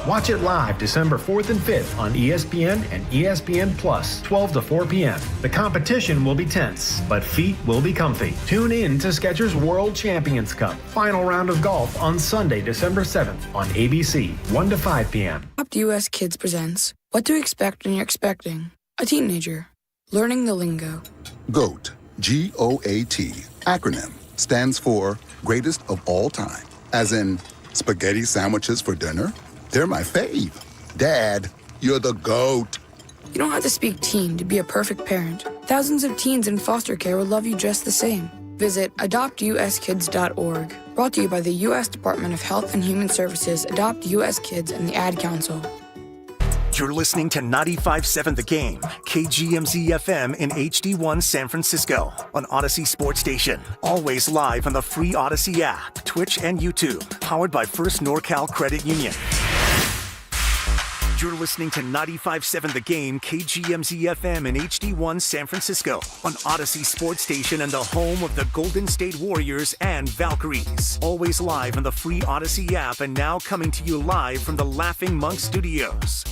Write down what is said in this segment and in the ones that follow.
Watch it live December 4th and 5th on ESPN and ESPN Plus, 12 to 4 p.m. The competition will be tense, but feet will be comfy. Tune in to Skechers World Champions Cup, final round of golf on Sunday, December 7th on ABC, 1 to 5 p.m. Adopt US Kids presents What to Expect When You're Expecting a Teenager. Learning the lingo. GOAT, G-O-A-T, acronym, stands for Greatest of All Time. As in, spaghetti sandwiches for dinner? They're my fave. Dad, you're the GOAT. You don't have to speak teen to be a perfect parent. Thousands of teens in foster care will love you just the same. Visit adoptuskids.org. Brought to you by the U.S. Department of Health and Human Services, Adopt U.S. Kids, and the Ad Council. You're listening to 95.7 The Game, KGMZ-FM in HD1 San Francisco, on Odyssey Sports Station. Always live on the free Odyssey app, Twitch, and YouTube. Powered by First NorCal Credit Union. You're listening to 95.7 The Game, KGMZ-FM in HD1 San Francisco, on Odyssey Sports Station and the home of the Golden State Warriors and Valkyries. Always live on the free Odyssey app and now coming to you live from the Laughing Monk Studios.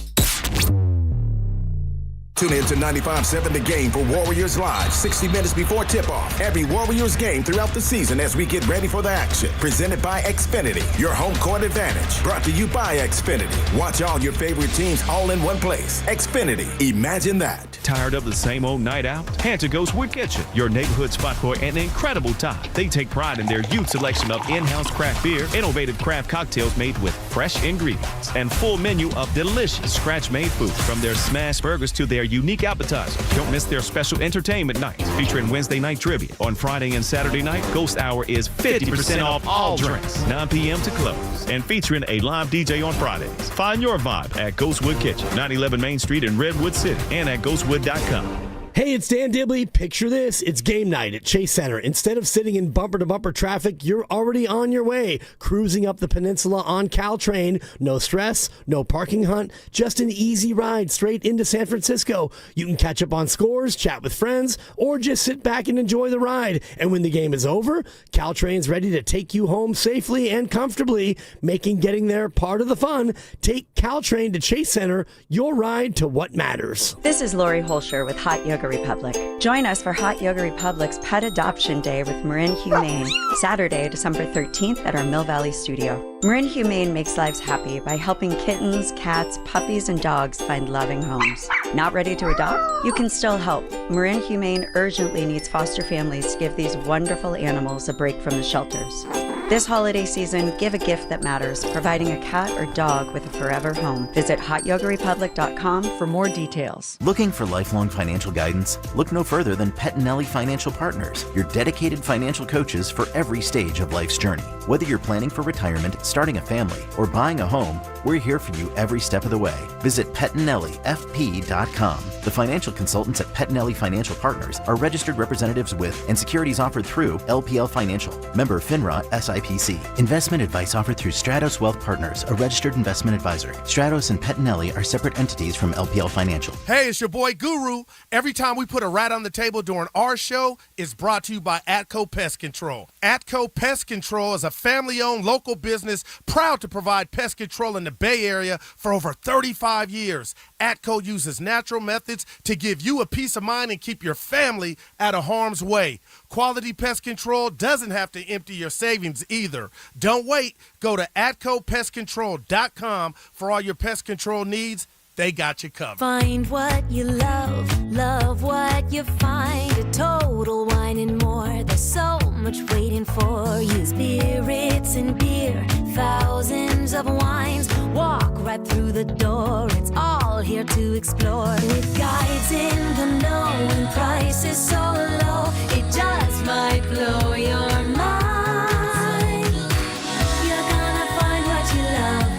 Tune in to 95.7 The Game for Warriors Live, 60 minutes before tip-off. Every Warriors game throughout the season as we get ready for the action. Presented by Xfinity, your home court advantage. Brought to you by Xfinity. Watch all your favorite teams all in one place. Xfinity, imagine that. Tired of the same old night out? Head to Ghostwood Kitchen, your neighborhood spot for an incredible time. They take pride in their huge selection of in-house craft beer, innovative craft cocktails made with fresh ingredients, and full menu of delicious scratch-made food. From their smash burgers to their unique appetizers. Don't miss their special entertainment nights featuring Wednesday night trivia. On Friday and Saturday night, Ghost Hour is 50% off all drinks, 9 p.m. to close, and featuring a live DJ on Fridays. Find your vibe at Ghostwood Kitchen, 911 Main Street in Redwood City, and at ghostwood.com. Hey, it's Dan Dibley. Picture this. It's game night at Chase Center. Instead of sitting in bumper-to-bumper traffic, you're already on your way, cruising up the peninsula on Caltrain. No stress, no parking hunt, just an easy ride straight into San Francisco. You can catch up on scores, chat with friends, or just sit back and enjoy the ride. And when the game is over, Caltrain's ready to take you home safely and comfortably, making getting there part of the fun. Take Caltrain to Chase Center, your ride to what matters. This is Lori Holscher with Hot Yoga Republic. Join us for Hot Yoga Republic's Pet Adoption Day with Marin Humane, Saturday, December 13th at our Mill Valley studio. Marin Humane makes lives happy by helping kittens, cats, puppies, and dogs find loving homes. Not ready to adopt? You can still help. Marin Humane urgently needs foster families to give these wonderful animals a break from the shelters. This holiday season, give a gift that matters, providing a cat or dog with a forever home. Visit hotyogarepublic.com for more details. Looking for lifelong financial guidance? Look no further than Pettinelli Financial Partners, your dedicated financial coaches for every stage of life's journey. Whether you're planning for retirement, starting a family, or buying a home, we're here for you every step of the way. Visit PettinelliFP.com. The financial consultants at Pettinelli Financial Partners are registered representatives with and securities offered through LPL Financial. Member FINRA SIPC. Investment advice offered through Stratos Wealth Partners, a registered investment advisor. Stratos and Pettinelli are separate entities from LPL Financial. Hey, it's your boy Guru. Every time we put a rat on the table during our show, it's brought to you by Atco Pest Control. Atco Pest Control is a family-owned local business proud to provide pest control in the Bay Area for over 35 years. Atco uses natural methods to give you a peace of mind and keep your family out of harm's way. Quality pest control doesn't have to empty your savings either. Don't wait. Go to AtcoPestControl.com for all your pest control needs. They got you covered. Find what you love, love what you find. A total wine and more. There's so much waiting for you. Spirits and beer, thousands of wines. Walk right through the door. It's all here to explore. With guides in the know and prices so low, it just might blow your mind. You're gonna find what you love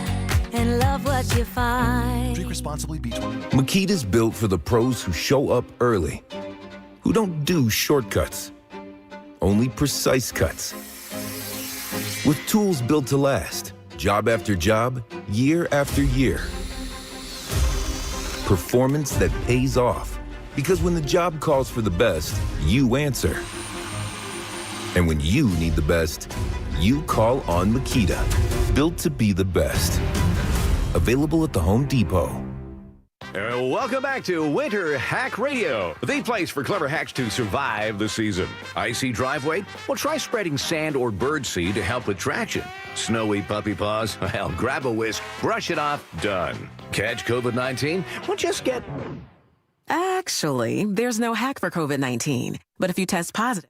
and love what you find. Drink responsibly, B21. Makita's built for the pros who show up early, who don't do shortcuts, only precise cuts. With tools built to last, job after job, year after year. Performance that pays off, because when the job calls for the best, you answer. And when you need the best, you call on Makita, built to be the best. Available at the Home Depot. Welcome back to Winter Hack Radio, the place for clever hacks to survive the season. Icy driveway? Well, try spreading sand or birdseed to help with traction. Snowy puppy paws? Well, grab a whisk, brush it off, done. Catch COVID-19? Well, just get... Actually, there's no hack for COVID-19. But if you test positive...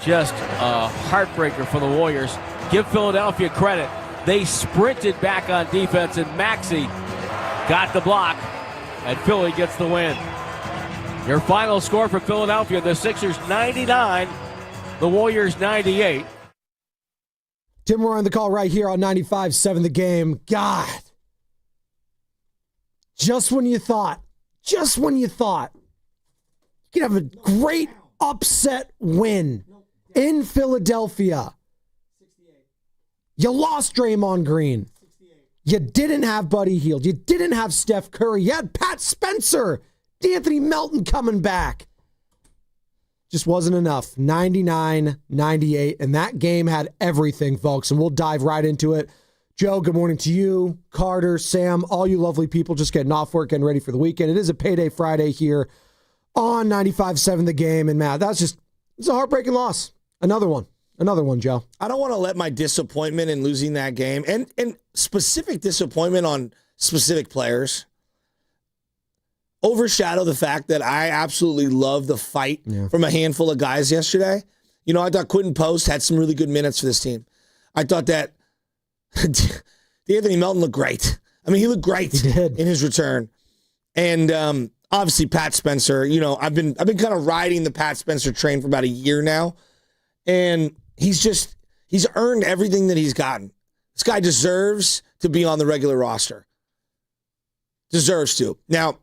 Just a heartbreaker for the Warriors. Give Philadelphia credit. They sprinted back on defense, and Maxey got the block, and Philly gets the win. Your final score for Philadelphia, the Sixers 99, the Warriors 98. Tim, we're on the call right here on 95.7 The Game. God, just when you thought you could have a great upset win in Philadelphia, you lost Draymond Green. You didn't have Buddy Hield. You didn't have Steph Curry. You had Pat Spencer, D'Anthony Melton coming back. Just wasn't enough. 99-98, and that game had everything, folks, and we'll dive right into it. Joe, good morning to you. Carter, Sam, all you lovely people just getting off work, getting ready for the weekend. It is a payday Friday here on 95.7 The Game, and Matt, it's a heartbreaking loss. Another one, Joe. I don't want to let my disappointment in losing that game and specific disappointment on specific players overshadow the fact that I absolutely love the fight from a handful of guys yesterday. You know, I thought Quentin Post had some really good minutes for this team. I thought that D'Anthony Melton looked great. I mean, he looked great in his return. And obviously Pat Spencer, you know, I've been kind of riding the Pat Spencer train for about a year now. And he's earned everything that he's gotten. This guy deserves to be on the regular roster. Deserves to. Now,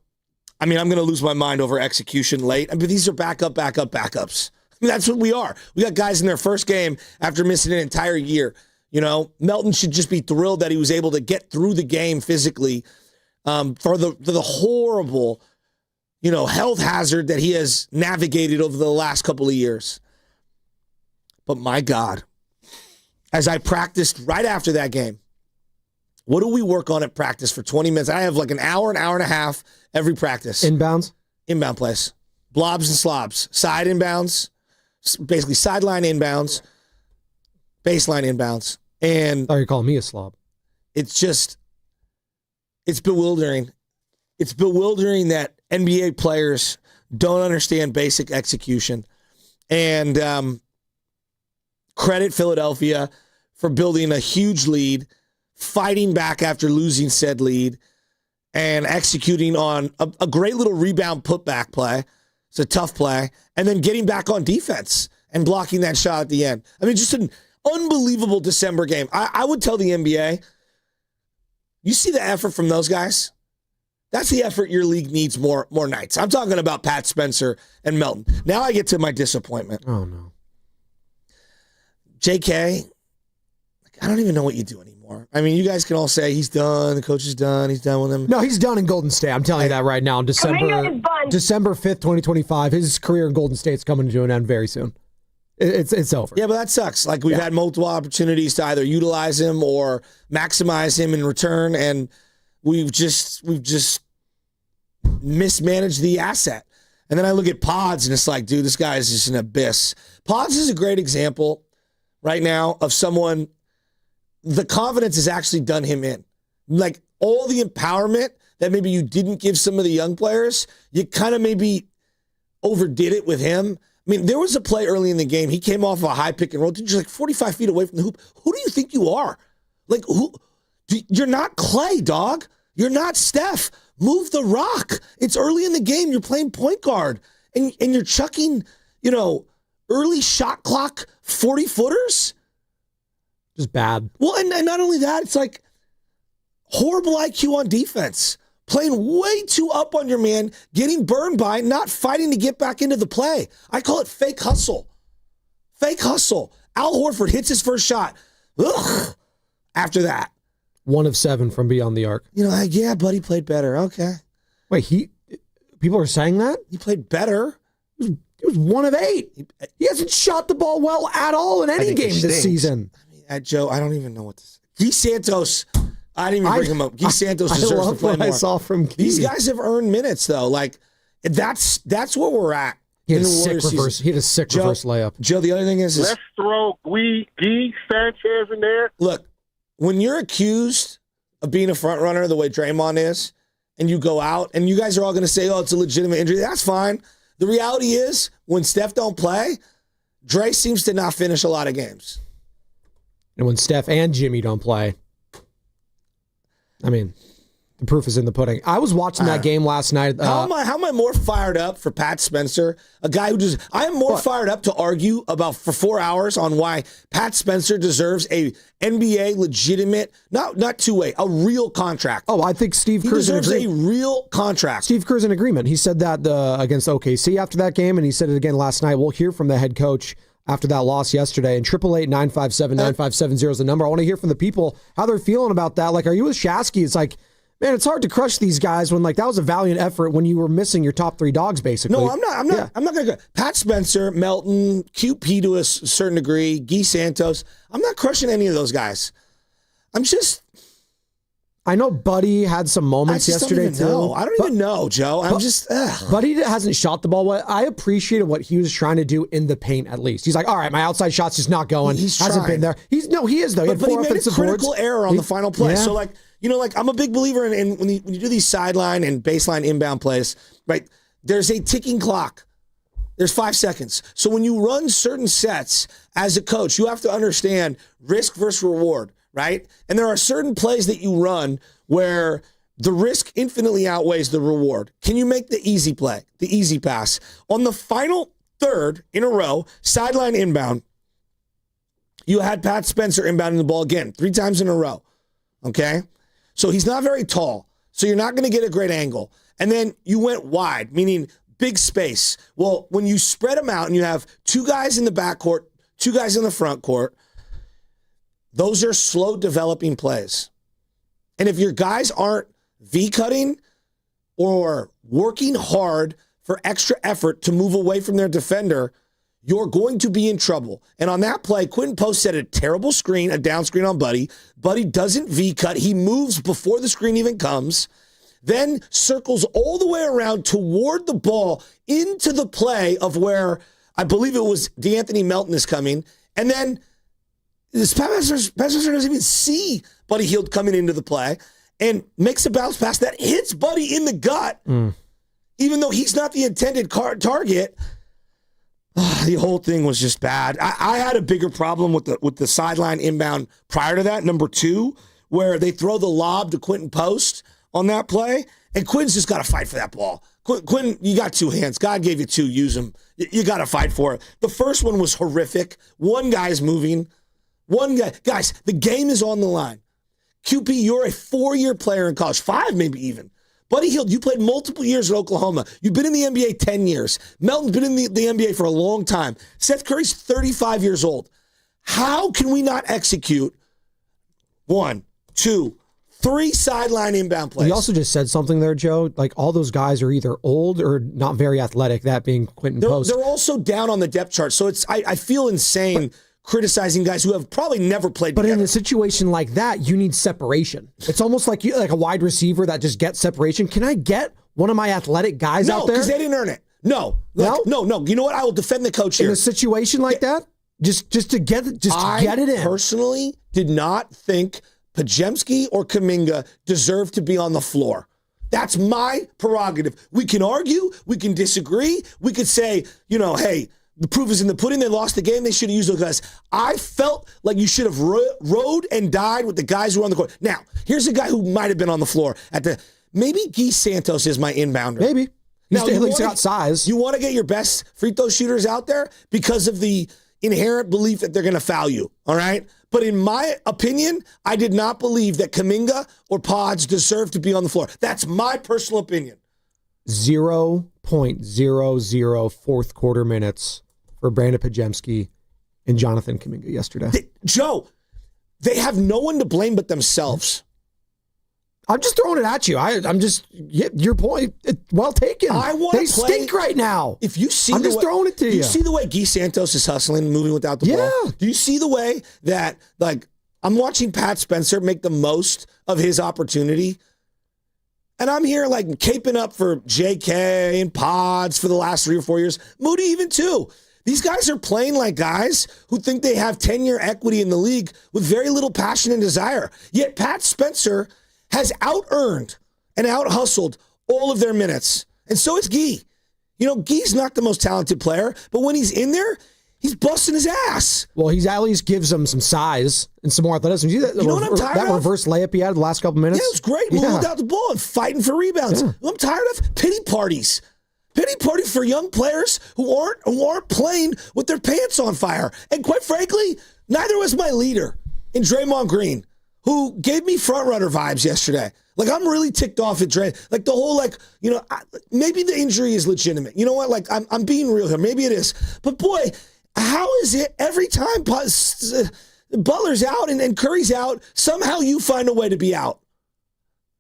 I mean, I'm going to lose my mind over execution late. I mean, these are backups. I mean, that's what we are. We got guys in their first game after missing an entire year. You know, Melton should just be thrilled that he was able to get through the game physically for the horrible, you know, health hazard that he has navigated over the last couple of years. But my God, as I practiced right after that game, what do we work on at practice for 20 minutes? I have like an hour and a half every practice. Inbounds? Inbound plays. Blobs and slobs. Side inbounds, basically sideline inbounds, baseline inbounds. And oh, you're calling me a slob. It's bewildering. It's bewildering that NBA players don't understand basic execution. And credit Philadelphia for building a huge lead, fighting back after losing said lead, and executing on a great little rebound putback play. It's a tough play. And then getting back on defense and blocking that shot at the end. I mean, just an unbelievable December game. I would tell the NBA, you see the effort from those guys? That's the effort your league needs more nights. I'm talking about Pat Spencer and Melton. Now I get to my disappointment. Oh, no. JK, I don't even know what you do anymore. I mean, you guys can all say he's done, the coach is done, he's done with him. No, he's done in Golden State. I'm telling you that right now. December 5th, 2025, his career in Golden State's coming to an end very soon. It's over. Yeah, but that sucks. Like, we've had multiple opportunities to either utilize him or maximize him in return, and we've just mismanaged the asset. And then I look at Pods, and it's like, dude, this guy is just an abyss. Pods is a great example right now of someone, the confidence has actually done him in. Like, all the empowerment that maybe you didn't give some of the young players, you kind of maybe overdid it with him. I mean, there was a play early in the game. He came off a high pick and roll. You're like 45 feet away from the hoop. Who do you think you are? Like, who? You're not Clay, dog. You're not Steph. Move the rock. It's early in the game. You're playing point guard. And you're chucking, early shot clock 40-footers? Just bad. Well, and not only that, it's like horrible IQ on defense. Playing way too up on your man, getting burned by, not fighting to get back into the play. I call it fake hustle. Fake hustle. Al Horford hits his first shot. Ugh. After that. 1 of 7 from beyond the arc. Yeah, buddy played better. Okay. Wait, people are saying that? He played better. He was 1 of 8. He hasn't shot the ball well at all in any game this season. Joe, I don't even know what to say. Guy Santos, I didn't even bring him up. Guy Santos deserves to play more. I saw from Guy. These guys have earned minutes, though. Like, that's where we're at. He had a sick reverse layup. Joe, the other thing is let's throw Guy Sanchez in there. Look, when you're accused of being a front runner the way Draymond is, and you go out, and you guys are all going to say, oh, it's a legitimate injury, that's fine. The reality is, when Steph don't play, Dre seems to not finish a lot of games. And when Steph and Jimmy don't play, I mean, the proof is in the pudding. I was watching that game last night. How am I more fired up for Pat Spencer? A guy who I am more fired up to argue about for 4 hours on why Pat Spencer deserves a NBA legitimate, not two-way, a real contract. Oh, I think Steve Kerr's deserves a real contract. Steve Kerr's in agreement. He said that against OKC after that game, and he said it again last night. We'll hear from the head coach after that loss yesterday. And 888-957-9570 is the number. I want to hear from the people how they're feeling about that. Like, are you with Shasky? It's like, man, it's hard to crush these guys when that was a valiant effort when you were missing your top 3 dogs, basically. No, I'm not going to go. Pat Spencer, Melton, QP to a certain degree, Guy Santos. I'm not crushing any of those guys. I know Buddy had some moments yesterday, too. I don't even know, Joe. Buddy hasn't shot the ball well. I appreciated what he was trying to do in the paint, at least. He's like, all right, my outside shot's just not going. He hasn't been there. He is, though. But he made a critical error on the final play. Yeah. So, I'm a big believer in when you do these sideline and baseline inbound plays, right, there's a ticking clock. There's 5 seconds. So when you run certain sets as a coach, you have to understand risk versus reward, right? And there are certain plays that you run where the risk infinitely outweighs the reward. Can you make the easy play, the easy pass? On the final third in a row, sideline inbound, you had Pat Spencer inbounding the ball again 3 times in a row, okay? So he's not very tall, so you're not going to get a great angle. And then you went wide, meaning big space. Well, when you spread them out and you have 2 guys in the backcourt, 2 guys in the front court, those are slow developing plays. And if your guys aren't V-cutting or working hard for extra effort to move away from their defender, you're going to be in trouble. And on that play, Quentin Post set a terrible screen, a down screen on Buddy. Buddy doesn't V-cut. He moves before the screen even comes, then circles all the way around toward the ball into the play of where I believe it was DeAnthony Melton is coming. And then Spencer doesn't even see Buddy Hield coming into the play and makes a bounce pass that hits Buddy in the gut, even though he's not the intended target. The whole thing was just bad. I had a bigger problem with the sideline inbound prior to that, number 2, where they throw the lob to Quentin Post on that play, and Quentin's just got to fight for that ball. Quentin, you got 2 hands. God gave you 2. Use them. You got to fight for it. The first one was horrific. One guy's moving. One guy. Guys, the game is on the line. QP, you're a 4-year player in college, 5 maybe even. Buddy Hield, you played multiple years at Oklahoma. You've been in the NBA 10 years. Melton's been in the NBA for a long time. Seth Curry's 35 years old. How can we not execute 1, 2, 3 sideline inbound plays? He also just said something there, Joe. Like, all those guys are either old or not very athletic, that being Quentin Post. They're also down on the depth chart. So I feel insane criticizing guys who have probably never played together. But in a situation like that, you need separation. It's almost like a wide receiver that just gets separation. Can I get one of my athletic guys out there? No, because they didn't earn it. No. You know what? I will defend the coach here. In a situation like that, just to get it in. I personally did not think Pajemski or Kuminga deserved to be on the floor. That's my prerogative. We can argue. We can disagree. We could say, hey, the proof is in the pudding. They lost the game. They should have used those guys. I felt like you should have rode and died with the guys who were on the court. Now, here's a guy who might have been on the floor maybe Guy Santos is my inbounder. Maybe. Now, he's got size. You want to get your best free throw shooters out there because of the inherent belief that they're going to foul you, all right? But in my opinion, I did not believe that Kuminga or Pods deserved to be on the floor. That's my personal opinion. 0.00 fourth quarter minutes for Brandon Podziemski and Jonathan Kuminga yesterday. Joe, they have no one to blame but themselves. I'm just throwing it at you. Your point, well taken. They stink right now. If you see, I'm just throwing it to you. Do you see the way Guy Santos is hustling, moving without the ball? Do you see the way that, I'm watching Pat Spencer make the most of his opportunity? And I'm here, caping up for JK and Pods for the last 3 or 4 years. Moody even too. These guys are playing like guys who think they have 10-year equity in the league with very little passion and desire. Yet Pat Spencer has out-earned and out-hustled all of their minutes. And so is Guy. Guy's not the most talented player, but when he's in there, he's busting his ass. Well, he at least gives them some size and some more athleticism. You know what I'm tired of? That reverse layup he had the last couple minutes? Yeah, it was great. Moving without the ball and fighting for rebounds. Yeah. I'm tired of pity parties. Pity party for young players who aren't playing with their pants on fire. And quite frankly, neither was my leader in Draymond Green, who gave me front-runner vibes yesterday. I'm really ticked off at Dre. The whole, maybe the injury is legitimate. You know what? I'm being real here. Maybe it is. But, boy, how is it every time Butler's out and Curry's out, somehow you find a way to be out?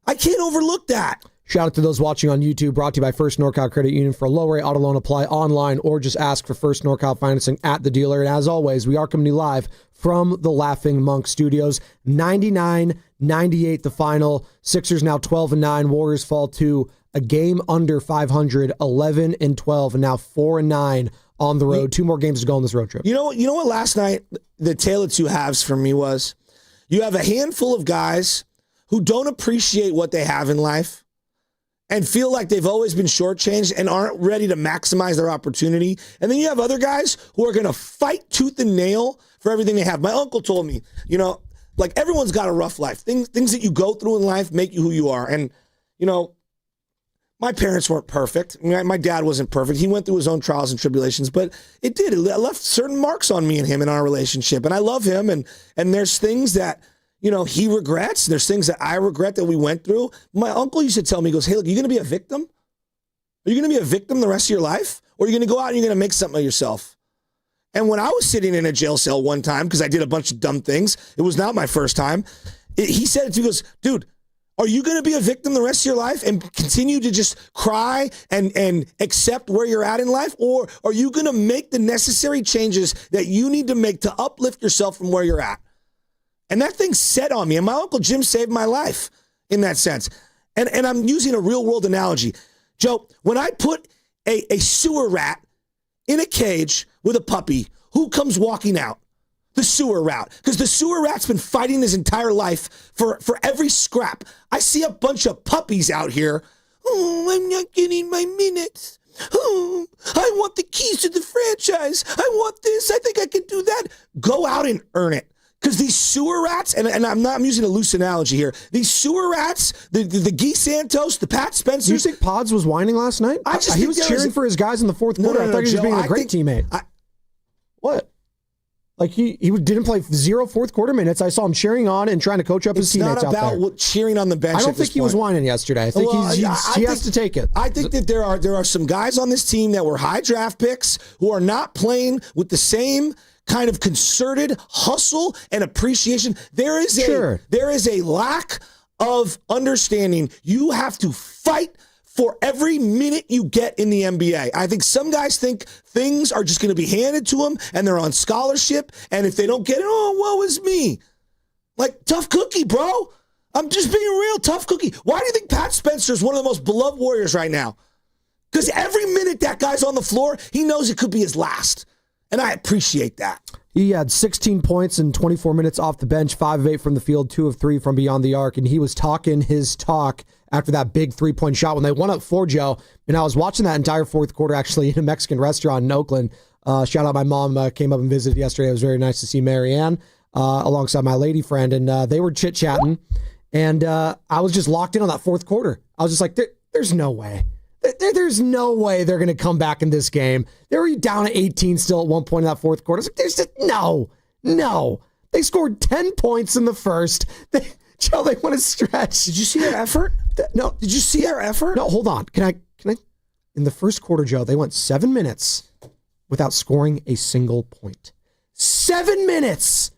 I can't overlook that. Shout out to those watching on YouTube, brought to you by First NorCal Credit Union. For a low-rate auto loan, apply online or just ask for First NorCal financing at the dealer. And as always, we are coming to you live from the Laughing Monk Studios. 99-98 the final. Sixers now 12-9. Warriors fall to a game under 500, 11-12, and now 4-9 on the road. 2 more games to go on this road trip. You know what last night, the tale of two halves for me was? You have a handful of guys who don't appreciate what they have in life and feel like they've always been shortchanged and aren't ready to maximize their opportunity. And then you have other guys who are going to fight tooth and nail for everything they have. My uncle told me, everyone's got a rough life. Things that you go through in life make you who you are. And, my parents weren't perfect. My dad wasn't perfect. He went through his own trials and tribulations, but it left certain marks on me and him in our relationship. And I love him. And there's things that, he regrets. There's things that I regret that we went through. My uncle used to tell me, he goes, hey, look, you're going to be a victim? Are you going to be a victim the rest of your life? Or are you going to go out and you're going to make something of yourself? And when I was sitting in a jail cell one time, because I did a bunch of dumb things, it was not my first time, he said it to me, he goes, dude, are you going to be a victim the rest of your life and continue to just cry and accept where you're at in life? Or are you going to make the necessary changes that you need to make to uplift yourself from where you're at? And that thing set on me. And my Uncle Jim saved my life in that sense. And I'm using a real world analogy. Joe, when I put a sewer rat in a cage with a puppy, who comes walking out? The sewer rat. Because the sewer rat's been fighting his entire life for every scrap. I see a bunch of puppies out here. Oh, I'm not getting my minutes. Oh, I want the keys to the franchise. I want this. I think I can do that. Go out and earn it. Because these sewer rats, and I'm using a loose analogy here, these sewer rats, the Guy Santos, the Pat Spencer. Do you think Pods was whining last night? He was cheering for his guys in the fourth quarter. I thought he was being a great teammate. What? He didn't play 0 fourth quarter minutes. I saw him cheering on and trying to coach up his teammates out there. It's not about cheering on the bench. I don't think he was whining yesterday. I think he has to take it. I think that there are some guys on this team that were high draft picks who are not playing with the same kind of concerted hustle and appreciation. There is a lack of understanding. You have to fight for every minute you get in the NBA. I think some guys think things are just going to be handed to them and they're on scholarship, and if they don't get it, woe is me. Tough cookie, bro. I'm just being real, tough cookie. Why do you think Pat Spencer is one of the most beloved Warriors right now? Because every minute that guy's on the floor, he knows it could be his last. And I appreciate that. He had 16 points in 24 minutes off the bench, 5 of 8 from the field, 2 of 3 from beyond the arc, and he was talking his talk after that big 3-point shot when they won up 4, Joe. And I was watching that entire fourth quarter actually in a Mexican restaurant in Oakland. Shout out my mom came up and visited yesterday. It was very nice to see Marianne alongside my lady friend. And they were chit-chatting. And I was just locked in on that fourth quarter. I was just like, there's no way. There's no way they're going to come back in this game. They were down at 18 still at one point in that fourth quarter. There's just no. They scored 10 points in the first. Joe, they want to stretch. Did you see their effort? No. Did you see their effort? No, hold on. Can I? In the first quarter, Joe, they went 7 minutes without scoring a single point. 7 minutes.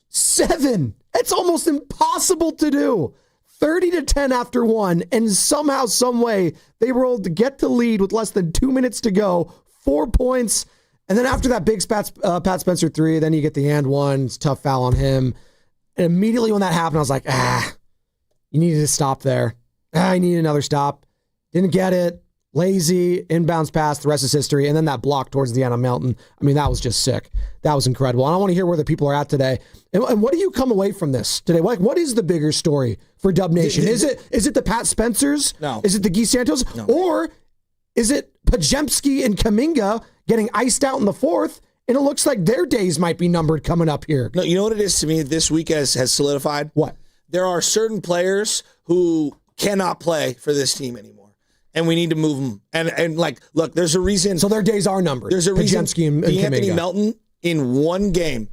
7. It's almost impossible to do. 30-10 after 1, and somehow, some way, they were able to get the lead with less than 2 minutes to go. 4 points. And then after that big Pat Spencer 3, then you get the and one. It's a tough foul on him. And immediately when that happened, I was like, you needed to stop there. I need another stop. Didn't get it. Lazy, inbounds pass, the rest is history. And then that block towards the end of Melton. I mean, that was just sick. That was incredible. And I want to hear where the people are at today. And what do you come away from this today? Like, what is the bigger story for Dub Nation? Is it the Pat Spencers? No. Is it the Guy Santos? No. Or is it Pajemski and Kuminga getting iced out in the fourth? And it looks like their days might be numbered coming up here. No, you know what it is to me this week has solidified? What? There are certain players who cannot play for this team anymore. And we need to move them. And like, look, there's a reason. So their days are numbered. There's a reason and Anthony Melton in one game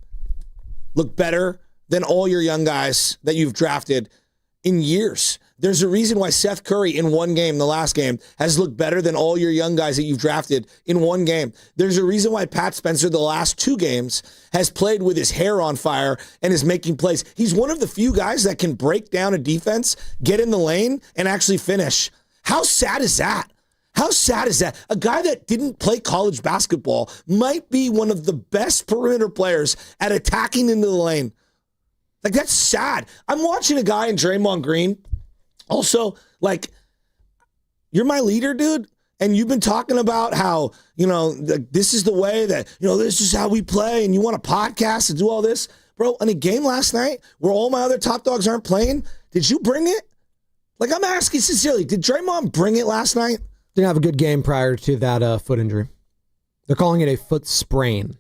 looked better than all your young guys that you've drafted in years. There's a reason why Seth Curry in one game, the last game, has looked better than all your young guys that you've drafted in one game. There's a reason why Pat Spencer, the last 2 games, has played with his hair on fire and is making plays. He's one of the few guys that can break down a defense, get in the lane, and actually finish. How sad is that? How sad is that? A guy that didn't play college basketball might be one of the best perimeter players at attacking into the lane. Like, that's sad. I'm watching a guy in Draymond Green. Also, like, you're my leader, dude. And you've been talking about how, this is the way that, this is how we play. And you want a podcast to do all this. Bro, in a game last night where all my other top dogs aren't playing, did you bring it? Like, I'm asking sincerely, did Draymond bring it last night? Didn't have a good game prior to that foot injury. They're calling it a foot sprain.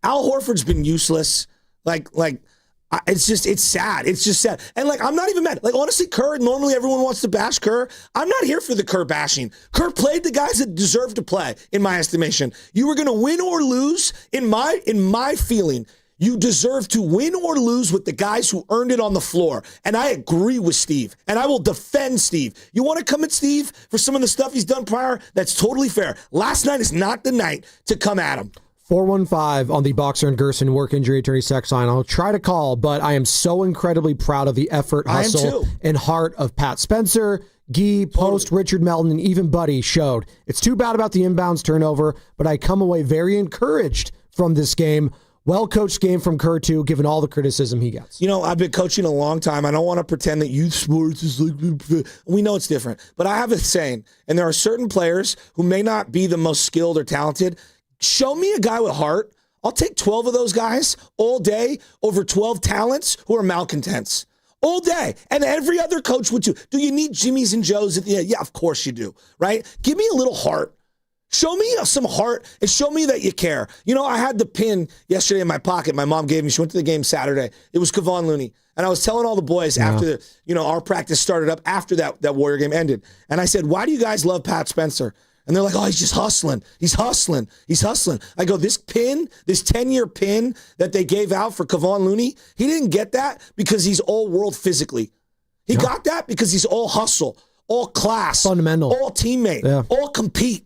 Al Horford's been useless. It's sad. It's just sad. And, I'm not even mad. Honestly, Kerr, normally everyone wants to bash Kerr. I'm not here for the Kerr bashing. Kerr played the guys that deserve to play, in my estimation. You were going to win or lose, in my feeling. You deserve to win or lose with the guys who earned it on the floor. And I agree with Steve. And I will defend Steve. You want to come at Steve for some of the stuff he's done prior? That's totally fair. Last night is not the night to come at him. 415 on the Boxer and Gerson work injury attorney sex line. I'll try to call, but I am so incredibly proud of the effort, hustle, and heart of Pat Spencer, Guy, Post, Richard Melton, and even Buddy showed. It's too bad about the inbounds turnover, but I come away very encouraged from this game. Well-coached game from Kerr, too, given all the criticism he gets. I've been coaching a long time. I don't want to pretend that youth sports is like... We know it's different. But I have a saying, and there are certain players who may not be the most skilled or talented. Show me a guy with heart. I'll take 12 of those guys all day over 12 talents who are malcontents. All day. And every other coach would too. Do you need Jimmys and Joes at the end? Yeah, of course you do, right? Give me a little heart. Show me some heart and show me that you care. I had the pin yesterday in my pocket my mom gave me. She went to the game Saturday. It was Kevon Looney. And I was telling all the boys after our practice started up after that Warrior game ended. And I said, why do you guys love Pat Spencer? And they're like, oh, he's just hustling. He's hustling. He's hustling. I go, this pin, this 10-year pin that they gave out for Kevon Looney, he didn't get that because he's all world physically. He got that because he's all hustle, all class, fundamental, all teammate, all compete.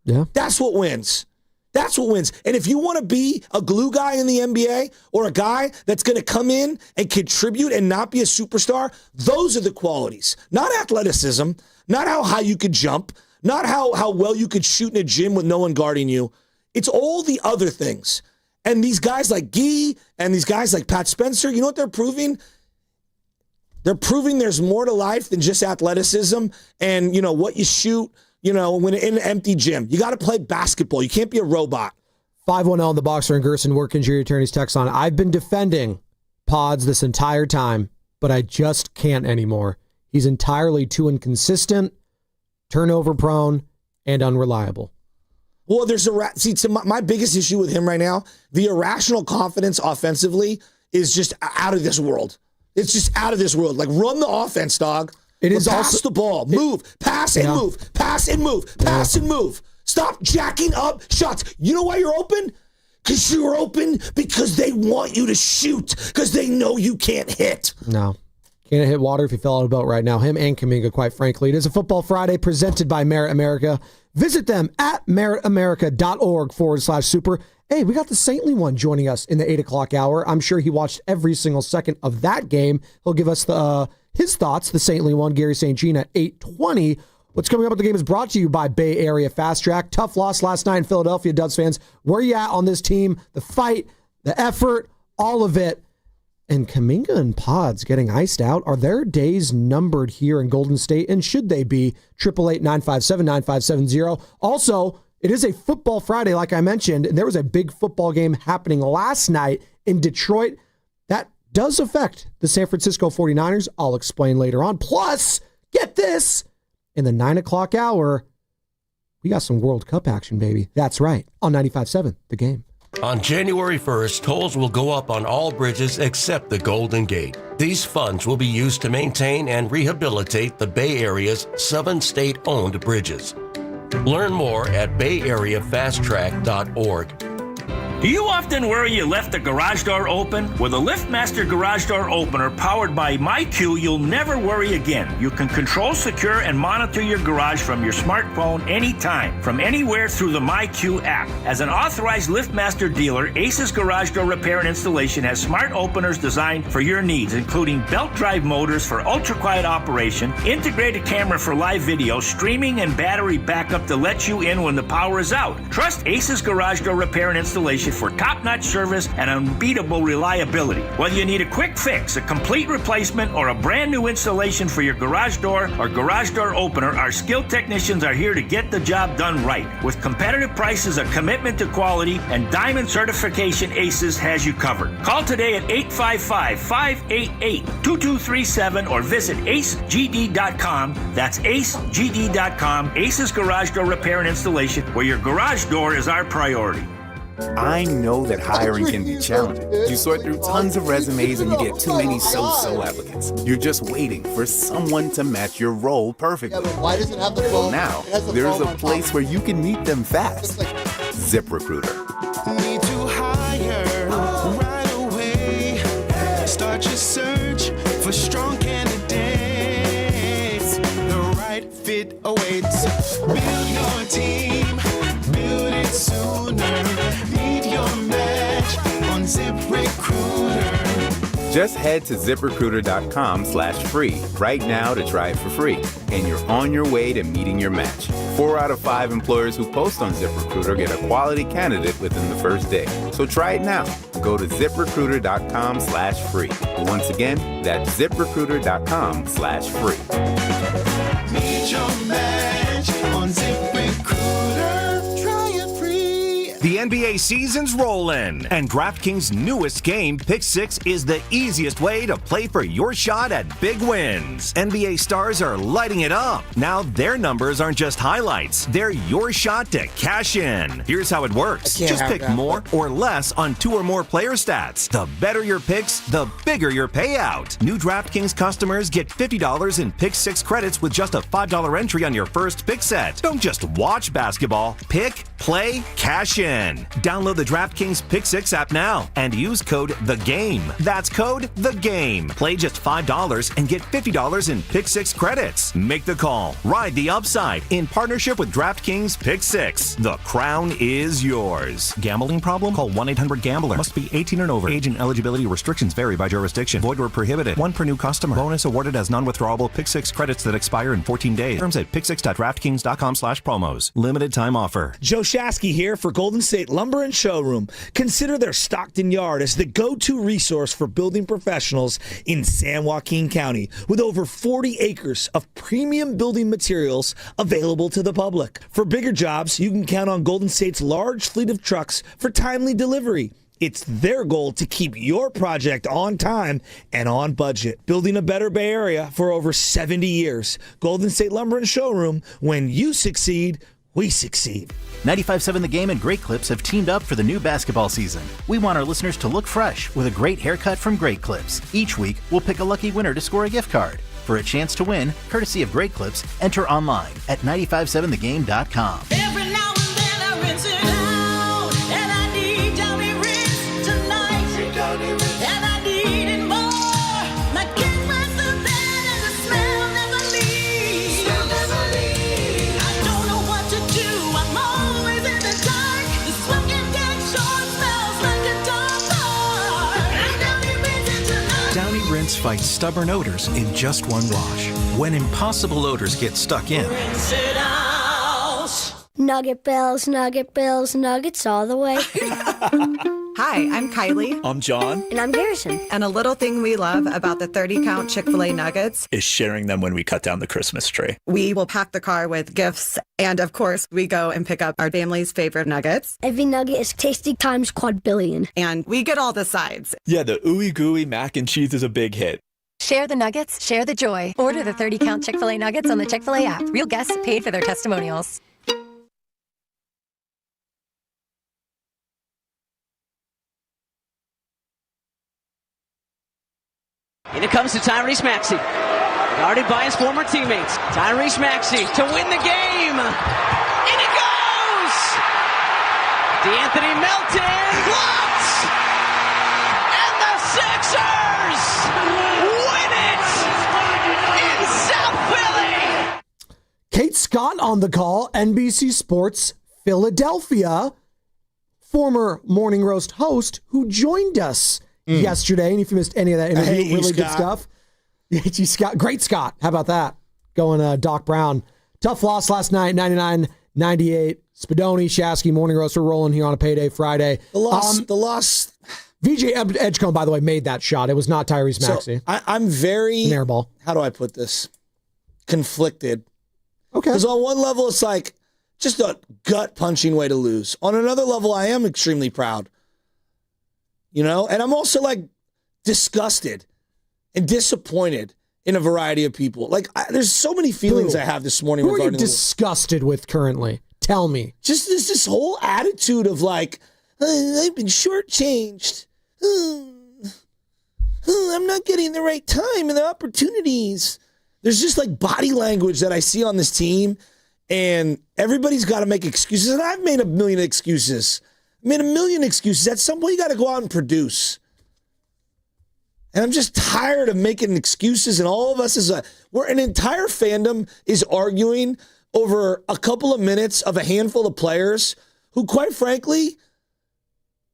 Yeah. That's what wins. That's what wins. And if you want to be a glue guy in the NBA or a guy that's going to come in and contribute and not be a superstar, those are the qualities. Not athleticism, not how high you could jump, not how well you could shoot in a gym with no one guarding you. It's all the other things. And these guys like Guy and these guys like Pat Spencer, you know what they're proving? They're proving there's more to life than just athleticism and, what you shoot. When in an empty gym, you got to play basketball. You can't be a robot. 510 on the Boxer and Gerson work injury attorneys text on. I've been defending Pods this entire time, but I just can't anymore. He's entirely too inconsistent, turnover prone, and unreliable. Well, my biggest issue with him right now, the irrational confidence offensively is just out of this world. It's just out of this world. Like, run the offense, dog. Pass the ball. Move. Pass and move. Pass and move. Pass and move. Stop jacking up shots. You know why you're open? Because you're open because they want you to shoot because they know you can't hit. No. Can't hit water if you fell out of a boat right now. Him and Kuminga, quite frankly. It is a Football Friday presented by Merit America. Visit them at meritamerica.org/super. Hey, we got the saintly one joining us in the 8 o'clock hour. I'm sure he watched every single second of that game. He'll give us his thoughts, the saintly one, Gary St. Jean, at 8:20. What's coming up with the game is brought to you by Bay Area Fast Track. Tough loss last night in Philadelphia, Dubs fans. Where are you at on this team? The fight, the effort, all of it. And Kuminga and Pods getting iced out. Are their days numbered here in Golden State? And should they be? 888-957-9570. Also, it is a Football Friday, like I mentioned. And there was a big football game happening last night in Detroit. That does affect the San Francisco 49ers. I'll explain later on. Plus, get this. In the 9 o'clock hour, we got some World Cup action, baby. That's right. On 95.7, The Game. On January 1st, tolls will go up on all bridges except the Golden Gate. These funds will be used to maintain and rehabilitate the Bay Area's 7 state-owned bridges. Learn more at bayareafasttrack.org. Do you often worry you left the garage door open? With a LiftMaster garage door opener powered by MyQ, you'll never worry again. You can control, secure, and monitor your garage from your smartphone anytime, from anywhere through the MyQ app. As an authorized LiftMaster dealer, Ace's Garage Door Repair and Installation has smart openers designed for your needs, including belt drive motors for ultra-quiet operation, integrated camera for live video, streaming, and battery backup to let you in when the power is out. Trust Ace's Garage Door Repair and Installation for top-notch service and unbeatable reliability. Whether you need a quick fix, a complete replacement, or a brand new installation for your garage door or garage door opener, our skilled technicians are here to get the job done right. With competitive prices, a commitment to quality, and diamond certification, Aces has you covered. Call today at 855-588-2237 or visit acegd.com. That's acegd.com. Aces Garage Door Repair and Installation, where your garage door is our priority. I know that hiring can be challenging. You sort through tons of resumes and you get too many so-so applicants. You're just waiting for someone to match your role perfectly. Why does it have the phone? Now, there's a place where you can meet them fast. ZipRecruiter. Need to hire right away. Start your search for strong candidates. The right fit awaits. Build your team. Build it sooner. Meet your match on ZipRecruiter. Just head to ZipRecruiter.com/free right now to try it for free. And you're on your way to meeting your match. 4 out of 5 employers who post on ZipRecruiter get a quality candidate within the first day. So try it now. Go to ZipRecruiter.com/free. Once again, that's ZipRecruiter.com/free. Meet your match on ZipRecruiter. The NBA season's rolling, and DraftKings' newest game, Pick 6, is the easiest way to play for your shot at big wins. NBA stars are lighting it up. Now their numbers aren't just highlights, they're your shot to cash in. Here's how it works. Just pick more or less on 2 or more player stats. The better your picks, the bigger your payout. New DraftKings customers get $50 in Pick 6 credits with just a $5 entry on your first pick set. Don't just watch basketball. Pick, play, cash in. Download the DraftKings Pick 6 app now and use code THEGAME. That's code THEGAME. Play just $5 and get $50 in Pick 6 credits. Make the call. Ride the upside in partnership with DraftKings Pick 6. The crown is yours. Gambling problem? Call 1-800-GAMBLER. Must be 18 and over. Age and eligibility restrictions vary by jurisdiction. Void where prohibited. 1 per new customer. Bonus awarded as non-withdrawable Pick 6 credits that expire in 14 days. Terms at pick6.draftkings.com/promos. Limited time offer. Joe Shasky here for Golden State Lumber and Showroom. Consider their Stockton yard as the go-to resource for building professionals in San Joaquin County, with over 40 acres of premium building materials available to the public. For bigger jobs, you can count on Golden State's large fleet of trucks for timely delivery. It's their goal to keep your project on time and on budget. Building a better Bay Area for over 70 years. Golden State Lumber and Showroom. When you succeed, we succeed. 95.7 The Game and Great Clips have teamed up for the new basketball season. We want our listeners to look fresh with a great haircut from Great Clips. Each week, we'll pick a lucky winner to score a gift card. For a chance to win, courtesy of Great Clips, enter online at 957thegame.com. Every now and then I rinse it out, and I need Johnny Rinse tonight, and I need it more. My king was the bed and the smell never leaves. I don't know what to do, I'm always in the dark. The smoking dead short smells like a dog bar. And Johnny Rinse it tonight. Downy Rinse fights stubborn odors in just one wash. When impossible odors get stuck in, Rinse it out. Nugget bells, nuggets all the way. Hi, I'm Kylie. I'm John. And I'm Garrison. And a little thing we love about the 30-count Chick-fil-A nuggets Is sharing them when we cut down the Christmas tree. we will pack the car with gifts. And of course, we go and pick up our family's favorite nuggets. Every nugget is tasty times quadrillion. And we get all the sides. Yeah, the ooey gooey mac and cheese is a big hit. Share the nuggets, share the joy. Order the 30-count Chick-fil-A nuggets on the Chick-fil-A app. Real guests paid for their testimonials. And it comes to Tyrese Maxey. Guarded by his former teammates. Tyrese Maxey to win the game. In it goes! DeAnthony Melton blocks! And the Sixers win it in South Philly! Kate Scott on the call, NBC Sports Philadelphia, former Morning Roast host who joined us yesterday. And if you missed any of that interview, really good stuff. Scott, great Scott. How about that? Going Doc Brown. Tough loss last night, 99-98. Spadoni, Shasky, Morning Roast. We're rolling here on a payday Friday. The loss. VJ Edgecombe, by the way, made that shot. It was not Tyrese Maxey. So I'm very, an air ball. How do I put this? Conflicted. Okay. Because on one level, it's like just a gut-punching way to lose. On another level, I am extremely proud. You know? And I'm also, like, disgusted and disappointed in a variety of people. Like, there's so many feelings I have this morning. Who are you disgusted with currently? Tell me. Just this whole attitude of, like, I've been shortchanged. I'm not getting the right time and the opportunities. There's just, like, body language that I see on this team, and everybody's got to make excuses. And I've made a million excuses. At some point, you got to go out and produce. And I'm just tired of making excuses. And all of us we're an entire fandom is arguing over a couple of minutes of a handful of players who, quite frankly,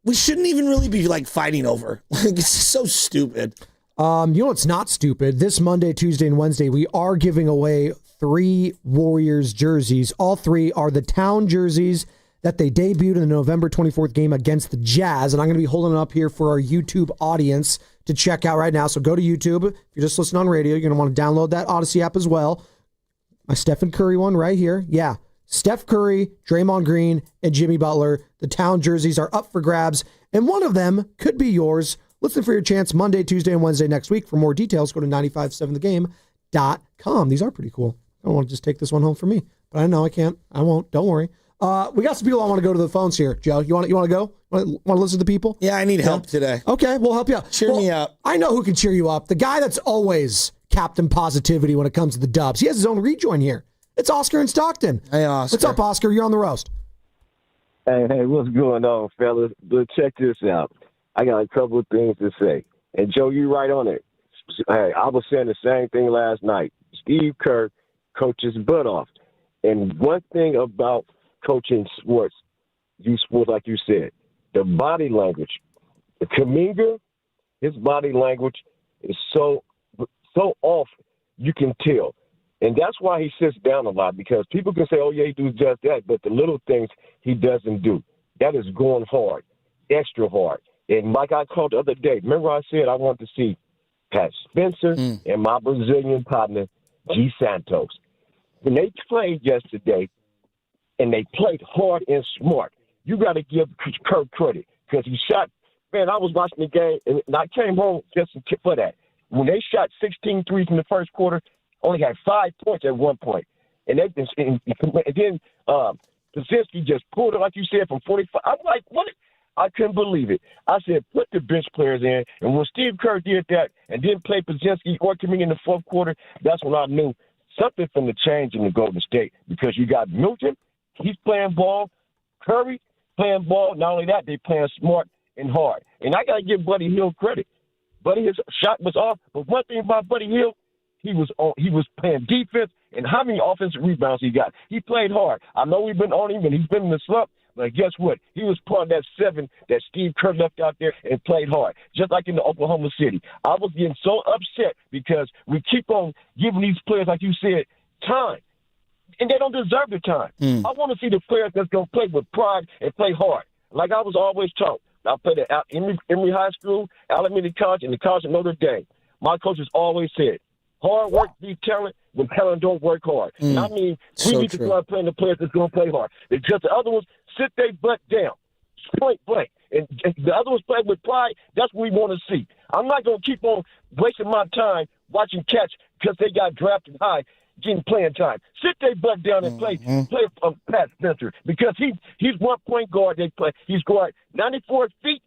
we shouldn't even really be like fighting over. Like, it's so stupid. You know what's not stupid? This Monday, Tuesday, and Wednesday, we are giving away 3 Warriors jerseys. All 3 are the town jerseys that they debuted in the November 24th game against the Jazz. And I'm going to be holding it up here for our YouTube audience to check out right now. So go to YouTube. If you're just listening on radio, you're going to want to download that Odyssey app as well. My Stephen Curry one right here. Yeah. Steph Curry, Draymond Green, and Jimmy Butler. The town jerseys are up for grabs, and one of them could be yours. Listen for your chance Monday, Tuesday, and Wednesday next week. For more details, go to 957thegame.com. These are pretty cool. I don't want to just take this one home for me, but I know I can't. I won't. Don't worry. We got some people I want to go to the phones here. Joe, you want to go? Want to listen to the people? Yeah, I need help today. Okay, we'll help you out. Cheer me up. I know who can cheer you up. The guy that's always Captain Positivity when it comes to the Dubs. He has his own rejoin here. It's Oscar in Stockton. Hey, Oscar. What's up, Oscar? You're on the roast. Hey, what's going on, fellas? But check this out. I got a couple of things to say. And, Joe, you right on it. Hey, I was saying the same thing last night. Steve Kerr coaches butt off. And one thing about coaching sports, like you said, the body language. Kuminga, his body language is so off, you can tell. And that's why he sits down a lot, because people can say, oh, yeah, he does just that, but the little things he doesn't do. That is going hard, extra hard. And like I called the other day, remember I said I want to see Pat Spencer and my Brazilian partner, G. Santos. When they played yesterday, and they played hard and smart, you got to give Kirk credit, because he shot Man, I was watching the game, and I came home just for that. When they shot 16 threes in the first quarter, only had 5 points at one point. And then Pazinski just pulled it, like you said, from 45. I'm like, what? I couldn't believe it. I said, put the bench players in. And when Steve Kerr did that and didn't play Pazinski or Kuminga in the fourth quarter, that's when I knew something from the change in the Golden State. Because you got Milton, he's playing ball. Curry playing ball. Not only that, they playing smart and hard. And I got to give Buddy Hield credit. Buddy, his shot was off. But one thing about Buddy Hield, he was playing defense. And how many offensive rebounds he got? He played hard. I know we've been on him and he's been in the slump. But guess what? He was part of that 7 that Steve Kerr left out there and played hard, just like in the Oklahoma City. I was getting so upset because we keep on giving these players, like you said, time. And they don't deserve the time. I want to see the players that's going to play with pride and play hard. Like I was always taught. I played at Emory High School, Alameda College, and the College of Notre Dame. My coaches always said, hard work beats talent when talent don't work hard. And I mean, we need to start playing the players that's going to play hard. Because the other ones sit their butt down, point blank. And the other ones play with pride. That's what we want to see. I'm not going to keep on wasting my time watching cats because they got drafted high getting playing time. Sit their butt down and play Pat Spencer because he's one point guard. He's guard 94 feet.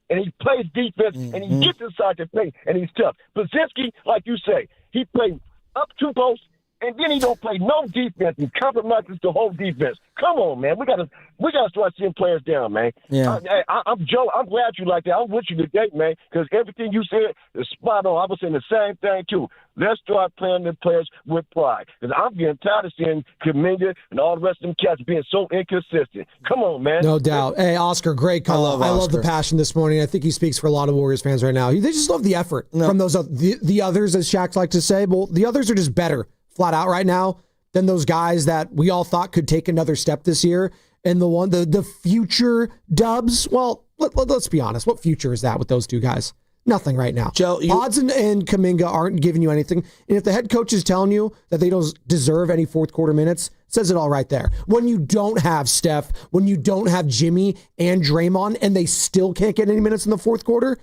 And he plays defense, and he gets inside the paint, and he's tough. Pazinski, like you say, he plays up 2 posts, and then he don't play no defense. He compromises the whole defense. Come on, man. We gotta start seeing players down, man. Yeah. I'm Joe. I'm glad you like that. I'm with you today, man, because everything you said is spot on. I was saying the same thing too. Let's start playing the players with pride, because I'm getting tired of seeing Kuminga and all the rest of them cats being so inconsistent. Come on, man. No doubt. Hey, Oscar, great call. I love the passion this morning. I think he speaks for a lot of Warriors fans right now. They just love the effort from those the others, as Shaq likes to say. Well, the others are just better, flat out right now, than those guys that we all thought could take another step this year. And the future Dubs, well, let's be honest. What future is that with those two guys? Nothing right now. Joe, Odds and Kuminga aren't giving you anything. And if the head coach is telling you that they don't deserve any fourth quarter minutes, it says it all right there. When you don't have Steph, when you don't have Jimmy and Draymond, and they still can't get any minutes in the fourth quarter,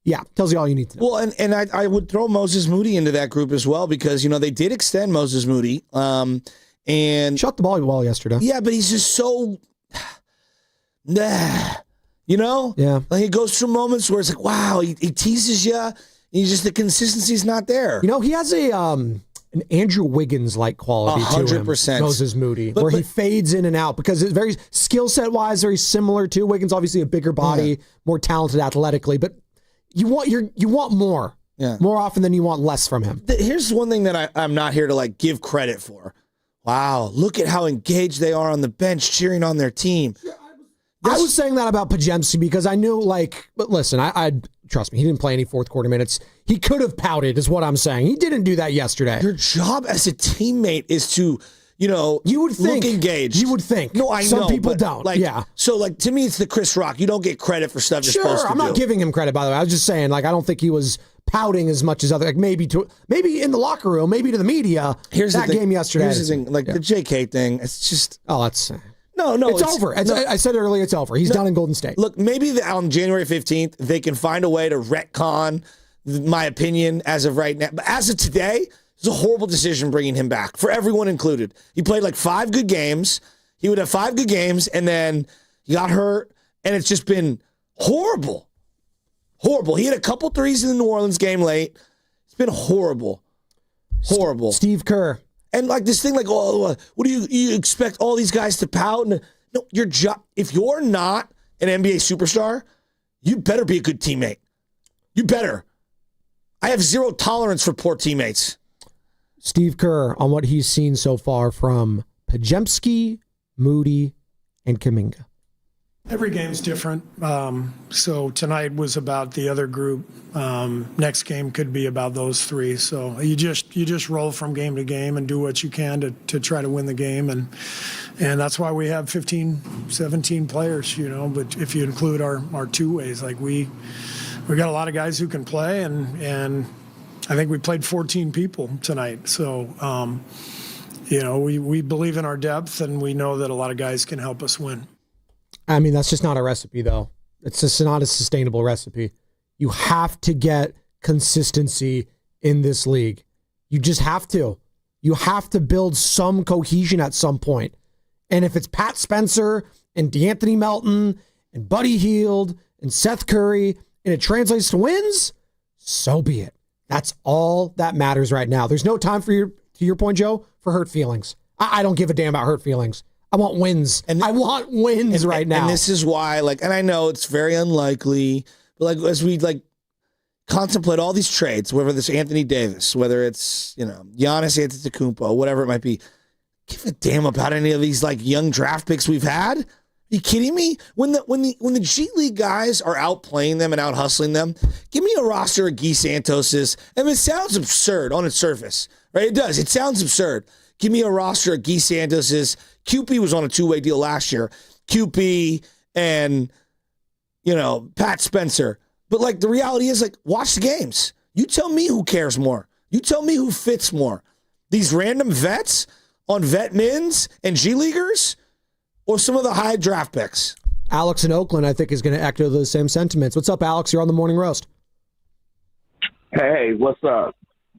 yeah, tells you all you need to know. Well, and I would throw Moses Moody into that group as well because, they did extend Moses Moody. And shot the ball well yesterday. Yeah, but he's just so... Yeah. Like he goes through moments where it's like, wow, he teases you. And the consistency's not there. He has an Andrew Wiggins-like quality 100%. to him, Moses Moody, where he fades in and out because it's very skill set-wise, very similar to Wiggins. Obviously a bigger body, more talented athletically, but you want more. Yeah. More often than you want less from him. Here's one thing that I'm not here to give credit for. Wow, look at how engaged they are on the bench cheering on their team. I was saying that about Pajemski because I knew, but listen, I trust me, he didn't play any fourth quarter minutes. He could have pouted, is what I'm saying. He didn't do that yesterday. Your job as a teammate is to, you would think, look engaged. You would think. No, I know. Some people don't. Yeah. So, to me, it's the Chris Rock. You don't get credit for stuff you're supposed to do. I'm not giving him credit, by the way. I was just saying, I don't think he was pouting as much as other, maybe in the locker room, maybe to the media. Here's that game yesterday. Here's the thing, the JK thing. It's just that's. No, it's over. I said it earlier, it's over. He's done in Golden State. Look, maybe on January 15th, they can find a way to retcon my opinion as of right now. But as of today, it's a horrible decision bringing him back, for everyone included. He played 5 good games. He would have 5 good games, and then he got hurt, and it's just been horrible. Horrible. He had a couple threes in the New Orleans game late. It's been horrible. Horrible. Steve Kerr. And this thing, what do you expect all these guys to pout? No, your job. If you're not an NBA superstar, you better be a good teammate. You better. I have zero tolerance for poor teammates. Steve Kerr on what he's seen so far from Pajemski, Moody, and Kuminga. Every game's different. So tonight was about the other group. Next game could be about those 3. So you just roll from game to game and do what you can to try to win the game. And that's why we have 15, 17 players, But if you include our two-ways, we got a lot of guys who can play, and I think we played 14 people tonight. So, we believe in our depth, and we know that a lot of guys can help us win. I mean, that's just not a recipe, though. It's just not a sustainable recipe. You have to get consistency in this league. You just have to. You have to build some cohesion at some point. And if it's Pat Spencer and DeAnthony Melton and Buddy Hield and Seth Curry and it translates to wins, so be it. That's all that matters right now. There's no time to your point, Joe, for hurt feelings. I don't give a damn about hurt feelings. I want wins. And I want wins right now. And this is why, and I know it's very unlikely, but as we contemplate all these trades, whether it's Anthony Davis, whether it's, Giannis Antetokounmpo, whatever it might be, give a damn about any of these young draft picks we've had. Are you kidding me? When the G League guys are out playing them and out hustling them, give me a roster of Guy Santos's. It sounds absurd on its surface, right? It does. It sounds absurd. Give me a roster of Guy Santos's. QP was on a two-way deal last year. QP and, Pat Spencer. But the reality is watch the games. You tell me who cares more. You tell me who fits more. These random vets on vet mins and G Leaguers or some of the high draft picks. Alex in Oakland, I think, is going to echo those same sentiments. What's up, Alex? You're on the Morning Roast. Hey, what's up?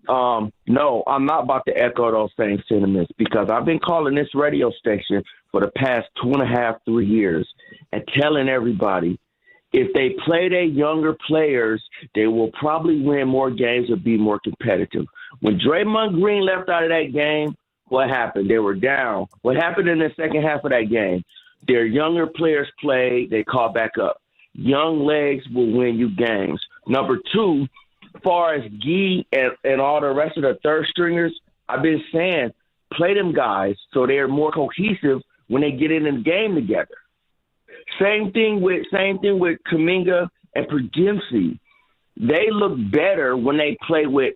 No, I'm not about to echo those same sentiments because I've been calling this radio station for the past 2.5, 3 years and telling everybody if they play their younger players, they will probably win more games or be more competitive. When Draymond Green left out of that game, what happened? They were down. What happened in the second half of that game? Their younger players played, they caught back up. Young legs will win you games. Number two, as far as Guy and all the rest of the third stringers, I've been saying play them guys so they're more cohesive when they get in the game together. Same thing with Kuminga and Dempsey. They look better when they play with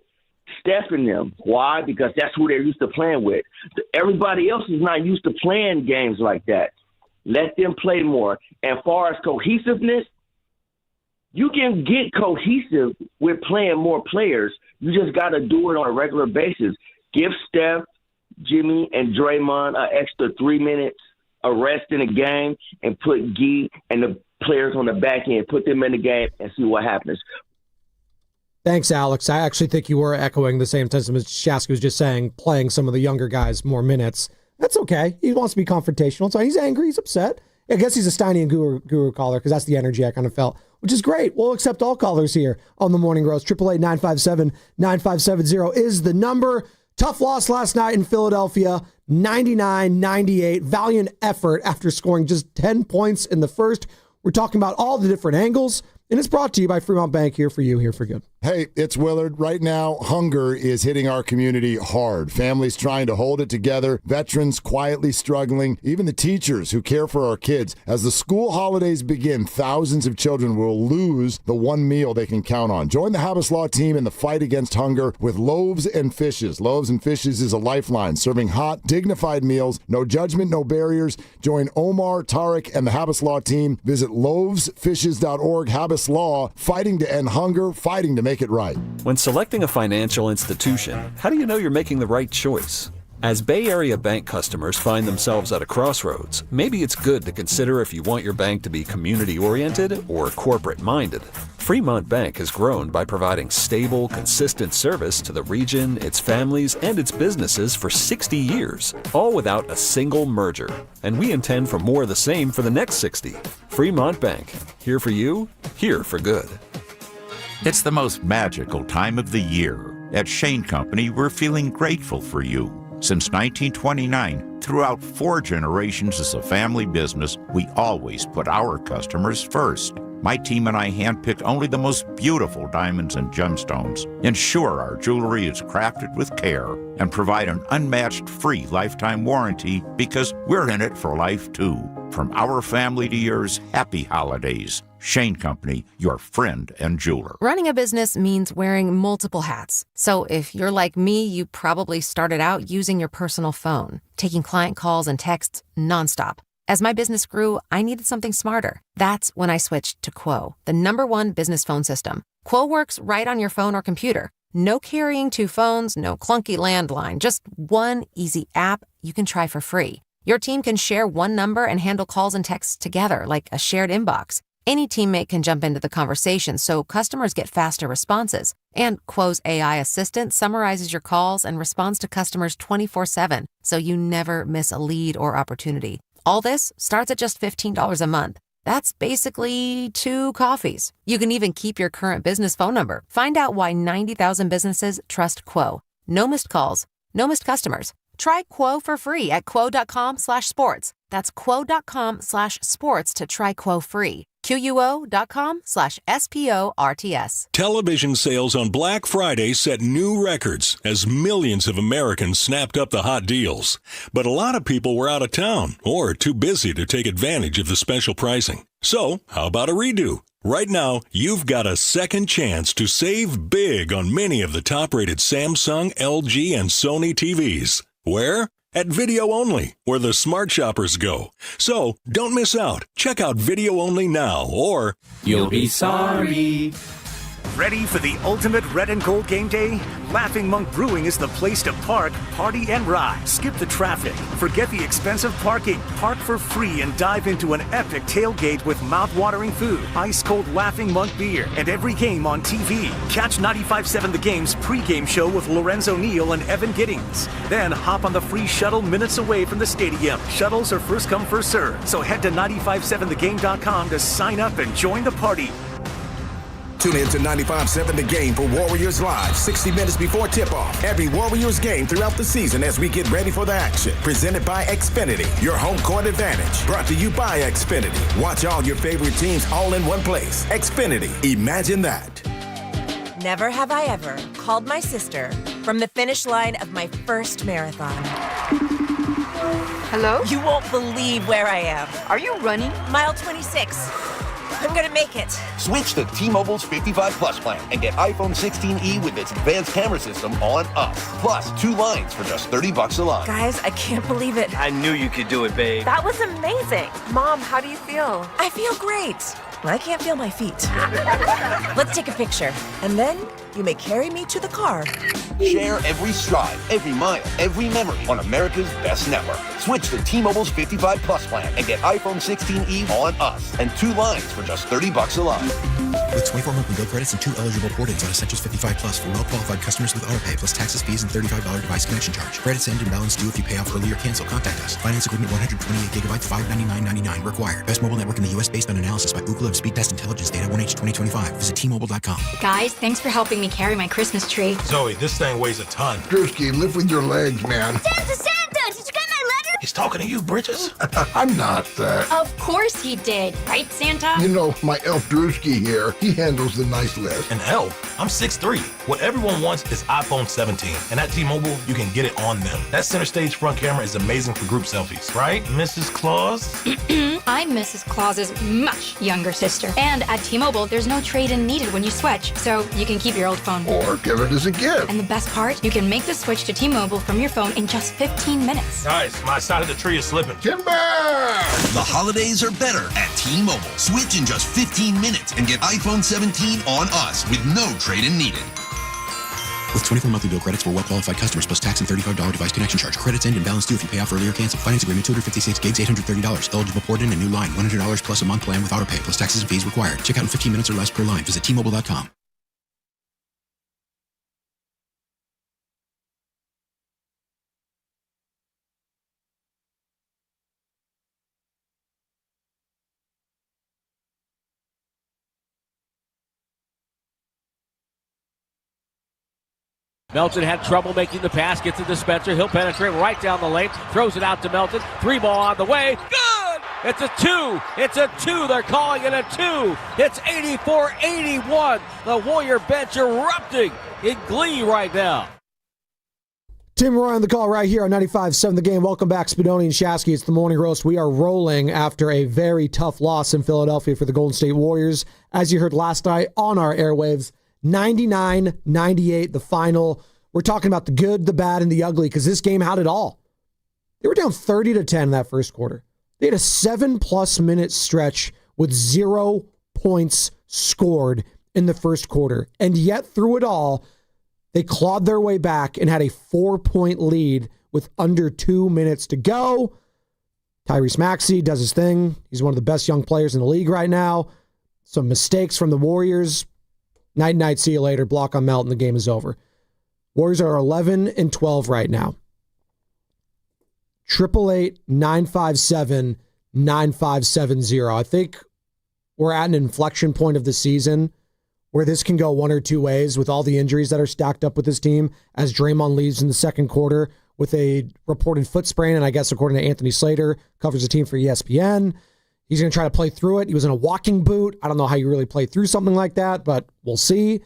Steph and them. Why? Because that's who they're used to playing with. Everybody else is not used to playing games like that. Let them play more. And as far as cohesiveness, you can get cohesive with playing more players. You just got to do it on a regular basis. Give Steph, Jimmy, and Draymond an extra 3 minutes of rest in the game and put Guy and the players on the back end, put them in the game and see what happens. Thanks, Alex. I actually think you were echoing the same sentiment Shasky was just saying, playing some of the younger guys more minutes. That's okay. He wants to be confrontational. So he's angry. He's upset. I guess he's a Steiny and Guru caller because that's the energy I kind of felt, which is great. We'll accept all callers here on the Morning Roast. 888-957-9570 is the number. Tough loss last night in Philadelphia, 99-98. Valiant effort after scoring just 10 points in the first. We're talking about all the different angles, and it's brought to you by Fremont Bank, here for you, here for good. Hey, it's Willard. Right now, hunger is hitting our community hard. Families trying to hold it together, veterans quietly struggling, even the teachers who care for our kids. As the school holidays begin, thousands of children will lose the one meal they can count on. Join the Habas Law team in the fight against hunger with Loaves and Fishes. Loaves and Fishes is a lifeline, serving hot, dignified meals, no judgment, no barriers. Join Omar, Tariq, and the Habas Law team. Visit loavesfishes.org. Habas Law, fighting to end hunger, fighting to make it right. When selecting a financial institution, how do you know you're making the right choice? As Bay Area bank customers find themselves at a crossroads, maybe it's good to consider if you want your bank to be community-oriented or corporate-minded. Fremont Bank has grown by providing stable, consistent service to the region, its families, and its businesses for 60 years, all without a single merger. And we intend for more of the same for the next 60. Fremont Bank, here for you, here for good. It's the most magical time of the year. At Shane Company, we're feeling grateful for you. Since 1929, throughout 4 generations as a family business, we always put our customers first. My team and I handpick only the most beautiful diamonds and gemstones, ensure our jewelry is crafted with care, and provide an unmatched free lifetime warranty because we're in it for life too. From our family to yours, happy holidays. Shane Company, your friend and jeweler. Running a business means wearing multiple hats. So if you're like me, you probably started out using your personal phone, taking client calls and texts nonstop. As my business grew, I needed something smarter. That's when I switched to Quo, the #1 business phone system. Quo works right on your phone or computer. No carrying 2 phones, no clunky landline, just one easy app you can try for free. Your team can share one number and handle calls and texts together like a shared inbox. Any teammate can jump into the conversation, so customers get faster responses. And Quo's AI assistant summarizes your calls and responds to customers 24/7, so you never miss a lead or opportunity. All this starts at just $15 a month. That's basically 2 coffees. You can even keep your current business phone number. Find out why 90,000 businesses trust Quo. No missed calls, no missed customers. Try Quo for free at quo.com/sports. That's quo.com/sports to try Quo free. QUO.com/SPORTS. Television sales on Black Friday set new records as millions of Americans snapped up the hot deals. But a lot of people were out of town or too busy to take advantage of the special pricing. So, how about a redo? Right now, you've got a second chance to save big on many of the top-rated Samsung, LG, and Sony TVs. Where? At Video Only, where the smart shoppers go. So, don't miss out. Check out Video Only now, or you'll be sorry. Ready for the ultimate red and gold game day? Laughing Monk Brewing is the place to park, party, and ride. Skip the traffic. Forget the expensive parking. Park for free and dive into an epic tailgate with mouth-watering food, ice-cold Laughing Monk beer, and every game on TV. Catch 95.7 The Game's pregame show with Lorenzo Neal and Evan Giddings. Then hop on the free shuttle minutes away from the stadium. Shuttles are first come, first served. So head to 957thegame.com to sign up and join the party. Tune in to 95.7 The Game for Warriors Live, 60 minutes before tip-off. Every Warriors game throughout the season as we get ready for the action. Presented by Xfinity, your home court advantage. Brought to you by Xfinity. Watch all your favorite teams all in one place. Xfinity, imagine that. Never have I ever called my sister from the finish line of my first marathon. Hello? You won't believe where I am. Are you running? Mile 26. I'm gonna make it. Switch to T-Mobile's 55 Plus plan and get iPhone 16e with its advanced camera system on us. Plus 2 lines for just $30 a line. Guys, I can't believe it. I knew you could do it, babe. That was amazing. Mom, how do you feel? I feel great. I can't feel my feet. Let's take a picture. And then you may carry me to the car. Share every stride, every mile, every memory on America's best network. Switch to T-Mobile's 55 Plus plan and get iPhone 16e on us and 2 lines for just $30 a line. With 24 monthly bill credits and 2 eligible port-ins on Essentials 55 Plus for well-qualified customers with autopay plus taxes, fees, and $35 device connection charge. Credits end and balance due if you pay off early or cancel. Contact us. Finance agreement 128 gigabytes, $599.99 required. Best mobile network in the U.S. based on analysis by Ookla of Speed Test Intelligence data 1H 2025. Visit T-Mobile.com. Guys, thanks for helping me carry my Christmas tree. Zoe, this thing weighs a ton. Drewski, lift with your legs, man. Santa! Did you get my letter? He's talking to you, Bridges. I'm not that. Of course he did. Right, Santa? You know, my elf Drewski here, he handles the nice list. An elf? I'm 6'3". What everyone wants is iPhone 17. And at T-Mobile, you can get it on them. That center stage front camera is amazing for group selfies. Right, Mrs. Claus? I'm Mrs. Claus's much younger sister. And at T-Mobile, there's no trade-in needed when you switch. So you can keep your old phone. Or give it as a gift. And the best part? You can make the switch to T-Mobile from your phone in just 15 minutes. Guys, my side of the tree is slipping. Timber! The holidays are better at T-Mobile. Switch in just 15 minutes and get iPhone 17 on us with no trade-in needed. With 24 monthly bill credits for well-qualified customers plus tax and $35 device connection charge. Credits end and balance due if you pay off early or cancel. Finance agreement 256 gigs, $830. Eligible port-in and new line. $100 plus a month plan with autopay plus taxes and fees required. Check out in 15 minutes or less per line. Visit T-Mobile.com. Melton had trouble making the pass, gets to Spencer. He'll penetrate right down the lane, throws it out to Melton. 3 ball on the way. Good! It's a 2. It's a 2. They're calling it a 2. It's 84-81. The Warrior bench erupting in glee right now. Tim Roy on the call right here on 95.7 The Game. Welcome back, Spadoni and Shasky. It's the Morning Roast. We are rolling after a very tough loss in Philadelphia for the Golden State Warriors. As you heard last night on our airwaves, 99-98, the final. We're talking about the good, the bad, and the ugly because this game had it all. They were down 30-10 in that first quarter. They had a 7+ minute stretch with 0 points scored in the first quarter. And yet through it all, they clawed their way back and had a 4-point lead with under 2 minutes to go. Tyrese Maxey does his thing. He's one of the best young players in the league right now. Some mistakes from the Warriors. Night, see you later. Block on Melton. The game is over. Warriors are 11-12 right now. 888-957-9570. I think we're at an inflection point of the season where this can go one or two ways with all the injuries that are stacked up with this team as Draymond leaves in the second quarter with a reported foot sprain, and I guess according to Anthony Slater, covers the team for ESPN. He's going to try to play through it. He was in a walking boot. I don't know how you really play through something like that, but we'll see.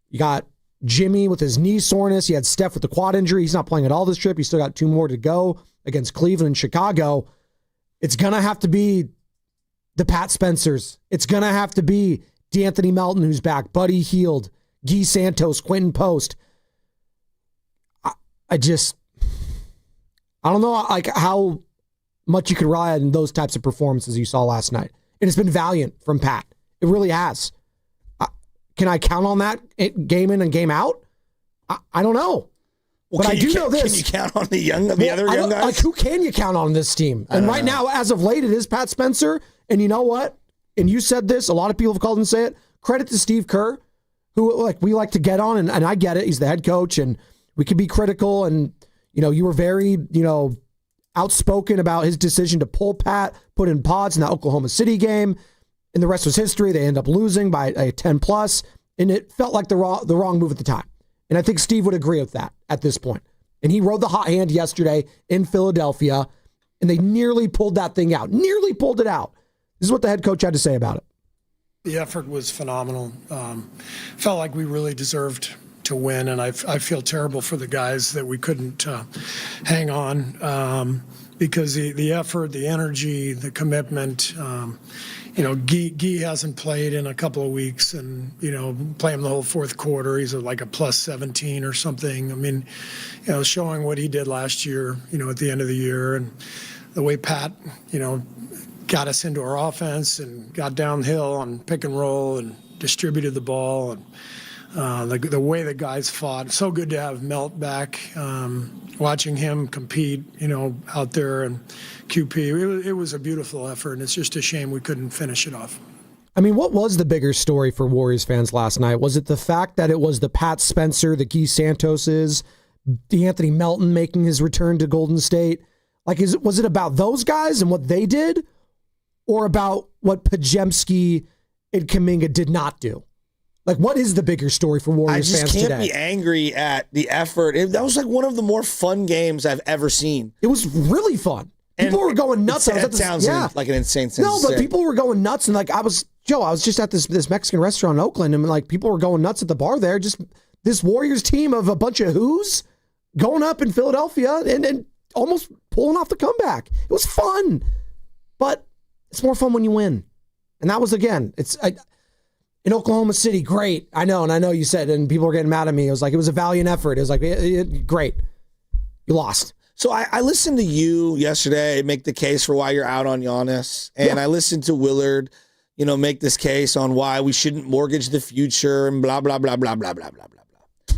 You got Jimmy with his knee soreness. You had Steph with the quad injury. He's not playing at all this trip. He's still got 2 more to go against Cleveland and Chicago. It's going to have to be the Pat Spencers. It's going to have to be D'Anthony Melton, who's back, Buddy Hield, Guy Santos, Quentin Post. I don't know like how much you could rely on those types of performances you saw last night. And it's been valiant from Pat. It really has. Can I count on that game in and game out? I don't know. Well, but I do know this. Can you count on the other young guys? Like, who can you count on this team? And right now, as of late, it is Pat Spencer. And you know what? And you said this. A lot of people have called and say it. Credit to Steve Kerr, who we like to get on, and I get it. He's the head coach, and we can be critical. And you were very outspoken about his decision to pull Pat, put in pods in the Oklahoma City game, and the rest was history. They end up losing by a 10+, and it felt like the wrong move at the time. And I think Steve would agree with that at this point. And he rode the hot hand yesterday in Philadelphia, and they nearly pulled that thing out. Nearly pulled it out. This is what the head coach had to say about it. The effort was phenomenal. Felt like we really deserved to win, and I feel terrible for the guys that we couldn't hang on because the effort, the energy, the commitment. Guy hasn't played in a couple of weeks, and play him the whole fourth quarter. He's like a +17 or something. I mean, showing what he did last year. At the end of the year, and the way Pat, got us into our offense and got downhill on pick and roll and distributed the ball, and the way the guys fought. So good to have Melt back. Watching him compete, out there and QP, it was a beautiful effort, and it's just a shame we couldn't finish it off. I mean, what was the bigger story for Warriors fans last night? Was it the fact that it was the Pat Spencer, the Guy Santoses, D'Anthony Melton making his return to Golden State? Like, was it about those guys and what they did, or about what Podziemski and Kuminga did not do? Like, what is the bigger story for Warriors fans today? I just can't be angry at the effort. That was like one of the more fun games I've ever seen. It was really fun. People were going nuts. It sounds like an insane sense. No, but people were going nuts, and like I was just at this Mexican restaurant in Oakland, and like people were going nuts at the bar there. Just this Warriors team of a bunch of who's going up in Philadelphia and almost pulling off the comeback. It was fun, but it's more fun when you win. And that was, again, in Oklahoma City, great. I know, and I know you said, and people were getting mad at me. It was a valiant effort. It was like, great. You lost. So I listened to you yesterday make the case for why you're out on Giannis, and I listened to Willard, make this case on why we shouldn't mortgage the future and blah, blah, blah, blah, blah, blah, blah, blah, blah.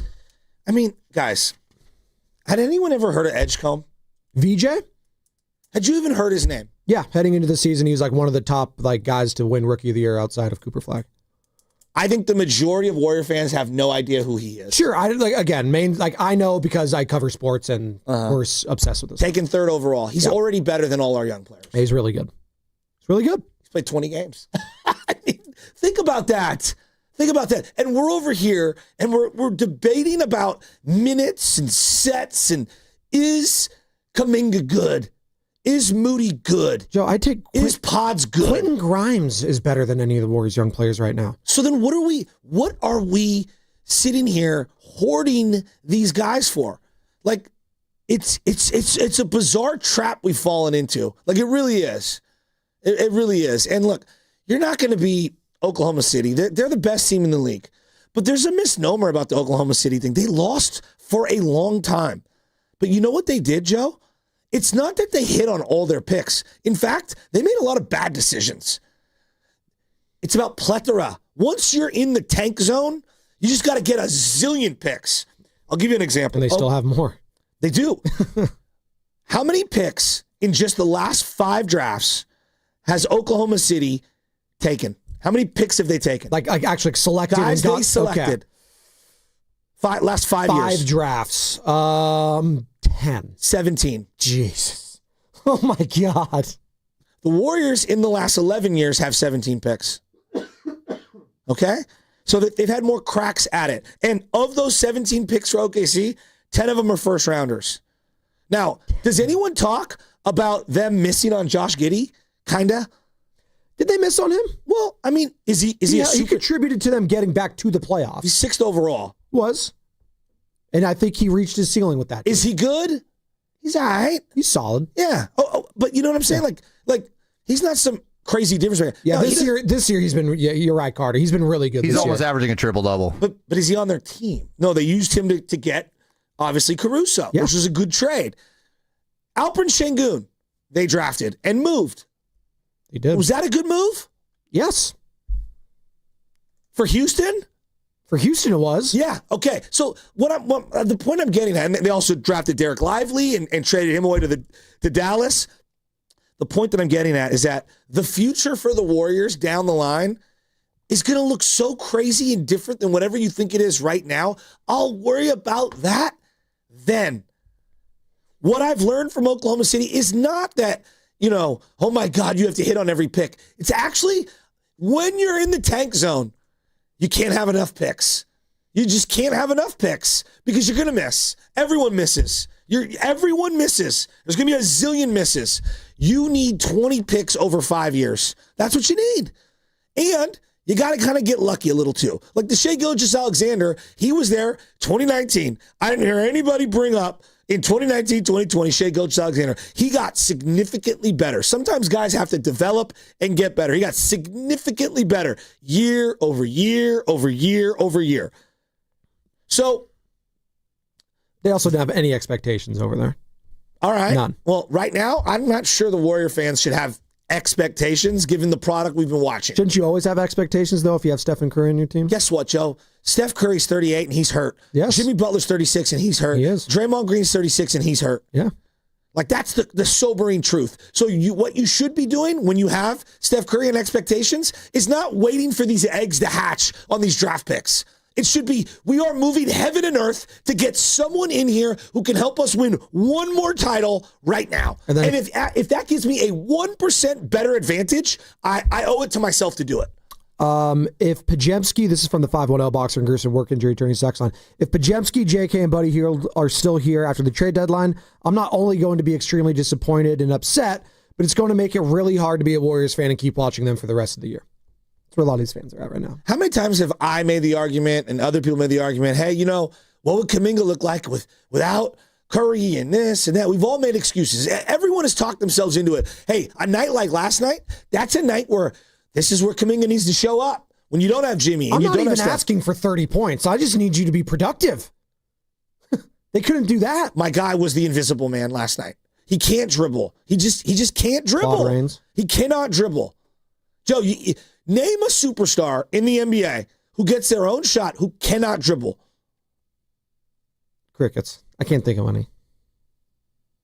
I mean, guys, had anyone ever heard of Edgecombe? VJ? Had you even heard his name? Yeah, heading into the season, he was like one of the top guys to win Rookie of the Year outside of Cooper Flagg. I think the majority of Warrior fans have no idea who he is. Sure, I know because I cover sports and we're obsessed with this. Taken third overall. He's already better than all our young players. He's really good. He's really good. He's played 20 games. I mean, think about that. And we're over here and we're debating about minutes and sets and is Kuminga good? Is Moody good? Joe, is Pods good? Quentin Grimes is better than any of the Warriors' young players right now. So then what are we sitting here hoarding these guys for? Like, it's a bizarre trap we've fallen into. Like, it really is. It really is. And look, you're not going to be Oklahoma City. They're the best team in the league. But there's a misnomer about the Oklahoma City thing. They lost for a long time. But you know what they did, Joe? It's not that they hit on all their picks. In fact, they made a lot of bad decisions. It's about plethora. Once you're in the tank zone, you just got to get a zillion picks. I'll give you an example. And they still have more. They do. How many picks in just the last 5 drafts has Oklahoma City taken? How many picks have they taken? Like actually selected guys and they selected. Okay. Last 5 years. 5 drafts. 10. 17. Jesus. Oh my God. The Warriors in the last 11 years have 17 picks. Okay? So they've had more cracks at it. And of those 17 picks for OKC, 10 of them are first rounders. Now, does anyone talk about them missing on Josh Giddey? Kinda. Did they miss on him? Well, I mean, is he he contributed to them getting back to the playoffs. He's 6th overall. Was. And I think he reached his ceiling with that. Is he good? He's all right. He's solid. Yeah. But you know what I'm saying? Like he's not some crazy difference maker. Yeah, No, this year he's been, yeah, you're right, Carter. He's been really good He's this almost year. averaging a triple-double. But is he on their team? No, they used him to get, obviously, Caruso, which was a good trade. Alperen Şengün, they drafted and moved. He did. Was that a good move? Yes. For Houston? For Houston, it was. Yeah. Okay. So the point I'm getting at, and they also drafted Derek Lively and traded him away to Dallas. The point that I'm getting at is that the future for the Warriors down the line is going to look so crazy and different than whatever you think it is right now. I'll worry about that then. What I've learned from Oklahoma City is not that, oh my God, you have to hit on every pick. It's actually when you're in the tank zone, you can't have enough picks. You just can't have enough picks because you're going to miss. Everyone misses. Everyone misses. There's going to be a zillion misses. You need 20 picks over 5 years. That's what you need. And you got to kind of get lucky a little too. Like the Shai Gilgeous-Alexander, he was there 2019. I didn't hear anybody bring up in 2019, 2020, Shai Gilgeous-Alexander. He got significantly better. Sometimes guys have to develop and get better. He got significantly better year over year over year over year. So they also don't have any expectations over there. All right. None. Well, right now, I'm not sure the Warrior fans should have expectations given the product we've been watching. Shouldn't you always have expectations, though, if you have Stephen Curry on your team? Guess what, Joe? Steph Curry's 38 and he's hurt. Yes. Jimmy Butler's 36 and he's hurt. He is. Draymond Green's 36 and he's hurt. Yeah. Like, that's the sobering truth. So what you should be doing when you have Steph Curry and expectations is not waiting for these eggs to hatch on these draft picks. It should be, we are moving heaven and earth to get someone in here who can help us win one more title right now. And if that gives me a 1% better advantage, I owe it to myself to do it. If Pajemski, this is from the 510 Boxer and Gerson work injury attorney sex line. If Pajemski, JK, and Buddy Hield are still here after the trade deadline, I'm not only going to be extremely disappointed and upset, but it's going to make it really hard to be a Warriors fan and keep watching them for the rest of the year. That's where a lot of these fans are at right now. How many times have I made the argument and other people made the argument, hey, what would Kuminga look like without Curry and this and that? We've all made excuses. Everyone has talked themselves into it. Hey, a night like last night, that's a night where this is where Kuminga needs to show up. When you don't have Jimmy and I'm you not don't even have Steph. asking for 30 points. I just need you to be productive. They couldn't do that. My guy was the invisible man last night. He can't dribble. He just can't dribble. He cannot dribble. Joe, name a superstar in the NBA who gets their own shot who cannot dribble. Crickets. I can't think of any.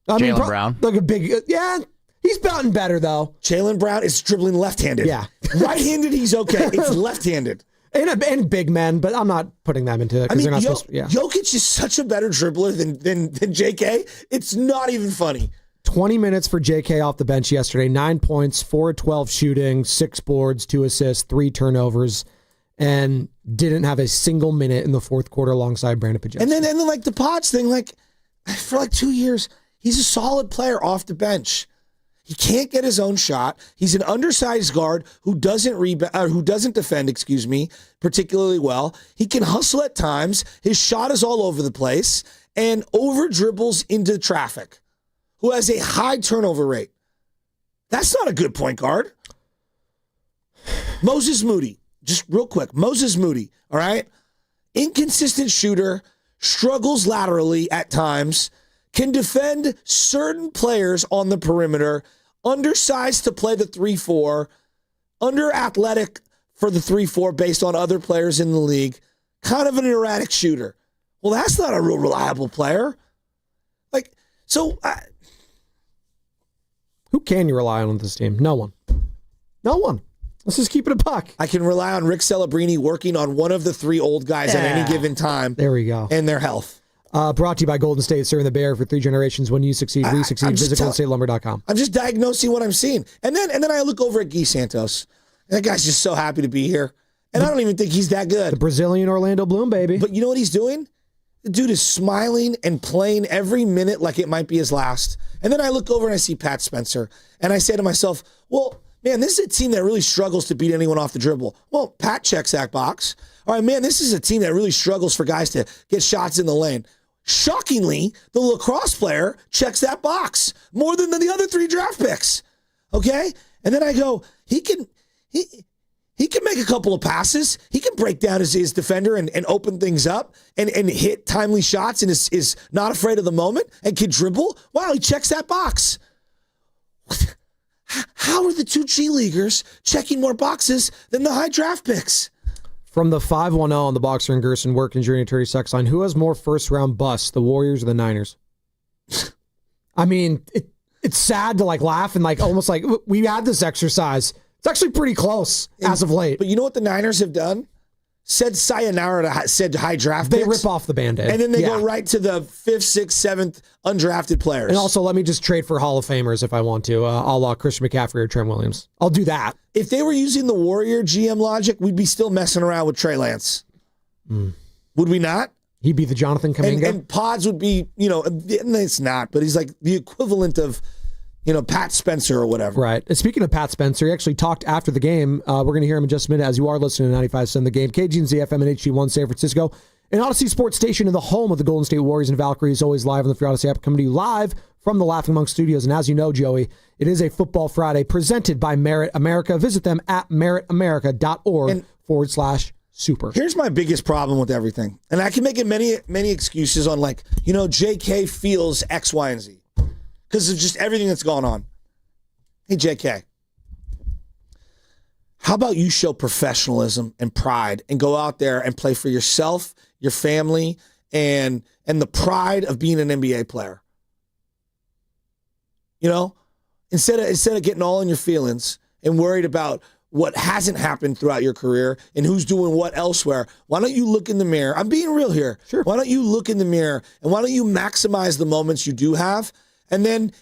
Jaylen Brown. Like a big, yeah. He's gotten better though. Jaylen Brown is dribbling left-handed. Yeah. Right-handed, he's okay. It's left-handed. And big men, but I'm not putting them into it because they're not supposed to. Yeah. Jokic is such a better dribbler than JK. It's not even funny. 20 minutes for JK off the bench yesterday. 9 points, 4 of 12 shooting, 6 boards, 2 assists, 3 turnovers, and didn't have a single minute in the fourth quarter alongside Brandon Pajemski. And then like the Potts thing, like for like 2 years, he's a solid player off the bench. He can't get his own shot. He's an undersized guard who doesn't defend, particularly well. He can hustle at times. His shot is all over the place and over dribbles into traffic. Who has a high turnover rate. That's not a good point guard. Moses Moody, just real quick. Moses Moody, all right? Inconsistent shooter, struggles laterally at times, can defend certain players on the perimeter, undersized to play the 3-4, under athletic for the 3-4 based on other players in the league, kind of an erratic shooter. Well, that's not a real reliable player. Who can you rely on this team? No one. No one. Let's just keep it a buck. I can rely on Rick Celebrini working on one of the 3 old guys at any given time. There we go. And their health. Brought to you by Golden State, serving the Bay Area for 3 generations. When you succeed, we succeed. Visit GoldenStateLumber.com. I'm just diagnosing what I'm seeing. And then I look over at Guy Santos. And that guy's just so happy to be here. And I don't even think he's that good. The Brazilian Orlando Bloom, baby. But you know what he's doing? The dude is smiling and playing every minute like it might be his last. And then I look over and I see Pat Spencer. And I say to myself, well, man, this is a team that really struggles to beat anyone off the dribble. Well, Pat checks that box. All right, man, this is a team that really struggles for guys to get shots in the lane. Shockingly, the lacrosse player checks that box more than the other 3 draft picks. Okay? And then I go, he can make a couple of passes. He can break down his defender and open things up and hit timely shots and is not afraid of the moment and can dribble. Wow, he checks that box. How are the 2 G Leaguers checking more boxes than the high draft picks? From the 510 on the Boxer and Gerson work and journey attorney sex line, who has more first-round busts, the Warriors or the Niners? I mean, it's sad to laugh and almost like we had this exercise. It's actually pretty close as of late. But you know what the Niners have done? Said sayonara to said high draft picks. They rip off the Band-Aid. And then they go right to the 5th, 6th, 7th undrafted players. And also, let me just trade for Hall of Famers if I want to, a la Christian McCaffrey or Trent Williams. I'll do that. If they were using the Warrior GM logic, we'd be still messing around with Trey Lance. Would we not? He'd be the Jonathan Kuminga. And Pods would be, and it's not, but he's like the equivalent of, Pat Spencer or whatever. Right. And speaking of Pat Spencer, he actually talked after the game. We're going to hear him in just a minute as you are listening to 95.7 The Game. KGNZ FM and HD1 San Francisco. An Odyssey Sports Station in the home of the Golden State Warriors and Valkyries, always live on the Free Odyssey app, coming to you live from the Laughing Monk Studios. And as you know, Joey, it is a Football Friday presented by Merit America. Visit them at meritamerica.org/super. Here's my biggest problem with everything. And I can make it many excuses on JK feels X, Y, and Z. Because of just everything that's going on. Hey, JK, how about you show professionalism and pride and go out there and play for yourself, your family, and the pride of being an NBA player? Instead of getting all in your feelings and worried about what hasn't happened throughout your career and who's doing what elsewhere, why don't you look in the mirror? I'm being real here. Sure. Why don't you look in the mirror and why don't you maximize the moments you do have? And then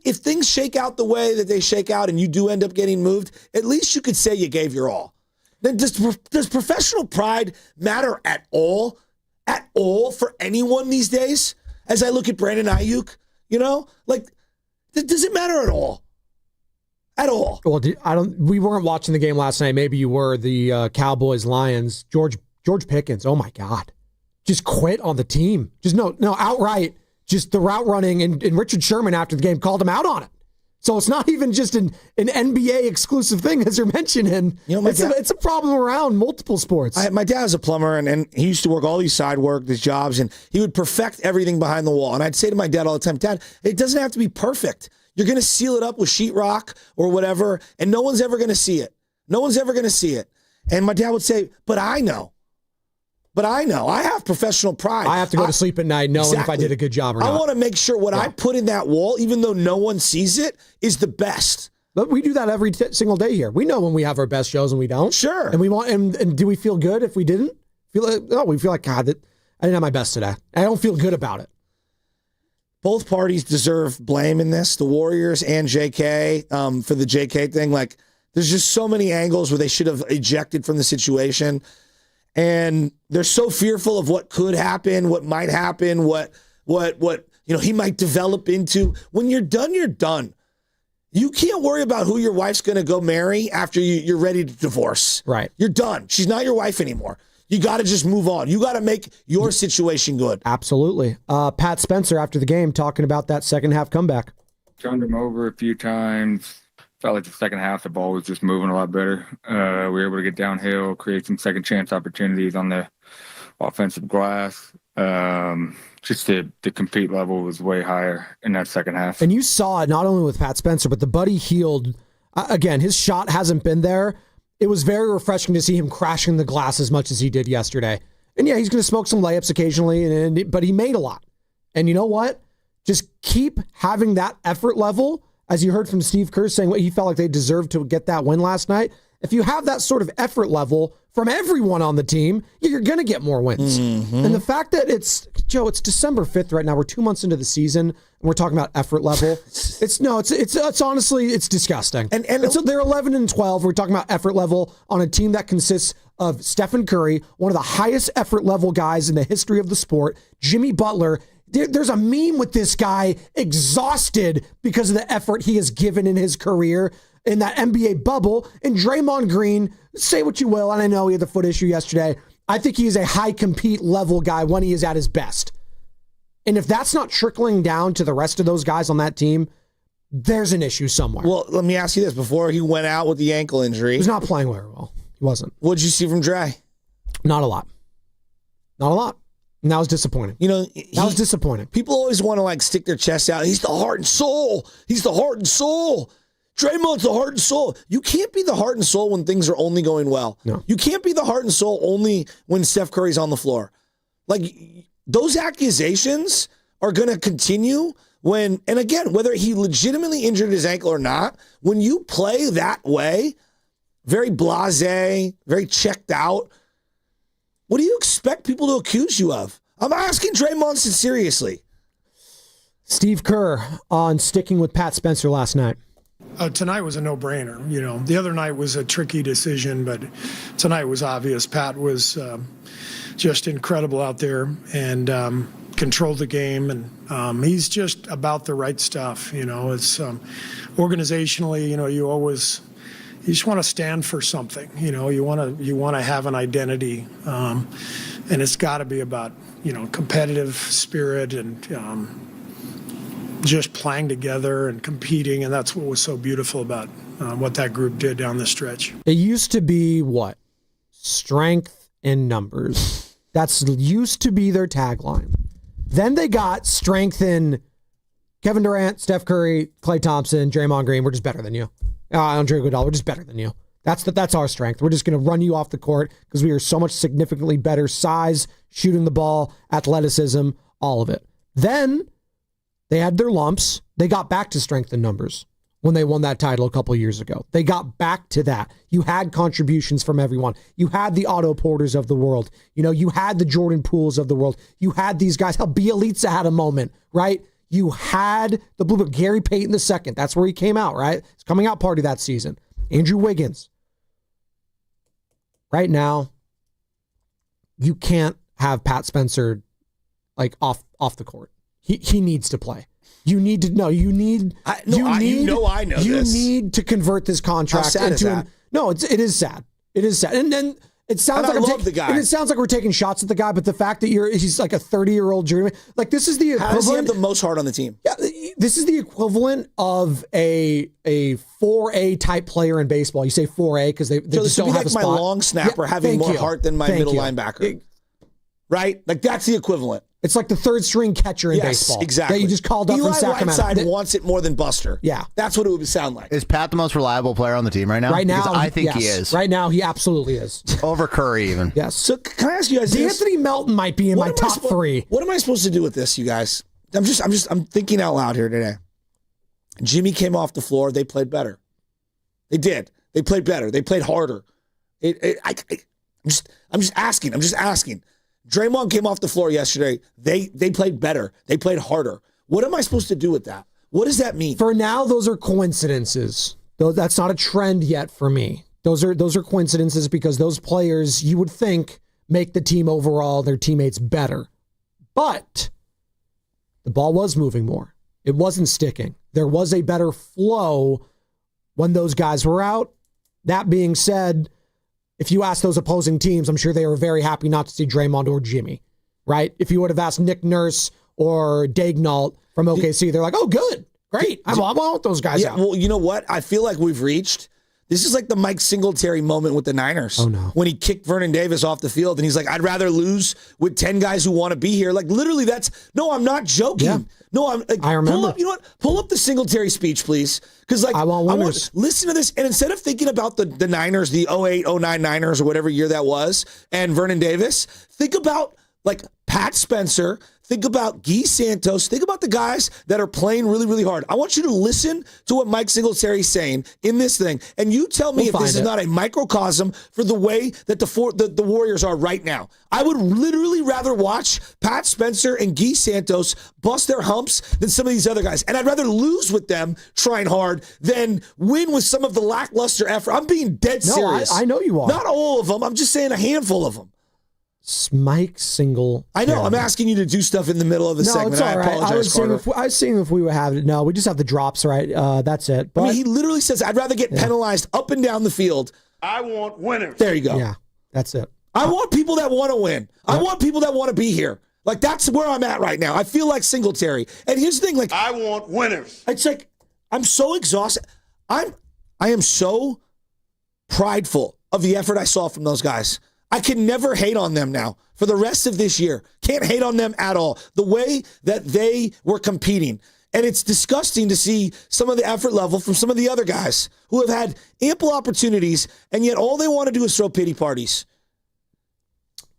if things shake out the way that they shake out and you do end up getting moved, at least you could say you gave your all. Then does professional pride matter at all? At all for anyone these days? As I look at Brandon Ayuk, does it matter at all? At all? Well, we weren't watching the game last night. Maybe you were. The Cowboys Lions. George Pickens. Oh my God, just quit on the team. Just no outright. Just the route running, and Richard Sherman after the game called him out on it. So it's not even just an NBA exclusive thing, as you're mentioning. It's a problem around multiple sports. My dad was a plumber, and he used to work all these side work, these jobs, and he would perfect everything behind the wall. And I'd say to my dad all the time, Dad, it doesn't have to be perfect. You're going to seal it up with sheetrock or whatever, and no one's ever going to see it. No one's ever going to see it. And my dad would say, but I know. I have professional pride. I have to go to sleep at night knowing if I did a good job or not. I want to make sure what I put in that wall, even though no one sees it, is the best. But we do that every single day here. We know when we have our best shows and we don't. Sure. And we want. And do we feel good if we didn't? We feel like, God, I didn't have my best today. I don't feel good about it. Both parties deserve blame in this. The Warriors and JK for the JK thing. There's just so many angles where they should have ejected from the situation. And they're so fearful of what could happen, what might happen, what he might develop into. When you're done, you're done. You can't worry about who your wife's going to go marry after you're ready to divorce. Right. You're done. She's not your wife anymore. You got to just move on. You got to make your situation good. Absolutely. Pat Spencer after the game talking about that second half comeback. Turned him over a few times. Felt like the second half, the ball was just moving a lot better. We were able to get downhill, create some second chance opportunities on the offensive glass. Just the compete level was way higher in that second half. And you saw it not only with Pat Spencer, but the Buddy Hield. Again, his shot hasn't been there. It was very refreshing to see him crashing the glass as much as he did yesterday. And yeah, he's going to smoke some layups occasionally, but he made a lot. And you know what? Just keep having that effort level. As you heard from Steve Kerr saying what he felt like they deserved to get that win last night, If you have that sort of effort level from everyone on the team, you're going to get more wins. And the fact that it's December 5th right now. We're 2 months into the season, and we're talking about effort level. It's honestly, it's disgusting. And so they're 11-12. We're talking about effort level on a team that consists of Stephen Curry, one of the highest effort level guys in the history of the sport, Jimmy Butler. There's a meme with this guy exhausted because of the effort he has given in his career in that NBA bubble. And Draymond Green, say what you will, and I know he had the foot issue yesterday. I think he is a high compete level guy when he is at his best. And if that's not trickling down to the rest of those guys on that team, there's an issue somewhere. Well, let me ask you this. Before he went out with the ankle injury. He was not playing very well. He wasn't. What did you see from Dre? Not a lot. Not a lot. And that was disappointing. That was disappointing. People always want to stick their chest out. He's the heart and soul. He's the heart and soul. Draymond's the heart and soul. You can't be the heart and soul when things are only going well. No. You can't be the heart and soul only when Steph Curry's on the floor. Those accusations are going to continue and again, whether he legitimately injured his ankle or not, when you play that way, very blasé, very checked out, what do you expect people to accuse you of? I'm asking Draymond seriously. Steve Kerr on sticking with Pat Spencer last night. Tonight was a no-brainer. The other night was a tricky decision, but tonight was obvious. Pat was just incredible out there and controlled the game, and he's just about the right stuff. It's organizationally, you just want to stand for something. You want to have an identity, and it's got to be about competitive spirit and just playing together and competing, and that's what was so beautiful about what that group did down the stretch. It used to be what? Strength in numbers. That's used to be their tagline. Then they got strength in Kevin Durant, Steph Curry, Klay Thompson, Draymond Green. We're just better than you. Andre Iguodala, we're just better than you. That's our strength. We're just going to run you off the court because we are so much significantly better size, shooting the ball, athleticism, all of it. Then they had their lumps. They got back to strength in numbers when they won that title a couple years ago. They got back to that. You had contributions from everyone. You had the Otto Porters of the world. You had the Jordan Pooles of the world. You had these guys. Hell, Bielitsa had a moment, right? You had the Blue Gary Payton II. That's where he came out, right? It's coming out party that season. Andrew Wiggins. Right now, you can't have Pat Spencer off the court. He needs to play. You need to know. You need. I know You this. need to convert this contract How sad into. Is that? No, it is sad. It is sad. And then it sounds like the guy. And it sounds like we're taking shots at the guy. But the fact that he's like a 30-year-old journeyman, this is the equivalent. How does he have the most heart on the team? Yeah, this is the equivalent of a 4A type player in baseball. You say 4A because they just don't have a spot. My long snapper having more heart than my middle linebacker. Right? That's the equivalent. It's like the third string catcher in baseball. Exactly. That you just called up from Sacramento. Eli Whiteside wants it more than Buster. Yeah. That's what it would sound like. Is Pat the most reliable player on the team right now? Right now, because I think yes. he is. Right now, he absolutely is. Over Curry, even. Yes. So can I ask you guys D'Anthony Melton might be in my top three. What am I supposed to do with this, you guys? I'm thinking out loud here today. Jimmy came off the floor. They played better. They did. They played better. They played harder. I'm just asking. Draymond came off the floor yesterday. They played better. They played harder. What am I supposed to do with that? What does that mean? For now, those are coincidences. That's not a trend yet for me. Those are coincidences because those players, you would think, make the team overall, their teammates better. But the ball was moving more. It wasn't sticking. There was a better flow when those guys were out. That being said, if you ask those opposing teams, I'm sure they were very happy not to see Draymond or Jimmy, right? If you would have asked Nick Nurse or Daignault from OKC, they're like, oh, good, great. I want those guys out. Well, you know what? I feel like we've reached. This is like the Mike Singletary moment with the Niners. Oh, no. When he kicked Vernon Davis off the field and he's like, I'd rather lose with 10 guys who want to be here. Like, literally, no, I'm not joking. Yeah. No, I remember. Pull up the Singletary speech, please. Because I want winners. Listen to this. And instead of thinking about the Niners, the 08, 09 Niners or whatever year that was, and Vernon Davis, think about Pat Spencer. Think about Guy Santos. Think about the guys that are playing really, really hard. I want you to listen to what Mike Singletary's saying in this thing, and you tell me if this is not a microcosm for the way that the Warriors are right now. I would literally rather watch Pat Spencer and Guy Santos bust their humps than some of these other guys, and I'd rather lose with them trying hard than win with some of the lackluster effort. I'm being dead serious. I know you are. Not all of them. I'm just saying a handful of them. Mike Single. I know. I'm asking you to do stuff in the middle of the segment. It's all right. I apologize, I was seeing if we would have it. No, we just have the drops, right? That's it. But, I mean, he literally says, I'd rather get penalized up and down the field. I want winners. There you go. Yeah, that's it. I want people that want to win. I want people that want to be here. Like, that's where I'm at right now. I feel like Singletary. And here's the thing. Like, I want winners. It's like, I'm so exhausted. I am so prideful of the effort I saw from those guys. I can never hate on them now for the rest of this year. Can't hate on them at all. The way that they were competing. And it's disgusting to see some of the effort level from some of the other guys who have had ample opportunities, and yet all they want to do is throw pity parties.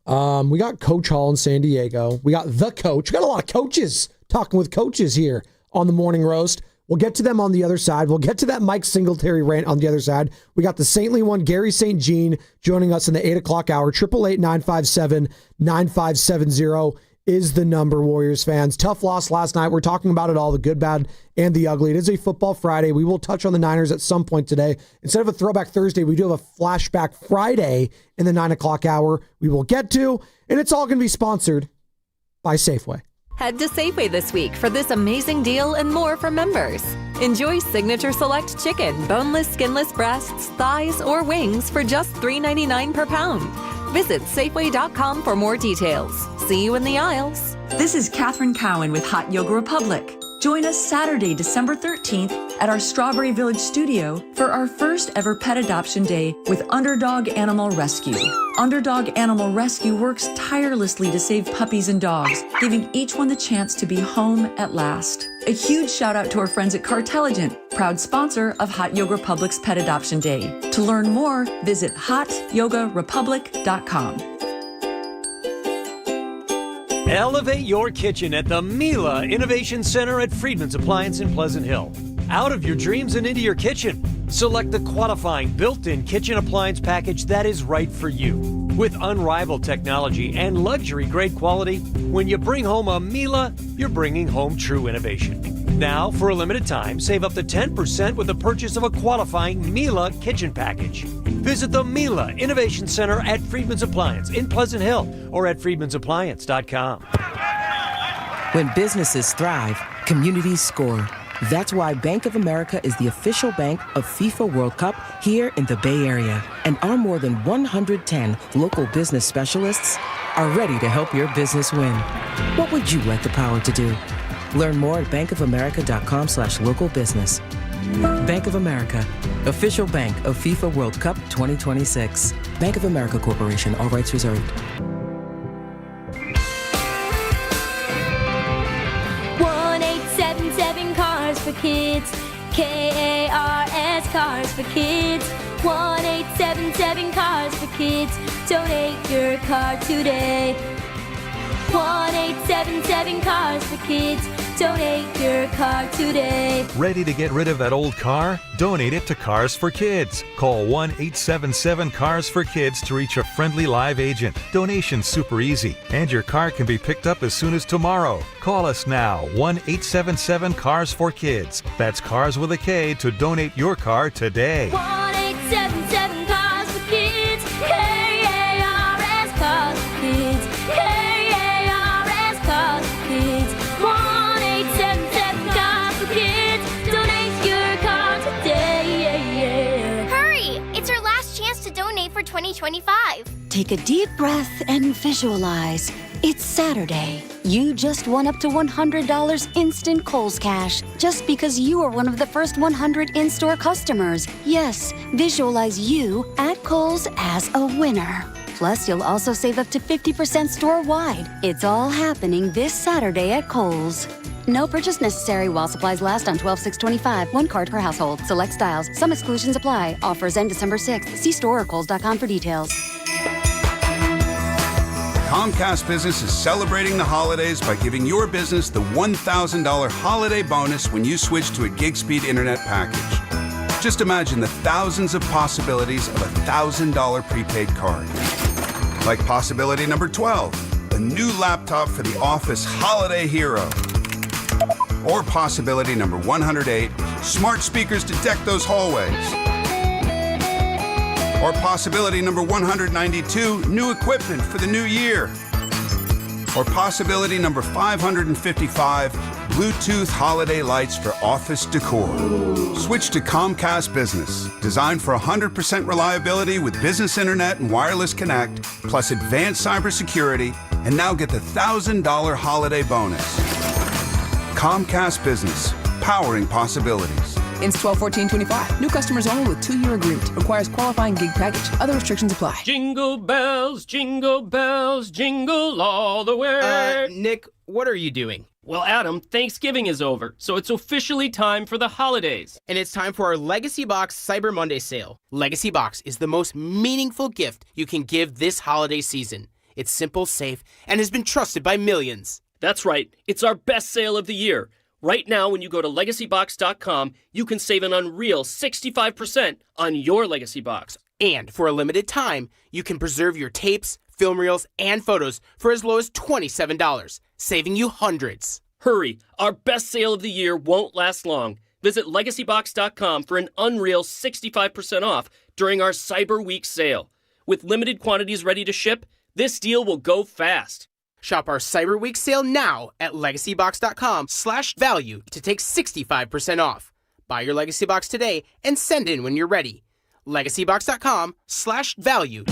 We got Coach Hall in San Diego. We got the coach. We got a lot of coaches talking with coaches here on the Morning Roast. We'll get to them on the other side. We'll get to that Mike Singletary rant on the other side. We got the saintly one, Gary St. Jean, joining us in the 8 o'clock hour. 888-957-9570 is the number, Warriors fans. Tough loss last night. We're talking about it all, the good, bad, and the ugly. It is a football Friday. We will touch on the Niners at some point today. Instead of a throwback Thursday, we do have a flashback Friday in the 9 o'clock hour we will get to, and it's all going to be sponsored by Safeway. Head to Safeway this week for this amazing deal and more for members. Enjoy Signature Select chicken, boneless, skinless breasts, thighs, or wings for just $3.99 per pound. Visit Safeway.com for more details. See you in the aisles. This is Katherine Cowan with Hot Yoga Republic. Join us Saturday, December 13th at our Strawberry Village studio for our first ever pet adoption day with Underdog Animal Rescue. Underdog Animal Rescue works tirelessly to save puppies and dogs, giving each one the chance to be home at last. A huge shout out to our friends at Cartelligent, proud sponsor of Hot Yoga Republic's Pet Adoption Day. To learn more, visit hotyogarepublic.com. Elevate your kitchen at the Mila Innovation Center at Friedman's Appliance in Pleasant Hill. Out of your dreams and into your kitchen. Select the qualifying built-in kitchen appliance package that is right for you. With unrivaled technology and luxury-grade quality, when you bring home a Mila, you're bringing home true innovation. Now, for a limited time, save up to 10% with the purchase of a qualifying Mila kitchen package. Visit the Mila Innovation Center at Friedman's Appliance in Pleasant Hill or at friedmansappliance.com. When businesses thrive, communities score. That's why Bank of America is the official bank of FIFA World Cup here in the Bay Area. And our more than 110 local business specialists are ready to help your business win. What would you like the power to do? Learn more at bankofamerica.com/local business. Bank of America, official bank of FIFA World Cup 2026. Bank of America Corporation, all rights reserved. 1-877 Cars for Kids. KARS Cars for Kids. 1-877 Cars for Kids. Donate your car today. 1-877 Cars for Kids. Donate your car today. Ready to get rid of that old car? Donate it to Cars for Kids. Call 1-877-CARS-FOR-KIDS to reach a friendly live agent. Donation's super easy, and your car can be picked up as soon as tomorrow. Call us now, 1-877-CARS-FOR-KIDS. That's Cars with a K to donate your car today. 1-877 Cars for Kids. KARS Cars for Kids. KARS Cars for Kids. 1-877 Cars for Kids. Donate your car today. Hurry! It's our last chance to donate for 2025. Take a deep breath and visualize. It's Saturday. You just won up to $100 instant Kohl's Cash just because you are one of the first 100 in-store customers. Yes, visualize you at Kohl's as a winner. Plus, you'll also save up to 50% store-wide. It's all happening this Saturday at Kohl's. No purchase necessary while supplies last on 12/6/25. One card per household. Select styles. Some exclusions apply. Offers end December 6th. See store or Kohls.com for details. Comcast Business is celebrating the holidays by giving your business the $1,000 holiday bonus when you switch to a gig speed internet package. Just imagine the thousands of possibilities of a $1,000 prepaid card. Like possibility number 12, a new laptop for the office holiday hero. Or possibility number 108, smart speakers to deck those hallways. Or possibility number 192, new equipment for the new year. Or possibility number 555, Bluetooth holiday lights for office decor. Switch to Comcast Business, designed for 100% reliability with business internet and wireless connect, plus advanced cybersecurity, and now get the $1,000 holiday bonus. Comcast Business, powering possibilities. Ends 12/14/25. New customers only with 2-year agreement. Requires qualifying gig package. Other restrictions apply. Jingle bells, jingle all the way. Nick, what are you doing? Well, Adam, Thanksgiving is over, so it's officially time for the holidays. And it's time for our Legacy Box Cyber Monday sale. Legacy Box is the most meaningful gift you can give this holiday season. It's simple, safe, and has been trusted by millions. That's right. It's our best sale of the year. Right now, when you go to LegacyBox.com, you can save an unreal 65% on your Legacy Box. And for a limited time, you can preserve your tapes, film reels, and photos for as low as $27, saving you hundreds. Hurry, our best sale of the year won't last long. Visit LegacyBox.com for an unreal 65% off during our Cyber Week sale. With limited quantities ready to ship, this deal will go fast. Shop our Cyber Week sale now at LegacyBox.com/value to take 65% off. Buy your Legacy Box today and send in when you're ready. LegacyBox.com/value.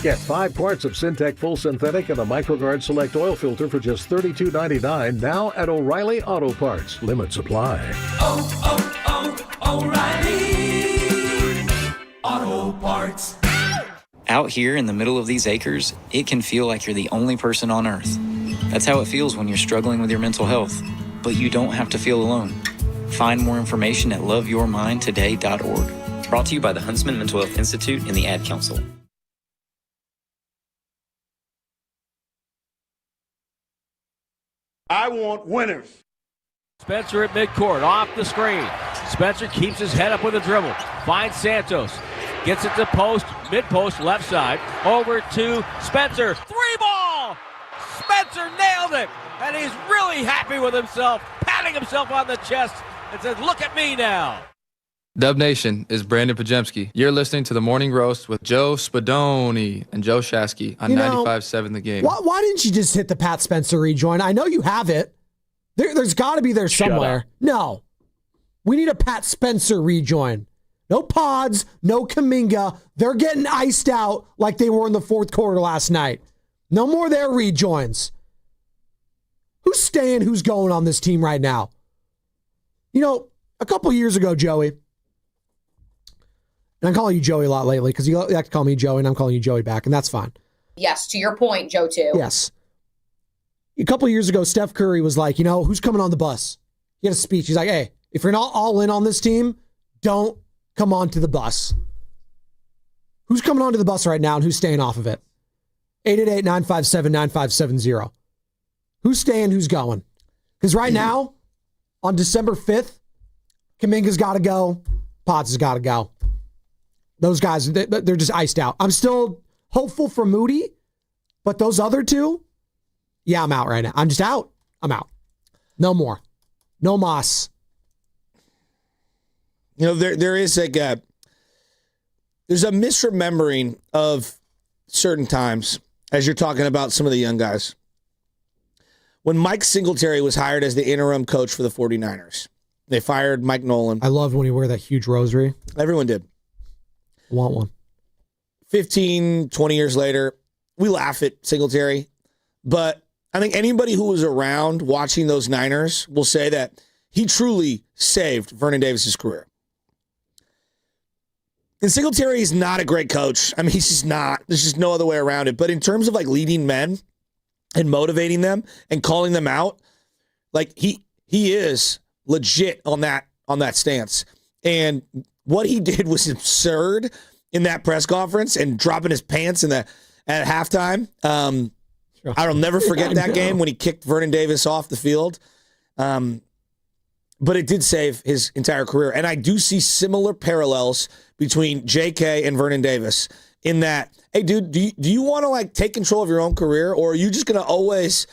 Get 5 quarts of Syntec Full Synthetic and a MicroGuard Select Oil Filter for just $32.99 now at O'Reilly Auto Parts. Limit supply. O'Reilly Auto Parts. Out here in the middle of these acres, it can feel like you're the only person on Earth. That's how it feels when you're struggling with your mental health. But you don't have to feel alone. Find more information at loveyourmindtoday.org. Brought to you by the Huntsman Mental Health Institute and the Ad Council. I want winners. Spencer at midcourt, off the screen. Spencer keeps his head up with a dribble. Finds Santos. Gets it to post, mid-post, left side. Over to Spencer. 3-ball! Spencer nailed it! And he's really happy with himself, patting himself on the chest and says, look at me now. Dub Nation is Brandon Pajemski. You're listening to The Morning Roast with Joe Spadoni and Joe Shasky on 95.7 The Game. Why didn't you just hit the Pat Spencer rejoin? I know you have it. There's got to be there somewhere. No. We need a Pat Spencer rejoin. No Pods, no Kuminga. They're getting iced out like they were in the fourth quarter last night. No more their rejoins. Who's staying, who's going on this team right now? You know, a couple years ago, Joey, and I'm calling you Joey a lot lately because you like to call me Joey and I'm calling you Joey back, and that's fine. Yes, to your point, Joe, too. Yes. A couple years ago, Steph Curry was like, who's coming on the bus? He had a speech. He's like, hey, if you're not all in on this team, don't come on to the bus. Who's coming onto the bus right now and who's staying off of it? 888-957-9570. Who's staying, who's going? Because right now, on December 5th, Kuminga's got to go. Potts has got to go. Those guys, they're just iced out. I'm still hopeful for Moody, but those other two, yeah, I'm out right now. I'm just out. I'm out. No more. No mas. There is there's a misremembering of certain times as you're talking about some of the young guys. When Mike Singletary was hired as the interim coach for the 49ers, they fired Mike Nolan. I loved when he wore that huge rosary. Everyone did. Want one. 15, 20 years later, we laugh at Singletary, but I think anybody who was around watching those Niners will say that he truly saved Vernon Davis's career. And Singletary is not a great coach. I mean, he's just not. There's just no other way around it. But in terms of like leading men and motivating them and calling them out, like he is legit on that stance. And what he did was absurd in that press conference and dropping his pants at halftime. I'll never forget that game when he kicked Vernon Davis off the field. But it did save his entire career. And I do see similar parallels between JK and Vernon Davis in that, hey, dude, do you want to like take control of your own career, or are you just going to always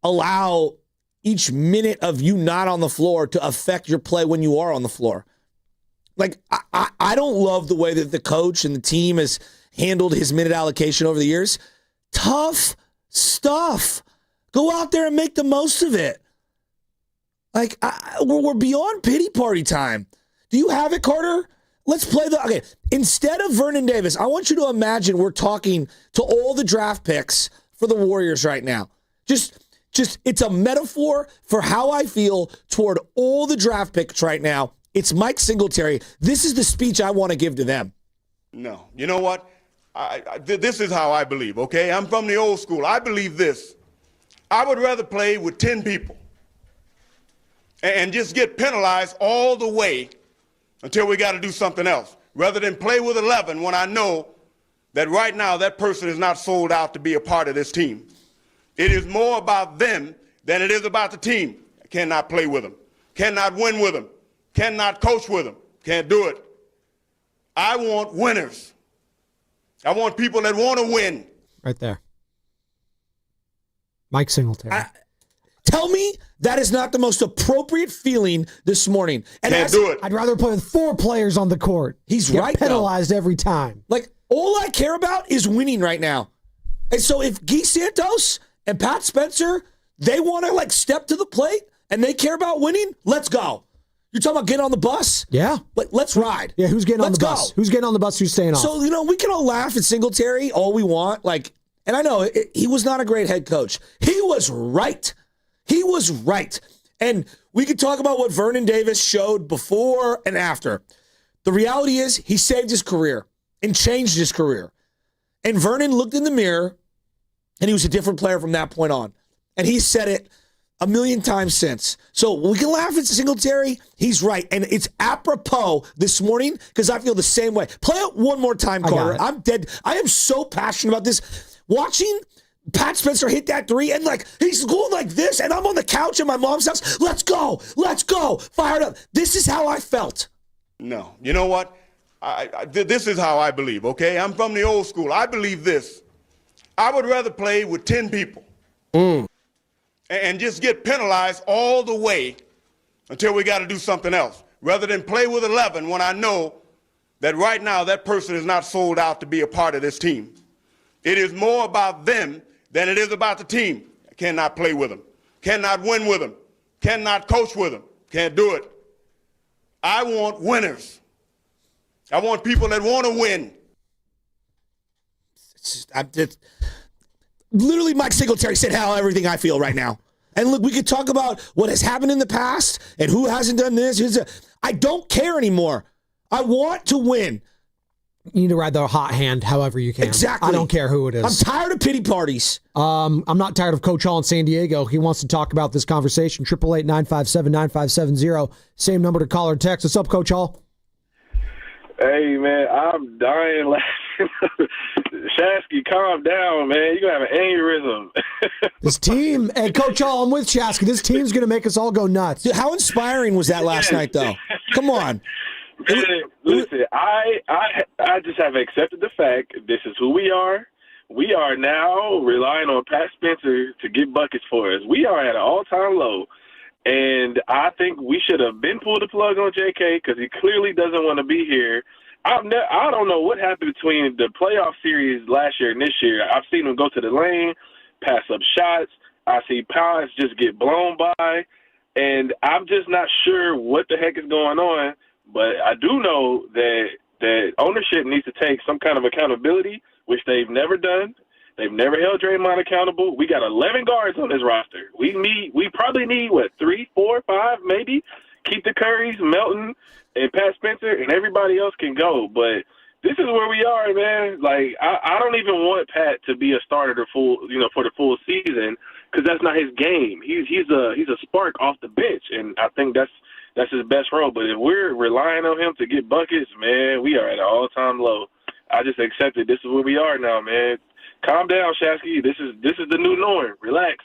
allow each minute of you not on the floor to affect your play when you are on the floor? Like, I don't love the way that the coach and the team has handled his minute allocation over the years. Tough stuff. Go out there and make the most of it. Like, we're beyond pity party time. Do you have it, Carter? Let's play okay, instead of Vernon Davis, I want you to imagine we're talking to all the draft picks for the Warriors right now. Just it's a metaphor for how I feel toward all the draft picks right now. It's Mike Singletary. This is the speech I want to give to them. No. You know what? This is how I believe, okay? I'm from the old school. I believe this. I would rather play with 10 people and just get penalized all the way until we got to do something else, rather than play with 11 when I know that right now that person is not sold out to be a part of this team. It is more about them than it is about the team. I cannot play with them, cannot win with them, cannot coach with them, can't do it. I want winners. I want people that want to win. Right there. Mike Singletary. Tell me that is not the most appropriate feeling this morning. And can't do it. I'd rather play with 4 players on the court. He's Get right, penalized every time. Like, all I care about is winning right now. And so if Guy Santos and Pat Spencer, they want to like step to the plate and they care about winning, let's go. You're talking about getting on the bus? Yeah. Like, let's ride. Yeah, who's getting on the bus? Who's getting on the bus? Who's staying off? So, we can all laugh at Singletary all we want. Like, and I know he was not a great head coach. He was right. He was right. And we could talk about what Vernon Davis showed before and after. The reality is he saved his career and changed his career. And Vernon looked in the mirror and he was a different player from that point on. And he said it a million times since. So we can laugh at Singletary. He's right. And it's apropos this morning because I feel the same way. Play it one more time, Carter. I'm dead. I am so passionate about this. Watching Pat Spencer hit that 3 and like he's going like this and I'm on the couch at my mom's house. Let's go. Let's go. Fired up. This is how I felt. No. You know what? This is how I believe, okay? I'm from the old school. I believe this. I would rather play with 10 people and just get penalized all the way until we got to do something else, rather than play with 11 when I know that right now that person is not sold out to be a part of this team. It is more about them than it is about the team. I cannot play with them, cannot win with them, cannot coach with them, can't do it. I want winners. I want people that want to win. Literally, Mike Singletary said how everything I feel right now. And look, we could talk about what has happened in the past and who hasn't done this. I don't care anymore. I want to win. You need to ride the hot hand however you can. Exactly. I don't care who it is. I'm tired of pity parties. I'm not tired of Coach Hall in San Diego. He wants to talk about this conversation. 888-957-9570. Same number to call or text. What's up, Coach Hall? Hey, man, I'm dying laughing. Shasky, calm down, man. You're going to have an aneurysm. This team, hey, Coach Hall, I'm with Shasky. This team's going to make us all go nuts. Dude, how inspiring was that last night, though? Come on. Man, listen, I just have accepted the fact this is who we are. We are now relying on Pat Spencer to get buckets for us. We are at an all-time low. And I think we should have been pulled the plug on JK because he clearly doesn't want to be here. I don't know what happened between the playoff series last year and this year. I've seen him go to the lane, pass up shots. I see Pest just get blown by. And I'm just not sure what the heck is going on. But I do know that ownership needs to take some kind of accountability, which they've never done. They've never held Draymond accountable. We got 11 guards on this roster. We probably need, 3, 4, 5, maybe? Keep the Currys, Melton, and Pat Spencer, and everybody else can go. But this is where we are, man. Like, I don't even want Pat to be a starter for the full season because that's not his game. He's a spark off the bench, and I think that's his best role. But if we're relying on him to get buckets, man, we are at an all-time low. I just accepted this is where we are now, man. Calm down, Shasky. This is the new norm. Relax.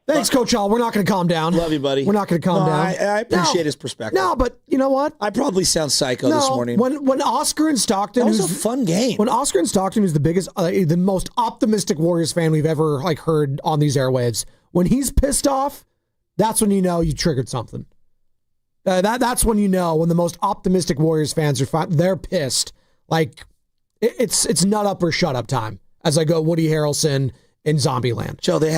Thanks, Coach Hall. We're not going to calm down. Love you, buddy. We're not going to calm down. I appreciate his perspective. No, but you know what? I probably sound psycho this morning. When Oscar and Stockton, that was a fun game. When Oscar and Stockton is the most optimistic Warriors fan we've ever heard on these airwaves. When he's pissed off, that's when you know you triggered something. That's when you know when the most optimistic Warriors fans are they're pissed. Like it's nut up or shut up time. As I go Woody Harrelson in Zombieland. Joe, they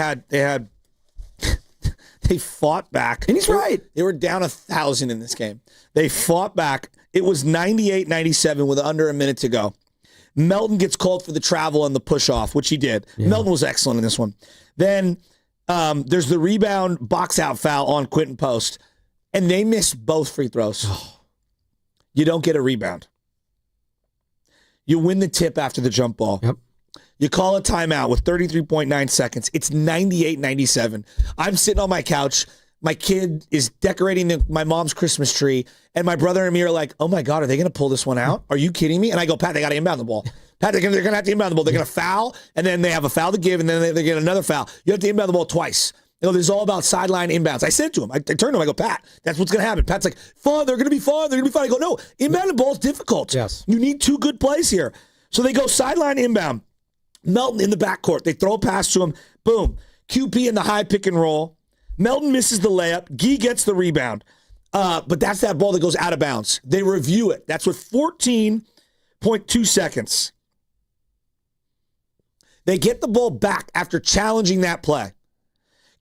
fought back. And he's right. They were down 1,000 in this game. They fought back. It was 98-97 with under a minute to go. Melton gets called for the travel and the push-off, which he did. Yeah. Melton was excellent in this one. Then there's the rebound box-out foul on Quentin Post, and they missed both free throws. You don't get a rebound. You win the tip after the jump ball. Yep. You call a timeout with 33.9 seconds. It's 98-97. I'm sitting on my couch. My kid is decorating my mom's Christmas tree, and my brother and me are like, oh, my God, are they going to pull this one out? Are you kidding me? And I go, Pat, they got to inbound the ball. Pat, they're going to have to inbound the ball. They're going to foul, and then they have a foul to give, and then they get another foul. You have to inbound the ball twice. This is all about sideline inbounds. I said to him, I turned to him, I go, Pat, that's what's going to happen. Pat's like, fun, they're going to be fun, they're going to be fun. I go, no, inbound the ball is difficult. Yes. You need two good plays here. So they go sideline inbound. Melton in the backcourt. They throw a pass to him. Boom. QP in the high pick and roll. Melton misses the layup. Gee gets the rebound. But that's that ball that goes out of bounds. They review it. That's with 14.2 seconds. They get the ball back after challenging that play.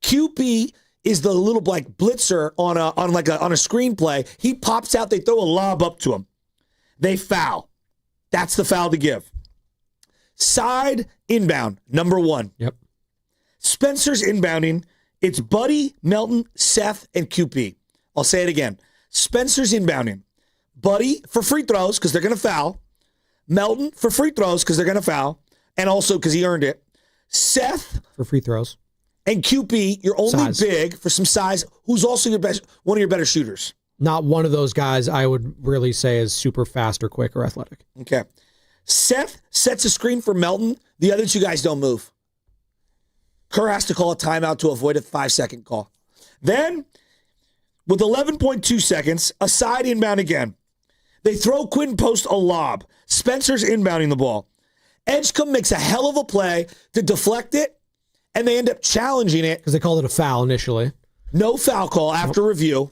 QP is the little blitzer on a screenplay. He pops out. They throw a lob up to him. They foul. That's the foul to give. Side inbound, number 1. Yep. Spencer's inbounding. It's Buddy, Melton, Seth, and QP. I'll say it again. Spencer's inbounding. Buddy for free throws because they're going to foul. Melton for free throws because they're going to foul. And also because he earned it. Seth for free throws. And QP, you're only size. Big for some size, who's also one of your better shooters. Not one of those guys I would really say is super fast or quick or athletic. Okay. Seth sets a screen for Melton. The other two guys don't move. Kerr has to call a timeout to avoid a 5-second call. Then, with 11.2 seconds, a side inbound again. They throw Quentin Post a lob. Spencer's inbounding the ball. Edgecombe makes a hell of a play to deflect it, and they end up challenging it. Because they called it a foul initially. No foul call after review.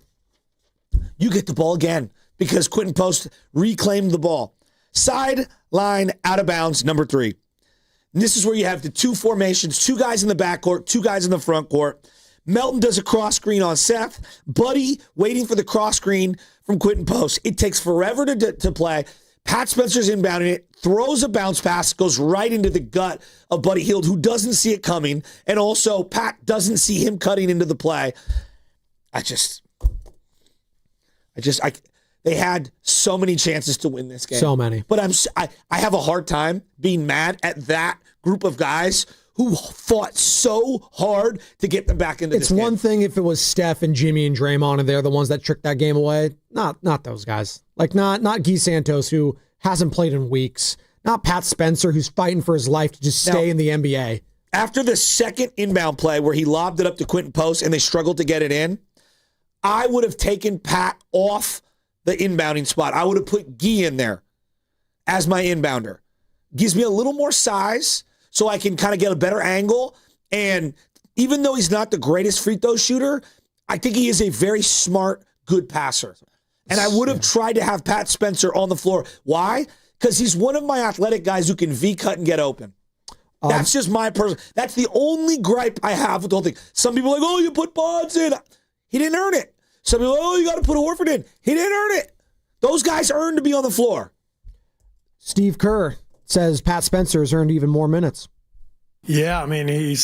You get the ball again because Quentin Post reclaimed the ball. Sideline out of bounds, number 3. And this is where you have the two formations, 2 guys in the backcourt, 2 guys in the front court. Melton does a cross screen on Seth. Buddy waiting for the cross screen from Quentin Post. It takes forever to play. Pat Spencer's inbounding it, throws a bounce pass, goes right into the gut of Buddy Hield, who doesn't see it coming. And also, Pat doesn't see him cutting into the play. They had so many chances to win this game. So many. But I have a hard time being mad at that group of guys who fought so hard to get them back into this game. It's one thing if it was Steph and Jimmy and Draymond and they're the ones that tricked that game away. Not those guys. Like not Guy Santos, who hasn't played in weeks. Not Pat Spencer, who's fighting for his life to just stay in the NBA. After the second inbound play where he lobbed it up to Quentin Post and they struggled to get it in, I would have taken Pat off the inbounding spot. I would have put Guy in there as my inbounder. Gives me a little more size so I can kind of get a better angle. And even though he's not the greatest free throw shooter, I think he is a very smart, good passer. And I would have tried to have Pat Spencer on the floor. Why? Because he's one of my athletic guys who can V-cut and get open. That's just my person. That's the only gripe I have with the whole thing. Some people are like, oh, you put Bonds in. He didn't earn it. Some people are like, oh, you got to put Horford in. He didn't earn it. Those guys earned to be on the floor. Steve Kerr says Pat Spencer has earned even more minutes. Yeah, I mean, he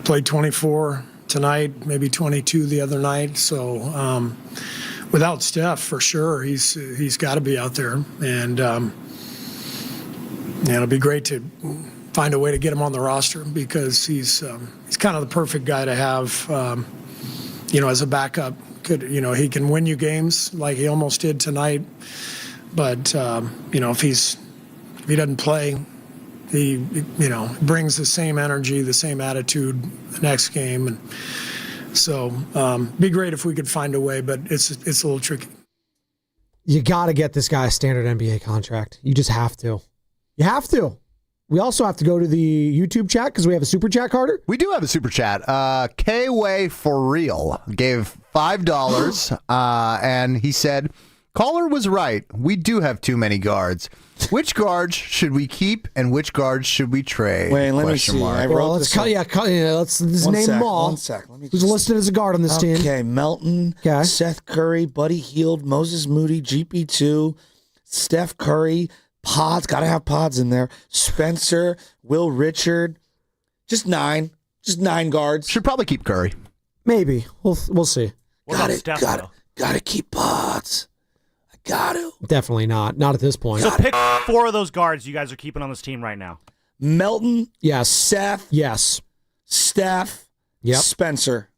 played 24 tonight, maybe 22 the other night. So without Steph, for sure, he's got to be out there. And it'll be great to find a way to get him on the roster because he's kind of the perfect guy to have, as a backup. He can win you games like he almost did tonight. But, if he's If he doesn't play, he brings the same energy, the same attitude the next game, and so be great if we could find a way, but it's a little tricky. You got to get this guy a standard NBA contract. You just have to. You have to. We also have to go to the YouTube chat because we have a super chat, Carter. We do have a super chat. K-Way for real gave $5 and he said, caller was right. We do have too many guards. Which guards should we keep and which guards should we trade? Wait, let me see. Let's name them all. One sec. Who's listed as a guard on this team? Okay, Melton, Seth Curry, Buddy Hield, Moses Moody, GP2, Steph Curry, Pods, got to have Pods in there, Spencer, Will Richard, just 9 guards. Should probably keep Curry. Maybe. We'll see. Got to keep Pods. Got to. Definitely not. Not at this point. So pick 4 of those guards you guys are keeping on this team right now. Melton. Yes. Seth. Yes. Steph. Yep. Spencer.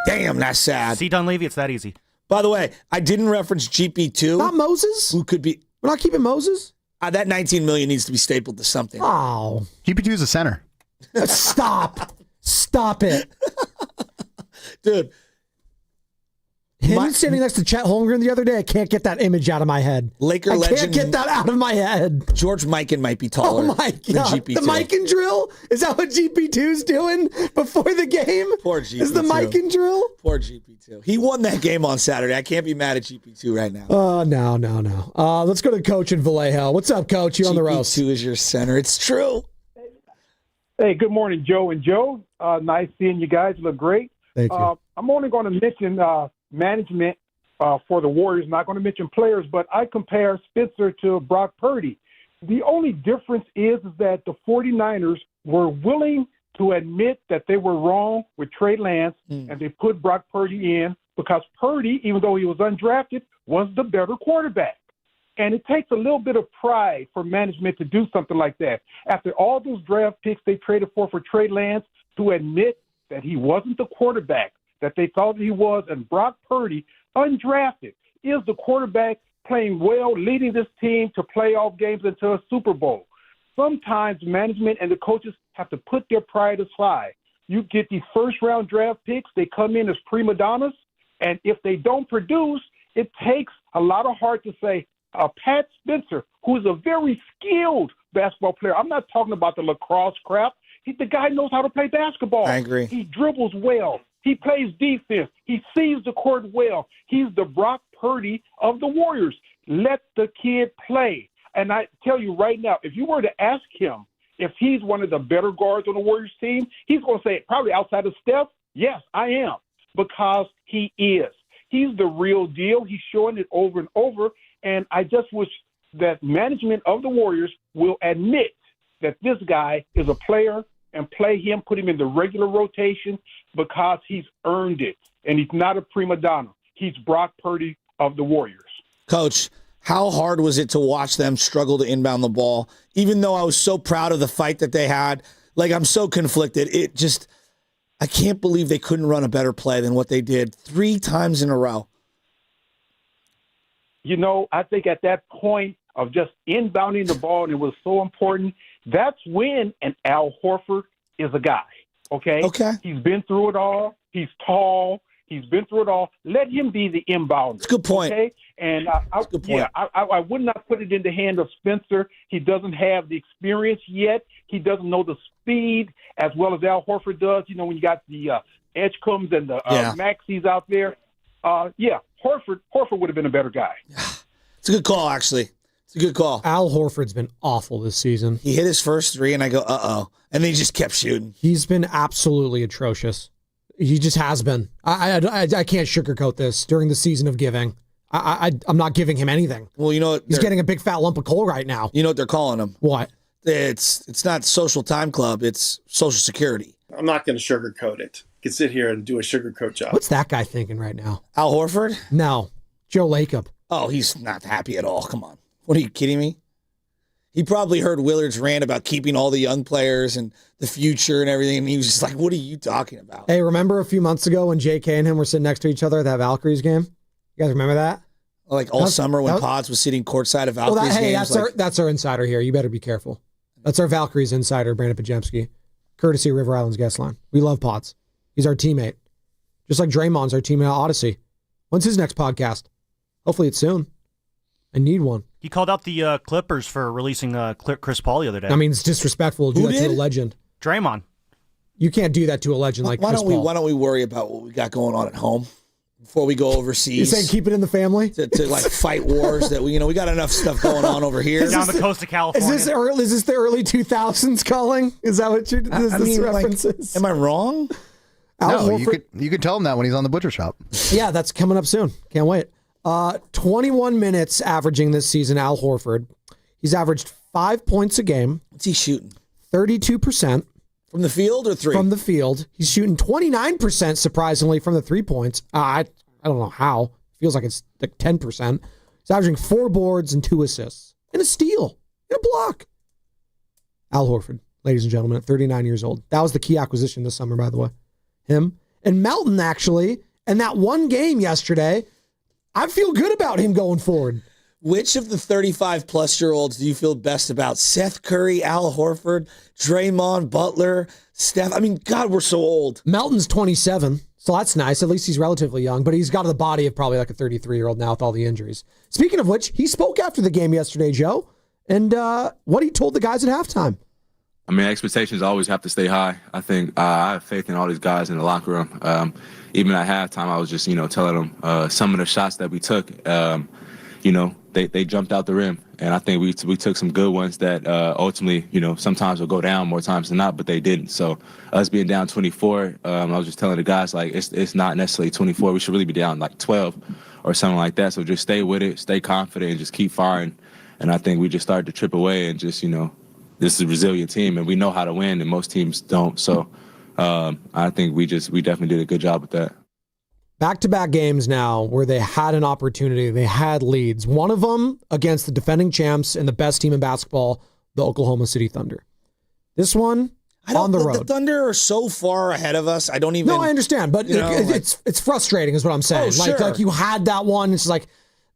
Damn, that's sad. See, Dunleavy, it's that easy. By the way, I didn't reference GP2. Not Moses? Who could be... We're not keeping Moses? That $19 million needs to be stapled to something. Oh. GP2 is a center. Stop. Stop it. Dude. Him standing next to Chet Holmgren the other day, I can't get that image out of my head. Laker I legend. can't get that out of my head. George Mikan might be taller than GP2. The Mikan drill? Is that what GP2's doing before the game? Poor GP2. Is the Mikan drill? Poor GP2. He won that game on Saturday. I can't be mad at GP2 right now. Oh, no. Let's go to Coach in Vallejo. What's up, Coach? You on the roast? GP2 is your center. It's true. Hey, good morning, Joe and Joe. Nice seeing you guys. You look great. Thank you. I'm only going to mention management for the Warriors. Not going to mention players, but I compare Spencer to Brock Purdy. The only difference is that the 49ers were willing to admit that they were wrong with Trey Lance, and they put Brock Purdy in because Purdy, even though he was undrafted, was the better quarterback. And it takes a little bit of pride for management to do something like that. After all those draft picks they traded for Trey Lance, to admit that he wasn't the quarterback that they thought he was, and Brock Purdy, undrafted, is the quarterback playing well, leading this team to playoff games into a Super Bowl. Sometimes management and the coaches have to put their pride aside. You get these first-round draft picks, they come in as prima donnas, and if they don't produce, it takes a lot of heart to say, Pat Spencer, who is a very skilled basketball player. I'm not talking about the lacrosse crap. The guy knows how to play basketball. I agree. He dribbles well. He plays defense. He sees the court well. He's the Brock Purdy of the Warriors. Let the kid play. And I tell you right now, if you were to ask him if he's one of the better guards on the Warriors team, he's going to say, probably outside of Steph, yes, I am, because he is. He's the real deal. He's showing it over and over. And I just wish that management of the Warriors will admit that this guy is a player and play him, put him in the regular rotation because he's earned it. And he's not a prima donna. He's Brock Purdy of the Warriors. Coach, how hard was it to watch them struggle to inbound the ball? Even though I was so proud of the fight that they had, I'm so conflicted. I can't believe they couldn't run a better play than what they did 3 times in a row. I think at that point of just inbounding the ball, and it was so important, that's when an Al Horford is a guy, okay? He's been through it all. He's tall. He's been through it all. Let him be the inbounder. That's a good point. Okay? And I would not put it in the hand of Spencer. He doesn't have the experience yet. He doesn't know the speed as well as Al Horford does. When you got the Edgecombe's and the Maxis out there. Horford would have been a better guy. It's a good call, actually. It's a good call. Al Horford's been awful this season. He hit his first 3, and I go, uh-oh. And then he just kept shooting. He's been absolutely atrocious. He just has been. I can't sugarcoat this during the season of giving. I'm not giving him anything. Well, you know what? He's getting a big fat lump of coal right now. You know what they're calling him? What? It's not Social Time Club. It's Social Security. I'm not going to sugarcoat it. You can sit here and do a sugarcoat job. What's that guy thinking right now? Al Horford? No. Joe Lacob. Oh, he's not happy at all. Come on. What, are you kidding me? He probably heard Willard's rant about keeping all the young players and the future and everything, and he was just like, what are you talking about? Hey, remember a few months ago when JK and him were sitting next to each other at that Valkyries game? You guys remember that? Like all summer when Pods was sitting courtside of Valkyries games. That's our insider here. You better be careful. That's our Valkyries insider, Brandon Pajemski, courtesy of River Island's guest line. We love Pods. He's our teammate. Just like Draymond's our teammate at Odyssey. When's his next podcast? Hopefully it's soon. I need one. He called out the Clippers for releasing Chris Paul the other day. I mean, it's disrespectful to do that to a legend. Draymond. You can't do that to a legend like Chris Paul. Why don't we worry about what we got going on at home before we go overseas? You saying keep it in the family? To like fight wars that we got enough stuff going on over here. Down the coast of California. Is this the early 2000s calling? Is that what this reference is? Am I wrong? No, you could tell him that when he's on the butcher shop. Yeah, that's coming up soon. Can't wait. 21 minutes averaging this season, Al Horford. He's averaged 5 points a game. What's he shooting? 32%. From the field or three? From the field. He's shooting 29%, surprisingly, from the 3 points. I don't know how. Feels like it's like 10%. He's averaging 4 boards and 2 assists. And a steal. And a block. Al Horford, ladies and gentlemen, at 39 years old. That was the key acquisition this summer, by the way. Him. And Melton, actually, and that one game yesterday, I feel good about him going forward. Which of the 35-plus-year-olds do you feel best about? Seth Curry, Al Horford, Draymond, Butler, Steph? I mean, God, we're so old. Melton's 27, so that's nice. At least he's relatively young, but he's got the body of probably like a 33-year-old now with all the injuries. Speaking of which, he spoke after the game yesterday, Joe, and what he told the guys at halftime. I mean, expectations always have to stay high. I think I have faith in all these guys in the locker room. Even at halftime, I was just, telling them some of the shots that we took, they jumped out the rim. And I think we took some good ones that ultimately, sometimes will go down more times than not, but they didn't. So us being down 24, I was just telling the guys, like, it's not necessarily 24. We should really be down like 12 or something like that. So just stay with it, stay confident, and just keep firing. And I think we just started to trip away and just, this is a resilient team, and we know how to win, and most teams don't. So I think we definitely did a good job with that. Back-to-back games now where they had an opportunity, they had leads. One of them against the defending champs and the best team in basketball, the Oklahoma City Thunder. This one on the road. The Thunder are so far ahead of us. I don't even. No, I understand, but it's frustrating, is what I'm saying. Oh, sure. Like you had that one. It's like.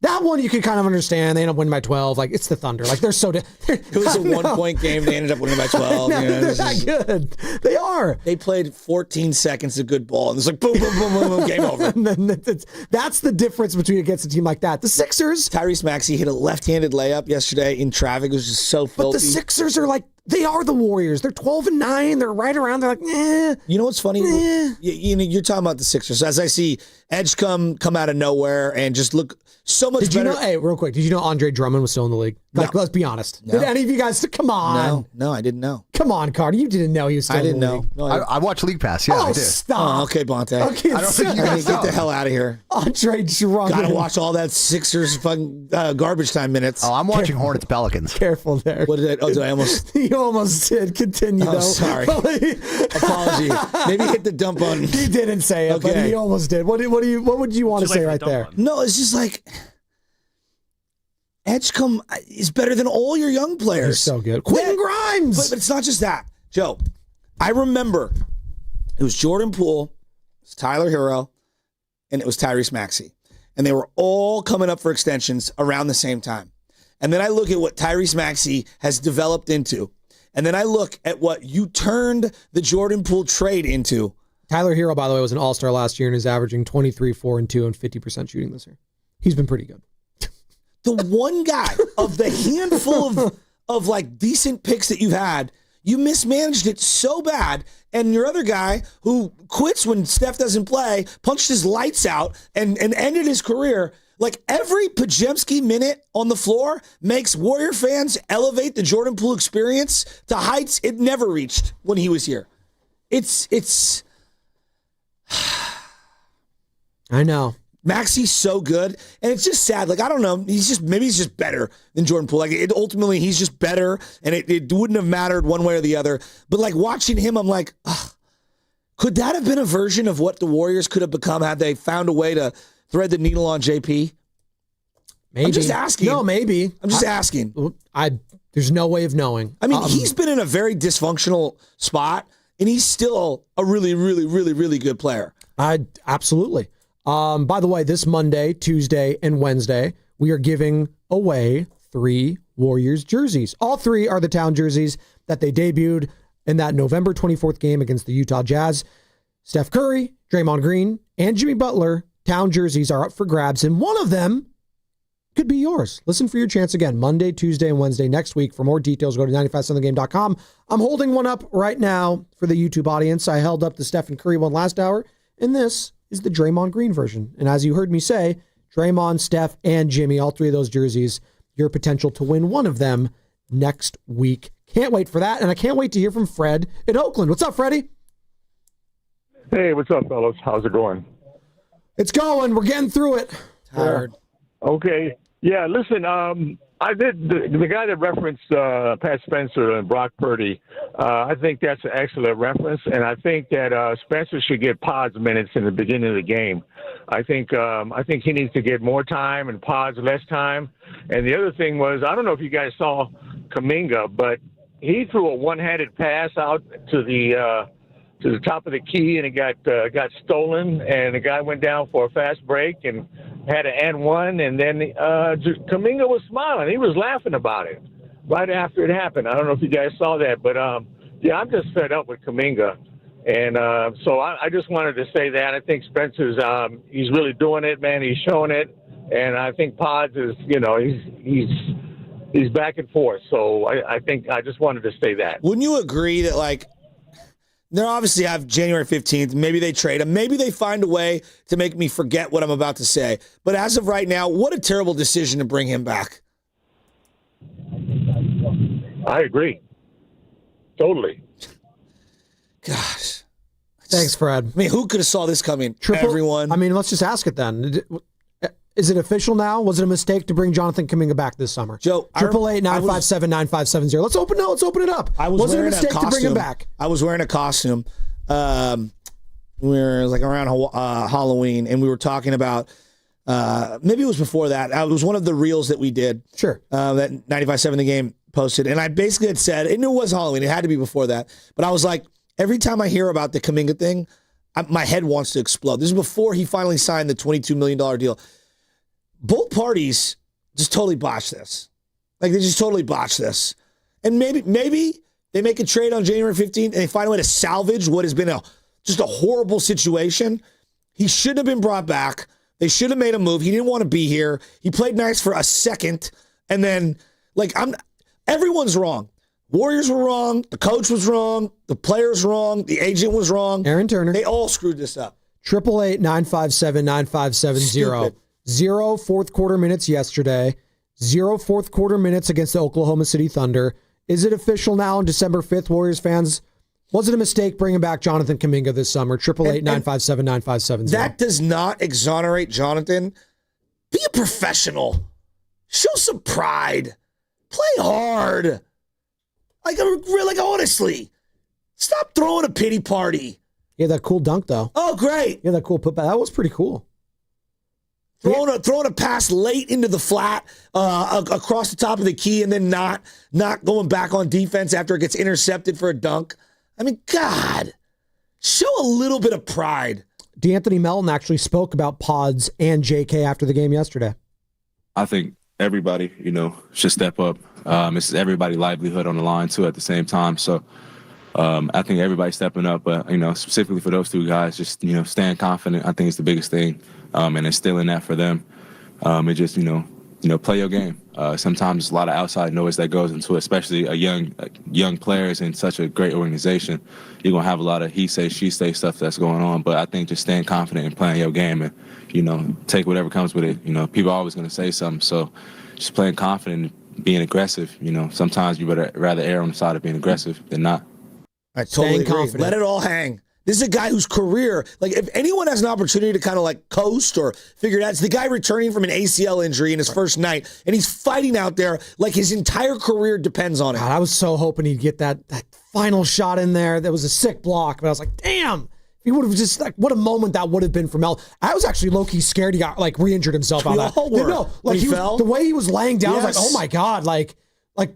That one you could kind of understand. They end up winning by 12. Like, it's the Thunder. Like, they're so... It was a 1-point game. They ended up winning by 12. They're that good. They are. They played 14 seconds of good ball, and it's like, boom, boom, boom, boom, boom, game over. And then that's the difference between against a team like that. The Sixers... Tyrese Maxey hit a left-handed layup yesterday in traffic. It was just so filthy. But the Sixers are like... They are the Warriors. They're 12-9. They're right around. They're like, eh. You know what's funny? You're talking about the Sixers. As I see Edge come out of nowhere and just look so much better. Hey, real quick, did you know Andre Drummond was still in the league? No. Like, let's be honest. No. Did any of you guys? Come on. No, I didn't know. Come on, Carter. You didn't know he was still in the league. No, I watch League Pass. Yeah, I did. Stop. Oh, okay, Bonte. Okay, I don't think you guys get the hell out of here. Andre Drummond. Gotta watch all that Sixers fucking garbage time minutes. Oh, I'm watching Hornets Pelicans. Careful there. What did I almost? You almost did. Continue though. Sorry. Apology. Maybe hit the dump button. He didn't say it, but he almost did. What would you want to say right there? No, it's just like Edge is better than all your young players. He's so good. Quentin Grimes. But it's not just that. Joe, I remember it was Jordan Poole, it was Tyler Hero, and it was Tyrese Maxey. And they were all coming up for extensions around the same time. And then I look at what Tyrese Maxey has developed into. And then I look at what you turned the Jordan Poole trade into. Tyler Hero, by the way, was an all-star last year and is averaging 23, 4, and 2 and 50% shooting this year. He's been pretty good. The one guy of the handful of like decent picks that you've had, you mismanaged it so bad. And your other guy who quits when Steph doesn't play, punched his lights out and ended his career. Like every Pajemski minute on the floor makes Warrior fans elevate the Jordan Poole experience to heights it never reached when he was here. It's I know. Maxey's so good, and it's just sad. Like, I don't know. Maybe he's just better than Jordan Poole. Like, ultimately, he's just better, and it wouldn't have mattered one way or the other. But, like, watching him, I'm like, could that have been a version of what the Warriors could have become had they found a way to thread the needle on JP? Maybe. I'm just asking. No, maybe. I'm just asking. There's no way of knowing. I mean, he's been in a very dysfunctional spot, and he's still a really, really, really, really good player. Absolutely. By the way, this Monday, Tuesday, and Wednesday, we are giving away 3 Warriors jerseys. All 3 are the town jerseys that they debuted in that November 24th game against the Utah Jazz. Steph Curry, Draymond Green, and Jimmy Butler, town jerseys are up for grabs, and one of them could be yours. Listen for your chance again, Monday, Tuesday, and Wednesday next week. For more details, go to 957thegame.com. I'm holding one up right now for the YouTube audience. I held up the Stephen Curry one last hour, and this is the Draymond Green version. And as you heard me say, Draymond, Steph, and Jimmy, all 3 of those jerseys, your potential to win one of them next week. Can't wait for that, and I can't wait to hear from Fred in Oakland. What's up, Freddie? Hey, what's up, fellas? How's it going? It's going. We're getting through it. Tired. Okay. Yeah, listen, I did the guy that referenced Pat Spencer and Brock Purdy. I think that's an excellent reference, and I think that Spencer should get Pods minutes in the beginning of the game. I think he needs to get more time and Pods less time. And the other thing was, I don't know if you guys saw Kuminga, but he threw a one-handed pass out to the top of the key, and it got stolen, and the guy went down for a fast break and had an and one, and then Kuminga was smiling. He was laughing about it right after it happened. I don't know if you guys saw that, but yeah, I'm just fed up with Kuminga, and so I just wanted to say that. I think Spencer's he's really doing it, man. He's showing it, and I think Pods is, he's back and forth. So I think I just wanted to say that. Wouldn't you agree that, like, they obviously have January 15th. Maybe they trade him. Maybe they find a way to make me forget what I'm about to say. But as of right now, what a terrible decision to bring him back. I agree. Totally. Gosh. Thanks, Fred. I mean, who could have saw this coming? Everyone. I mean, let's just ask it then. Is it official now? Was it a mistake to bring Jonathan Kuminga back this summer? Joe, 888-957-9570. Let's open it up. Was it a mistake to bring him back? I was wearing a costume. We were like around Halloween, and we were talking about maybe it was before that. It was one of the reels that we did. Sure. That 95.7 The Game posted, and I basically had said, and it was Halloween. It had to be before that, but I was like, every time I hear about the Kuminga thing, my head wants to explode. This is before he finally signed the $22 million deal. Both parties just totally botched this. Like, they just totally botched this. And maybe they make a trade on January 15th and they find a way to salvage what has been just a horrible situation. He shouldn't have been brought back. They should have made a move. He didn't want to be here. He played nice for a second. And then, everyone's wrong. Warriors were wrong. The coach was wrong. The players wrong. The agent was wrong. Aaron Turner. They all screwed this up. 888-957-9570. 0 fourth quarter minutes yesterday. 0 fourth quarter minutes against the Oklahoma City Thunder. Is it official now on December 5th, Warriors fans? Was it a mistake bringing back Jonathan Kuminga this summer? 888-957-9570. That does not exonerate Jonathan. Be a professional. Show some pride. Play hard. Honestly. Stop throwing a pity party. Yeah, that cool dunk, though. Oh, great. Yeah, that cool putback. That was pretty cool. Throwing a pass late into the flat across the top of the key and then not going back on defense after it gets intercepted for a dunk. I mean, God, show a little bit of pride. D'Anthony Melton actually spoke about Pods and JK after the game yesterday. I think everybody, should step up. It's everybody's livelihood on the line, too, at the same time. So I think everybody's stepping up. But, specifically for those two guys, just, staying confident, I think is the biggest thing. And instilling that for them. And just, play your game. Sometimes there's a lot of outside noise that goes into it, especially a young players in such a great organization. You're going to have a lot of he say, she say stuff that's going on. But I think just staying confident and playing your game and, take whatever comes with it. People are always going to say something. So just playing confident and being aggressive. Sometimes you better rather err on the side of being aggressive than not. I totally agree. Let it all hang. This is a guy whose career, if anyone has an opportunity to kind of coast or figure it out, it's the guy returning from an ACL injury in his first night, and he's fighting out there like his entire career depends on it. God, I was so hoping he'd get that final shot in there. That was a sick block, but I was like, damn. He would have just, what a moment that would have been for Mel. I was actually low-key scared he got, re-injured himself on that. The way he was laying down, I was like, oh my God,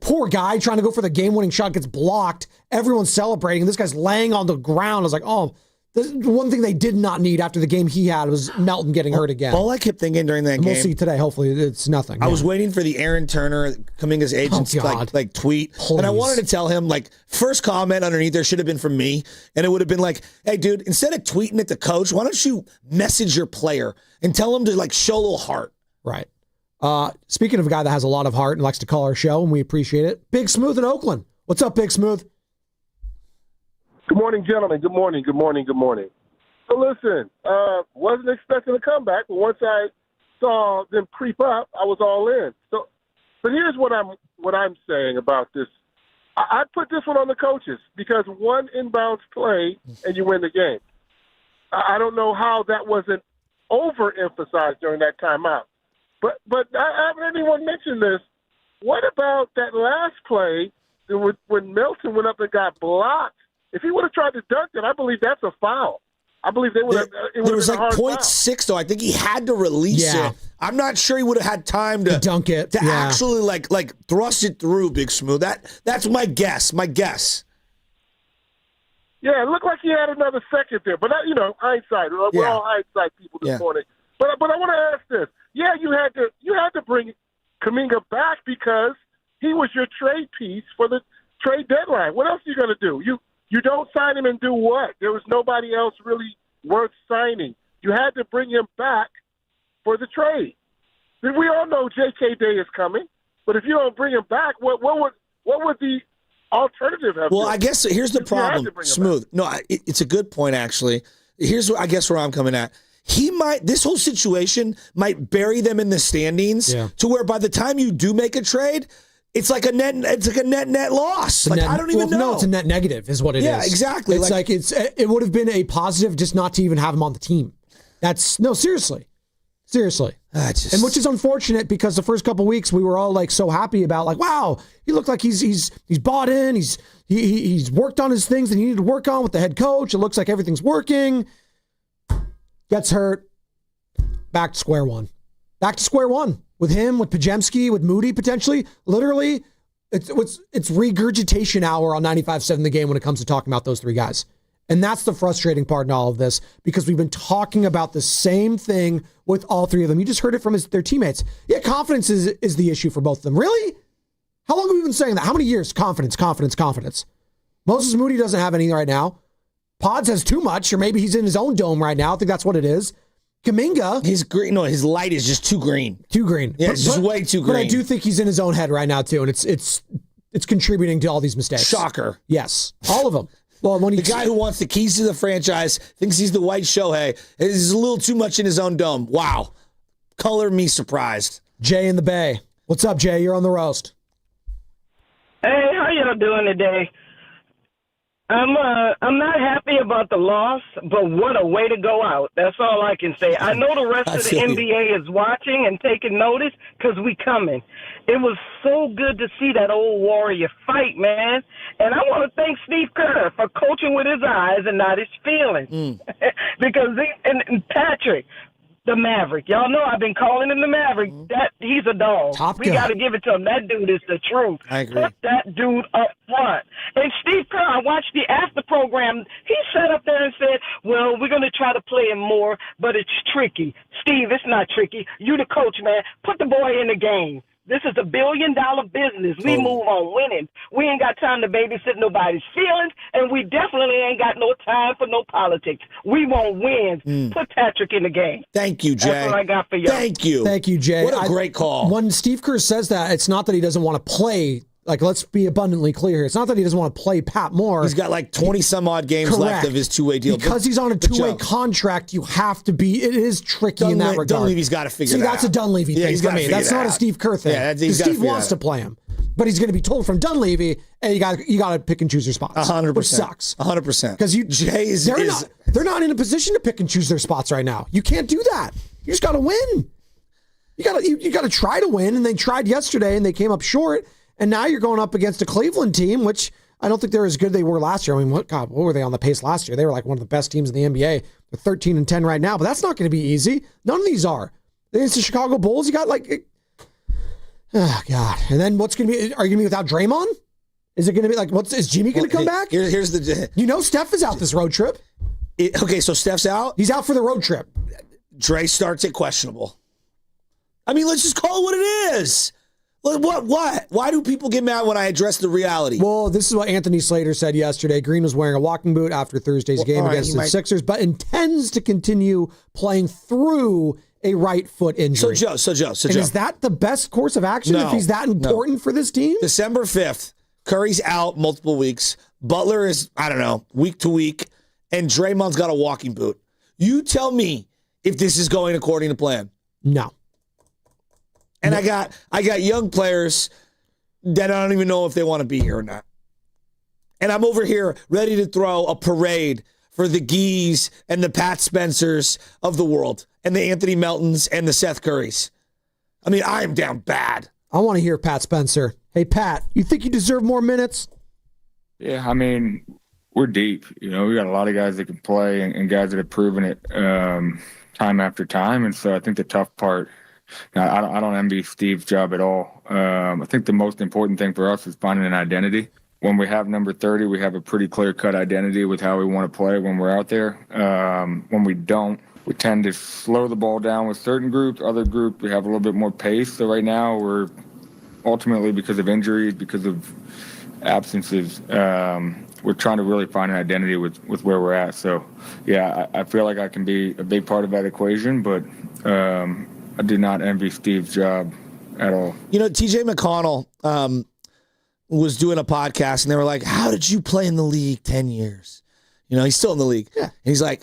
poor guy trying to go for the game-winning shot gets blocked. Everyone's celebrating. This guy's laying on the ground. I was like, oh, The one thing they did not need after the game he had was Melton getting hurt again. All I kept thinking during that And game, we'll see today. Hopefully, it's nothing. I was waiting for the Aaron Turner, Kuminga's agent, to like tweet, and I wanted to tell him like first comment underneath there should have been from me, and it would have been like, "Hey, dude, instead of tweeting at the coach, why don't you message your player and tell him to like show a little heart?" Right. Speaking of a guy that has a lot of heart and likes to call our show, and we appreciate it, Big Smooth in Oakland. What's up, Big Smooth? Good morning, gentlemen. Good morning. Good morning. Good morning. So listen, wasn't expecting a comeback, but once I saw them creep up, I was all in. So here's what I'm saying about this. I put this one on the coaches because one inbounds play and you win the game. I don't know how that wasn't overemphasized during that timeout. But I haven't anyone mentioned this. What about that last play when Melton went up and got blocked? If he would have tried to dunk it, I believe that's a foul. I believe they would have. There was like 0.6 though. I think he had to release it. I'm not sure he would have had time to dunk it to actually like thrust it through. Big Smooth. That's my guess. Yeah, it looked like he had another second there, but hindsight. We're all hindsight people this morning. But I want to ask this. Yeah, you had to bring Kuminga back because he was your trade piece for the trade deadline. What else are you going to do? You don't sign him and do what? There was nobody else really worth signing. You had to bring him back for the trade. And we all know J.K. Day is coming, but if you don't bring him back, what would the alternative have been? Well, I guess here's the problem. Smooth. No, it's a good point actually. Here's I guess where I'm coming at. This whole situation might bury them in the standings to where by the time you do make a trade, it's like a net loss. I don't even know. No, it's a net negative is what it is. Yeah, exactly. It would have been a positive just not to even have him on the team. Seriously. And which is unfortunate because the first couple weeks we were all like so happy about like, wow, he looked like he's bought in. He's worked on his things that he needed to work on with the head coach. It looks like everything's working. Gets hurt. Back to square one. With him, with Pajemski, with Moody potentially. Literally, it's regurgitation hour on 95.7 The Game when it comes to talking about those three guys. And that's the frustrating part in all of this because we've been talking about the same thing with all three of them. You just heard it from their teammates. Yeah, confidence is the issue for both of them. Really? How long have we been saying that? How many years? Confidence. Moses Moody doesn't have any right now. Pods has too much, or maybe he's in his own dome right now. I think that's what it is. Kuminga. His green, his light is just too green. Yeah, it's just way too green. But I do think he's in his own head right now too, and it's contributing to all these mistakes. Shocker. Yes, all of them. Well, the guy who wants the keys to the franchise thinks he's the white Shohei. Is a little too much in his own dome. Wow. Color me surprised. Jay in the Bay. What's up, Jay? You're on the roast. Hey, how y'all doing today? I'm not happy about the loss, but what a way to go out. That's all I can say. I know the rest of the NBA is watching and taking notice because we coming. It was so good to see that old Warrior fight, man. And I want to thank Steve Kerr for coaching with his eyes and not his feelings. Because and Patrick, the Maverick. Y'all know I've been calling him the Maverick. He's a dog. We got to give it to him. That dude is the truth. I agree. Put that dude up front. And Steve Kerr, I watched the after program. He sat up there and said, well, we're going to try to play him more, but it's tricky. Steve, it's not tricky. You the coach, man. Put the boy in the game. This is $1 billion business. We move on winning. We ain't got time to babysit nobody's feelings, and we definitely ain't got no time for no politics. We want wins. Put Patrick in the game. Thank you, Jay. That's what I got for you. Thank you. Thank you, Jay. What a great call. When Steve Kerr says that, it's not that he doesn't want to play. Like, let's be abundantly clear here. It's not that he doesn't want to play Pat Moore. He's got like 20-some-odd games left of his two-way deal. Because he's on a two-way contract, you have to be. It is tricky in that regard. Dunleavy's got to figure that out. See, that's a Dunleavy thing for me. That's not a Steve Kerr thing. Yeah, Steve wants to play him. But he's going to be told from Dunleavy, hey, you got to pick and choose your spots. 100%. Which sucks. 100%. Because they're not in a position to pick and choose their spots right now. You can't do that. You just got to win. You got to try to win, and they tried yesterday, and they came up short. And now you're going up against a Cleveland team, which I don't think they're as good as they were last year. I mean, what were they on the pace last year? They were like one of the best teams in the NBA. They're 13-10 right now, but that's not going to be easy. None of these are. Against the Chicago Bulls, you got like, oh God. And then what's going to be? Are you going to be without Draymond? Is it going to be like, is Jimmy going to come back? Here's the. Steph is out this road trip. Okay, so Steph's out. He's out for the road trip. Dre starts at questionable. I mean, let's just call it what it is. What? Why do people get mad when I address the reality? Well, this is what Anthony Slater said yesterday. Green was wearing a walking boot after Thursday's game against the Sixers, but intends to continue playing through a right foot injury. So Joe. Is that the best course of action if he's that important for this team? December 5th, Curry's out multiple weeks. Butler is, I don't know, week to week. And Draymond's got a walking boot. You tell me if this is going according to plan. No. And I got young players that I don't even know if they want to be here or not. And I'm over here ready to throw a parade for the Gees and the Pat Spencers of the world and the Anthony Meltons and the Seth Currys. I mean, I am down bad. I want to hear Pat Spencer. Hey, Pat, you think you deserve more minutes? Yeah, I mean, we're deep. You know, we got a lot of guys that can play and guys that have proven it time after time. And so I think the tough part, I don't envy Steve's job at all. I think the most important thing for us is finding an identity. When we have number 30, we have a pretty clear-cut identity with how we want to play when we're out there. When we don't, we tend to slow the ball down with certain groups. Other groups, we have a little bit more pace. So right now, we're ultimately, because of injuries, because of absences, we're trying to really find an identity with where we're at. So, yeah, I feel like I can be a big part of that equation, but I do not envy Steve's job at all. You know, TJ McConnell was doing a podcast, and they were like, how did you play in the league 10 years? You know, he's still in the league. Yeah. And he's like,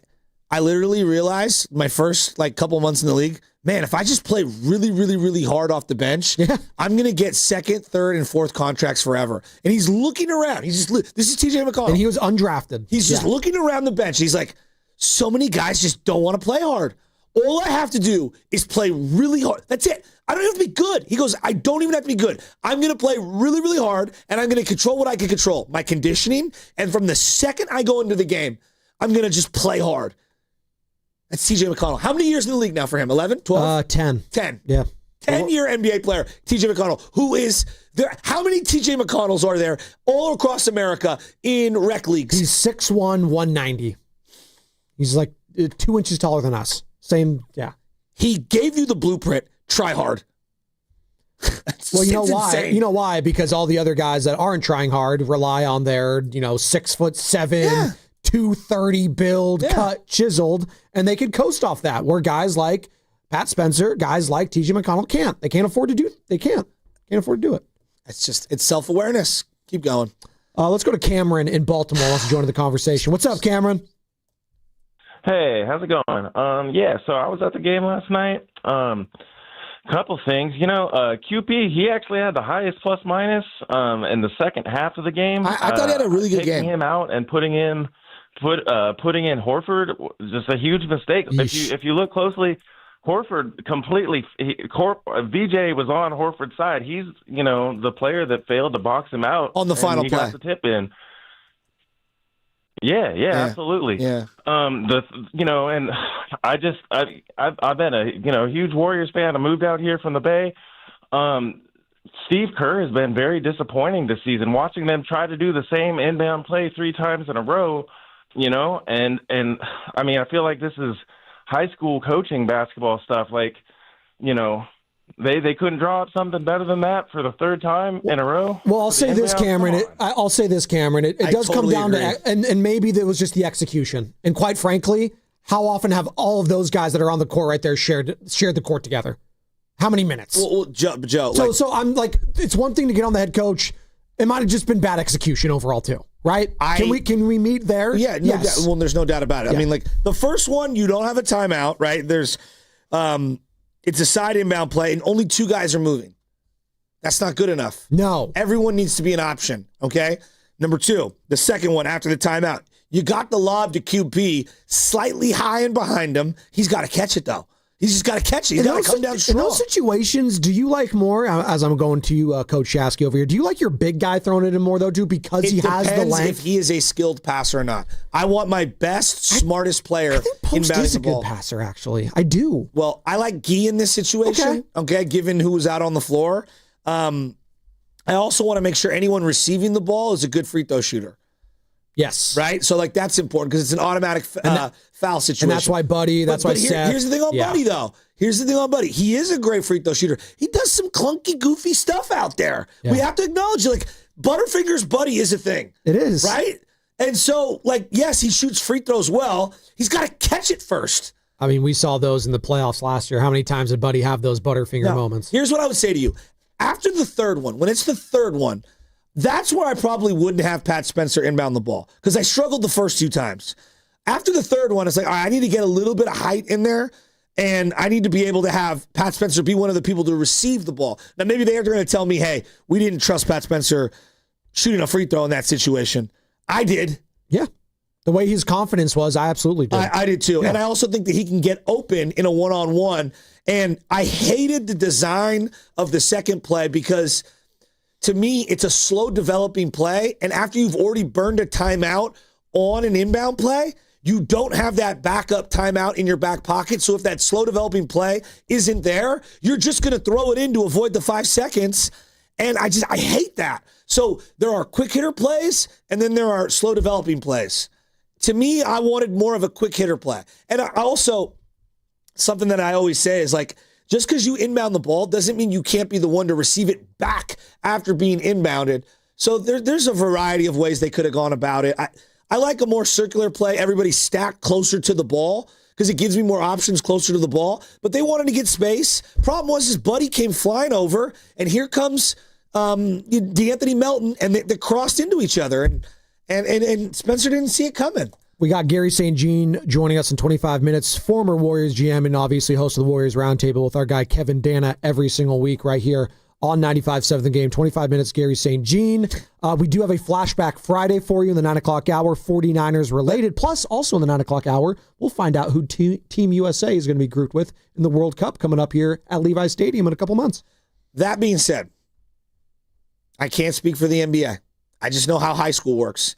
I literally realized my first couple months in the league, man, if I just play really, really, really hard off the bench, I'm going to get second, third, and fourth contracts forever. And he's looking around. This is TJ McConnell. And he was undrafted. He's just looking around the bench. He's like, so many guys just don't want to play hard. All I have to do is play really hard. That's it. I don't have to be good. He goes, I don't even have to be good. I'm going to play really, really hard, and I'm going to control what I can control, my conditioning. And from the second I go into the game, I'm going to just play hard. That's TJ McConnell. How many years in the league now for him? 11? 12? 10. 10. Yeah. 10-year NBA player, TJ McConnell, who is there. How many TJ McConnells are there all across America in rec leagues? He's 6'1", 190. He's like 2 inches taller than us. Same, yeah. He gave you the blueprint. Try hard. Well, you know why? Insane. You know why? Because all the other guys that aren't trying hard rely on their, 6'7", 230 build, cut, chiseled, and they can coast off that. Where guys like Pat Spencer, guys like TJ McConnell can't. They can't afford to do it. They can't afford to do it. It's self-awareness. Keep going. Let's go to Cameron in Baltimore. Wants to join the conversation. What's up, Cameron? Hey, how's it going? Yeah, so I was at the game last night. Couple things. QP, he actually had the highest plus minus in the second half of the game. I thought he had a really good game. Taking him out and putting in Horford was just a huge mistake. If you look closely, Horford completely VJ was on Horford's side. He's the player that failed to box him out on the final play. He got the tip in. Yeah, absolutely. Yeah. And I've been a huge Warriors fan. I moved out here from the Bay. Steve Kerr has been very disappointing this season. Watching them try to do the same inbound play 3 times in a row, and I mean, I feel like this is high school coaching basketball stuff. They couldn't draw up something better than that for the 3rd time in a row. Well, I'll say this, Cameron. It does come down to, and maybe that was just the execution. And quite frankly, how often have all of those guys that are on the court right there shared the court together? How many minutes? Well, Joe. So I'm like, it's one thing to get on the head coach. It might have just been bad execution overall too, right? Can we meet there? Yeah. Yes. Well, there's no doubt about it. Yeah. I mean, the first one, you don't have a timeout, right? There's, it's a side inbound play, and only 2 guys are moving. That's not good enough. No. Everyone needs to be an option, okay? Number 2, the second one after the timeout. You got the lob to QP slightly high and behind him. He's got to catch it, though. He's just got to catch it. He's got to come down strong. In those situations, do you like more, as I'm going to you, Coach Shasky over here, do you like your big guy throwing it in more, though, too, because he has the length? If he is a skilled passer or not. I want my best, smartest player I think Post is a good passer, actually. I do. Well, I like Gee in this situation, okay, given who was out on the floor. I also want to make sure anyone receiving the ball is a good free throw shooter. Yes. Right? So, like, that's important because it's an automatic foul situation. And that's why Buddy, that's why Seth. Here's the thing on Buddy, though. Here's the thing on Buddy. He is a great free throw shooter. He does some clunky, goofy stuff out there. Yeah. We have to acknowledge, like, Butterfingers Buddy is a thing. It is. Right? And so, like, yes, he shoots free throws well. He's got to catch it first. I mean, we saw those in the playoffs last year. How many times did Buddy have those Butterfinger moments? Here's what I would say to you. After the third one, when it's the third one, that's where I probably wouldn't have Pat Spencer inbound the ball because I struggled the first 2 times. After the third one, it's like, all right, I need to get a little bit of height in there, and I need to be able to have Pat Spencer be one of the people to receive the ball. Now, maybe they're going to tell me, hey, we didn't trust Pat Spencer shooting a free throw in that situation. I did. Yeah. The way his confidence was, I absolutely did. I did too. Yeah. And I also think that he can get open in a one-on-one. And I hated the design of the second play because, to me, it's a slow developing play. And after you've already burned a timeout on an inbound play, you don't have that backup timeout in your back pocket. So if that slow developing play isn't there, you're just going to throw it in to avoid the 5 seconds. And I hate that. So there are quick hitter plays and then there are slow developing plays. To me, I wanted more of a quick hitter play. And I also, something that I always say is like, just because you inbound the ball doesn't mean you can't be the one to receive it back after being inbounded. So there's a variety of ways they could have gone about it. I like a more circular play, everybody stacked closer to the ball because it gives me more options closer to the ball. But they wanted to get space. Problem was his buddy came flying over, and here comes DeAnthony Melton, and they crossed into each other. And Spencer didn't see it coming. We got Gary St. Jean joining us in 25 minutes, former Warriors GM and obviously host of the Warriors Roundtable with our guy Kevin Dana every single week right here on 95.7 The Game. 25 minutes, Gary St. Jean. We do have a flashback Friday for you in the 9 o'clock hour, 49ers related. Plus, also in the 9 o'clock hour, we'll find out who Team USA is going to be grouped with in the World Cup coming up here at Levi Stadium in a couple months. That being said, I can't speak for the NBA. I just know how high school works.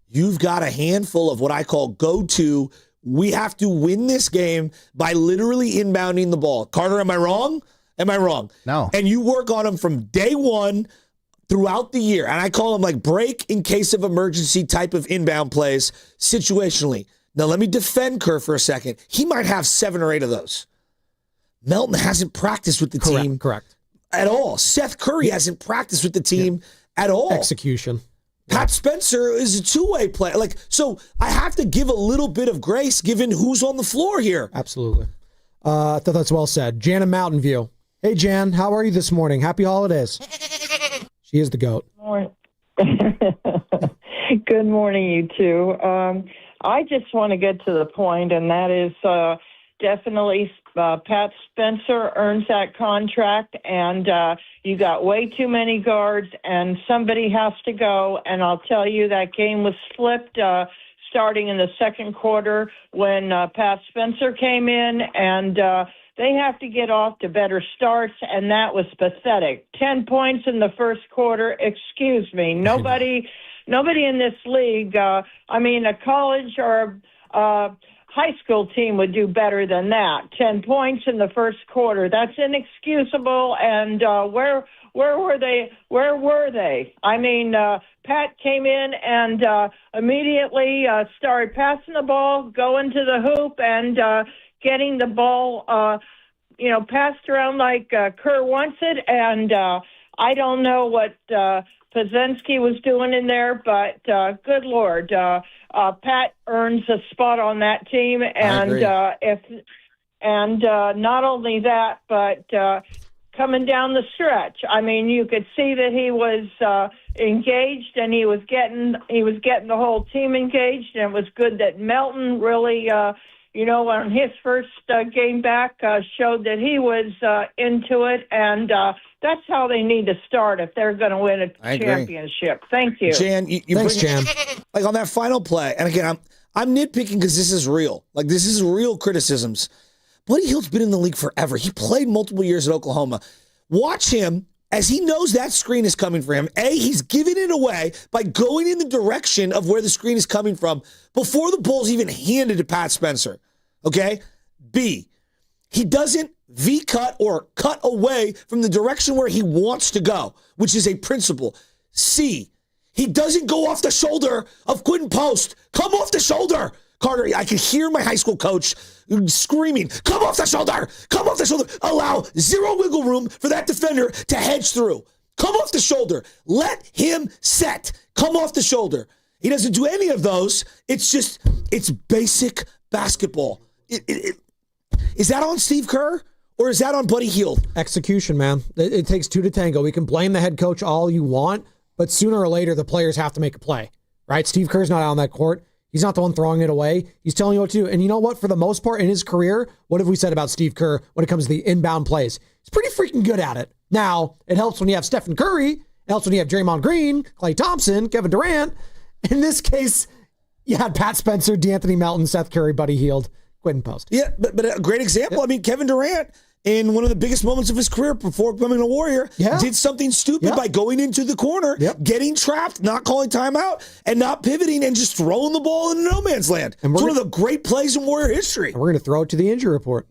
You've got a handful of what I call go-to. We have to win this game by literally inbounding the ball. Carter, am I wrong? Am I wrong? No. And you work on them from day one throughout the year. And I call them like break in case of emergency type of inbound plays situationally. Now, let me defend Kerr for a second. He might have 7 or 8 of those. Melton hasn't practiced with the team. Correct. At all. Seth Curry hasn't practiced with the team at all. Execution. Pat Spencer is a two-way player. So I have to give a little bit of grace given who's on the floor here. Absolutely. I thought that's well said. Jan in Mountain View. Hey, Jan, how are you this morning? Happy holidays. She is the GOAT. Good morning, you two. I just want to get to the point, and that is definitely Pat Spencer earns that contract, and you got way too many guards, and somebody has to go. And I'll tell you, that game was flipped starting in the second quarter when Pat Spencer came in, and they have to get off to better starts, and that was pathetic. 10 points in the first quarter. Excuse me. Nobody in this league, a college or high school team would do better than that. 10 points in the first quarter. That's inexcusable. And where were they? Where were they? Pat came in and immediately started passing the ball, going to the hoop, and getting the ball, passed around like Kerr wants it. And I don't know what Pazinski was doing in there, but good Lord, Pat earns a spot on that team. And not only that, but coming down the stretch, you could see that he was engaged, and he was getting the whole team engaged, and it was good that Melton really, on his first game back, showed that he was into it, and that's how they need to start if they're going to win a championship. Thank you. Jan, Thanks, Jan. Like on that final play, and again, I'm nitpicking because this is real. Like, this is real criticisms. Buddy Hield's been in the league forever. He played multiple years at Oklahoma. Watch him as he knows that screen is coming for him. A, he's giving it away by going in the direction of where the screen is coming from before the ball's even handed to Pat Spencer. Okay? B, he doesn't V-cut or cut away from the direction where he wants to go, which is a principle. C, He doesn't go off the shoulder of Quentin Post. Come off the shoulder. Carter, I can hear my high school coach screaming, come off the shoulder. Come off the shoulder. Allow zero wiggle room for that defender to hedge through. Come off the shoulder. Let him set. Come off the shoulder. He doesn't do any of those. It's basic basketball. Is that on Steve Kerr or is that on Buddy Hield? Execution, man. It takes two to tango. We can blame the head coach all you want, but sooner or later, the players have to make a play, right? Steve Kerr's not out on that court. He's not the one throwing it away. He's telling you what to do. And you know what? For the most part in his career, what have we said about Steve Kerr when it comes to the inbound plays? He's pretty freaking good at it. Now, it helps when you have Stephen Curry. It helps when you have Draymond Green, Klay Thompson, Kevin Durant. In this case, you had Pat Spencer, DeAnthony Melton, Seth Curry, Buddy Hield, Quentin Post. Yeah, but a great example. Yep. I mean, Kevin Durant, in one of the biggest moments of his career before becoming a Warrior, did something stupid by going into the corner, getting trapped, not calling timeout, and not pivoting and just throwing the ball into no man's land. It's one of the great plays in Warrior history. And we're going to throw it to the injury report.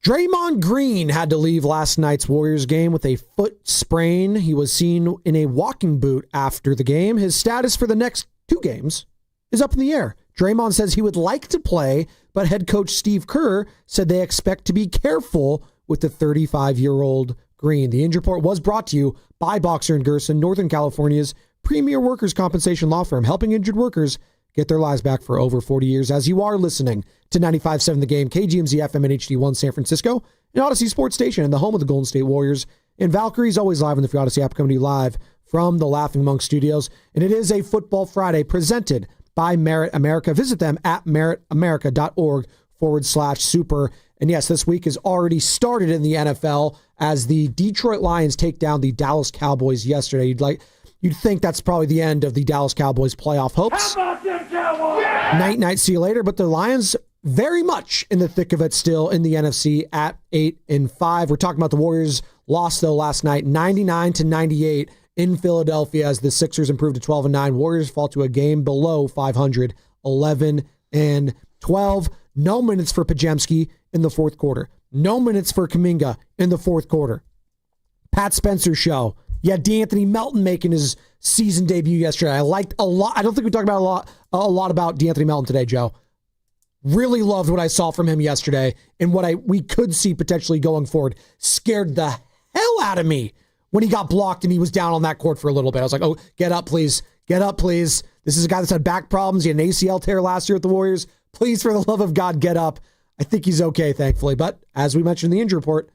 Draymond Green had to leave last night's Warriors game with a foot sprain. He was seen in a walking boot after the game. His status for the next 2 games is up in the air. Draymond says he would like to play, but head coach Steve Kerr said they expect to be careful with the 35-year-old Green. The injury report was brought to you by Boxer & Gerson, Northern California's premier workers' compensation law firm, helping injured workers get their lives back for over 40 years. As you are listening to 95.7 The Game, KGMZ FM and HD1 San Francisco, an Odyssey Sports Station and the home of the Golden State Warriors. And Valkyrie's always live on the Free Odyssey app, coming to you live from the Laughing Monk Studios. And it is a Football Friday presented by Merit America. Visit them at meritamerica.org/super. And yes, this week has already started in the NFL as the Detroit Lions take down the Dallas Cowboys yesterday. You'd think that's probably the end of the Dallas Cowboys playoff hopes. How about them Cowboys? Night, see you later. But the Lions very much in the thick of it still in the NFC at 8-5. We're talking about the Warriors lost though last night, 99-98 in Philadelphia as the Sixers improved to 12-9. Warriors fall to a game below 500, 11-12. No minutes for Pajemski in the fourth quarter. No minutes for Kuminga in the fourth quarter. Pat Spencer show. Yeah, DeAnthony Melton making his season debut yesterday. I liked a lot. I don't think we talked about a lot about DeAnthony Melton today, Joe. Really loved what I saw from him yesterday and what we could see potentially going forward. Scared the hell out of me when he got blocked and he was down on that court for a little bit. I was like, oh, get up, please. Get up, please. This is a guy that's had back problems. He had an ACL tear last year at the Warriors. Please, for the love of God, get up. I think he's okay, thankfully. But as we mentioned in the injury report,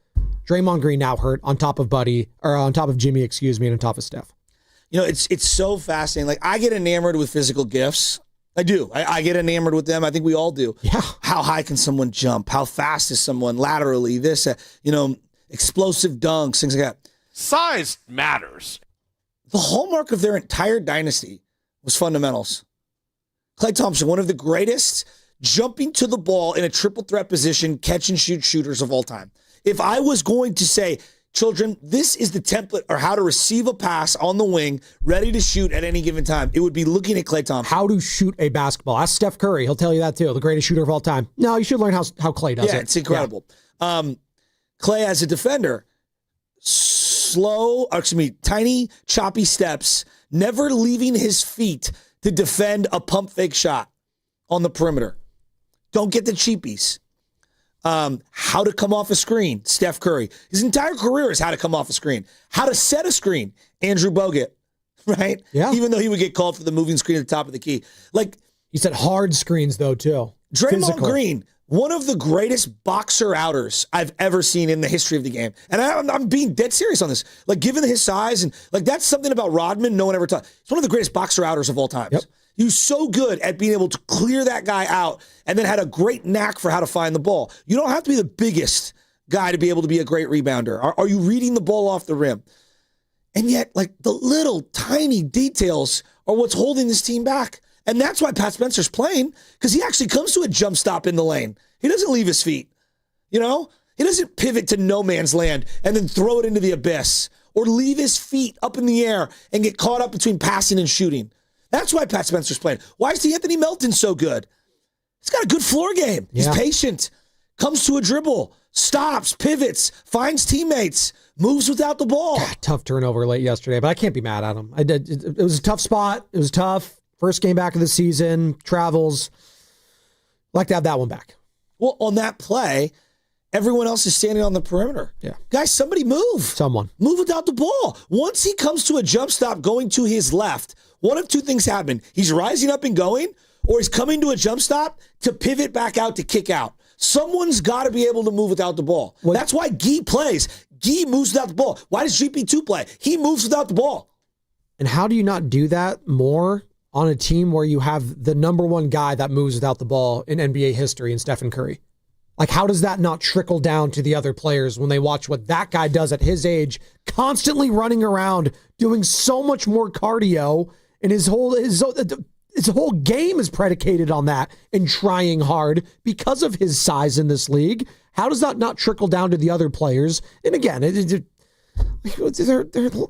Draymond Green now hurt on top of Jimmy, and on top of Steph. You know, it's so fascinating. Like, I get enamored with physical gifts. I do. I get enamored with them. I think we all do. Yeah. How high can someone jump? How fast is someone laterally? This, explosive dunks, things like that. Size matters. The hallmark of their entire dynasty was fundamentals. Klay Thompson, one of the greatest jumping to the ball in a triple threat position, catch and shoot shooters of all time. If I was going to say, children, this is the template or how to receive a pass on the wing, ready to shoot at any given time, it would be looking at Klay Thompson. How to shoot a basketball. Ask Steph Curry. He'll tell you that too. The greatest shooter of all time. No, you should learn how Klay does it. Yeah, it's incredible. Yeah. Klay as a defender, tiny, choppy steps, never leaving his feet to defend a pump fake shot on the perimeter. Don't get the cheapies. How to come off a screen, Steph Curry. His entire career is how to come off a screen. How to set a screen, Andrew Bogut, right? Yeah. Even though he would get called for the moving screen at the top of the key. Like, he said hard screens, though, too. Draymond Green, one of the greatest boxer outers I've ever seen in the history of the game. And I'm being dead serious on this. Like, given his size, and like that's something about Rodman no one ever taught. He's one of the greatest boxer outers of all time. Yep. He was so good at being able to clear that guy out and then had a great knack for how to find the ball. You don't have to be the biggest guy to be able to be a great rebounder. Are you reading the ball off the rim? And yet, like, the little tiny details are what's holding this team back. And that's why Pat Spencer's playing, because he actually comes to a jump stop in the lane. He doesn't leave his feet. You know? He doesn't pivot to no man's land and then throw it into the abyss or leave his feet up in the air and get caught up between passing and shooting. That's why Pat Spencer's playing. Why is Anthony Melton so good? He's got a good floor game. He's patient, comes to a dribble, stops, pivots, finds teammates, moves without the ball. God, tough turnover late yesterday, but I can't be mad at him. It was a tough spot. It was tough. First game back of the season, travels. Like to have that one back. Well, on that play, everyone else is standing on the perimeter. Yeah. Guys, somebody move. Someone. Move without the ball. Once he comes to a jump stop going to his left, one of two things happen. He's rising up and going, or he's coming to a jump stop to pivot back out to kick out. Someone's got to be able to move without the ball. That's why Guy plays. Guy moves without the ball. Why does GP2 play? He moves without the ball. And how do you not do that more on a team where you have the number one guy that moves without the ball in NBA history in Stephen Curry? Like, how does that not trickle down to the other players when they watch what that guy does at his age, constantly running around, doing so much more cardio, and his whole game is predicated on that and trying hard because of his size in this league? How does that not trickle down to the other players? And again, they're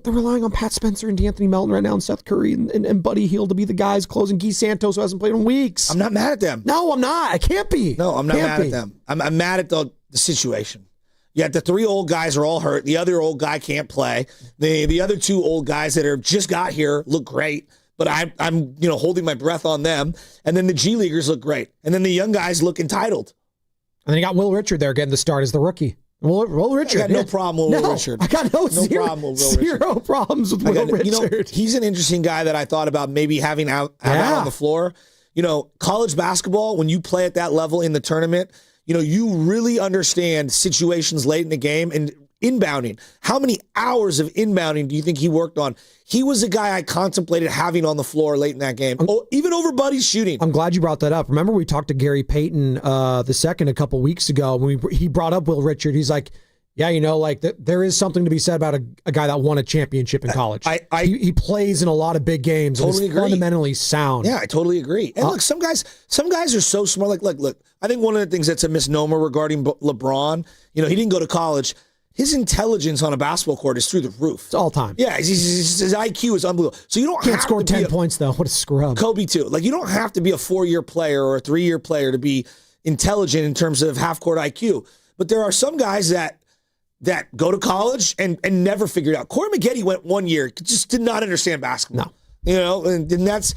relying on Pat Spencer and D'Anthony Melton right now, and Seth Curry and Buddy Hield to be the guys closing. Guy Santos, who hasn't played in weeks. I'm not mad at them. No, I'm not. I can't be. No, I'm not mad at them. I'm mad at the situation. Yeah, the three old guys are all hurt. The other old guy can't play. The other two old guys that are just got here look great, but I'm holding my breath on them. And then the G Leaguers look great. And then the young guys look entitled. And then you got Will Richard there getting the start as the rookie. Will Richard. I got no problem with Will Richard. I got zero problems with Will Richard. He's an interesting guy that I thought about maybe having out on the floor. College basketball, when you play at that level in the tournament, you really understand situations late in the game and inbounding. How many hours of inbounding do you think he worked on? He was a guy I contemplated having on the floor late in that game, even over Buddy's shooting. I'm glad you brought that up. Remember we talked to Gary Payton II a couple weeks ago when he brought up Will Richard. He's like, yeah, there is something to be said about a guy that won a championship in college. He plays in a lot of big games. Totally and is fundamentally sound. Yeah, I totally agree. And look, some guys are so smart. Look, I think one of the things that's a misnomer regarding LeBron, he didn't go to college. His intelligence on a basketball court is through the roof. It's all time. Yeah, his IQ is unbelievable. So you don't can't have score to 10 points though. What a scrub. Kobe too. You don't have to be a 4-year player or a 3-year player to be intelligent in terms of half court IQ. But there are some guys that go to college and never figure it out. Corey Maggette went 1 year, just did not understand basketball. No. And that's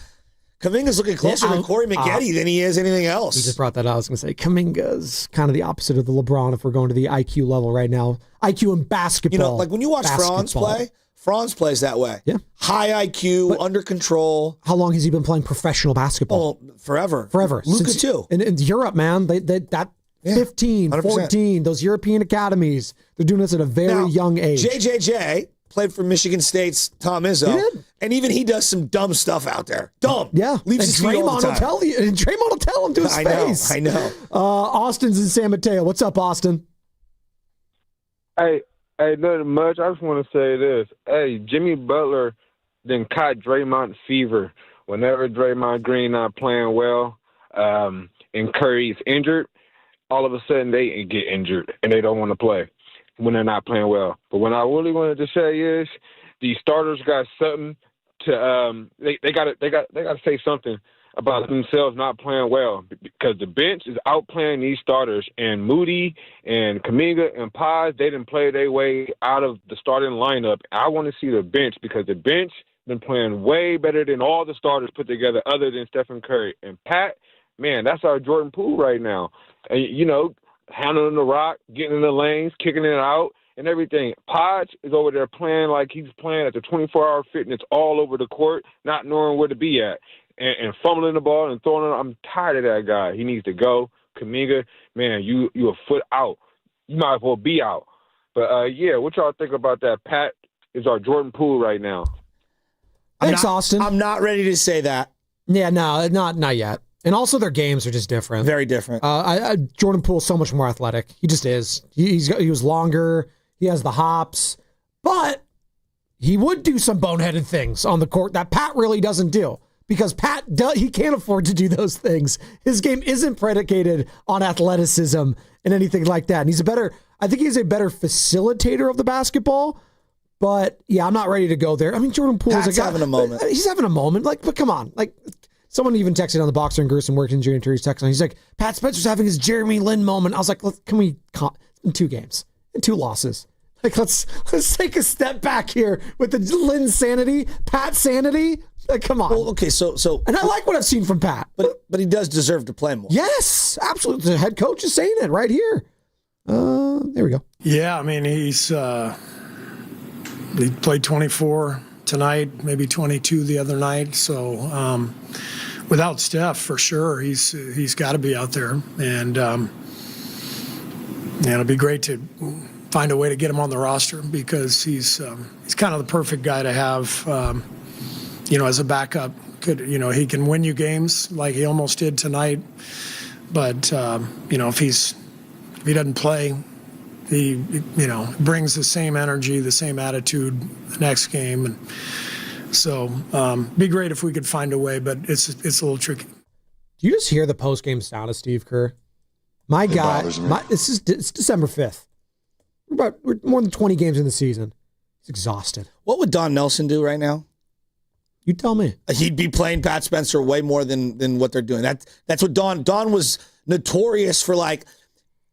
Kuminga's looking closer to Corey Maggette than he is anything else. You just brought that up. I was going to say Kuminga's kind of the opposite of the LeBron if we're going to the IQ level right now. IQ in basketball. When you watch Franz play, Franz plays that way. Yeah. High IQ, under control. How long has he been playing professional basketball? Oh, forever. Luka too. In Europe, man, that 15, 100%. 14, those European academies, they're doing this at a very young age. JJJ played for Michigan State's Tom Izzo, and even he does some dumb stuff out there. Dumb. Yeah. Leaves his feet all the time. Draymond will tell him to his face. I know. Austin's in San Mateo. What's up, Austin? Hey, nothing much. I just want to say this. Hey, Jimmy Butler then caught Draymond fever. Whenever Draymond Green not playing well, and Curry's injured, all of a sudden they get injured and they don't want to play when they're not playing well. But what I really wanted to say is these starters got something to they got to say something about themselves not playing well, because the bench is outplaying these starters, and Moody and Kuminga and Paz, they didn't play their way out of the starting lineup. I want to see the bench, because the bench been playing way better than all the starters put together other than Stephen Curry. And Pat, man, that's our Jordan Poole right now. And, handling the rock, getting in the lanes, kicking it out, and everything. Podge is over there playing like he's playing at the 24-hour fitness all over the court, not knowing where to be at, and fumbling the ball and throwing it. I'm tired of that guy. He needs to go. Kuminga, man, you a foot out. You might as well be out. But, what y'all think about that? Pat is our Jordan Poole right now. Thanks, Austin. I'm not ready to say that. Yeah, no, not yet. And also their games are just different. Very different. Jordan Poole's so much more athletic. He just is. He was longer. He has the hops. But he would do some boneheaded things on the court that Pat really doesn't do. Because he can't afford to do those things. His game isn't predicated on athleticism and anything like that. And I think he's a better facilitator of the basketball. But yeah, I'm not ready to go there. I mean, Jordan Poole is having a moment. He's having a moment. Like, but come on. Like, someone even texted on the Boxer and Gerson working in Jerry text on. He's like, Pat Spencer's having his Jeremy Lin moment. I was like, can we in 2 games, in 2 losses? Like, let's take a step back here with the Lin sanity, Pat sanity. Like, come on. Well, okay, so and I like what I've seen from Pat, but he does deserve to play more. Yes, absolutely. The head coach is saying it right here. There we go. Yeah, I mean, he played 24 tonight, maybe 22 the other night. So without Steph, for sure, he's got to be out there. And it'll be great to find a way to get him on the roster because he's kind of the perfect guy to have, as a backup. He can win you games like he almost did tonight. But, if he doesn't play, he brings the same energy, the same attitude the next game. And so be great if we could find a way, but it's a little tricky. Do you just hear the post-game sound of Steve Kerr? My guy, it's December 5th. We're more than 20 games in the season. He's exhausted. What would Don Nelson do right now? You tell me. He'd be playing Pat Spencer way more than what they're doing. That's what Don was notorious for. Like,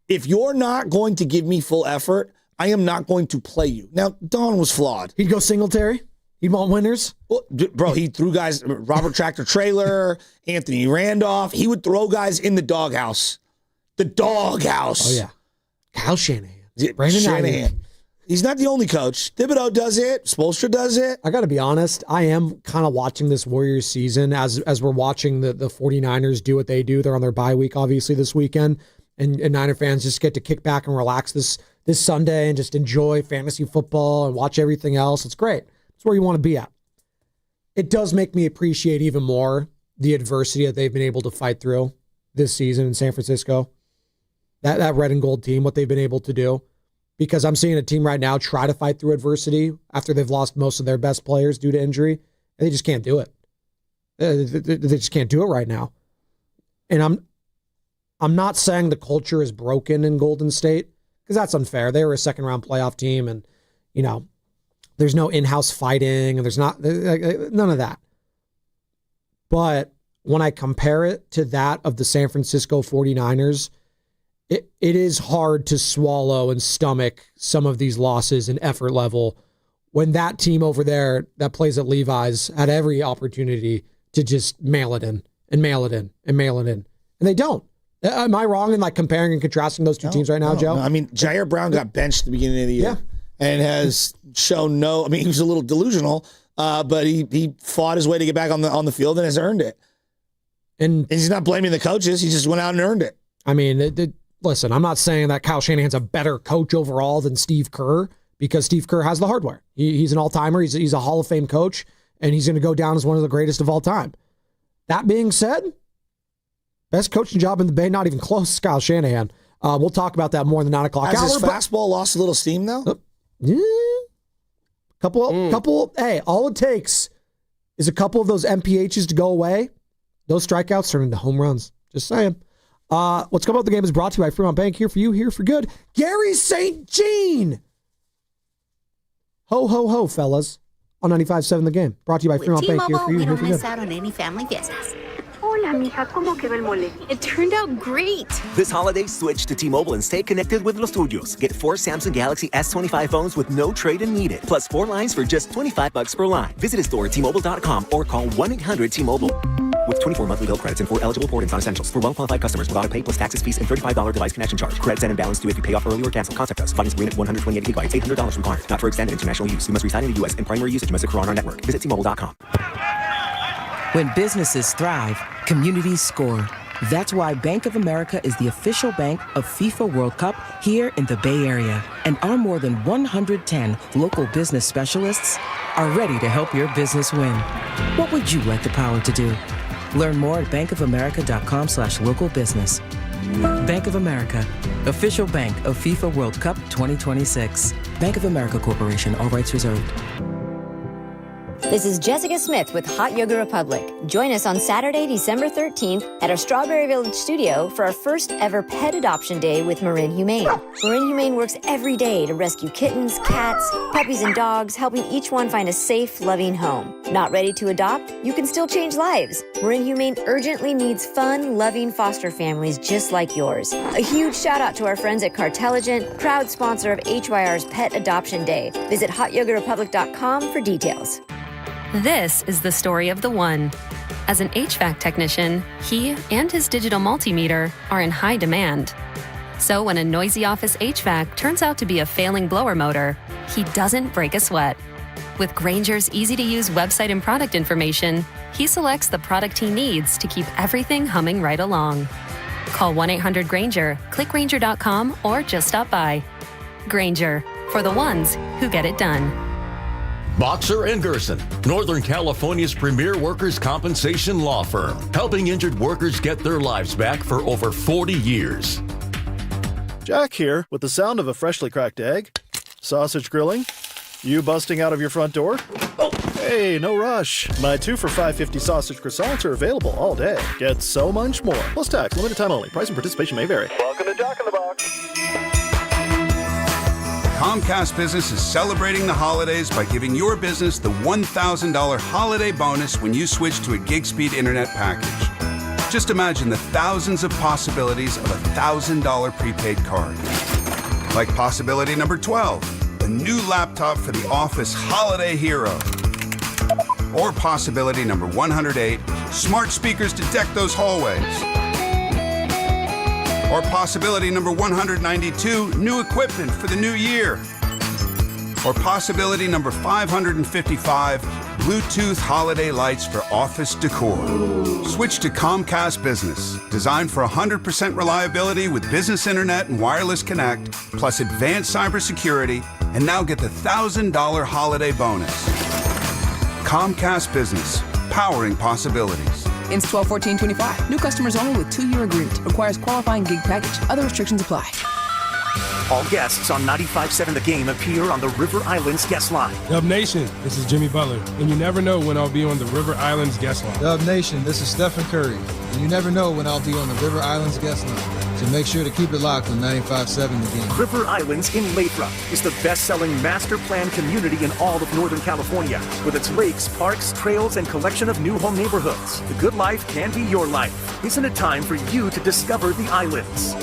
if you're not going to give me full effort, I am not going to play you. Now, Don was flawed. He'd go Singletary. He'd want winners. Well, bro, he threw guys, Robert Tractor Trailer, Anthony Randolph. He would throw guys in the doghouse. The doghouse. Oh, yeah. Kyle Shanahan. Brandon Shanahan. He's not the only coach. Thibodeau does it. Spoelstra does it. I got to be honest. I am kind of watching this Warriors season as we're watching the 49ers do what they do. They're on their bye week, obviously, this weekend. And Niner fans just get to kick back and relax this Sunday and just enjoy fantasy football and watch everything else. It's great. It's where you want to be at. It does make me appreciate even more the adversity that they've been able to fight through this season in San Francisco. That red and gold team, what they've been able to do. Because I'm seeing a team right now try to fight through adversity after they've lost most of their best players due to injury. And they just can't do it. They just can't do it right now. And I'm not saying the culture is broken in Golden State, because that's unfair. They were a second-round playoff team, and, there's no in-house fighting, and there's none of that. But when I compare it to that of the San Francisco 49ers, it is hard to swallow and stomach some of these losses in effort level when that team over there that plays at Levi's had every opportunity to just mail it in and mail it in and mail it in. And they don't. Am I wrong in comparing and contrasting those two teams right now, Joe? No. I mean, Jair Brown got benched at the beginning of the year and has shown he was a little delusional, but he fought his way to get back on the field and has earned it. And he's not blaming the coaches. He just went out and earned it. I mean, listen, I'm not saying that Kyle Shanahan's a better coach overall than Steve Kerr, because Steve Kerr has the hardware. He's an all-timer. He's a Hall of Fame coach, and he's going to go down as one of the greatest of all time. That being said, best coaching job in the Bay, not even close, is Kyle Shanahan. We'll talk about that more in the 9 o'clock hour. Has his fastball lost a little steam, though? Yeah. Couple. Hey, all it takes is a couple of those MPHs to go away. Those strikeouts turn into home runs. Just saying. What's coming up the game is brought to you by Fremont Bank. Here for you, here for good. Gary St. Jean. Ho, ho, ho, fellas. On 95.7 The Game. Brought to you by Fremont Bank. Here for you, here for good. Miss out on any family business. Hola, mija, ¿cómo quedó el mole? It turned out great. This holiday, switch to T-Mobile and stay connected with Los Tuyos. Get 4 Samsung Galaxy S25 phones with no trade-in needed. Plus 4 lines for just $25 per line. Visit a store at T-Mobile.com or call 1-800-T-Mobile. With 24 monthly bill credits and 4 eligible port-ins on essentials. For well-qualified customers with auto pay plus taxes, fees, and $35 device connection charge. Credits and imbalance due if you pay off early or cancel. Contact us. Funding agreement 128 gigabytes, $800 required. Not for extended international use. You must reside in the U.S. and primary usage must occur on our network. Visit T-Mobile.com. When businesses thrive, communities score. That's why Bank of America is the official bank of FIFA World Cup here in the Bay Area. And our more than 110 local business specialists are ready to help your business win. What would you like the power to do? Learn more at bankofamerica.com/local business. Bank of America, official bank of FIFA World Cup 2026. Bank of America Corporation, all rights reserved. This is Jessica Smith with Hot Yoga Republic. Join us on Saturday, December 13th at our Strawberry Village studio for our first ever pet adoption day with Marin Humane. Marin Humane works every day to rescue kittens, cats, puppies, and dogs, helping each one find a safe, loving home. Not ready to adopt? You can still change lives. Marin Humane urgently needs fun, loving foster families just like yours. A huge shout out to our friends at Cartelligent, proud sponsor of HYR's Pet Adoption Day. Visit hotyogarepublic.com for details. This is the story of the one. As an HVAC technician, he and his digital multimeter are in high demand. So when a noisy office HVAC turns out to be a failing blower motor, he doesn't break a sweat. With Grainger's easy-to-use website and product information, he selects the product he needs to keep everything humming right along. Call 1-800-GRAINGER, click Grainger.com, or just stop by. Grainger, for the ones who get it done. Boxer & Gerson, Northern California's premier workers' compensation law firm, helping injured workers get their lives back for over 40 years. Jack here, with the sound of a freshly cracked egg, sausage grilling, you busting out of your front door. Oh, hey, no rush. My 2 for $5.50 sausage croissants are available all day. Get so much more. Plus tax, limited time only. Price and participation may vary. Welcome to Jack in the Box. Comcast Business is celebrating the holidays by giving your business the $1,000 holiday bonus when you switch to a gig speed internet package. Just imagine the thousands of possibilities of a $1,000 prepaid card. Like possibility number 12, a new laptop for the office holiday hero. Or possibility number 108, smart speakers to deck those hallways. Or possibility number 192, new equipment for the new year. Or possibility number 555, Bluetooth holiday lights for office decor. Switch to Comcast Business, designed for 100% reliability with business internet and wireless connect, plus advanced cybersecurity, and now get the $1,000 holiday bonus. Comcast Business, powering possibilities. Ends 12/14/25. New customers only with 2-year agreement. Requires qualifying gig package. Other restrictions apply. All guests on 95.7 The Game appear on the River Islands guest line. Dub Nation, this is Jimmy Butler, and you never know when I'll be on the River Islands guest line. Dub Nation, this is Stephen Curry, and you never know when I'll be on the River Islands guest line. So make sure to keep it locked on 95.7 The Game. River Islands in Lathrop is the best-selling master plan community in all of Northern California, with its lakes, parks, trails, and collection of new home neighborhoods. The good life can be your life. Isn't it time for you to discover the islands?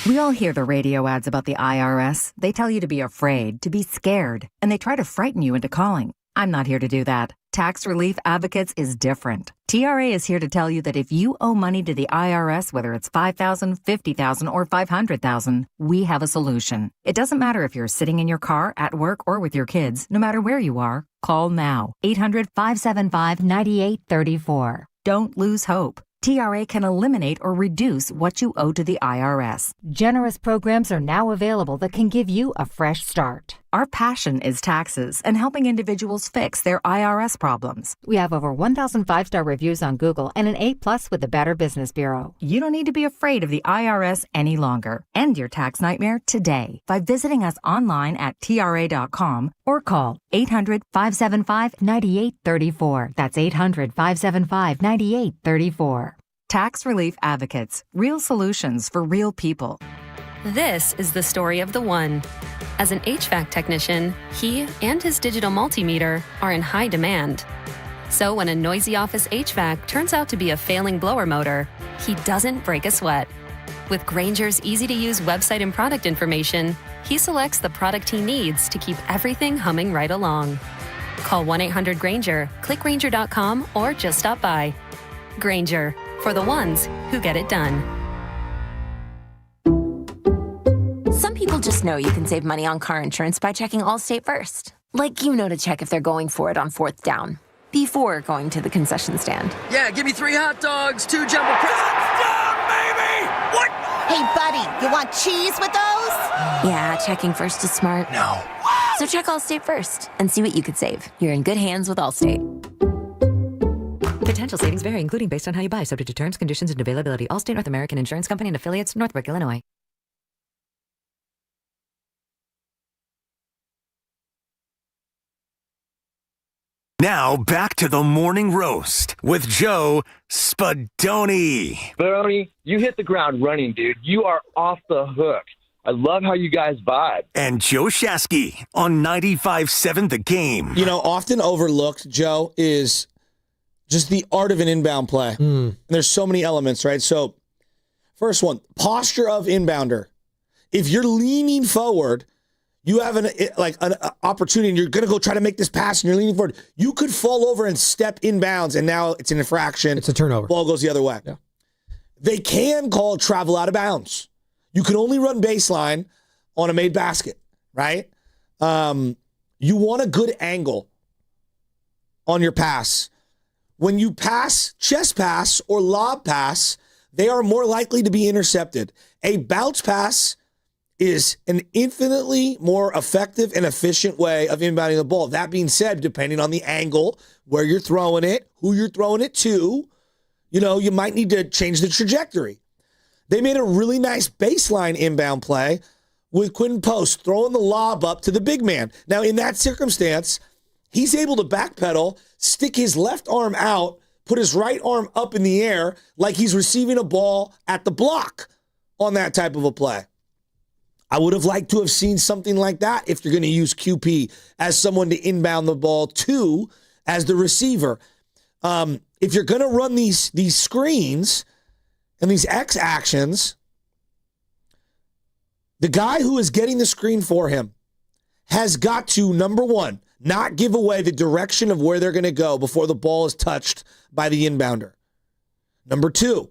We all hear the radio ads about the IRS. They tell you to be afraid, to be scared, and they try to frighten you into calling. I'm not here to do that. Tax Relief Advocates is different. TRA is here to tell you that if you owe money to the IRS, whether it's $5,000, $50,000, or $500,000, we have a solution. It doesn't matter if you're sitting in your car, at work, or with your kids. No matter where you are, call now. 800-575-9834. Don't lose hope. TRA can eliminate or reduce what you owe to the IRS. Generous programs are now available that can give you a fresh start. Our passion is taxes and helping individuals fix their IRS problems. We have over 1,000 5-star reviews on Google and an A+ with the Better Business Bureau. You don't need to be afraid of the IRS any longer. End your tax nightmare today by visiting us online at TRA.com or call 800-575-9834. That's 800-575-9834. Tax Relief Advocates. Real solutions for real people. This is the story of the one. As an HVAC technician, he and his digital multimeter are in high demand. So when a noisy office HVAC turns out to be a failing blower motor, he doesn't break a sweat. With Grainger's easy-to-use website and product information, he selects the product he needs to keep everything humming right along. Call 1-800-GRAINGER, click Grainger.com, or just stop by. Grainger, for the ones who get it done. Some people just know you can save money on car insurance by checking Allstate first. Like you know to check if they're going for it on 4th down, before going to the concession stand. Yeah, give me 3 hot dogs, 2 jumbo touchdown, baby! What? Hey, buddy, you want cheese with those? Yeah, checking first is smart. No. So check Allstate first and see what you could save. You're in good hands with Allstate. Potential savings vary, including based on how you buy, subject to terms, conditions, and availability. Allstate North American Insurance Company and affiliates, Northbrook, Illinois. Now back to the morning roast with Joe Spadoni. Spadoni, you hit the ground running, dude. You are off the hook. I love how you guys vibe. And Joe Shasky on 95.7 The Game. You know, often overlooked, Joe, is just the art of an inbound play. And there's so many elements, right? So, first one, posture of inbounder. If you're leaning forward, you have an opportunity and you're going to go try to make this pass and you're leaning forward. You could fall over and step inbounds and now it's an infraction. It's a turnover. Ball goes the other way. Yeah. They can call travel out of bounds. You can only run baseline on a made basket, right? You want a good angle on your pass. When you pass, chest pass or lob pass, they are more likely to be intercepted. A bounce pass is an infinitely more effective and efficient way of inbounding the ball. That being said, depending on the angle, where you're throwing it, who you're throwing it to, you might need to change the trajectory. They made a really nice baseline inbound play with Quinton Post throwing the lob up to the big man. Now, in that circumstance, he's able to backpedal, stick his left arm out, put his right arm up in the air like he's receiving a ball at the block on that type of a play. I would have liked to have seen something like that if you're going to use QP as someone to inbound the ball to as the receiver. If you're going to run these screens and these X actions, the guy who is getting the screen for him has got to, number one, not give away the direction of where they're going to go before the ball is touched by the inbounder. Number two,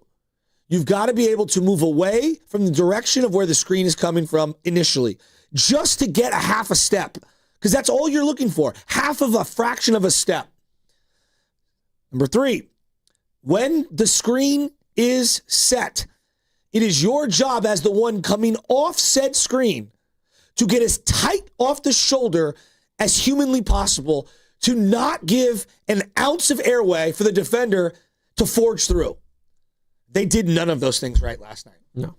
you've got to be able to move away from the direction of where the screen is coming from initially, just to get a half a step, because that's all you're looking for, half of a fraction of a step. Number three, when the screen is set, it is your job as the one coming off said screen to get as tight off the shoulder as humanly possible to not give an ounce of airway for the defender to forge through. They did none of those things right last night. No.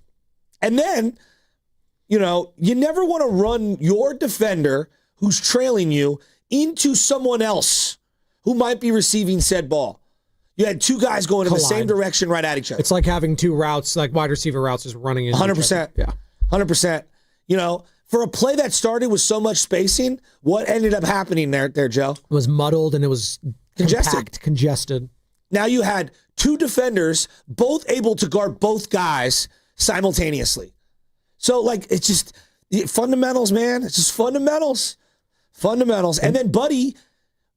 And then, you never want to run your defender who's trailing you into someone else who might be receiving said ball. You had two guys going in the same direction right at each other. It's like having two routes, like wide receiver routes, just running into 100%. Yeah. 100%. For a play that started with so much spacing, what ended up happening there, Joe? It was muddled and it was congested. Now you had two defenders, both able to guard both guys simultaneously. So, it's just fundamentals, man. It's just fundamentals. Fundamentals. And then Buddy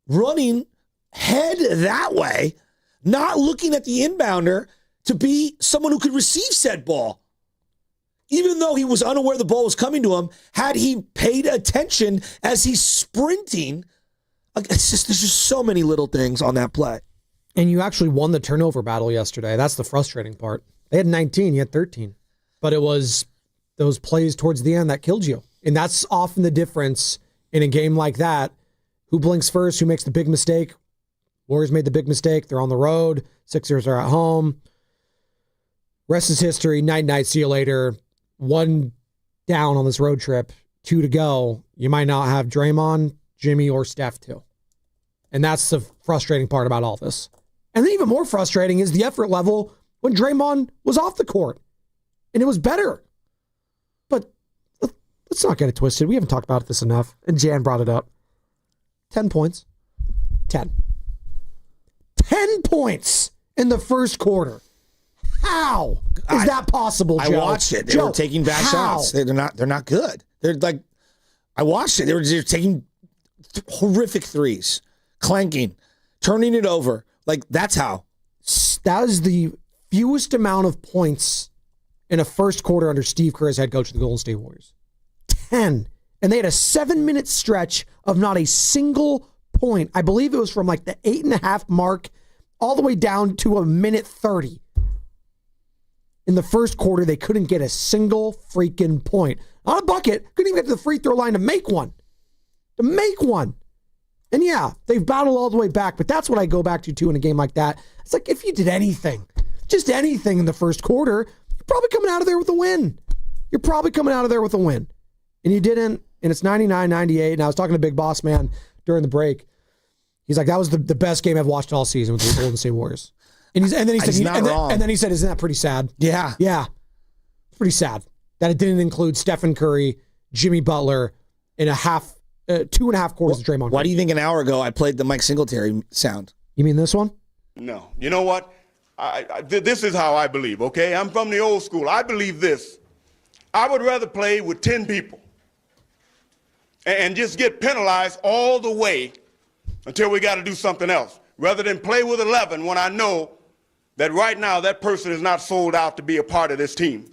running head that way, not looking at the inbounder to be someone who could receive said ball. Even though he was unaware the ball was coming to him, had he paid attention as he's sprinting, there's just so many little things on that play. And you actually won the turnover battle yesterday. That's the frustrating part. They had 19, you had 13. But it was those plays towards the end that killed you. And that's often the difference in a game like that. Who blinks first? Who makes the big mistake? Warriors made the big mistake. They're on the road. Sixers are at home. Rest is history. Night, see you later. 1 down on this road trip, 2 to go. You might not have Draymond, Jimmy, or Steph too. And that's the frustrating part about all this. And then even more frustrating is the effort level when Draymond was off the court. And it was better. But let's not get it twisted. We haven't talked about this enough. And Jan brought it up. 10 points. 10 points in the first quarter. How is that possible, Joe? I watched it. They were taking bad shots. They're not good. I watched it. They were just taking horrific threes, clanking, turning it over. That's how. That is the fewest amount of points in a first quarter under Steve Kerr as head coach of the Golden State Warriors. 10. And they had a 7-minute stretch of not a single point. I believe it was from the 8.5 mark all the way down to a minute 30. In the first quarter, they couldn't get a single freaking point. Not a bucket. Couldn't even get to the free throw line to make one. And yeah, they've battled all the way back, but that's what I go back to too in a game like that. It's like if you did anything, just anything in the first quarter, you're probably coming out of there with a win. And you didn't, and it's 99-98. And I was talking to Big Boss Man during the break. He's like, that was the best game I've watched all season with the Golden State Warriors. And then he said, and then he said, isn't that pretty sad? Yeah. Yeah. Pretty sad that it didn't include Stephen Curry, Jimmy Butler, in 2.5 quarters of Draymond. Why do you think an hour ago I played the Mike Singletary sound? You mean this one? No. You know what? This is how I believe, okay? I'm from the old school. I believe this. I would rather play with 10 people and just get penalized all the way until we got to do something else, rather than play with 11 when I know that right now that person is not sold out to be a part of this team.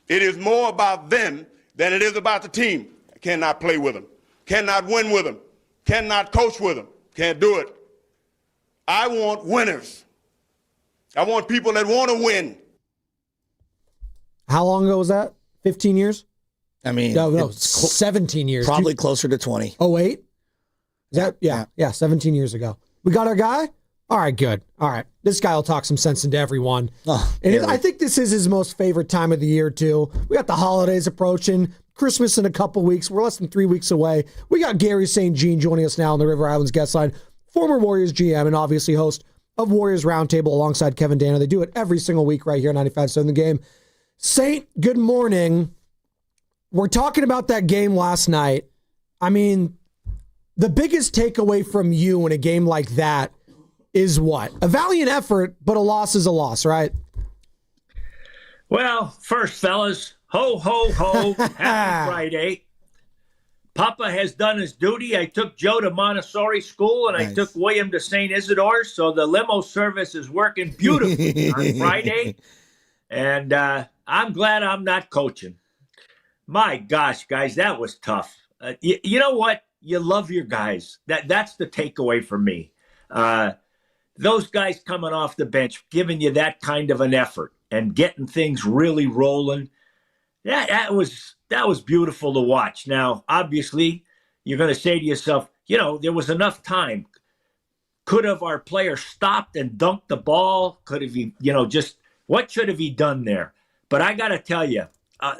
It is more about them than it is about the team. I cannot play with them, cannot win with them, cannot coach with them, can't do it. I want winners. I want people that want to win. How long ago was that? 15 years? I mean, no, 17 years. Probably closer to 20. 08? Is that? Yeah, 17 years ago. We got our guy? All right, good. All right. This guy will talk some sense into everyone. And I think this is his most favorite time of the year, too. We got the holidays approaching, Christmas in a couple weeks. We're less than 3 weeks away. We got Gary St. Jean joining us now on the River Islands guest line, former Warriors GM and obviously host of Warriors Roundtable alongside Kevin Dana. They do it every single week right here on 95.7 The Game. Saint, good morning. We're talking about that game last night. I mean, the biggest takeaway from you in a game like that is what? A valiant effort, but a loss is a loss, right? Well, first, fellas, ho, ho, ho, happy Friday. Papa has done his duty. I took Joe to Montessori school, and I took William to St. Isidore's, so the limo service is working beautifully on Friday. And I'm glad I'm not coaching. My gosh, guys, that was tough. You know what? You love your guys. That's the takeaway for me. Those guys coming off the bench, giving you that kind of an effort and getting things really rolling. That was beautiful to watch. Now, obviously, you're going to say to yourself, there was enough time. Could have our player stopped and dunked the ball? Could have he, what should have he done there? But I got to tell you,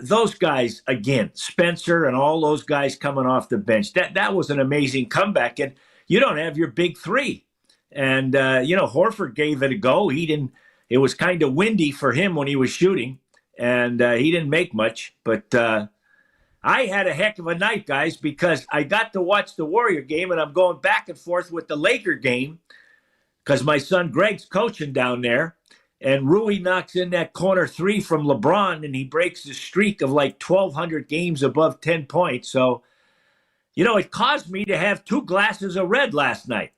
those guys, again, Spencer and all those guys coming off the bench, that was an amazing comeback. And you don't have your big three. And, Horford gave it a go. It was kind of windy for him when he was shooting, and he didn't make much. But I had a heck of a night, guys, because I got to watch the Warrior game, and I'm going back and forth with the Laker game because my son Greg's coaching down there. And Rui knocks in that corner three from LeBron, and he breaks the streak of like 1,200 games above 10 points. So, it caused me to have 2 glasses of red last night.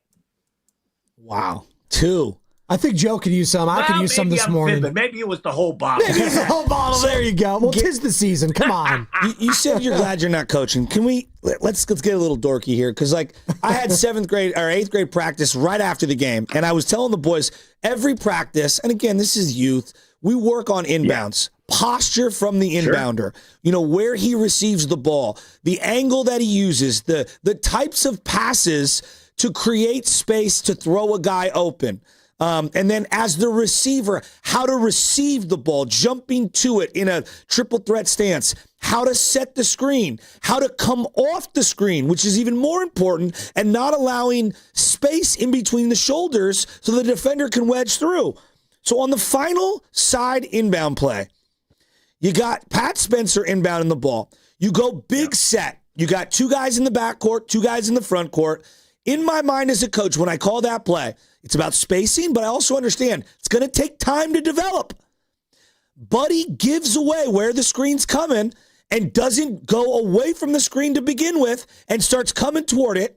Wow. 2. I think Joe could use some. I could use some this morning. Fibbing. Maybe it was the whole bottle. Maybe it's the whole bottle. There you go. Well, 'tis the season. Come on. You said you're glad you're not coaching. Can we let's get a little dorky here? Because I had 7th grade or 8th grade practice right after the game, and I was telling the boys every practice, and again, this is youth. We work on inbounds. Posture from the inbounder, where he receives the ball, the angle that he uses, the types of passes to create space to throw a guy open. And then as the receiver, how to receive the ball, jumping to it in a triple threat stance, how to set the screen, how to come off the screen, which is even more important, and not allowing space in between the shoulders so the defender can wedge through. So on the final side inbound play, you got Pat Spencer inbounding the ball. You go big set. You got 2 guys in the backcourt, 2 guys in the front court. In my mind as a coach, when I call that play, it's about spacing, but I also understand it's going to take time to develop. Buddy gives away where the screen's coming and doesn't go away from the screen to begin with and starts coming toward it.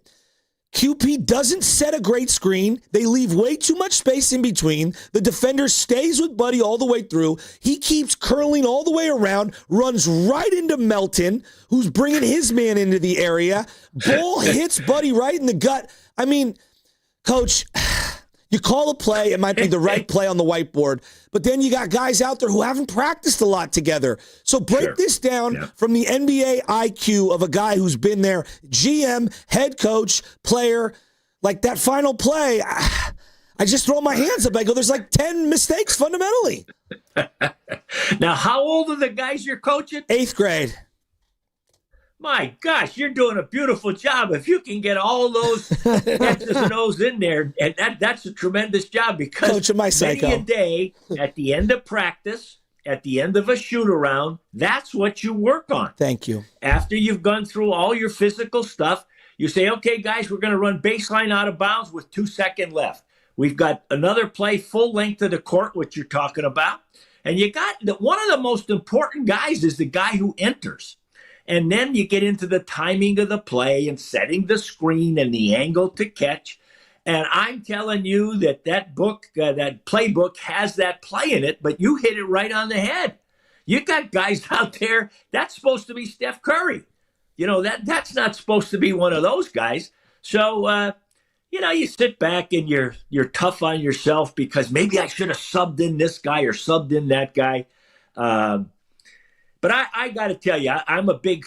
QP doesn't set a great screen. They leave way too much space in between. The defender stays with Buddy all the way through. He keeps curling all the way around, runs right into Melton, who's bringing his man into the area. Ball hits Buddy right in the gut. I mean, Coach, you call a play, it might be the right play on the whiteboard, but then you got guys out there who haven't practiced a lot together. So break this down from the NBA IQ of a guy who's been there, GM, head coach, player. Like that final play, I just throw my hands up. I go, there's like 10 mistakes fundamentally. Now, how old are the guys you're coaching? 8th grade. My gosh, you're doing a beautiful job. If you can get all those X's and O's in there, and that's a tremendous job, because Coach of my psycho. many a day at the end of practice, at the end of a shoot around, that's what you work on. Thank you. After you've gone through all your physical stuff, you say, okay, guys, we're going to run baseline out of bounds with 2 seconds left. We've got another play full length of the court, which you're talking about. And you got one of the most important guys is the guy who enters. And then you get into the timing of the play and setting the screen and the angle to catch. And I'm telling you that book, that playbook has that play in it, but you hit it right on the head. You got guys out there, that's supposed to be Steph Curry. You know, that's not supposed to be one of those guys. So, you sit back and you're tough on yourself because maybe I should have subbed in this guy or subbed in that guy. But I got to tell you, I'm a big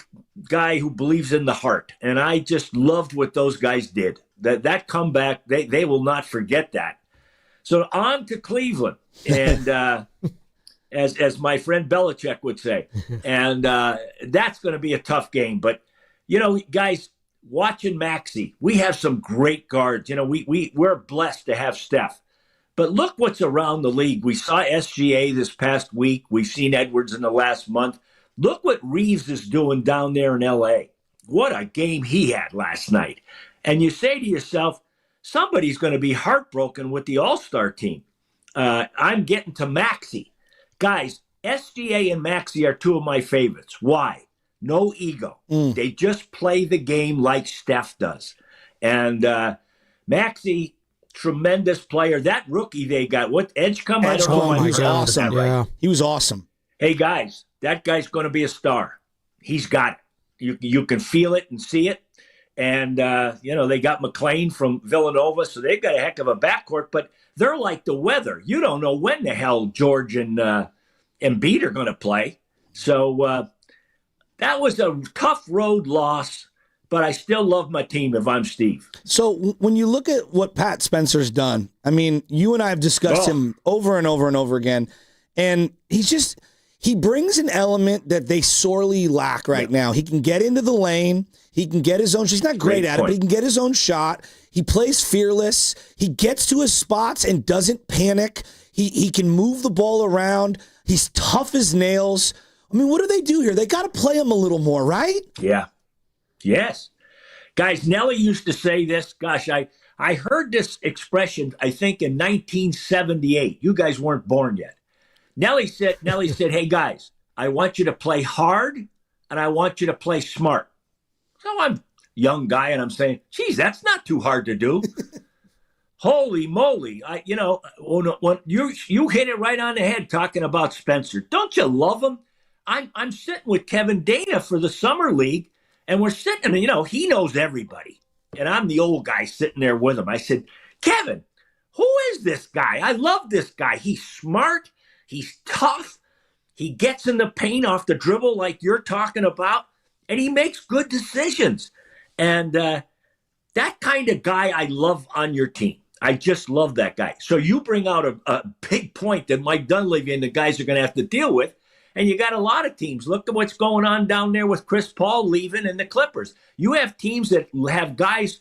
guy who believes in the heart, and I just loved what those guys did. That comeback, they will not forget that. So on to Cleveland, and as my friend Belichick would say, and that's going to be a tough game. But guys, watching Maxey, we have some great guards. We're blessed to have Steph. But look what's around the league. We saw SGA this past week. We've seen Edwards in the last month. Look what Reeves is doing down there in L.A. What a game he had last night. And you say to yourself, somebody's going to be heartbroken with the All-Star team. I'm getting to Maxey. Guys, SGA and Maxey are two of my favorites. Why? No ego. They just play the game like Steph does. And Maxey, tremendous player. That rookie they got, Edgecombe? I don't know. He was awesome. Yeah. He was awesome. Hey, guys, that guy's going to be a star. He's got it. You can feel it and see it. And, they got McLean from Villanova, so they've got a heck of a backcourt, but they're like the weather. You don't know when the hell George and Embiid are going to play. So that was a tough road loss, but I still love my team if I'm Steve. So when you look at what Pat Spencer's done, I mean, you and I have discussed him over and over and over again, and he brings an element that they sorely lack right now. He can get into the lane. He can get his own. He's not great at it, but he can get his own shot. He plays fearless. He gets to his spots and doesn't panic. He can move the ball around. He's tough as nails. I mean, what do they do here? They got to play him a little more, right? Yeah. Yes. Guys, Nelly used to say this. Gosh, I heard this expression, I think, in 1978. You guys weren't born yet. Nelly said, hey, guys, I want you to play hard, and I want you to play smart. So I'm a young guy, and I'm saying, geez, that's not too hard to do. Holy moly. When you hit it right on the head talking about Spencer. Don't you love him? I'm sitting with Kevin Dana for the Summer League, and we're sitting, he knows everybody. And I'm the old guy sitting there with him. I said, Kevin, who is this guy? I love this guy. He's smart. He's tough. He gets in the paint off the dribble like you're talking about, and he makes good decisions. And that kind of guy I love on your team. I just love that guy. So you bring out a big point that Mike Dunleavy and the guys are going to have to deal with. And you got a lot of teams. Look at what's going on down there with Chris Paul leaving and the Clippers. You have teams that have guys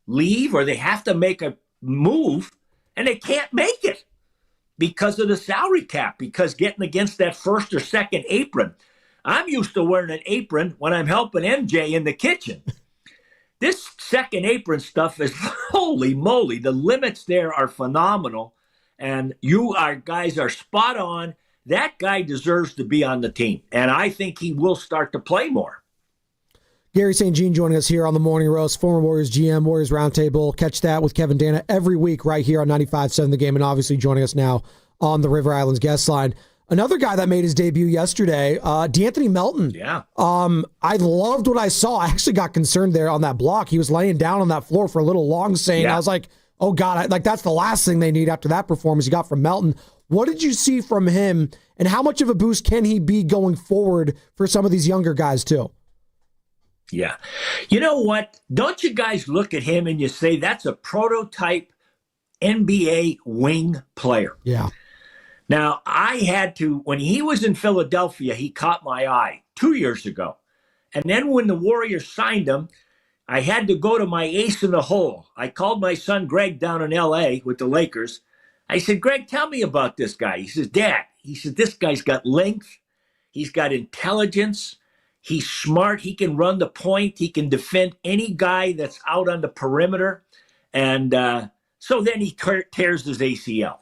leave or they have to make a move, and they can't make it because of the salary cap, because getting against that first or second apron. I'm used to wearing an apron when I'm helping MJ in the kitchen. This second apron stuff is, holy moly, the limits there are phenomenal. And guys are spot on. That guy deserves to be on the team, and I think he will start to play more. Gary St. Jean joining us here on the Morning Roast, former Warriors GM, Warriors Roundtable. Catch that with Kevin Dana every week right here on 95.7 The Game, and obviously joining us now on the River Islands guest line. Another guy that made his debut yesterday, D'Anthony Melton. Yeah. I loved what I saw. I actually got concerned there on that block. He was laying down on that floor for a little long, saying, I was like, oh, God, that's the last thing they need after that performance you got from Melton. What did you see from him, and how much of a boost can he be going forward for some of these younger guys, too? Yeah. You know what? Don't you guys look at him and you say that's a prototype NBA wing player? Yeah. Now, I had to, when he was in Philadelphia, he caught my eye 2 years ago. And then when the Warriors signed him, I had to go to my ace in the hole. I called my son Greg down in L.A. with the Lakers. I said, Greg, tell me about this guy. He says, Dad, he said, this guy's got length. He's got intelligence. He's smart. He can run the point. He can defend any guy that's out on the perimeter. And so then he tears his ACL.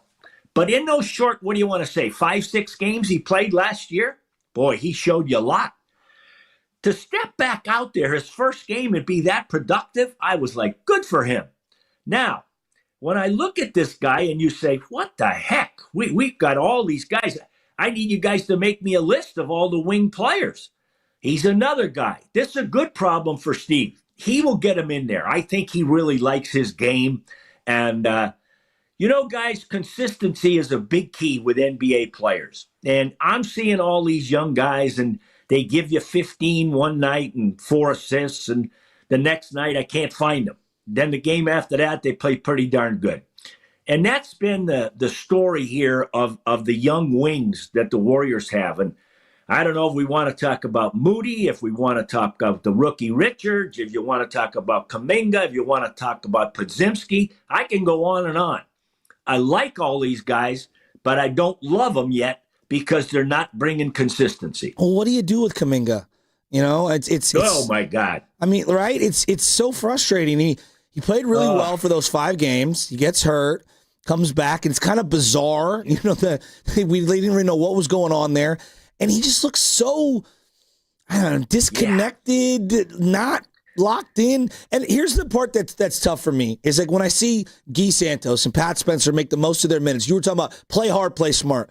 But in those short, what do you want to say, 5-6 games he played last year? Boy, he showed you a lot. To step back out there, his first game and be that productive, I was like, good for him. Now, when I look at this guy and you say, what the heck? We've got all these guys. I need you guys to make me a list of all the wing players. He's another guy. This is a good problem for Steve. He will get him in there. I think he really likes his game. And, guys, consistency is a big key with NBA players. And I'm seeing all these young guys, and they give you 15 one night and 4 assists, and the next night I can't find them. Then the game after that, they play pretty darn good. And that's been the story here of the young wings that the Warriors have. And I don't know if we want to talk about Moody, if we want to talk about the rookie Richards, if you want to talk about Kuminga, if you want to talk about Podziemski. I can go on and on. I like all these guys, but I don't love them yet because they're not bringing consistency. Well, what do you do with Kuminga? It's oh my God. I mean, right? It's so frustrating. He played really well for those 5 games. He gets hurt, comes back, and it's kind of bizarre. We didn't really know what was going on there. And he just looks so, disconnected, not locked in. And here's the part that's tough for me is like when I see Guy Santos and Pat Spencer make the most of their minutes. You were talking about play hard, play smart.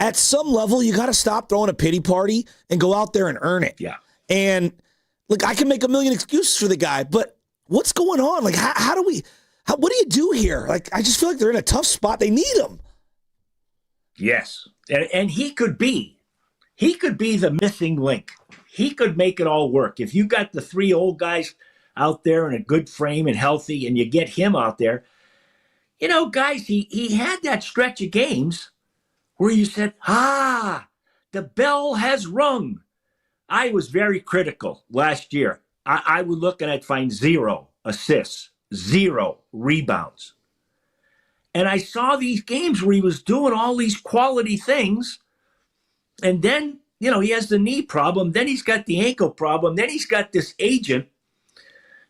At some level, you got to stop throwing a pity party and go out there and earn it. Yeah. And look, I can make a million excuses for the guy, but what's going on? Like, what do you do here? Like, I just feel like they're in a tough spot. They need him. Yes. And he could be the missing link. He could make it all work. If you got the 3 old guys out there in a good frame and healthy, and you get him out there, guys, he had that stretch of games where you said, the bell has rung. I was very critical last year. I would look and I'd find 0 assists, 0 rebounds. And I saw these games where he was doing all these quality things. And then, he has the knee problem. Then he's got the ankle problem. Then he's got this agent.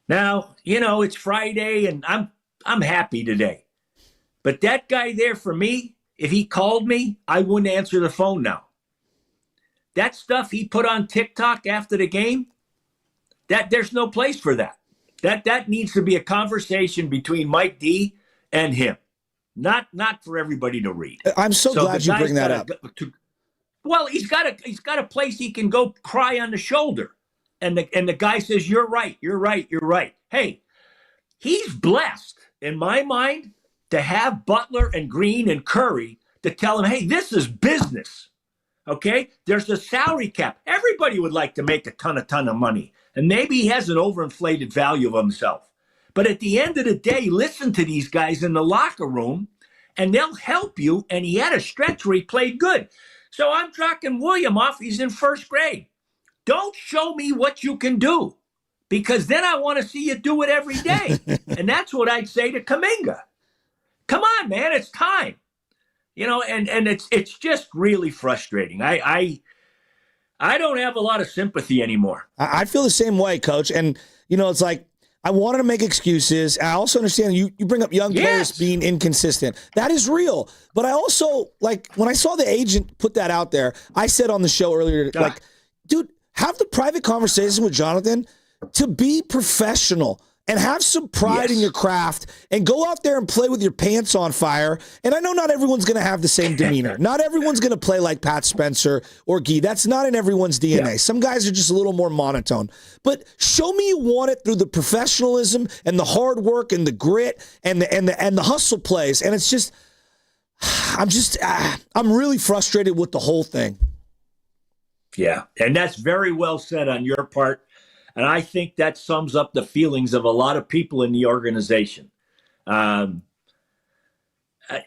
Now, it's Friday and I'm happy today. But that guy there for me, if he called me, I wouldn't answer the phone now. That stuff he put on TikTok after the game, that there's no place for that. That needs to be a conversation between Mike D and him, not for everybody to read. I'm so glad you bring that up. Well, he's got a place he can go cry on the shoulder, and the guy says, "You're right, you're right, you're right." Hey, he's blessed in my mind to have Butler and Green and Curry to tell him, "Hey, this is business." Okay, there's a salary cap. Everybody would like to make a ton of money. And maybe he has an overinflated value of himself. But at the end of the day, listen to these guys in the locker room, and they'll help you. And he had a stretch where he played good. So I'm tracking William off. He's in 1st grade. Don't show me what you can do, because then I want to see you do it every day. And that's what I'd say to Kuminga. Come on, man, it's time. And it's just really frustrating. I don't have a lot of sympathy anymore. I feel the same way, Coach. And, it's like I wanted to make excuses. I also understand you bring up young players being inconsistent. That is real. But I also, when I saw the agent put that out there, I said on the show earlier, dude, have the private conversation with Jonathan to be professional. And have some pride in your craft and go out there and play with your pants on fire. And I know not everyone's going to have the same demeanor. Not everyone's going to play like Pat Spencer or Guy. That's not in everyone's DNA. Yeah. Some guys are just a little more monotone. But show me you want it through the professionalism and the hard work and the grit and the hustle plays. And it's just, I'm really frustrated with the whole thing. Yeah, and that's very well said on your part. And I think that sums up the feelings of a lot of people in the organization.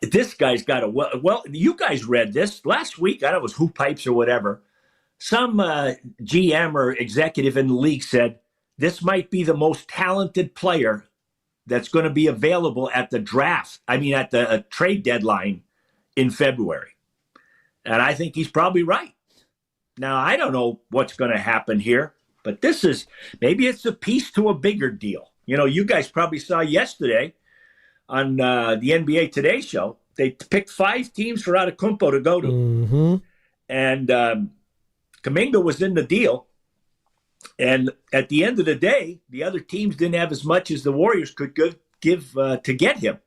This guy's got a well, you guys read this last week. I don't know, it was Hoop Pipes or whatever. some GM or executive in the league said this might be the most talented player that's going to be available at the draft. I mean, at the trade deadline in February. And I think he's probably right. Now, I don't know what's going to happen here, but maybe it's a piece to a bigger deal. You know, you guys probably saw yesterday on the NBA Today show, they picked 5 teams for Adetokounmpo to go to. Mm-hmm. And Kuminga was in the deal. And at the end of the day, the other teams didn't have as much as the Warriors could give to get him.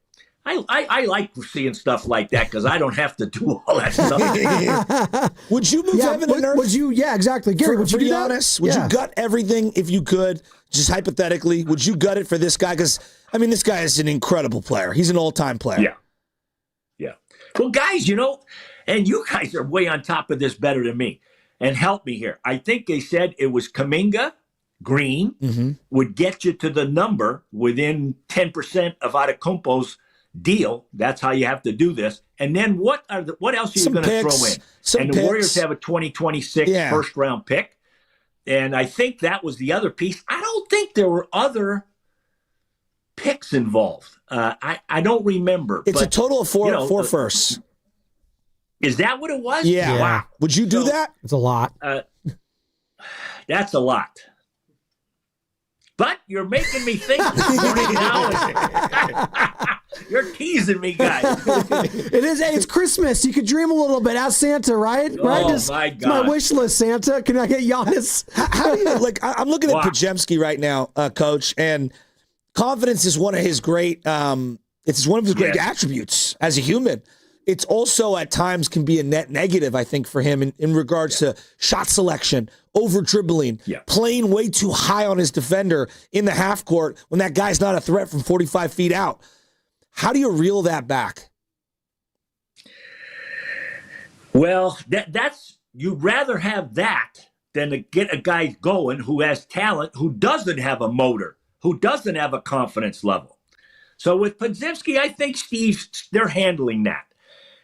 I like seeing stuff like that because I don't have to do all that stuff. Would you move heaven and earth? Would you? Yeah, exactly. Gary, would you do that? Honest, would you gut everything if you could? Just hypothetically, would you gut it for this guy? Because, I mean, this guy is an incredible player. He's an all-time player. Yeah. Well, guys, you know, and you guys are way on top of this better than me. And help me here. I think they said it was Kuminga, Green, would get you to the number within 10% of Adetokounmpo's deal. That's how you have to do this. And then what else are you going to throw in? And the Warriors have a 2026 first-round pick. And I think that was the other piece. I don't think there were other picks involved. I don't remember. It's a total of four firsts. Is that what it was? Yeah. Wow. Would you do that? It's a lot. That's a lot. But you're making me think. You're teasing me, guys. It is. Hey, it's Christmas. You could dream a little bit. Ask Santa, right? Oh, right? My God. It's my wish list, Santa. Can I get Giannis? How do you, like, I'm looking at Podziemski right now, Coach, and confidence is one of his great, it's one of his great attributes as a human. It's also at times can be a net negative, I think, for him in regards to shot selection, over dribbling, playing way too high on his defender in the half court when that guy's not a threat from 45 feet out. How do you reel that back? Well, that's you'd rather have that than to get a guy going who has talent, who doesn't have a motor, who doesn't have a confidence level. So with Podziemski, I think they're handling that.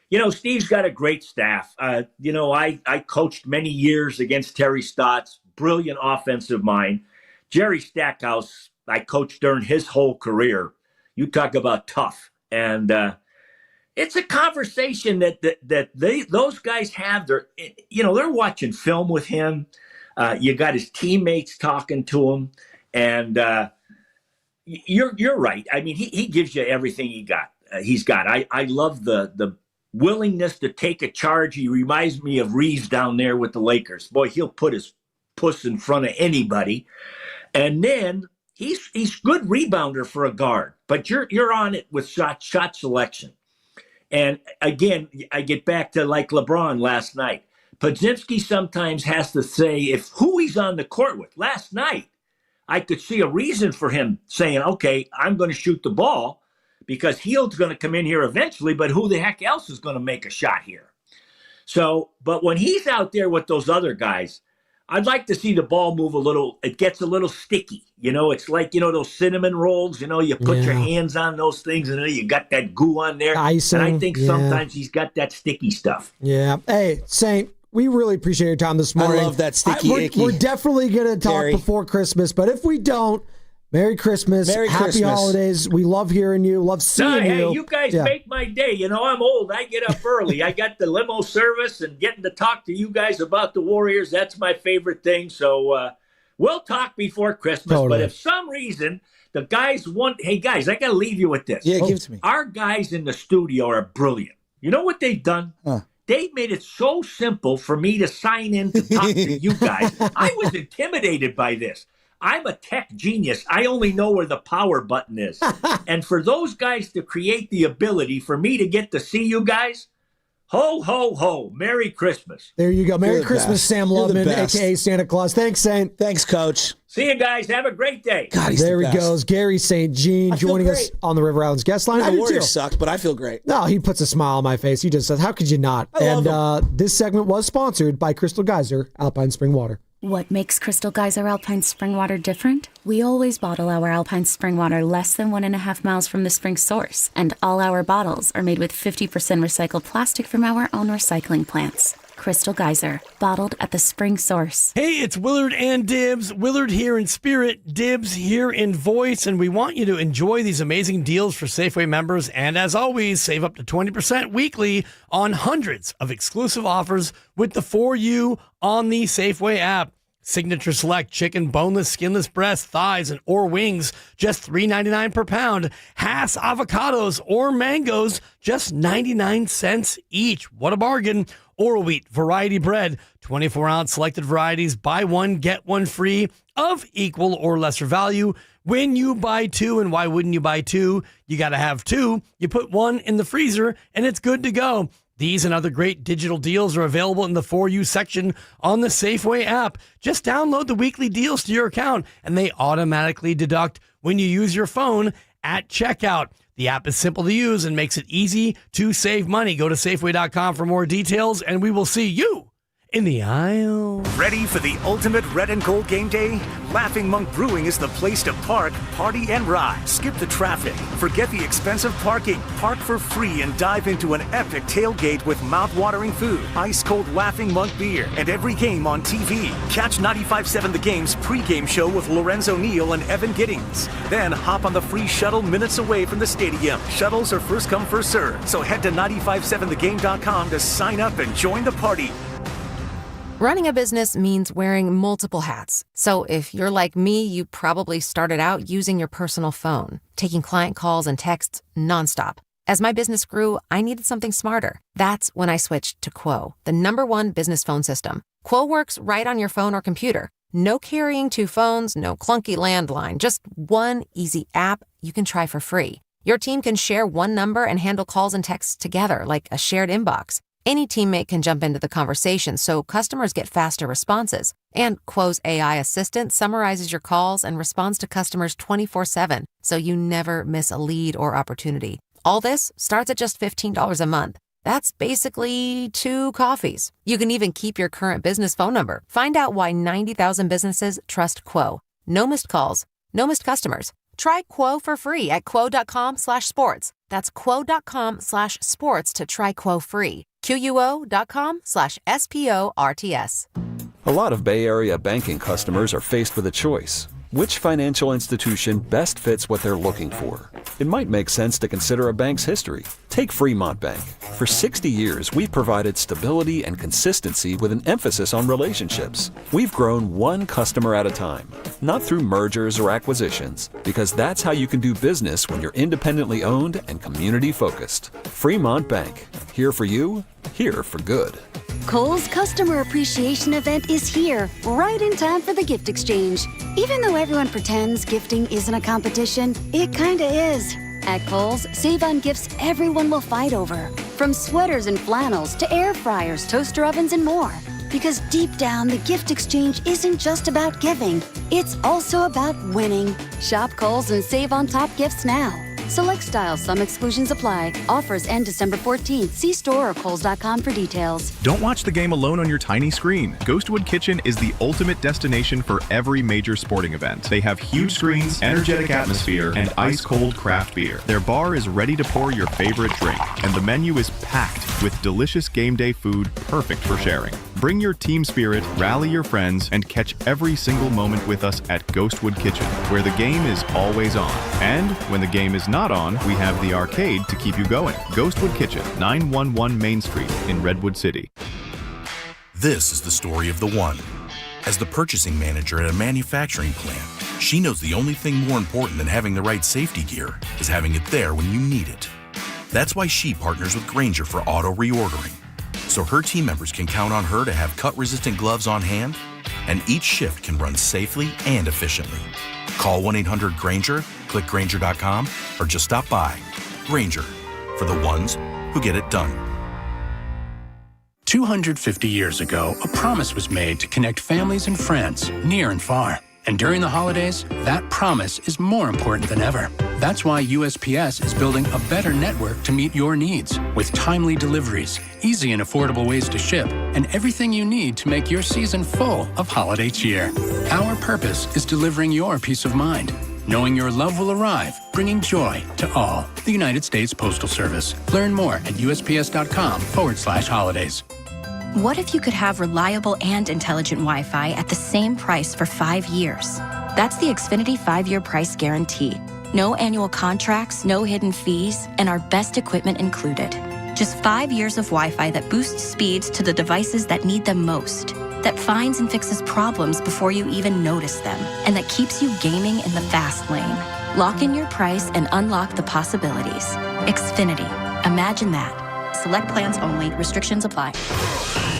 You know, Steve's got a great staff. You know, I coached many years against Terry Stotts, brilliant offensive mind. Jerry Stackhouse, I coached during his whole career. You talk about tough. And it's a conversation that those guys have. They're watching film with him. You got his teammates talking to him. And you're right. I mean, he gives you everything he's got. I love the willingness to take a charge. He reminds me of Reeves down there with the Lakers. Boy, he'll put his puss in front of anybody. And then he's good rebounder for a guard, but you're on it with shot selection. And again, I get back to like LeBron last night. Podziemski sometimes has to say who he's on the court with. Last night, I could see a reason for him saying, okay, I'm going to shoot the ball, because Hield's going to come in here eventually, but who the heck else is going to make a shot here? So, but when he's out there with those other guys, I'd like to see the ball move a little. It gets a little sticky. You know, it's like, those cinnamon rolls, you put your hands on those things and then you got that goo on there. Icing, and I think sometimes he's got that sticky stuff. Yeah. Hey, Saint, we really appreciate your time this morning. I love that sticky icky. We're definitely going to talk Gary. before Christmas, but if we don't, Merry Christmas. Merry Happy Christmas. Holidays. We love hearing you. Love seeing you. Hey, you guys make my day. I'm old. I get up early. I got the limo service and getting to talk to you guys about the Warriors. That's my favorite thing. So we'll talk before Christmas. Totally. But if some reason the guys hey, guys, I got to leave you with this. Yeah, give it to me. Our guys in the studio are brilliant. You know what they've done? They've made it so simple for me to sign in to talk to you guys. I was intimidated by this. I'm a tech genius. I only know where the power button is. And for those guys to create the ability for me to get to see you guys, ho, ho, ho. Merry Christmas. There you go. Merry You're the Christmas, best. Sam You're the Lubman, best. a.k.a. Santa Claus. Thanks, Saint. Thanks, Coach. See you guys. Have a great day. God, he's There the he best. goes. Gary St. Jean I feel joining us great. on the River Islands guest line. I The do Warriors too. suck, but I feel great. No, he puts a smile on my face. He just says, how could you not? I love This segment was sponsored by Crystal Geyser, Alpine Spring Water. What makes Crystal Geyser Alpine Spring Water different? We always bottle our Alpine Spring Water less than 1.5 miles from the spring source, and all our bottles are made with 50% recycled plastic from our own recycling plants. Crystal Geyser, bottled at the spring source. Hey, it's Willard and Dibs. Willard here in spirit, Dibs here in voice, and we want you to enjoy these amazing deals for Safeway members. And as always, save up to 20% weekly on hundreds of exclusive offers with the For You on the Safeway app. Signature Select chicken, boneless, skinless breast, thighs, or wings, just $3.99 per pound. Hass avocados or mangoes, just 99 cents each. What a bargain. Oral Wheat variety bread, 24-ounce selected varieties, buy one, get one free of equal or lesser value. When you buy two, and why wouldn't you buy two? You got to have two. You put one in the freezer, and it's good to go. These and other great digital deals are available in the For You section on the Safeway app. Just download the weekly deals to your account, and they automatically deduct when you use your phone at checkout. The app is simple to use and makes it easy to save money. Go to Safeway.com for more details, and we will see you in the aisle. Ready for the ultimate red and gold game day? Laughing Monk Brewing is the place to park, party, and ride. Skip the traffic. Forget the expensive parking. Park for free and dive into an epic tailgate with mouth-watering food, ice-cold Laughing Monk beer, and every game on TV. Catch 95.7 The Game's pregame show with Lorenzo Neal and Evan Giddings. Then hop on the free shuttle minutes away from the stadium. Shuttles are first come, first served. So head to 957thegame.com to sign up and join the party. Running a business means wearing multiple hats. So if you're like me, you probably started out using your personal phone, taking client calls and texts nonstop. As my business grew, I needed something smarter. That's when I switched to Quo, the #1 business phone system. Quo works right on your phone or computer. No carrying two phones, no clunky landline, just one easy app you can try for free. Your team can share one number and handle calls and texts together like a shared inbox. Any teammate can jump into the conversation, so customers get faster responses. And Quo's AI assistant summarizes your calls and responds to customers 24/7, so you never miss a lead or opportunity. All this starts at just $15 a month. That's basically 2 coffees. You can even keep your current business phone number. Find out why 90,000 businesses trust Quo. No missed calls, no missed customers. Try Quo for free at quo.com/sports. That's quo.com/sports to try Quo free. QUO.com/SPORTS. A lot of Bay Area banking customers are faced with a choice. Which financial institution best fits what they're looking for? It might make sense to consider a bank's history. Take Fremont Bank. For 60 years, we've provided stability and consistency with an emphasis on relationships. We've grown one customer at a time, not through mergers or acquisitions, because that's how you can do business when you're independently owned and community focused. Fremont Bank. Here for you, here for good. Kohl's Customer Appreciation Event is here, right in time for the gift exchange. Even though everyone pretends gifting isn't a competition, it kinda is. At Kohl's, save on gifts everyone will fight over. From sweaters and flannels to air fryers, toaster ovens, and more. Because deep down, the gift exchange isn't just about giving, it's also about winning. Shop Kohl's and save on top gifts now. Select styles, some exclusions apply. Offers end December 14th. See store or Kohls.com for details. Don't watch the game alone on your tiny screen. Ghostwood Kitchen is the ultimate destination for every major sporting event. They have huge screens, energetic atmosphere, and ice-cold craft beer. Their bar is ready to pour your favorite drink, and the menu is packed with delicious game day food perfect for sharing. Bring your team spirit, rally your friends, and catch every single moment with us at Ghostwood Kitchen, where the game is always on. And when the game is not on, we have the arcade to keep you going. Ghostwood Kitchen, 911 Main Street in Redwood City. This is the story of the one. As the purchasing manager at a manufacturing plant, she knows the only thing more important than having the right safety gear is having it there when you need it. That's why she partners with Grainger for auto reordering, so her team members can count on her to have cut-resistant gloves on hand, and each shift can run safely and efficiently. Call 1-800-GRAINGER, click Grainger.com, or just stop by. Grainger, for the ones who get it done. 250 years ago, a promise was made to connect families and friends near and far. And during the holidays, that promise is more important than ever. That's why USPS is building a better network to meet your needs, with timely deliveries, easy and affordable ways to ship, and everything you need to make your season full of holiday cheer. Our purpose is delivering your peace of mind, knowing your love will arrive, bringing joy to all. The United States Postal Service. Learn more at USPS.com/holidays. What if you could have reliable and intelligent Wi-Fi at the same price for 5 years? That's the Xfinity 5-year price guarantee. No annual contracts, no hidden fees, and our best equipment included. Just 5 years of Wi-Fi that boosts speeds to the devices that need them most, that finds and fixes problems before you even notice them, and that keeps you gaming in the fast lane. Lock in your price and unlock the possibilities. Xfinity. Imagine that. Select plans only. Restrictions apply.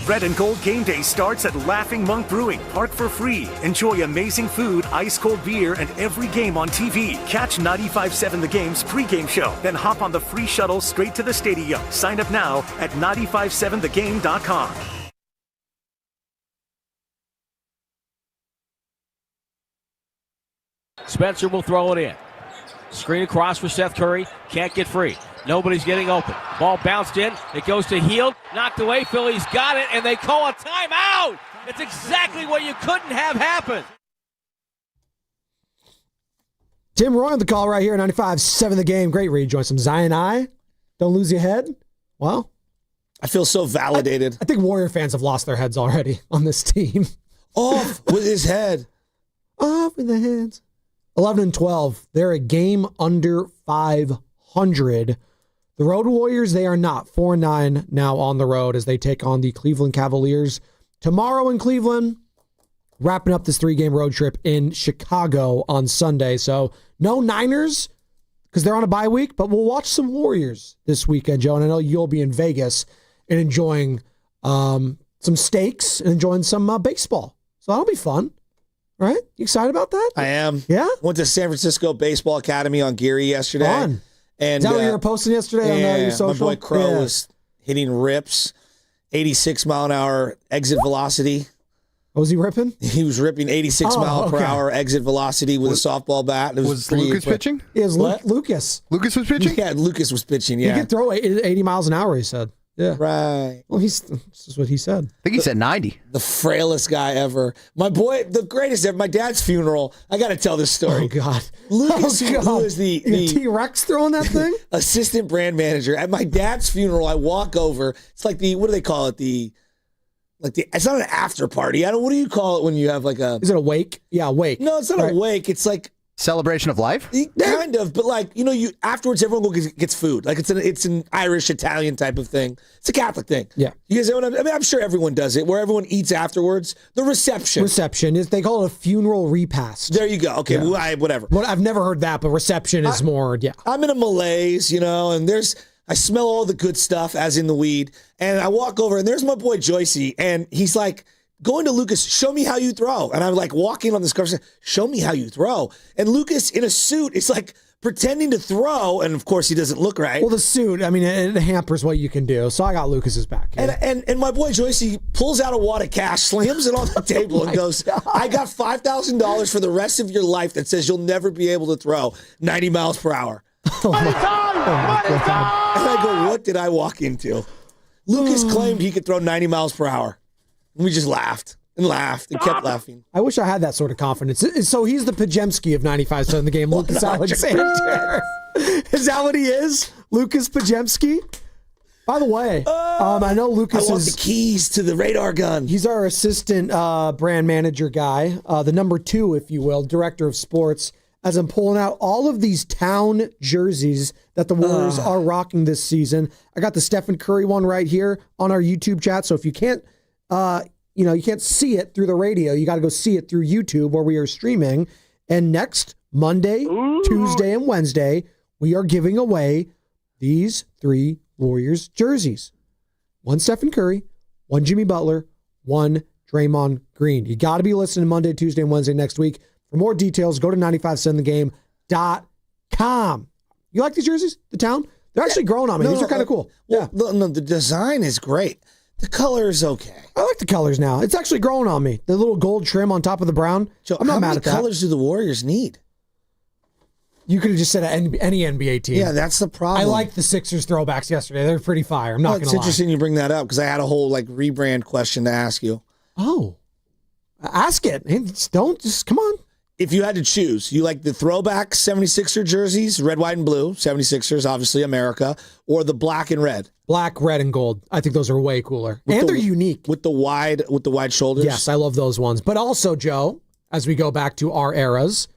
Red and Gold Game Day starts at Laughing Monk Brewing. Park for free. Enjoy amazing food, ice-cold beer, and every game on TV. Catch 95.7 The Game's pregame show. Then hop on the free shuttle straight to the stadium. Sign up now at 957thegame.com. Spencer will throw it in. Screen across for Seth Curry. Can't get free. Nobody's getting open. Ball bounced in. It goes to Hield. Knocked away. Philly's got it, and they call a timeout. It's exactly what you couldn't have happen. Tim Roy on the call right here, 95.7 The Game. Great read, join some Zion I. Don't lose your head. Well, I feel so validated. I think Warrior fans have lost their heads already on this team. Off with his head. Off with the heads. 11-12. They're a game under 500. The Road Warriors, they are not. 4-9 now on the road as they take on the Cleveland Cavaliers tomorrow in Cleveland, wrapping up this 3-game road trip in Chicago on Sunday. So no Niners because they're on a bye week, but we'll watch some Warriors this weekend, Joe. And I know you'll be in Vegas and enjoying some steaks and enjoying some baseball. So that'll be fun. Right? You excited about that? I am. Yeah? Went to San Francisco Baseball Academy on Geary yesterday. Fun. And, is that what you were posting yesterday on your social? My boy Crow was hitting rips, 86 mile an hour exit velocity. What was he ripping? He was ripping 86 mile per hour exit velocity with a softball bat. Was Lucas pitching? It was Lucas. Lucas was pitching? Yeah, Lucas was pitching, yeah. He could throw 80 miles an hour, he said. Yeah. Right. Well, this is what he said. I think he said 90. The frailest guy ever. My boy, the greatest ever. My dad's funeral. I got to tell this story. Oh, God. Lucas, who is the T-Rex throwing that thing? assistant brand manager. At my dad's funeral, I walk over. It's like what do they call it? It's not an after party. What do you call it when you have like a... Is it a wake? Yeah, a wake. No, it's not a wake. It's like... Celebration of life? Kind of, but you afterwards everyone gets food. Like it's an Irish Italian type of thing. It's a Catholic thing. Yeah, you guys know what I mean? I'm sure everyone does it, where everyone eats afterwards. The reception is they call it a funeral repast. There you go. Okay, yeah. Well, whatever. Well, I've never heard that, but reception is more. Yeah, I'm in a malaise, and I smell all the good stuff, as in the weed, and I walk over and there's my boy Joycey, and he's like, going to Lucas, show me how you throw. And I'm like walking on this car, show me how you throw. And Lucas in a suit is like pretending to throw. And of course he doesn't look right. Well, the suit, I mean, it hampers what you can do. So I got Lucas's back. Yeah. And my boy Joycey pulls out a wad of cash, slams it on the table and goes, I got $5,000 for the rest of your life that says you'll never be able to throw 90 miles per hour. Money time! And I go, what did I walk into? Lucas claimed he could throw 90 miles per hour. And we just laughed and kept laughing. I wish I had that sort of confidence. So he's the Pajemski of 95 in the game, Lucas Alexander. Is that what he is? Lucas Pajemski? By the way, I know Lucas I want the keys to the radar gun. He's our assistant brand manager guy, the number 2, if you will, director of sports, as I'm pulling out all of these town jerseys that the Warriors are rocking this season. I got the Stephen Curry one right here on our YouTube chat. So if you can't, you can't see it through the radio. You got to go see it through YouTube where we are streaming. And next Monday, Tuesday, and Wednesday, we are giving away these 3 Warriors jerseys. 1 Stephen Curry, 1 Jimmy Butler, 1 Draymond Green. You got to be listening Monday, Tuesday, and Wednesday next week. For more details, go to 957thegame.com. You like these jerseys? The town? They're actually growing on me. These are kind of cool. Well, no, the design is great. The color is okay. I like the colors now. It's actually growing on me. The little gold trim on top of the brown. Joe, I'm not mad at that. How many colors do the Warriors need? You could have just said any NBA team. Yeah, that's the problem. I liked the Sixers throwbacks yesterday. They're pretty fire. I'm not going to lie. It's interesting you bring that up because I had a whole rebrand question to ask you. Oh. Ask it. Hey, just come on. if you had to choose, you like the throwback 76er jerseys, red, white, and blue, 76ers, obviously America, or the black and red? Black, red, and gold. I think those are way cooler. And they're unique. With the wide shoulders? Yes, I love those ones. But also, Joe, as we go back to our eras,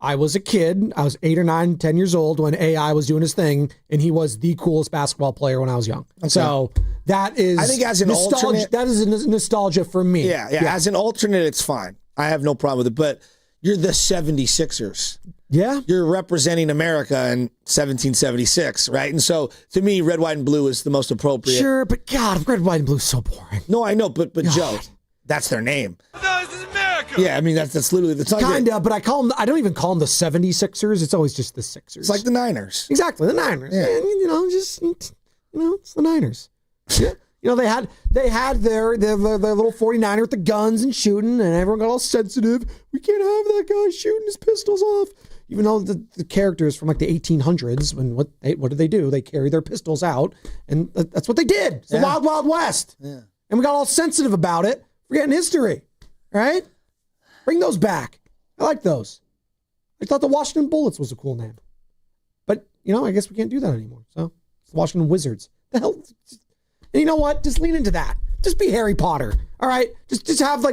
I was a kid. I was 8 or 9, 10 years old when AI was doing his thing, and he was the coolest basketball player when I was young. Okay. So that is, I think as an alternate, that is a nostalgia for me. Yeah. As an alternate, it's fine. I have no problem with it. But you're the 76ers. Yeah. You're representing America in 1776, right? And so, to me, red, white, and blue is the most appropriate. Sure, but God, red, white, and blue is so boring. No, I know, but Joe, that's their name. No, this is America. Yeah, I mean, that's literally the time. Kind of, but I don't even call them the 76ers. It's always just the Sixers. It's like the Niners. Exactly, the Niners. Yeah. And, it's the Niners. Yeah. They had their little 49er with the guns and shooting, and everyone got all sensitive. We can't have that guy shooting his pistols off. Even though the characters from like the 1800s, what did they do? They carry their pistols out, and that's what they did. It's the Wild Wild West. Yeah. And we got all sensitive about it, forgetting history. Right? Bring those back. I like those. I thought the Washington Bullets was a cool name. But, I guess we can't do that anymore. So, it's the Washington Wizards. The hell? And you know what? Just lean into that. Just be Harry Potter. All right? Just have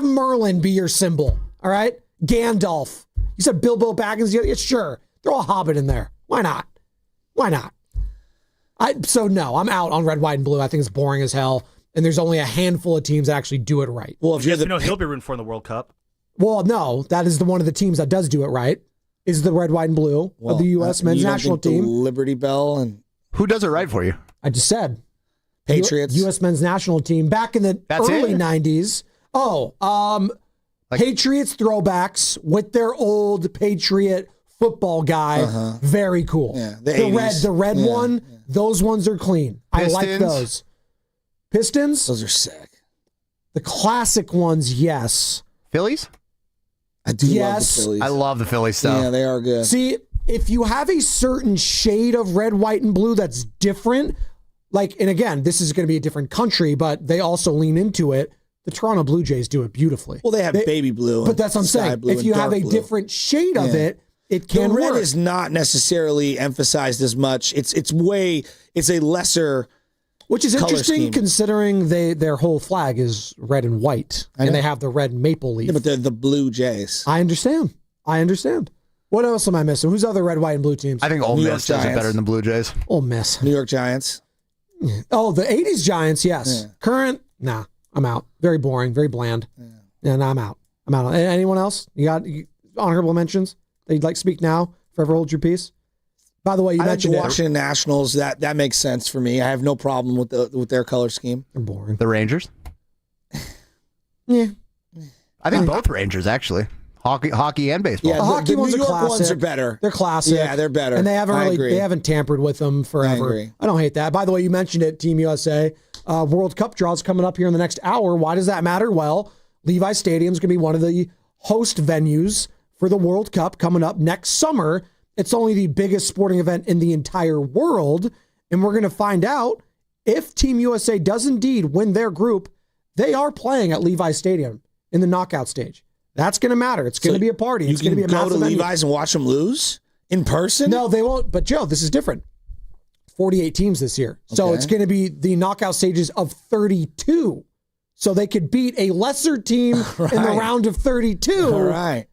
Merlin be your symbol. All right? Gandalf. You said Bilbo Baggins. Yeah, sure. Throw a Hobbit in there. Why not? So no, I'm out on red, white, and blue. I think it's boring as hell. And there's only a handful of teams that actually do it right. Well, if he'll be rooting for in the World Cup. Well, no, that is one of the teams that does do it right. Is the red, white, and blue of the U.S. men's national team. The Liberty Bell and who does it right for you? I just said Patriots. U.S. men's national team back in the early 90s. Patriots throwbacks with their old Patriot football guy. Very cool. Yeah, the red one. Yeah. Those ones are clean. Pistons. I like those. Pistons. Those are sick. The classic ones, yes. Phillies. I do love the Phillies. I love the Phillies stuff. Yeah, they are good. See, if you have a certain shade of red, white, and blue that's different, and again, this is going to be a different country, but they also lean into it. The Toronto Blue Jays do it beautifully. Well, they have baby blue. But that's what I'm saying. If you have a different shade of it, it can work. The red is not necessarily emphasized as much. It's a lesser, which is interesting considering their whole flag is red and white, and they have the red maple leaf. Yeah, but they're the Blue Jays. I understand. What else am I missing? Who's other red, white, and blue teams? I think Ole Miss does it better than the Blue Jays. Ole Miss. New York Giants. Oh, the 80s Giants, yes. Yeah. Current, nah, I'm out. Very boring, very bland. Yeah, I'm out. Anyone else? You got honorable mentions that you'd like to speak now? Forever hold your peace? By the way, you mentioned the Washington Nationals. That makes sense for me. I have no problem with their color scheme. They're boring. The Rangers? Yeah. I think both Rangers, actually. Hockey and baseball. Yeah, the hockey New York ones are better. They're classic. Yeah, they're better. And they haven't tampered with them forever. I don't hate that. By the way, you mentioned it, Team USA. World Cup draws coming up here in the next hour. Why does that matter? Well, Levi Stadium is going to be one of the host venues for the World Cup coming up next summer. It's only the biggest sporting event in the entire world. And we're going to find out if Team USA does indeed win their group. They are playing at Levi Stadium in the knockout stage. That's going to matter. It's going to be a party. It's going to be a massive go to Levi's and watch them lose in person? No, they won't. But, Joe, this is different. 48 teams this year. So it's going to be the knockout stages of 32. So they could beat a lesser team in the round of 32. All right.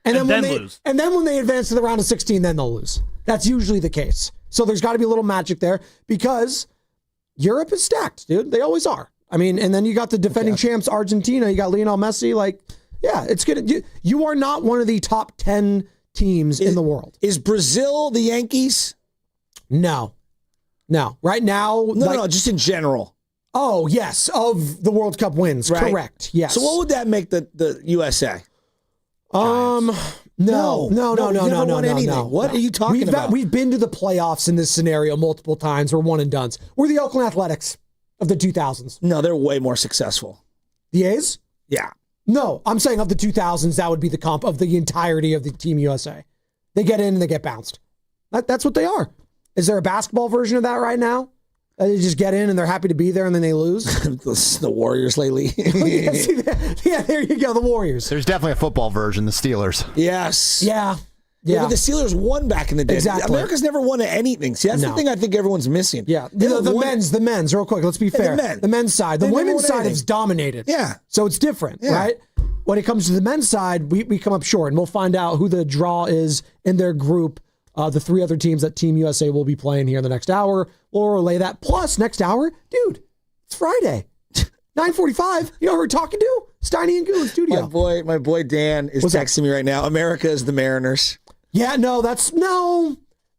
And then lose. And then when they advance to the round of 16, then they'll lose. That's usually the case. So there's got to be a little magic there because Europe is stacked, dude. They always are. I mean, and then you got the defending champs, Argentina. You got Lionel Messi. Yeah, it's good. You are not one of the top 10 teams in the world. Is Brazil the Yankees? No. Right now. No, just in general. Oh, yes. Of the World Cup wins. Right. Correct. Yes. So what would that make the USA? No. What are you talking about? We've been to the playoffs in this scenario multiple times. We're one and dones. We're the Oakland Athletics of the 2000s. No, they're way more successful. The A's? Yeah. No, I'm saying of the 2000s, that would be the comp of the entirety of the Team USA. They get in and they get bounced. That's what they are. Is there a basketball version of that right now? They just get in and they're happy to be there and then they lose. The Warriors lately. Yeah, there you go. The Warriors. There's definitely a football version, the Steelers. Yes. Yeah. But the Steelers won back in the day. Exactly. America's never won anything. See, that's the thing I think everyone's missing. Yeah. The men's, real quick, let's be fair. The men's side. The women's side is dominated. Yeah. So it's different, right? When it comes to the men's side, we come up short, and we'll find out who the draw is in their group. The 3 other teams that Team USA will be playing here in the next hour. We'll relay that. Plus, next hour, dude, it's Friday. 9:45. You know who we're talking to? Steiny and Goo in studio. My boy Dan is texting me right now. America is the Mariners. Yeah, no.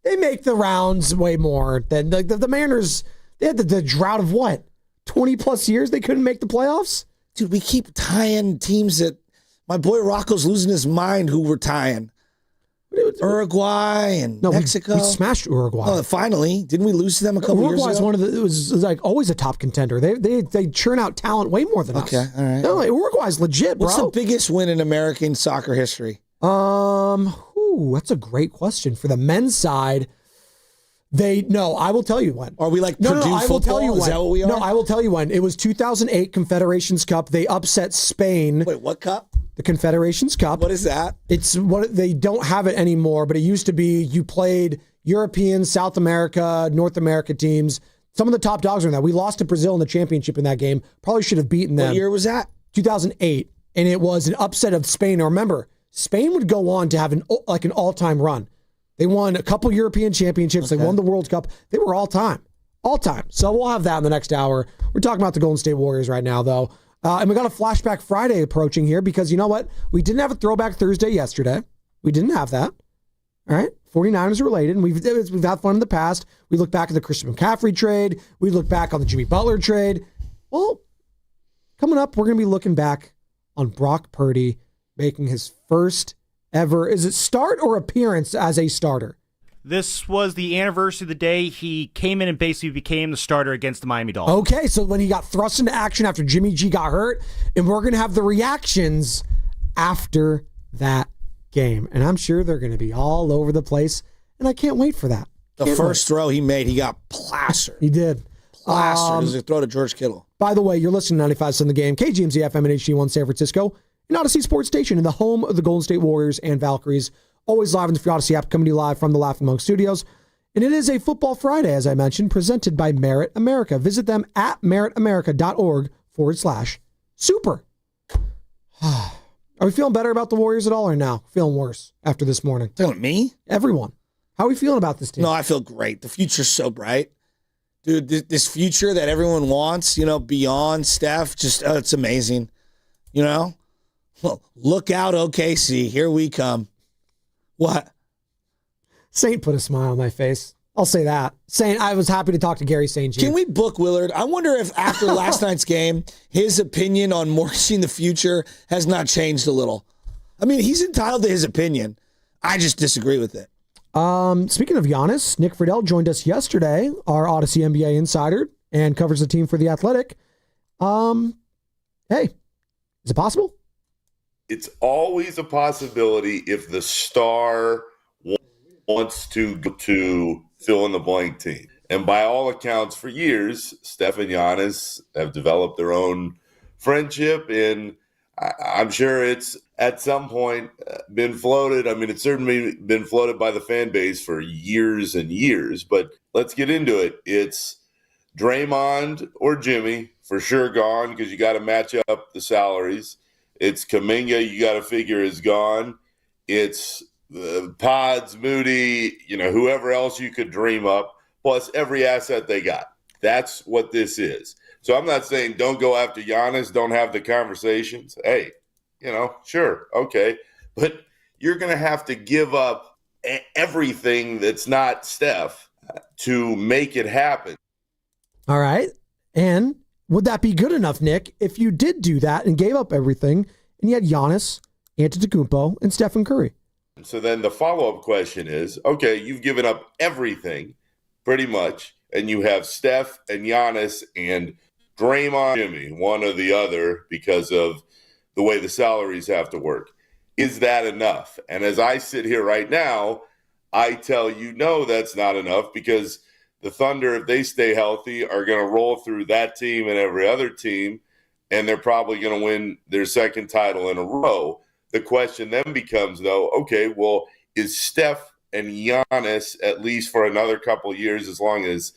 They make the rounds way more than the Mariners. They had the drought of what? 20 plus years they couldn't make the playoffs? Dude, we keep tying teams that my boy Rocco's losing his mind who we're tying. Uruguay and Mexico. We smashed Uruguay. Oh, finally. Didn't we lose to them a couple years ago? Uruguay's it was like always a top contender. They churn out talent way more than us. Okay, all right. No, Uruguay's legit, bro. What's the biggest win in American soccer history? That's a great question. For the men's side, I will tell you when. Are we like Purdue football? I will tell you when. Is that what we are? No, I will tell you when. It was 2008 Confederations Cup. They upset Spain. Wait, what cup? The Confederations Cup. What is that? It's what they don't have it anymore, but it used to be you played European, South America, North America teams. Some of the top dogs are in that. We lost to Brazil in the championship in that game. Probably should have beaten them. What year was that? 2008. And it was an upset of Spain. Now remember, Spain would go on to have an all-time run. They won a couple European championships. They won the World Cup. They were all-time. All-time. So we'll have that in the next hour. We're talking about the Golden State Warriors right now, though. And we got a Flashback Friday approaching here because you know what? We didn't have a Throwback Thursday yesterday. We didn't have that. All right? 49ers are related, and we've had fun in the past. We look back at the Christian McCaffrey trade. We look back on the Jimmy Butler trade. Well, coming up, we're going to be looking back on Brock Purdy making his first ever, is it start or appearance as a starter? This was the anniversary of the day he came in and basically became the starter against the Miami Dolphins. Okay, so when he got thrust into action after Jimmy G got hurt, and we're going to have the reactions after that game. And I'm sure they're going to be all over the place, and I can't wait for that. The first throw he made, he got plastered. He did. Plastered. It was a throw to George Kittle. By the way, you're listening to 95 The Game, KGMZ FM and HD1 San Francisco, an Odyssey Sports Station in the home of the Golden State Warriors and Valkyries. Always live in the free Odyssey app, coming to you live from the Laughing Monk Studios. And it is a Football Friday, as I mentioned, presented by Merit America. Visit them at meritamerica.org/super. Are we feeling better about the Warriors at all or now? Feeling worse after this morning? Feeling me? Everyone. How are we feeling about this team? No, I feel great. The future's so bright. Dude, this future that everyone wants, beyond Steph, just it's amazing. Well, look out, OKC. Here we come. What? Saint put a smile on my face. I'll say that. Saint, I was happy to talk to Gary St. Jean. Can we book Willard? I wonder if after last night's game, his opinion on mortgaging the future has not changed a little. I mean, he's entitled to his opinion. I just disagree with it. Speaking of Giannis, Nick Friedel joined us yesterday, our Odyssey NBA insider, and covers the team for The Athletic. Hey, is it possible? It's always a possibility if the star wants to go to fill in the blank team. And by all accounts, for years, Steph and Giannis have developed their own friendship, and I'm sure it's at some point been floated. I mean, it's certainly been floated by the fan base for years and years, but let's get into it. It's Draymond or Jimmy, for sure gone, because you got to match up the salaries. It's Kuminga, you got to figure is gone. It's Pods, Moody, whoever else you could dream up, plus every asset they got. That's what this is. So I'm not saying don't go after Giannis, don't have the conversations. Hey, sure, okay. But you're going to have to give up everything that's not Steph to make it happen. All right. And would that be good enough, Nick, if you did do that and gave up everything and you had Giannis, Antetokounmpo, and Stephen Curry? So then the follow-up question is, okay, you've given up everything pretty much, and you have Steph and Giannis and Draymond, Jimmy, one or the other, because of the way the salaries have to work. Is that enough? And as I sit here right now, I tell you, no, that's not enough, because the Thunder, if they stay healthy, are going to roll through that team and every other team, and they're probably going to win their second title in a row. The question then becomes, though, okay, well, is Steph and Giannis, at least for another couple of years, as long as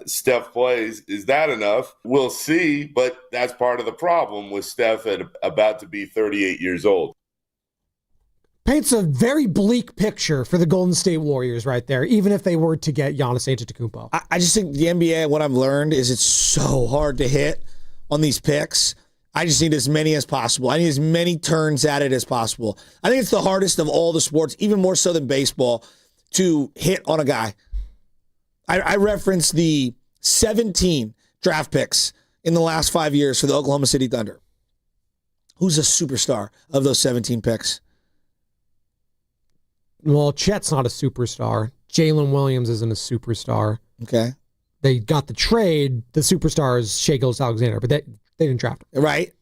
Steph plays, is that enough? We'll see, but that's part of the problem with Steph at about to be 38 years old. Paints a very bleak picture for the Golden State Warriors right there, even if they were to get Giannis Antetokounmpo. I just think the NBA, what I've learned is it's so hard to hit on these picks. I just need as many as possible. I need as many turns at it as possible. I think it's the hardest of all the sports, even more so than baseball, to hit on a guy. I referenced the 17 draft picks in the last 5 years for the Oklahoma City Thunder. Who's a superstar of those 17 picks? Well, Chet's not a superstar. Jalen Williams isn't a superstar. Okay. They got the trade. The superstar is Shai Gilgeous-Alexander, but they didn't draft him. Right.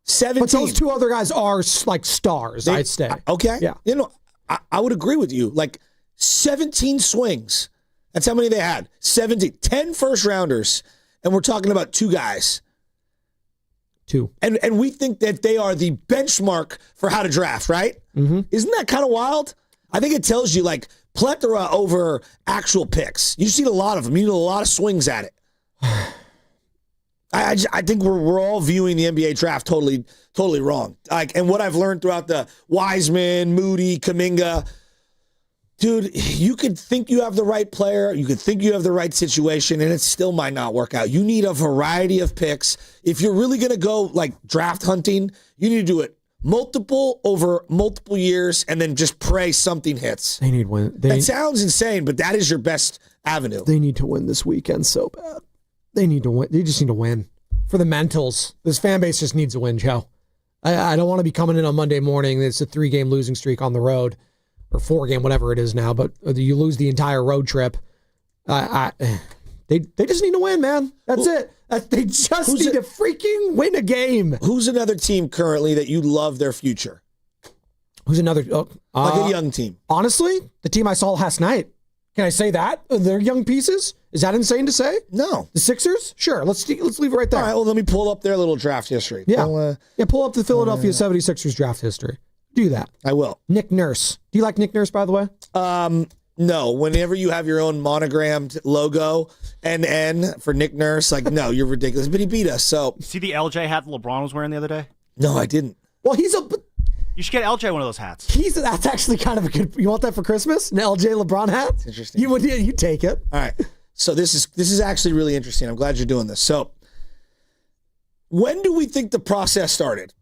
17. But those two other guys are like stars, I'd say. Okay. Yeah. You know, I would agree with you. Like 17 swings. That's how many they had. 17. 10 first rounders. And we're talking about two guys. Two. And we think that they are the benchmark for how to draft, right? Mm-hmm. Isn't that kind of wild? I think it tells you like plethora over actual picks. You see a lot of them. You need a lot of swings at it. I think we're all viewing the NBA draft totally wrong. Like, and what I've learned throughout the Wiseman, Moody, Kuminga, dude, you could think you have the right player, you could think you have the right situation, and it still might not work out. You need a variety of picks. If you're really going to go like draft hunting, you need to do it multiple over multiple years and then just pray something hits. They need win. That sounds insane, but that is your best avenue. They need to win this weekend so bad. They need to win. They just need to win. For the mentals. This fan base just needs a win, Joe. I don't want to be coming in on Monday morning. It's a 3-game losing streak on the road, or 4-game, whatever it is now, but you lose the entire road trip. They just need to win, man. That's it. They just need to freaking win a game. Who's another team currently that you love their future? Who's another? Like a young team. Honestly, the team I saw last night. Can I say that? They're young pieces? Is that insane to say? No. The Sixers? Sure. Let's leave it right there. All right, well, let me pull up their little draft history. Yeah. Pull up the Philadelphia 76ers draft history. Do that. I will. Nick Nurse. Do you like Nick Nurse, by the way? No. Whenever you have your own monogrammed logo, NN for Nick Nurse, like, no, you're ridiculous. But he beat us, so. See the LJ hat that LeBron was wearing the other day? No, I didn't. Well, you should get LJ one of those hats. That's actually kind of a good. You want that for Christmas? An LJ LeBron hat? That's interesting. You take it. All right. So this is actually really interesting. I'm glad you're doing this. So when do we think the process started?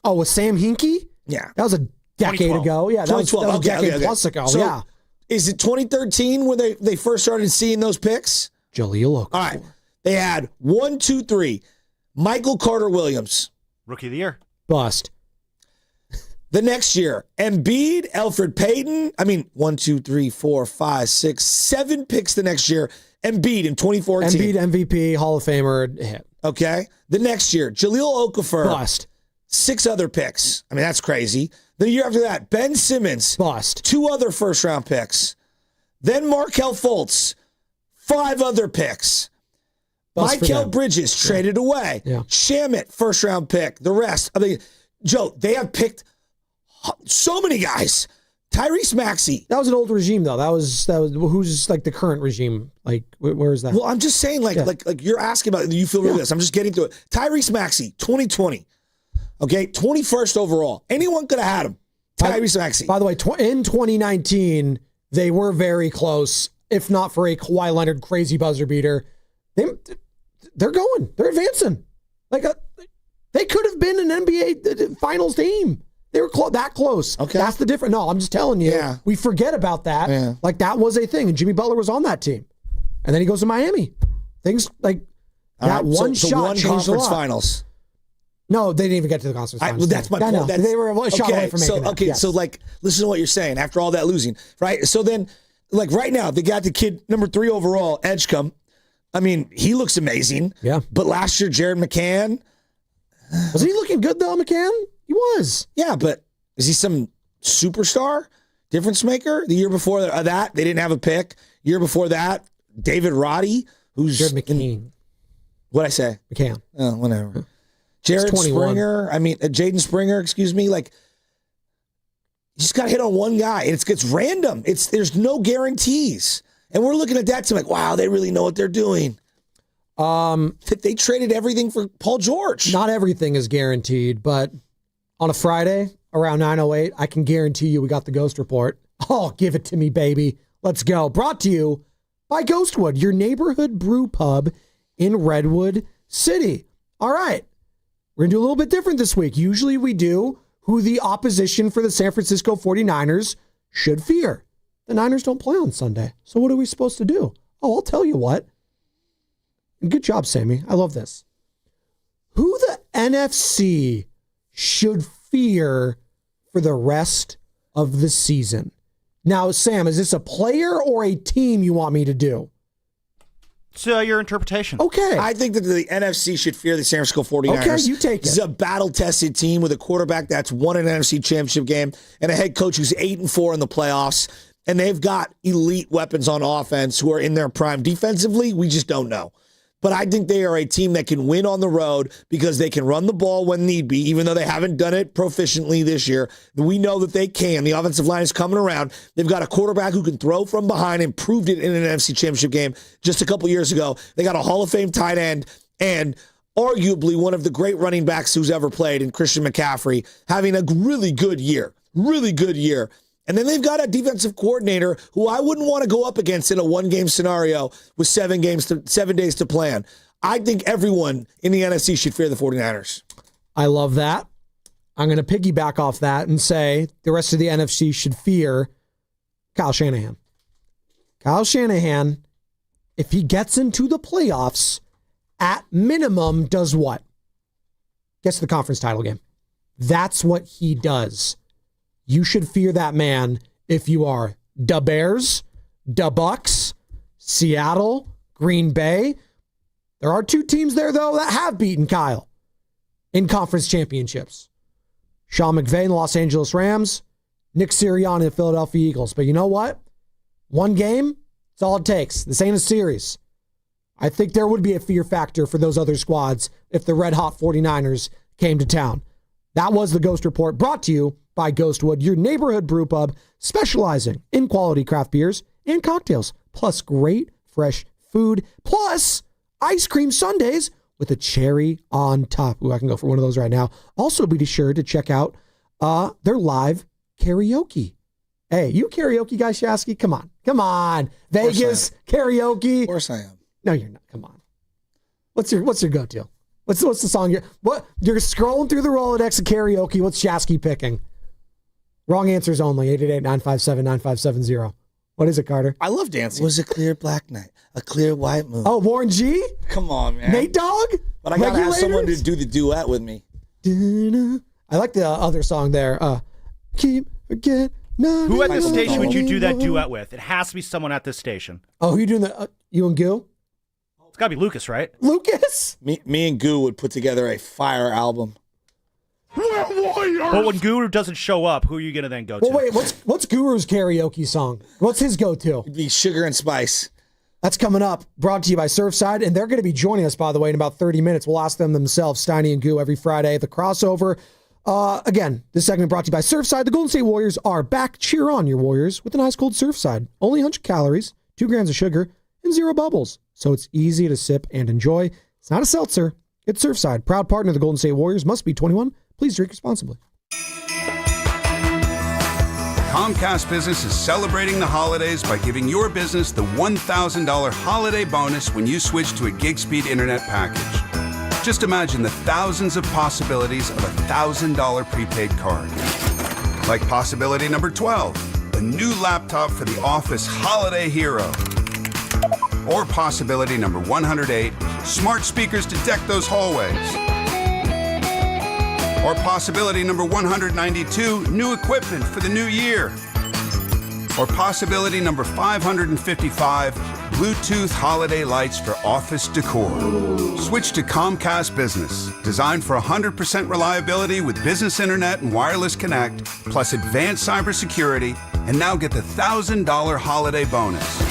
Oh, with Sam Hinkie? Yeah. That was a decade ago. Yeah, that was a decade plus ago. So yeah. Is it 2013 when they first started seeing those picks? Jahlil Okafor. All right. They had 1, 2, 3. Michael Carter Williams. Rookie of the year. Bust. The next year, Embiid, Elfrid Payton. 1, 2, 3, 4, 5, 6, 7 picks the next year. Embiid in 2014. Embiid, MVP, Hall of Famer, hit. Okay. The next year, Jahlil Okafor. Bust. 6 other picks. That's crazy. The year after that, Ben Simmons. Bust. 2 other first-round picks. Then Markelle Fultz. 5 other picks. Mikal Bridges traded away. Yeah. Shamet, first-round pick. The rest. Joe, they have picked so many guys. Tyrese Maxey. That was an old regime, though. That was who's like the current regime. Like, where is that? Well, I'm just saying, like you're asking about. You feel really this. I'm just getting through it. Tyrese Maxey, 2020. Okay, 21st overall. Anyone could have had him. Tyrese Maxey. By the way, in 2019, they were very close. If not for a Kawhi Leonard crazy buzzer beater, they're going. They're advancing. They could have been an NBA Finals team. They were that close. Okay. That's the difference. No, I'm just telling you. Yeah. We forget about that. Yeah. Like, that was a thing. And Jimmy Butler was on that team. And then he goes to Miami. Things like that one shot changed a lot. Finals. No, they didn't even get to the conference finals. That's my point. They were a shot away from making that. Yes. So listen to what you're saying after all that losing, right? So then, right now, they got the kid number 3 overall, Edgecombe. He looks amazing. Yeah. But last year, Jared McCann. Wasn't he looking good, though, McCann? He was. Yeah, but is he some superstar? Difference maker? The year before that, they didn't have a pick. Year before that, David Roddy, who's Jared McCain. What'd I say? McCann. Oh, whatever. Jared 21. Springer. Jaden Springer, excuse me. Like, you just got to hit on one guy. It's random. There's no guarantees. And we're looking at that team like, wow, they really know what they're doing. They traded everything for Paul George. Not everything is guaranteed, but on a Friday around 9:08, I can guarantee you we got the Ghost Report. Oh, give it to me, baby. Let's go. Brought to you by Ghostwood, your neighborhood brew pub in Redwood City. All right. We're going to do a little bit different this week. Usually we do who the opposition for the San Francisco 49ers should fear. The Niners don't play on Sunday. So what are we supposed to do? Oh, I'll tell you what. Good job, Sammy. I love this. Who the NFC should fear for the rest of the season? Now, Sam, is this a player or a team you want me to do? It's your interpretation. Okay. I think that the NFC should fear the San Francisco 49ers. Okay, you take it. This is a battle-tested team with a quarterback that's won an NFC championship game and a head coach who's 8-4 in the playoffs. And they've got elite weapons on offense who are in their prime. Defensively, we just don't know. But I think they are a team that can win on the road because they can run the ball when need be, even though they haven't done it proficiently this year. We know that they can. The offensive line is coming around. They've got a quarterback who can throw from behind and proved it in an NFC championship game just a couple years ago. They got a Hall of Fame tight end and arguably one of the great running backs who's ever played in Christian McCaffrey, having a really good year. Really good year. And then they've got a defensive coordinator who I wouldn't want to go up against in a one-game scenario with 7 days to plan. I think everyone in the NFC should fear the 49ers. I love that. I'm going to piggyback off that and say the rest of the NFC should fear Kyle Shanahan. Kyle Shanahan, if he gets into the playoffs, at minimum, does what? Gets to the conference title game. That's what he does. You should fear that man if you are the Bears, the Bucks, Seattle, Green Bay. There are 2 teams there, though, that have beaten Kyle in conference championships. Sean McVay and the Los Angeles Rams, Nick Sirianni and the Philadelphia Eagles. But you know what? One game, it's all it takes. This ain't a series. I think there would be a fear factor for those other squads if the red-hot 49ers came to town. That was the Ghost Report, brought to you by Ghostwood, your neighborhood brew pub specializing in quality craft beers and cocktails, plus great fresh food, plus ice cream sundaes with a cherry on top. Ooh, I can go for one of those right now. Also, be sure to check out their live karaoke. Hey, you karaoke guy, Shasky? Come on. Vegas karaoke. Of course I am. No, you're not. Come on. What's your go-to? What's the song you're scrolling through the Rolodex of karaoke? What's Shasky picking? Wrong answers only. 888-957-9570. What is it, Carter? I love dancing. It was a clear black night, a clear white moon. Oh, Warren G? Come on, man. Nate Dogg? But I got to have someone to do the duet with me. I like the other song there. Keep forgetting. Who at this station would you do that duet with? It has to be someone at this station. Oh, who you doing that? You and Gil? It's got to be Lucas, right? Lucas? Me and Goo would put together a fire album. But when Guru doesn't show up, who are you going to then go to? Well, wait, what's Guru's karaoke song? What's his go-to? It'd be Sugar and Spice. That's coming up, brought to you by Surfside, and they're going to be joining us, by the way, in about 30 minutes. We'll ask them themselves, Steiny and Goo, every Friday. The crossover. Again, this segment brought to you by Surfside. The Golden State Warriors are back. Cheer on your Warriors with an ice cold Surfside. Only 100 calories, 2 grams of sugar, and 0 bubbles. So it's easy to sip and enjoy. It's not a seltzer. It's Surfside. Proud partner of the Golden State Warriors. Must be 21. Please drink responsibly. Comcast Business is celebrating the holidays by giving your business the $1,000 holiday bonus when you switch to a gig speed internet package. Just imagine the thousands of possibilities of a $1,000 prepaid card. Like possibility number 12, a new laptop for the office holiday hero. Or possibility number 108, smart speakers to deck those hallways. Or possibility number 192, new equipment for the new year. Or possibility number 555, Bluetooth holiday lights for office decor. Switch to Comcast Business, designed for 100% reliability with business internet and wireless connect, plus advanced cybersecurity, and now get the $1,000 holiday bonus.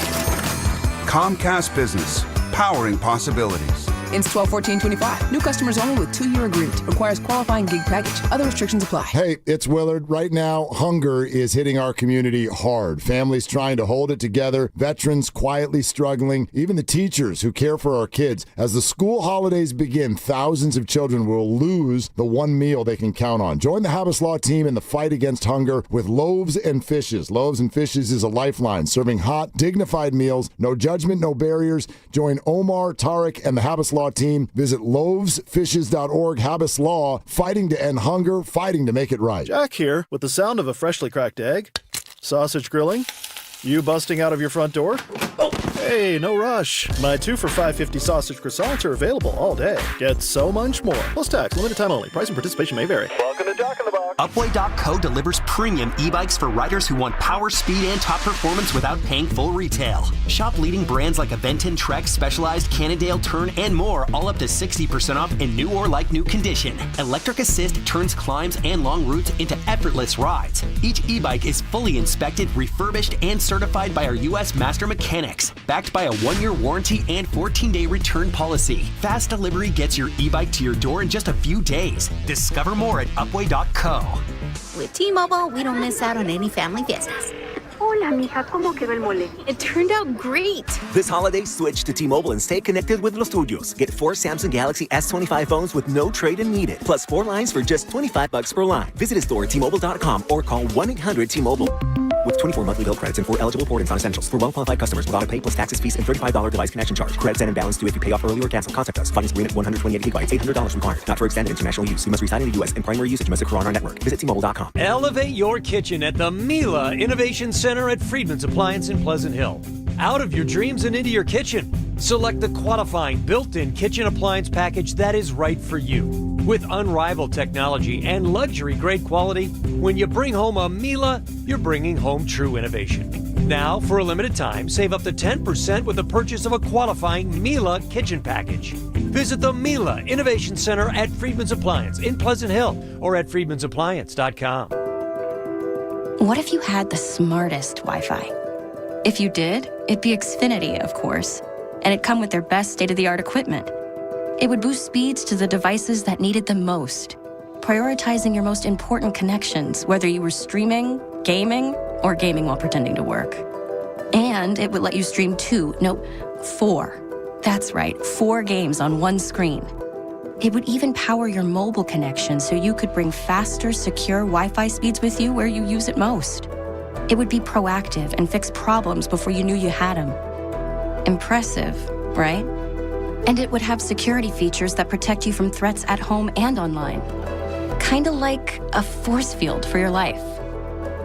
Comcast Business, powering possibilities. Ends 12/14/25. New customers only with 2-year agreement. Requires qualifying gig package. Other restrictions apply. Hey, it's Willard. Right now, hunger is hitting our community hard. Families trying to hold it together, veterans quietly struggling, even the teachers who care for our kids. As the school holidays begin, thousands of children will lose the one meal they can count on. Join the Habas Law team in the fight against hunger with Loaves and Fishes. Loaves and Fishes is a lifeline, serving hot, dignified meals. No judgment, no barriers. Join Omar, Tariq, and the Habas Law team. Visit loavesfishes.org. Habas Law, fighting to end hunger, fighting to make it right. Jack here with the sound of a freshly cracked egg. Sausage grilling. You busting out of your front door? Oh, hey, no rush. My 2 for $5.50 sausage croissants are available all day. Get so much more. Plus tax, limited time only. Price and participation may vary. Welcome to Jack in the Box. Upway.co delivers premium e-bikes for riders who want power, speed, and top performance without paying full retail. Shop leading brands like Aventon, Trek, Specialized, Cannondale, Turn, and more, all up to 60% off in new or like new condition. Electric Assist turns climbs and long routes into effortless rides. Each e-bike is fully inspected, refurbished, and certified by our U.S. master mechanics, backed by a 1-year warranty and 14-day return policy. Fast delivery gets your e-bike to your door in just a few days. Discover more at Upway.co. With T-Mobile, we don't miss out on any family fiestas. Hola, mija, ¿cómo quedó el mole? It turned out great. This holiday, switch to T-Mobile and stay connected with los tuyos. Get 4 Samsung Galaxy S25 phones with no trade-in needed, plus 4 lines for just $25 per line. Visit a store at T-Mobile.com or call 1-800-T-Mobile. With 24 monthly bill credits and 4 eligible port-ins on essentials. For well-qualified customers with auto-pay plus taxes, fees, and $35 device connection charge. Credits and imbalance due if you pay off early or cancel. Contact us. Finance agreement 128 gigabytes, $800 required. Not for extended international use. You must reside in the U.S. and primary usage must occur on our network. Visit T-Mobile.com. Elevate your kitchen at the Mila Innovation Center at Friedman's Appliance in Pleasant Hill. Out of your dreams and into your kitchen. Select the qualifying built-in kitchen appliance package that is right for you. With unrivaled technology and luxury-grade quality, when you bring home a Mila, you're bringing home true innovation. Now, for a limited time, save up to 10% with the purchase of a qualifying Mila kitchen package. Visit the Mila Innovation Center at Friedman's Appliance in Pleasant Hill or at friedmansappliance.com. What if you had the smartest Wi-Fi? If you did, it'd be Xfinity, of course, and it'd come with their best state-of-the-art equipment. It would boost speeds to the devices that needed them most, prioritizing your most important connections, whether you were streaming, gaming, or gaming while pretending to work. And it would let you stream 4. That's right, 4 games on one screen. It would even power your mobile connection so you could bring faster, secure Wi-Fi speeds with you where you use it most. It would be proactive and fix problems before you knew you had them. Impressive, right? And it would have security features that protect you from threats at home and online. Kinda like a force field for your life.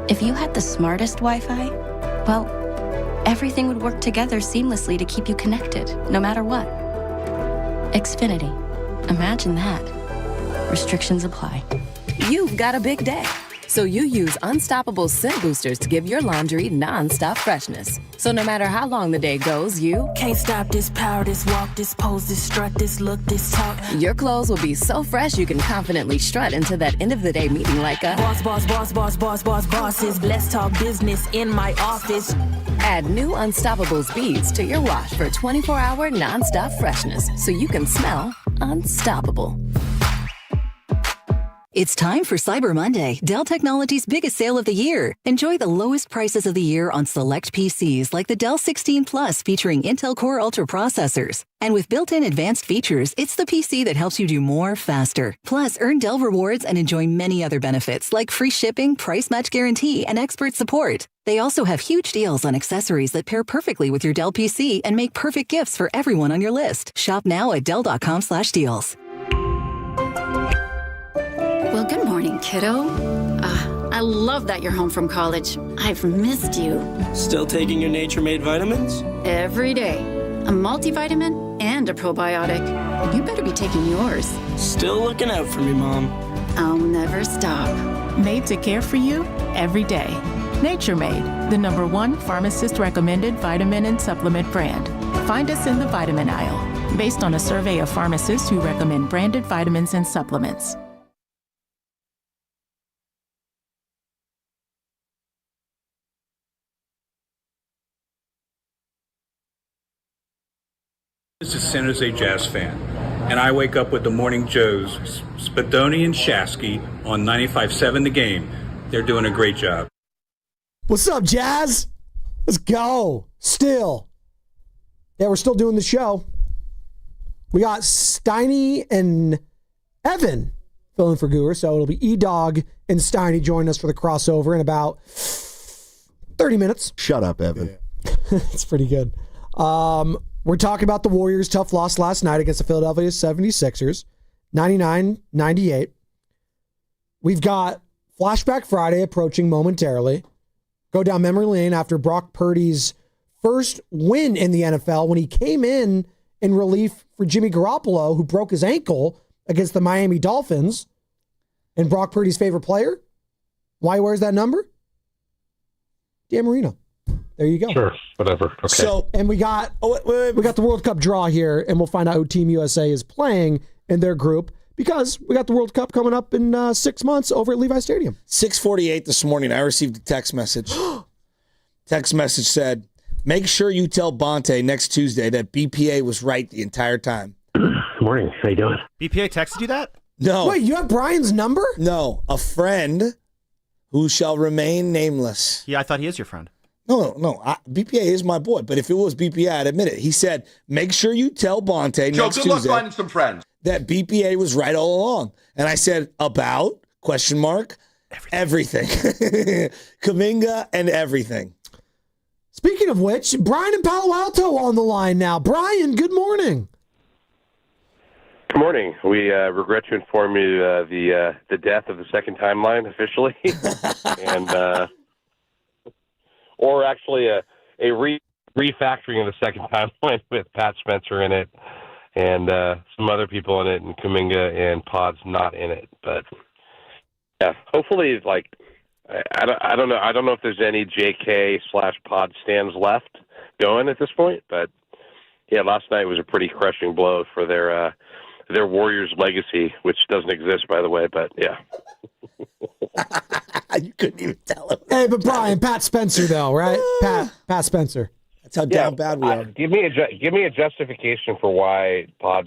If you had the smartest Wi-Fi, well, everything would work together seamlessly to keep you connected, no matter what. Xfinity. Imagine that. Restrictions apply. You've got a big day, so you use Unstoppable scent boosters to give your laundry non-stop freshness. So no matter how long the day goes, you can't stop this power, this walk, this pose, this strut, this look, this talk. Your clothes will be so fresh you can confidently strut into that end of the day meeting like a bosses. Let's talk business in my office. Add new Unstoppable beads to your wash for 24-hour non-stop freshness so you can smell unstoppable. It's time for Cyber Monday, Dell Technologies' biggest sale of the year. Enjoy the lowest prices of the year on select PCs like the Dell 16 Plus featuring Intel Core Ultra processors. And with built-in advanced features, it's the PC that helps you do more faster. Plus, earn Dell rewards and enjoy many other benefits like free shipping, price match guarantee, and expert support. They also have huge deals on accessories that pair perfectly with your Dell PC and make perfect gifts for everyone on your list. Shop now at Dell.com/deals. Well, good morning, kiddo. I love that you're home from college. I've missed you. Still taking your nature-made vitamins? Every day. A multivitamin and a probiotic. You better be taking yours. Still looking out for me, Mom. I'll never stop. Made to care for you every day. Nature Made, the #1 pharmacist-recommended vitamin and supplement brand. Find us in the vitamin aisle, based on a survey of pharmacists who recommend branded vitamins and supplements. San Jose Jazz fan, and I wake up with the Morning Joes, Spadoni and Shasky on 95.7 The Game. They're doing a great job. What's up, Jazz? Let's go. Still. Yeah, we're still doing the show. We got Steiny and Evan filling for Gooer, so it'll be E-Dog and Steiny joining us for the crossover in about 30 minutes. Shut up, Evan. It's pretty good. We're talking about the Warriors' tough loss last night against the Philadelphia 76ers, 99-98. We've got Flashback Friday approaching momentarily. Go down memory lane after Brock Purdy's first win in the NFL when he came in relief for Jimmy Garoppolo, who broke his ankle against the Miami Dolphins. And Brock Purdy's favorite player? Why he wears that number? Dan Marino. There you go. Sure, whatever. Okay. So, and we got we got the World Cup draw here, and we'll find out who Team USA is playing in their group because we got the World Cup coming up in 6 months over at Levi Stadium. 6:48 this morning, I received a text message. Text message said, "Make sure you tell Bonte next Tuesday that BPA was right the entire time." Morning. How you doing? BPA texted you that? No. Wait, you have Brian's number? No, a friend who shall remain nameless. Yeah, I thought he is your friend. No. BPA is my boy, but if it was BPA, I'd admit it. He said, "Make sure you tell Bonte next good luck Tuesday finding some friends." that BPA was right all along." And I said, "About?" ? Everything. Kuminga and everything. Speaking of which, Brian in Palo Alto on the line now. Brian, good morning. Good morning. We regret to inform you the death of the second timeline officially, and or actually a refactoring of the second timeline with Pat Spencer in it and some other people in it, and Kuminga and Pod's not in it. But yeah, hopefully, like I don't know if there's any JK/Pod stands left going at this point, but yeah, last night was a pretty crushing blow for their Warriors legacy, which doesn't exist, by the way. But yeah. You couldn't even tell him. Hey, but Brian, Pat Spencer, though, right? Pat Spencer. That's how down bad we are. Give me a justification for why Pat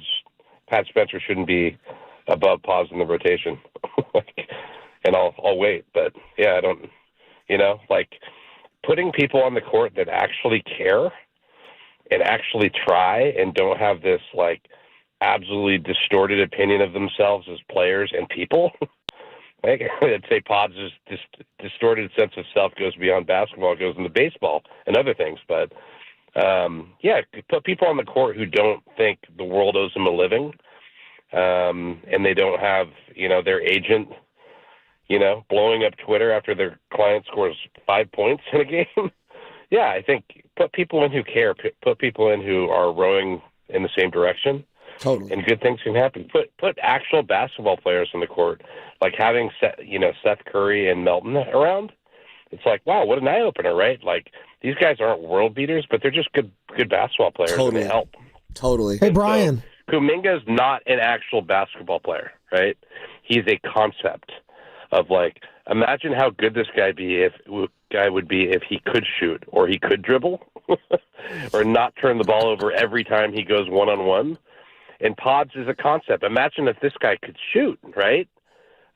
Spencer shouldn't be above Pods in the rotation, and I'll wait. But yeah, I don't. Like putting people on the court that actually care and actually try and don't have this like absolutely distorted opinion of themselves as players and people. I'd say Pod's distorted sense of self goes beyond basketball, it goes into baseball and other things. But, put people on the court who don't think the world owes them a living, and they don't have, their agent, blowing up Twitter after their client scores 5 points in a game. Yeah, I think put people in who care, put people in who are rowing in the same direction. Totally. And good things can happen. Put actual basketball players on the court, like having Seth Curry and Melton around. It's like, wow, what an eye opener, right? Like these guys aren't world beaters, but they're just good basketball players, and they help. Totally. Hey, Brian. So, Kuminga's not an actual basketball player, right? He's a concept of like, imagine how good this guy would be if he could shoot or he could dribble or not turn the ball over every time he goes one-on-one. And Pods is a concept. Imagine if this guy could shoot, right?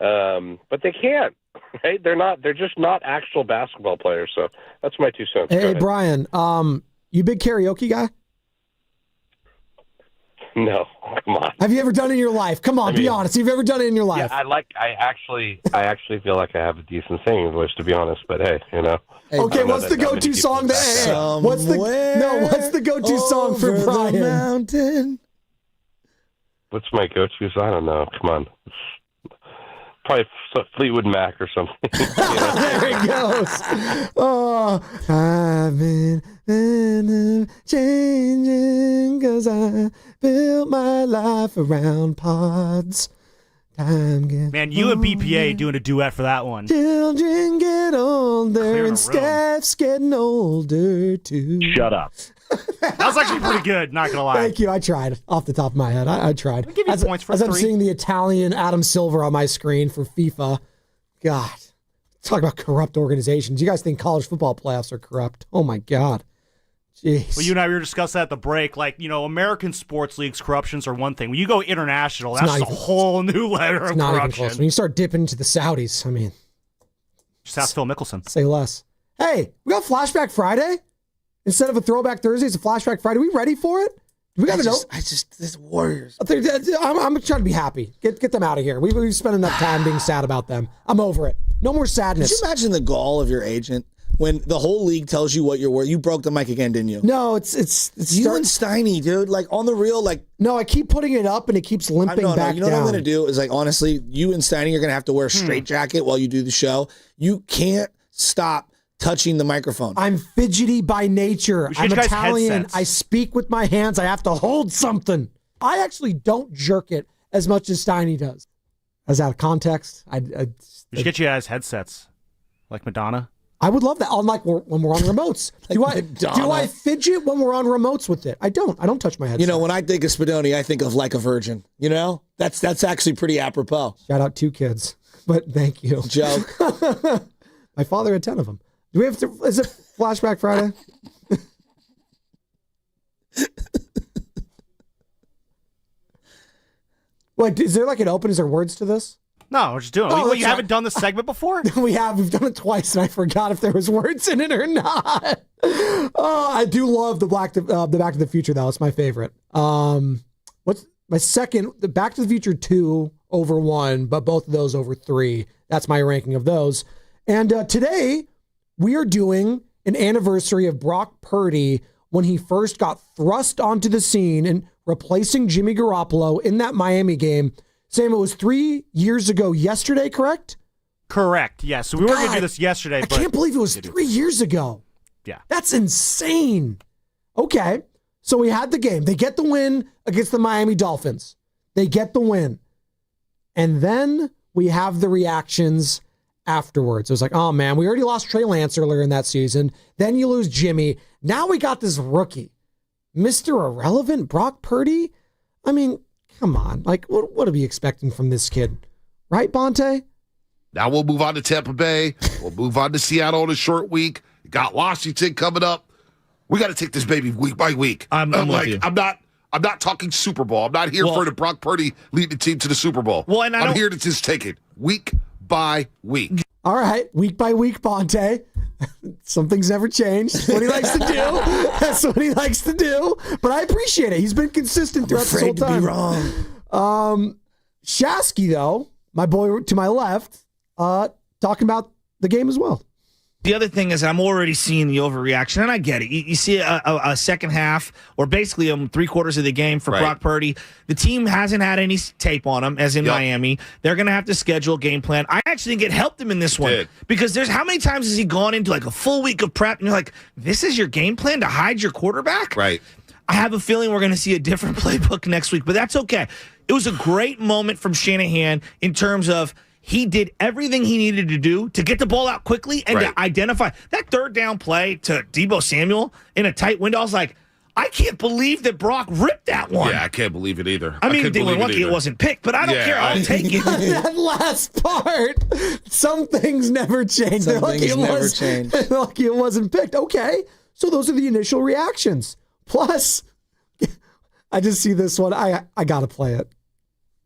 But they can't, right? They're just not actual basketball players. So that's my 2 cents. Hey, Brian, you big karaoke guy? No, come on. Have you ever done it in your life? Come on, be honest. Have you ever done it in your life? Yeah, I actually feel like I have a decent singing voice, to be honest. But hey, Okay, what's the go-to song? What's the go-to song for Brian? Mountain. What's my go-to? I don't know. Come on. Probably Fleetwood Mac or something. There it goes. Oh, I've been changing because I built my life around Pods. Man, you and BPA doing a duet for that one. Children get older and Steph's getting older too. Shut up. That was actually pretty good, not gonna lie. Thank you. I tried off the top of my head. I tried. I'll give you points for as 3. I'm seeing the Italian Adam Silver on my screen for FIFA. God, talk about corrupt organizations. You guys think college football playoffs are corrupt? Oh my God, Jeez. Well, you and I were discussing that at the break. Like, American sports leagues corruptions are one thing. When you go international, that's a whole new layer of not corruption. even close. When you start dipping into the Saudis, I mean, just ask Phil Mickelson. Say less. Hey, we got Flashback Friday instead of a Throwback Thursday. It's a Flashback Friday. Are we ready for it? Do we got to know? This Warriors. I'm trying to be happy. Get them out of here. We've spent enough time being sad about them. I'm over it. No more sadness. Could you imagine the gall of your agent when the whole league tells you what you're worth? You broke the mic again, didn't you? No, it's you and Steiny, dude. Like on the real, like. No, I keep putting it up and it keeps limping back You know down. what I'm going to do is like honestly, you and Steiny are going to have to wear a straight jacket while you do the show. You can't stop touching the microphone. I'm fidgety by nature. I'm Italian. I speak with my hands. I have to hold something. I actually don't jerk it as much as Steiny does. As out of context, We should get you guys headsets, like Madonna. I would love that. Unlike when we're on remotes. Do I fidget when we're on remotes with it? I don't. I don't touch my headset. When I think of Spadoni, I think of Like a Virgin. That's actually pretty apropos. Shout out 2 kids, but thank you. Joke. My father had 10 of them. Do we have to? Is it Flashback Friday? Wait, is there like an open? Is there words to this? No, we're just doing it. Oh, You haven't done this segment before? We have. We've done it twice, and I forgot if there was words in it or not. Oh, I do love the Back to the Future, though. It's my favorite. What's my second? The Back to the Future 2 over 1, but both of those over 3. That's my ranking of those. And today, we are doing an anniversary of Brock Purdy when he first got thrust onto the scene and replacing Jimmy Garoppolo in that Miami game. Sam, it was 3 years ago yesterday, correct? Correct, yes. So we were going to do this yesterday. I can't believe it was 3 years ago. Yeah. That's insane. Okay, so we had the game. They get the win against the Miami Dolphins. They get the win. And then we have the reactions afterwards. It was like, oh man, we already lost Trey Lance earlier in that season. Then you lose Jimmy. Now we got this rookie, Mr. Irrelevant, Brock Purdy. I mean, come on. Like, what are we expecting from this kid? Right, Bonte? Now we'll move on to Tampa Bay. We'll move on to Seattle in a short week. You got Washington coming up. We got to take this baby week by week. I'm with you. I'm not talking Super Bowl. I'm not here for the Brock Purdy lead the team to the Super Bowl. Well, and I'm here to just take it week by week. All right, week by week, Bonte. Some things never change. That's what he likes to do. That's what he likes to do. But I appreciate it. He's been consistent throughout this whole time. To be wrong. Shasky, though, my boy to my left, talking about the game as well. The other thing is I'm already seeing the overreaction, and I get it. You see a second half, or basically 3/4 of the game for Brock Purdy. The team hasn't had any tape on him, as in Miami. They're going to have to schedule a game plan. I actually think it helped him in this one. Because there's how many times has he gone into like a full week of prep, and you're like, this is your game plan to hide your quarterback? Right. I have a feeling we're going to see a different playbook next week, but that's okay. It was a great moment from Shanahan in terms of he did everything he needed to do to get the ball out quickly and to identify that third down play to Deebo Samuel in a tight window. I was like, I can't believe that Brock ripped that one. Yeah, I can't believe it either. I mean, they were lucky it wasn't picked, but I don't care. I'll take it. That last part, some things never change. They're lucky it wasn't picked. Okay, so those are the initial reactions. Plus, I just see this one. I got to play it.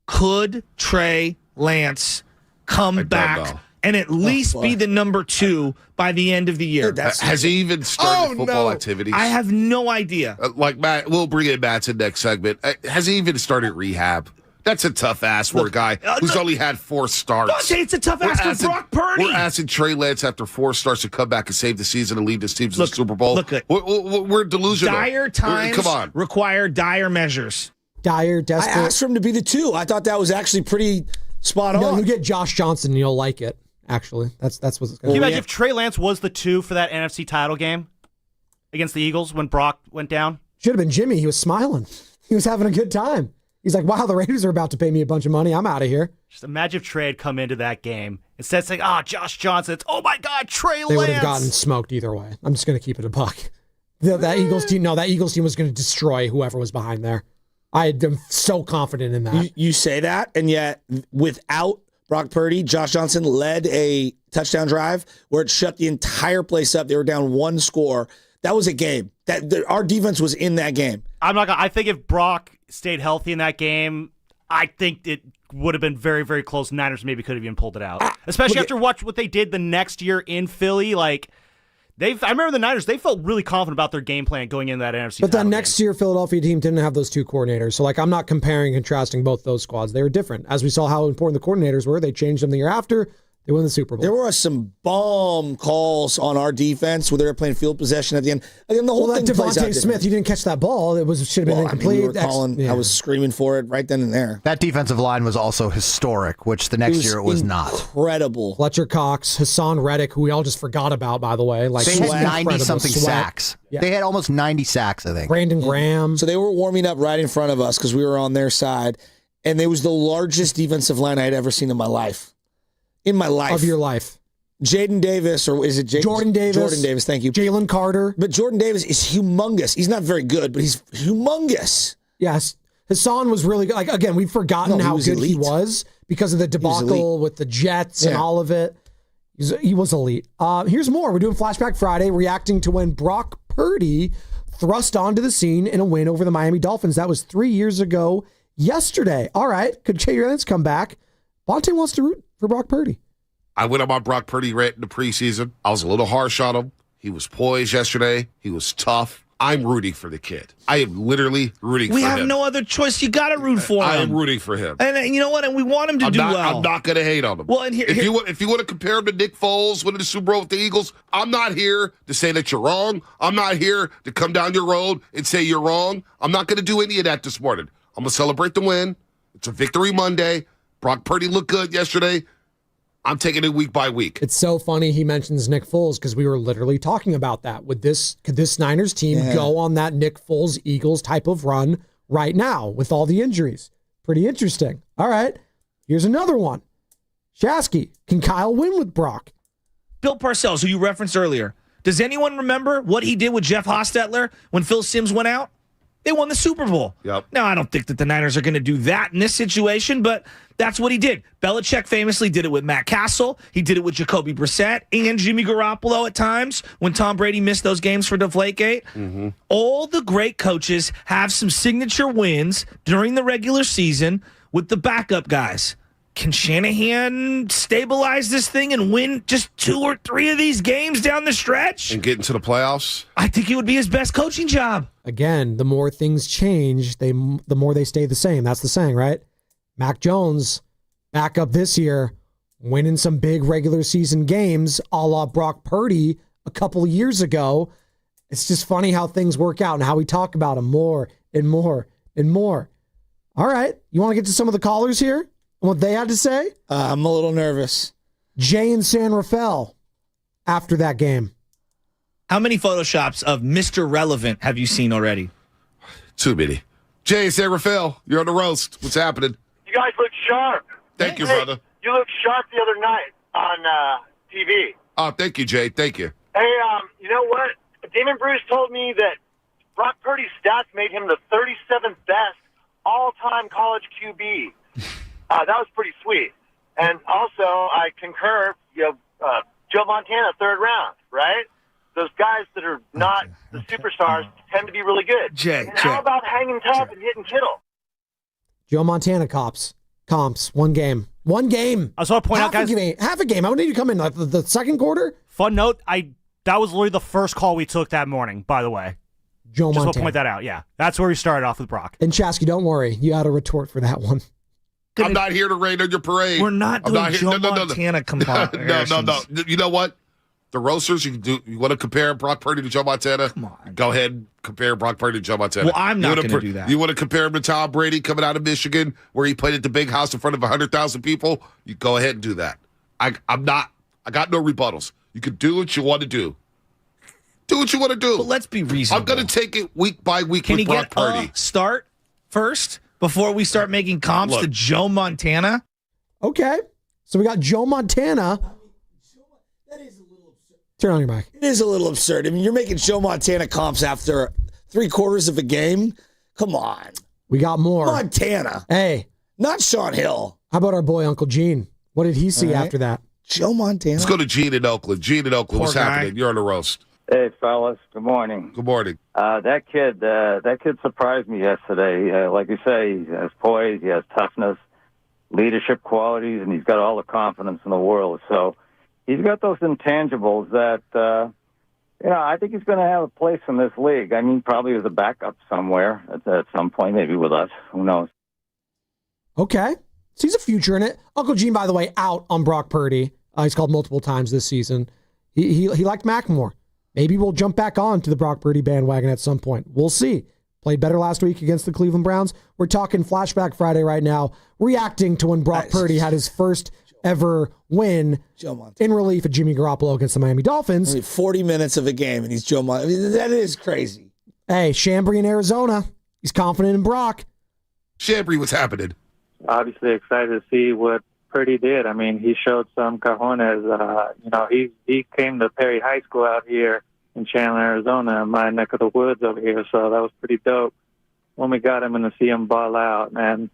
Could Trey Lance come back and at least be the number 2 by the end of the year? Has he even started football activities? I have no idea. Like Matt, we'll bring in Matt's in next segment. Has he even started rehab? That's a tough ass for a guy who's only had 4 starts. Don't say it's a tough ass for Brock Purdy. We're asking Trey Lance after 4 starts to come back and save the season and lead his team to the Super Bowl. We're delusional. Dire times require dire measures. Desperate. I asked for him to be the 2. I thought that was actually pretty spot on. No, you get Josh Johnson and you'll like it, actually. That's what's going to Can you imagine if Trey Lance was the 2 for that NFC title game against the Eagles when Brock went down? Should have been Jimmy. He was smiling. He was having a good time. He's like, wow, the Raiders are about to pay me a bunch of money. I'm out of here. Just imagine if Trey had come into that game. Instead of saying, Josh Johnson, it's, oh my God, Trey Lance. They would have gotten smoked either way. I'm just going to keep it a buck. That Eagles team was going to destroy whoever was behind there. I am so confident in that. You say that, and yet without Brock Purdy, Josh Johnson led a touchdown drive where it shut the entire place up. They were down 1 score. That was a game. Our defense was in that game. I think if Brock stayed healthy in that game, I think it would have been very, very close. Niners maybe could have even pulled it out. Especially after what they did the next year in Philly. Like, I remember the Niners, they felt really confident about their game plan going into that NFC But that title next year, Philadelphia team didn't have those two coordinators. So, I'm not comparing and contrasting both those squads. They were different. As we saw how important the coordinators were, they changed them the year after. They won the Super Bowl. There were some bomb calls on our defense where they were playing field possession at the end. Again, the whole thing plays out Devontae Smith, you didn't catch that ball. It should have been incomplete. I was screaming for it right then and there. That defensive line was also historic, which the next year it was not. Incredible. Fletcher Cox, Hassan Reddick, who we all just forgot about, by the way. They had 90-something sacks. Yeah. They had almost 90 sacks, I think. Brandon Graham. So they were warming up right in front of us because we were on their side, and it was the largest defensive line I had ever seen in my life. Of your life. Jaden Davis, or is it Jordan Davis? Jordan Davis, thank you. Jalen Carter. But Jordan Davis is humongous. He's not very good, but he's humongous. Yes. Hassan was really good. Again, we've forgotten how good he was because of the debacle with the Jets and all of it. He was elite. Here's more. We're doing Flashback Friday, reacting to when Brock Purdy thrust onto the scene in a win over the Miami Dolphins. That was 3 years ago yesterday. All right. Could Jay Rance come back? Bonte wants to root for Brock Purdy. I went on my Brock Purdy rant in the preseason. I was a little harsh on him. He was poised yesterday. He was tough. I'm rooting for the kid. I am literally rooting for him. We have no other choice. You got to root for him. I am rooting for him. And you know what? And we want him to do well. I'm not going to hate on him. Well, and if you want to compare him to Nick Foles winning the Super Bowl with the Eagles, I'm not here to say that you're wrong. I'm not here to come down your road and say you're wrong. I'm not going to do any of that this morning. I'm going to celebrate the win. It's a victory Monday. Brock Purdy looked good yesterday. I'm taking it week by week. It's so funny he mentions Nick Foles because we were literally talking about that. Could this Niners team go on that Nick Foles Eagles type of run right now with all the injuries? Pretty interesting. All right. Here's another one. Shasky, can Kyle win with Brock? Bill Parcells, who you referenced earlier. Does anyone remember what he did with Jeff Hostetler when Phil Simms went out? They won the Super Bowl. Yep. Now, I don't think that the Niners are going to do that in this situation, but that's what he did. Belichick famously did it with Matt Castle. He did it with Jacoby Brissett and Jimmy Garoppolo at times when Tom Brady missed those games for Deflategate. Mm-hmm. All the great coaches have some signature wins during the regular season with the backup guys. Can Shanahan stabilize this thing and win just 2 or 3 of these games down the stretch? And get into the playoffs? I think it would be his best coaching job. Again, the more things change, the more they stay the same. That's the saying, right? Mac Jones, back up this year, winning some big regular season games a la Brock Purdy a couple of years ago. It's just funny how things work out and how we talk about them more and more and more. All right. You want to get to some of the callers here? What they had to say? I'm a little nervous. Jay in San Rafael after that game. How many Photoshops of Mr. Relevant have you seen already? Too many. Jay in San Rafael, you're on the roast. What's happening? You guys look sharp. Thank you, brother. You looked sharp the other night on TV. Oh, thank you, Jay. Thank you. Hey, you know what? Damon Bruce told me that Brock Purdy's stats made him the 37th best all-time college QB. That was pretty sweet. And also, I concur, Joe Montana, 3rd round, right? Those guys that are not the superstars tend to be really good. How about hanging tough and hitting Kittle? Joe Montana comps. One game. I just want to point out, guys. Half a game. I would need to come in the second quarter. Fun note, that was literally the first call we took that morning, by the way. Joe Montana. Just want to point that out, yeah. That's where we started off with Brock. And Chasky, don't worry. You had a retort for that one. I'm not here to rain on your parade. We're not doing Joe Montana comparisons. No. You know what? The roasters, you want to compare Brock Purdy to Joe Montana? Come on. Go ahead and compare Brock Purdy to Joe Montana. Well, I'm not going to do that. You want to compare him to Tom Brady coming out of Michigan where he played at the big house in front of 100,000 people? You go ahead and do that. I got no rebuttals. You can do what you want to do. Do what you want to do. But let's be reasonable. I'm going to take it week by week Can with he Brock get Purdy. a start first before we start making comps to Joe Montana? Okay. So we got Joe Montana. Turn on your mic. It is a little absurd. I mean, you're making Joe Montana comps after 3/4 of a game. Come on. We got more. Montana. Hey. Not Sean Hill. How about our boy Uncle Gene? What did he see after that? Joe Montana. Let's go to Gene in Oakland. Gene in Oakland, what's happening? You're on the roast. Hey, fellas. Good morning. Good morning. That kid surprised me yesterday. Like you say, he has poise, he has toughness, leadership qualities, and he's got all the confidence in the world. So he's got those intangibles that, I think he's going to have a place in this league. I mean, probably as a backup somewhere at some point, maybe with us. Who knows? Okay. Sees a future in it. Uncle Gene, by the way, out on Brock Purdy. He's called multiple times this season. He liked Mackmore. Maybe we'll jump back on to the Brock Purdy bandwagon at some point. We'll see. Played better last week against the Cleveland Browns. We're talking Flashback Friday right now, reacting to when Brock Purdy had his first ever win in relief of Jimmy Garoppolo against the Miami Dolphins. 40 minutes of a game, and he's Joe Montana. I mean, that is crazy. Hey, Chambry in Arizona. He's confident in Brock. Chambry, what's happening? Obviously excited to see what Purdy did. I mean, he showed some cojones. He came to Perry High School out here in Chandler, Arizona, my neck of the woods over here. So that was pretty dope when we got him and to see him ball out. And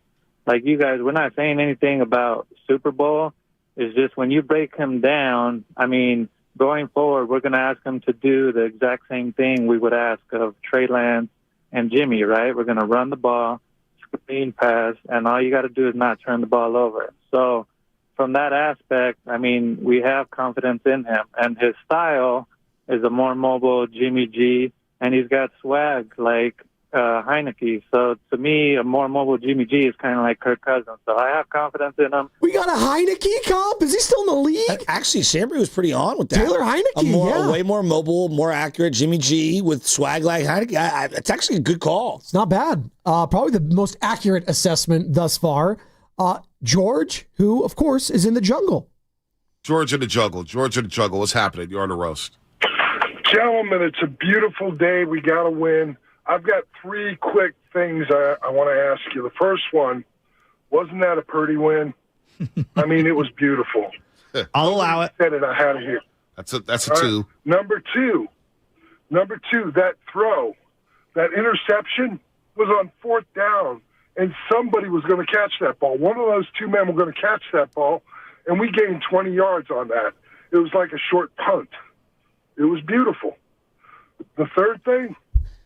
like you guys, we're not saying anything about Super Bowl. It's just when you break him down, I mean, going forward, we're going to ask him to do the exact same thing we would ask of Trey Lance and Jimmy, right? We're going to run the ball, screen pass, and all you got to do is not turn the ball over. So from that aspect, I mean, we have confidence in him. And his style is a more mobile Jimmy G, and he's got swag like Heineke. So to me, a more mobile Jimmy G is kind of like Kirk Cousins. So I have confidence in him. We got a Heineke comp? Is he still in the league? Actually, Chambry was pretty on with that. Taylor Heineke, a way more mobile, more accurate Jimmy G with swag like Heineke. It's actually a good call. It's not bad. Probably the most accurate assessment thus far. George, who, of course, is in the jungle. George in the jungle. What's happening? You're on the roast. Gentlemen, it's a beautiful day. We got to win. I've got three quick things I want to ask you. The first one, wasn't that a Purdy win? I mean, it was beautiful. I'll allow it. Said it, I had it here. That's a two. Number two, that throw, that interception was on 4th down, and somebody was going to catch that ball. One of those two men were going to catch that ball, and we gained 20 yards on that. It was like a short punt. It was beautiful. The third thing,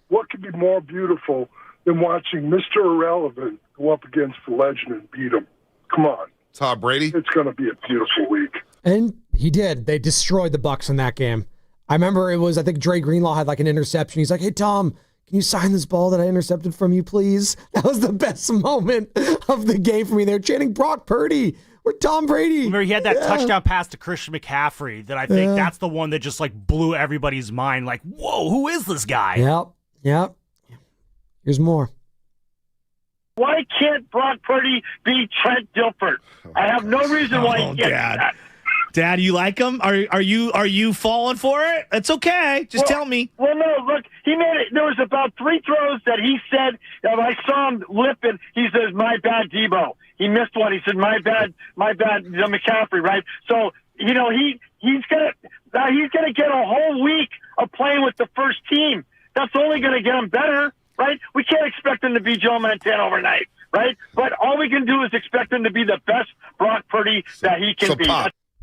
what could be more beautiful than watching Mr. Irrelevant go up against the legend and beat him? Come on. Tom Brady? It's going to be a beautiful week. And he did. They destroyed the Bucs in that game. I remember I think Dre Greenlaw had like an interception. He's like, hey, Tom, can you sign this ball that I intercepted from you, please? That was the best moment of the game for me. They're chanting Brock Purdy. We're Tom Brady. Remember, he had that touchdown pass to Christian McCaffrey that I think that's the one that just like blew everybody's mind. Like, whoa, who is this guy? Yep. Here's more. Why can't Brock Purdy be Trent Dilfer? I have no reason why he can't. Dad. Dad, you like him? Are you falling for it? It's okay. Just tell me. Well, no, look, he made it. There was about 3 throws that he said, I saw him lipping. He says, my bad, Debo. He missed one. He said, my bad, McCaffrey, right? So, he's gonna get a whole week of playing with the first team. That's only gonna get him better, right? We can't expect him to be Joe Montana overnight, right? But all we can do is expect him to be the best Brock Purdy that he can be.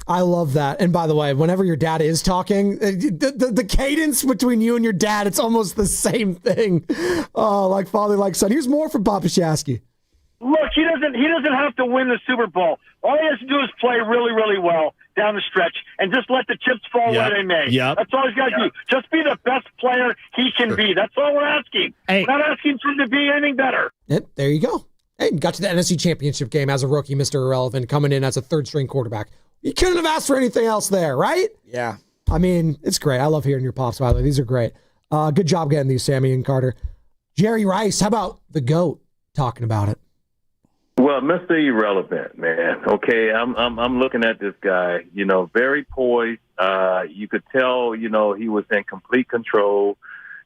I love that. And by the way, whenever your dad is talking, the cadence between you and your dad, it's almost the same thing. Like father, like son. Here's more from Papa Shasky. Look, he doesn't have to win the Super Bowl. All he has to do is play really, really well down the stretch and just let the chips fall where they may. That's all he's got to do. Just be the best player he can be. That's all we're asking. We're not asking for him to be anything better. Yep, there you go. Hey, got to the NFC Championship game as a rookie, Mr. Irrelevant, coming in as a third-string quarterback. You couldn't have asked for anything else there, right? Yeah. I mean, it's great. I love hearing your pops, by the way. These are great. Good job getting these, Sammy and Carter. Jerry Rice, how about the GOAT talking about it? Well, Mr. Irrelevant, man. Okay, I'm looking at this guy, very poised. You could tell, he was in complete control.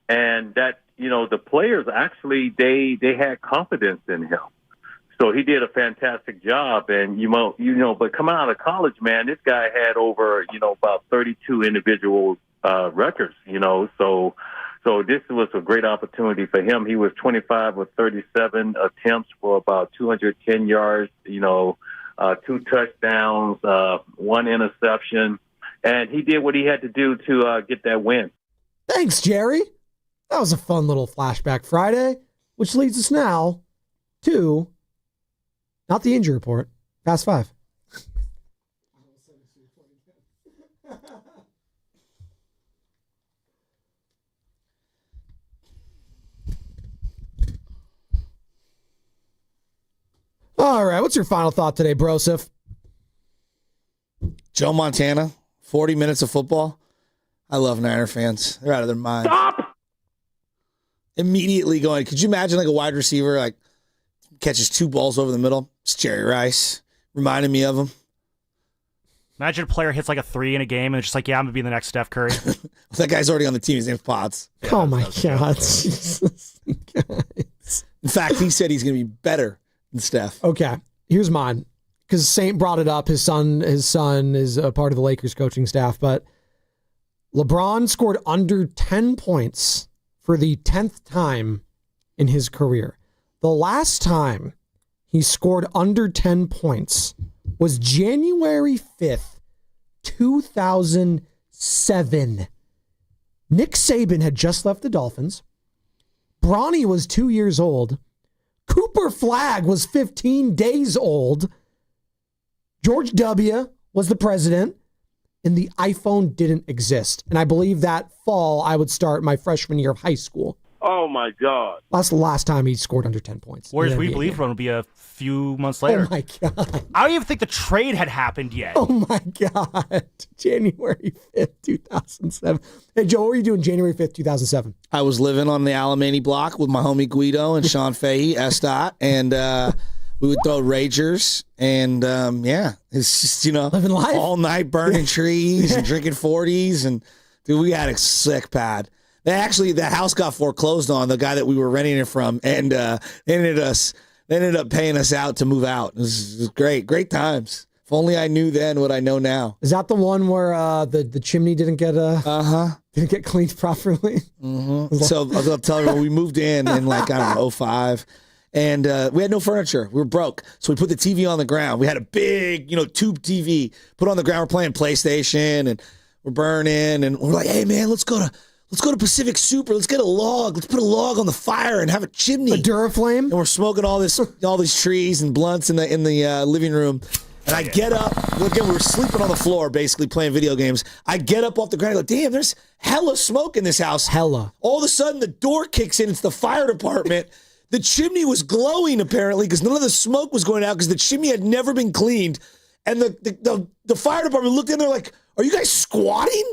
And that, the players actually, they had confidence in him. So he did a fantastic job. And, but coming out of college, man, this guy had over, about 32 individual records, So this was a great opportunity for him. He was 25 of 37 attempts for about 210 yards, 2 touchdowns, 1 interception. And he did what he had to do to get that win. Thanks, Jerry. That was a fun little flashback Friday, which leads us now to not the injury report, Fast Five. All right, what's your final thought today, Broseph? Joe Montana, 40 minutes of football. I love Niner fans. They're out of their minds. Stop! Immediately going, could you imagine like a wide receiver like catches 2 balls over the middle? It's Jerry Rice. Reminded me of him. Imagine a player hits like a 3 in a game and it's just like, yeah, I'm going to be the next Steph Curry. That guy's already on the team. His name's Potts. Yeah, oh, my God. Jesus. In fact, he said he's going to be better than Steph. Okay, here's mine. Because Saint brought it up. His son is a part of the Lakers coaching staff. But LeBron scored under 10 points for the 10th time in his career. The last time he scored under 10 points was January 5th, 2007. Nick Saban had just left the Dolphins. Bronny was 2 years old. Cooper Flagg was 15 days old. George W. was the president, and the iPhone didn't exist. And I believe that fall I would start my freshman year of high school. Oh, my God. That's the last time he scored under 10 points. Whereas We Believe Run will be a few months later. Oh, my God. I don't even think the trade had happened yet. Oh, my God. January 5th, 2007. Hey, Joe, what were you doing January 5th, 2007? I was living on the Alamany block with my homie Guido and Sean Fahey, S-Dot, and we would throw Ragers, and it's just, living life. All night burning trees and drinking 40s, and dude, we had a sick pad. The house got foreclosed on, the guy that we were renting it from, and they ended up paying us out to move out. It was great times. If only I knew then what I know now. Is that the one where the chimney didn't get cleaned properly? Mm-hmm. So I'll tell you, we moved in like, I don't know, 05. And we had no furniture. We were broke. So we put the TV on the ground. We had a big, tube TV put on the ground. We're playing PlayStation and we're burning. And we're like, hey, man, let's go to Pacific Super. Let's get a log. Let's put a log on the fire and have a chimney. A Duraflame? And we're smoking all these trees and blunts in the living room. And I get up. Again, we were sleeping on the floor, basically playing video games. I get up off the ground. I go, damn, there's hella smoke in this house. Hella. All of a sudden, the door kicks in. It's the fire department. The chimney was glowing, apparently, because none of the smoke was going out because the chimney had never been cleaned. And the fire department looked in there like, are you guys squatting?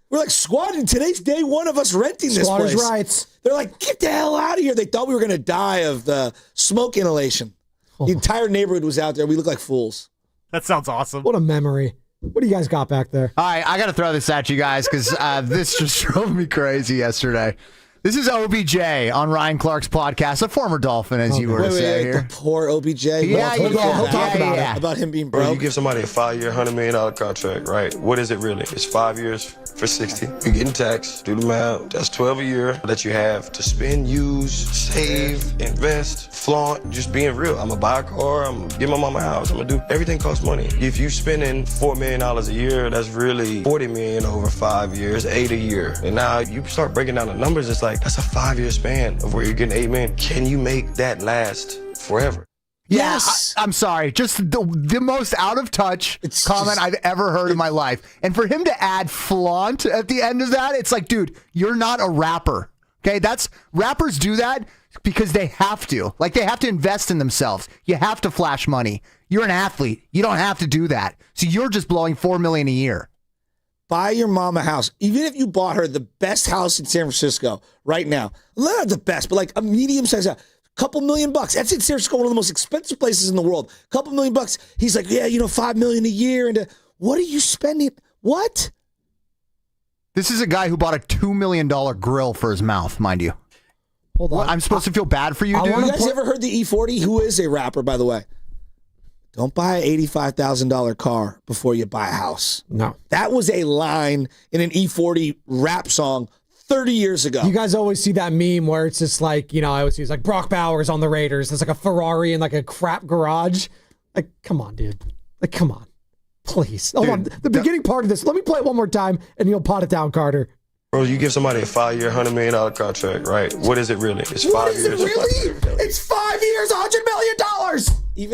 We're like, squatting? Today's day one of us renting this place. Squatters' rights. They're like, get the hell out of here. They thought we were going to die of the smoke inhalation. The entire neighborhood was out there. We looked like fools. That sounds awesome. What a memory. What do you guys got back there? All right, I got to throw this at you guys because this just drove me crazy yesterday. This is OBJ on Ryan Clark's podcast, a former Dolphin, as you were to say here. The poor OBJ. Yeah, He'll talk about it. About him being broke. Bro, you give somebody a 5-year, $100 million contract, right? What is it really? It's 5 years for 60. You're getting taxed. Do the math. That's 12 a year that you have to spend, use, save, invest, flaunt, just being real. I'm going to buy a car. I'm going to get my mama a house. I'm going to do everything costs money. If you're spending $4 million a year, that's really $40 million over 5 years, 8 a year. And now you start breaking down the numbers, it's like, that's a 5-year span of where you're getting $8 million. Can you make that last forever? Yes. I'm sorry. Just the most out of touch comment I've ever heard in my life. And for him to add flaunt at the end of that, it's like, dude, you're not a rapper. Okay, rappers do that because they have to. Like, they have to invest in themselves. You have to flash money. You're an athlete. You don't have to do that. So you're just blowing $4 million a year. Buy your mom a house. Even if you bought her the best house in San Francisco right now. Not the best, but like a medium-sized house. Couple $1 million. That's in San Francisco, one of the most expensive places in the world. Couple $1 million. He's like, yeah, $5 million a year. And what are you spending? What? This is a guy who bought a $2 million grill for his mouth, mind you. Hold on. I'm supposed to feel bad for you, dude? You guys ever heard the E40? Who is a rapper, by the way? Don't buy an $85,000 car before you buy a house. No. That was a line in an E40 rap song 30 years ago. You guys always see that meme where it's just like, I always see it's like Brock Bowers on the Raiders. There's like a Ferrari in like a crap garage. Like, come on, dude. Like, come on. Please. Hold on. The beginning part of this. Let me play it one more time and you'll pot it down, Carter. Bro, you give somebody a 5-year, $100 million contract, right? What is it really? It's 5 years. Really? It's 5 years, $100 million.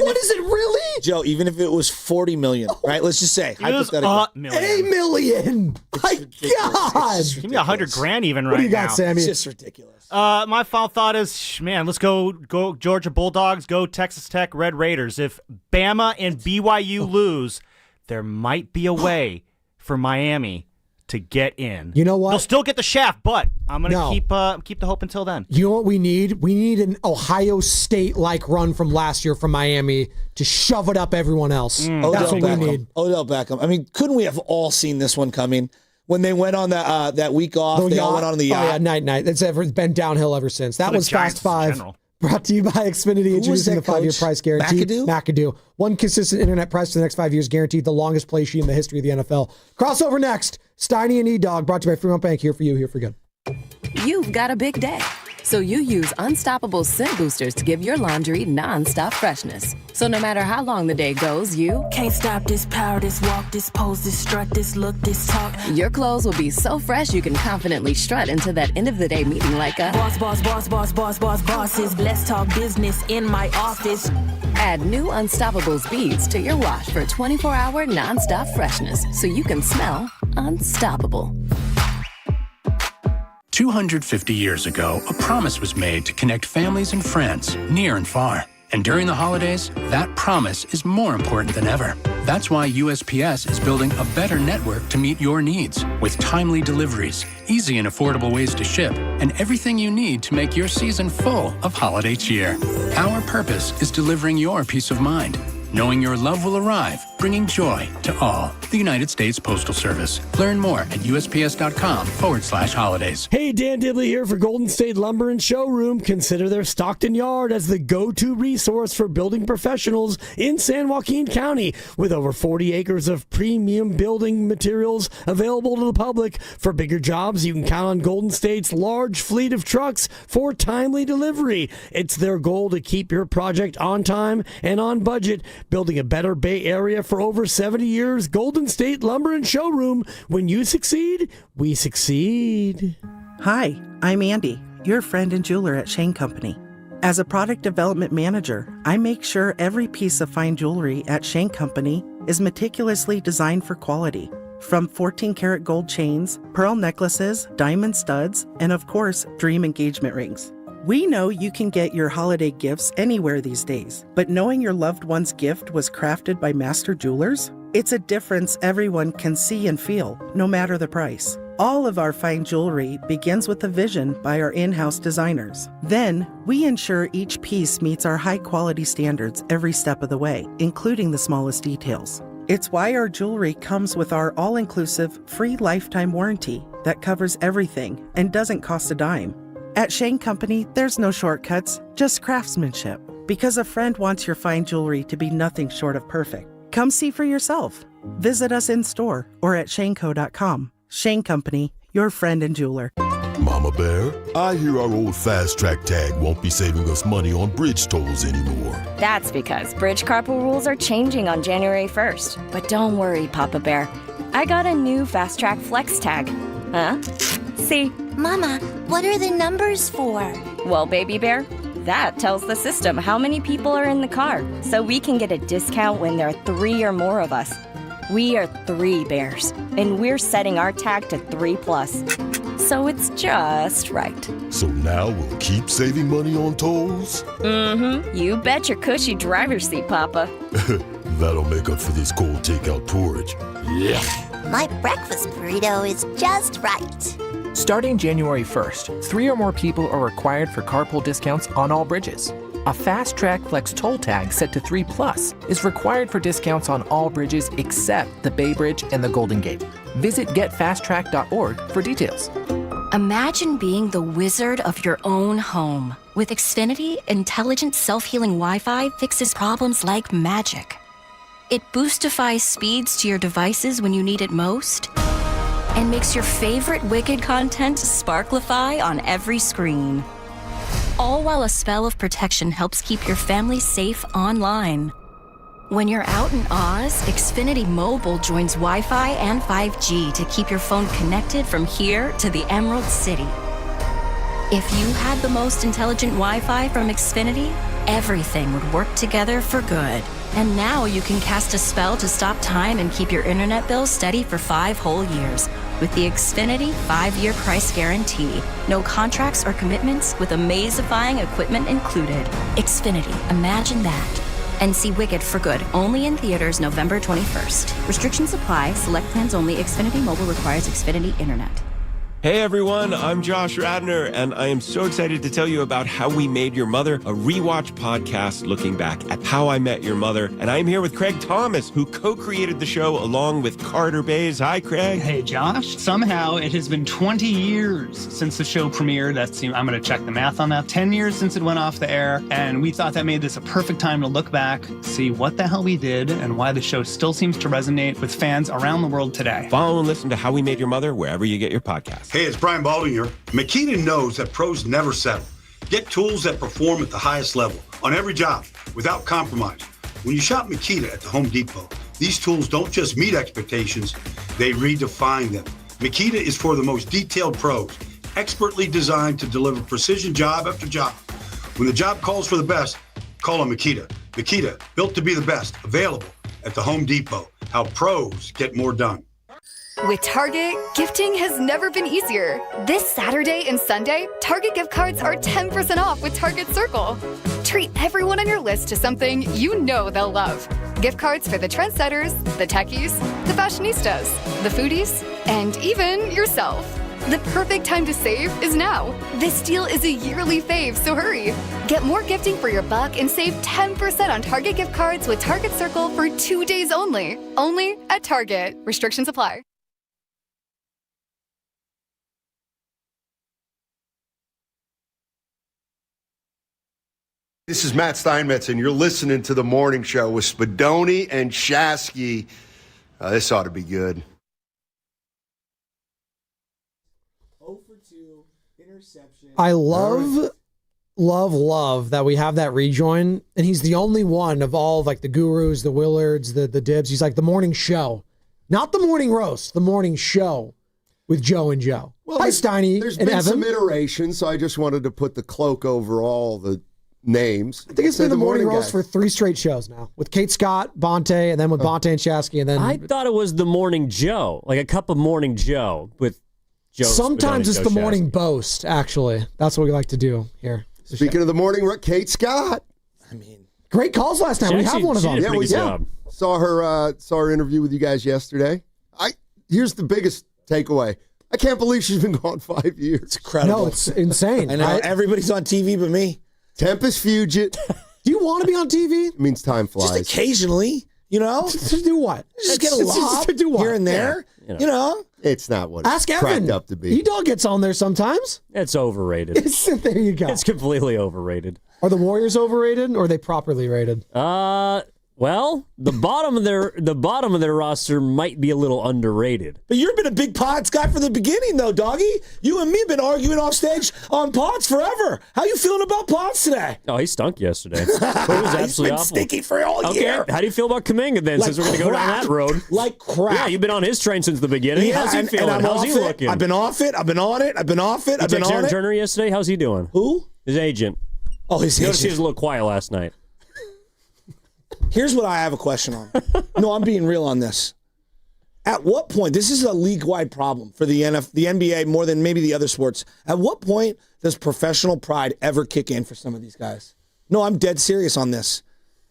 What is it really? Joe, even if it was $40 million, right? Let's just say, hypothetically. $1 million. My God. Give me $100,000 even right now. What do you got, Sammy? It's just ridiculous. My final thought is, man, let's go Georgia Bulldogs, go Texas Tech Red Raiders. If Bama and BYU lose, there might be a way for Miami to get in. You know what? They'll still get the shaft, but I'm going to keep the hope until then. You know what we need? We need an Ohio State-like run from last year from Miami to shove it up everyone else. That's what we need. Odell Beckham. I mean, couldn't we have all seen this one coming? When they went on that week off, they all went on the yacht. Oh, yeah, night. It's been downhill ever since. That was Fast Five. Brought to you by Xfinity, introducing the 5-year price guarantee. McAdoo. One consistent internet price for the next 5 years, guaranteed the longest play sheet in the history of the NFL. Crossover next. Steiny and E-Dog, brought to you by Fremont Bank. Here for you, here for good. You've got a big day, so you use Unstoppable Scent Boosters to give your laundry nonstop freshness. So no matter how long the day goes, you can't stop this power, this walk, this pose, this strut, this look, this talk. Your clothes will be so fresh you can confidently strut into that end of the day meeting like a bosses. Let's talk business in my office. Add new Unstoppable beads to your wash for 24-hour nonstop freshness, so you can smell unstoppable. 250 years ago, a promise was made to connect families and friends near and far. And during the holidays, that promise is more important than ever. That's why USPS is building a better network to meet your needs, with timely deliveries, easy and affordable ways to ship, and everything you need to make your season full of holiday cheer. Our purpose is delivering your peace of mind, knowing your love will arrive, bringing joy to all. The United States Postal Service. Learn more at USPS.com/holidays. Hey, Dan Dibley here for Golden State Lumber and Showroom. Consider their Stockton Yard as the go-to resource for building professionals in San Joaquin County. With over 40 acres of premium building materials available to the public. For bigger jobs, you can count on Golden State's large fleet of trucks for timely delivery. It's their goal to keep your project on time and on budget, building a better Bay Area for over 70 years. Golden State Lumber and Showroom. When you succeed, we succeed. Hi, I'm Andy, your friend and jeweler at Shane Company. As a product development manager, I make sure every piece of fine jewelry at Shane Company is meticulously designed for quality. From 14-karat gold chains, pearl necklaces, diamond studs, and of course, dream engagement rings. We know you can get your holiday gifts anywhere these days, but knowing your loved one's gift was crafted by master jewelers? It's a difference everyone can see and feel, no matter the price. All of our fine jewelry begins with a vision by our in-house designers. Then, we ensure each piece meets our high-quality standards every step of the way, including the smallest details. It's why our jewelry comes with our all-inclusive, free lifetime warranty that covers everything and doesn't cost a dime. At Shane Company, there's no shortcuts, just craftsmanship. Because a friend wants your fine jewelry to be nothing short of perfect. Come see for yourself. Visit us in store or at shaneco.com. Shane Company, your friend and jeweler. Mama Bear, I hear our old Fast Track tag won't be saving us money on bridge tolls anymore. That's because bridge carpool rules are changing on January 1st. But don't worry, Papa Bear. I got a new Fast Track Flex tag. Huh? See? Mama, what are the numbers for? Well, Baby Bear, that tells the system how many people are in the car, so we can get a discount when there are 3 or more of us. We are 3 bears, and we're setting our tag to 3+. So it's just right. So now we'll keep saving money on tolls? Mm-hmm. You bet your cushy driver's seat, Papa. That'll make up for this cold takeout porridge. Yeah. My breakfast burrito is just right. Starting January 1st, 3 or more people are required for carpool discounts on all bridges. A Fast Track Flex toll tag set to 3+ is required for discounts on all bridges except the Bay Bridge and the Golden Gate. Visit getfasttrack.org for details. Imagine being the wizard of your own home. With Xfinity, intelligent self-healing Wi-Fi fixes problems like magic. It boostifies speeds to your devices when you need it most, and makes your favorite Wicked content sparklify on every screen. All while a spell of protection helps keep your family safe online. When you're out in Oz, Xfinity Mobile joins Wi-Fi and 5G to keep your phone connected from here to the Emerald City. If you had the most intelligent Wi-Fi from Xfinity, everything would work together for good. And now you can cast a spell to stop time and keep your internet bill steady for 5 whole years with the Xfinity 5-year price guarantee. No contracts or commitments with amazifying equipment included. Xfinity, imagine that. And see Wicked for Good, only in theaters November 21st. Restrictions apply. Select plans only. Xfinity Mobile requires Xfinity Internet. Hey everyone, I'm Josh Radner, and I am so excited to tell you about How We Made Your Mother, a rewatch podcast looking back at How I Met Your Mother. And I'm here with Craig Thomas, who co-created the show along with Carter Bays. Hi, Craig. Hey, Josh. Somehow it has been 20 years since the show premiered. I'm going to check the math on that. 10 years since it went off the air, and we thought that made this a perfect time to look back, see what the hell we did, and why the show still seems to resonate with fans around the world today. Follow and listen to How We Made Your Mother wherever you get your podcasts. Hey, it's Brian Baldwin here. Makita knows that pros never settle. Get tools that perform at the highest level on every job without compromise. When you shop Makita at the Home Depot, these tools don't just meet expectations, they redefine them. Makita is for the most detailed pros, expertly designed to deliver precision job after job. When the job calls for the best, call on Makita. Makita, built to be the best, available at the Home Depot. How pros get more done. With Target, gifting has never been easier. This Saturday and Sunday, Target gift cards are 10% off with Target Circle. Treat everyone on your list to something you know they'll love. Gift cards for the trendsetters, the techies, the fashionistas, the foodies, and even yourself. The perfect time to save is now. This deal is a yearly fave, so hurry. Get more gifting for your buck and save 10% on Target gift cards with Target Circle for 2 days only. Only at Target. Restrictions apply. This is Matt Steinmetz, and you're listening to The Morning Show with Spadoni and Shasky. This ought to be good. 0 for 2, interception. I love that we have that rejoin, and he's the only one of all like the gurus, the Willards, the Dibs. He's like the morning show. Not the morning roast, the morning show with Joe and Joe. Well, hi, Steiny. There's and been Evan. some iterations, so I just wanted to put the cloak over all the names. I think it's been the morning roast for 3 straight shows now, with Kate Scott, Bonte, and then with Bonte and Shasky, and then I thought it was the Morning Joe, like a cup of Morning Joe with Joe. Sometimes Spadoni, it's Joe the Shasky. morning boast. Actually, that's what we like to do here. Speaking of the morning, Kate Scott. Great calls last night. We have one of them. Yeah, we saw her interview with you guys yesterday. Here's the biggest takeaway. I can't believe she's been gone 5 years. It's incredible. No, it's insane. I know. Everybody's on TV but me. Tempest Fugit. Do you want to be on TV? It means time flies. Just occasionally, you know? To do what? Just get a lob to do what? here and there. Yeah, you know? It's not what Ask it's Evan. cracked up to be. E-Dog gets on there sometimes. It's overrated. There you go. It's completely overrated. Are the Warriors overrated, or are they properly rated? Well, the bottom of their roster might be a little underrated. But you've been a big Pods guy from the beginning, though, doggy. You and me have been arguing off stage on Pods forever. How you feeling about Pods today? Oh, he stunk yesterday. But it was absolutely He's been awful. stinky for all Okay, year. how do you feel about Kuminga then? Like Since we're going to go down crap. that road, Like crap. Yeah, you've been on his train since the beginning. Yeah, How's he and feeling? I'm How's off he it. looking? I've been off it. I've been on it. I've been off it. I've been on it. Turner yesterday. How's he doing? Who? His agent. Oh, his Noticed he agent. was a little quiet last night. Here's what I have a question on. No, I'm being real on this. At what point, this is a league-wide problem for the NBA more than maybe the other sports. At what point does professional pride ever kick in for some of these guys? No, I'm dead serious on this.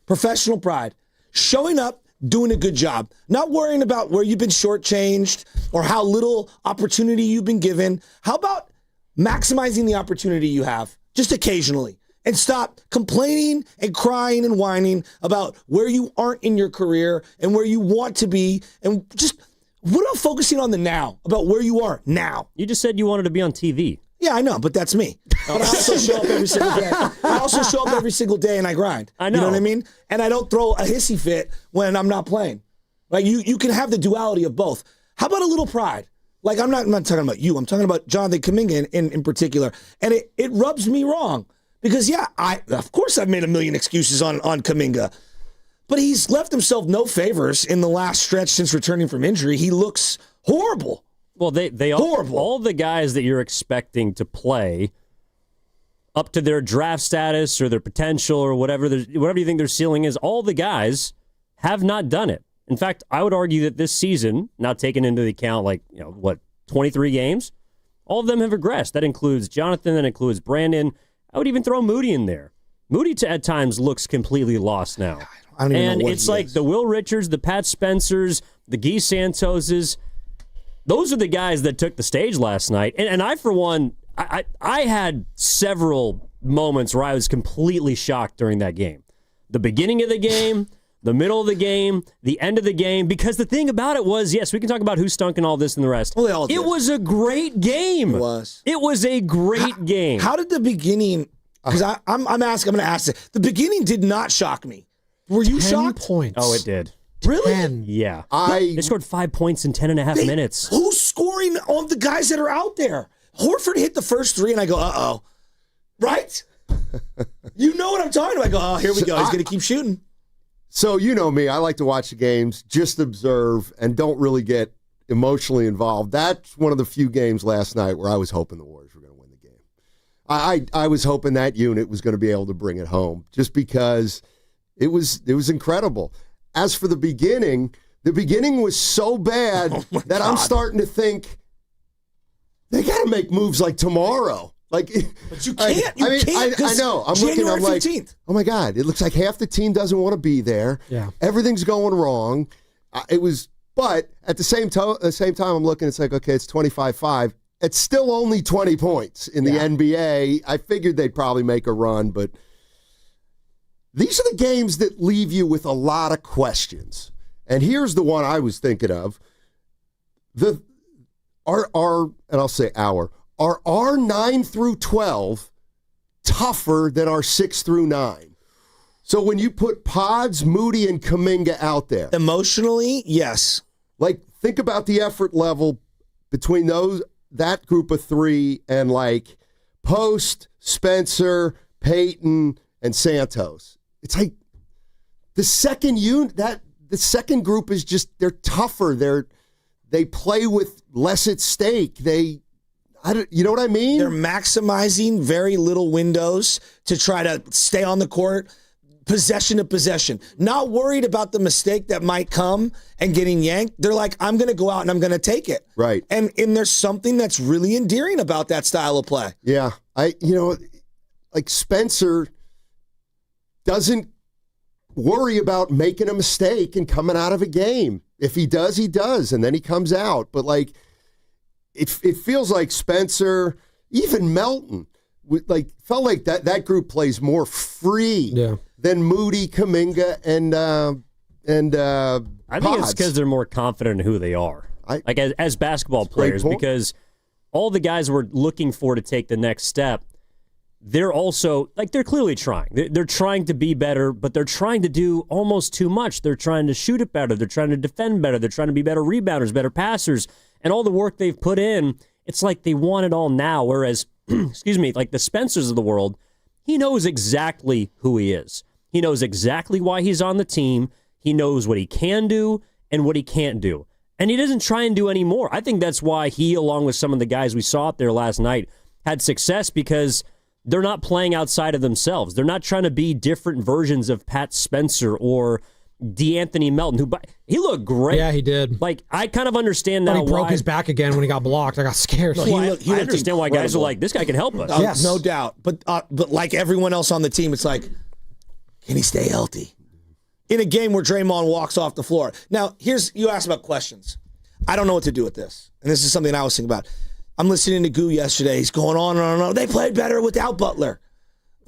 Professional pride. Showing up, doing a good job. Not worrying about where you've been shortchanged or how little opportunity you've been given. How about maximizing the opportunity you have, just occasionally? And stop complaining and crying and whining about where you aren't in your career and where you want to be. And just, what about focusing on the now, about where you are now? You just said you wanted to be on TV. Yeah, I know, but that's me. But I also show up every single day. I also show up every single day and I grind. I know. You know what I mean? And I don't throw a hissy fit when I'm not playing. Like you can have the duality of both. How about a little pride? Like I'm not talking about you. I'm talking about Jonathan Kuminga in particular. And it rubs me wrong. Because, yeah, of course I've made a million excuses on Kuminga. But he's left himself no favors in the last stretch since returning from injury. He looks horrible. Well, they all the guys that you're expecting to play up to their draft status or their potential or whatever you think their ceiling is, all the guys have not done it. In fact, I would argue that this season, now taking into account 23 games, all of them have regressed. That includes Jonathan, that includes Brandon. I would even throw Moody in there. Moody at times looks completely lost now. I don't even know what it's he like is. the Will Richards, the Pat Spencers, the Guy Santoses. Those are the guys that took the stage last night. And I, for one, I had several moments where I was completely shocked during that game. The beginning of the game, the middle of the game, the end of the game. Because the thing about it was, yes, we can talk about who stunk and all this and the rest. Well, they all did. It was a great game. It was. It was a great game. How did the beginning? Because I'm going to ask it. The beginning did not shock me. Were you 10 shocked? points. Oh, it did. Really? 10. Yeah. They scored 5 points in 10 and a half minutes. Who's scoring on the guys that are out there? Horford hit the first three, and I go, uh-oh. Right? You know what I'm talking about. I go, oh, here we go. He's going to keep shooting. So you know me, I like to watch the games, just observe, and don't really get emotionally involved. That's one of the few games last night where I was hoping the Warriors were going to win the game. I was hoping that unit was going to be able to bring it home, just because it was incredible. As for the beginning was so bad that I'm starting to think they got to make moves like tomorrow. Like, but you can't. I know. I'm looking. I'm like, 15th. Oh my God! It looks like half the team doesn't want to be there. Yeah. Everything's going wrong. But at the same time, I'm looking. It's like, okay, it's 25-5. It's still only 20 points in the NBA. I figured they'd probably make a run, but these are the games that leave you with a lot of questions. And here's the one I was thinking of. Are our 9 through 12 tougher than our 6 through 9? So when you put Pods, Moody, and Kuminga out there. Emotionally, yes. Like, think about the effort level between that group of three and like Post, Spencer, Peyton, and Santos. It's like the second second group is just, they're tougher. They play with less at stake. You know what I mean? They're maximizing very little windows to try to stay on the court, possession to possession. Not worried about the mistake that might come and getting yanked. They're like, I'm going to go out and I'm going to take it. Right. And there's something that's really endearing about that style of play. Yeah. Like Spencer doesn't worry about making a mistake and coming out of a game. If he does, he does. And then he comes out. But like, it feels like Spencer, even Melton, felt like that group plays more free than Moody, Kuminga, and I think it's because they're more confident in who they are, as basketball players, because all the guys we're looking for to take the next step, they're also, they're clearly trying. They're trying to be better, but they're trying to do almost too much. They're trying to shoot it better. They're trying to defend better. They're trying to be better rebounders, better passers. And all the work they've put in, it's like they want it all now. Whereas, like the Spencers of the world, he knows exactly who he is. He knows exactly why he's on the team. He knows what he can do and what he can't do. And he doesn't try and do any more. I think that's why he, along with some of the guys we saw out there last night, had success, because they're not playing outside of themselves. They're not trying to be different versions of Pat Spencer or DeAnthony Melton, who he looked great. Yeah, he did. Like, I kind of understand now why he broke why his back again when he got blocked. I got scared. No, I understand why guys are like, this guy can help us. Yes, no doubt. But like everyone else on the team, it's like, can he stay healthy? In a game where Draymond walks off the floor. Now, you asked about questions. I don't know what to do with this. And this is something I was thinking about. I'm listening to Goo yesterday. He's going on and on and on. They played better without Butler.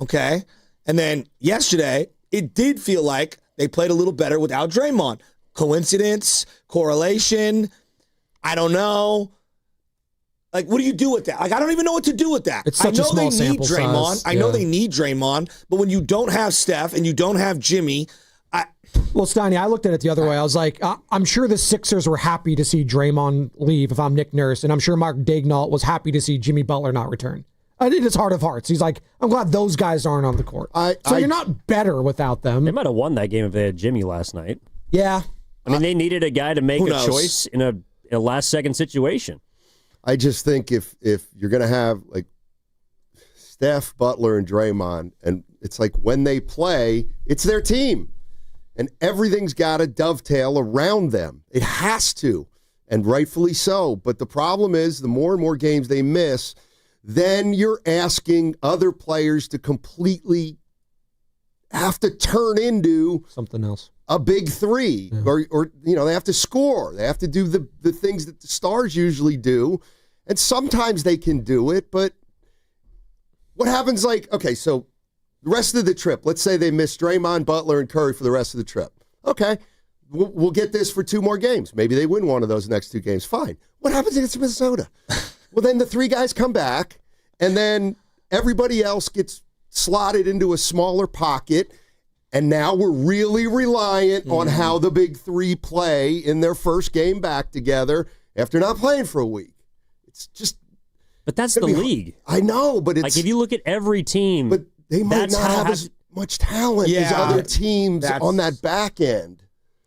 Okay? And then yesterday, it did feel like they played a little better without Draymond. Coincidence? Correlation? I don't know. Like, what do you do with that? Like, I don't even know what to do with that. It's such a small sample size. I know they need Draymond, but when you don't have Steph and you don't have Jimmy, Well, Steiny, I looked at it the other way. I was like, I'm sure the Sixers were happy to see Draymond leave if I'm Nick Nurse, and I'm sure Mark Daignault was happy to see Jimmy Butler not return. In his heart of hearts, he's like, I'm glad those guys aren't on the court. You're not better without them. They might have won that game if they had Jimmy last night. Yeah. I mean, they needed a guy to make a choice in a last-second situation. I just think if you're going to have like Steph, Butler, and Draymond, and it's like when they play, it's their team. And everything's got to dovetail around them. It has to, and rightfully so. But the problem is the more and more games they miss, then you're asking other players to completely have to turn into something else. A big three, or they have to score. They have to do the things that the stars usually do. And sometimes they can do it, but what happens okay, so the rest of the trip, let's say they miss Draymond, Butler, and Curry for the rest of the trip. Okay, we'll get this for 2 more games. Maybe they win one of those next 2 games. Fine. What happens against Minnesota? Well, then the 3 guys come back, and then everybody else gets slotted into a smaller pocket, and now we're really reliant on how the big 3 play in their first game back together after not playing for a week. It's just... But that's the league. I know, but it's... Like, if you look at every team... But they might not have as much talent as other teams on that back end.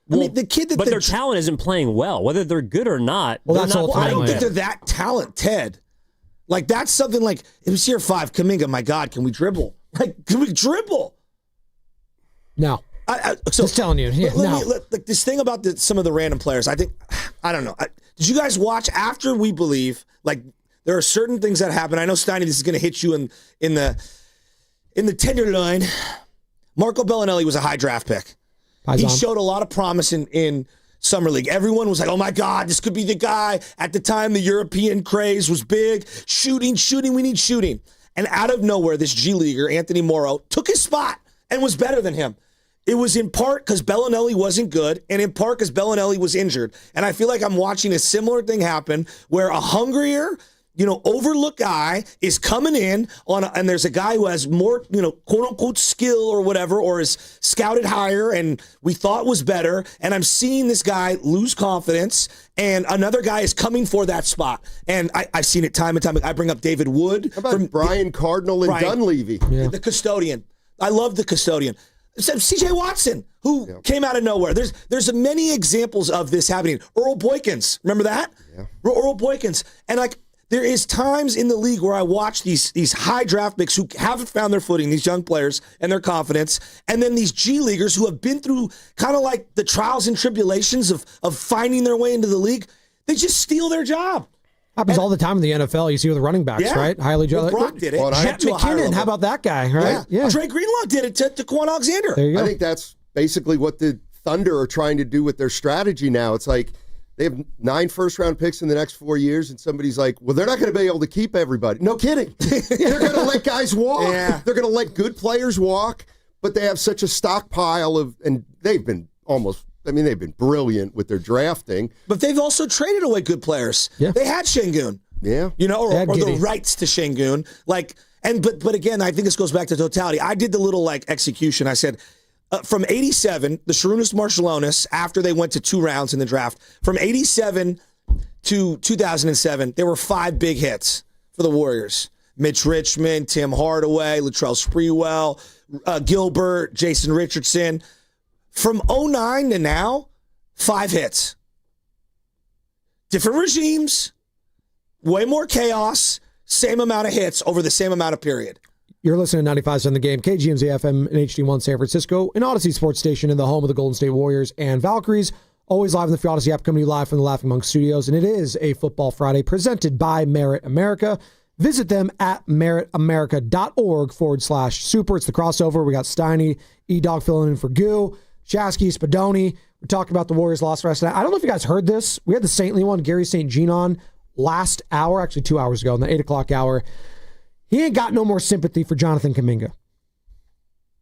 I mean, the kid but their talent isn't playing well. Whether they're good or not, well, they're not playing. I don't think they're that talented. Like, that's something like, it was year 5, Kuminga, my God, can we dribble? Like, can we dribble? No. Just telling you. Yeah, like this thing about some of the random players, I don't know. Did you guys watch after we believe, like, there are certain things that happen. I know, Steiny, this is going to hit you in the tenderloin. Marco Bellinelli was a high draft pick. He showed a lot of promise in Summer League. Everyone was like, oh my God, this could be the guy. At the time, the European craze was big. Shooting, we need shooting. And out of nowhere, this G Leaguer, Anthony Morrow, took his spot and was better than him. It was in part because Bellinelli wasn't good, and in part because Bellinelli was injured. And I feel like I'm watching a similar thing happen where a hungrier, overlooked guy is coming in and there's a guy who has more, quote unquote skill or whatever, or is scouted higher and we thought was better. And I'm seeing this guy lose confidence and another guy is coming for that spot. And I've seen it time and time. I bring up David Wood. How about Brian Cardinal and Dunleavy? Yeah. The custodian. I love the custodian. CJ Watson, who came out of nowhere. There's many examples of this happening. Earl Boykins. Remember that? Yeah. Earl Boykins. And there is times in the league where I watch these high draft picks who haven't found their footing, these young players and their confidence, and then these G Leaguers who have been through kind of like the trials and tribulations of finding their way into the league. They just steal their job. Happens all the time in the NFL. You see with the running backs, right? Highly Well, Brock did it. Jet McKinnon, how about that guy, right? Yeah. Dre Greenlaw did it to Quan Alexander. There you go. I think that's basically what the Thunder are trying to do with their strategy now. It's like they have 9 first-round picks in the next 4 years, and somebody's like, well, they're not going to be able to keep everybody. No kidding. They're going to let guys walk. Yeah. They're going to let good players walk, but they have such a stockpile and they've been brilliant with their drafting. But they've also traded away good players. Yeah. They had Şengün. Yeah. Or the rights to Şengün. But again, I think this goes back to totality. I did the little execution. I said, from 87, the Sarunas Marciulionis, after they went to 2 rounds in the draft, from 87 to 2007, there were 5 big hits for the Warriors. Mitch Richmond, Tim Hardaway, Latrell Sprewell, Gilbert, Jason Richardson. From 09 to now, 5 hits. Different regimes, way more chaos, same amount of hits over the same amount of period. You're listening to 95.7 The Game, KGMZ FM and HD1 San Francisco, an Odyssey Sports Station in the home of the Golden State Warriors and Valkyries. Always live in the Free Odyssey app, coming to you live from the Laughing Monk Studios. And it is a Football Friday presented by Merit America. Visit them at meritamerica.org/super. It's the crossover. We got Steiny, E-Dog filling in for Goo, Shasky, Spadoni. We're talking about the Warriors lost last night. I don't know if you guys heard this. We had the Saintly one, Gary St. Jean, on last hour, actually 2 hours ago, in the 8 o'clock hour. He ain't got no more sympathy for Jonathan Kuminga.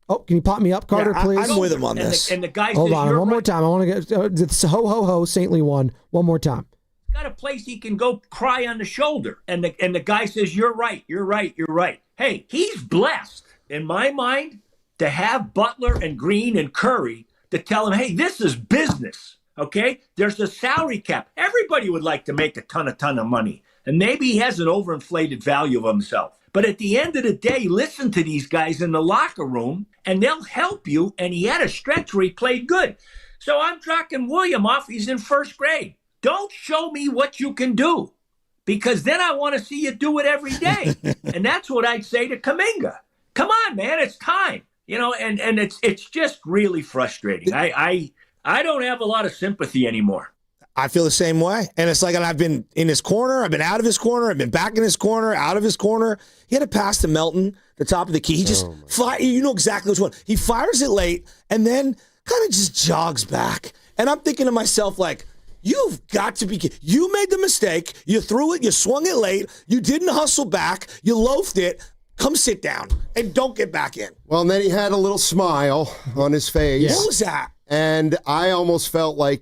Oh, can you pop me up, Carter, please? I'm with him on this. And the guy Hold says, on, one more time. I want to get it's ho, Saintly one more time. got a place he can go cry on the shoulder. And the guy says, you're right. Hey, he's blessed, in my mind, to have Butler and Green and Curry to tell him, hey, this is business. Okay? There's a salary cap. Everybody would like to make a ton of money. And maybe he has an overinflated value of himself. But at the end of the day, listen to these guys in the locker room, and they'll help you. And he had a stretch where he played good. So I'm dropping William off. He's in first grade. Don't show me what you can do, because then I want to see you do it every day. And that's what I'd say to Kuminga. Come on, man, it's time. And it's just really frustrating. I don't have a lot of sympathy anymore. I feel the same way. And it's like, I've been in his corner, I've been out of his corner, I've been back in his corner, out of his corner. He had a pass to Melton, the top of the key. He just you know exactly which one. He fires it late and then kind of just jogs back. And I'm thinking to myself, like, you've got to be kidding. You made the mistake. You threw it. You swung it late. You didn't hustle back. You loafed it. Come sit down and don't get back in. Well, and then he had a little smile on his face. What was that? And I almost felt like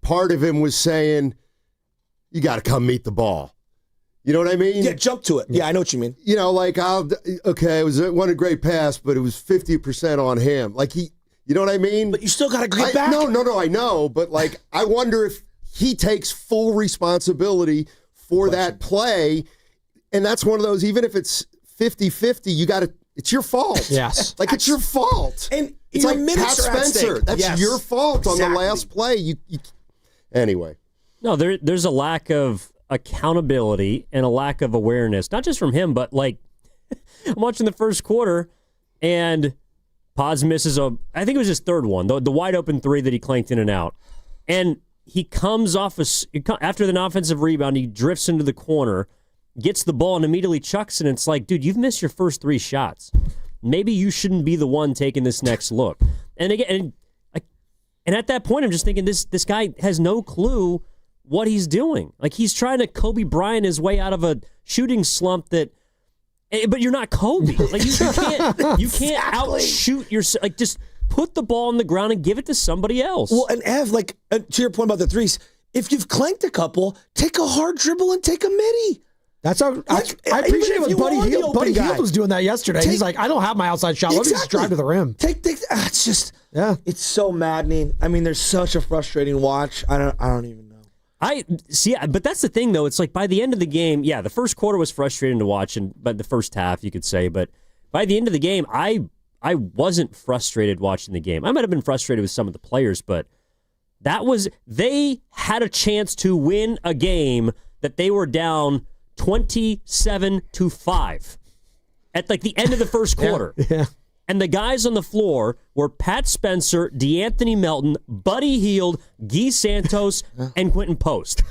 part of him was saying, you got to come meet the ball. You know what I mean? Yeah, jump to it. Yeah, I know what you mean. Like, it wasn't a great pass, but it was 50% on him. Like, you know what I mean? But you still got to get back. No, I know. But, like, I wonder if he takes full responsibility for that play. And that's one of those, even if it's 50-50, it's your fault. Yes. Like, it's your fault. And it's like Pat Spencer. That's your fault on the last play. You Anyway. No, there's a lack of accountability and a lack of awareness, not just from him, but, like, I'm watching the first quarter, and Pods misses I think it was his third one, the wide open three that he clanked in and out. And he comes off after an offensive rebound, he drifts into the corner, gets the ball, and immediately chucks it. And it's like, dude, you've missed your first three shots. Maybe you shouldn't be the one taking this next look. And again, and at that point, I'm just thinking this guy has no clue what he's doing. Like, he's trying to Kobe Bryant his way out of a shooting slump but you're not Kobe. Like, you can't outshoot yourself. Like, just put the ball on the ground and give it to somebody else. Well, and Ev, like, to your point about the threes, if you've clanked a couple, take a hard dribble and take a midi. That's how I appreciate what Buddy Hield. Buddy Hield was doing that yesterday. He's like, I don't have my outside shot. Let me just drive to the rim. It's just, it's so maddening. I mean, there's such a frustrating watch. I don't even know. But that's the thing, though. It's like, by the end of the game, the first quarter was frustrating to watch, but the first half, you could say. But by the end of the game, I wasn't frustrated watching the game. I might have been frustrated with some of the players, but they had a chance to win a game that they were down 27-5 at, like, the end of the first quarter. Yeah. And the guys on the floor were Pat Spencer, DeAnthony Melton, Buddy Hield, Guy Santos, and Quentin Post.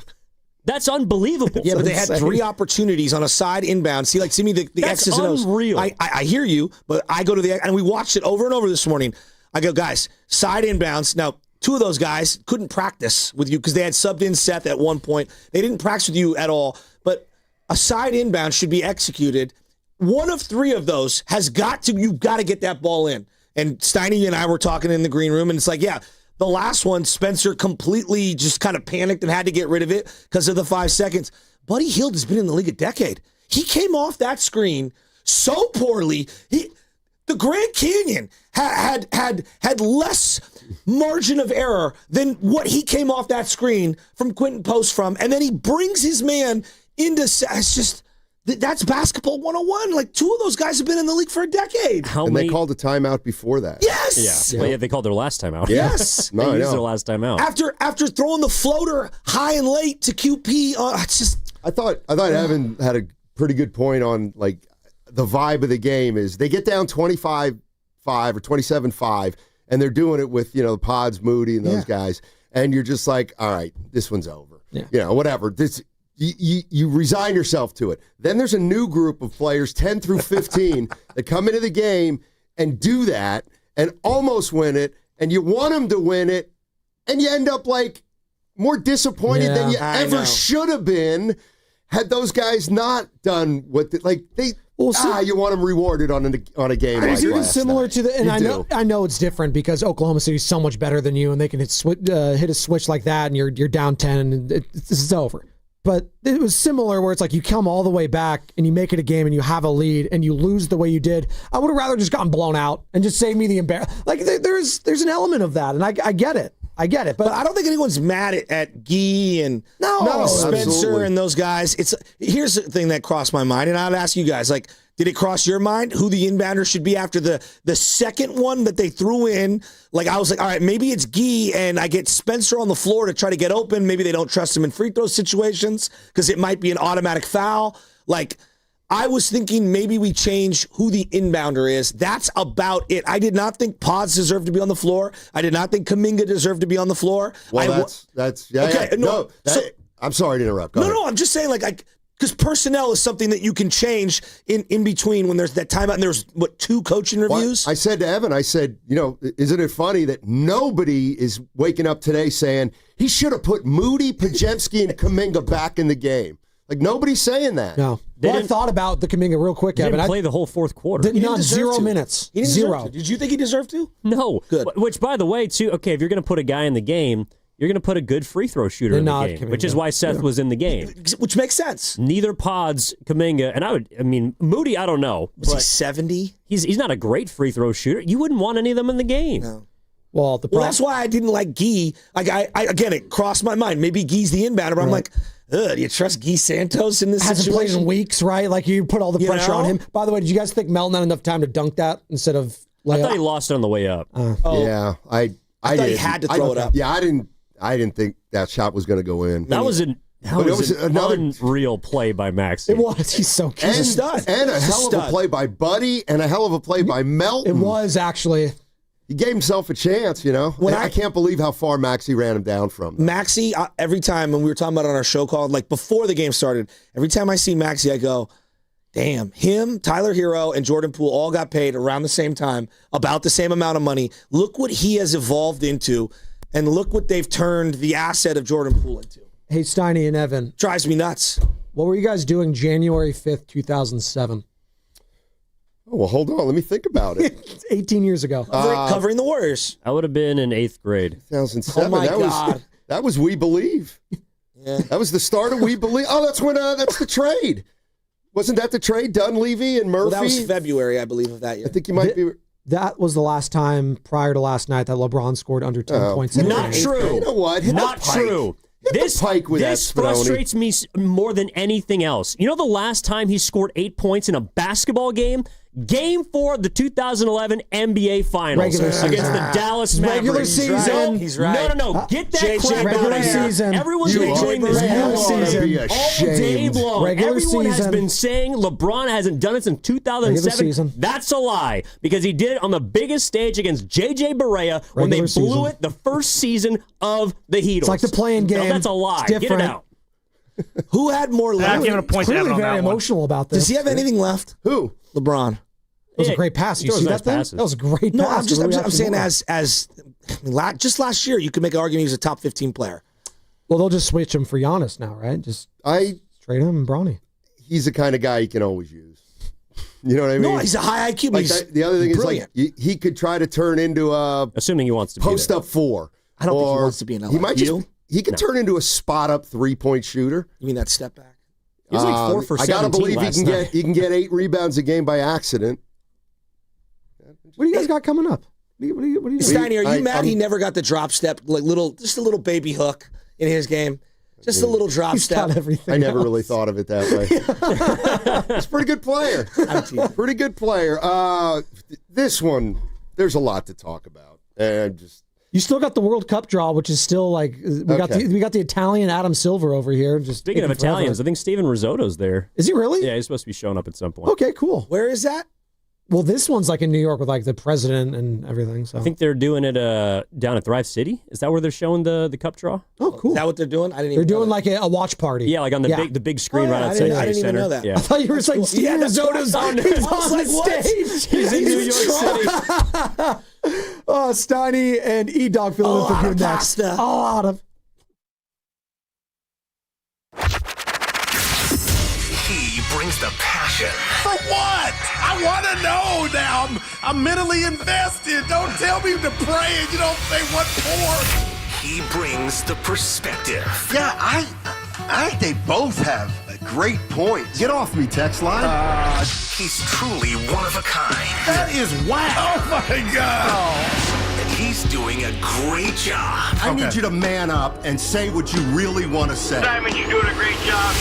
That's unbelievable. Yeah, but they had three opportunities on a side inbound. See me, the X's and O's. Unreal. I hear you, but I go to and we watched it over and over this morning. I go, guys, side inbounds. Now, two of those guys couldn't practice with you because they had subbed in Seth at one point. They didn't practice with you at all, but a side inbound should be executed. One of three of those you've got to get that ball in. And Steiny and I were talking in the green room, and it's like, the last one, Spencer completely just kind of panicked and had to get rid of it because of the 5 seconds. Buddy Hield has been in the league a decade. He came off that screen so poorly. The Grand Canyon had less margin of error than what he came off that screen from Quentin Post from, and then he brings his man into. It's just. That's basketball 101. Like, two of those guys have been in the league for a decade. They called a timeout before that. Yes. Yeah. Well, they called their last timeout. Yes. They used their last timeout. After throwing the floater high and late to QP, it's just. I thought Evan had a pretty good point on, like, the vibe of the game is they get down 25-5 or 27-5, and they're doing it with, the Pods, Moody, and those guys, and you're just like, all right, this one's over. Yeah. Whatever. You resign yourself to it. Then there's a new group of players, 10 through 15, that come into the game and do that and almost win it, and you want them to win it, and you end up, like, more disappointed than you ever should have been had those guys not done what you want them rewarded on a game like it's last similar night. to the, and I know it's different because Oklahoma City's so much better than you, and they can hit a switch like that, and you're down 10, and it's over. But it was similar where it's like you come all the way back and you make it a game and you have a lead and you lose the way you did. I would have rather just gotten blown out and just save me the embarrassment. Like, there's an element of that, and I get it. I get it, but I don't think anyone's mad at Guy and Spencer absolutely. and those guys. Here's the thing that crossed my mind, and I'd ask you guys, like, did it cross your mind who the inbounder should be after the second one that they threw in? Like, I was like, all right, maybe it's Guy, and I get Spencer on the floor to try to get open. Maybe they don't trust him in free throw situations because it might be an automatic foul. Like, I was thinking maybe we change who the inbounder is. That's about it. I did not think Pods deserved to be on the floor. I did not think Kuminga deserved to be on the floor. Well, I'm sorry to interrupt. Go ahead. No, I'm just saying, because personnel is something that you can change in between when there's that timeout and there's, 2 coaching reviews? Well, I said to Evan, isn't it funny that nobody is waking up today saying he should have put Moody, Podziemski, and Kuminga back in the game? Like, nobody's saying that. No. Well, I thought about the Kuminga real quick, Evan. Didn't play the whole fourth quarter. Not 0 minutes. He didn't Zero. Did you think he deserved to? No. Good. Which, by the way, too, okay, if you're going to put a guy in the game, you're going to put a good free throw shooter in the game, which is why Seth was in the game. Which makes sense. Neither Pods, Kuminga, and Moody, I don't know. Was he 70? He's not a great free throw shooter. You wouldn't want any of them in the game. No. Well, that's why I didn't like Guy. Like, again, it crossed my mind. Maybe Guy's the inbounder, but I'm like, do you trust Guy Santos in this Hasn't situation? played in weeks, right? Like, you put all the pressure on him. By the way, did you guys think Melton had enough time to dunk that instead of lay I thought up? he lost it on the way up. Yeah, I thought he had to throw it up. Yeah, I didn't think that shot was going to go in. That was an unreal play by Maxey. It was. He's so cute. And, He's a stud. and a He's hell of a stud. play by Buddy, and a hell of a play by Melton. It was, actually. He gave himself a chance, I can't believe how far Maxey ran him down from. Maxey, every time, when we were talking about it on our show called, like before the game started, every time I see Maxey, I go, damn, him, Tyler Hero, and Jordan Poole all got paid around the same time, about the same amount of money. Look what he has evolved into, and look what they've turned the asset of Jordan Poole into. Hey, Steiny and Evan. Drives me nuts. What were you guys doing January 5th, 2007? Oh, well, hold on. Let me think about it. It's 18 years ago. Covering the Warriors. I would have been in 8th grade. 2007. Oh, my God. That was We Believe. Yeah. That was the start of We Believe. Oh, that's the trade. Wasn't that the trade? Dunleavy and Murphy? Well, that was February, I believe, of that year. I think you might be... That was the last time prior to last night that LeBron scored under 10 points. Not true. You know what? Not true. This frustrates me more than anything else. You know the last time he scored 8 points in a basketball game? Game 4 of the 2011 NBA Finals against the Dallas Mavericks. Regular season. He's right. No. Get that crap out regular of here. season. Everyone's been doing this all day long. Regular Everyone has season. been saying LeBron hasn't done it since 2007. That's a lie because he did it on the biggest stage against JJ Barea when they blew it the first season of the Heatles. It's like the playing game. No, that's a lie. It's Get it out. Who had more left? giving a point to Clearly Evan on very that one. emotional about this. Does he have anything left? Who? LeBron. That was a great pass. You see that thing? That was a great No, pass. I'm saying just last year, you could make an argument he was a top 15 player. Well, they'll just switch him for Giannis now, right? Just trade him and Bronny. He's the kind of guy you can always use. You know what I mean? No, he's a high IQ. But the other thing brilliant. is, like, he could try to turn into a assuming he wants to post be up 4. I don't think he wants to be in LA. He might he could turn into a spot up 3-point shooter. You mean that step back? He was like 4 for 17 I gotta believe he can get 8 rebounds a game by accident. What do you guys got coming up? What are you Steiny, are you mad he never got the drop step, just a little baby hook in his game? Just a little drop step. I never really thought of it that way. He's a pretty good player. Pretty good player. This one, there's a lot to talk about. And you still got the World Cup draw, which is still like we got the Italian Adam Silver over here. Just speaking of Italians, I think Steven Risotto's there. Is he really? Yeah, he's supposed to be showing up at some point. Okay, cool. Where is that? Well, this one's like in New York with like the president and everything. So I think they're doing it down at Thrive City. Is that where they're showing the cup draw? Oh, cool. Is that what they're doing? I didn't even They're know doing that. like a watch party. Yeah, like on the big screen right outside I didn't even know that. Yeah. I thought you were saying Steven Risotto's on the stage. He's in New York City. Oh, Steiny and E-Dog filling in for you next. A lot of. He brings the passion. For what? I want to know now. I'm mentally invested. Don't tell me to pray and you don't say what for. He brings the perspective. Yeah, I think they both have a great point. Get off me, text line. He's truly one of a kind. That is wow. Oh, my God. And He's doing a great job. I need you to man up and say what you really want to say. Simon, you're doing a great job.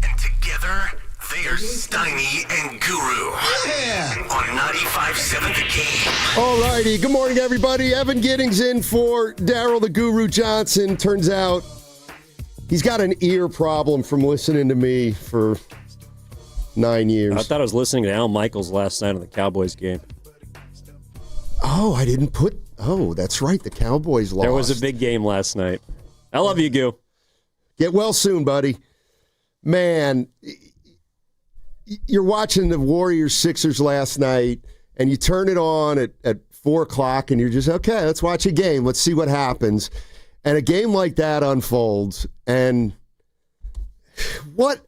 And together, they are Steiny and Guru. Yeah. On 95.7 The Game. All righty. Good morning, everybody. Evan Giddings in for Daryl the Guru Johnson. Turns out he's got an ear problem from listening to me for 9 years. I thought I was listening to Al Michaels last night on the Cowboys game. Oh, I didn't put... Oh, that's right. The Cowboys lost. There was a big game last night. I love you, Goo. Get well soon, buddy. Man, you're watching the Warriors-Sixers last night, and you turn it on at 4 o'clock, and you're just, okay, let's watch a game. Let's see what happens. And a game like that unfolds, and what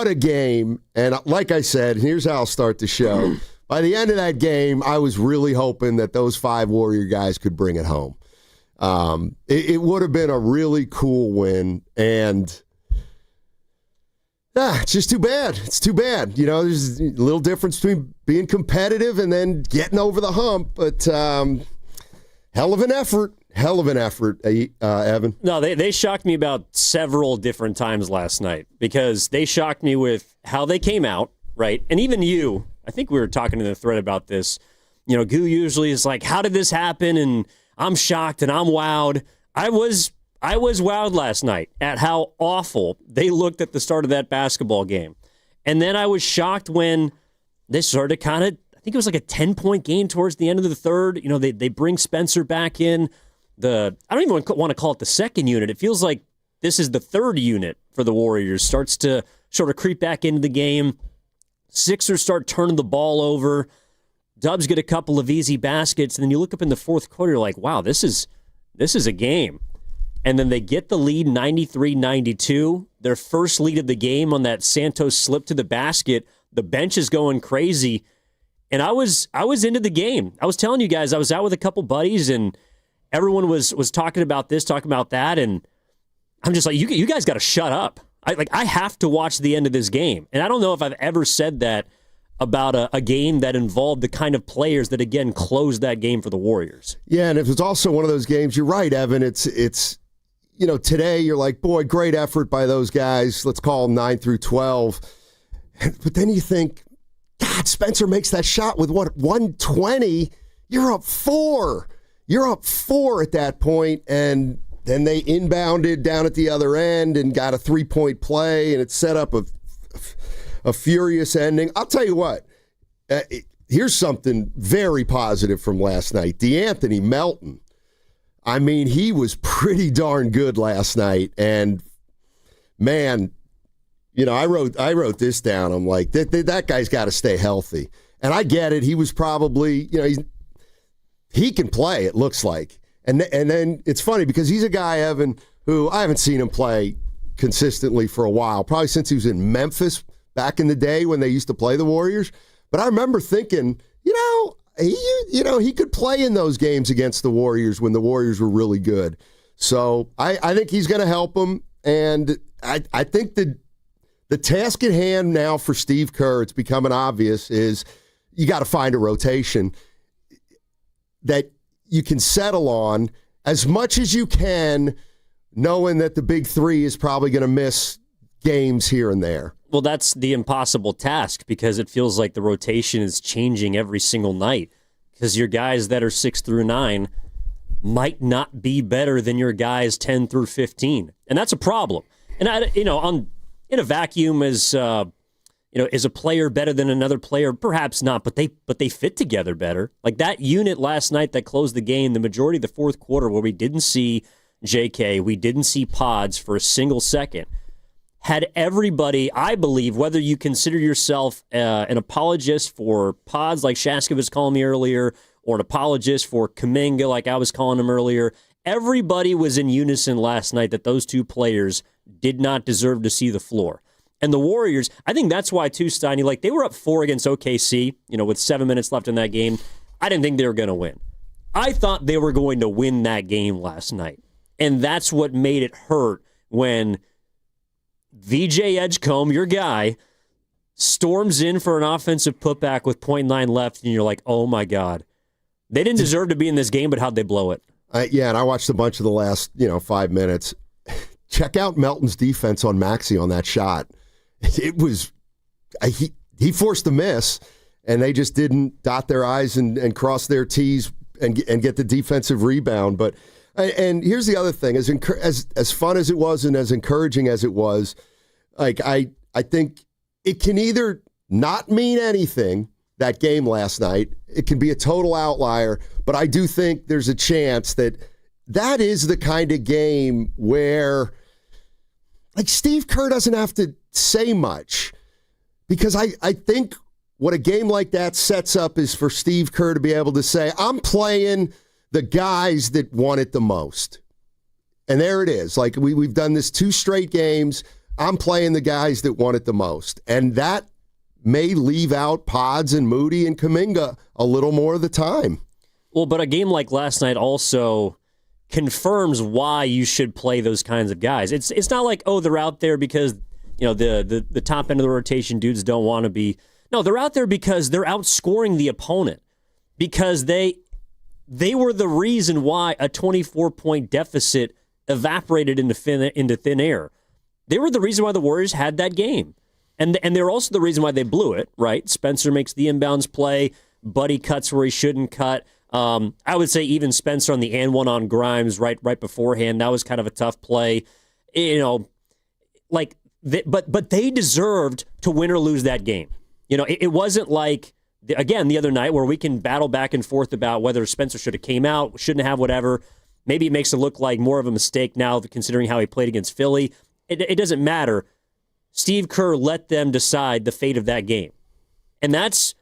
a game. And like I said, here's how I'll start the show. By the end of that game, I was really hoping that those 5 Warrior guys could bring it home. It would have been a really cool win, and it's just too bad. It's too bad. You know, there's a little difference between being competitive and then getting over the hump, but hell of an effort. Hell of an effort, Evan. No, they shocked me about several different times last night because they shocked me with how they came out, right? And even you, I think we were talking in the thread about this. You know, Goo usually is like, how did this happen? And I'm shocked and I'm wowed. I was wowed last night at how awful they looked at the start of that basketball game. And then I was shocked when they started kind of, I think it was like a 10-point game towards the end of the third. You know, they bring Spencer back in. I don't even want to call it the second unit. It feels like this is the third unit for the Warriors. Starts to sort of creep back into the game. Sixers start turning the ball over. Dubs get a couple of easy baskets, and then you look up in the fourth quarter, you're like, wow, this is a game. And then they get the lead 93-92, their first lead of the game on that Santos slip to the basket. The bench is going crazy. And I was into the game. I was telling you guys, I was out with a couple buddies, and everyone was talking about this, talking about that, and I'm just like, you guys got to shut up. I have to watch the end of this game. And I don't know if I've ever said that about a game that involved the kind of players that, again, closed that game for the Warriors. Yeah, and if it's also one of those games, you're right, Evan, it's you know, today you're like, boy, great effort by those guys. Let's call them 9 through 12. But then you think, God, Spencer makes that shot with, 120? You're up 4. You're up 4 at that point, and then they inbounded down at the other end and got a 3-point play, and it set up a furious ending. I'll tell you what, here's something very positive from last night. DeAnthony Melton, I mean, he was pretty darn good last night, and man, you know, I wrote this down. I'm like, that guy's got to stay healthy, and I get it. He was probably, you know, he can play, it looks like. And then it's funny because he's a guy, Evan, who I haven't seen him play consistently for a while, probably since he was in Memphis back in the day when they used to play the Warriors. But I remember thinking, he could play in those games against the Warriors when the Warriors were really good. So I think he's going to help them. And I think the task at hand now for Steve Kerr, it's becoming obvious, is you got to find a rotation that you can settle on as much as you can, knowing that the big three is probably going to miss games here and there. Well, that's the impossible task because it feels like the rotation is changing every single night because your guys that are 6 through 9 might not be better than your guys 10 through 15. And that's a problem. And, in a vacuum is a player better than another player? Perhaps not, but they fit together better. Like that unit last night that closed the game, the majority of the fourth quarter where we didn't see JK, we didn't see Pods for a single second, had everybody, I believe, whether you consider yourself an apologist for Pods like Shaska was calling me earlier, or an apologist for Kuminga like I was calling him earlier, everybody was in unison last night that those two players did not deserve to see the floor. And the Warriors, I think that's why, too, Steiny, like they were up 4 against OKC, with 7 minutes left in that game. I didn't think they were going to win. I thought they were going to win that game last night. And that's what made it hurt when VJ Edgecombe, your guy, storms in for an offensive putback with .9 left, and you're like, oh my God, They didn't deserve to be in this game, but how'd they blow it? Yeah, and I watched a bunch of the last 5 minutes. Check out Melton's defense on Maxey on that shot. It was he forced the miss, and they just didn't dot their I's and cross their T's and get the defensive rebound. But and here's the other thing: as fun as it was and as encouraging as it was, like I think it can either not mean anything, that game last night. It can be a total outlier, but I do think there's a chance that is the kind of game where, like, Steve Kerr doesn't have to say much, because I think what a game like that sets up is for Steve Kerr to be able to say, I'm playing the guys that want it the most. And there it is. Like, we've done this 2 straight games. I'm playing the guys that want it the most. And that may leave out Pods and Moody and Kuminga a little more of the time. Well, but a game like last night also confirms why you should play those kinds of guys. It's not like, oh, they're out there because the top end of the rotation dudes don't want to be. No, they're out there because they're outscoring the opponent, because they were the reason why a 24-point deficit evaporated into thin air. They were the reason why the Warriors had that game. And they're also the reason why they blew it, right? Spencer makes the inbounds play. Buddy cuts where he shouldn't cut. I would say even Spencer on the and one on Grimes right beforehand. That was kind of a tough play. But they deserved to win or lose that game. It wasn't like, again, the other night where we can battle back and forth about whether Spencer should have came out, shouldn't have, whatever. Maybe it makes it look like more of a mistake now, considering how he played against Philly. It doesn't matter. Steve Kerr let them decide the fate of that game. And that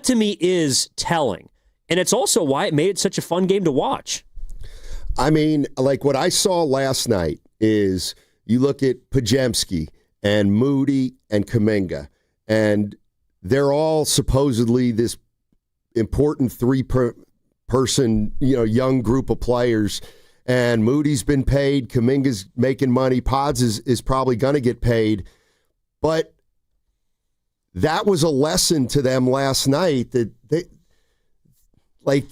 to me is telling. And it's also why it made it such a fun game to watch. I mean, like, what I saw last night is you look at Podziemski and Moody and Kuminga, and they're all supposedly this important three-person, young group of players. And Moody's been paid. Kuminga's making money. Pods is probably going to get paid. But that was a lesson to them last night that I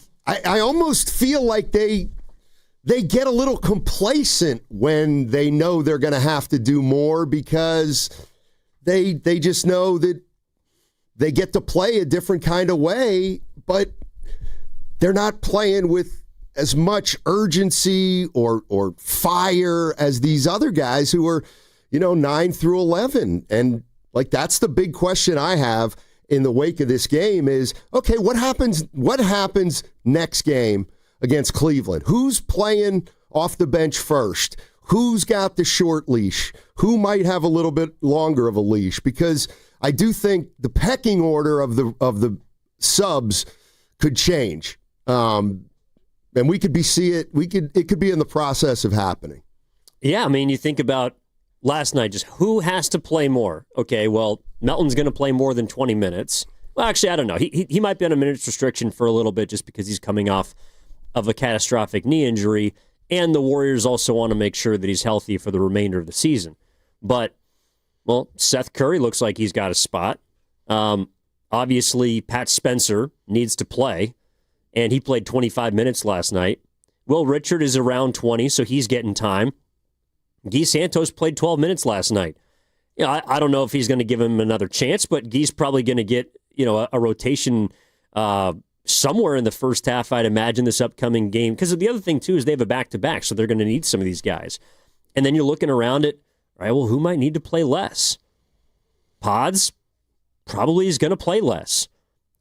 almost feel like they get a little complacent when they know they're going to have to do more, because they just know that they get to play a different kind of way, but they're not playing with as much urgency or fire as these other guys who are, 9 through 11. And like, that's the big question I have in the wake of this game is, okay, what happens next game against Cleveland? Who's playing off the bench first? Who's got the short leash? Who might have a little bit longer of a leash? Because I do think the pecking order of the subs could change. And it could be in the process of happening. Yeah, I mean, you think about last night, just who has to play more? Okay, well, Melton's going to play more than 20 minutes. Well, actually, I don't know. He might be on a minutes restriction for a little bit just because he's coming off of a catastrophic knee injury, and the Warriors also want to make sure that he's healthy for the remainder of the season. But, well, Seth Curry looks like he's got a spot. Obviously, Pat Spencer needs to play, and he played 25 minutes last night. Will Richard is around 20, so he's getting time. Guy Santos played 12 minutes last night. I don't know if he's going to give him another chance, but Guy's probably going to get a rotation somewhere in the first half, I'd imagine, this upcoming game. Because the other thing, too, is they have a back-to-back, so they're going to need some of these guys. And then you're looking around at, all right, well, who might need to play less? Pods probably is going to play less.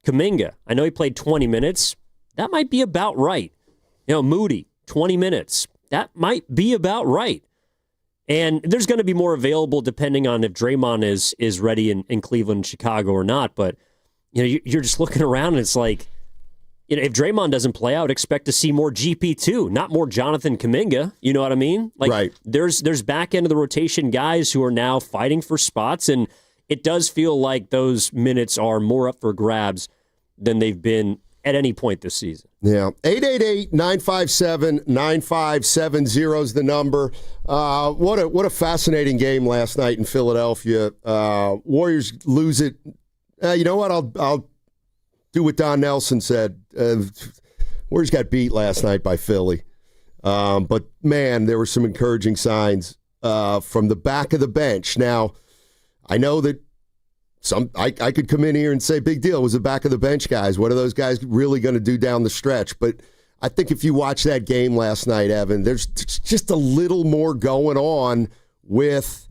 Kuminga, I know he played 20 minutes. That might be about right. Moody, 20 minutes. That might be about right. And there's going to be more available depending on if Draymond is ready in Cleveland and Chicago or not. But you're just looking around and it's like, if Draymond doesn't play, I would expect to see more GP2, not more Jonathan Kuminga. You know what I mean? Like, right. There's back end of the rotation guys who are now fighting for spots, and it does feel like those minutes are more up for grabs than they've been at any point this season. Yeah. 888-957-9570 is the number. What a fascinating game last night in Philadelphia. Warriors lose it. You know what? I'll do what Don Nelson said. Warriors got beat last night by Philly. But, man, there were some encouraging signs from the back of the bench. Now, I know that I could come in here and say, big deal, it was the back of the bench guys. What are those guys really going to do down the stretch? But I think if you watch that game last night, Evan, there's just a little more going on with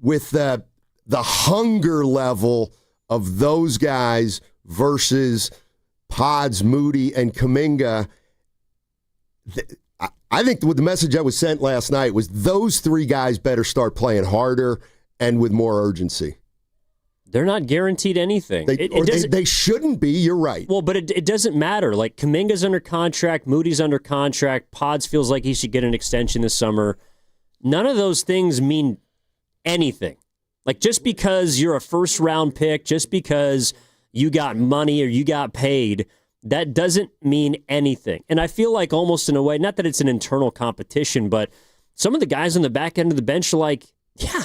the hunger level of those guys versus Pods, Moody, and Kuminga. I think the message that was sent last night was those three guys better start playing harder and with more urgency. They're not guaranteed anything. They shouldn't be. You're right. Well, but it doesn't matter. Like, Kuminga's under contract, Moody's under contract, Pods feels like he should get an extension this summer. None of those things mean anything. Like, just because you're a first-round pick, just because you got money or you got paid, that doesn't mean anything. And I feel like almost in a way, not that it's an internal competition, but some of the guys on the back end of the bench are like, yeah,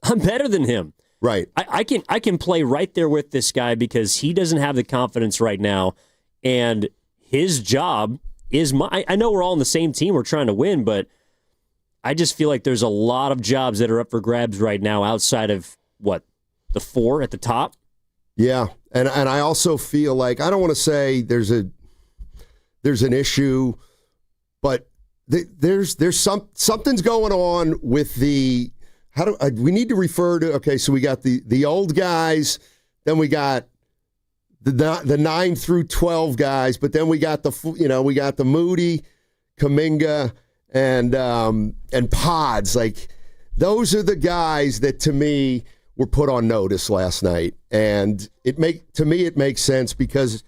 I'm better than him. Right. I can play right there with this guy because he doesn't have the confidence right now, and his job is I know we're all on the same team. We're trying to win, but I just feel like there's a lot of jobs that are up for grabs right now outside of, the four at the top? Yeah, and I also feel like, I don't want to say there's an issue, but there's something's going on with the... we need to refer to, okay, so we got the old guys, then we got the 9 through 12 guys, but then we got the Moody, Kuminga, and Pods. Like, those are the guys that, to me, were put on notice last night. And it makes sense because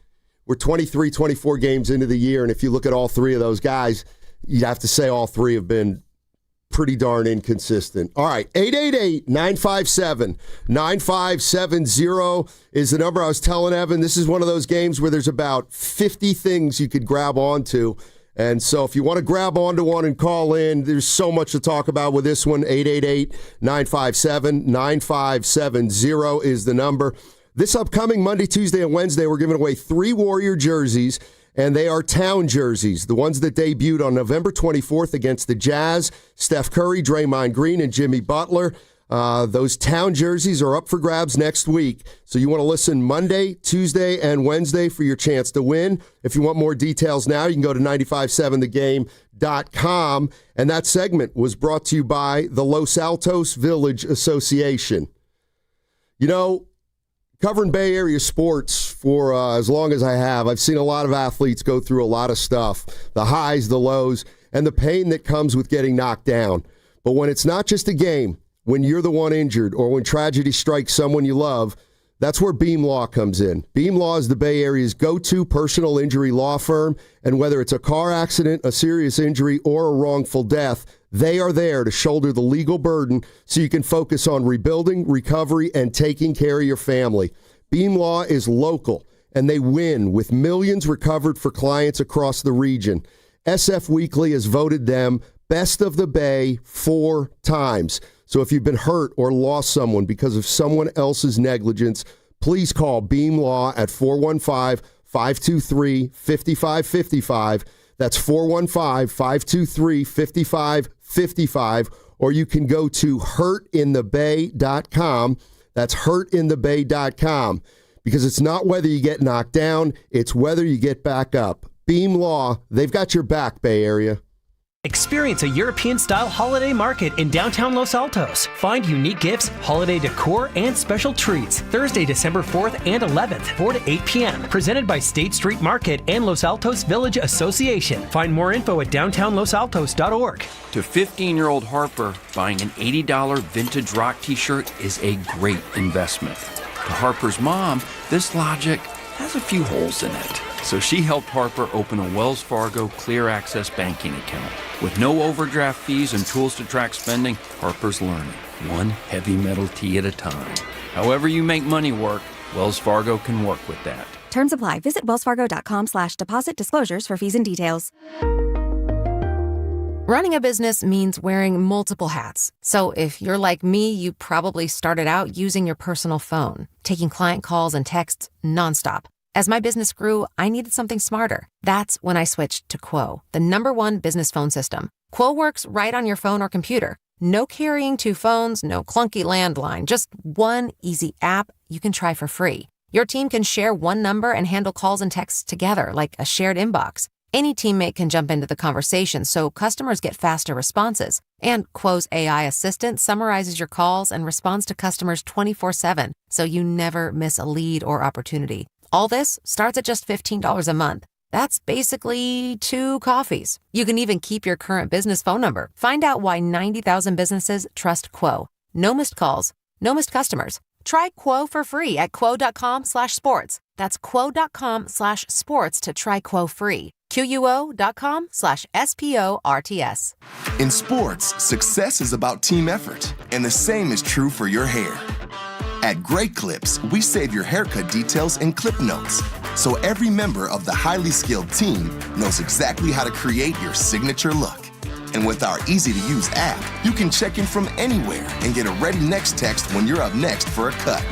we're 23, 24 games into the year, and if you look at all three of those guys, you'd have to say all three have been pretty darn inconsistent. All right, 888-957-9570 is the number. I was telling Evan, this is one of those games where there's about 50 things you could grab onto. And so if you want to grab onto one and call in, there's so much to talk about with this one. 888-957-9570 is the number. This upcoming Monday, Tuesday, and Wednesday, we're giving away 3 Warrior jerseys, and they are town jerseys, the ones that debuted on November 24th against the Jazz, Steph Curry, Draymond Green, and Jimmy Butler. Those town jerseys are up for grabs next week. So you want to listen Monday, Tuesday, and Wednesday for your chance to win. If you want more details now, you can go to 957thegame.com. And that segment was brought to you by the Los Altos Village Association. You know, covering Bay Area sports for as long as I have, I've seen a lot of athletes go through a lot of stuff, the highs, the lows, and the pain that comes with getting knocked down. But when it's not just a game, when you're the one injured or when tragedy strikes someone you love, that's where Beam Law comes in. Beam Law is the Bay Area's go-to personal injury law firm, and whether it's a car accident, a serious injury, or a wrongful death, they are there to shoulder the legal burden so you can focus on rebuilding, recovery, and taking care of your family. Beam Law is local, and they win with millions recovered for clients across the region. SF Weekly has voted them Best of the Bay 4 times. So if you've been hurt or lost someone because of someone else's negligence, please call Beam Law at 415-523-5555. That's 415-523-5555. Or you can go to hurtinthebay.com. That's hurtinthebay.com. Because it's not whether you get knocked down, it's whether you get back up. Beam Law, they've got your back, Bay Area. Experience a European-style holiday market in downtown Los Altos. Find unique gifts, holiday decor, and special treats. Thursday, December 4th and 11th, 4 to 8 p.m. Presented by State Street Market and Los Altos Village Association. Find more info at downtownlosaltos.org. To 15-year-old Harper, buying an $80 vintage rock t-shirt is a great investment. To Harper's mom, this logic has a few holes in it. So she helped Harper open a Wells Fargo Clear Access banking account. With no overdraft fees and tools to track spending, Harper's learning, one heavy metal tee at a time. However you make money work, Wells Fargo can work with that. Terms apply. Visit wellsfargo.com/deposit disclosures for fees and details. Running a business means wearing multiple hats. So if you're like me, you probably started out using your personal phone, taking client calls and texts nonstop. As my business grew, I needed something smarter. That's when I switched to Quo, the #1 business phone system. Quo works right on your phone or computer. No carrying 2 phones, no clunky landline, just one easy app you can try for free. Your team can share one number and handle calls and texts together like a shared inbox. Any teammate can jump into the conversation so customers get faster responses. And Quo's AI assistant summarizes your calls and responds to customers 24/7, so you never miss a lead or opportunity. All this starts at just $15 a month. That's basically 2 coffees. You can even keep your current business phone number. Find out why 90,000 businesses trust Quo. No missed calls, no missed customers. Try Quo for free at quo.com/sports. That's quo.com/sports to try Quo free. QUO.com/SPORTS. In sports, success is about team effort, and the same is true for your hair. At Great Clips, we save your haircut details in clip notes, so every member of the highly skilled team knows exactly how to create your signature look. And with our easy-to-use app, you can check in from anywhere and get a ready next text when you're up next for a cut.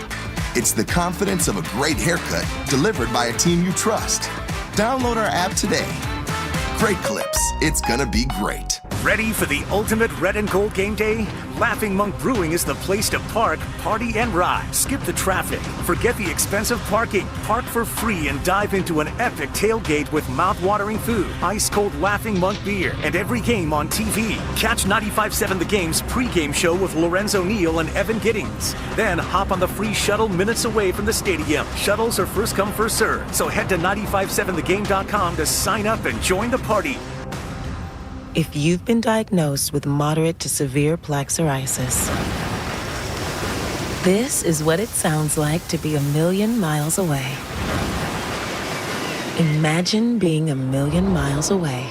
It's the confidence of a great haircut delivered by a team you trust. Download our app today. Great Clips. It's gonna be great. Ready for the ultimate red and gold game day? Laughing Monk Brewing is the place to park, party, and ride. Skip the traffic. Forget the expensive parking. Park for free and dive into an epic tailgate with mouth-watering food, ice-cold Laughing Monk beer, and every game on TV. Catch 95.7 The Game's pregame show with Lorenzo Neal and Evan Giddings. Then hop on the free shuttle minutes away from the stadium. Shuttles are first come, first served. So head to 957thegame.com to sign up and join the party. If you've been diagnosed with moderate to severe plaque psoriasis, this is what it sounds like to be 1,000,000 miles away. Imagine being 1,000,000 miles away.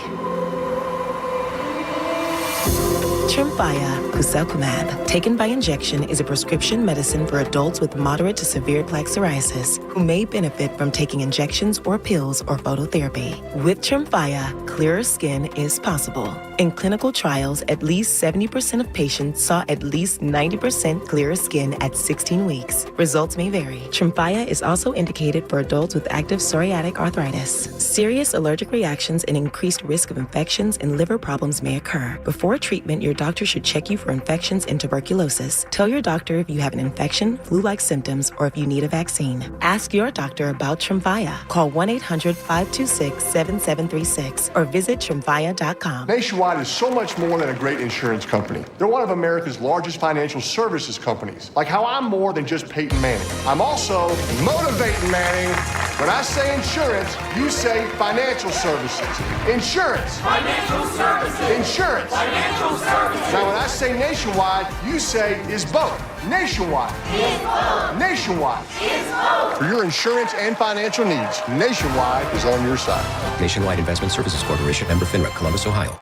Tremfya guselkumab, taken by injection, is a prescription medicine for adults with moderate to severe plaque psoriasis who may benefit from taking injections or pills or phototherapy. With Tremfya, clearer skin is possible. In clinical trials, at least 70% of patients saw at least 90% clearer skin at 16 weeks. Results may vary. Tremfya is also indicated for adults with active psoriatic arthritis. Serious allergic reactions and increased risk of infections and liver problems may occur. Before treatment, your doctor should check you for infections and tuberculosis. Tell your doctor if you have an infection, flu-like symptoms, or if you need a vaccine. Ask your doctor about Tremfya. Call 1-800-526-7736 or visit Tremfya.com. Nationwide is so much more than a great insurance company. They're one of America's largest financial services companies. Like how I'm more than just Peyton Manning. I'm also motivating Manning. When I say insurance, you say financial services. Insurance. Financial services. Insurance. Financial services. Now, when I say nationwide, you say is both. Nationwide. Is both. Nationwide. Is both. For your insurance and financial needs, Nationwide is on your side. Nationwide Investment Services Corporation, member FINRA, Columbus, Ohio.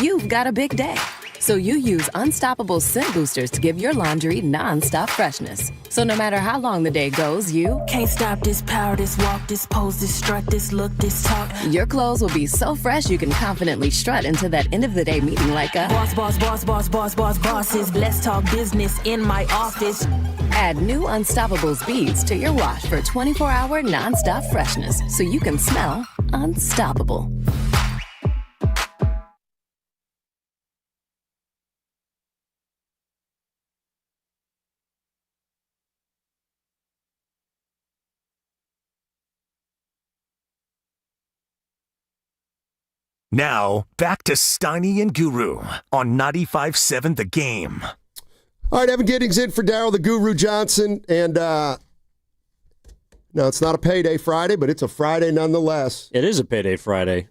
You've got a big day, so you use Unstoppable scent boosters to give your laundry non-stop freshness. So no matter how long the day goes, you can't stop this power, this walk, this pose, this strut, this look, this talk. Your clothes will be so fresh you can confidently strut into that end of the day meeting like a boss, boss, boss, boss, boss, boss, bosses. Let's talk business in my office. Add new Unstoppables beads to your wash for 24-hour non-stop freshness so you can smell unstoppable. Now, back to Steiny and Guru on 95.7 The Game. All right, Evan Giddings in for Daryl the Guru Johnson. And no, it's not a payday Friday, but it's a Friday nonetheless. It is a payday Friday.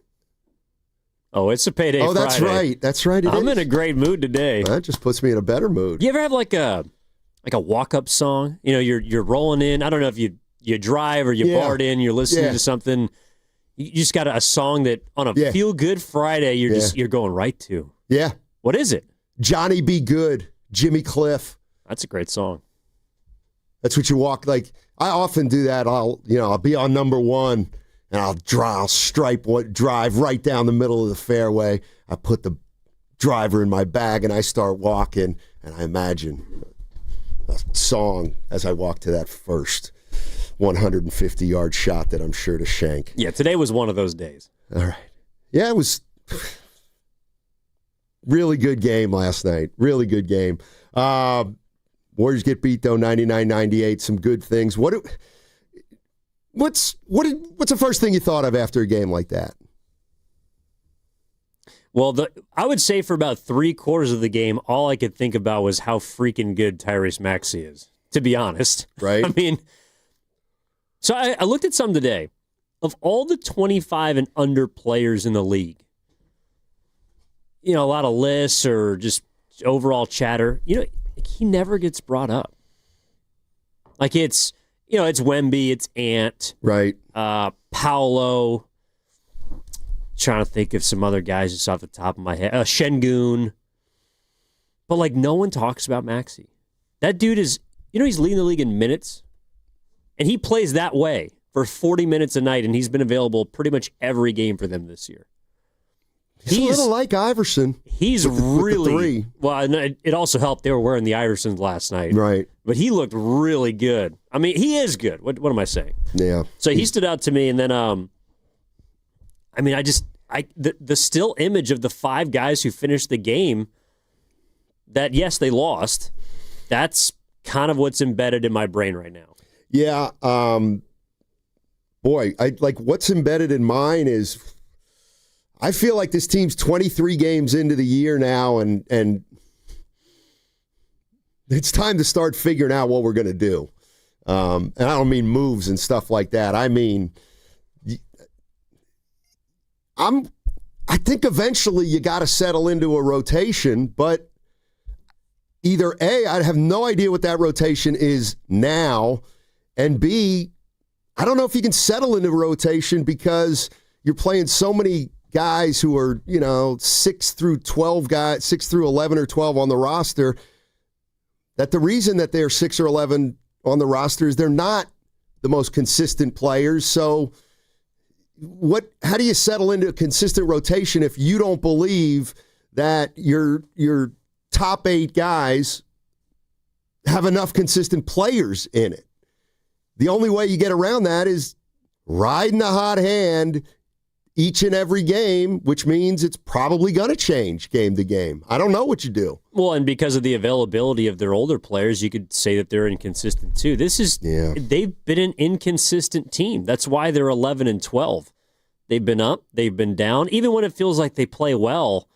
Oh, it's a payday Friday. Oh, that's right. That's right. I'm in a great mood today. That just puts me in a better mood. You ever have like a walk-up song? You know, you're rolling in. I don't know if you drive or you barred in, you're listening to something. You just got a song that on a feel-good Friday you're going right to. Yeah. What is it? Johnny Be Good, Jimmy Cliff. That's a great song. That's what you walk like. I often do that. I'll be on number one and I'll drive right down the middle of the fairway. I put the driver in my bag and I start walking and I imagine a song as I walk to that first. 150-yard shot that I'm sure to shank. Yeah, today was one of those days. All right. Yeah, it was really good game last night. Really good game. Warriors get beat, though, 99-98. Some good things. What's the first thing you thought of after a game like that? Well, I would say for about 3/4 of the game, all I could think about was how freaking good Tyrese Maxey is, to be honest. Right. I mean, so I looked at some today. Of all the 25 and under players in the league, a lot of lists or just overall chatter, he never gets brought up. Like it's Wemby, it's Ant. Right. Paolo. Trying to think of some other guys just off the top of my head. Şengün. But, no one talks about Maxey. That dude is, he's leading the league in minutes. And he plays that way for 40 minutes a night, and he's been available pretty much every game for them this year. He's a little like Iverson. He's with really... the three. Well, and it also helped they were wearing the Iversons last night. Right. But he looked really good. I mean, he is good. What am I saying? Yeah. So he stood out to me, and then... the still image of the 5 guys who finished the game that, yes, they lost, that's kind of what's embedded in my brain right now. Yeah. What's embedded in mine is I feel like this team's 23 games into the year now, and it's time to start figuring out what we're going to do. And I don't mean moves and stuff like that. I mean... I think eventually you got to settle into a rotation, but either A, I have no idea what that rotation is now, and B, I don't know if you can settle into a rotation because you're playing so many guys who are, 6 through 12 guys, 6 through 11 or 12 on the roster, that the reason that they're 6 or 11 on the roster is they're not the most consistent players, so... How do you settle into a consistent rotation if you don't believe that your top 8 guys have enough consistent players in it? The only way you get around that is riding the hot hand each and every game, which means it's probably going to change game to game. I don't know what you do. Well, and because of the availability of their older players, you could say that they're inconsistent too. They've been an inconsistent team. That's why they're 11-12. They've been up, they've been down. Even when it feels like they play well,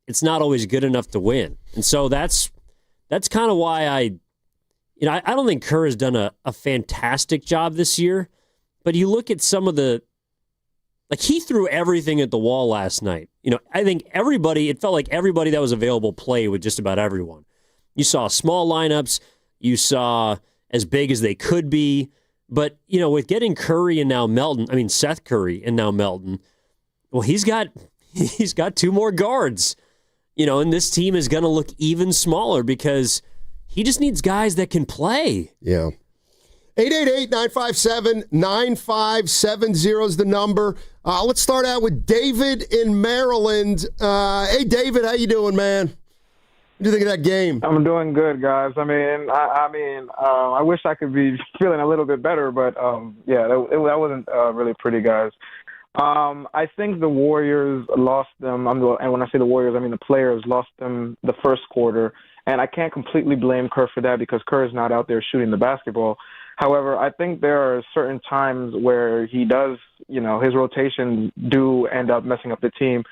it's not always good enough to win. And so that's kind of why I don't think Kerr has done a fantastic job this year, but you look at some of the... he threw everything at the wall last night. I think it felt like everybody that was available played with just about everyone. You saw small lineups. You saw as big as they could be. But, with getting Curry and now Seth Curry and now Melton, well, he's got 2 more guards. And this team is going to look even smaller because he just needs guys that can play. Yeah. 888-957-9570 is the number. Let's start out with David in Maryland. Hey, David, how you doing, man? What do you think of that game? I'm doing good, guys. I wish I could be feeling a little bit better, but that wasn't really pretty, guys. I think the Warriors lost them, and when I say the Warriors, I mean the players lost them the first quarter, and I can't completely blame Kerr for that because Kerr is not out there shooting the basketball. However, I think there are certain times where he does, his rotations do end up messing up the team.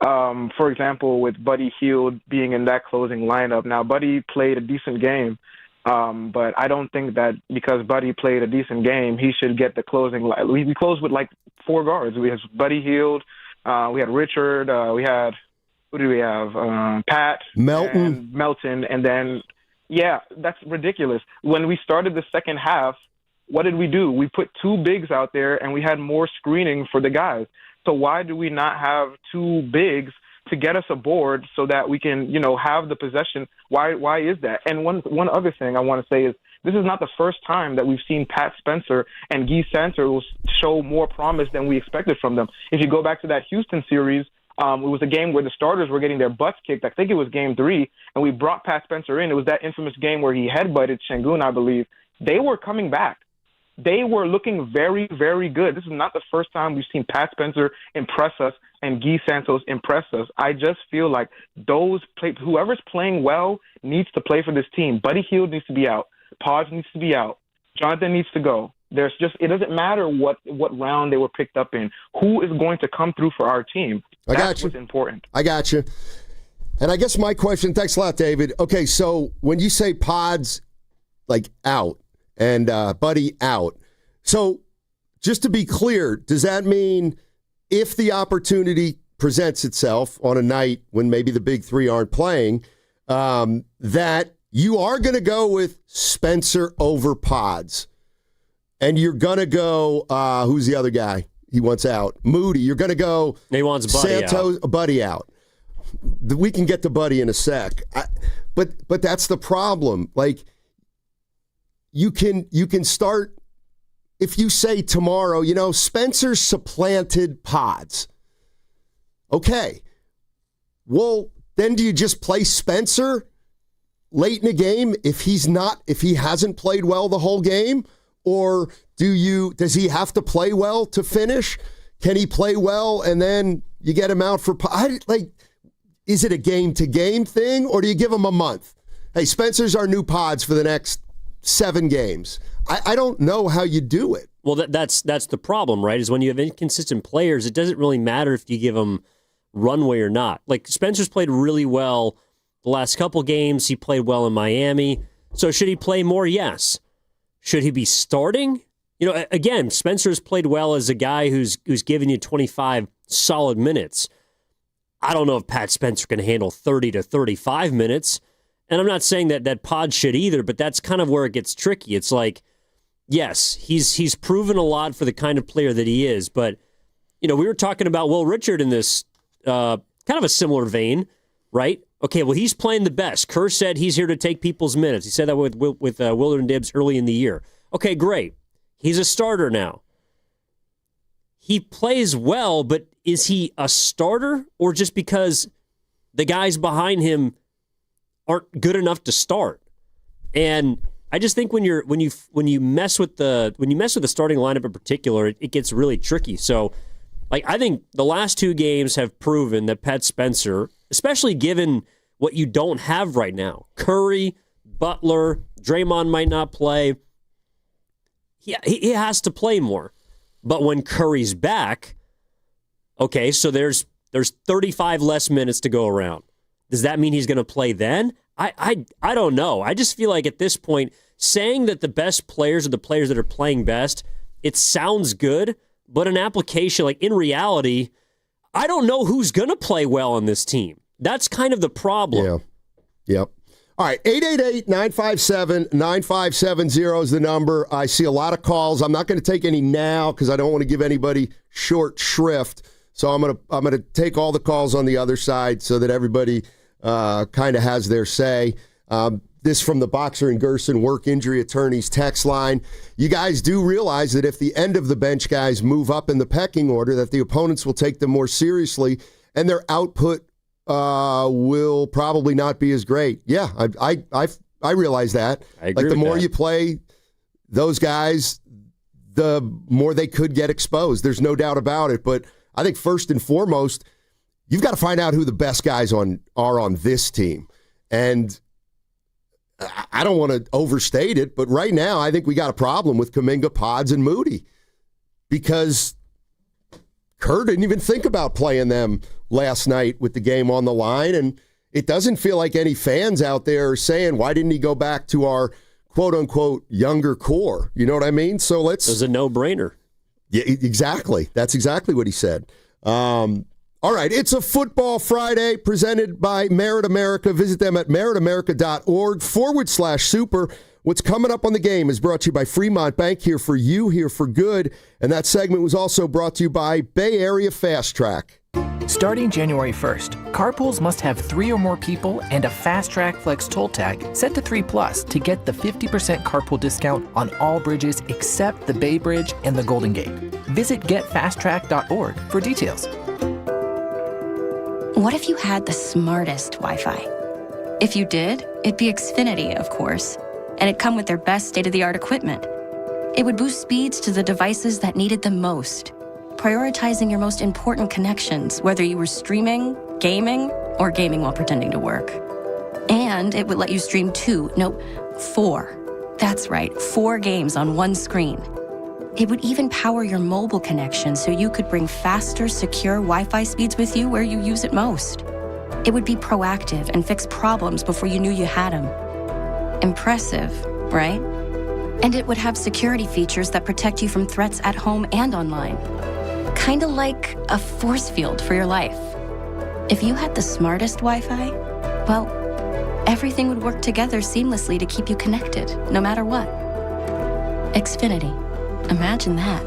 For example, with Buddy Hield being in that closing lineup. Now, Buddy played a decent game, but I don't think that because Buddy played a decent game, he should get the closing. We closed with 4 guards. We had Buddy Hield, we had Richard, we had, who did we have? Pat. Melton. And then, that's ridiculous. When we started the second half, what did we do? We put 2 bigs out there, and we had more screening for the guys. So why do we not have 2 bigs to get us aboard so that we can, have the possession? Why is that? And one other thing I want to say is this is not the first time that we've seen Pat Spencer and Guy Santos show more promise than we expected from them. If you go back to that Houston series, it was a game where the starters were getting their butts kicked. I think it was game 3, and we brought Pat Spencer in. It was that infamous game where he headbutted Şengün, I believe. They were coming back. they were looking very, very good. This is not the first time we've seen Pat Spencer impress us and Guy Santos impress us. I just feel like whoever's playing well needs to play for this team. Buddy Hield needs to be out. Podge needs to be out. Jonathan needs to go. It doesn't matter what round they were picked up in. Who is going to come through for our team? That's what's important. I got you. And I guess my question, thanks a lot, David. Okay, so when you say Pod's like out and Buddy out, so just to be clear, does that mean if the opportunity presents itself on a night when maybe the big three aren't playing, that you are going to go with Spencer over Pods? And you're going to go, who's the other guy he wants out? Moody. You're going to go he wants Buddy Santos, out. Buddy out. We can get to Buddy in a sec. But that's the problem. Like, you can start, if you say tomorrow, Spencer supplanted Pods. Okay. Well, then do you just play Spencer late in the game if he hasn't played well the whole game? Or does he have to play well to finish? Can he play well and then you get him out for is it a game-to-game thing, or do you give him a month? Hey, Spencer's our new Pods for the next 7 games. I don't know how you do it. Well, that's the problem, right? Is when you have inconsistent players, it doesn't really matter if you give them runway or not. Like, Spencer's played really well the last couple games. He played well in Miami. So should he play more? Yes. Should he be starting? Again, Spencer's played well as a guy who's giving you 25 solid minutes. I don't know if Pat Spencer can handle 30 to 35 minutes. And I'm not saying that Pod should either, but that's kind of where it gets tricky. It's like, yes, he's proven a lot for the kind of player that he is. But, we were talking about Will Richard in this kind of a similar vein, right? Okay, well, he's playing the best. Kerr said he's here to take people's minutes. He said that with Willard and Dibbs early in the year. Okay, great. He's a starter now. He plays well, but is he a starter or just because the guys behind him aren't good enough to start? And I just think when you mess with the starting lineup in particular, it gets really tricky. So, I think the last 2 games have proven that Pat Spencer, especially given what you don't have right now, Curry, Butler, Draymond might not play. He has to play more. But when Curry's back, okay, so there's 35 less minutes to go around. Does that mean he's going to play then? I don't know. I just feel like at this point, saying that the best players are the players that are playing best, it sounds good, but in application, in reality, I don't know who's going to play well on this team. That's kind of the problem. Yeah. Yep. All right, 888-957-9570 is the number. I see a lot of calls. I'm not going to take any now because I don't want to give anybody short shrift. So I'm going to take all the calls on the other side so that everybody kind of has their say. This from the Boxer and Gerson Work Injury Attorneys text line. You guys do realize that if the end of the bench guys move up in the pecking order, that the opponents will take them more seriously and their output will probably not be as great. Yeah, I realize that. I agree the more that. you play those guys, the more they could get exposed. There's no doubt about it. But I think first and foremost, you've got to find out who the best guys are on this team. And I don't want to overstate it, but right now I think we got a problem with Kuminga, Pods, and Moody because Kerr didn't even think about playing them last night with the game on the line, and it doesn't feel like any fans out there are saying, why didn't he go back to our quote-unquote younger core? You know what I mean? So it was a no-brainer. Yeah, exactly. That's exactly what he said. All right, it's a Football Friday presented by Merit America. Visit them at meritamerica.org/super. What's coming up on the game is brought to you by Fremont Bank, here for you, here for good. And that segment was also brought to you by Bay Area Fast Track. Starting January 1st, carpools must have 3 or more people and a Fast Track Flex toll tag set to 3+ to get the 50% carpool discount on all bridges except the Bay Bridge and the Golden Gate. Visit getfasttrack.org for details. What if you had the smartest Wi-Fi? If you did, it'd be Xfinity, of course. And it'd come with their best state-of-the-art equipment. It would boost speeds to the devices that needed them most, prioritizing your most important connections, whether you were streaming, gaming, or gaming while pretending to work. And it would let you stream 4. That's right, 4 games on one screen. It would even power your mobile connection so you could bring faster, secure Wi-Fi speeds with you where you use it most. It would be proactive and fix problems before you knew you had them. Impressive, right? And it would have security features that protect you from threats at home and online. Kinda like a force field for your life. If you had the smartest Wi-Fi, well, everything would work together seamlessly to keep you connected, no matter what. Xfinity. Imagine that.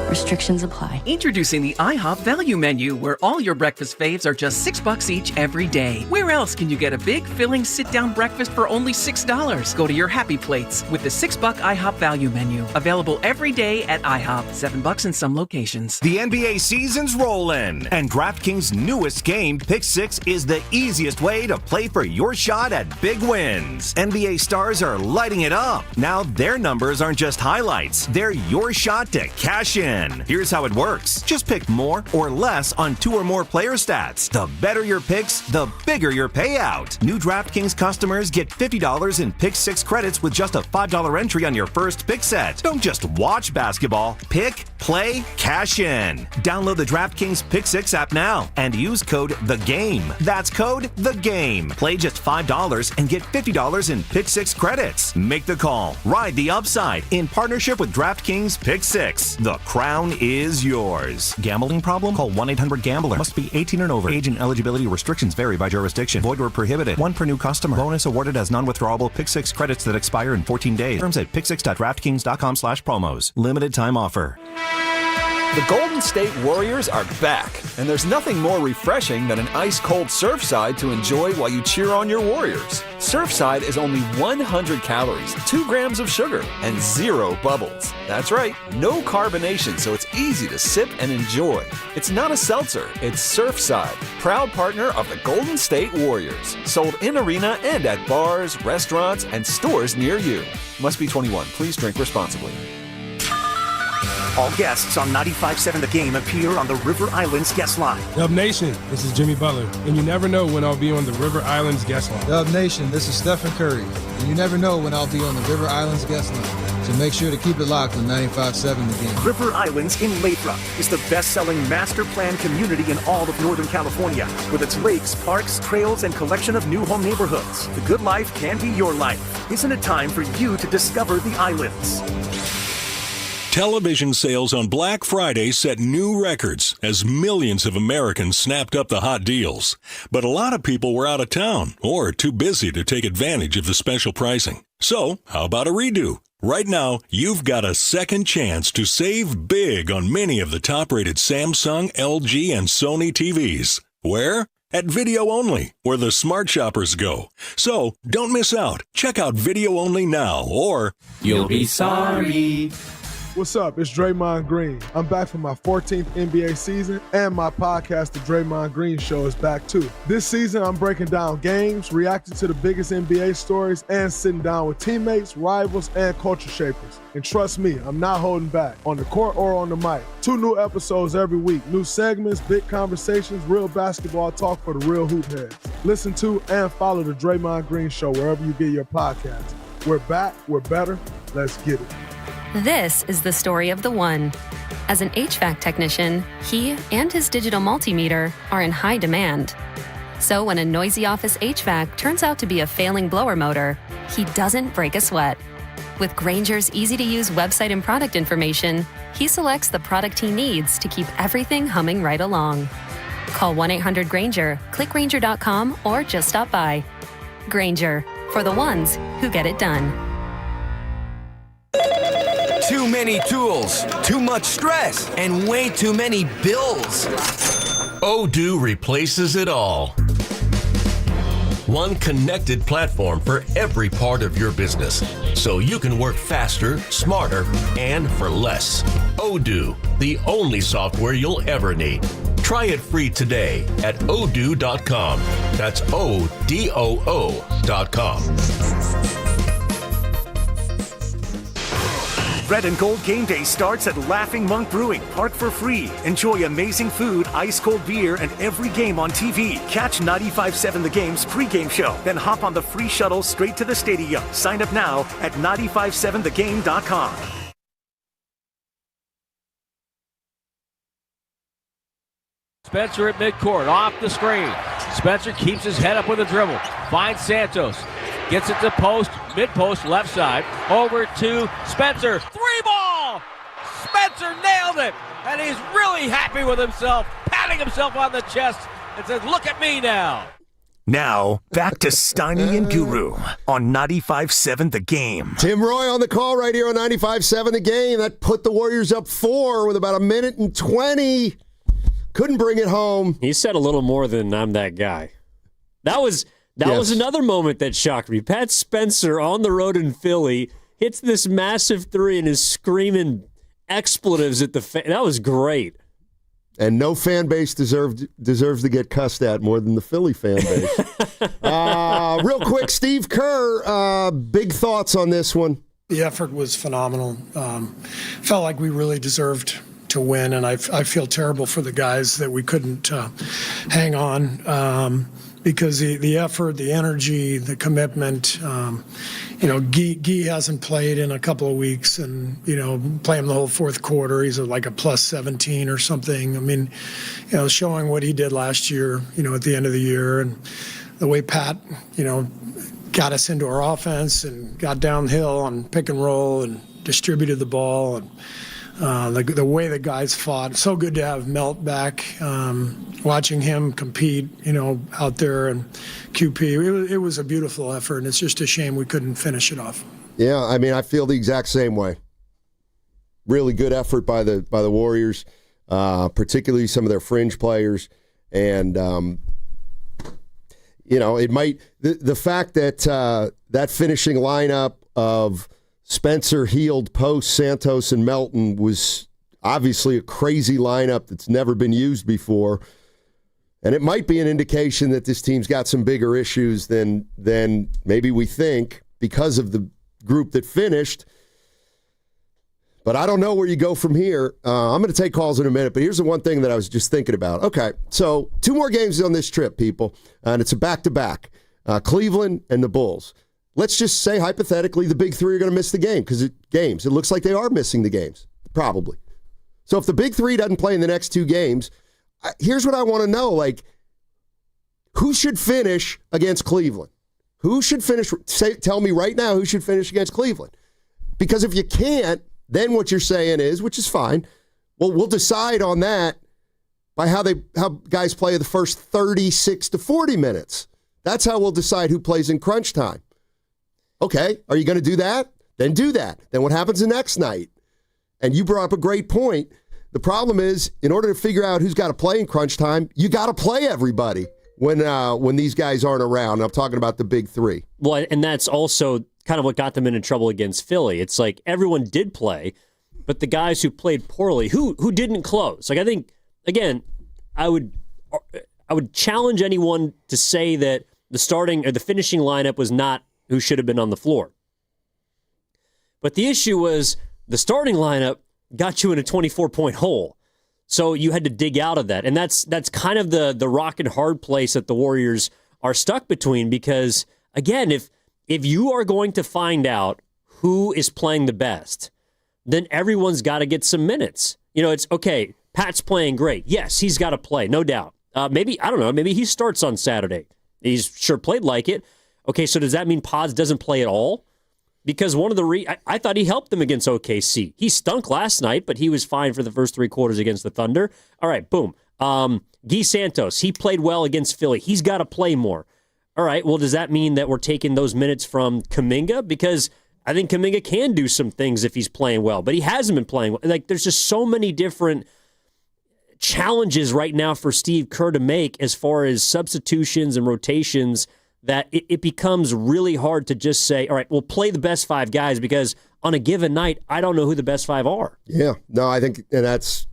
Restrictions apply. Introducing the IHOP Value Menu, where all your breakfast faves are just $6 each every day. Where else can you get a big, filling, sit-down breakfast for only $6? Go to your happy plates with the $6 IHOP Value Menu. Available every day at IHOP. $7 in some locations. The NBA season's rolling, and DraftKings' newest game, Pick 6, is the easiest way to play for your shot at big wins. NBA stars are lighting it up. Now their numbers aren't just highlights. They're your shot to cash in. Here's how it works. Just pick more or less on 2 or more player stats. The better your picks, the bigger your payout. New DraftKings customers get $50 in Pick 6 credits with just a $5 entry on your first pick set. Don't just watch basketball. Pick, play, cash in. Download the DraftKings Pick 6 app now and use code THEGAME. That's code THEGAME. Play just $5 and get $50 in Pick 6 credits. Make the call. Ride the upside in partnership with DraftKings Pick 6. The crown is yours. Gambling problem? Call 1-800-GAMBLER. Must be 18 and over. Age and eligibility restrictions vary by jurisdiction. Void where prohibited. 1 per new customer. Bonus awarded as non-withdrawable Pick 6 credits that expire in 14 days. Terms at pick6.draftkings.com/promos. Limited time offer. The Golden State Warriors are back, and there's nothing more refreshing than an ice-cold Surfside to enjoy while you cheer on your Warriors. Surfside is only 100 calories, 2 grams of sugar, and 0 bubbles. That's right, no carbonation, so it's easy to sip and enjoy. It's not a seltzer, it's Surfside, proud partner of the Golden State Warriors. Sold in arena and at bars, restaurants, and stores near you. Must be 21. Please drink responsibly. All guests on 95.7 The Game appear on the River Islands guest line. Dub Nation, this is Jimmy Butler, and you never know when I'll be on the River Islands guest line. Dub Nation, this is Stephen Curry, and you never know when I'll be on the River Islands guest line. So make sure to keep it locked on 95.7 The Game. River Islands in Lathrop is the best-selling master plan community in all of Northern California, with its lakes, parks, trails, and collection of new home neighborhoods. The good life can be your life. Isn't it time for you to discover the islands? Television sales on Black Friday set new records as millions of Americans snapped up the hot deals. But a lot of people were out of town or too busy to take advantage of the special pricing. So, how about a redo? Right now, you've got a second chance to save big on many of the top-rated Samsung, LG, and Sony TVs. Where? At Video Only, where the smart shoppers go. So, don't miss out. Check out Video Only now, or you'll be sorry. What's up? It's Draymond Green. I'm back for my 14th NBA season, and my podcast, The Draymond Green Show, is back too. This season, I'm breaking down games, reacting to the biggest NBA stories, and sitting down with teammates, rivals, and culture shapers. And trust me, I'm not holding back, on the court or on the mic. 2 new episodes every week, new segments, big conversations, real basketball talk for the real hoop heads. Listen to and follow The Draymond Green Show wherever you get your podcasts. We're back, we're better, let's get it. This is the story of the one. As an HVAC technician, he and his digital multimeter are in high demand. So when a noisy office HVAC turns out to be a failing blower motor, he doesn't break a sweat. With Grainger's easy-to-use website and product information, he selects the product he needs to keep everything humming right along. Call 1-800-GRAINGER, click Grainger.com, or just stop by. Grainger, for the ones who get it done. Too many tools, too much stress, and way too many bills. Odoo replaces it all. One connected platform for every part of your business, so you can work faster, smarter, and for less. Odoo, the only software you'll ever need. Try it free today at odoo.com. That's ODOO.com. Red and Gold Game Day starts at Laughing Monk Brewing. Park for free. Enjoy amazing food, ice-cold beer, and every game on TV. Catch 95.7 The Game's pregame show. Then hop on the free shuttle straight to the stadium. Sign up now at 957thegame.com. Spencer at midcourt, off the screen. Spencer keeps his head up with a dribble. Finds Santos. Gets it to post, mid-post, left side. Over to Spencer. 3-ball! Spencer nailed it! And he's really happy with himself, patting himself on the chest and says, look at me now. Now, back to Steiny and Guru on 95.7 The Game. Tim Roy on the call right here on 95.7 The Game. That put the Warriors up 4 with about 1:20. Couldn't bring it home. He said a little more than I'm that guy. That was another moment that shocked me. Pat Spencer on the road in Philly hits this massive three and is screaming expletives at the that was great. And no fan base deserves to get cussed at more than the Philly fan base. Real quick, Steve Kerr, big thoughts on this one. The effort was phenomenal. Felt like we really deserved to win, and I feel terrible for the guys that we couldn't hang on because the effort, the energy, the commitment. Guy hasn't played in a couple of weeks, and play him the whole fourth quarter. He's like a plus 17 or something. I mean, showing what he did last year. At the end of the year, and the way Pat, got us into our offense and got downhill on pick and roll and distributed the ball and. The way the guys fought. So good to have Melt back. Watching him compete, out there and QP. It was a beautiful effort, and it's just a shame we couldn't finish it off. Yeah, I mean, I feel the exact same way. Really good effort by the Warriors, particularly some of their fringe players, and it might the fact that that finishing lineup of Spencer, Heald, Post, Santos, and Melton was obviously a crazy lineup that's never been used before. And it might be an indication that this team's got some bigger issues than maybe we think because of the group that finished. But I don't know where you go from here. I'm going to take calls in a minute, but here's the one thing that I was just thinking about. Okay, so 2 more games on this trip, people, and it's a back-to-back. Cleveland and the Bulls. Let's just say, hypothetically, the big 3 are going to miss the game because it looks like they are missing the games, probably. So if the big 3 doesn't play in the next 2 games, here's what I want to know. Who should finish against Cleveland? Who should finish? Tell me right now who should finish against Cleveland. Because if you can't, then what you're saying is, which is fine, well, we'll decide on that by how guys play the first 36 to 40 minutes. That's how we'll decide who plays in crunch time. Okay, are you going to do that? Then do that. Then what happens the next night? And you brought up a great point. The problem is, in order to figure out who's got to play in crunch time, you got to play everybody when these guys aren't around. I'm talking about the big 3. Well, and that's also kind of what got them into trouble against Philly. It's like everyone did play, but the guys who played poorly, who didn't close. I think, again, I would challenge anyone to say that the starting or the finishing lineup was not who should have been on the floor. But the issue was the starting lineup got you in a 24-point hole. So you had to dig out of that. And that's kind of the rock and hard place that the Warriors are stuck between because, again, if you are going to find out who is playing the best, then everyone's got to get some minutes. It's, okay, Pat's playing great. Yes, he's got to play, no doubt. Maybe he starts on Saturday. He's sure played like it. Okay, so does that mean Pods doesn't play at all? Because one of the I thought he helped them against OKC. He stunk last night, but he was fine for the first 3 quarters against the Thunder. All right, boom. Guy Santos, he played well against Philly. He's got to play more. All right, well, does that mean that we're taking those minutes from Kuminga? Because I think Kuminga can do some things if he's playing well, but he hasn't been playing well. There's just so many different challenges right now for Steve Kerr to make as far as substitutions and rotations that it becomes really hard to just say, all right, we'll play the best 5 guys because on a given night, I don't know who the best 5 are. Yeah, no, I think, and that's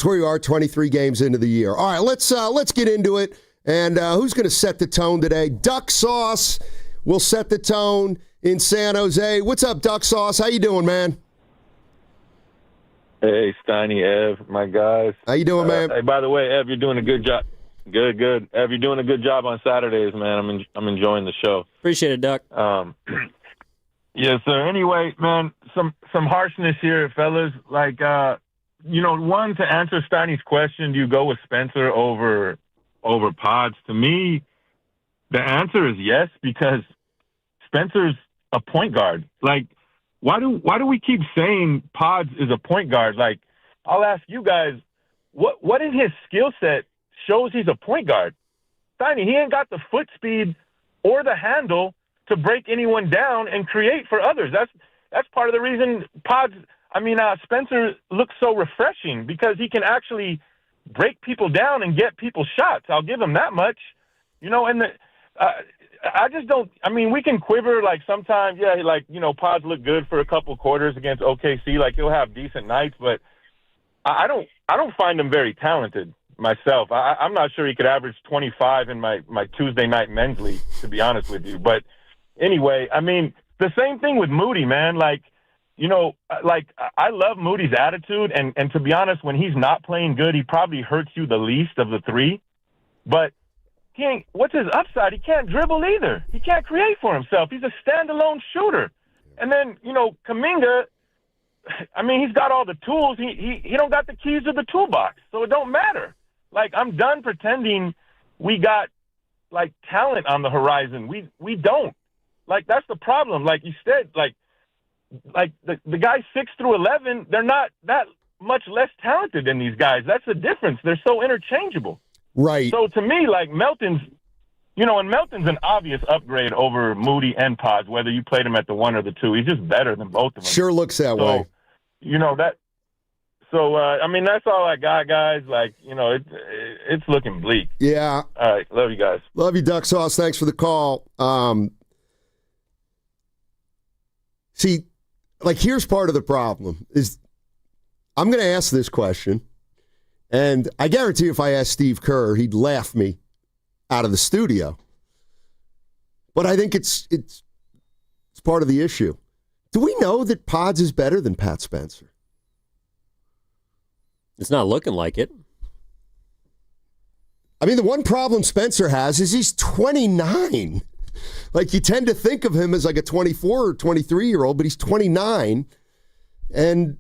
where you are 23 games into the year. All right, let's get into it. And who's going to set the tone today? Duck Sauce will set the tone in San Jose. What's up, Duck Sauce? How you doing, man? Hey, Steiny, Ev, my guys. How you doing, man? Hey, by the way, Ev, you're doing a good job. Good. Ev, you're doing a good job on Saturdays, man. I'm enjoying the show. Appreciate it, Duck. Yes, sir. Anyway, man, some harshness here, fellas. Like, one, to answer Steiny's question, do you go with Spencer over Pods? To me, the answer is yes, because Spencer's a point guard. Like, why do we keep saying Pods is a point guard? Like, I'll ask you guys, what in his skill set shows he's a point guard? Steiny, he ain't got the foot speed or the handle to break anyone down and create for others. That's part of the reason Spencer looks so refreshing, because he can actually break people down and get people shots. I'll give him that much. I just don't. I mean, we can quiver like sometimes. Yeah, Pods look good for a couple quarters against OKC. Like, he'll have decent nights, but I don't find him very talented myself. I'm not sure he could average 25 in my Tuesday night men's league, to be honest with you. But anyway, I mean, the same thing with Moody, man. I love Moody's attitude, and to be honest, when he's not playing good, he probably hurts you the least of the three. But what's his upside? He can't dribble either. He can't create for himself. He's a standalone shooter. And then, Kuminga, I mean, he's got all the tools. He don't got the keys to the toolbox, so it don't matter. Like, I'm done pretending we got, like, talent on the horizon. We don't. Like, that's the problem. Like you said, like the guys 6 through 11, they're not that much less talented than these guys. That's the difference. They're so interchangeable. Right. So to me, like, Melton's an obvious upgrade over Moody and Pods, whether you played him at the 1 or the 2. He's just better than both of them. Sure looks that way. That's all I got, guys. Like, it's looking bleak. Yeah. All right. Love you guys. Love you, Duck Sauce. Thanks for the call. See, like, here's part of the problem is I'm going to ask this question, and I guarantee if I asked Steve Kerr, he'd laugh me out of the studio. But I think it's part of the issue. Do we know that Pods is better than Pat Spencer? It's not looking like it. I mean, the one problem Spencer has is he's 29. Like, you tend to think of him as like a 24 or 23-year-old, but he's 29. And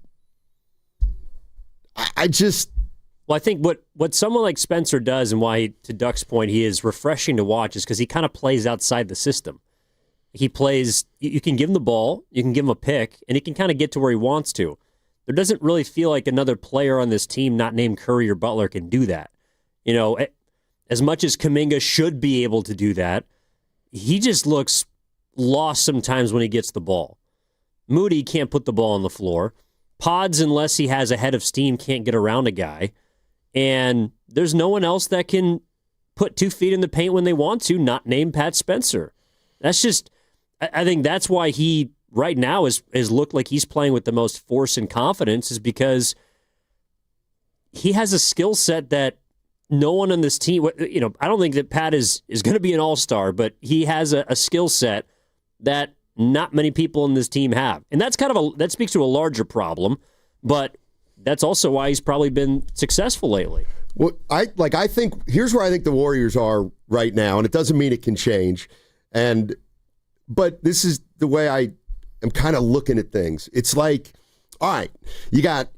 I just... Well, I think what someone like Spencer does, and why, to Duck's point, he is refreshing to watch, is because he kind of plays outside the system. He plays... You can give him the ball, you can give him a pick, and he can kind of get to where he wants to. There doesn't really feel like another player on this team not named Curry or Butler can do that. As much as Kuminga should be able to do that, he just looks lost sometimes when he gets the ball. Moody can't put the ball on the floor. Pods, unless he has a head of steam, can't get around a guy. And there's no one else that can put 2 feet in the paint when they want to, not named Pat Spencer. That's just, I think that's why he right now is looked like he's playing with the most force and confidence, is because he has a skill set that no one on this team, I don't think that Pat is going to be an all-star, but he has a skill set that not many people in this team have. And that's that speaks to a larger problem, but that's also why he's probably been successful lately. Well, I think here's where I think the Warriors are right now, and it doesn't mean it can change. But this is the way I am kind of looking at things. It's like, all right, you got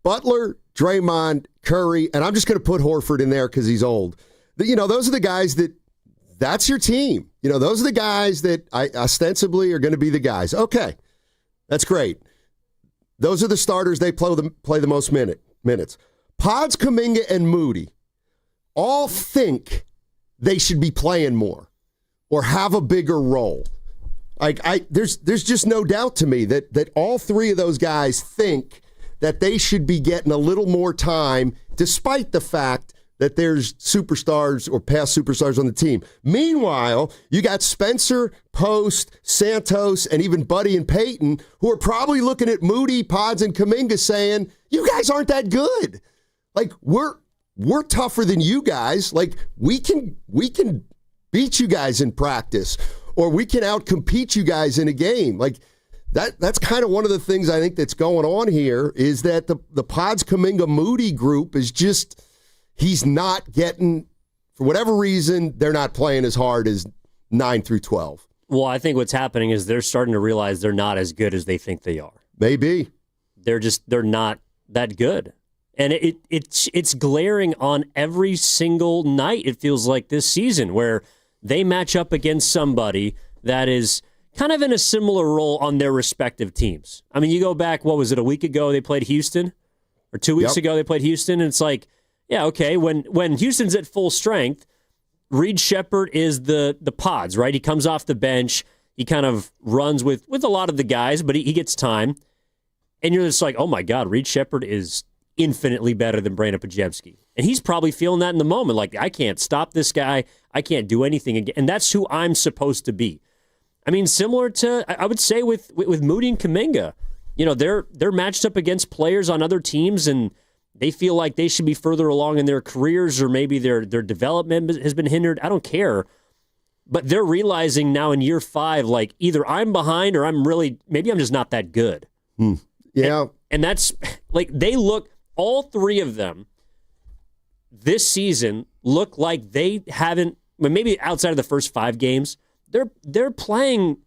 Butler, Draymond, Curry, and I'm just going to put Horford in there because he's old. Those are the guys that's your team. Those are the guys that ostensibly are going to be the guys. Okay, that's great. Those are the starters. They play the most minutes. Pods, Kuminga, and Moody all think they should be playing more or have a bigger role. There's just no doubt to me that all three of those guys think that they should be getting a little more time, despite the fact that there's superstars or past superstars on the team. Meanwhile, you got Spencer, Post, Santos, and even Buddy and Peyton, who are probably looking at Moody, Pods, and Kuminga saying, you guys aren't that good. Like, we're tougher than you guys. Like, we can beat you guys in practice, or we can outcompete you guys in a game. Like, That's kind of one of the things I think that's going on here is that the Pods Kuminga Moody group is just, he's not getting, for whatever reason, they're not playing as hard as 9 through 12. Well, I think what's happening is they're starting to realize they're not as good as they think they are. Maybe. They're not that good. And it's glaring on every single night, it feels like, this season, where they match up against somebody that is kind of in a similar role on their respective teams. I mean, you go back, what was it, a week ago they played Houston? Or 2 weeks ago they played Houston? And it's like, yeah, okay, when Houston's at full strength, Reed Sheppard is the Pods, right? He comes off the bench. He kind of runs with a lot of the guys, but he gets time. And you're just like, oh, my God, Reed Sheppard is infinitely better than Brandon Podziemski. And he's probably feeling that in the moment. Like, I can't stop this guy. I can't do anything again. And that's who I'm supposed to be. I mean, similar to, I would say, with Moody and Kuminga. You know, they're matched up against players on other teams, and they feel like they should be further along in their careers, or maybe their development has been hindered. I don't care. But they're realizing now in year 5, like, either I'm behind or maybe I'm just not that good. Yeah. And that's, like, they look, all three of them this season look like they haven't, maybe outside of the first 5 games, they're playing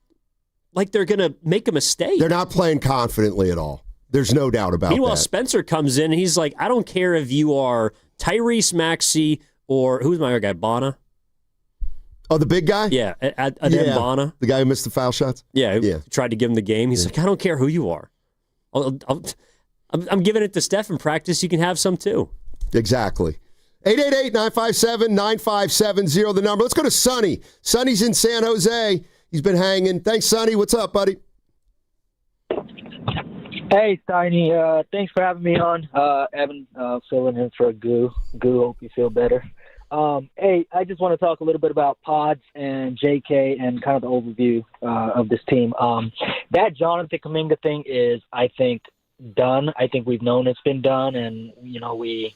like they're going to make a mistake. They're not playing confidently at all. There's no doubt about that. Meanwhile, Spencer comes in and he's like, I don't care if you are Tyrese Maxey or who's my other guy, Bonner? Oh, the big guy? Yeah, Adem Bonner. The guy who missed the foul shots? Yeah, tried to give him the game. He's like, I don't care who you are. I'm giving it to Steph in practice. You can have some too. Exactly. 888-957-9570, the number. Let's go to Sonny. Sonny's in San Jose. He's been hanging. Thanks, Sonny. What's up, buddy? Hey, Steiny. Thanks for having me on. Evan, filling in for Goo. Hope you feel better. Hey, I just want to talk a little bit about Pods and JK and kind of the overview of this team. That Jonathan Kuminga thing is, I think, done. I think we've known it's been done, and, you know, we've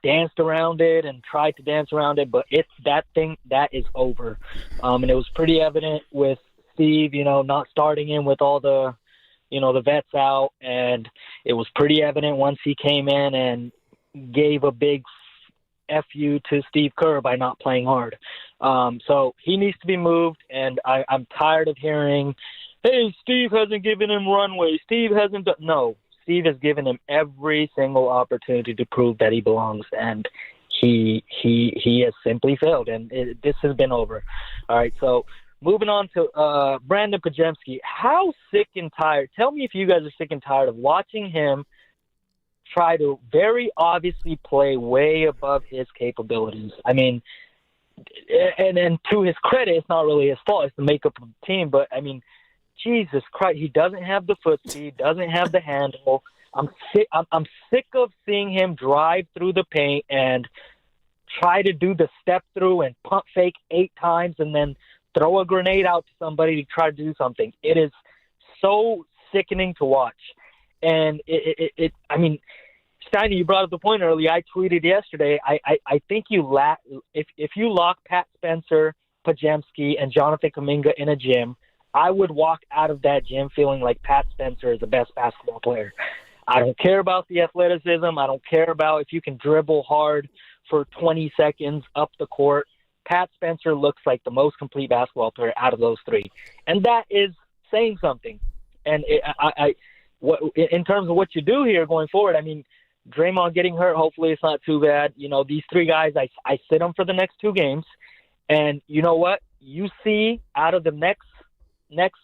danced around it and tried to dance around it, but it's that thing that is over. And it was pretty evident with Steve, you know, not starting in with all the, you know, the vets out. And it was pretty evident once he came in and gave a big FU to Steve Kerr by not playing hard. So he needs to be moved. And I'm tired of hearing, hey, Steve hasn't given him runway. Steve hasn't done. No. Steve has given him every single opportunity to prove that he belongs, and he has simply failed, and this has been over. All right, so moving on to Brandon Podziemski. How sick and tired – tell me if you guys are sick and tired of watching him try to very obviously play way above his capabilities. I mean, and to his credit, it's not really his fault. It's the makeup of the team, but, I mean – Jesus Christ, he doesn't have the foot speed, doesn't have the handle. I'm sick of seeing him drive through the paint and try to do the step through and pump fake 8 times and then throw a grenade out to somebody to try to do something. It is so sickening to watch. And I mean, Steiny, you brought up the point earlier. I tweeted yesterday, I think if you lock Pat Spencer, Podziemski, and Jonathan Kuminga in a gym, I would walk out of that gym feeling like Pat Spencer is the best basketball player. I don't care about the athleticism. I don't care about if you can dribble hard for 20 seconds up the court. Pat Spencer looks like the most complete basketball player out of those 3. And that is saying something. And in terms of what you do here going forward, I mean, Draymond getting hurt, hopefully it's not too bad. You know, these 3 guys, I sit them for the next 2 games. And you know what? You see out of the next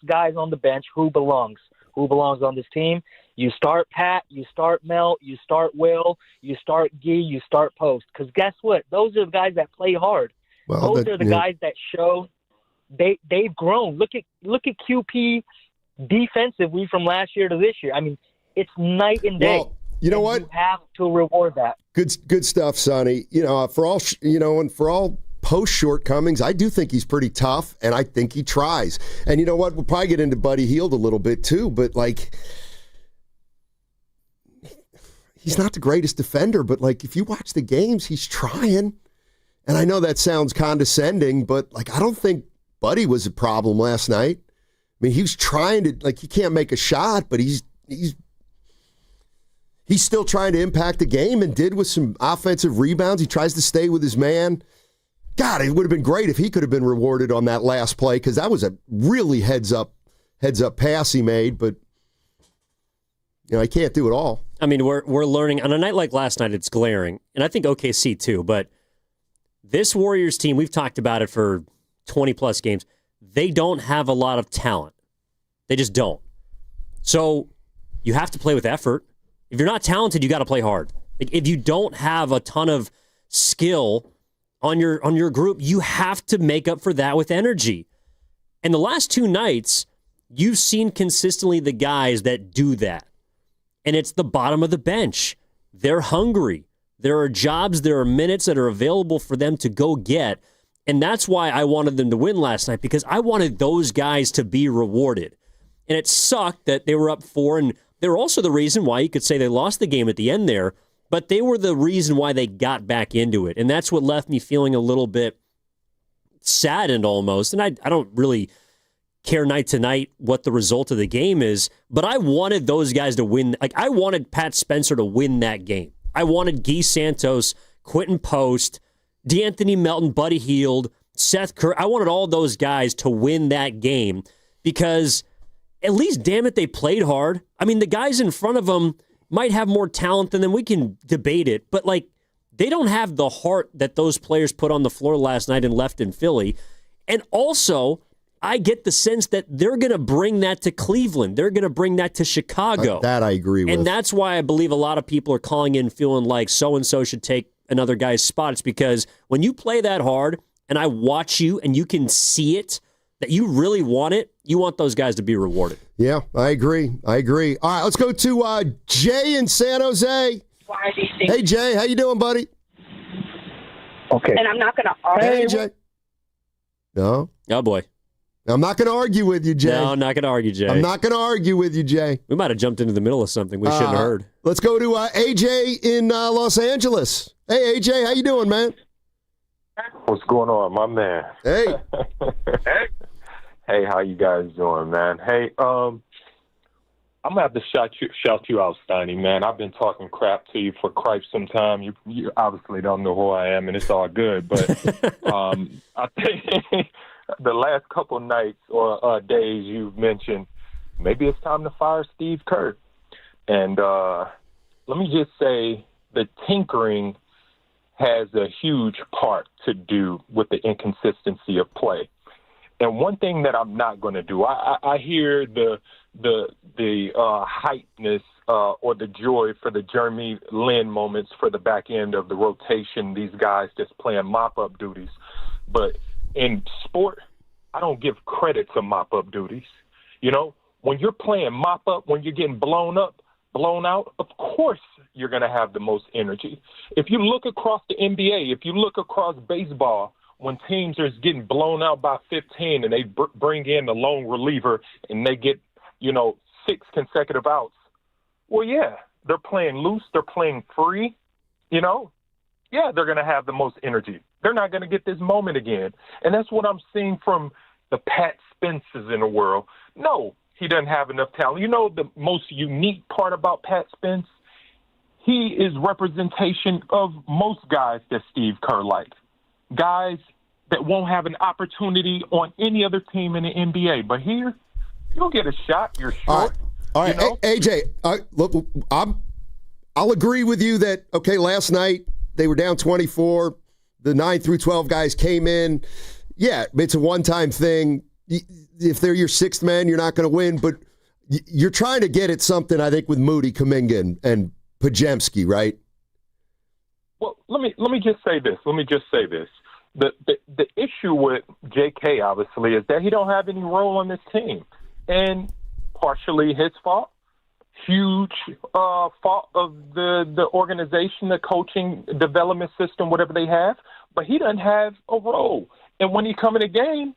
guys on the bench who belongs on this team. You start Pat, you start Mel, you start Will, you start Gee, you start Post. Because guess what? Those are the guys that play hard. Well, those are the guys that show they've grown. Look at QP defensively from last year to this year. I mean, it's night and day. Well, you know what? You have to reward that. Good stuff, Sonny. You know, for all Post shortcomings, I do think he's pretty tough, and I think he tries. And you know what? We'll probably get into Buddy Hield a little bit too, but like, he's not the greatest defender, but like, if you watch the games, he's trying. And I know that sounds condescending, but like, I don't think Buddy was a problem last night. I mean, he was trying to, like, he can't make a shot, but he's still trying to impact the game and did with some offensive rebounds. He tries to stay with his man. God, it would have been great if he could have been rewarded on that last play, because that was a really heads up pass he made, but he can't do it all. I mean, we're learning on a night like last night. It's glaring, and I think OKC too. But this Warriors team, we've talked about it for 20 plus games. They don't have a lot of talent. They just don't. So you have to play with effort. If you're not talented, you got to play hard. Like, if you don't have a ton of skill on your group, you have to make up for that with energy. And the last two nights, you've seen consistently the guys that do that. And it's the bottom of the bench. They're hungry. There are jobs, there are minutes that are available for them to go get. And that's why I wanted them to win last night, because I wanted those guys to be rewarded. And it sucked that they were up 4, and they were also the reason why you could say they lost the game at the end there, but they were the reason why they got back into it. And that's what left me feeling a little bit saddened almost. And I don't really care night to night what the result of the game is, but I wanted those guys to win. Like, I wanted Pat Spencer to win that game. I wanted Guy Santos, Quentin Post, DeAnthony Melton, Buddy Hield, Seth Kerr. I wanted all those guys to win that game, because at least, damn it, they played hard. I mean, the guys in front of them might have more talent than them. We can debate it, but like, they don't have the heart that those players put on the floor last night and left in Philly. And also, I get the sense that they're going to bring that to Cleveland. They're going to bring that to Chicago. That I agree with. And that's why I believe a lot of people are calling in feeling like so-and-so should take another guy's spot. It's because when you play that hard and I watch you and you can see it, that you really want it, you want those guys to be rewarded. Yeah, I agree. All right, let's go to Jay in San Jose. Hey, Jay, how you doing, buddy? Okay. And I'm not going to argue. Hey, Jay. No? Oh, boy. I'm not going to argue with you, Jay. No, I'm not going to argue, Jay. I'm not going to argue with you, Jay. We might have jumped into the middle of something we shouldn't have heard. Let's go to AJ in Los Angeles. Hey, AJ, how you doing, man? What's going on, my man? Hey. Hey, how you guys doing, man? Hey, I'm going to have to shout you out, Steiny, man. I've been talking crap to you for quite some time. You obviously don't know who I am, and it's all good. But I think the last couple nights or days you've mentioned, maybe it's time to fire Steve Kerr. And let me just say the tinkering has a huge part to do with the inconsistency of play. And one thing that I'm not going to do, I hear the hypeness or the joy for the Jeremy Lin moments for the back end of the rotation, these guys just playing mop-up duties. But in sport, I don't give credit to mop-up duties. You know, when you're playing mop-up, when you're getting blown out, of course you're going to have the most energy. If you look across the NBA, if you look across baseball, when teams are getting blown out by 15 and they bring in the lone reliever and they get, 6 consecutive outs, well, yeah, they're playing loose, they're playing free, yeah, they're going to have the most energy. They're not going to get this moment again. And that's what I'm seeing from the Pat Spences in the world. No, he doesn't have enough talent. You know the most unique part about Pat Spence? He is representation of most guys that Steve Kerr likes. Guys that won't have an opportunity on any other team in the NBA. But here, you don't get a shot. You're short. All right. AJ, look, I'll agree with you that, okay, last night they were down 24. The 9 through 12 guys came in. Yeah, it's a one-time thing. If they're your sixth man, you're not going to win. But you're trying to get at something, I think, with Moody, Kuminga, and Podziemski, right? Well, let me just say this. The issue with J.K., obviously, is that he don't have any role on this team. And partially his fault, huge fault of the organization, the coaching, development system, whatever they have. But he doesn't have a role. And when he come in a game,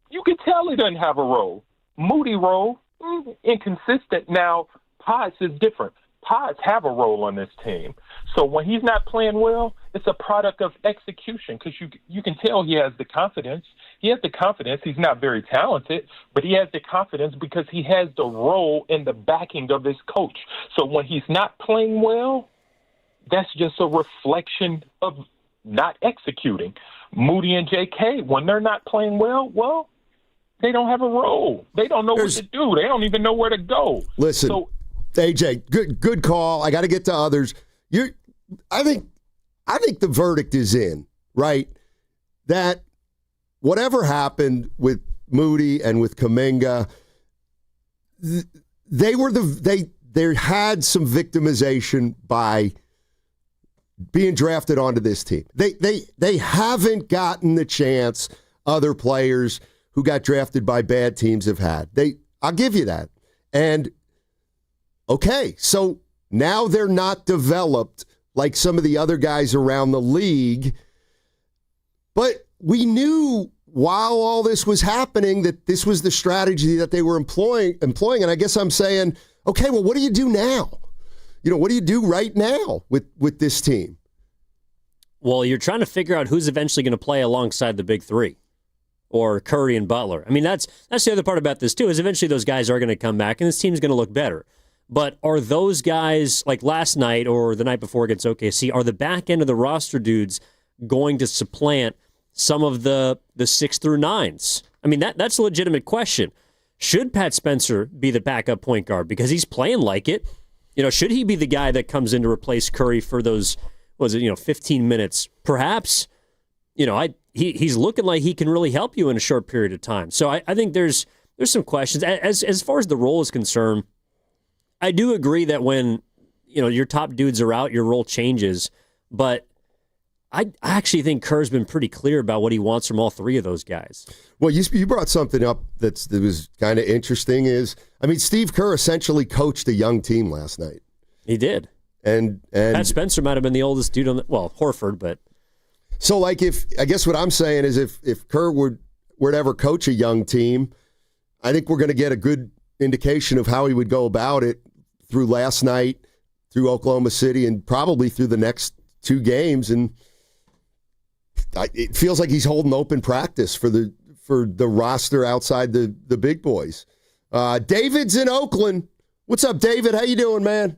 you can tell he doesn't have a role. Moody role, inconsistent. Now, Potts is different. Pods have a role on this team. So when he's not playing well, it's a product of execution because you can tell he has the confidence. He has the confidence. He's not very talented, but he has the confidence because he has the role and the backing of his coach. So when he's not playing well, that's just a reflection of not executing. Moody and J.K., when they're not playing well, they don't have a role. They don't know what to do. They don't even know where to go. Listen, AJ, good call. I got to get to others. I think the verdict is in, right? That whatever happened with Moody and with Kuminga, they had some victimization by being drafted onto this team. They haven't gotten the chance other players who got drafted by bad teams have had. I'll give you that. And okay, so now they're not developed like some of the other guys around the league. But we knew while all this was happening that this was the strategy that they were employing. And I guess I'm saying, okay, well, what do you do now? What do you do right now with this team? Well, you're trying to figure out who's eventually going to play alongside the big three, or Curry and Butler. I mean, that's the other part about this, too, is eventually those guys are going to come back, and this team's going to look better. But are those guys, like last night or the night before against OKC, are the back end of the roster dudes going to supplant some of the 6 through 9s? I mean, that's a legitimate question. Should Pat Spencer be the backup point guard because he's playing like it? Should he be the guy that comes in to replace Curry for those, 15 minutes? Perhaps. He's looking like he can really help you in a short period of time. So I think there's some questions. As far as the role is concerned, I do agree that when your top dudes are out, your role changes. But I actually think Kerr's been pretty clear about what he wants from all three of those guys. Well, you brought something up that was kind of interesting. Steve Kerr essentially coached a young team last night. He did, and Pat Spencer might have been the oldest dude Horford, but so I guess what I'm saying is if Kerr would ever coach a young team, I think we're going to get a good indication of how he would go about it through last night, through Oklahoma City, and probably through the next 2 games. And it feels like he's holding open practice for the roster outside the big boys. David's in Oakland. What's up, David? How you doing, man?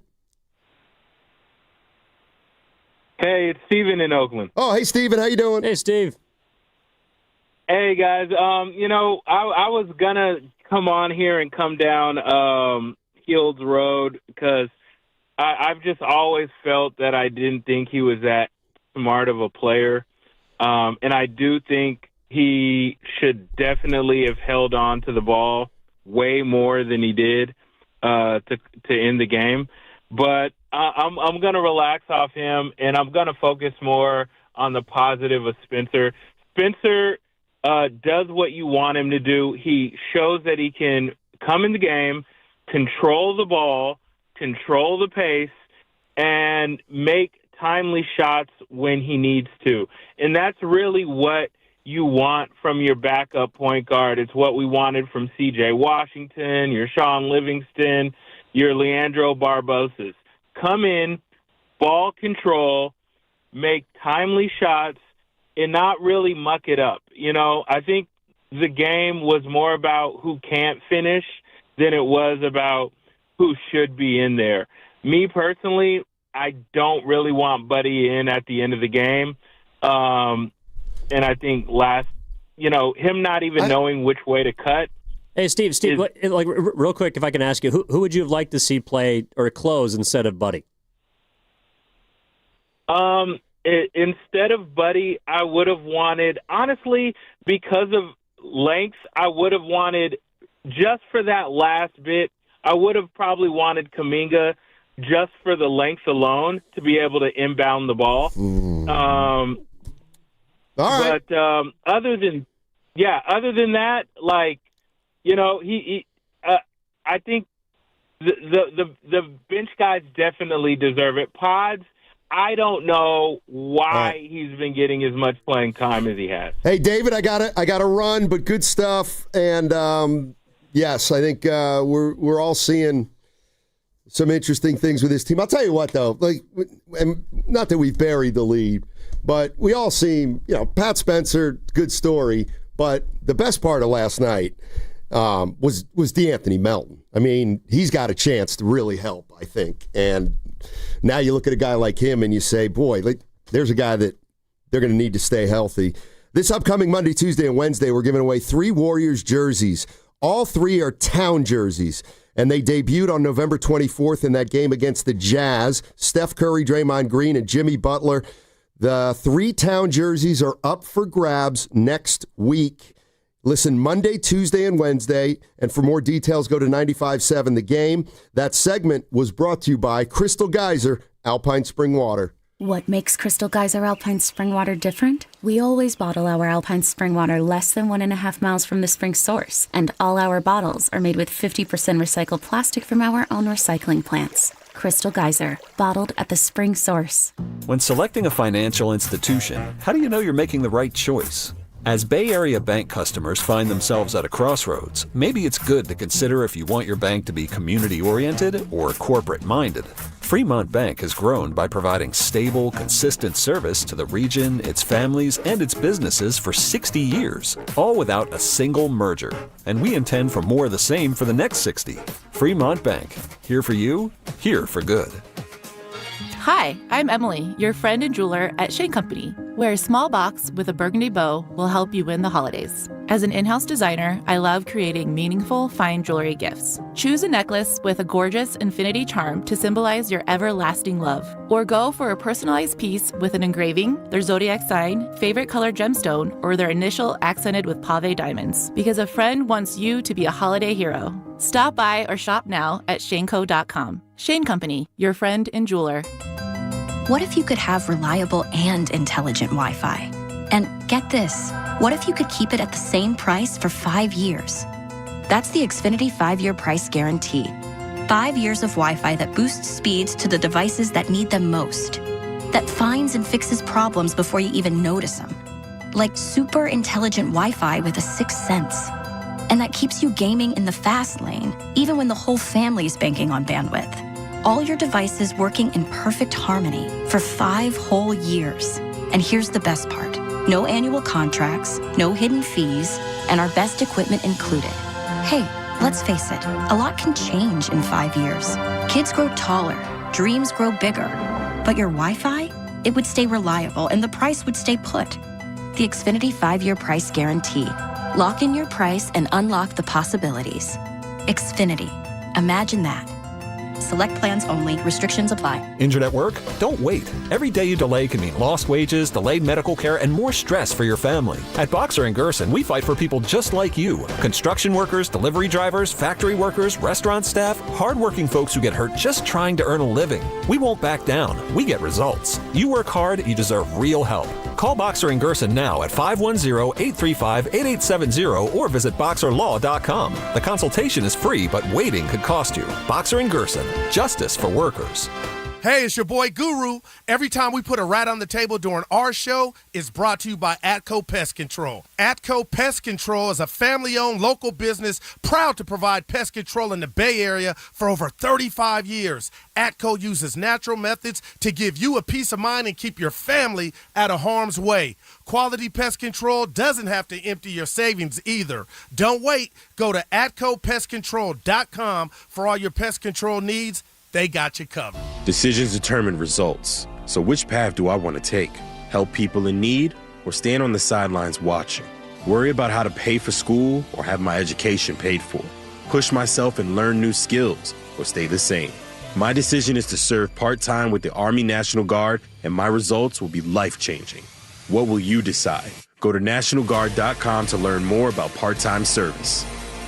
Hey, it's Steven in Oakland. Oh, hey, Steven. How you doing? Hey, Steve. Hey, guys. I was going to come on here and come down Fields Road because I've just always felt that I didn't think he was that smart of a player. And I do think he should definitely have held on to the ball way more than he did to end the game. But I'm going to relax off him, and I'm going to focus more on the positive of Spencer. Spencer does what you want him to do. He shows that he can come in the game, control the ball, control the pace, and make timely shots when he needs to. And that's really what you want from your backup point guard. It's what we wanted from C.J. Washington, your Sean Livingston, your Leandro Barbosas. Come in, ball control, make timely shots, and not really muck it up. I think the game was more about who can't finish than it was about who should be in there. Me personally, I don't really want Buddy in at the end of the game. And I think him not even knowing which way to cut. Hey, Steve, real quick, if I can ask you, who would you have liked to see play or close instead of Buddy? Instead of Buddy, I would have wanted, honestly, because of length, I would have wanted, just for that last bit, I would have probably wanted Kuminga just for the length alone to be able to inbound the ball. All right. But other than that, I think the bench guys definitely deserve it. Pods, I don't know why he's been getting as much playing time as he has. Hey, David, I gotta run, but good stuff. And yes, I think we're all seeing some interesting things with this team. I'll tell you what, though, and not that we've buried the lead, but we all seem, Pat Spencer, good story, but the best part of last night was DeAnthony Melton. I mean, he's got a chance to really help, I think. And now you look at a guy like him and you say, boy, there's a guy that they're going to need to stay healthy. This upcoming Monday, Tuesday, and Wednesday, we're giving away 3 Warriors jerseys. All 3 are town jerseys, and they debuted on November 24th in that game against the Jazz. Steph Curry, Draymond Green, and Jimmy Butler. The 3 town jerseys are up for grabs next week. Listen Monday, Tuesday, and Wednesday. And for more details, go to 95.7 The Game. That segment was brought to you by Crystal Geyser, Alpine Spring Water. What makes Crystal Geyser Alpine Spring Water different? We always bottle our Alpine Spring Water less than 1.5 miles from the spring source. And all our bottles are made with 50% recycled plastic from our own recycling plants. Crystal Geyser, bottled at the spring source. When selecting a financial institution, how do you know you're making the right choice? As Bay Area bank customers find themselves at a crossroads, maybe it's good to consider if you want your bank to be community-oriented or corporate-minded. Fremont Bank has grown by providing stable, consistent service to the region, its families, and its businesses for 60 years, all without a single merger. And we intend for more of the same for the next 60. Fremont Bank, here for you, here for good. Hi, I'm Emily, your friend and jeweler at Shane Company, where a small box with a burgundy bow will help you win the holidays. As an in-house designer, I love creating meaningful, fine jewelry gifts. Choose a necklace with a gorgeous infinity charm to symbolize your everlasting love. Or go for a personalized piece with an engraving, their zodiac sign, favorite color gemstone, or their initial accented with pave diamonds, because a friend wants you to be a holiday hero. Stop by or shop now at shaneco.com. Shane Company, your friend and jeweler. What if you could have reliable and intelligent Wi-Fi? And get this, what if you could keep it at the same price for 5 years? That's the Xfinity 5-year price guarantee. 5 years of Wi-Fi that boosts speeds to the devices that need them most. That finds and fixes problems before you even notice them. Like super intelligent Wi-Fi with a 6th sense. And that keeps you gaming in the fast lane, even when the whole family's banking on bandwidth. All your devices working in perfect harmony for 5 whole years. And here's the best part. No annual contracts, no hidden fees, and our best equipment included. Hey, let's face it, a lot can change in 5 years. Kids grow taller, dreams grow bigger. But your Wi-Fi? It would stay reliable and the price would stay put. The Xfinity 5-year price guarantee. Lock in your price and unlock the possibilities. Xfinity. Imagine that. Select plans only. Restrictions apply. Injured at work? Don't wait. Every day you delay can mean lost wages, delayed medical care, and more stress for your family. At Boxer & Gerson, we fight for people just like you. Construction workers, delivery drivers, factory workers, restaurant staff, hardworking folks who get hurt just trying to earn a living. We won't back down. We get results. You work hard, you deserve real help. Call Boxer & Gerson now at 510-835-8870 or visit boxerlaw.com. The consultation is free, but waiting could cost you. Boxer & Gerson. Justice for workers. Hey, it's your boy Guru. Every time we put a rat on the table during our show, it's brought to you by Atco Pest Control. Atco Pest Control is a family-owned local business proud to provide pest control in the Bay Area for over 35 years. Atco uses natural methods to give you a peace of mind and keep your family out of harm's way. Quality pest control doesn't have to empty your savings either. Don't wait. Go to AtcoPestControl.com for all your pest control needs. They got you covered. Decisions determine results. So which path do I want to take? Help people in need or stand on the sidelines watching? Worry about how to pay for school or have my education paid for? Push myself and learn new skills or stay the same? My decision is to serve part-time with the Army National Guard, and my results will be life-changing. What will you decide? Go to NationalGuard.com to learn more about part-time service.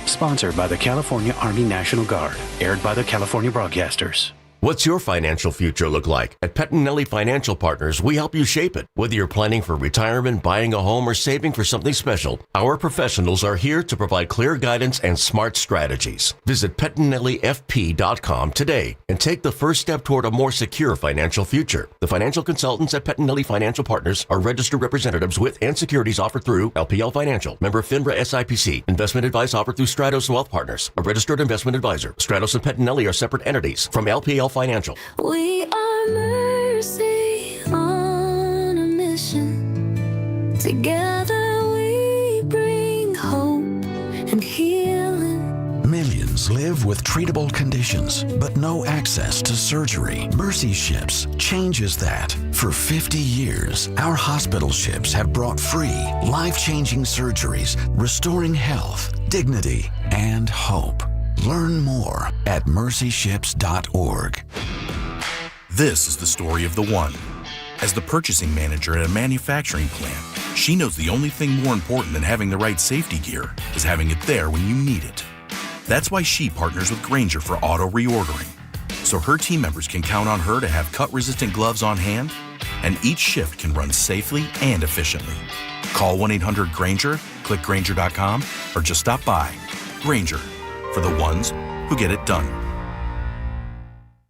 Sponsored by the California Army National Guard. Aired by the California Broadcasters. What's your financial future look like? At Pettinelli Financial Partners, we help you shape it. Whether you're planning for retirement, buying a home, or saving for something special, our professionals are here to provide clear guidance and smart strategies. Visit PettinelliFP.com today and take the first step toward a more secure financial future. The financial consultants at Pettinelli Financial Partners are registered representatives with and securities offered through LPL Financial, member FINRA SIPC. Investment advice offered through Stratos Wealth Partners, a registered investment advisor. Stratos and Pettinelli are separate entities from LPL Financial. We are Mercy on a mission. Together we bring hope and healing. Millions live with treatable conditions, but no access to surgery. Mercy Ships changes that. For 50 years, our hospital ships have brought free, life-changing surgeries, restoring health, dignity, and hope. Learn more at mercyships.org. This is the story of the one. As the purchasing manager at a manufacturing plant, she knows the only thing more important than having the right safety gear is having it there when you need it. That's why she partners with Grainger for auto reordering, so her team members can count on her to have cut-resistant gloves on hand, and each shift can run safely and efficiently. Call 1-800-GRAINGER, click Grainger.com, or just stop by. Grainger, for the ones who get it done.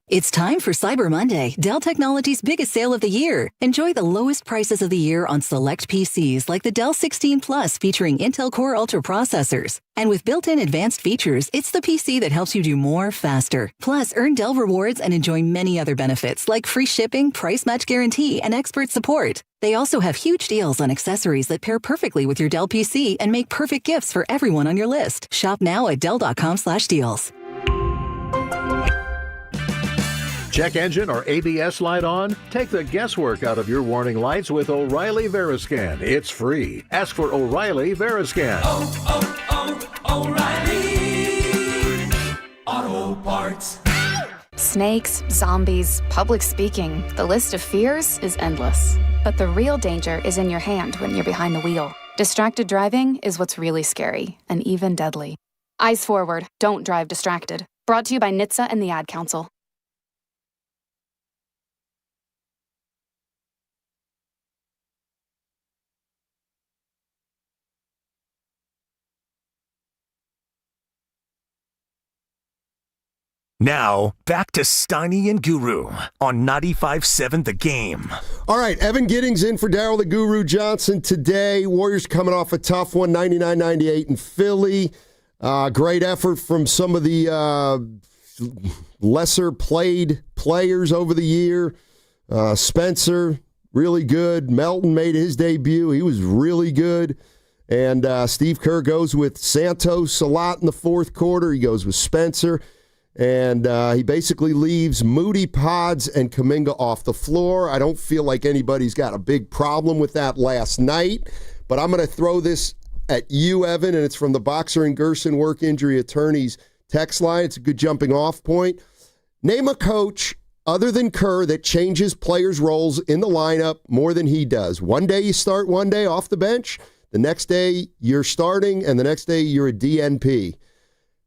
It's time for Cyber Monday, Dell Technologies' biggest sale of the year. Enjoy the lowest prices of the year on select PCs like the Dell 16 Plus featuring Intel Core Ultra processors. And with built-in advanced features, it's the PC that helps you do more faster. Plus, earn Dell rewards and enjoy many other benefits like free shipping, price match guarantee, and expert support. They also have huge deals on accessories that pair perfectly with your Dell PC and make perfect gifts for everyone on your list. Shop now at Dell.com/deals. Check engine or ABS light on? Take the guesswork out of your warning lights with O'Reilly Veriscan. It's free. Ask for O'Reilly Veriscan. O'Reilly Auto Parts. Snakes, zombies, public speaking. The list of fears is endless. But the real danger is in your hand when you're behind the wheel. Distracted driving is what's really scary and even deadly. Eyes forward. Don't drive distracted. Brought to you by NHTSA and the Ad Council. Now, back to Steiny and Guru on 95.7 The Game. All right, Evan Giddings in for Darryl the Guru Johnson today. Warriors coming off a tough one, 99-98 in Philly. Great effort from some of the lesser played players over the year. Spencer, really good. Melton made his debut. He was really good. And Steve Kerr goes with Santos a lot in the fourth quarter. He goes with Spencer. And he basically leaves Moody, Pods, and Kuminga off the floor. I don't feel like anybody's got a big problem with that last night. But I'm going to throw this at you, Evan, and it's from the Boxer and Gerson Work Injury Attorneys text line. It's a good jumping off point. Name a coach other than Kerr that changes players' roles in the lineup more than he does. One day you start, one day off the bench. The next day you're starting, and the next day you're a DNP.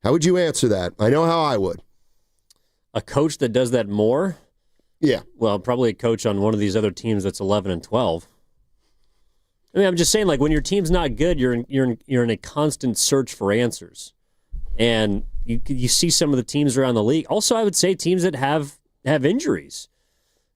How would you answer that? I know how I would. A coach that does that more? Yeah. Well, probably a coach on one of these other teams that's 11-12. I mean, I'm just saying, like, when your team's not good, you're in a constant search for answers, and you see some of the teams around the league. Also, I would say teams that have injuries.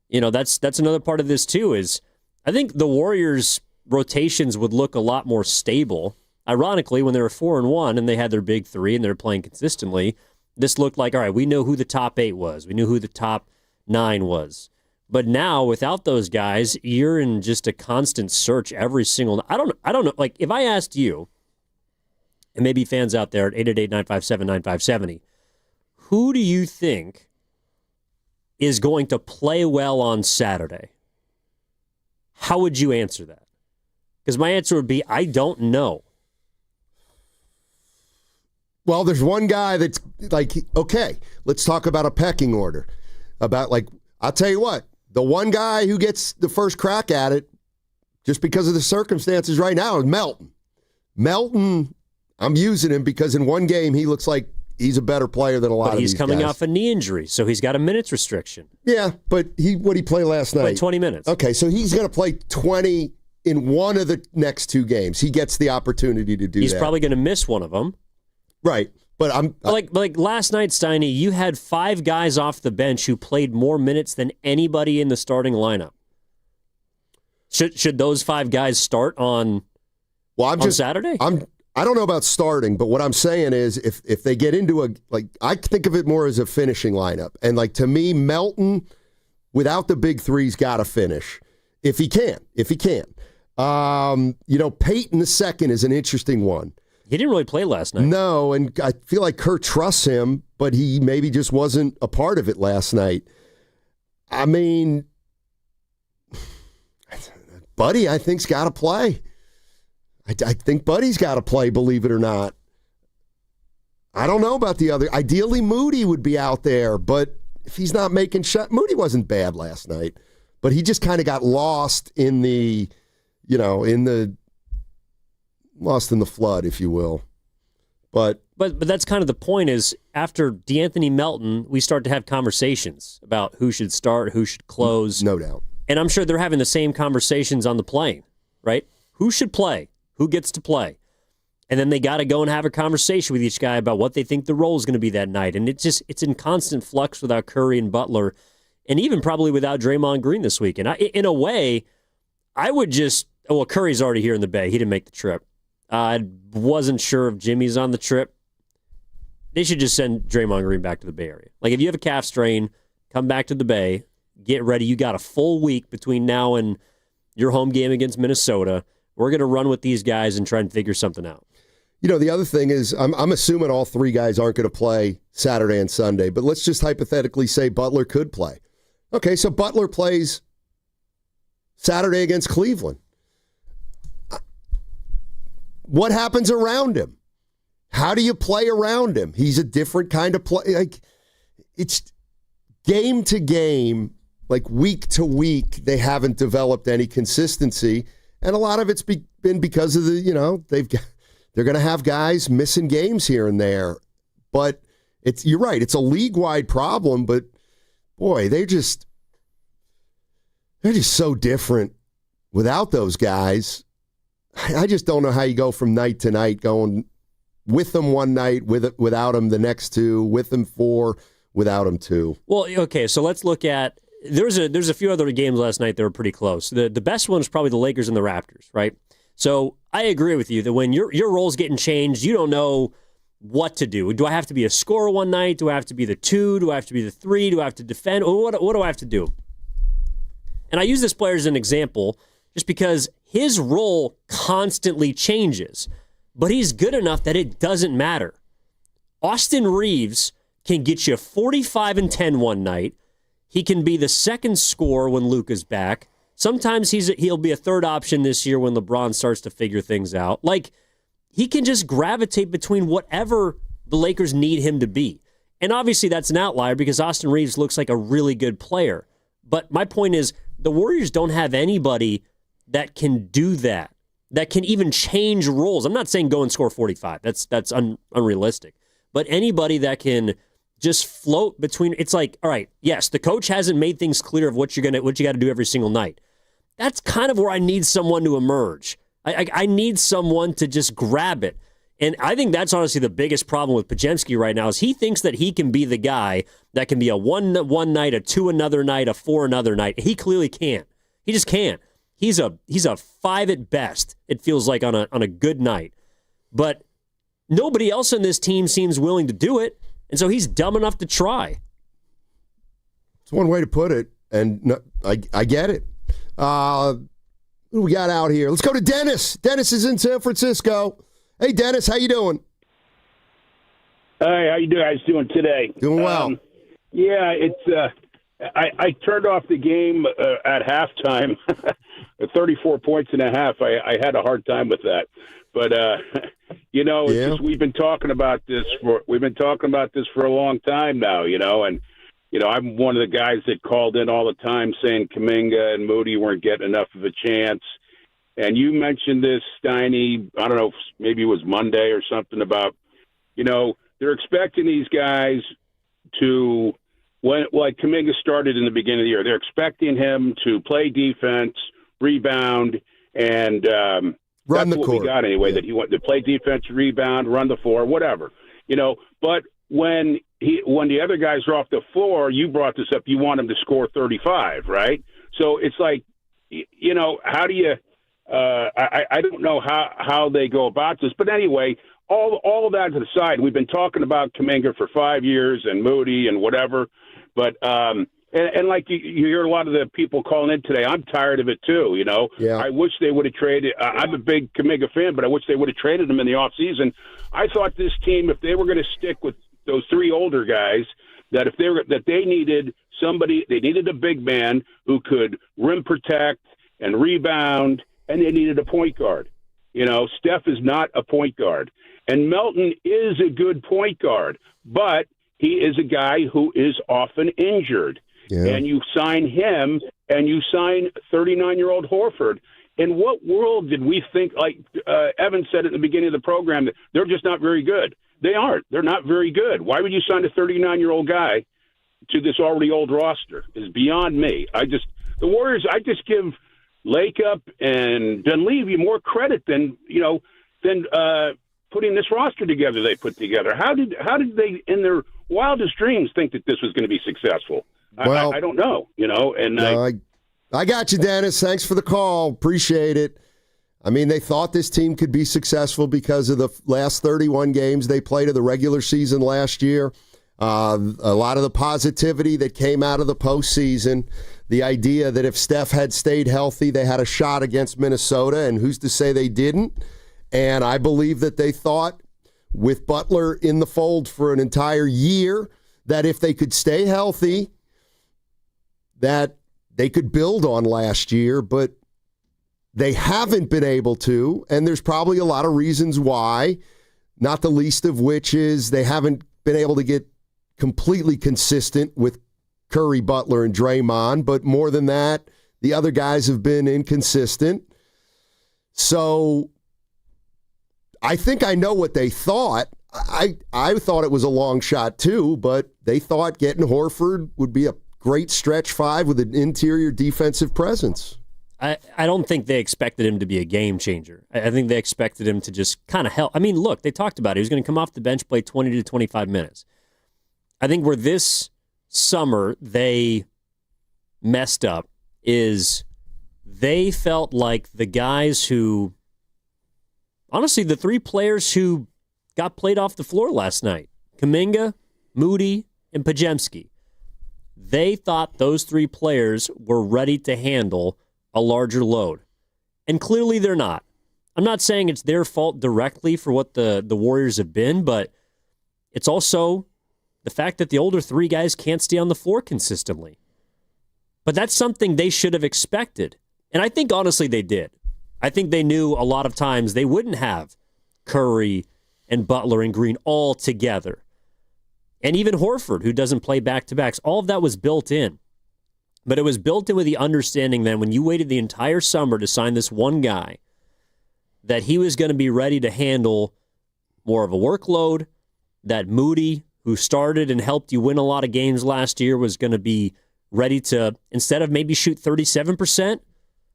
You know, that's another part of this too. Is I think the Warriors' rotations would look a lot more stable. Ironically, when they were 4-1 and they had their big three and they were playing consistently, this looked like, all right, we know who the top 8 was. We knew who the top 9 was. But now, without those guys, you're in just a constant search every single night. I don't know. Like, if I asked you, and maybe fans out there at 888-957-9570, who do you think is going to play well on Saturday? How would you answer that? Because my answer would be, I don't know. Well, there's one guy that's like, okay, let's talk about a pecking order. About, like, I'll tell you what, the one guy who gets the first crack at it, just because of the circumstances right now, is Melton. Melton, I'm using him because in one game he looks like he's a better player than a lot of these guys. But he's coming off a knee injury, so he's got a minutes restriction. Yeah, but what did he play last night? Played 20 minutes. Okay, so he's going to play 20 in one of the next 2 games. He gets the opportunity to do that. He's probably going to miss one of them. Right. But I'm like last night, Steiny, you had 5 guys off the bench who played more minutes than anybody in the starting lineup. Should those 5 guys start on Saturday? I don't know about starting, but what I'm saying is if they get into I think of it more as a finishing lineup. And to me, Melton without the big three's got to finish if he can. Peyton the second is an interesting one. He didn't really play last night. No, and I feel like Kurt trusts him, but he maybe just wasn't a part of it last night. I mean, Buddy, I think's got to play. I think Buddy's got to play, believe it or not. I don't know about the other. Ideally, Moody would be out there, but if he's not making shots, Moody wasn't bad last night, but he just kind of got lost in the flood, if you will. But that's kind of the point is after DeAnthony Melton, we start to have conversations about who should start, who should close. No doubt. And I'm sure they're having the same conversations on the plane, right? Who should play? Who gets to play? And then they got to go and have a conversation with each guy about what they think the role is going to be that night. And it's in constant flux without Curry and Butler, and even probably without Draymond Green this week. And in a way, I would Curry's already here in the Bay. He didn't make the trip. I wasn't sure if Jimmy's on the trip. They should just send Draymond Green back to the Bay Area. If you have a calf strain, come back to the Bay, get ready. You got a full week between now and your home game against Minnesota. We're going to run with these guys and try and figure something out. The other thing is I'm assuming all 3 guys aren't going to play Saturday and Sunday, but let's just hypothetically say Butler could play. Okay, so Butler plays Saturday against Cleveland. What happens around him? How do you play around him? He's a different kind of play. It's game to game, week to week, they haven't developed any consistency. And a lot of it's been because of they're going to have guys missing games here and there. But you're right, it's a league-wide problem, but boy, they're just so different without those guys. I just don't know how you go from night to night, going with them one night, without them the next 2, with them 4, without them 2. Well, okay, so let's look at there's a few other games last night that were pretty close. The best one is probably the Lakers and the Raptors, right? So I agree with you that when your role's getting changed, you don't know what to do. Do I have to be a scorer one night? Do I have to be the 2? Do I have to be the 3? Do I have to defend? What do I have to do? And I use this player as an example just because his role constantly changes, but he's good enough that it doesn't matter. Austin Reeves can get you 45 and 10 one night. He can be the second scorer when Luka's back. Sometimes he'll be a third option this year when LeBron starts to figure things out. He can just gravitate between whatever the Lakers need him to be. And obviously that's an outlier because Austin Reeves looks like a really good player. But my point is the Warriors don't have anybody that can do that can even change roles. I'm not saying go and score 45. That's unrealistic. But anybody that can just float between, it's all right, yes, the coach hasn't made things clear of what you got to do every single night. That's kind of where I need someone to emerge. I need someone to just grab it. And I think that's honestly the biggest problem with Podziemski right now is he thinks that he can be the guy that can be a 1 night, a 2 another night, a 4 another night. He clearly can't. He just can't. He's a 5 at best, it feels like on a good night. But nobody else on this team seems willing to do it. And so he's dumb enough to try. It's one way to put it, and I get it. Who do we got out here? Let's go to Dennis. Dennis is in San Francisco. Hey, Dennis, how you doing? Hey, how you guys doing today? Doing well. It's I turned off the game at halftime. 34 points and a half. I had a hard time with that. But it's just, we've been talking about this for a long time now, and I'm one of the guys that called in all the time saying Kuminga and Moody weren't getting enough of a chance. And you mentioned this, Steiny, I don't know, maybe it was Monday or something about, they're expecting these guys to, like Kuminga started in the beginning of the year, they're expecting him to play defense, rebound, and run the what court. We got anyway. Yeah. That he wanted to play defense, rebound, run the floor, whatever. But when the other guys are off the floor, you brought this up. You want him to score 35, right? So it's like, how do you? I don't know how they go about this, but anyway, all of that to the side. We've been talking about Kuminga for 5 years and Moody and whatever, but and like you hear a lot of the people calling in today, I'm tired of it too. Yeah. I wish they would have traded. I'm a big Kuminga fan, but I wish they would have traded him in the offseason. I thought this team, if they were going to stick with those three older guys, that they needed somebody, they needed a big man who could rim protect and rebound, and they needed a point guard. Steph is not a point guard, and Melton is a good point guard, but he is a guy who is often injured. Yeah. And you sign him, and you sign 39-year-old Horford. In what world did we think, like Evan said at the beginning of the program, that they're just not very good? They aren't. They're not very good. Why would you sign a 39-year-old guy to this already old roster? Is beyond me. The Warriors, I just give Lakeup and Dunleavy more credit than putting this roster together they put together. How did they, in their wildest dreams, think that this was going to be successful? Well, I don't know, And I got you, Dennis. Thanks for the call. Appreciate it. I mean, they thought this team could be successful because of the last 31 games they played of the regular season last year. A lot of the positivity that came out of the postseason, the idea that if Steph had stayed healthy, they had a shot against Minnesota, and who's to say they didn't? And I believe that they thought, with Butler in the fold for an entire year, that if they could stay healthy, that they could build on last year, but they haven't been able to, and there's probably a lot of reasons why, not the least of which is they haven't been able to get completely consistent with Curry, Butler, and Draymond, but more than that, the other guys have been inconsistent. So I think I know what they thought. I thought it was a long shot too, but they thought getting Horford would be a great stretch five with an interior defensive presence. I don't think they expected him to be a game changer. I think they expected him to just kind of help. I mean, look, they talked about it. He was going to come off the bench, play 20 to 25 minutes. I think where this summer they messed up is they felt like the guys who, honestly, the three players who got played off the floor last night, Kuminga, Moody, and Podziemski, they thought those three players were ready to handle a larger load. And clearly they're not. I'm not saying it's their fault directly for what the Warriors have been, but it's also the fact that the older three guys can't stay on the floor consistently. But that's something they should have expected. And I think, honestly, they did. I think they knew a lot of times they wouldn't have Curry and Butler and Green all together. And even Horford, who doesn't play back-to-backs. All of that was built in. But it was built in with the understanding that when you waited the entire summer to sign this one guy, that he was going to be ready to handle more of a workload, that Moody, who started and helped you win a lot of games last year, was going to be ready to, instead of maybe shoot 37%,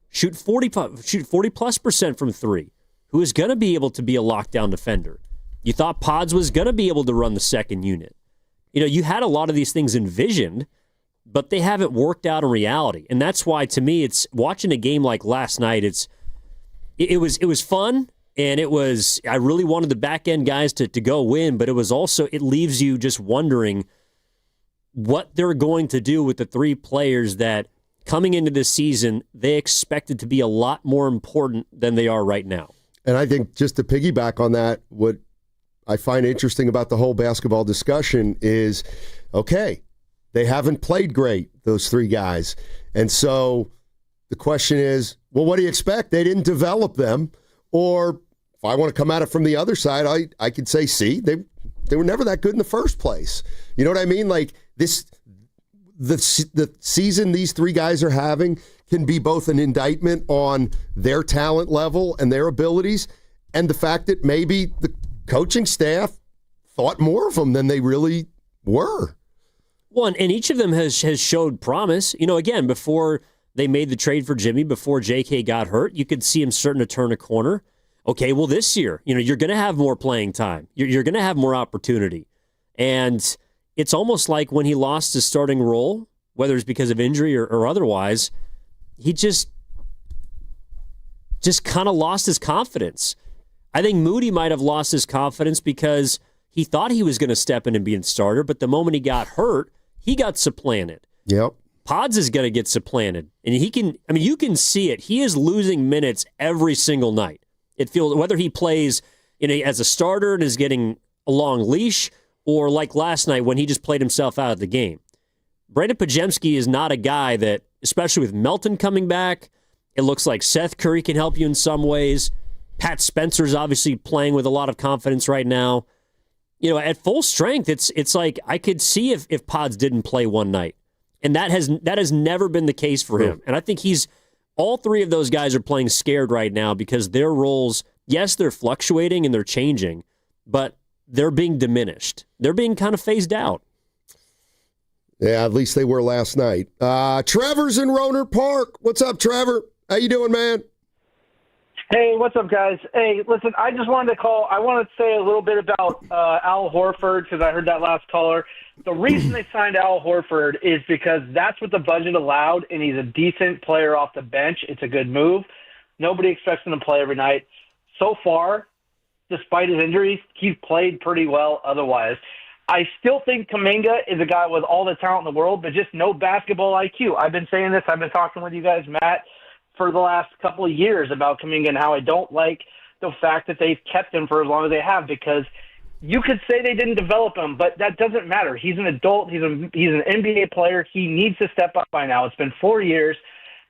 shoot 40+% from three, who is going to be able to be a lockdown defender. You thought Pods was going to be able to run the second unit. You had a lot of these things envisioned, but they haven't worked out in reality. And that's why, to me, it's watching a game like last night, it was fun, and I really wanted the back-end guys to go win, but it was also, it leaves you just wondering what they're going to do with the three players that, coming into this season, they expected to be a lot more important than they are right now. And I think, just to piggyback on that, what I find interesting about the whole basketball discussion is, okay, they haven't played great, those three guys. And so the question is, well, what do you expect? They didn't develop them. Or if I want to come at it from the other side, I could say, see, they were never that good in the first place. You know what I mean? Like the season these three guys are having can be both an indictment on their talent level and their abilities, and the fact that maybe the coaching staff thought more of them than they really were. One, and each of them has showed promise. Again, before they made the trade for Jimmy, before J.K. got hurt, you could see him starting to turn a corner. Okay, well, this year, you're going to have more playing time. You're going to have more opportunity. And it's almost like when he lost his starting role, whether it's because of injury or otherwise, he just kind of lost his confidence. I think Moody might have lost his confidence because he thought he was going to step in and be a starter, but the moment he got hurt, he got supplanted. Yep. Pods is going to get supplanted. And you can see it. He is losing minutes every single night. It feels, whether he plays as a starter and is getting a long leash, or like last night when he just played himself out of the game. Brandon Podziemski is not a guy that, especially with Melton coming back, it looks like Seth Curry can help you in some ways. Pat Spencer's obviously playing with a lot of confidence right now. At full strength, it's like I could see if Pods didn't play one night. And that has never been the case for him. And I think all three of those guys are playing scared right now because their roles, yes, they're fluctuating and they're changing, but they're being diminished. They're being kind of phased out. Yeah, at least they were last night. Trevor's in Rohnert Park. What's up, Trevor? How you doing, man? Hey, what's up, guys? Hey, listen, I just wanted to call. I wanted to say a little bit about Al Horford because I heard that last caller. The reason they signed Al Horford is because that's what the budget allowed, and he's a decent player off the bench. It's a good move. Nobody expects him to play every night. So far, despite his injuries, he's played pretty well otherwise. I still think Kuminga is a guy with all the talent in the world, but just no basketball IQ. I've been saying this. I've been talking with you guys, Matt, for the last couple of years about Kuminga and how I don't like the fact that they've kept him for as long as they have, because you could say they didn't develop him, but that doesn't matter. He's an adult. He's an NBA player. He needs to step up by now. It's been 4 years.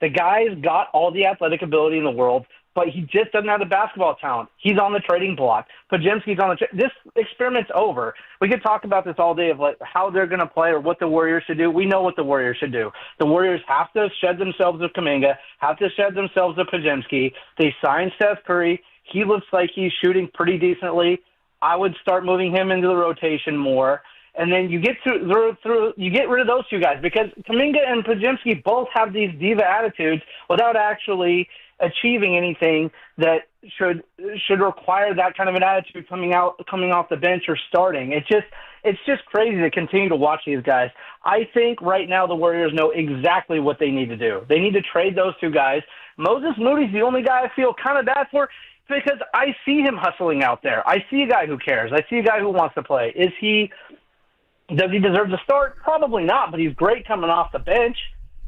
The guy's got all the athletic ability in the world, but he just doesn't have the basketball talent. He's on the trading block. Podziemski's on this experiment's over. We could talk about this all day of like how they're going to play or what the Warriors should do. We know what the Warriors should do. The Warriors have to shed themselves of Kuminga, have to shed themselves of Podziemski. They signed Seth Curry. He looks like he's shooting pretty decently. I would start moving him into the rotation more. And then you get you get rid of those two guys, because Kuminga and Podziemski both have these diva attitudes without actually achieving anything that should require that kind of an attitude coming off the bench or starting. It's just crazy to continue to watch these guys. I think right now the Warriors know exactly what they need to do. They need to trade those two guys. Moses Moody's the only guy I feel kind of bad for, because I see him hustling out there. I see a guy who cares. I see a guy who wants to play. Does he deserve to start? Probably not, but he's great coming off the bench.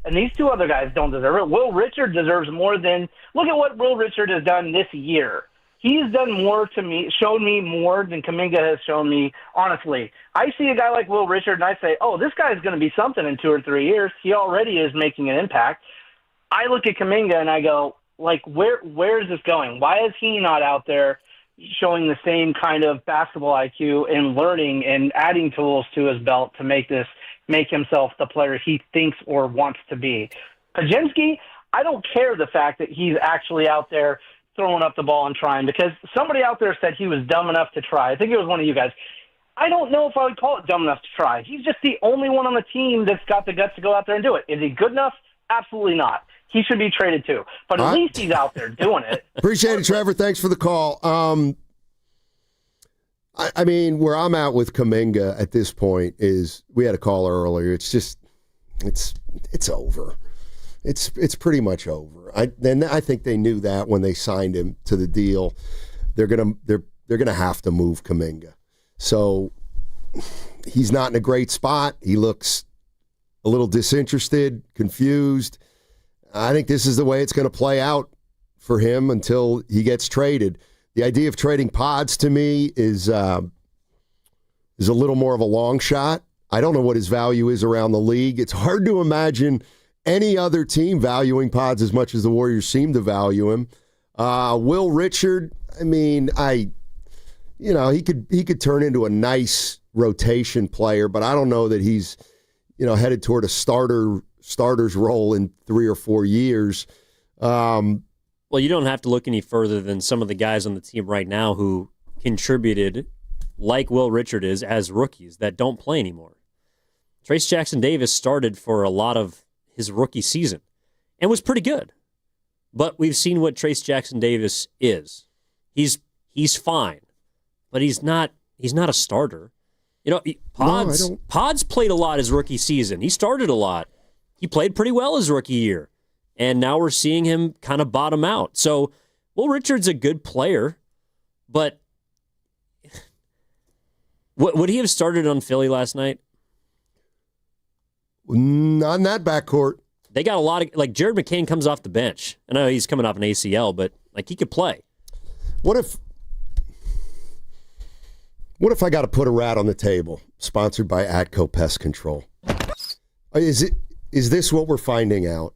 And these two other guys don't deserve it. Will Richard deserves more than – look at what Will Richard has done this year. He's done more to me, shown me more than Kuminga has shown me, honestly. I see a guy like Will Richard, and I say, oh, this guy's going to be something in 2 or 3 years. He already is making an impact. I look at Kuminga, and I go, like, where is this going? Why is he not out there showing the same kind of basketball IQ and learning and adding tools to his belt to make himself the player he thinks or wants to be? Podziemski, I don't care the fact that he's actually out there throwing up the ball and trying, because somebody out there said he was dumb enough to try. I think it was one of you guys. I don't know if I would call it dumb enough to try. He's just the only one on the team that's got the guts to go out there and do it. Is he good enough? Absolutely not. He should be traded too. But at least he's out there doing it. Appreciate it, Trevor. Thanks for the call. I mean, where I'm at with Kuminga at this point is, we had a caller earlier. It's just, it's over. It's pretty much over. I think they knew that when they signed him to the deal. They're gonna have to move Kuminga. So he's not in a great spot. He looks a little disinterested, confused. I think this is the way it's going to play out for him until he gets traded. The idea of trading Pods to me is a little more of a long shot. I don't know what his value is around the league. It's hard to imagine any other team valuing Pods as much as the Warriors seem to value him. Will Richard, I mean, he could turn into a nice rotation player, but I don't know that he's headed toward a starter's role in 3 or 4 years. Well, you don't have to look any further than some of the guys on the team right now who contributed like Will Richard is as rookies that don't play anymore. Trace Jackson Davis started for a lot of his rookie season and was pretty good. But we've seen what Trace Jackson Davis is. He's fine, but he's not a starter. You know, Pods played a lot his rookie season. He started a lot. He played pretty well his rookie year. And now we're seeing him kind of bottom out. So, Will Richard's a good player, but would he have started on Philly last night? Not in that backcourt. They got a lot of, like, Jared McCain comes off the bench. I know he's coming off an ACL, but, like, he could play. What if I got to put a rat on the table, sponsored by Atco Pest Control? Is this what we're finding out?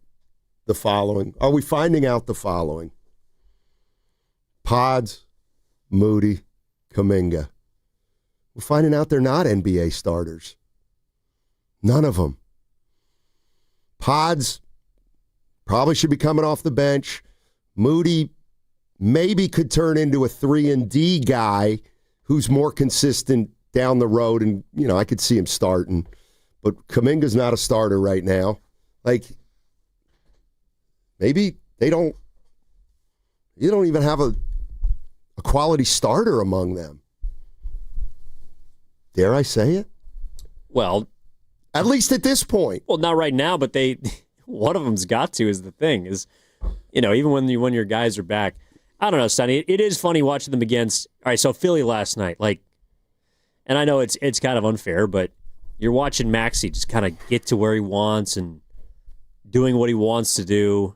The following. Are we finding out the following? Pods, Moody, Kuminga. We're finding out they're not NBA starters. None of them. Pods probably should be coming off the bench. Moody maybe could turn into a 3-and-D guy who's more consistent down the road, and, you know, I could see him starting. But Kuminga's not a starter right now. Like, maybe you don't even have a quality starter among them. Dare I say it? Well, at least at this point. Well, not right now, but one of them's got to is the thing is, you know, even when your guys are back. I don't know, Sonny. It is funny watching them against. All right, so Philly last night, like, and I know it's kind of unfair, but you're watching Maxey just kind of get to where he wants and doing what he wants to do,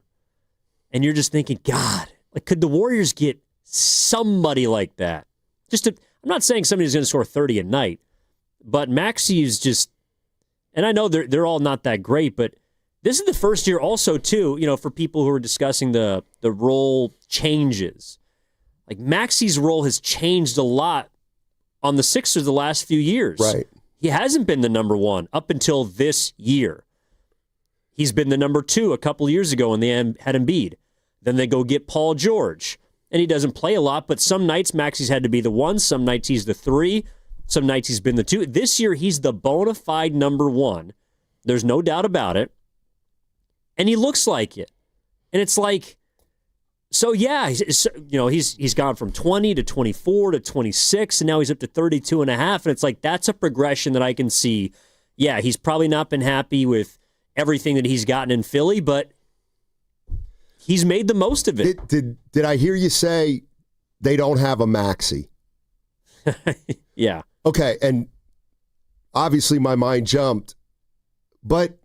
and you're just thinking, God, like, could the Warriors get somebody like that? I'm not saying somebody's going to score 30 a night, but Maxey is just, and I know they're all not that great, but this is the first year also, too, you know, for people who are discussing the role changes. Like, Maxey's role has changed a lot on the Sixers the last few years. Right. He hasn't been the number one up until this year. He's been the number two a couple years ago when they had Embiid. Then they go get Paul George. And he doesn't play a lot, but some nights Maxey's had to be the one, some nights he's the three, some nights he's been the two. This year he's the bona fide number one. There's no doubt about it. And he looks like it. And it's like, so yeah, he's gone from 20 to 24 to 26, and now he's up to 32 and a half. And it's like, that's a progression that I can see. Yeah, he's probably not been happy with everything that he's gotten in Philly, but he's made the most of it. Did I hear you say they don't have a Maxey? Yeah. Okay, and obviously my mind jumped, but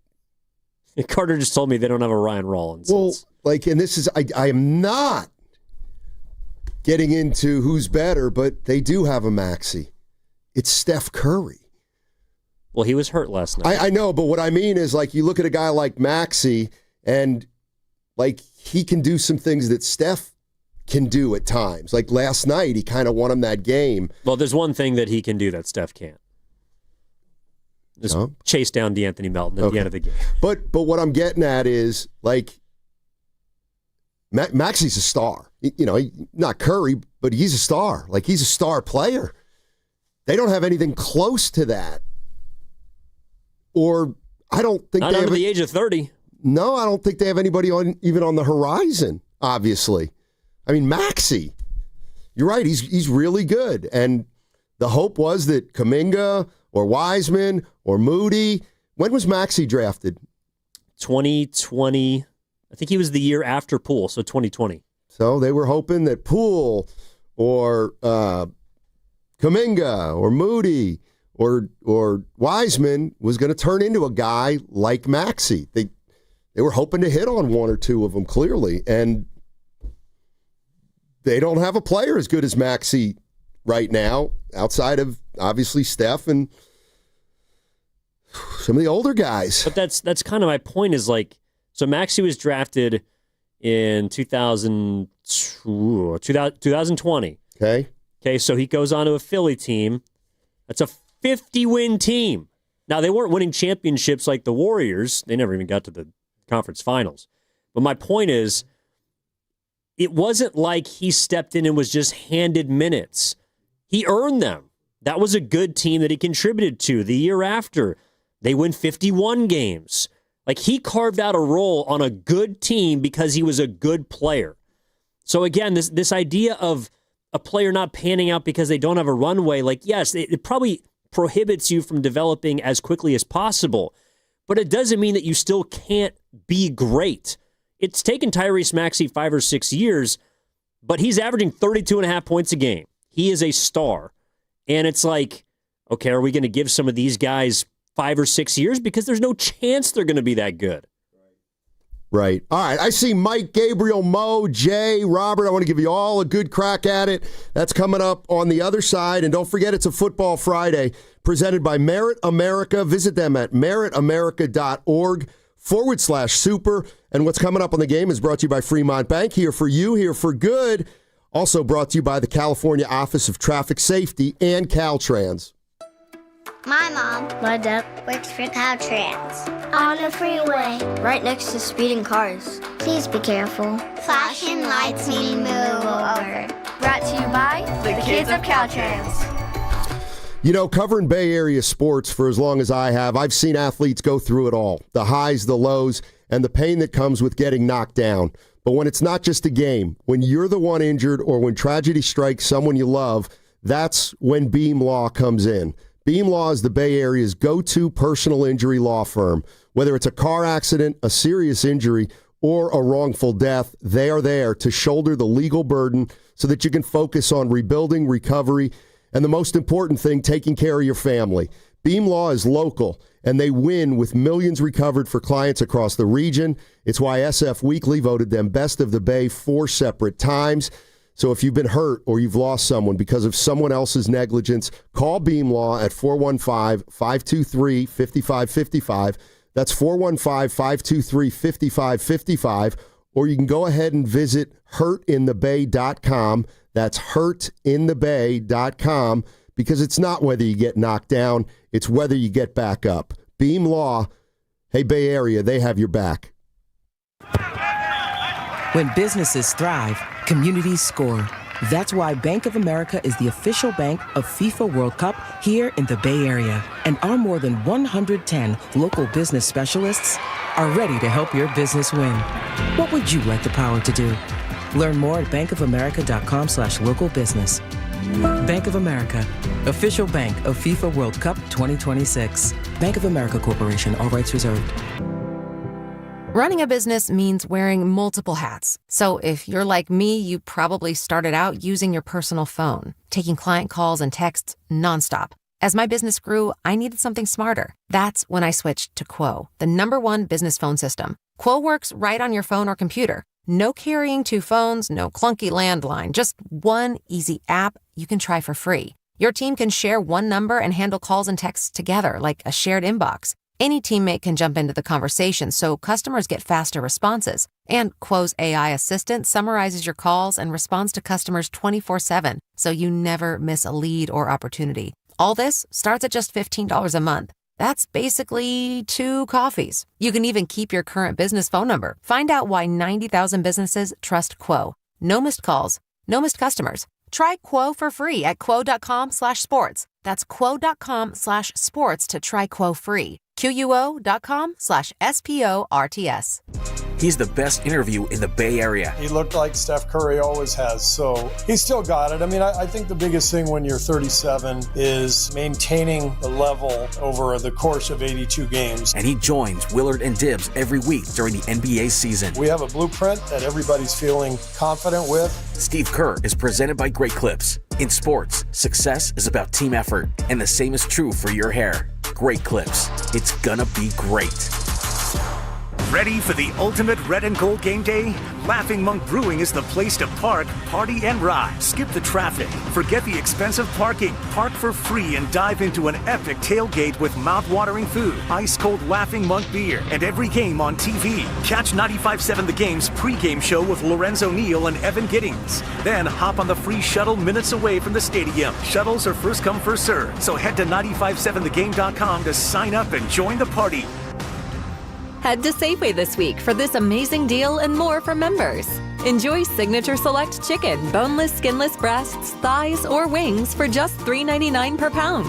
Carter just told me they don't have a Ryan Rollins. Well, like, and this is, I am not getting into who's better, but they do have a Maxey. It's Steph Curry. Well, he was hurt last night. I know, but what I mean is, like, you look at a guy like Maxey, and, like, he can do some things that Steph can do at times. Like last night, he kind of won him that game. Well, there's one thing that he can do that Steph can't. Just chase down DeAnthony Melton at the end of the game. But what I'm getting at is, like, Maxey's a star. You know, not Curry, but he's a star. Like, he's a star player. They don't have anything close to that. Or I don't think not under the age of 30. No, I don't think they have anybody even on the horizon, obviously. I mean, Maxey, you're right, he's really good. And the hope was that Kuminga or Wiseman or Moody, when was Maxey drafted? 2020. I think he was the year after Poole, so 2020. So they were hoping that Poole or Kuminga or Moody or Wiseman was going to turn into a guy like Maxey. They were hoping to hit on one or two of them, clearly. And they don't have a player as good as Maxey right now, outside of, obviously, Steph and some of the older guys. But that's kind of my point is, like, so Maxey was drafted in 2020. Okay, so he goes on to a Philly team. That's a 50-win team. Now, they weren't winning championships like the Warriors. They never even got to the conference finals. But my point is, it wasn't like he stepped in and was just handed minutes. He earned them. That was a good team that he contributed to. The year after, they win 51 games. Like, he carved out a role on a good team because he was a good player. So again, this idea of a player not panning out because they don't have a runway, like, yes, it probably prohibits you from developing as quickly as possible, but it doesn't mean that you still can't be great. It's taken Tyrese Maxey 5 or 6 years, but he's averaging 32.5 points a game. He is a star. And it's like, okay, are we going to give some of these guys 5 or 6 years? Because there's no chance they're going to be that good. Right. All right. I see Mike, Gabriel, Mo, Jay, Robert. I want to give you all a good crack at it. That's coming up on the other side. And don't forget, it's a Football Friday presented by Merit America. Visit them at meritamerica.org/super. And what's coming up on the game is brought to you by Fremont Bank. Here for you, here for good. Also brought to you by the California Office of Traffic Safety and Caltrans. My mom, my dad, works for Caltrans. On the freeway, right next to speeding cars. Please be careful. Flashing lights mean move over. Brought to you by the kids of Caltrans. You know, covering Bay Area sports for as long as I have, I've seen athletes go through it all. The highs, the lows, and the pain that comes with getting knocked down. But when it's not just a game, when you're the one injured or when tragedy strikes someone you love, that's when Beam Law comes in. Beam Law is the Bay Area's go-to personal injury law firm. Whether it's a car accident, a serious injury, or a wrongful death, they are there to shoulder the legal burden so that you can focus on rebuilding, recovery, and the most important thing, taking care of your family. Beam Law is local, and they win with millions recovered for clients across the region. It's why SF Weekly voted them Best of the Bay 4 separate times. So if you've been hurt or you've lost someone because of someone else's negligence, call Beam Law at 415-523-5555. That's 415-523-5555. Or you can go ahead and visit hurtinthebay.com. That's hurtinthebay.com, because it's not whether you get knocked down, it's whether you get back up. Beam Law, hey, Bay Area, they have your back. When businesses thrive, communities score. That's why Bank of America is the official bank of FIFA World Cup here in the Bay Area. And our more than 110 local business specialists are ready to help your business win. What would you like the power to do? Learn more at bankofamerica.com/local business. Bank of America, official bank of FIFA World Cup 2026. Bank of America Corporation, all rights reserved. Running a business means wearing multiple hats. So if you're like me, you probably started out using your personal phone, taking client calls and texts nonstop. As my business grew, I needed something smarter. That's when I switched to Quo, the #1 business phone system. Quo works right on your phone or computer. No carrying 2 phones, no clunky landline, just one easy app you can try for free. Your team can share one number and handle calls and texts together like a shared inbox. Any teammate can jump into the conversation so customers get faster responses. And Quo's AI assistant summarizes your calls and responds to customers 24/7, so you never miss a lead or opportunity. All this starts at just $15 a month. That's basically 2 coffees. You can even keep your current business phone number. Find out why 90,000 businesses trust Quo. No missed calls, no missed customers. Try Quo for free at quo.com/sports. That's quo.com/sports to try Quo free. QUO.com/SPORTS. He's the best interview in the Bay Area. He looked like Steph Curry always has, so he's still got it. I mean, I think the biggest thing when you're 37 is maintaining the level over the course of 82 games. And he joins Willard and Dibbs every week during the NBA season. We have a blueprint that everybody's feeling confident with. Steve Kerr is presented by Great Clips. In sports, success is about team effort, and the same is true for your hair. Great Clips. It's gonna be great. Ready for the ultimate red and gold game day? Laughing Monk Brewing is the place to park, party, and ride. Skip the traffic. Forget the expensive parking. Park for free and dive into an epic tailgate with mouth-watering food, ice-cold Laughing Monk beer, and every game on TV. Catch 95.7 The Game's pregame show with Lorenzo Neal and Evan Giddings. Then hop on the free shuttle minutes away from the stadium. Shuttles are first come, first served. So head to 957thegame.com to sign up and join the party. Head to Safeway this week for this amazing deal and more for members. Enjoy Signature Select chicken, boneless, skinless breasts, thighs, or wings for just $3.99 per pound.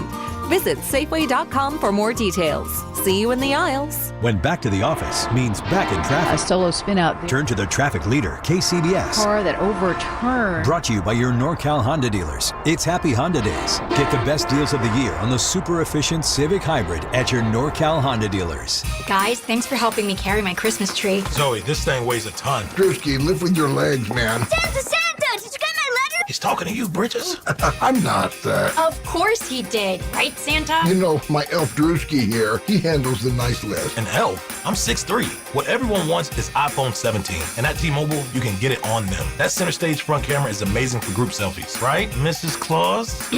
Visit Safeway.com for more details. See you in the aisles. When back to the office means back in traffic. A solo spin out. Turn to the traffic leader, KCBS. Car that overturned. Brought to you by your NorCal Honda dealers. It's Happy Honda Days. Get the best deals of the year on the super efficient Civic Hybrid at your NorCal Honda dealers. Guys, thanks for helping me carry my Christmas tree. Zoe, this thing weighs a ton. Drewski, lift with your legs, man. Santa! Did you get my letter? He's talking to you, Bridges. I'm not. Of course he did, right, Santa? You know, my elf Drewski here, he handles the nice list. An elf? I'm 6'3". What everyone wants is iPhone 17. And at T-Mobile, you can get it on them. That center stage front camera is amazing for group selfies. Right, Mrs. Claus?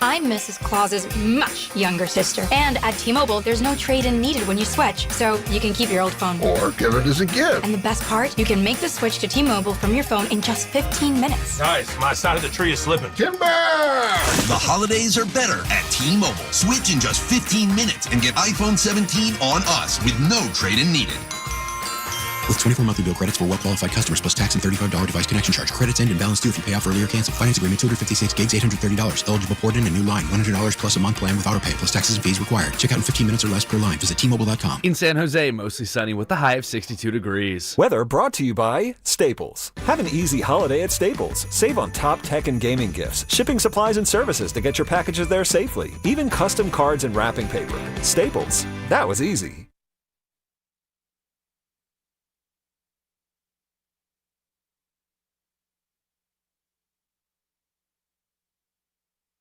I'm Mrs. Claus's much younger sister. And at T-Mobile, there's no trade-in needed when you switch. So you can keep your old phone. Or give it as a gift. And the best part, you can make the switch to T-Mobile from your phone in just 15 minutes. Guys, my side of the tree is slipping. Timber! The holidays are better at T-Mobile. Switch in just 15 minutes and get iPhone 17 on us with no trade-in needed. With 24 monthly bill credits for well-qualified customers plus tax and $35 device connection charge. Credits end and balance due if you pay off earlier. Cancel. Finance agreement 256 gigs, $830. Eligible port in a new line. $100 plus a month plan with autopay plus taxes and fees required. Check out in 15 minutes or less per line. Visit T-Mobile.com. In San Jose, mostly sunny with a high of 62 degrees. Weather brought to you by Staples. Have an easy holiday at Staples. Save on top tech and gaming gifts, shipping supplies and services to get your packages there safely, even custom cards and wrapping paper. Staples. That was easy.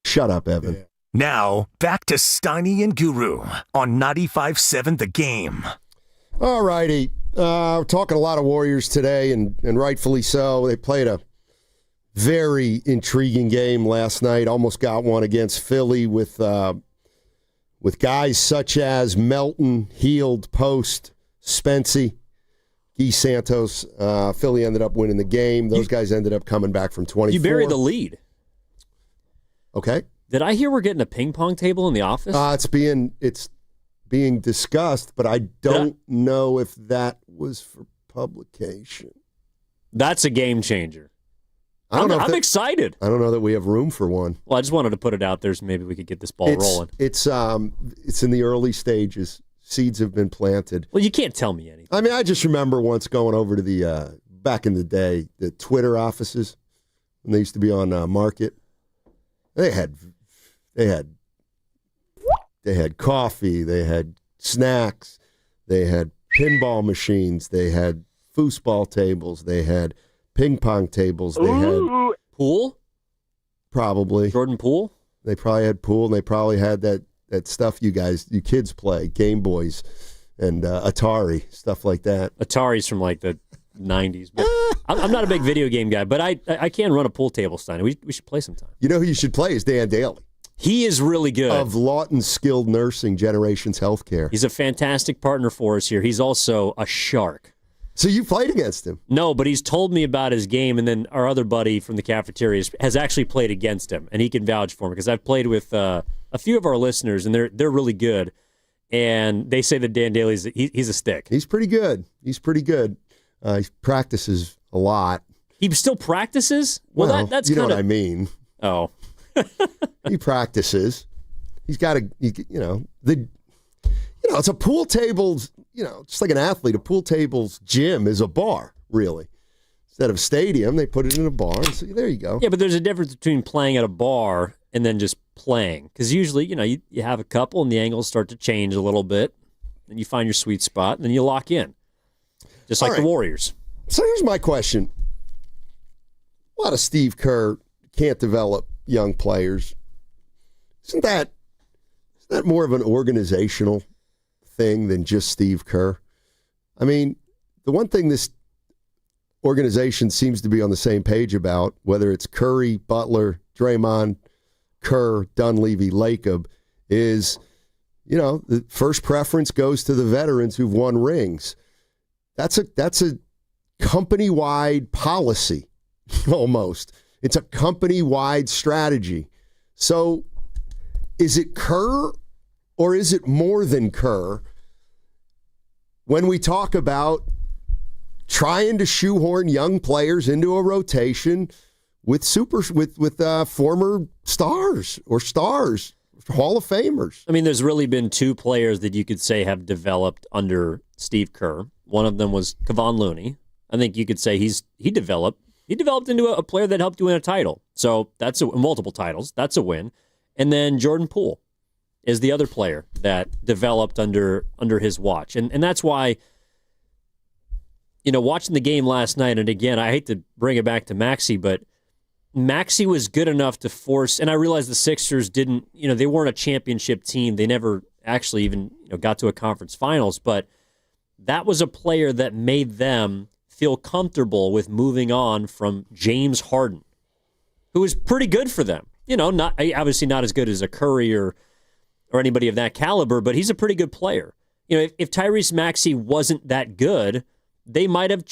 Shut up, Evan. Yeah. Now, back to Steiny and Guru on 95.7 The Game. All righty. We're talking a lot of Warriors today, and rightfully so. They played a very intriguing game last night. Almost got one against Philly with guys such as Melton, Heald, Post, Spency, Guy Santos. Philly ended up winning the game. Those guys ended up coming back from 24. You buried the lead. Okay. Did I hear we're getting a ping pong table in the office? It's being discussed, but I don't know if that was for publication. That's a game changer. I'm excited. I don't know that we have room for one. Well, I just wanted to put it out there so maybe we could get this ball rolling. It's in the early stages. Seeds have been planted. Well, you can't tell me anything. I mean, I just remember once going over to the back in the day, the Twitter offices when they used to be on Market. They had coffee, they had snacks, they had pinball machines, they had foosball tables, they had ping pong tables, they had pool? Probably. Jordan Poole? They probably had pool, and they probably had that stuff you kids play, Game Boys and Atari, stuff like that. Atari's from like the 90s. But I'm not a big video game guy, but I can run a pool table, Stein. We should play sometime. You know who you should play is Dan Daly. He is really good. Of Lawton Skilled Nursing, Generations Healthcare. He's a fantastic partner for us here. He's also a shark. So you played against him? No, but he's told me about his game, and then our other buddy from the cafeteria has actually played against him, and he can vouch for him because I've played with a few of our listeners, and they're really good. And they say that Dan Daly's he's a stick. He's pretty good. He practices a lot. He still practices? Well, that's you know kinda... what I mean. Oh. He practices. He's got it's a pool table's, just like an athlete, a pool table's gym is a bar, really. Instead of a stadium, they put it in a bar. And so there you go. Yeah, but there's a difference between playing at a bar and then just playing. Because usually, you have a couple and the angles start to change a little bit. And you find your sweet spot and then you lock in. Just like the Warriors. So here's my question. A lot of Steve Kerr can't develop young players. Isn't that more of an organizational thing than just Steve Kerr? I mean, the one thing this organization seems to be on the same page about, whether it's Curry, Butler, Draymond, Kerr, Dunleavy, Lacob, is, the first preference goes to the veterans who've won rings. That's a company-wide policy, almost. It's a company-wide strategy. So is it Kerr or is it more than Kerr when we talk about trying to shoehorn young players into a rotation with former stars or stars, Hall of Famers. I mean, there's really been two players that you could say have developed under Steve Kerr. One of them was Kevon Looney. I think you could say he developed into a player that helped you win a title. So that's multiple titles. That's a win. And then Jordan Poole is the other player that developed under his watch. And that's why, watching the game last night, and again, I hate to bring it back to Maxey, but Maxey was good enough to force, and I realize the Sixers didn't, they weren't a championship team. They never actually even got to a conference finals, but that was a player that made them feel comfortable with moving on from James Harden, who was pretty good for them. Not obviously not as good as a Curry or anybody of that caliber, but he's a pretty good player. If Tyrese Maxey wasn't that good, they might have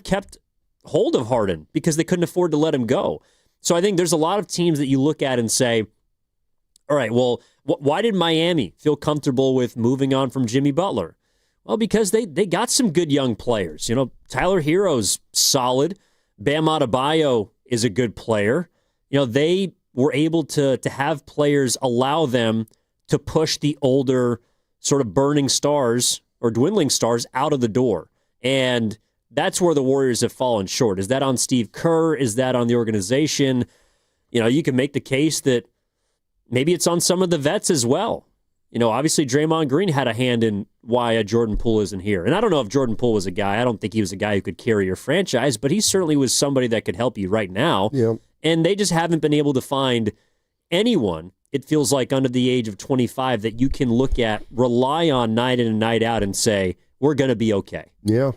kept hold of Harden because they couldn't afford to let him go. So I think there's a lot of teams that you look at and say, all right, well, why did Miami feel comfortable with moving on from Jimmy Butler? Well, because they got some good young players. Tyler Hero's solid. Bam Adebayo is a good player. They were able to have players allow them to push the older sort of burning stars or dwindling stars out of the door. And that's where the Warriors have fallen short. Is that on Steve Kerr? Is that on the organization? You can make the case that maybe it's on some of the vets as well. Obviously Draymond Green had a hand in why Jordan Poole isn't here. And I don't know if Jordan Poole was a guy. I don't think he was a guy who could carry your franchise, but he certainly was somebody that could help you right now. Yeah. And they just haven't been able to find anyone, it feels like, under the age of 25 that you can look at, rely on night in and night out and say, we're going to be okay. Yeah.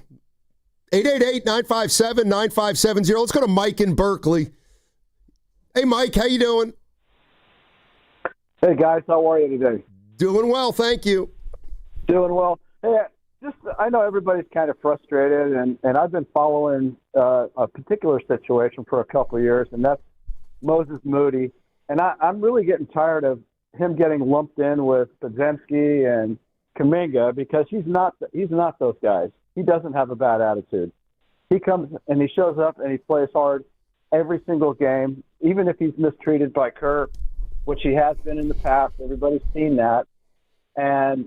888-957-9570. Let's go to Mike in Berkeley. Hey, Mike, how you doing? Hey, guys, how are you today? Doing well, thank you. Doing well. Hey, I know everybody's kind of frustrated, and I've been following a particular situation for a couple of years, and that's Moses Moody. And I'm really getting tired of him getting lumped in with Podziemski and Kuminga because he's not those guys. He doesn't have a bad attitude. He comes and he shows up and he plays hard every single game, even if he's mistreated by Kerr, which he has been in the past. Everybody's seen that. And,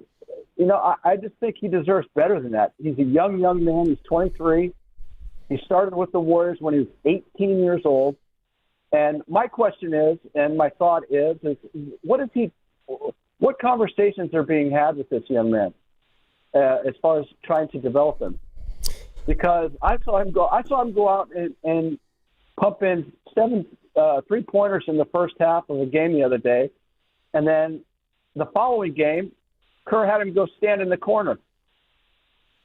I just think he deserves better than that. He's a young man. He's 23. He started with the Warriors when he was 18 years old. And my question is, and my thought is what conversations are being had with this young man as far as trying to develop him? Because I saw him go out and pump in 7 3-pointers in the first half of a game the other day. And then the following game, Kerr had him go stand in the corner,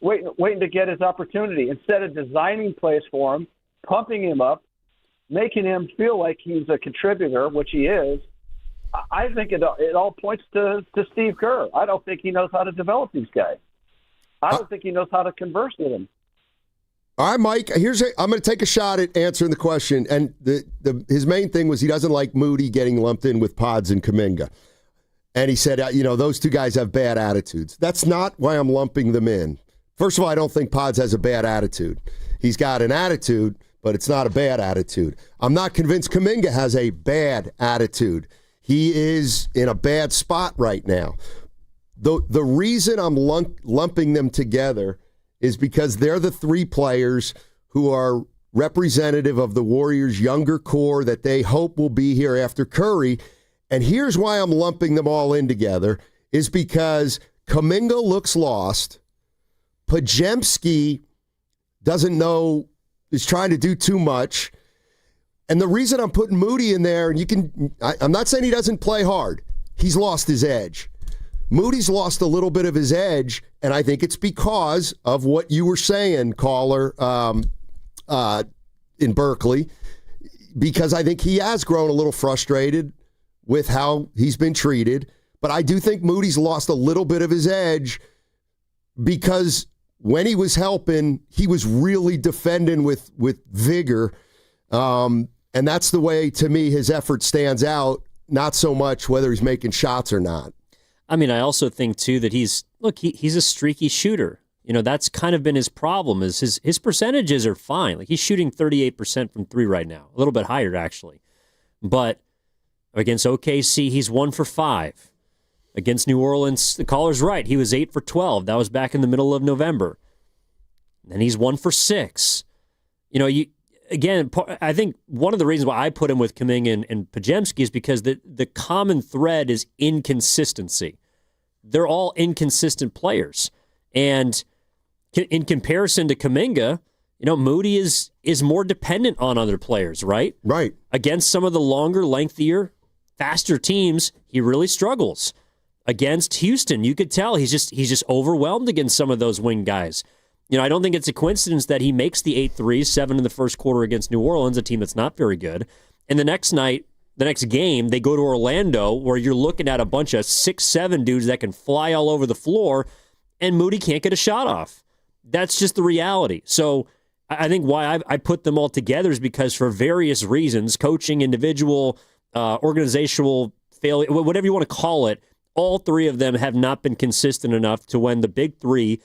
waiting to get his opportunity. Instead of designing plays for him, pumping him up, making him feel like he's a contributor, which he is, I think it all points to Steve Kerr. I don't think he knows how to develop these guys. I don't think he knows how to converse with them. All right, Mike, I'm going to take a shot at answering the question. And his main thing was he doesn't like Moody getting lumped in with Pods and Kuminga. And he said, those two guys have bad attitudes. That's not why I'm lumping them in. First of all, I don't think Pods has a bad attitude. He's got an attitude, but it's not a bad attitude. I'm not convinced Kuminga has a bad attitude. He is in a bad spot right now. The reason I'm lumping them together is because they're the three players who are representative of the Warriors' younger core that they hope will be here after Curry. And here's why I'm lumping them all in together, is because Kuminga looks lost. Podziemski doesn't know, is trying to do too much. And the reason I'm putting Moody in there, and I'm not saying he doesn't play hard. He's lost his edge. Moody's lost a little bit of his edge, and I think it's because of what you were saying, caller, in Berkeley, because I think he has grown a little frustrated with how he's been treated. But I do think Moody's lost a little bit of his edge because when he was helping, he was really defending with vigor. And that's the way, to me, his effort stands out, not so much whether he's making shots or not. I mean, I also think, too, that he's a streaky shooter. That's kind of been his problem. Is his percentages are fine. Like, he's shooting 38% from 3 right now, a little bit higher actually. But against OKC, he's 1 for 5. Against New Orleans, the caller's right. He was 8 for 12. That was back in the middle of November. And he's 1 for 6. I think one of the reasons why I put him with Kuminga and Podziemski is because the common thread is inconsistency. They're all inconsistent players. And in comparison to Kuminga, Moody is more dependent on other players, right? Right. Against some of the longer, lengthier, faster teams, he really struggles. Against Houston, you could tell he's just overwhelmed against some of those wing guys. I don't think it's a coincidence that he makes the 8 threes, 7 in the first quarter against New Orleans, a team that's not very good. And the next game, they go to Orlando, where you're looking at a bunch of 6'7" dudes that can fly all over the floor, and Moody can't get a shot off. That's just the reality. So I think why I put them all together is because for various reasons, coaching, individual, organizational failure, whatever you want to call it, all 3 of them have not been consistent enough to when the big 3,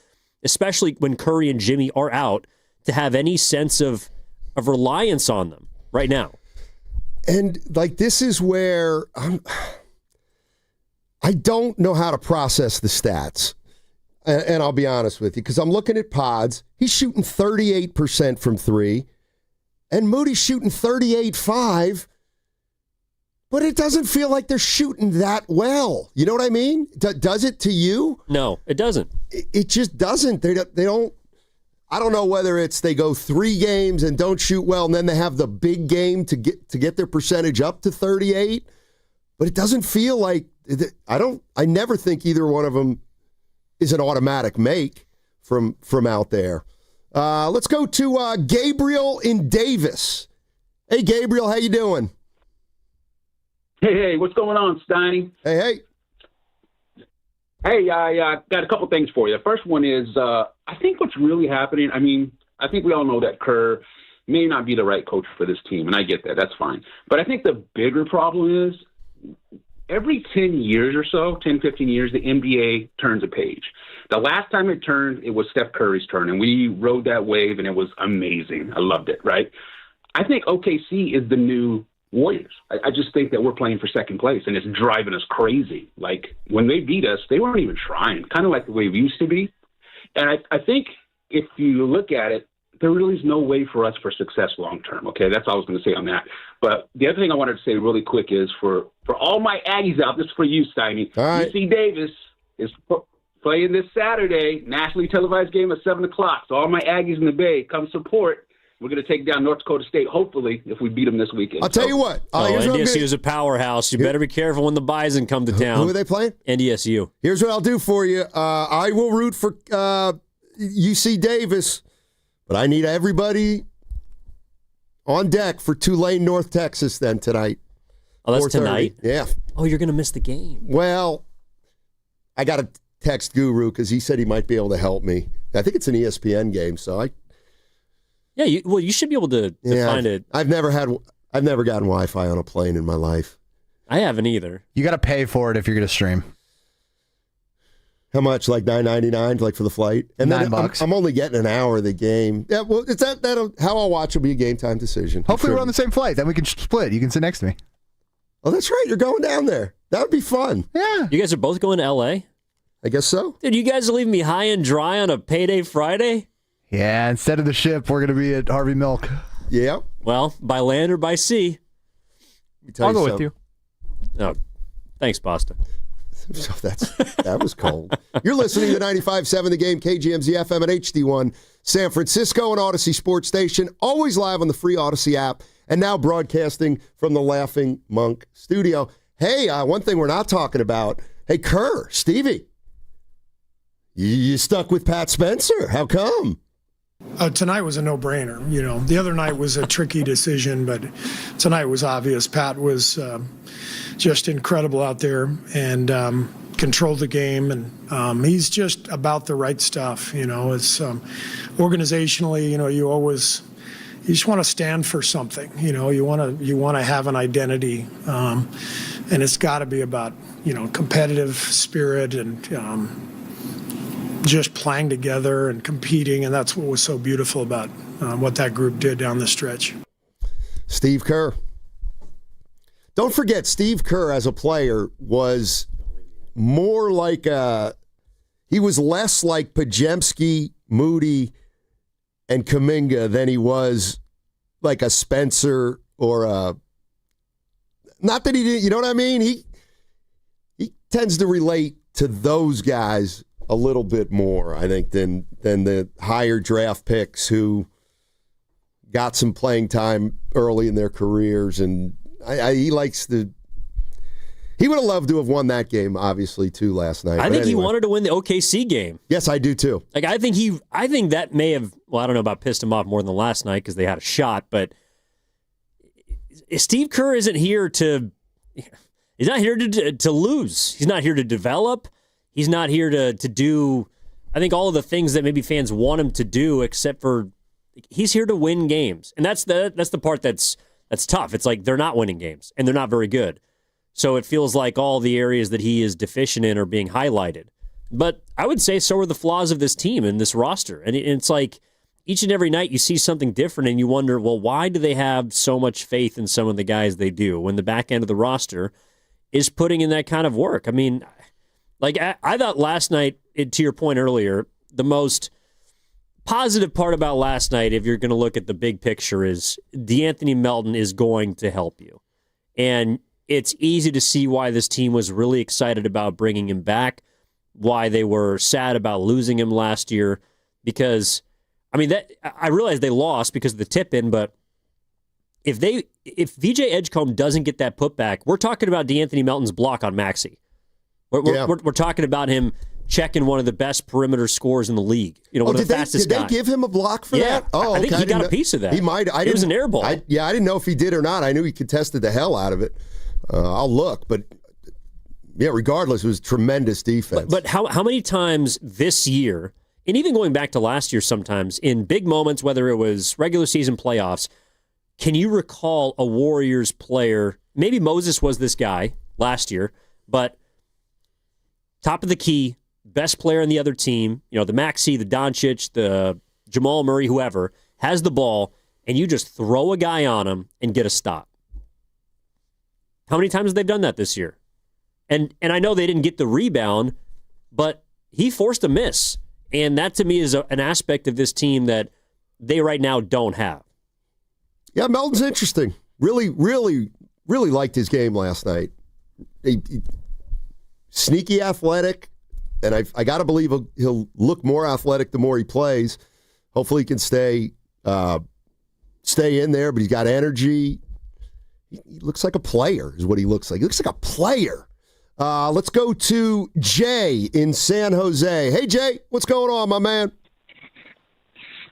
especially when Curry and Jimmy are out, to have any sense of reliance on them right now. And this is where I don't know how to process the stats. And I'll be honest with you, because I'm looking at Pods. He's shooting 38% from 3, and Moody's shooting 38.5%. But it doesn't feel like they're shooting that well. You know what I mean? Does it to you? No, it doesn't. It just doesn't. They don't. I don't know whether it's they go 3 games and don't shoot well, and then they have the big game to get their percentage up to 38. But it doesn't feel like I never think either one of them is an automatic make from out there. Let's go to Gabriel in Davis. Hey, Gabriel, how you doing? Hey, what's going on, Steiny? Hey. Hey, I got a couple things for you. First one is, I think what's really happening, I think we all know that Kerr may not be the right coach for this team, and I get that. That's fine. But I think the bigger problem is every 10 years or so, 10, 15 years, the NBA turns a page. The last time it turned, it was Steph Curry's turn, and we rode that wave, and it was amazing. I loved it, right? I think OKC is the new Warriors. I just think that we're playing for second place, and it's driving us crazy. Like, when they beat us, they weren't even trying, kind of like the way we used to be. And I think if you look at it, there really is no way for us for success long term. Okay, that's all I was going to say on that. But the other thing I wanted to say really quick is for all my Aggies out, this is for you, Steiny. UC Davis is playing this Saturday, nationally televised game at 7 o'clock. So all my Aggies in the Bay, come support. We're going to take down North Dakota State, hopefully, if we beat them this weekend. I'll tell you what. NDSU is a powerhouse. You better be careful when the Bison come to town. Who are they playing? NDSU. Here's what I'll do for you. I will root for UC Davis, but I need everybody on deck for Tulane, North Texas then tonight. Oh, that's tonight? Yeah. Oh, you're going to miss the game. Well, I got to text Guru because he said he might be able to help me. I think it's an ESPN game, so Yeah, you should be able to find it. I've never gotten Wi-Fi on a plane in my life. I haven't either. You got to pay for it if you're going to stream. How much? Like $9.99, like for the flight, and then $9. I'm only getting an hour of the game. Yeah, well, it's that how I'll watch will be a game time decision. Hopefully, we're on the same flight. Then we can split. You can sit next to me. Oh, that's right. You're going down there. That would be fun. Yeah. You guys are both going to L.A.? I guess so. Dude, you guys are leaving me high and dry on a payday Friday? Yeah, instead of the ship, we're going to be at Harvey Milk. Yeah. Well, by land or by sea. I'll go with you. Oh, thanks, Pasta. So that was cold. You're listening to 95.7 The Game, KGMZ FM at HD1, San Francisco, and Odyssey Sports Station. Always live on the free Odyssey app, and now broadcasting from the Laughing Monk studio. Hey, one thing we're not talking about. Hey, Kerr, Stevie, you stuck with Pat Spencer. How come? Tonight was a no-brainer. You know, the other night was a tricky decision, but tonight was obvious. Pat was just incredible out there and controlled the game, and he's just about the right stuff. You know, it's organizationally. You know, you just want to stand for something. You know, you want to have an identity, and it's got to be about competitive spirit and just playing together and competing, and that's what was so beautiful about what that group did down the stretch. Steve Kerr. Don't forget, Steve Kerr as a player was more like he was less like Podziemski, Moody, and Kuminga than he was like a Spencer or a. Not that he didn't, you know what I mean? He tends to relate to those guys a little bit more, I think, than the higher draft picks who got some playing time early in their careers, and he likes the. He would have loved to have won that game, obviously, too, last night. I think he wanted to win the OKC game. Yes, I do too. Like I think that may have. Well, I don't know about pissed him off more than last night because they had a shot, but Steve Kerr isn't here to. He's not here to lose. He's not here to develop. He's not here to do. I think all of the things that maybe fans want him to do, except for he's here to win games, and that's the part that's tough. It's like they're not winning games and they're not very good. So it feels like all the areas that he is deficient in are being highlighted. But I would say so are the flaws of this team and this roster. And it's like each and every night you see something different and you wonder, well, why do they have so much faith in some of the guys they do when the back end of the roster is putting in that kind of work? I mean, like I thought last night, to your point earlier, the most positive part about last night, if you're going to look at the big picture, is DeAnthony Melton is going to help you. And it's easy to see why this team was really excited about bringing him back, why they were sad about losing him last year, because, I mean, that I realize they lost because of the tip-in, but if VJ Edgecombe doesn't get that putback, we're talking about DeAnthony Melton's block on Maxey. We're talking about him checking one of the best perimeter scorers in the league. You know, one of the fastest guys. Did they give him a block for that? Oh, I think he got a piece of that. He might. It was an air ball. I didn't know if he did or not. I knew he contested the hell out of it. I'll look, but yeah, regardless, it was tremendous defense. But how many times this year, and even going back to last year sometimes, in big moments, whether it was regular season playoffs, can you recall a Warriors player, maybe Moses was this guy last year, but top of the key, best player on the other team, you know, the Maxey, the Doncic, the Jamal Murray, whoever, has the ball, and you just throw a guy on him and get a stop. How many times have they done that this year? And I know they didn't get the rebound, but he forced a miss. And that, to me, is an aspect of this team that they right now don't have. Yeah, Melton's interesting. Really, really, really liked his game last night. He sneaky athletic, and I got to believe he'll look more athletic the more he plays. Hopefully he can stay in there, but he's got energy. He looks like a player is what he looks like. He looks like a player. Let's go to Jay in San Jose. Hey, Jay, what's going on, my man?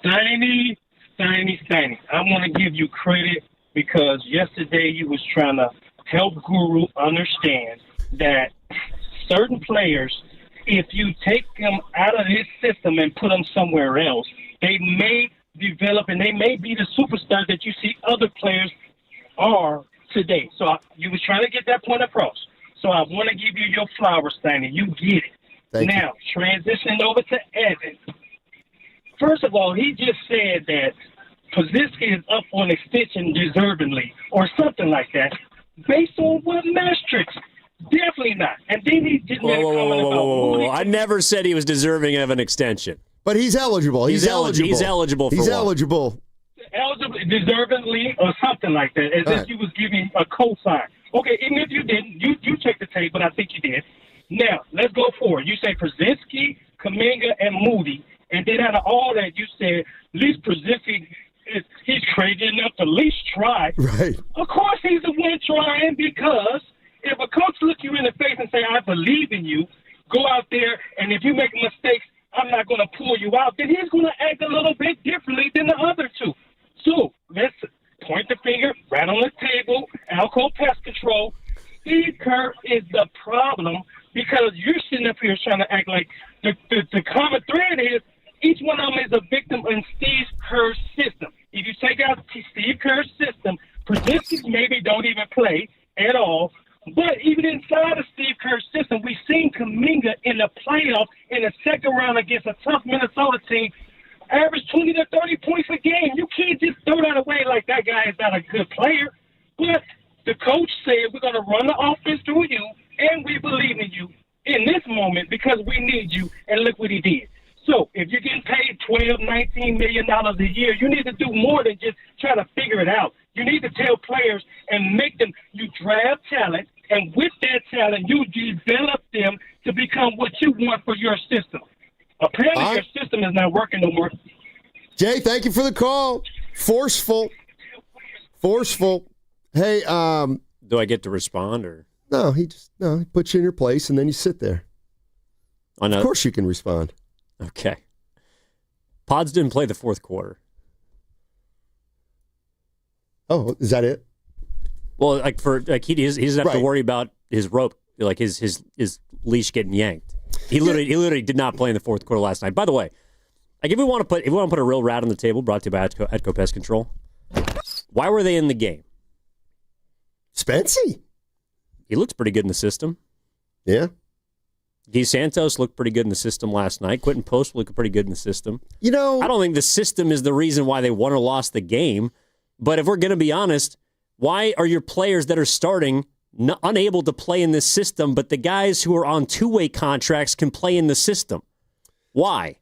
Steiny. I want to give you credit because yesterday you was trying to help Guru understand that certain players, if you take them out of this system and put them somewhere else, they may develop and they may be the superstars that you see other players are today. So you was trying to get that point across. So I want to give you your flowers, Steiny. You get it. Thank now, transition over to Evan. First of all, he just said that Podziemski is up on extension deservingly or something like that. Based on what metrics? Definitely not. And then he did make a comment about Moody. I never said he was deserving of an extension. But he's eligible. He's eligible. He's eligible for He's what? eligible. Eligible, deservingly, or something like that, as if you was giving a cosign. Okay, even if you didn't, you checked the tape, but I think you did. Now, let's go forward. You say Podziemski, Kuminga, and Moody, and then out of all that, you said at least Podziemski, he's crazy enough to at least try. Right. Of course he's the one trying, because if a coach look you in the face and say, I believe in you, go out there, and if you make mistakes, I'm not going to pull you out, then he's going to act a little bit differently than the other two. So let's point the finger right on the table, alcohol pest control. Steve Kerr is the problem because you're sitting up here trying to act like the common thread is each one of them is a victim in Steve Kerr's system. If you take out Steve Kerr's system, Podziemski maybe don't even play at all. But even inside of Steve Kerr's system, we've seen Kuminga in the playoffs in the second round against Minnesota team, average 20 to 30 points a game. You can't just throw that away like that guy is not a good player. But the coach said we're going to run the offense through you, and we believe in you in this moment because we need you, and look what he did. So if you're getting paid $12, $19 million a year, you need to do more than just try to figure it out. You need to tell players and make them, you draft talent, and with that talent, you develop them to become what you want for your system. Apparently, your system is not working no more. Jay, thank you for the call. Forceful. Hey, do I get to respond or? No, he puts you in your place and then you sit there. Of course you can respond. Okay. Pods didn't play the fourth quarter. Oh, is that it? Well, he doesn't have to worry about his rope, like his leash getting yanked. He literally did not play in the fourth quarter last night. By the way, like if we want to put a real rat on the table, brought to you by Adco Pest Control. Why were they in the game? Spency. He looks pretty good in the system. Yeah. Guy Santos looked pretty good in the system last night. Quentin Post looked pretty good in the system. I don't think the system is the reason why they won or lost the game. But if we're going to be honest, why are your players that are starting unable to play in this system, but the guys who are on two-way contracts can play in the system? Why?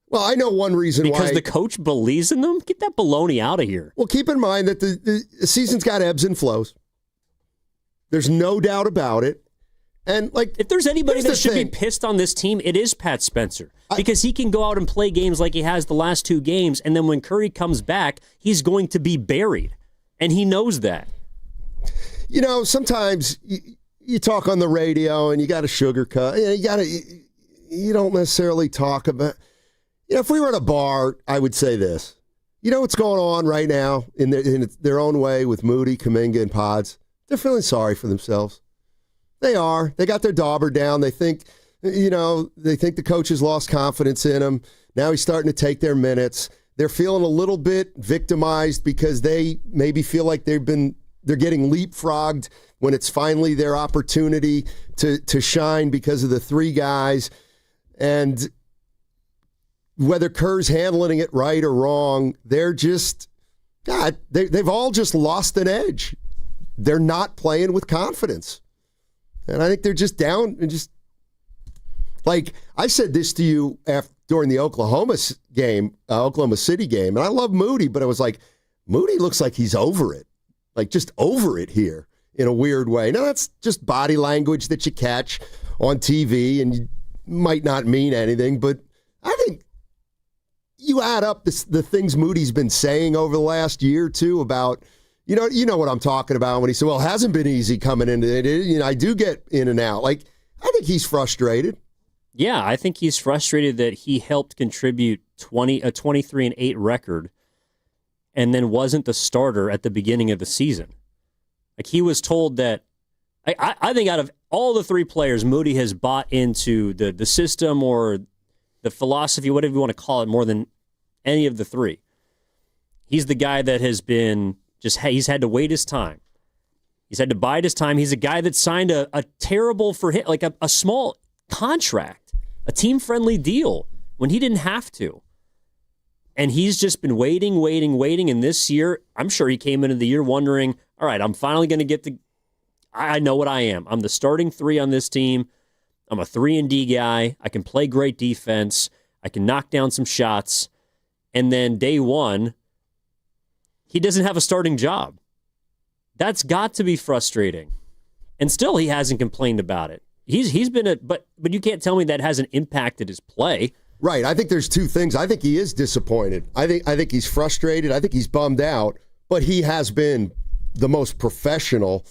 Well, I know one reason why. Because the coach believes in them? Get that baloney out of here. Well, keep in mind that the season's got ebbs and flows. There's no doubt about it. And if there's anybody that should be pissed on this team, it is Pat Spencer. Because he can go out and play games like he has the last two games, and then when Curry comes back, he's going to be buried. And he knows that. Sometimes you talk on the radio and you got to sugarcoat. You don't necessarily talk about. If we were at a bar, I would say this. You know what's going on right now in their own way with Moody, Kuminga, and Pods? They're feeling sorry for themselves. They are. They got their dauber down. They think, the coach has lost confidence in them. Now he's starting to take their minutes. They're feeling a little bit victimized because they maybe feel like they're getting leapfrogged when it's finally their opportunity to shine because of the three guys. And whether Kerr's handling it right or wrong, they're just, they've all just lost an edge. They're not playing with confidence. And I think they're just down and just, like I said this to you during the Oklahoma City game, and I love Moody, but I was like, Moody looks like he's over it, like just over it here in a weird way. Now, that's just body language that you catch on TV and you might not mean anything, but I think you add up the things Moody's been saying over the last year or two about, you know what I'm talking about when he said, well, it hasn't been easy coming into it. I do get in and out. Like, I think he's frustrated. Yeah, I think he's frustrated that he helped contribute a 23-8 record and then wasn't the starter at the beginning of the season. Like, he was told that, I think out of all the three players, Moody has bought into the system or the philosophy, whatever you want to call it, more than any of the three. He's the guy that has been he's had to wait his time. He's had to bide his time. He's a guy that signed a terrible for him, like a small contract, a team-friendly deal when he didn't have to. And he's just been waiting. And this year, I'm sure he came into the year wondering, all right, I'm finally going to get I know what I am. I'm the starting three on this team. I'm a 3-and-D guy. I can play great defense. I can knock down some shots. And then day one, he doesn't have a starting job. That's got to be frustrating. And still, he hasn't complained about it. He's been but you can't tell me that hasn't impacted his play. Right. I think there's two things. I think he is disappointed. I think he's frustrated. I think he's bummed out. But he has been the most professional.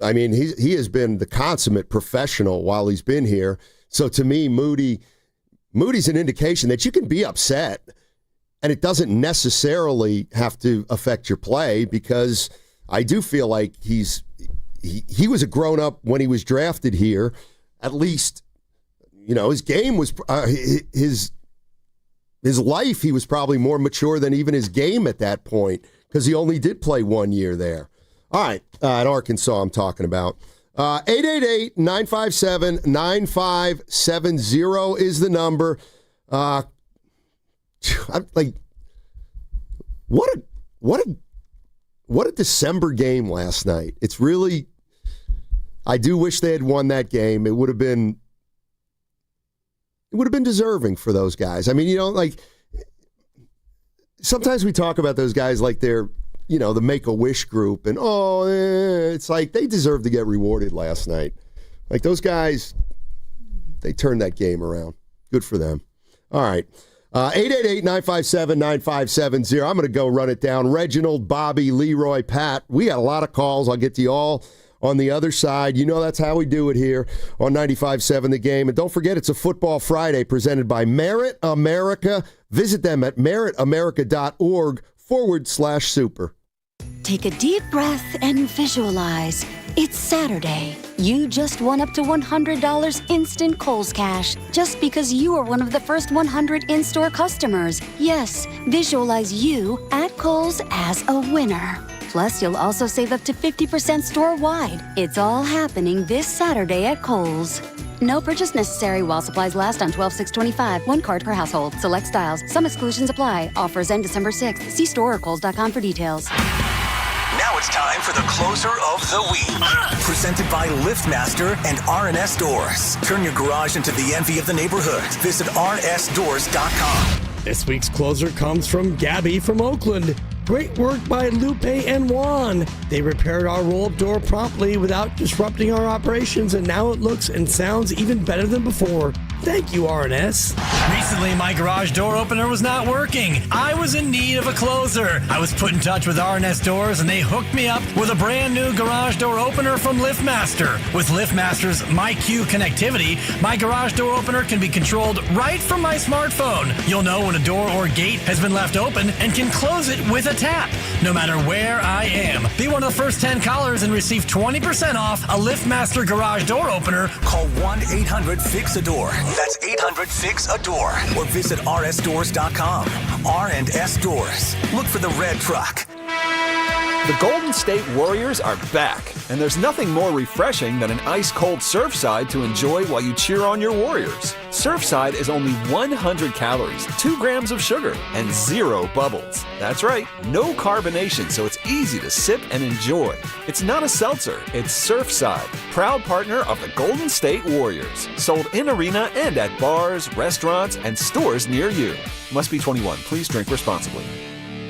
I mean, he has been the consummate professional while he's been here. So to me, Moody's an indication that you can be upset, and it doesn't necessarily have to affect your play, because I do feel like he was a grown-up when he was drafted here. At least, his game was his life. He was probably more mature than even his game at that point, because he only did play 1 year there. All right, at Arkansas I'm talking about. 888-957-9570 is the number. I'm like, what a December game last night. It's really, I do wish they had won that game. It would have been deserving for those guys. I mean, like, sometimes we talk about those guys like they're, the Make-A-Wish group, and it's like they deserve to get rewarded last night. Like, those guys, they turned that game around. Good for them. All right. 888-957-9570. I'm going to go run it down. Reginald, Bobby, Leroy, Pat. We got a lot of calls. I'll get to you all on the other side. That's how we do it here on 95.7 The Game. And don't forget, it's a Football Friday presented by Merit America. Visit them at meritamerica.org/super. Take a deep breath and visualize. It's Saturday. You just won up to $100 instant Kohl's Cash just because you are one of the first 100 in-store customers. Yes, visualize you at Kohl's as a winner. Plus, you'll also save up to 50% store-wide. It's all happening this Saturday at Kohl's. No purchase necessary while supplies last on 12/6/25. One card per household. Select styles. Some exclusions apply. Offers end December 6th. See store or Kohls.com for details. Now it's time for the closer of the week. Presented by LiftMaster and R&S Doors. Turn your garage into the envy of the neighborhood. Visit rnsdoors.com. This week's closer comes from Gabby from Oakland. Great work by Lupe and Juan. They repaired our roll-up door promptly without disrupting our operations, and now it looks and sounds even better than before. Thank you, R&S. Recently, my garage door opener was not working. I was in need of a closer. I was put in touch with R&S Doors, and they hooked me up with a brand new garage door opener from LiftMaster. With LiftMaster's MyQ connectivity, my garage door opener can be controlled right from my smartphone. You'll know when a door or gate has been left open and can close it with a tap, no matter where I am. Be one of the first 10 callers and receive 20% off a LiftMaster garage door opener. Call 1-800-FIX-A-DOOR. That's 800-FIX-A-DOOR. Or visit rsdoors.com. R&S Doors. Look for the red truck. The Golden State Warriors are back, and there's nothing more refreshing than an ice-cold Surfside to enjoy while you cheer on your Warriors. Surfside is only 100 calories, 2 grams of sugar, and 0 bubbles. That's right, no carbonation, so it's easy to sip and enjoy. It's not a seltzer, it's Surfside, proud partner of the Golden State Warriors. Sold in arena and at bars, restaurants, and stores near you. Must be 21. Please drink responsibly.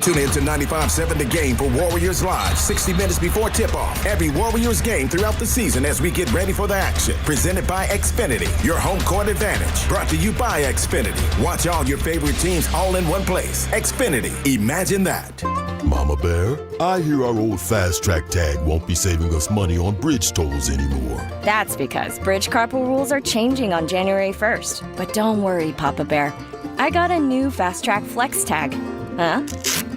Tune in to 95.7 The Game for Warriors Live, 60 minutes before tip-off. Every Warriors game throughout the season as we get ready for the action. Presented by Xfinity, your home court advantage. Brought to you by Xfinity. Watch all your favorite teams all in one place. Xfinity, imagine that. Mama Bear, I hear our old Fast Track tag won't be saving us money on bridge tolls anymore. That's because bridge carpool rules are changing on January 1st. But don't worry, Papa Bear. I got a new Fast Track Flex tag. Huh?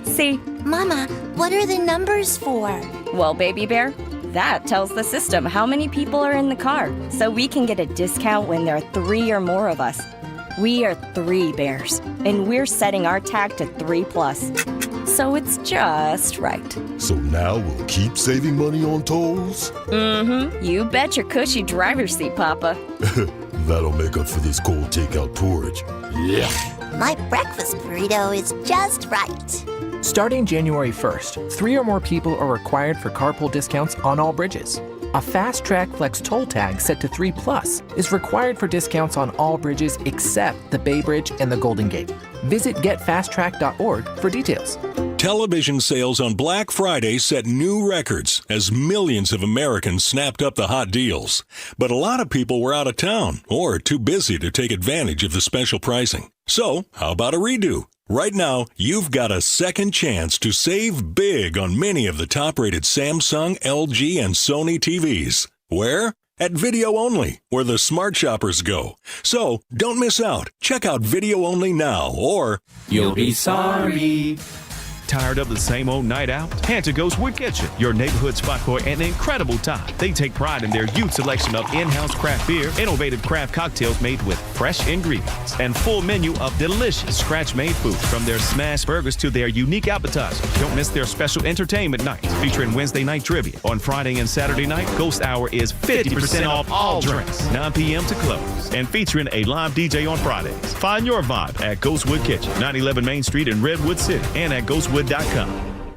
See? Mama, what are the numbers for? Well, Baby Bear, that tells the system how many people are in the car, so we can get a discount when there are 3 or more of us. We are 3 bears, and we're setting our tag to 3+. So it's just right. So now we'll keep saving money on tolls? Mm-hmm. You bet your cushy driver's seat, Papa. That'll make up for this cold takeout porridge. Yeah. My breakfast burrito is just right. Starting January 1st, 3 or more people are required for carpool discounts on all bridges. A Fast Track Flex toll tag set to 3+ is required for discounts on all bridges except the Bay Bridge and the Golden Gate. Visit getfasttrack.org for details. Television sales on Black Friday set new records as millions of Americans snapped up the hot deals. But a lot of people were out of town or too busy to take advantage of the special pricing. So, how about a redo? Right now, you've got a second chance to save big on many of the top-rated Samsung, LG, and Sony TVs. Where? At Video Only, where the smart shoppers go. So, don't miss out. Check out Video Only now, or you'll be sorry. Tired of the same old night out? Head to Ghostwood Kitchen, your neighborhood spot for an incredible time. They take pride in their huge selection of in-house craft beer, innovative craft cocktails made with fresh ingredients, and full menu of delicious scratch-made food. From their smash burgers to their unique appetizers. Don't miss their special entertainment nights featuring Wednesday night trivia. On Friday and Saturday night, Ghost Hour is 50% off all drinks, 9 p.m. to close, and featuring a live DJ on Fridays. Find your vibe at Ghostwood Kitchen, 911 Main Street in Redwood City, and at ghostwood.com.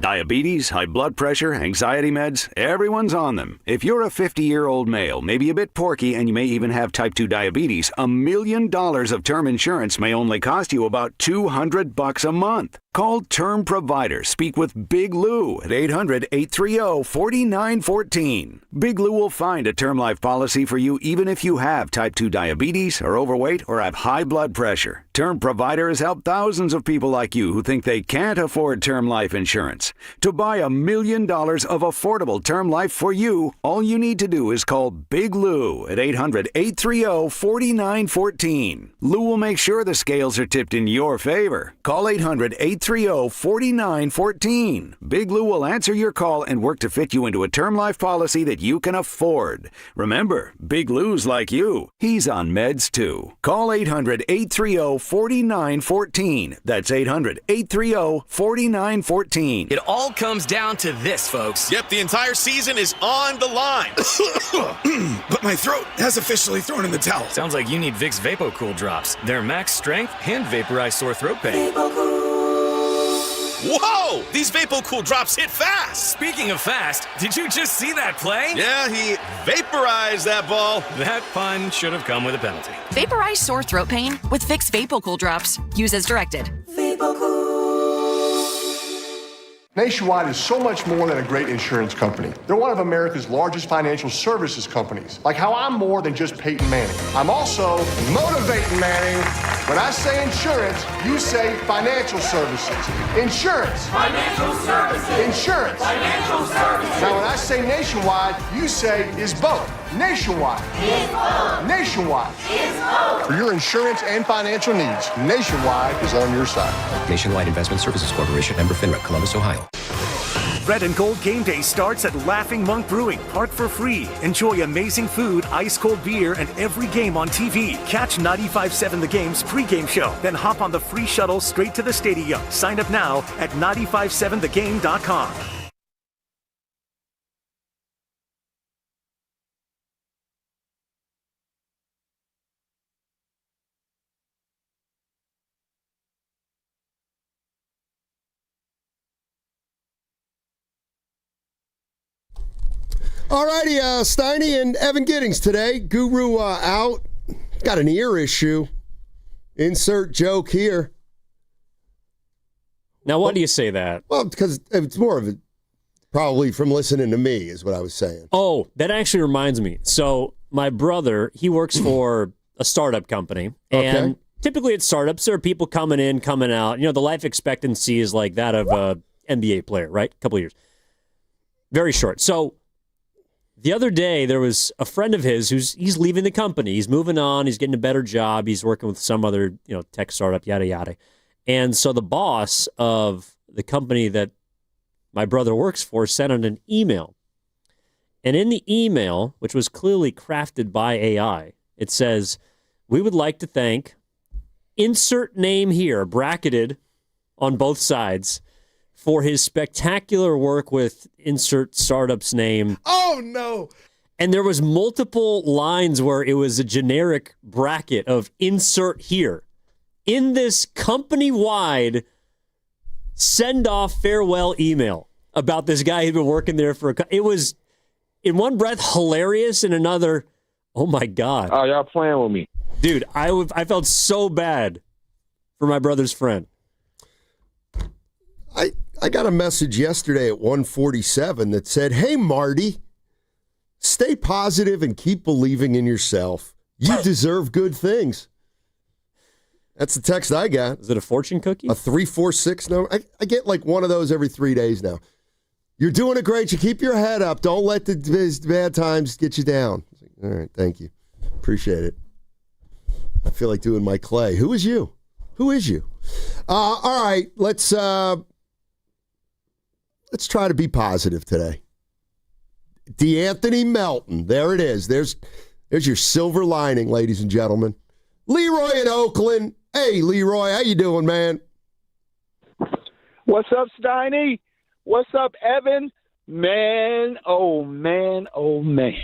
Diabetes, high blood pressure, anxiety meds, everyone's on them. If you're a 50-year-old male, maybe a bit porky, and you may even have type 2 diabetes, $1 million of term insurance may only cost you about $200 a month. Call Term Provider. Speak with Big Lou at 800-830-4914. Big Lou will find a term life policy for you even if you have type 2 diabetes, are overweight, or have high blood pressure. Term Provider has helped thousands of people like you who think they can't afford term life insurance. To buy $1 million of affordable term life for you, all you need to do is call Big Lou at 800-830-4914. Lou will make sure the scales are tipped in your favor. Call 800-830-4914. Big Lou will answer your call and work to fit you into a term life policy that you can afford. Remember, Big Lou's like you. He's on meds too. Call 800-830-4914. That's 800-830-4914. It all comes down to this, folks. Yep, the entire season is on the line. But my throat has officially thrown in the towel. Sounds like you need Vicks VapoCool drops. They're max strength and vaporize sore throat pain. Whoa! These VapoCool drops hit fast! Speaking of fast, did you just see that play? Yeah, he vaporized that ball. That pun should have come with a penalty. Vaporize sore throat pain with Vicks VapoCool drops. Use as directed. Nationwide is so much more than a great insurance company. They're one of America's largest financial services companies. Like how I'm more than just Peyton Manning. I'm also motivating Manning. When I say insurance, you say financial services. Insurance. Financial services. Insurance. Financial services. Now when I say nationwide, you say is both. Nationwide. Is both. Nationwide. Is both. For your insurance and financial needs, Nationwide is on your side. Nationwide Investment Services Corporation, member FINRA, Columbus, Ohio. Red and Gold Game Day starts at Laughing Monk Brewing. Park for free. Enjoy amazing food, ice-cold beer, and every game on TV. Catch 95.7 The Game's pregame show. Then hop on the free shuttle straight to the stadium. Sign up now at 957thegame.com. All righty, Steiny and Evan Giddings today. Guru out. Got an ear issue. Insert joke here. Now, why do you say that? Well, because it's more of it, probably from listening to me, is what I was saying. Oh, that actually reminds me. So my brother, he works for a startup company. And Okay. typically at startups, there are people coming in, coming out. You know, the life expectancy is like that of a NBA player, right? A couple of years. Very short. So the other day, there was a friend of his he's leaving the company. He's moving on. He's getting a better job. He's working with some other, tech startup, yada, yada. And so the boss of the company that my brother works for sent out an email. And in the email, which was clearly crafted by AI, it says, "We would like to thank," insert name here, bracketed on both sides, "for his spectacular work with," insert startup's name. Oh, no. And there was multiple lines where it was a generic bracket of insert here. In this company-wide send-off farewell email about this guy who'd been working there for it was, in one breath, hilarious, and another, oh my God. Oh, y'all playing with me. Dude, I felt so bad for my brother's friend. I got a message yesterday at 1:47 that said, "Hey, Marty, stay positive and keep believing in yourself. You deserve good things." That's the text I got. Is it a fortune cookie? A 346 number. I get like one of those every 3 days now. You're doing it great. You keep your head up. Don't let the bad times get you down. All right, thank you. Appreciate it. I feel like doing my Clay. Who is you? Who is you? All right, let's let's try to be positive today. DeAnthony Melton. There it is. There's your silver lining, ladies and gentlemen. Leroy in Oakland. Hey, Leroy, how you doing, man? What's up, Steiny? What's up, Evan? Man, oh, man, oh, man.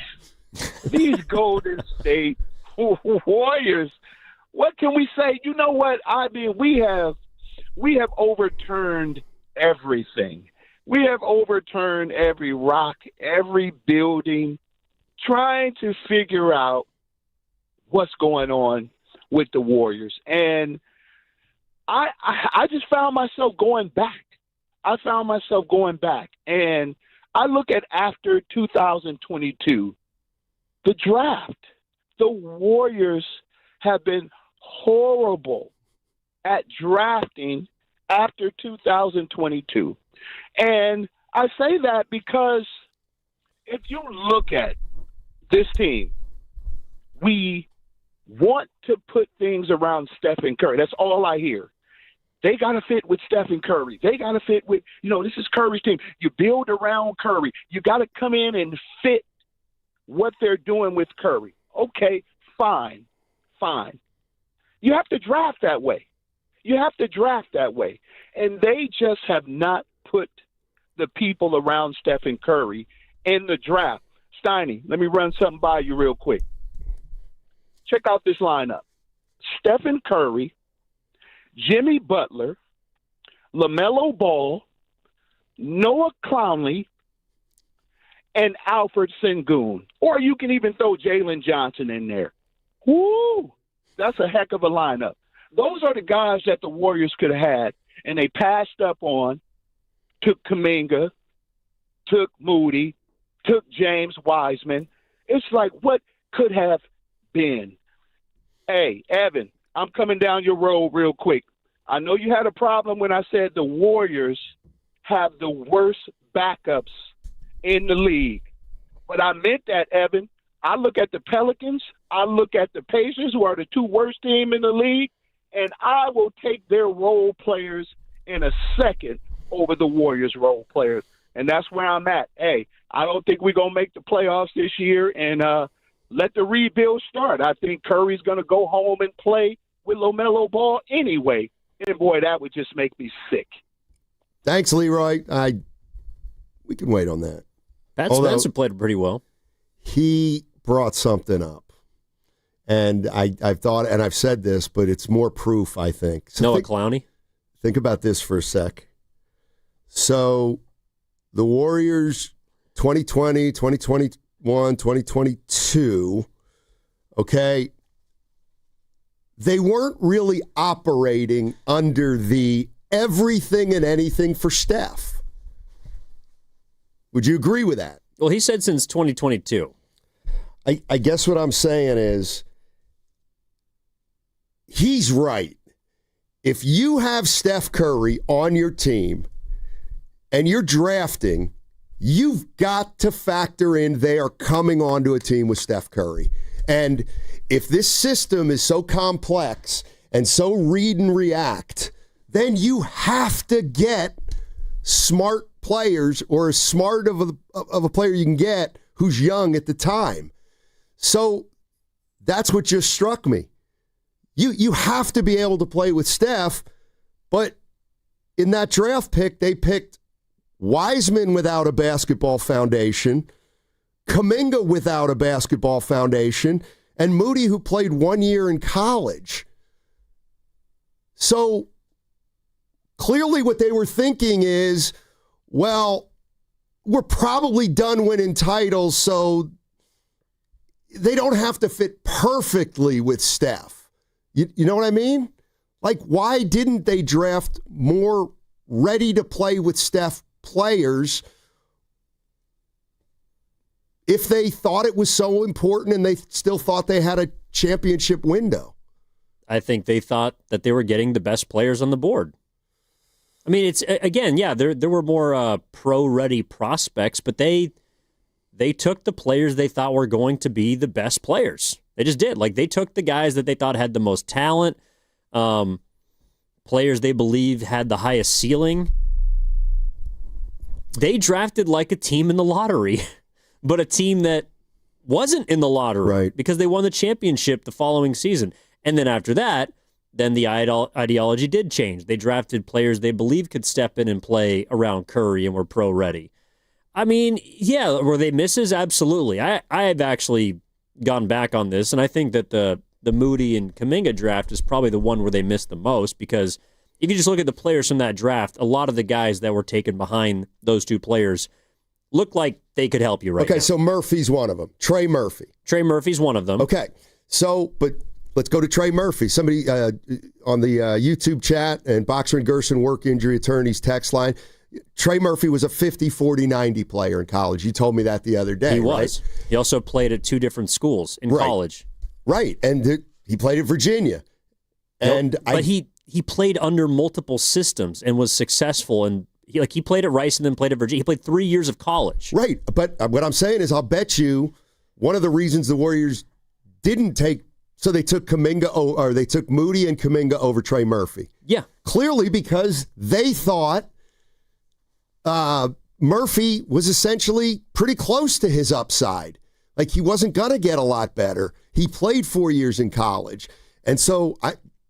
These Golden State Warriors, what can we say? You know what? I mean, we have overturned everything. We have overturned every rock, every building, trying to figure out what's going on with the Warriors. And I just found myself going back. And I look at after 2022, the draft. The Warriors have been horrible at drafting after 2022. And I say that because if you look at this team, we want to put things around Stephen Curry. That's all I hear. They got to fit with Stephen Curry. They got to fit with, this is Curry's team. You build around Curry. You got to come in and fit what they're doing with Curry. Okay, fine. You have to draft that way. And they just have not put the people around Stephen Curry in the draft. Steiny, let me run something by you real quick. Check out this lineup. Stephen Curry, Jimmy Butler, LaMelo Ball, Noah Clowney, and Alfred Sengun. Or you can even throw Jalen Johnson in there. Woo! That's a heck of a lineup. Those are the guys that the Warriors could have had, and they passed up on, took Kuminga, took Moody, took James Wiseman. It's like, what could have been? Hey, Evan, I'm coming down your road real quick. I know you had a problem when I said the Warriors have the worst backups in the league. But I meant that, Evan. I look at the Pelicans, I look at the Pacers, who are the two worst teams in the league, and I will take their role players in a second over the Warriors' role players. And that's where I'm at. Hey, I don't think we're going to make the playoffs this year, and let the rebuild start. I think Curry's going to go home and play with LaMelo Ball anyway. And, boy, that would just make me sick. Thanks, Leroy. We can wait on that. Pat Spencer played pretty well. He brought something up. And I've thought, and I've said this, but it's more proof, I think. So Noah Clowney? Think about this for a sec. So the Warriors 2020, 2021, 2022, okay, they weren't really operating under the everything and anything for Steph. Would you agree with that? Well, he said since 2022. I guess what I'm saying is he's right. If you have Steph Curry on your team and you're drafting, you've got to factor in they are coming onto a team with Steph Curry. And if this system is so complex and so read and react, then you have to get smart players, or as smart of a player you can get who's young at the time. So that's what just struck me. You have to be able to play with Steph, but in that draft pick, they picked Wiseman without a basketball foundation, Kuminga without a basketball foundation, and Moody, who played 1 year in college. So clearly what they were thinking is, well, we're probably done winning titles, so they don't have to fit perfectly with Steph. You know what I mean? Like, why didn't they draft more ready to play with Steph players if they thought it was so important and they still thought they had a championship window? I think they thought that they were getting the best players on the board. I mean, it's, again, yeah, there were more pro-ready prospects, but they took the players they thought were going to be the best players. They just did. Like, they took the guys that they thought had the most talent, players they believe had the highest ceiling. they drafted like a team in the lottery, but a team that wasn't in the lottery because they won the championship the following season. And then after that, then the ideology did change. They drafted players they believed could step in and play around Curry and were pro-ready. I mean, yeah, were they misses? Absolutely. I have actually gone back on this, and I think that the Moody and Kuminga draft is probably the one where they missed the most, because if you just look at the players from that draft, a lot of the guys that were taken behind those two players look like they could help you right now. Okay, so Murphy's one of them. Trey Murphy. Trey Murphy's one of them. Okay, so, but let's go to Trey Murphy. Somebody on the YouTube chat and Boxer and Gerson work injury attorneys text line, Trey Murphy was a 50, 40, 90 player in college. You told me that the other day. He was. Right? He also played at two different schools in college. Right, and he played at Virginia. And but he played under multiple systems and was successful, and he played at Rice and then played at Virginia. He played 3 years of college. Right, but what I'm saying is I'll bet you one of the reasons the Warriors didn't take, so they took they took Moody and Kuminga over Trey Murphy. Yeah. Clearly because they thought Murphy was essentially pretty close to his upside. Like, he wasn't going to get a lot better. He played 4 years in college. And so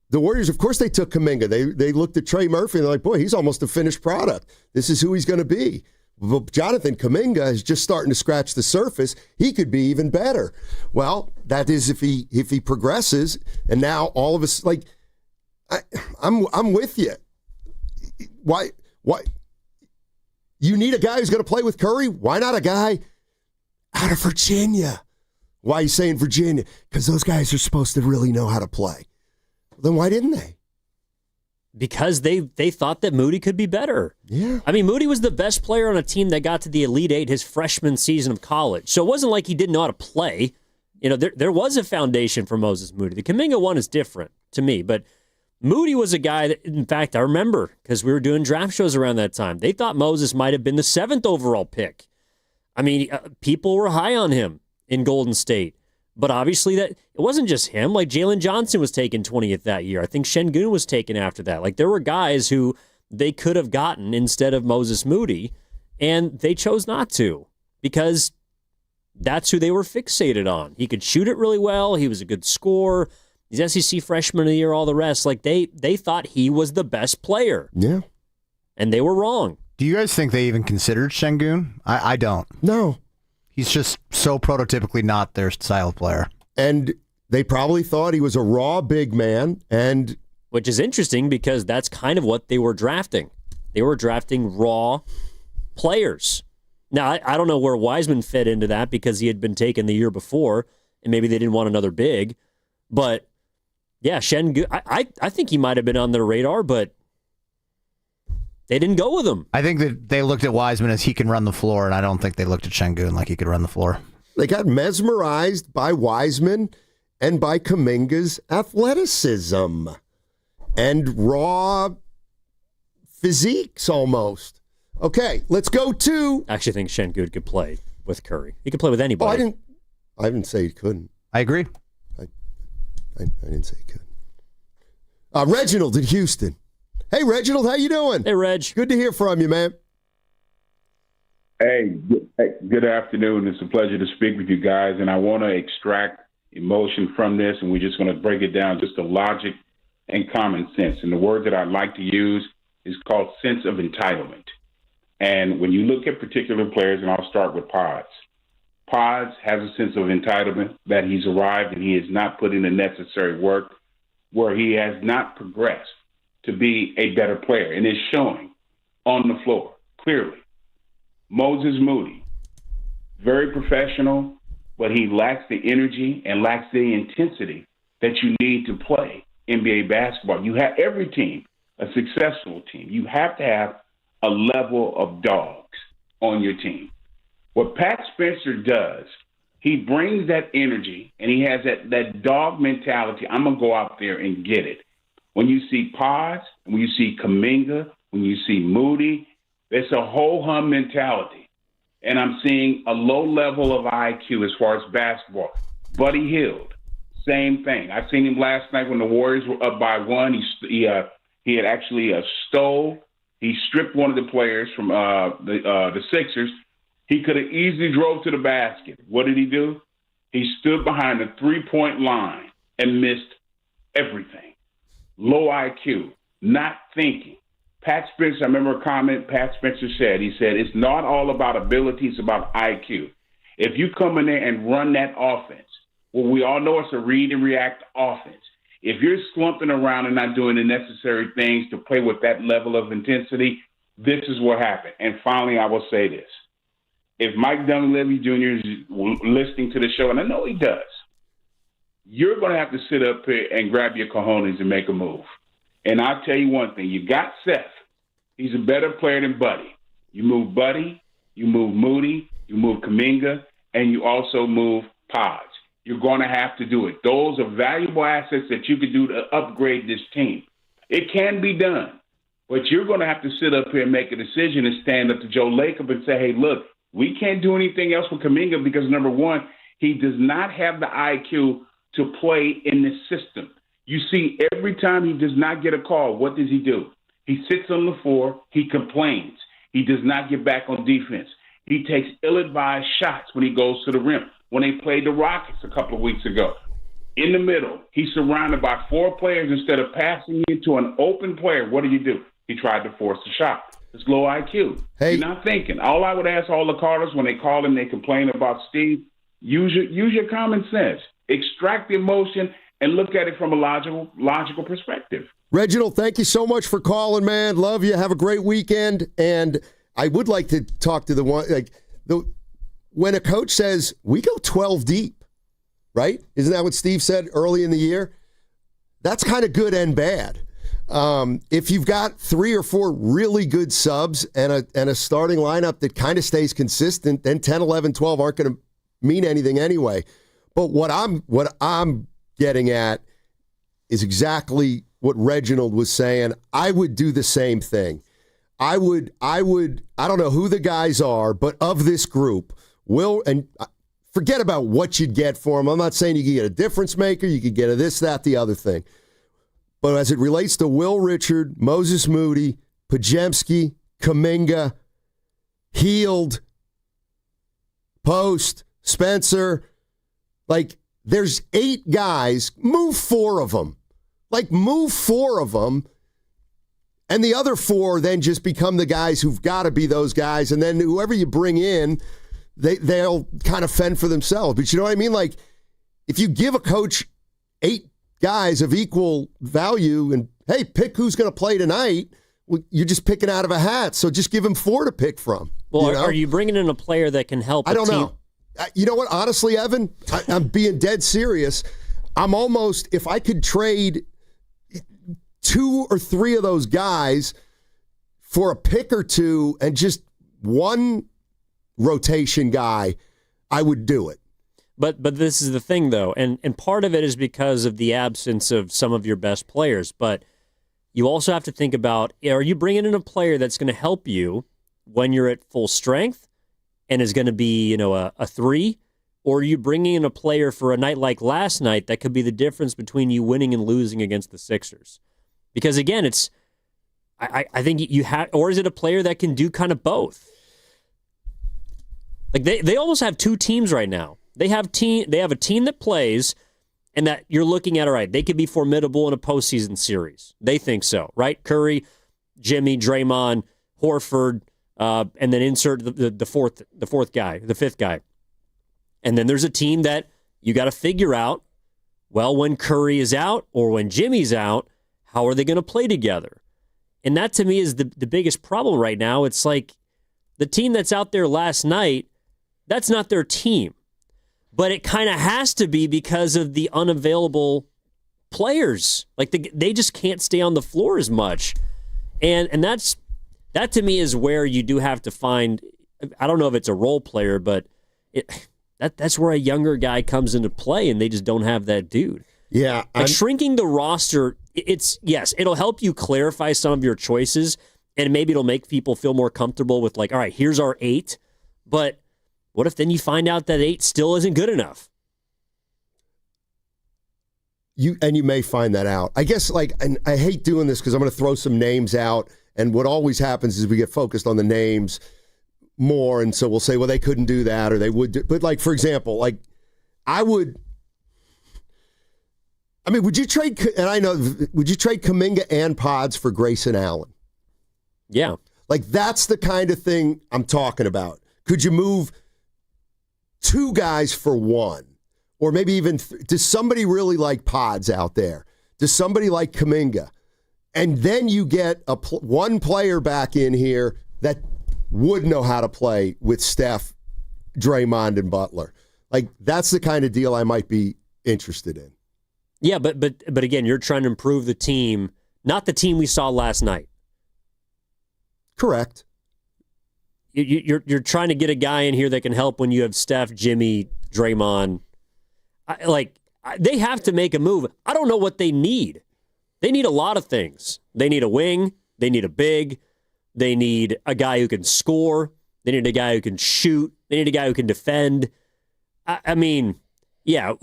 the Warriors, of course, they took Kuminga. They looked at Trey Murphy and they're like, boy, he's almost a finished product. This is who he's going to be. Well, Jonathan Kuminga is just starting to scratch the surface. He could be even better. Well, that is if he progresses. And now all of us, like, I'm with you. Why? You need a guy who's going to play with Curry? Why not a guy out of Virginia? Why are you saying Virginia? Because those guys are supposed to really know how to play. Then why didn't they? Because they thought that Moody could be better. Yeah. I mean, Moody was the best player on a team that got to the Elite Eight his freshman season of college. So it wasn't like he didn't know how to play. You know, there was a foundation for Moses Moody. The Kuminga one is different to me, but Moody was a guy that, in fact, I remember because we were doing draft shows around that time. They thought Moses might have been the 7th overall pick. I mean, people were high on him in Golden State. But obviously that it wasn't just him. Like, Jalen Johnson was taken 20th that year. I think Şengün was taken after that. Like, there were guys who they could have gotten instead of Moses Moody, and they chose not to because that's who they were fixated on. He could shoot it really well. He was a good scorer. He's SEC freshman of the year, all the rest. Like, they thought he was the best player. Yeah. And they were wrong. Do you guys think they even considered Şengün? I don't. No. He's just so prototypically not their style of player. And they probably thought he was a raw big man. And which is interesting because that's kind of what they were drafting. They were drafting raw players. Now, I don't know where Wiseman fit into that because he had been taken the year before, and maybe they didn't want another big. But, yeah, Şengün, I think he might have been on their radar, but they didn't go with him. I think that they looked at Wiseman as he can run the floor, and I don't think they looked at Şengün like he could run the floor. They got mesmerized by Wiseman and by Kuminga's athleticism and raw physiques almost. Okay, let's go to... I actually think Şengün could play with Curry. He could play with anybody. I didn't say he couldn't. I agree. I didn't say he could. Reginald in Houston. Hey, Reginald, how you doing? Hey, Reg. Good to hear from you, man. Hey, good afternoon. It's a pleasure to speak with you guys, and I want to extract emotion from this, and we're just going to break it down just to logic and common sense. And the word that I'd like to use is called sense of entitlement. And when you look at particular players, and I'll start with Pods. Pods has a sense of entitlement that he's arrived and he has not put in the necessary work where he has not progressed to be a better player, and it's showing on the floor, clearly. Moses Moody, very professional, but he lacks the energy and lacks the intensity that you need to play NBA basketball. You have every team, a successful team. You have to have a level of dogs on your team. What Pat Spencer does, he brings that energy, and he has that dog mentality. I'm going to go out there and get it. When you see Pods, when you see Kuminga, when you see Moody, it's a ho-hum mentality. And I'm seeing a low level of IQ as far as basketball. Buddy Hield, same thing. I seen him last night when the Warriors were up by one. He had actually stole He stripped one of the players from the Sixers. He could have easily drove to the basket. What did he do? He stood behind the three-point line and missed everything. Low IQ, not thinking. Pat Spencer, I remember a comment Pat Spencer said. He said, it's not all about ability, it's about IQ. If you come in there and run that offense, well, we all know it's a read and react offense. If you're slumping around and not doing the necessary things to play with that level of intensity, this is what happened. And finally, I will say this. If Mike Dunleavy Jr. is listening to the show, and I know he does, you're going to have to sit up here and grab your cojones and make a move. And I'll tell you one thing. You got Seth. He's a better player than Buddy. You move Buddy, you move Moody, you move Kuminga, and you also move Pods. You're going to have to do it. Those are valuable assets that you could do to upgrade this team. It can be done, but you're going to have to sit up here and make a decision and stand up to Joe Lacob and say, hey, look, we can't do anything else with Kuminga because, number one, he does not have the IQ to play in this system. You see, every time he does not get a call, what does he do? He sits on the floor. He complains. He does not get back on defense. He takes ill-advised shots when he goes to the rim. When they played the Rockets a couple of weeks ago, in the middle, he's surrounded by four players. Instead of passing into an open player, what do? He tried to force the shot. It's low IQ. Hey. You're not thinking. All I would ask all the callers when they call him, they complain about Steve, use your common sense. Extract the emotion and look at it from a logical perspective. Reginald, thank you so much for calling, man. Love you. Have a great weekend. And I would like to talk to when a coach says, we go 12 deep, right? Isn't that what Steve said early in the year? That's kind of good and bad. If you've got 3 or 4 really good subs and a starting lineup that kind of stays consistent, then 10, 11, 12 aren't going to mean anything anyway. But what I'm getting at is exactly what Reginald was saying. I would do the same thing. I don't know who the guys are, but of this group, and forget about what you'd get for them. I'm not saying you could get a difference maker. You could get a this, that, the other thing. But as it relates to Will Richard, Moses Moody, Pajemski, Kuminga, Heald, Post, Spencer, there's 8 guys. Move 4 of them. Move 4 of them. And the other 4 then just become the guys who've got to be those guys. And then whoever you bring in, they'll kind of fend for themselves. But you know what I mean? If you give a coach 8 guys of equal value and, hey, pick who's going to play tonight, well, you're just picking out of a hat. So just give him 4 to pick from. Well, are you bringing in a player that can help I don't know. You know what? Honestly, Evan, I'm being dead serious. I'm almost, if I could trade 2 or 3 of those guys for a pick or 2 and just one rotation guy, I would do it. But this is the thing, though, and part of it is because of the absence of some of your best players. But you also have to think about, are you bringing in a player that's going to help you when you're at full strength and is going to be, a 3? Or are you bringing in a player for a night like last night that could be the difference between you winning and losing against the Sixers? Because, again, I think you have, or is it a player that can do kind of both? They almost have 2 teams right now. They have a team that plays and that you're looking at, all right, they could be formidable in a postseason series. They think so, right? Curry, Jimmy, Draymond, Horford, and then insert the fifth guy. And then there's a team that you got to figure out, well, when Curry is out or when Jimmy's out, how are they going to play together? And that, to me, is the biggest problem right now. It's like the team that's out there last night, that's not their team. But it kind of has to be because of the unavailable players. They just can't stay on the floor as much. And that, to me, is where you do have to find, I don't know if it's a role player, but that's where a younger guy comes into play, and they just don't have that dude. Yeah. Shrinking the roster, it'll help you clarify some of your choices, and maybe it'll make people feel more comfortable with all right, here's our 8, but what if then you find out that 8 still isn't good enough? You may find that out. I guess, and I hate doing this because I'm going to throw some names out, And what always happens is we get focused on the names more, and so we'll say, well, they couldn't do that, or they would do. But, like, for example, like, would you trade, and I know, would you trade Kuminga and Pods for Grayson Allen? Yeah. Like, that's the kind of thing I'm talking about. Could you move 2 guys for 1? Or maybe even, does somebody really like Pods out there? Does somebody like Kuminga? And then you get one player back in here that would know how to play with Steph, Draymond, and Butler. Like, that's the kind of deal I might be interested in. Yeah, but again, you're trying to improve the team, not the team we saw last night. Correct. You're trying to get a guy in here that can help when you have Steph, Jimmy, Draymond. They have to make a move. I don't know what they need. They need a lot of things. They need a wing. They need a big. They need a guy who can score. They need a guy who can shoot. They need a guy who can defend. I mean, yeah,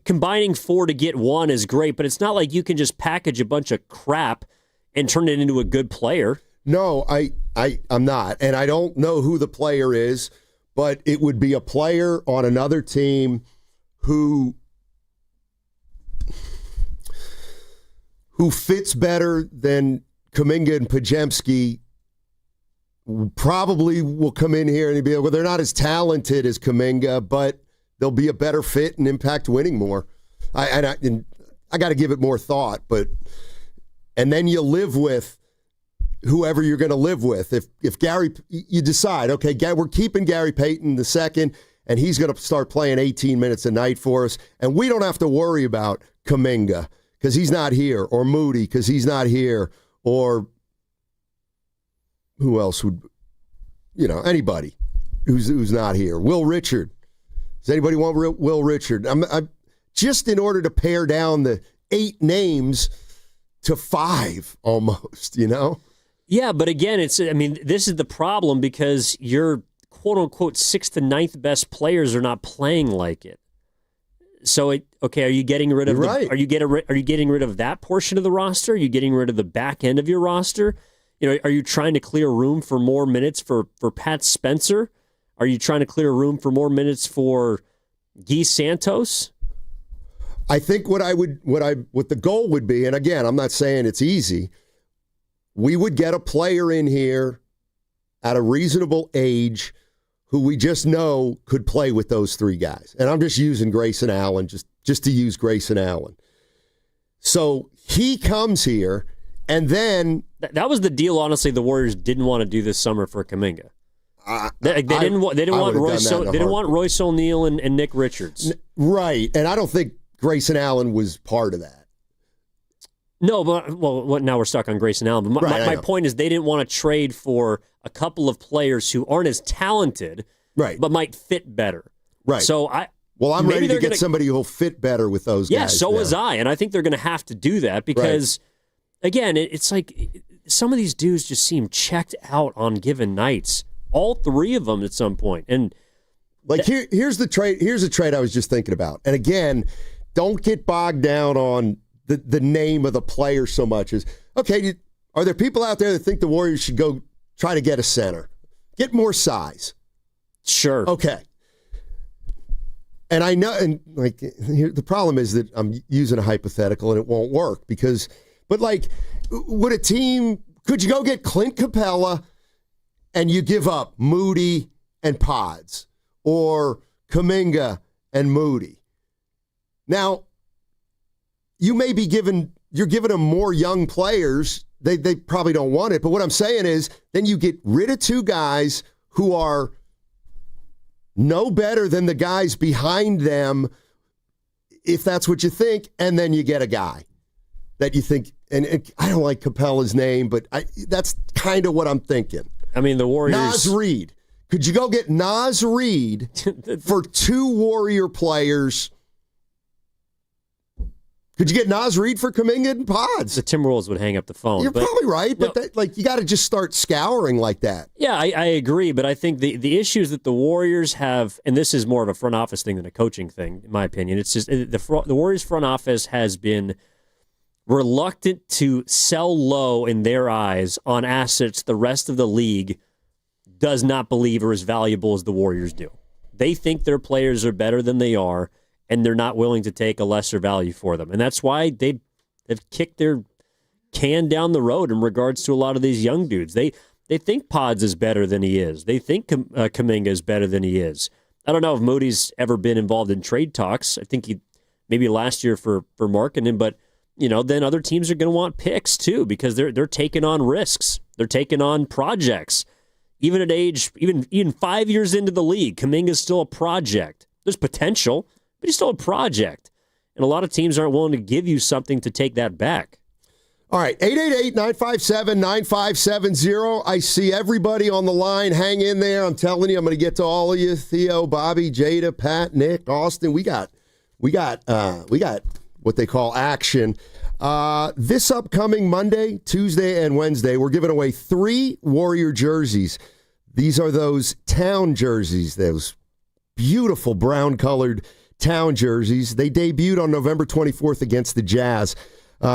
combining 4 to get 1 is great, but it's not like you can just package a bunch of crap and turn it into a good player. No, I'm not. And I don't know who the player is, but it would be a player on another team who fits better than Kuminga and Podziemski. Probably will come in here and be, well, they're not as talented as Kuminga, but they'll be a better fit and impact winning more. I got to give it more thought, and then you live with whoever you're going to live with. If Gary, you decide, okay, we're keeping Gary Payton the second, and he's going to start playing 18 minutes a night for us, and we don't have to worry about Kuminga because he's not here, or Moody because he's not here, or who else would, anybody who's not here. Will Richard. Does anybody want Will Richard? I'm just in order to pare down the 8 names to 5 almost, Yeah, but again, this is the problem because your quote unquote 6th to 9th best players are not playing like it. So are you getting rid of are you getting rid of that portion of the roster? Are you getting rid of the back end of your roster? Are you trying to clear room for more minutes for Pat Spencer? Are you trying to clear room for more minutes for Guy Santos? I think what the goal would be, and again, I'm not saying it's easy, we would get a player in here at a reasonable age who we just know could play with those 3 guys. And I'm just using Grayson Allen, just to use Grayson Allen. So he comes here, and then... That was the deal, honestly, the Warriors didn't want to do this summer for Kuminga. They didn't want Royce O'Neal and Nick Richards. Right, and I don't think Grayson Allen was part of that. No, but now we're stuck on Grayson Allen. But my point is they didn't want to trade for a couple of players who aren't as talented, right, but might fit better. Right. So I'm ready to get somebody who'll fit better with those guys. Yeah, so was I, and I think they're going to have to do that because, again, it's like some of these dudes just seem checked out on given nights. All 3 of them at some point. And here's the trade. Here's a trade I was just thinking about. And again, don't get bogged down on the name of the player so much as, okay, are there people out there that think the Warriors should go try to get a center? Get more size. Sure. Okay. And I know, and the problem is that I'm using a hypothetical and it won't work but would a team, could you go get Clint Capella and you give up Moody and Pods, or Kuminga and Moody? Now, you're giving them more young players. They probably don't want it. But what I'm saying is then you get rid of 2 guys who are no better than the guys behind them, if that's what you think, and then you get a guy that you think, and I don't like Capella's name, but that's kind of what I'm thinking. I mean, the Warriors... Naz Reid. Could you go get Naz Reid for 2 Warrior players? Could you get Naz Reid for Kuminga and Pods? The Timberwolves would hang up the phone. You're probably right, but you got to just start scouring like that. Yeah, I agree, but I think the issues that the Warriors have, and this is more of a front office thing than a coaching thing, in my opinion. It's just the Warriors front office has been reluctant to sell low in their eyes on assets the rest of the league does not believe are as valuable as the Warriors do. They think their players are better than they are, and they're not willing to take a lesser value for them. And that's why they've kicked their can down the road in regards to a lot of these young dudes. They think Pods is better than he is. They think Kuminga is better than he is. I don't know if Moody's ever been involved in trade talks. I think he maybe last year for Markkanen, but then other teams are going to want picks too because they're taking on risks. They're taking on projects. Even at age, even 5 years into the league, Kuminga's still a project. There's potential, but he's still a project. And a lot of teams aren't willing to give you something to take that back. All right, 888-957-9570. I see everybody on the line. Hang in there. I'm telling you, I'm going to get to all of you. Theo, Bobby, Jada, Pat, Nick, Austin. We got what they call action. This upcoming Monday, Tuesday, and Wednesday, we're giving away 3 Warrior jerseys. These are those town jerseys, those beautiful brown-colored town jerseys. They debuted on November 24th against the Jazz.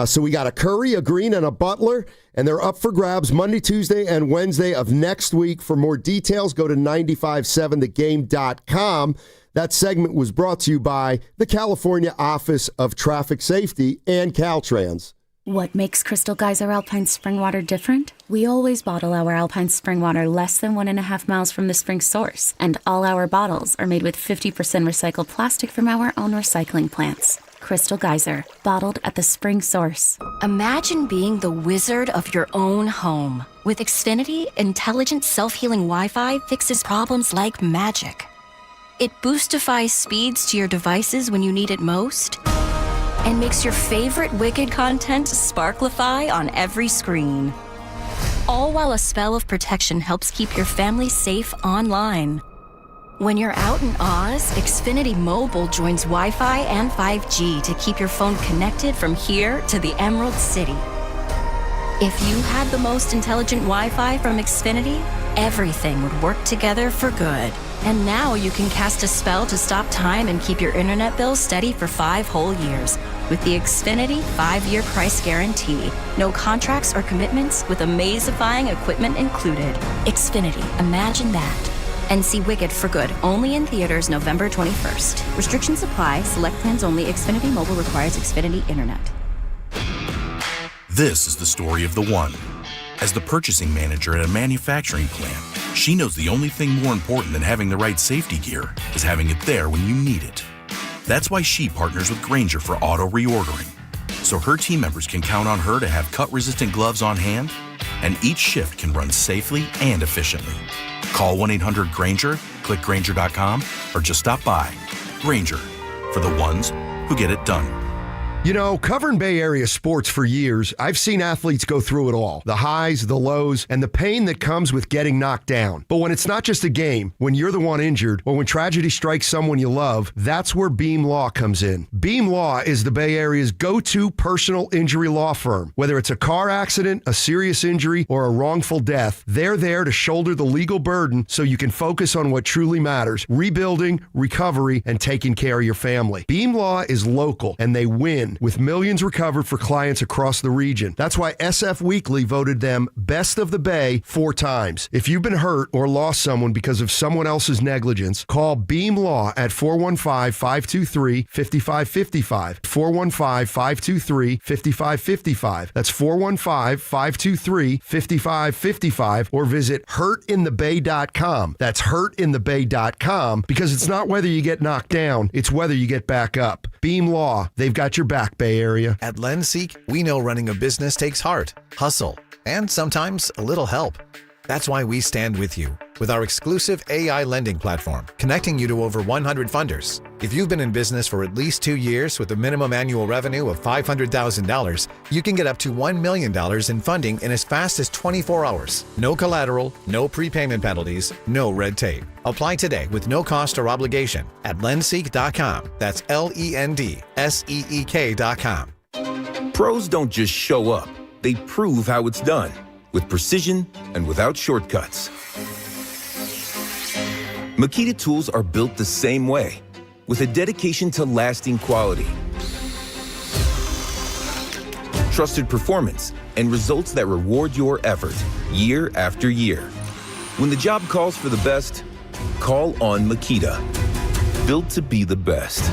So we got a Curry, a Green, and a Butler, and they're up for grabs Monday, Tuesday, and Wednesday of next week. For more details, go to 957thegame.com. That segment was brought to you by the California Office of Traffic Safety and Caltrans. What makes Crystal Geyser Alpine Spring Water different? We always bottle our Alpine Spring Water less than 1.5 miles from the spring source, and all our bottles are made with 50% recycled plastic from our own recycling plants. Crystal Geyser, bottled at the spring source. Imagine being the wizard of your own home. With Xfinity, intelligent self-healing Wi-Fi fixes problems like magic. It boostifies speeds to your devices when you need it most, and makes your favorite Wicked content sparklify on every screen. All while a spell of protection helps keep your family safe online. When you're out in Oz, Xfinity Mobile joins Wi-Fi and 5G to keep your phone connected from here to the Emerald City. If you had the most intelligent Wi-Fi from Xfinity, everything would work together for good. And now you can cast a spell to stop time and keep your internet bill steady for 5 whole years with the Xfinity 5-year price guarantee. No contracts or commitments with amazifying equipment included. Xfinity, imagine that. And see Wicked for good, only in theaters November 21st. Restrictions apply. Select plans only. Xfinity Mobile requires Xfinity Internet. This is the story of the one. As the purchasing manager at a manufacturing plant, she knows the only thing more important than having the right safety gear is having it there when you need it. That's why she partners with Grainger for auto reordering, so her team members can count on her to have cut-resistant gloves on hand, and each shift can run safely and efficiently. Call 1-800-GRAINGER, click Grainger.com, or just stop by. Grainger, for the ones who get it done. You know, covering Bay Area sports for years, I've seen athletes go through it all. The highs, the lows, and the pain that comes with getting knocked down. But when it's not just a game, when you're the one injured, or when tragedy strikes someone you love, that's where Beam Law comes in. Beam Law is the Bay Area's go-to personal injury law firm. Whether it's a car accident, a serious injury, or a wrongful death, they're there to shoulder the legal burden so you can focus on what truly matters: rebuilding, recovery, and taking care of your family. Beam Law is local, and they win, with millions recovered for clients across the region. That's why SF Weekly voted them Best of the Bay 4 times. If you've been hurt or lost someone because of someone else's negligence, call Beam Law at 415-523-5555. 415-523-5555. That's 415-523-5555, or visit hurtinthebay.com. That's hurtinthebay.com, because it's not whether you get knocked down, it's whether you get back up. Beam Law, they've got your back, Bay Area. At LendSeek, we know running a business takes heart, hustle, and sometimes a little help. That's why we stand with you with our exclusive AI lending platform, connecting you to over 100 funders. If you've been in business for at least 2 years with a minimum annual revenue of $500,000, you can get up to $1 million in funding in as fast as 24 hours. No collateral, no prepayment penalties, no red tape. Apply today with no cost or obligation at lendseek.com. That's LENDSEEK.com. Pros don't just show up. They prove how it's done, with precision and without shortcuts. Makita tools are built the same way, with a dedication to lasting quality. trusted performance, and results that reward your effort year after year. When the job calls for the best, call on Makita. Built to be the best.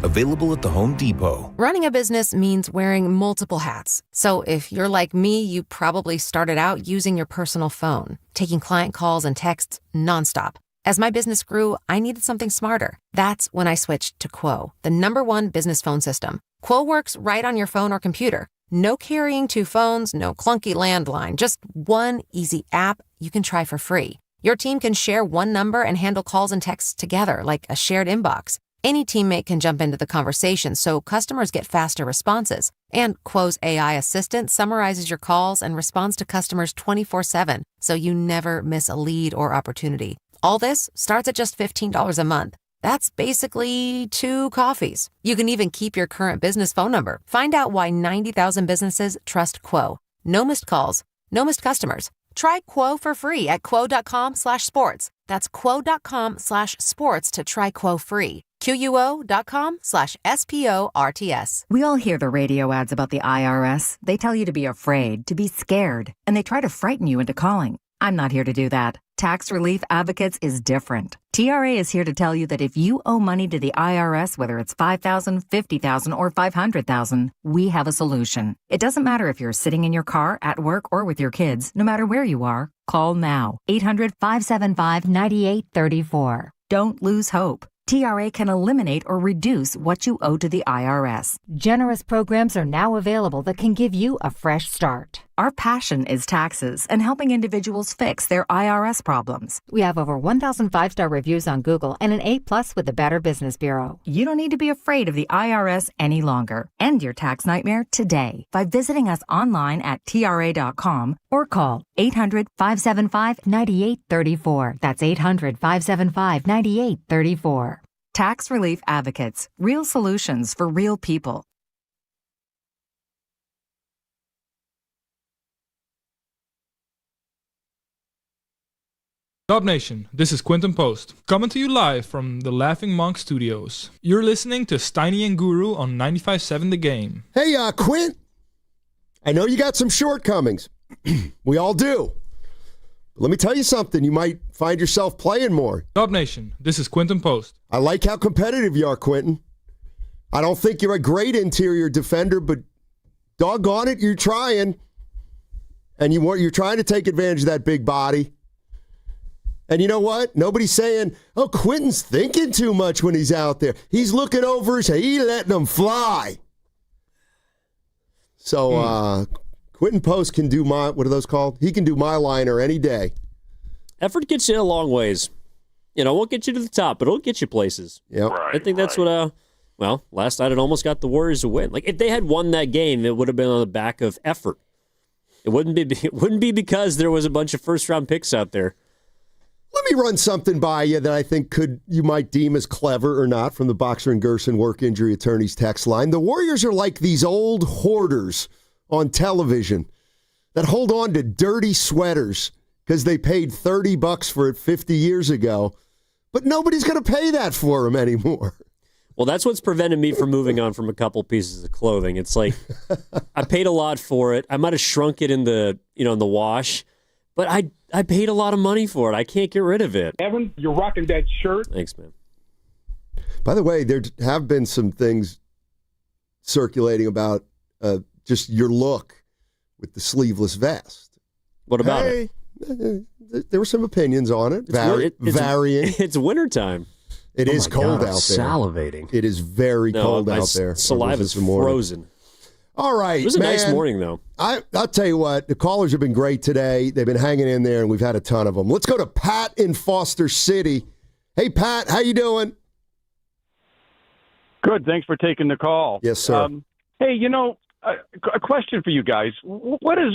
Available at the Home Depot. Running a business means wearing multiple hats. So if you're like me, you probably started out using your personal phone, taking client calls and texts nonstop. As my business grew, I needed something smarter. That's when I switched to Quo, the #1 business phone system. Quo works right on your phone or computer. No carrying 2 phones, no clunky landline, just one easy app you can try for free. Your team can share one number and handle calls and texts together like a shared inbox. Any teammate can jump into the conversation so customers get faster responses. And Quo's AI assistant summarizes your calls and responds to customers 24/7, so you never miss a lead or opportunity. All this starts at just $15 a month. That's basically 2 coffees. You can even keep your current business phone number. Find out why 90,000 businesses trust Quo. No missed calls, no missed customers. Try Quo for free at quo.com/sports. That's quo.com/sports to try Quo free. QUO.com/SPORTS. We all hear the radio ads about the IRS. They tell you to be afraid, to be scared, and they try to frighten you into calling. I'm not here to do that. Tax Relief Advocates is different. TRA is here to tell you that if you owe money to the IRS, whether it's $5,000, $50,000, or $500,000, we have a solution. It doesn't matter if you're sitting in your car, at work, or with your kids. No matter where you are, call now. 800-575-9834. Don't lose hope. TRA can eliminate or reduce what you owe to the IRS. Generous programs are now available that can give you a fresh start. Our passion is taxes and helping individuals fix their IRS problems. We have over 1,000 5-star reviews on Google and an A+ with the Better Business Bureau. You don't need to be afraid of the IRS any longer. End your tax nightmare today by visiting us online at TRA.com or call 800-575-9834. That's 800-575-9834. Tax Relief Advocates. Real solutions for real people. Dub Nation, this is Quentin Post, coming to you live from the Laughing Monk Studios. You're listening to Steiny and Guru on 95.7 The Game. Hey, Quint, I know you got some shortcomings. We all do. But let me tell you something, you might find yourself playing more. Dub Nation, this is Quentin Post. I like how competitive you are, Quentin. I don't think you're a great interior defender, but doggone it, you're trying. And you're trying to take advantage of that big body. And you know what? Nobody's saying, oh, Quentin's thinking too much when he's out there. He's looking over his head. He's letting them fly. So Quentin Post can do what are those called? He can do my liner any day. Effort gets you a long ways. Won't get you to the top, but it'll get you places. Yep. I think that's what, last night it almost got the Warriors a win. Like, if they had won that game, it would have been on the back of effort. It wouldn't be because there was a bunch of first-round picks out there. Let me run something by you that I think you might deem as clever or not from the Boxer and Gerson Work Injury Attorneys text line. The Warriors are like these old hoarders on television that hold on to dirty sweaters because they paid $30 for it 50 years ago, but nobody's going to pay that for them anymore. Well, that's what's prevented me from moving on from a couple pieces of clothing. It's like I paid a lot for it. I might have shrunk it in the wash, but I paid a lot of money for it. I can't get rid of it. Evan, you're rocking that shirt. Thanks, man. By the way, there have been some things circulating about just your look with the sleeveless vest. What about it? There were some opinions on it. Varying. It's wintertime. It is cold out there. Salivating. It is very cold out there. Saliva's frozen. All right, it was a nice morning, though. I'll tell you what, the callers have been great today. They've been hanging in there, and we've had a ton of them. Let's go to Pat in Foster City. Hey, Pat, how you doing? Good. Thanks for taking the call. Yes, sir. Hey, a question for you guys. What is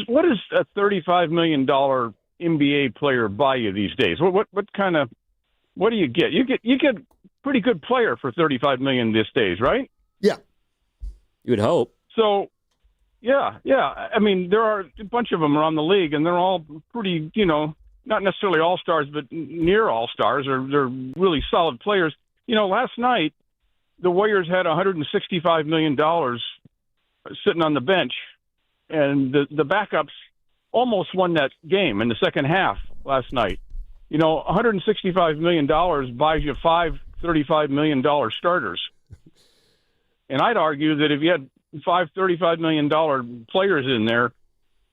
a $35 million NBA player buy you these days? What do you get? You get a pretty good player for $35 million these days, right? Yeah. You would hope. So, yeah. I mean, there are a bunch of them around the league, and they're all pretty, not necessarily all-stars, but near all-stars, or they're really solid players. Last night, the Warriors had $165 million sitting on the bench, and the backups almost won that game in the second half last night. You know, $165 million buys you five $35 million starters. And I'd argue that if you had five $35 million players in there,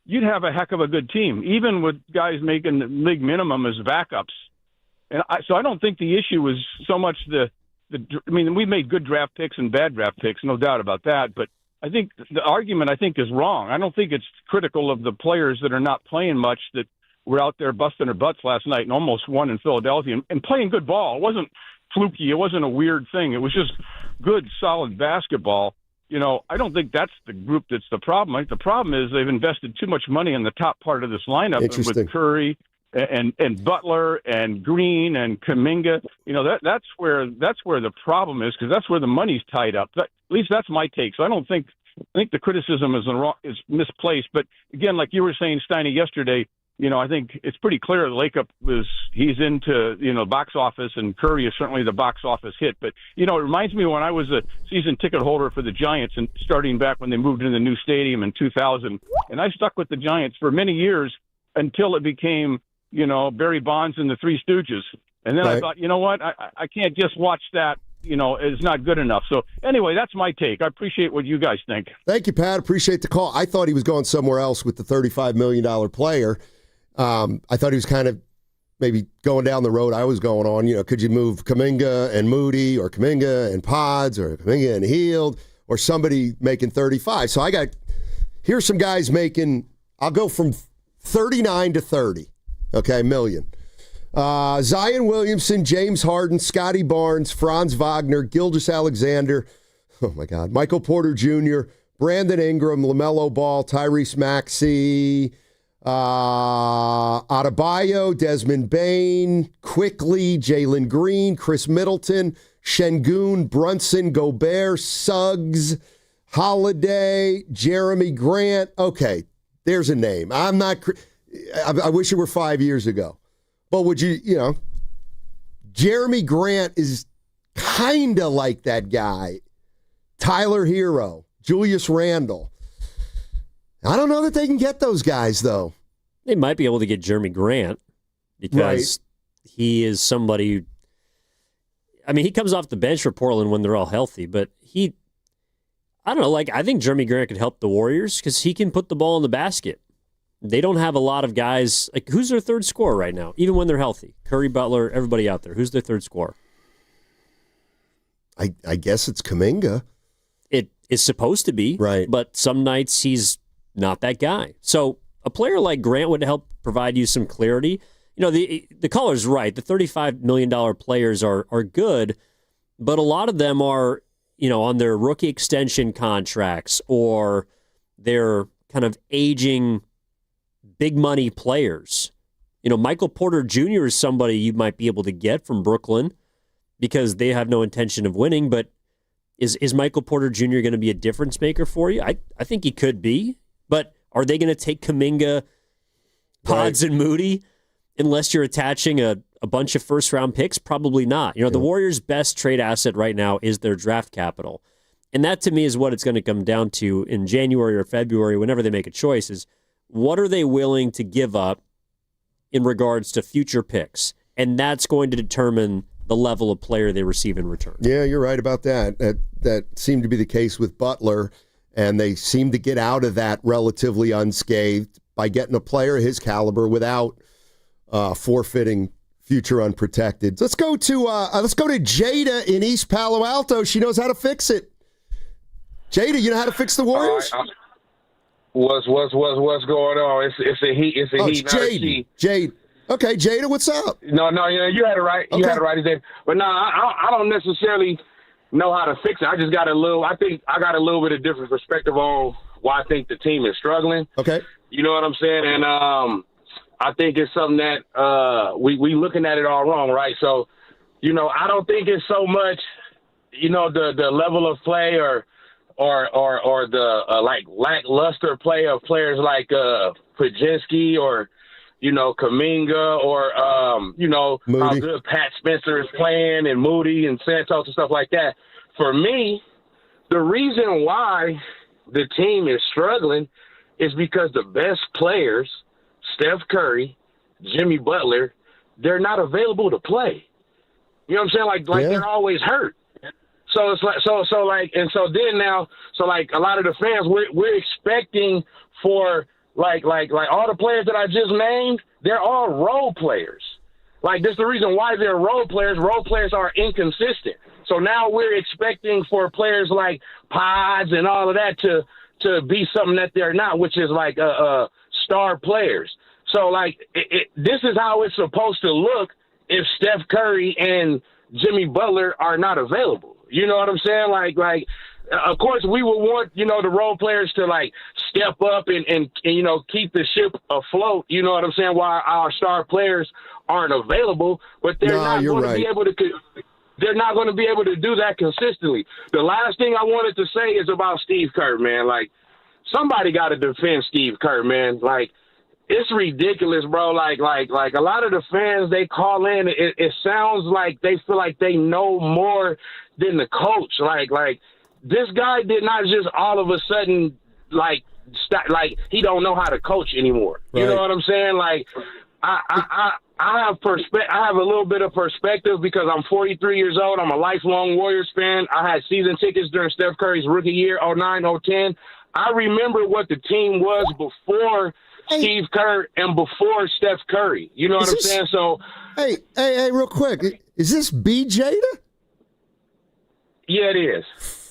you'd have a heck of a good team, even with guys making the league minimum as backups. And so I don't think the issue was so much I mean, we made good draft picks and bad draft picks, no doubt about that. But I think the argument, is wrong. I don't think it's critical of the players that are not playing much that were out there busting their butts last night and almost won in Philadelphia and playing good ball. It wasn't fluky. It wasn't a weird thing. It was just good, solid basketball. You know, I don't think that's the group that's the problem. I think the problem is they've invested too much money in the top part of this lineup with Curry and Butler and Green and Kuminga. You know, that's where the problem is, because that's where the money's tied up. At least that's my take. So I think the criticism is misplaced. But again, like you were saying, Steiny, yesterday, you know, I think it's pretty clear he's into, you know, box office, and Curry is certainly the box office hit. But, you know, it reminds me when I was a season ticket holder for the Giants, and starting back when they moved into the new stadium in 2000, and I stuck with the Giants for many years until it became, you know, Barry Bonds and the Three Stooges. And then I thought, you know what, I can't just watch that. You know, it's not good enough. So anyway, that's my take. I appreciate what you guys think. Thank you, Pat. Appreciate the call. I thought he was going somewhere else with the $35 million player. I thought he was kind of maybe going down the road I was going on. You know, could you move Kuminga and Moody, or Kuminga and Pods, or Kuminga and Hield, or somebody making 35? So here's some guys making, I'll go from 39 to 30, okay, million. Zion Williamson, James Harden, Scotty Barnes, Franz Wagner, Gilgeous-Alexander, oh my God, Michael Porter Jr., Brandon Ingram, LaMelo Ball, Tyrese Maxey, Adebayo, Desmond Bane, Quickly, Jalen Green, Chris Middleton, Şengün, Brunson, Gobert, Suggs, Holiday, Jeremy Grant. Okay, there's a name. I wish it were 5 years ago. But would you, Jeremy Grant is kind of like that guy. Tyler Hero, Julius Randle. I don't know that they can get those guys, though. They might be able to get Jeremy Grant because he is somebody. I mean, he comes off the bench for Portland when they're all healthy, but I don't know, I think Jeremy Grant could help the Warriors because he can put the ball in the basket. They don't have a lot of guys. Who's their third scorer right now, even when they're healthy? Curry, Butler, everybody out there. Who's their third scorer? I guess it's Kuminga. It is supposed to be, right? But some nights he's not that guy. So a player like Grant would help provide you some clarity. You know, the caller's right. The $35 million players are good, but a lot of them are, you know, on their rookie extension contracts, or they're kind of aging big money players. You know, Michael Porter Jr. is somebody you might be able to get from Brooklyn because they have no intention of winning, but is Michael Porter Jr. going to be a difference maker for you? I think he could be, but are they going to take Kuminga, Pods, and Moody unless you're attaching a bunch of first-round picks? Probably not. You know, the Warriors' best trade asset right now is their draft capital, and that to me is what it's going to come down to in January or February, whenever they make a choice, is what are they willing to give up in regards to future picks? And that's going to determine the level of player they receive in return. Yeah, you're right about that. That seemed to be the case with Butler, and they seemed to get out of that relatively unscathed by getting a player of his caliber without forfeiting future unprotected. Let's go to Jada in East Palo Alto. She knows how to fix it. Jada, you know how to fix the Warriors? What's going on? It's a heat. It's a heat. Jade. Okay, Jada, what's up? No, you had it right. You had it right. But no, I don't necessarily know how to fix it. I just got I think I got a little bit of different perspective on why I think the team is struggling. Okay. You know what I'm saying? And I think it's something that we looking at it all wrong, right? So, you know, I don't think it's so much, you know, the level of play or the like lackluster play of players like Pajinski or, you know, Kuminga or you know, Moody. How good Pat Spencer is playing, and Moody and Santos and stuff like that. For me, the reason why the team is struggling is because the best players, Steph Curry, Jimmy Butler, they're not available to play. You know what I'm saying? Like they're always hurt. So it's like like a lot of the fans we're expecting for like all the players that I just named, they're all role players. Like that's the reason why they're role players. Role players are inconsistent. So now we're expecting for players like Pods and all of that to be something that they're not, which is like star players. So like this is how it's supposed to look if Steph Curry and Jimmy Butler are not available. You know what I'm saying? Like, of course, we would want, the role players to, like, step up and keep the ship afloat, you know what I'm saying, while our star players aren't available. But they're not going to be able to – they're not going to be able to do that consistently. The last thing I wanted to say is about Steve Kerr, man. Like, somebody got to defend Steve Kerr, man. Like, it's ridiculous, bro. Like a lot of the fans, they call in. It sounds like they feel like they know more than the coach. Like this guy did not just all of a sudden like he don't know how to coach anymore. Right. You know what I'm saying? Like I have a little bit of perspective because I'm 43 years old. I'm a lifelong Warriors fan. I had season tickets during Steph Curry's rookie year, 09, 010. I remember what the team was before Steve Kerr and before Steph Curry. You know what I'm saying? So, hey, real quick, is this BJ? Yeah, it is.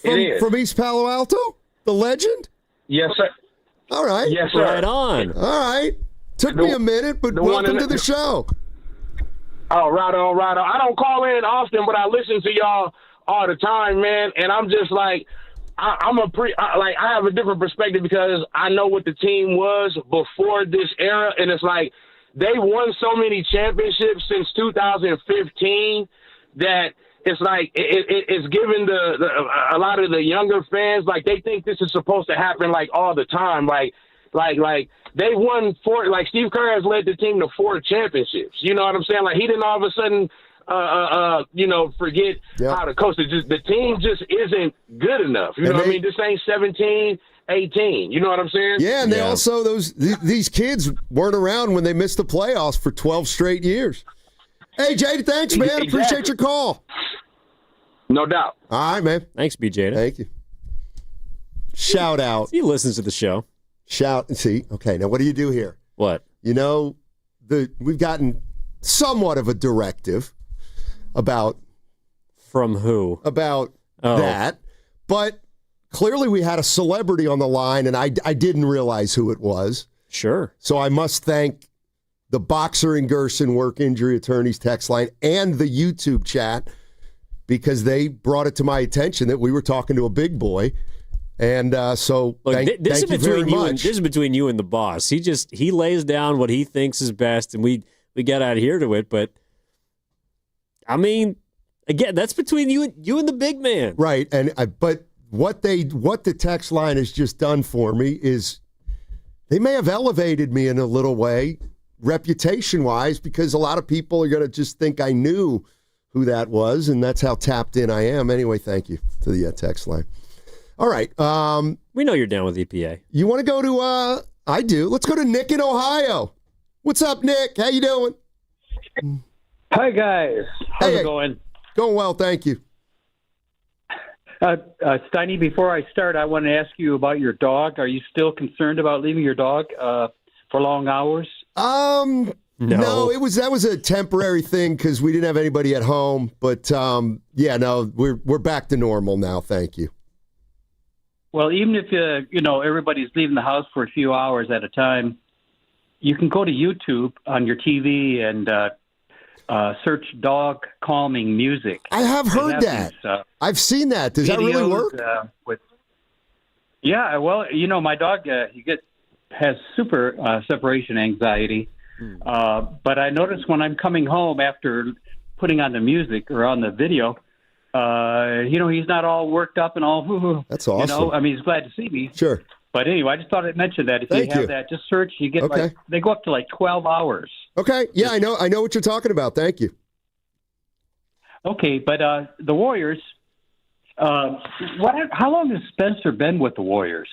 It is from East Palo Alto, the legend. Yes, sir. All right. Yes, sir. Right on. All right. Took me a minute, but welcome to the show. Oh, right on. I don't call in often, but I listen to y'all all the time, man. And I'm just like. I have a different perspective because I know what the team was before this era, and it's like they won so many championships since 2015 that it's like it's given a lot of the younger fans like they think this is supposed to happen like all the time, like they won 4. Like Steve Kerr has led the team to 4 championships. You know what I'm saying? Like he didn't all of a sudden. Forget how to coach. The team just isn't good enough. You know what I mean? This ain't 17, 18. You know what I'm saying? Yeah, and they also these kids weren't around when they missed the playoffs for 12 straight years. Hey, Jay, thanks, man. Exactly. Appreciate your call. No doubt. All right, man. Thanks, BJ. Thank you. Shout out. He listens to the show. See, okay, now what do you do here? What? We've gotten somewhat of a directive about from who? About that. But clearly we had a celebrity on the line, and I didn't realize who it was. Sure. So I must thank the Boxer and Gerson Work Injury Attorneys text line and the YouTube chat because they brought it to my attention that we were talking to a big boy. And so thank you very much. This is between you and the boss. He lays down what he thinks is best, and we got to adhere to it, but I mean, again, that's between you and the big man. Right. But what the text line has just done for me is they may have elevated me in a little way, reputation-wise, because a lot of people are going to just think I knew who that was, and that's how tapped in I am. Anyway, thank you to the text line. All right. We know you're down with EPA. You want to go to, I do. Let's go to Nick in Ohio. What's up, Nick? How you doing? Hi, guys. How's it going? Going well, thank you. Steiny, before I start, I want to ask you about your dog. Are you still concerned about leaving your dog for long hours? No, that was a temporary thing because we didn't have anybody at home. But we're back to normal now. Thank you. Well, even if everybody's leaving the house for a few hours at a time, you can go to YouTube on your TV and search dog calming music. I have heard that. I've seen that. Does that really work? My dog has super separation anxiety. But I notice when I'm coming home after putting on the music or on the video, he's not all worked up and all. That's awesome. He's glad to see me. Sure. But anyway, I just thought I'd mention that. If you have that, just search. You get they go up to 12 hours. Okay. Yeah, I know what you're talking about. Thank you. Okay, but the Warriors. How long has Spencer been with the Warriors?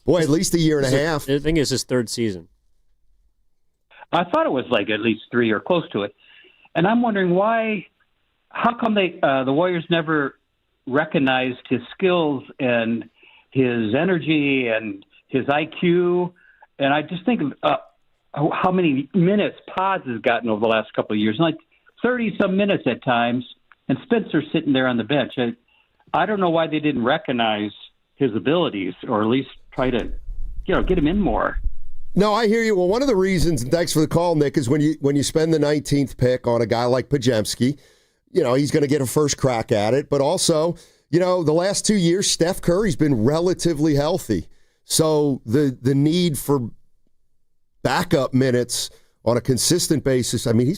Boy, at least a year and a half. I think it's his third season. I thought it was like at least 3 or close to it. And I'm wondering how come the Warriors never recognized his skills and his energy and his IQ. And I just think of how many minutes Pods has gotten over the last couple of years, like 30-some minutes at times, and Spencer's sitting there on the bench. I don't know why they didn't recognize his abilities, or at least try to, get him in more. No, I hear you. Well, one of the reasons, and thanks for the call, Nick, is when you spend the 19th pick on a guy like Podziemski, he's going to get a first crack at it. But also, the last 2 years, Steph Curry's been relatively healthy. So the need for backup minutes on a consistent basis, I mean,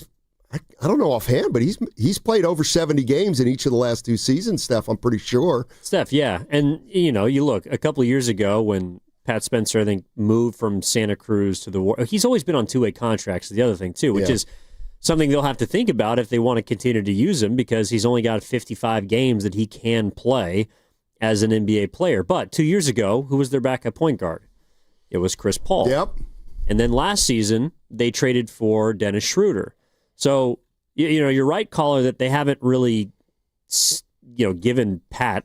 I don't know offhand, but he's played over 70 games in each of the last 2 seasons, Steph, I'm pretty sure. Steph, yeah. And, you look, a couple of years ago when Pat Spencer, I think, moved from Santa Cruz to the Warriors. He's always been on 2-way contracts, the other thing, too, which is something they'll have to think about if they want to continue to use him, because he's only got 55 games that he can play as an NBA player. But 2 years ago, who was their backup point guard? It was Chris Paul. Yep. And then last season, they traded for Dennis Schroeder. So, you're right, caller, that they haven't really, given Pat,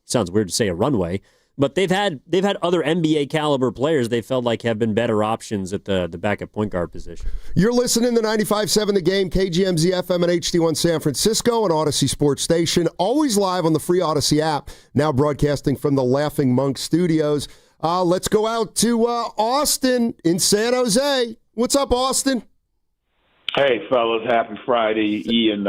sounds weird to say a runway, but they've had other NBA caliber players they felt like have been better options at the backup point guard position. You're listening to 95.7 The Game, KGMZ FM and HD1 San Francisco, and Odyssey Sports Station. Always live on the free Odyssey app, now broadcasting from the Laughing Monk Studios. Let's go out to Austin in San Jose. What's up, Austin? Hey, fellas. Happy Friday. Ian,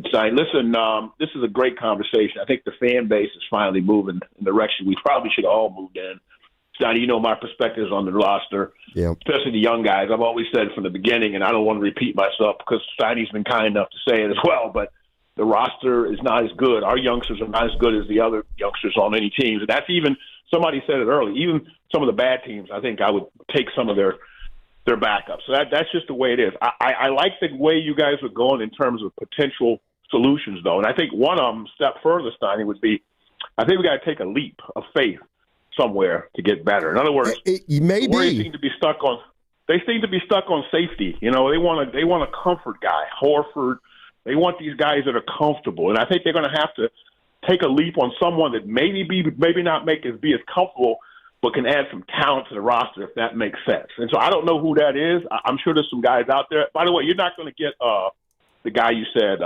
Stein. Listen, this is a great conversation. I think the fan base is finally moving in the direction we probably should all move in. Stein, my perspectives on the roster, especially the young guys. I've always said from the beginning, and I don't want to repeat myself because Steiny's been kind enough to say it as well, but the roster is not as good. Our youngsters are not as good as the other youngsters on any teams. And that's even, somebody said it early, even some of the bad teams, I think I would take some of their backup. So that's just the way it is. I like the way you guys are going in terms of potential solutions, though. And I think one of them, step further, Steiny, would be, I think we got to take a leap of faith somewhere to get better. In other words, they seem to be stuck on safety. They want a comfort guy, Horford. They want these guys that are comfortable. And I think they're going to have to take a leap on someone that maybe not be as comfortable, but can add some talent to the roster, if that makes sense. And so I don't know who that is. I'm sure there's some guys out there. By the way, you're not going to get the guy you said,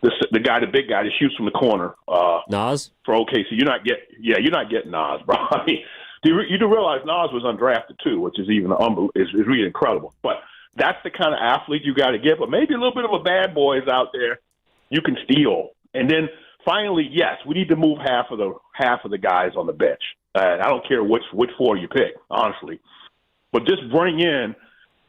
the big guy that shoots from the corner. Nas? For OKC. You're not getting Nas, bro. I mean, you do realize Nas was undrafted too, which is even is really incredible. But that's the kind of athlete you got to get. But maybe a little bit of a bad boy is out there you can steal. And then finally, yes, we need to move half of the guys on the bench. I don't care which 4 you pick, honestly. But just bring in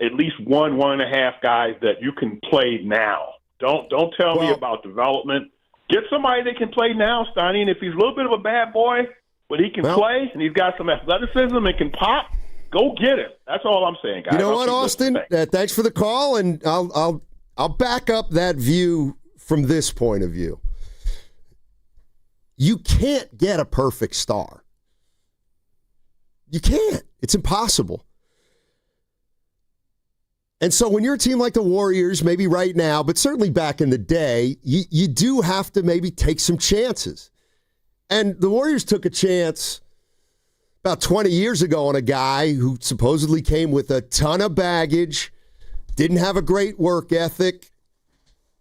at least 1.5 guys that you can play now. Don't tell me about development. Get somebody that can play now, Steiny. And if he's a little bit of a bad boy, but he can play and he's got some athleticism and can pop, go get him. That's all I'm saying, guys. You know what, Austin? Thanks for the call, and I'll back up that view from this point of view. You can't get a perfect star. You can't. It's impossible. And so when you're a team like the Warriors, maybe right now, but certainly back in the day, you do have to maybe take some chances. And the Warriors took a chance about 20 years ago on a guy who supposedly came with a ton of baggage, didn't have a great work ethic,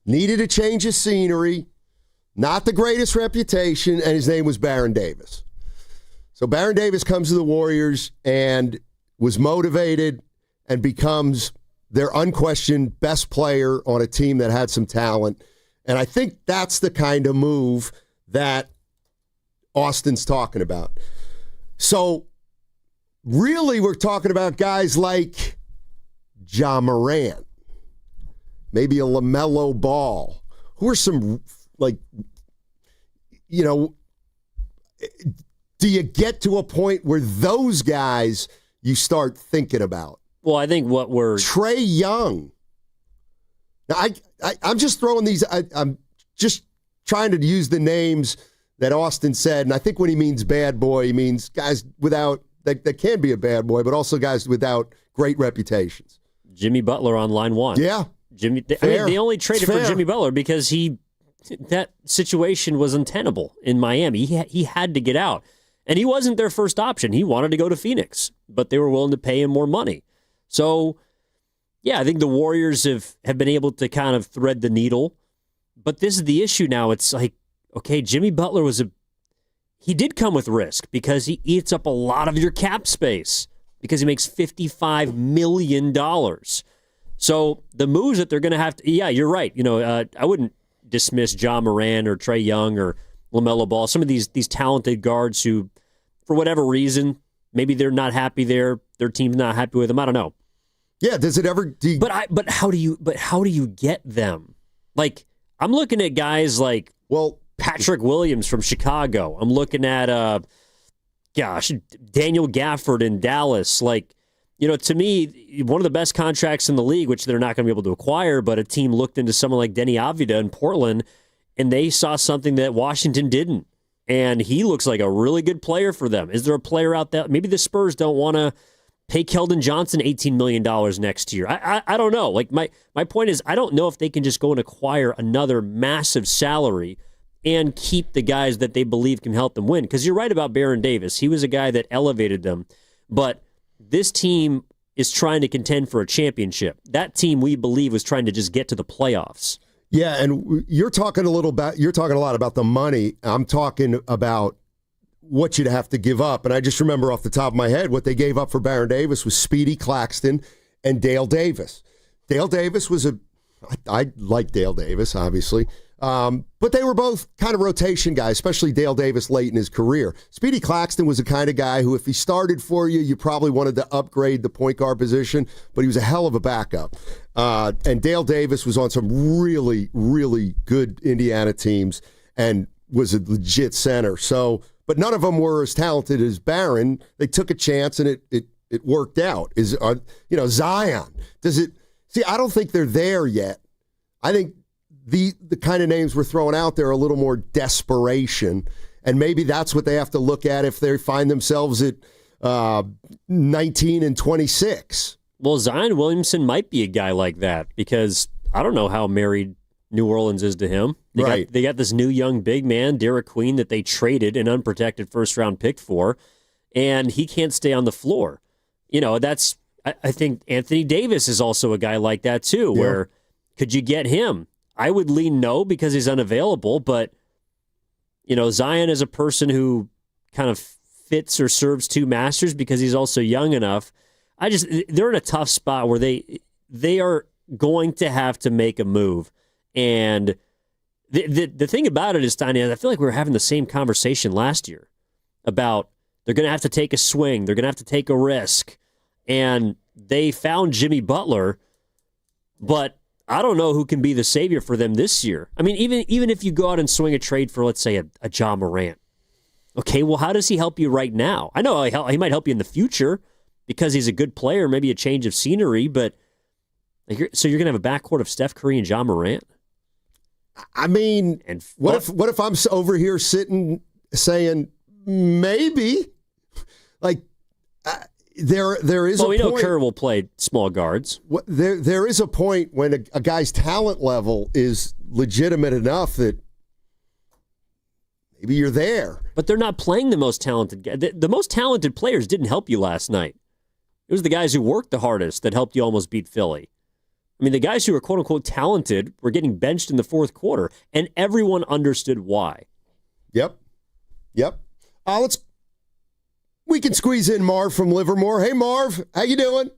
needed a change of scenery, not the greatest reputation, and his name was Baron Davis. So Baron Davis comes to the Warriors and was motivated and becomes their unquestioned best player on a team that had some talent. And I think that's the kind of move that Austin's talking about. So really we're talking about guys like Ja Morant, maybe a LaMelo Ball, who are some, do you get to a point where those guys you start thinking about? Well, I think Trae Young. Now, I'm just throwing these. I'm just trying to use the names that Austin said, and I think when he means bad boy, he means guys that can be a bad boy, but also guys without great reputations. Jimmy Butler on line one. Yeah. They only traded for Jimmy Butler because that situation was untenable in Miami. He had to get out. And he wasn't their first option. He wanted to go to Phoenix, but they were willing to pay him more money. So, yeah, I think the Warriors have been able to kind of thread the needle. But this is the issue now. It's like, okay, Jimmy Butler he did come with risk because he eats up a lot of your cap space because he makes $55 million. So the moves that they're going to have to, yeah, you're right. I wouldn't dismiss John Moran or Trae Young or LaMelo Ball, some of these talented guards who, for whatever reason, maybe they're not happy there, their team's not happy with them. I don't know. Yeah, does it ever? But how do you get them? Like, I'm looking at guys like Patrick Williams from Chicago. I'm looking at Daniel Gafford in Dallas. Like, to me, one of the best contracts in the league, which they're not going to be able to acquire, but a team looked into someone like Denny Avdija in Portland, and they saw something that Washington didn't. And he looks like a really good player for them. Is there a player out there? Maybe the Spurs don't want to pay Keldon Johnson $18 million next year. I don't know. Like my point is, I don't know if they can just go and acquire another massive salary and keep the guys that they believe can help them win. Because you're right about Baron Davis. He was a guy that elevated them. But this team is trying to contend for a championship. That team, we believe, was trying to just get to the playoffs. Yeah, and you're talking a lot about the money. I'm talking about what you'd have to give up. And I just remember off the top of my head, what they gave up for Baron Davis was Speedy Claxton and Dale Davis. Dale Davis was I like Dale Davis, obviously. But they were both kind of rotation guys, especially Dale Davis late in his career. Speedy Claxton was the kind of guy who, if he started for you, you probably wanted to upgrade the point guard position, but he was a hell of a backup. And Dale Davis was on some really, really good Indiana teams and was a legit center. So, but none of them were as talented as Barron. They took a chance and it worked out. Zion, does it? See, I don't think they're there yet. I think the kind of names we're throwing out there are a little more desperation, and maybe that's what they have to look at if they find themselves at 19 and 26. Well, Zion Williamson might be a guy like that because I don't know how married New Orleans is to him. They got this new young big man, Derek Queen, that they traded an unprotected first-round pick for, and he can't stay on the floor. I think Anthony Davis is also a guy like that too, where could you get him? I would lean no because he's unavailable, but Zion is a person kind of fits or serves two masters because he's also young enough. They're in a tough spot where they are going to have to make a move. And the thing about it is, Steiny, I feel like we were having the same conversation last year about they're going to have to take a swing. They're going to have to take a risk. And they found Jimmy Butler, but I don't know who can be the savior for them this year. I mean, even if you go out and swing a trade for, let's say, a John Morant. Okay, well, how does he help you right now? I know he might help you in the future because he's a good player, maybe a change of scenery, but so you're going to have a backcourt of Steph Curry and John Morant? I mean, what if I'm over here sitting saying maybe? Like, there is a point. Well, we know Kerr will play small guards. There is a point when a guy's talent level is legitimate enough that maybe you're there. But they're not playing the most talented guys. The most talented players didn't help you last night. It was the guys who worked the hardest that helped you almost beat Philly. I mean, the guys who were quote-unquote talented were getting benched in the fourth quarter, and everyone understood why. Yep. We can squeeze in Marv from Livermore. Hey, Marv, how you doing?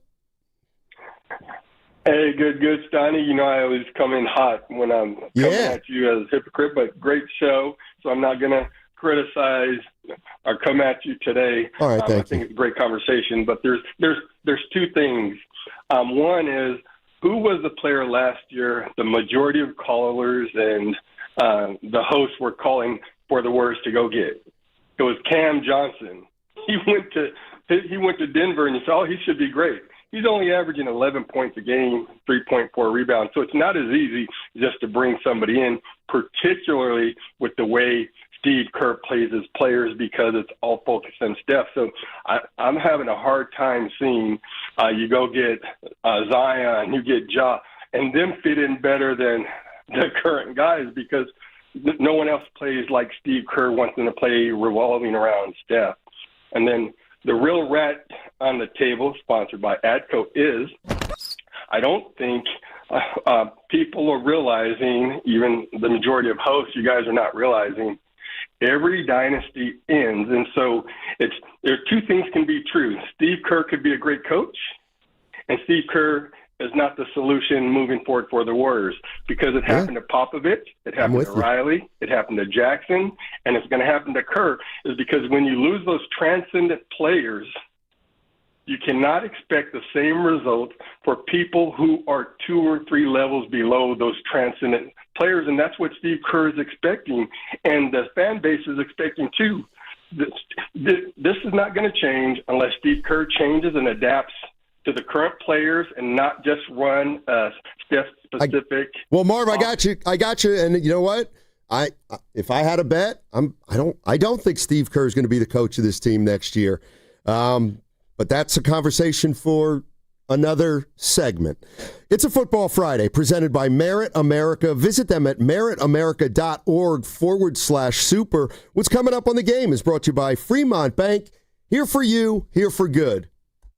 Hey, good, Steiny. I always come in hot when I'm coming at you as a hypocrite, but great show, so I'm not going to criticize or come at you today. All right, I think it's a great conversation, but there's two things. One is, who was the player last year the majority of callers and the hosts were calling for the Warriors to go get? It was Cam Johnson. He went to Denver and you said, he should be great. He's only averaging 11 points a game, 3.4 rebounds. So it's not as easy just to bring somebody in, particularly with the way Steve Kerr plays his players because it's all focused on Steph. So I'm having a hard time seeing you go get Zion, you get Ja, and them fit in better than the current guys because no one else plays like Steve Kerr wants them to play revolving around Steph. And then the real rat on the table, sponsored by ADCO, is I don't think people are realizing, even the majority of hosts, you guys are not realizing, every dynasty ends. And so there are two things can be true. Steve Kerr could be a great coach, and Steve Kerr is not the solution moving forward for the Warriors because it happened to Popovich, it happened to Riley, it happened to Jackson, and it's going to happen to Kerr is because when you lose those transcendent players, you cannot expect the same result for people who are 2 or 3 levels below those transcendent players, and that's what Steve Kerr is expecting, and the fan base is expecting too. This is not going to change unless Steve Kerr changes and adapts to the current players and not just run Steph specific. Well, Marv, I got you, and you know what? If I had a bet, I don't think Steve Kerr is going to be the coach of this team next year. But that's a conversation for another segment. It's a Football Friday presented by Merit America. Visit them at meritamerica.org/super. What's coming up on the game is brought to you by Fremont Bank. Here for you, here for good.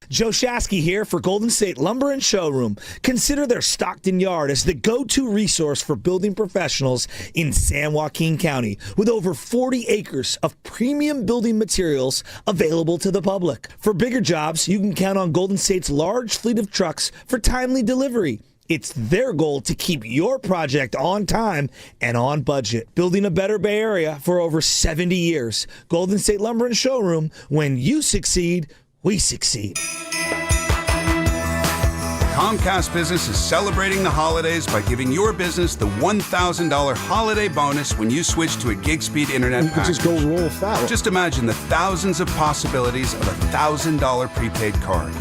Joe Shasky here for Golden State Lumber and Showroom. Consider their Stockton yard as the go-to resource for building professionals in San Joaquin County, with over 40 acres of premium building materials available to the public. For bigger jobs, you can count on Golden State's large fleet of trucks for timely delivery. It's their goal to keep your project on time and on budget. Building a better Bay Area for over 70 years. Golden State Lumber and Showroom. When you succeed, we succeed. Comcast Business is celebrating the holidays by giving your business the $1,000 holiday bonus when you switch to a gig speed internet package. Just go roll foul. Just imagine the thousands of possibilities of a $1,000 prepaid card.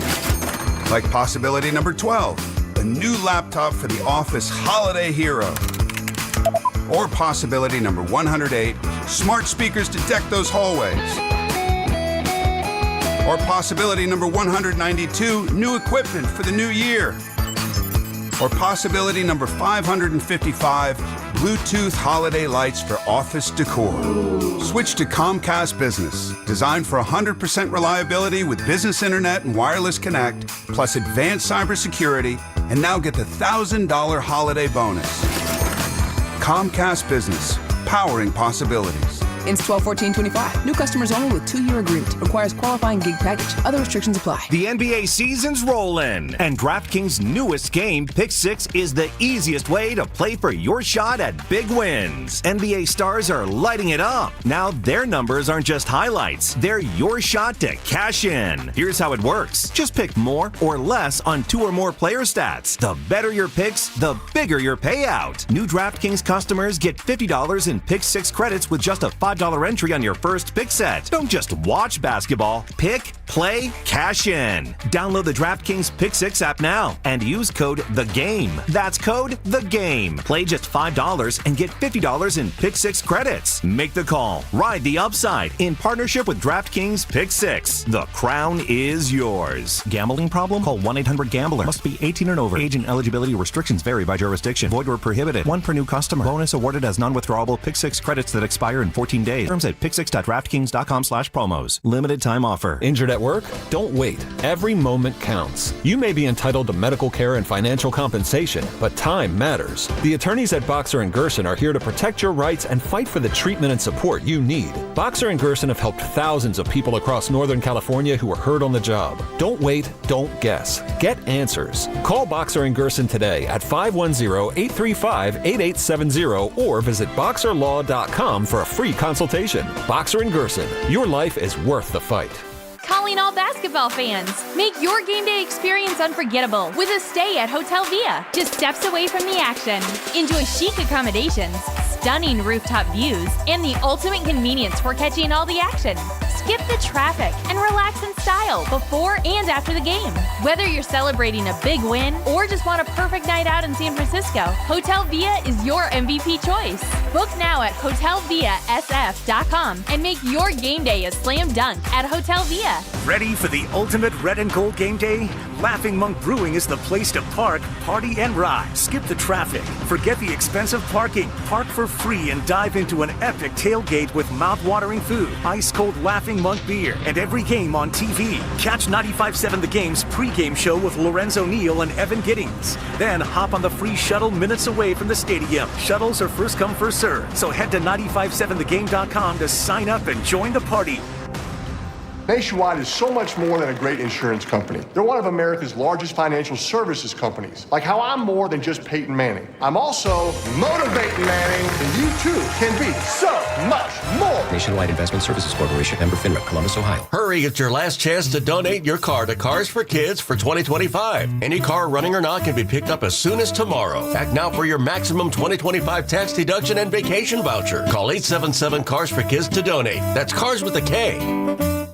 Like possibility number 12, a new laptop for the office holiday hero. Or possibility number 108, smart speakers to deck those hallways. Or possibility number 192, new equipment for the new year. Or possibility number 555, Bluetooth holiday lights for office decor. Switch to Comcast Business, designed for 100% reliability with business internet and wireless connect, plus advanced cybersecurity, and now get the $1,000 holiday bonus. Comcast Business, powering possibilities. Ends 12/14/25. New customers only with 2-year agreement. Requires qualifying gig package. Other restrictions apply. The NBA season's rolling, and DraftKings' newest game, Pick 6, is the easiest way to play for your shot at big wins. NBA stars are lighting it up. Now their numbers aren't just highlights. They're your shot to cash in. Here's how it works. Just pick more or less on 2 or more player stats. The better your picks, the bigger your payout. New DraftKings customers get $50 in Pick 6 credits with just a $5 entry on your first pick set. Don't just watch basketball. Pick, play, cash in. Download the DraftKings Pick 6 app now and use code THEGAME. That's code THEGAME. Play just $5 and get $50 in Pick 6 credits. Make the call. Ride the upside in partnership with DraftKings Pick 6. The crown is yours. Gambling problem? Call 1-800-GAMBLER. Must be 18 and over. Age and eligibility restrictions vary by jurisdiction. Void where prohibited. 1 per new customer. Bonus awarded as non-withdrawable Pick 6 credits that expire in 14 days. Terms at pick6.draftkings.com/promos. Limited time offer. Injured at work? Don't wait. Every moment counts. You may be entitled to medical care and financial compensation, but time matters. The attorneys at Boxer & Gerson are here to protect your rights and fight for the treatment and support you need. Boxer & Gerson have helped thousands of people across Northern California who were hurt on the job. Don't wait, don't guess. Get answers. Call Boxer & Gerson today at 510-835-8870 or visit boxerlaw.com for a free consultation. Boxer & Gerson, your life is worth the fight. Calling all basketball fans. Make your game day experience unforgettable with a stay at Hotel Via, just steps away from the action. Enjoy chic accommodations, stunning rooftop views, and the ultimate convenience for catching all the action. Skip the traffic and relax in style before and after the game. Whether you're celebrating a big win or just want a perfect night out in San Francisco, Hotel Via is your MVP choice. Book now at hotelviasf.com and make your game day a slam dunk at Hotel Via. Ready for the ultimate red and gold game day? Laughing Monk Brewing is the place to park, party, and ride. Skip the traffic. Forget the expensive parking. Park for free and dive into an epic tailgate with mouth-watering food, ice-cold Laughing Monk beer, and every game on TV. Catch 95.7 The Game's pregame show with Lorenzo Neal and Evan Giddings. Then hop on the free shuttle minutes away from the stadium. Shuttles are first come, first served. So head to 957thegame.com to sign up and join the party. Nationwide is so much more than a great insurance company. They're one of America's largest financial services companies. Like how I'm more than just Peyton Manning. I'm also motivating Manning, and you too can be so much more. Nationwide Investment Services Corporation, member FINRA, Columbus, Ohio. Hurry, it's your last chance to donate your car to Cars for Kids for 2025. Any car, running or not, can be picked up as soon as tomorrow. Act now for your maximum 2025 tax deduction and vacation voucher. Call 877-CARS-FOR-KIDS to donate. That's Cars with a K.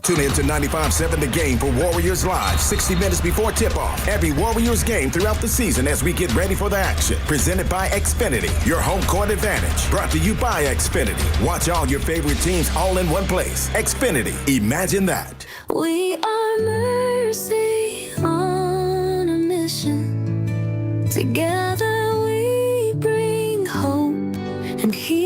Tune in to 95.7 The Game for Warriors Live, 60 minutes before tip-off. Every Warriors game throughout the season as we get ready for the action. Presented by Xfinity, your home court advantage. Brought to you by Xfinity. Watch all your favorite teams all in one place. Xfinity, imagine that. We are Mercy on a mission. Together we bring hope and healing.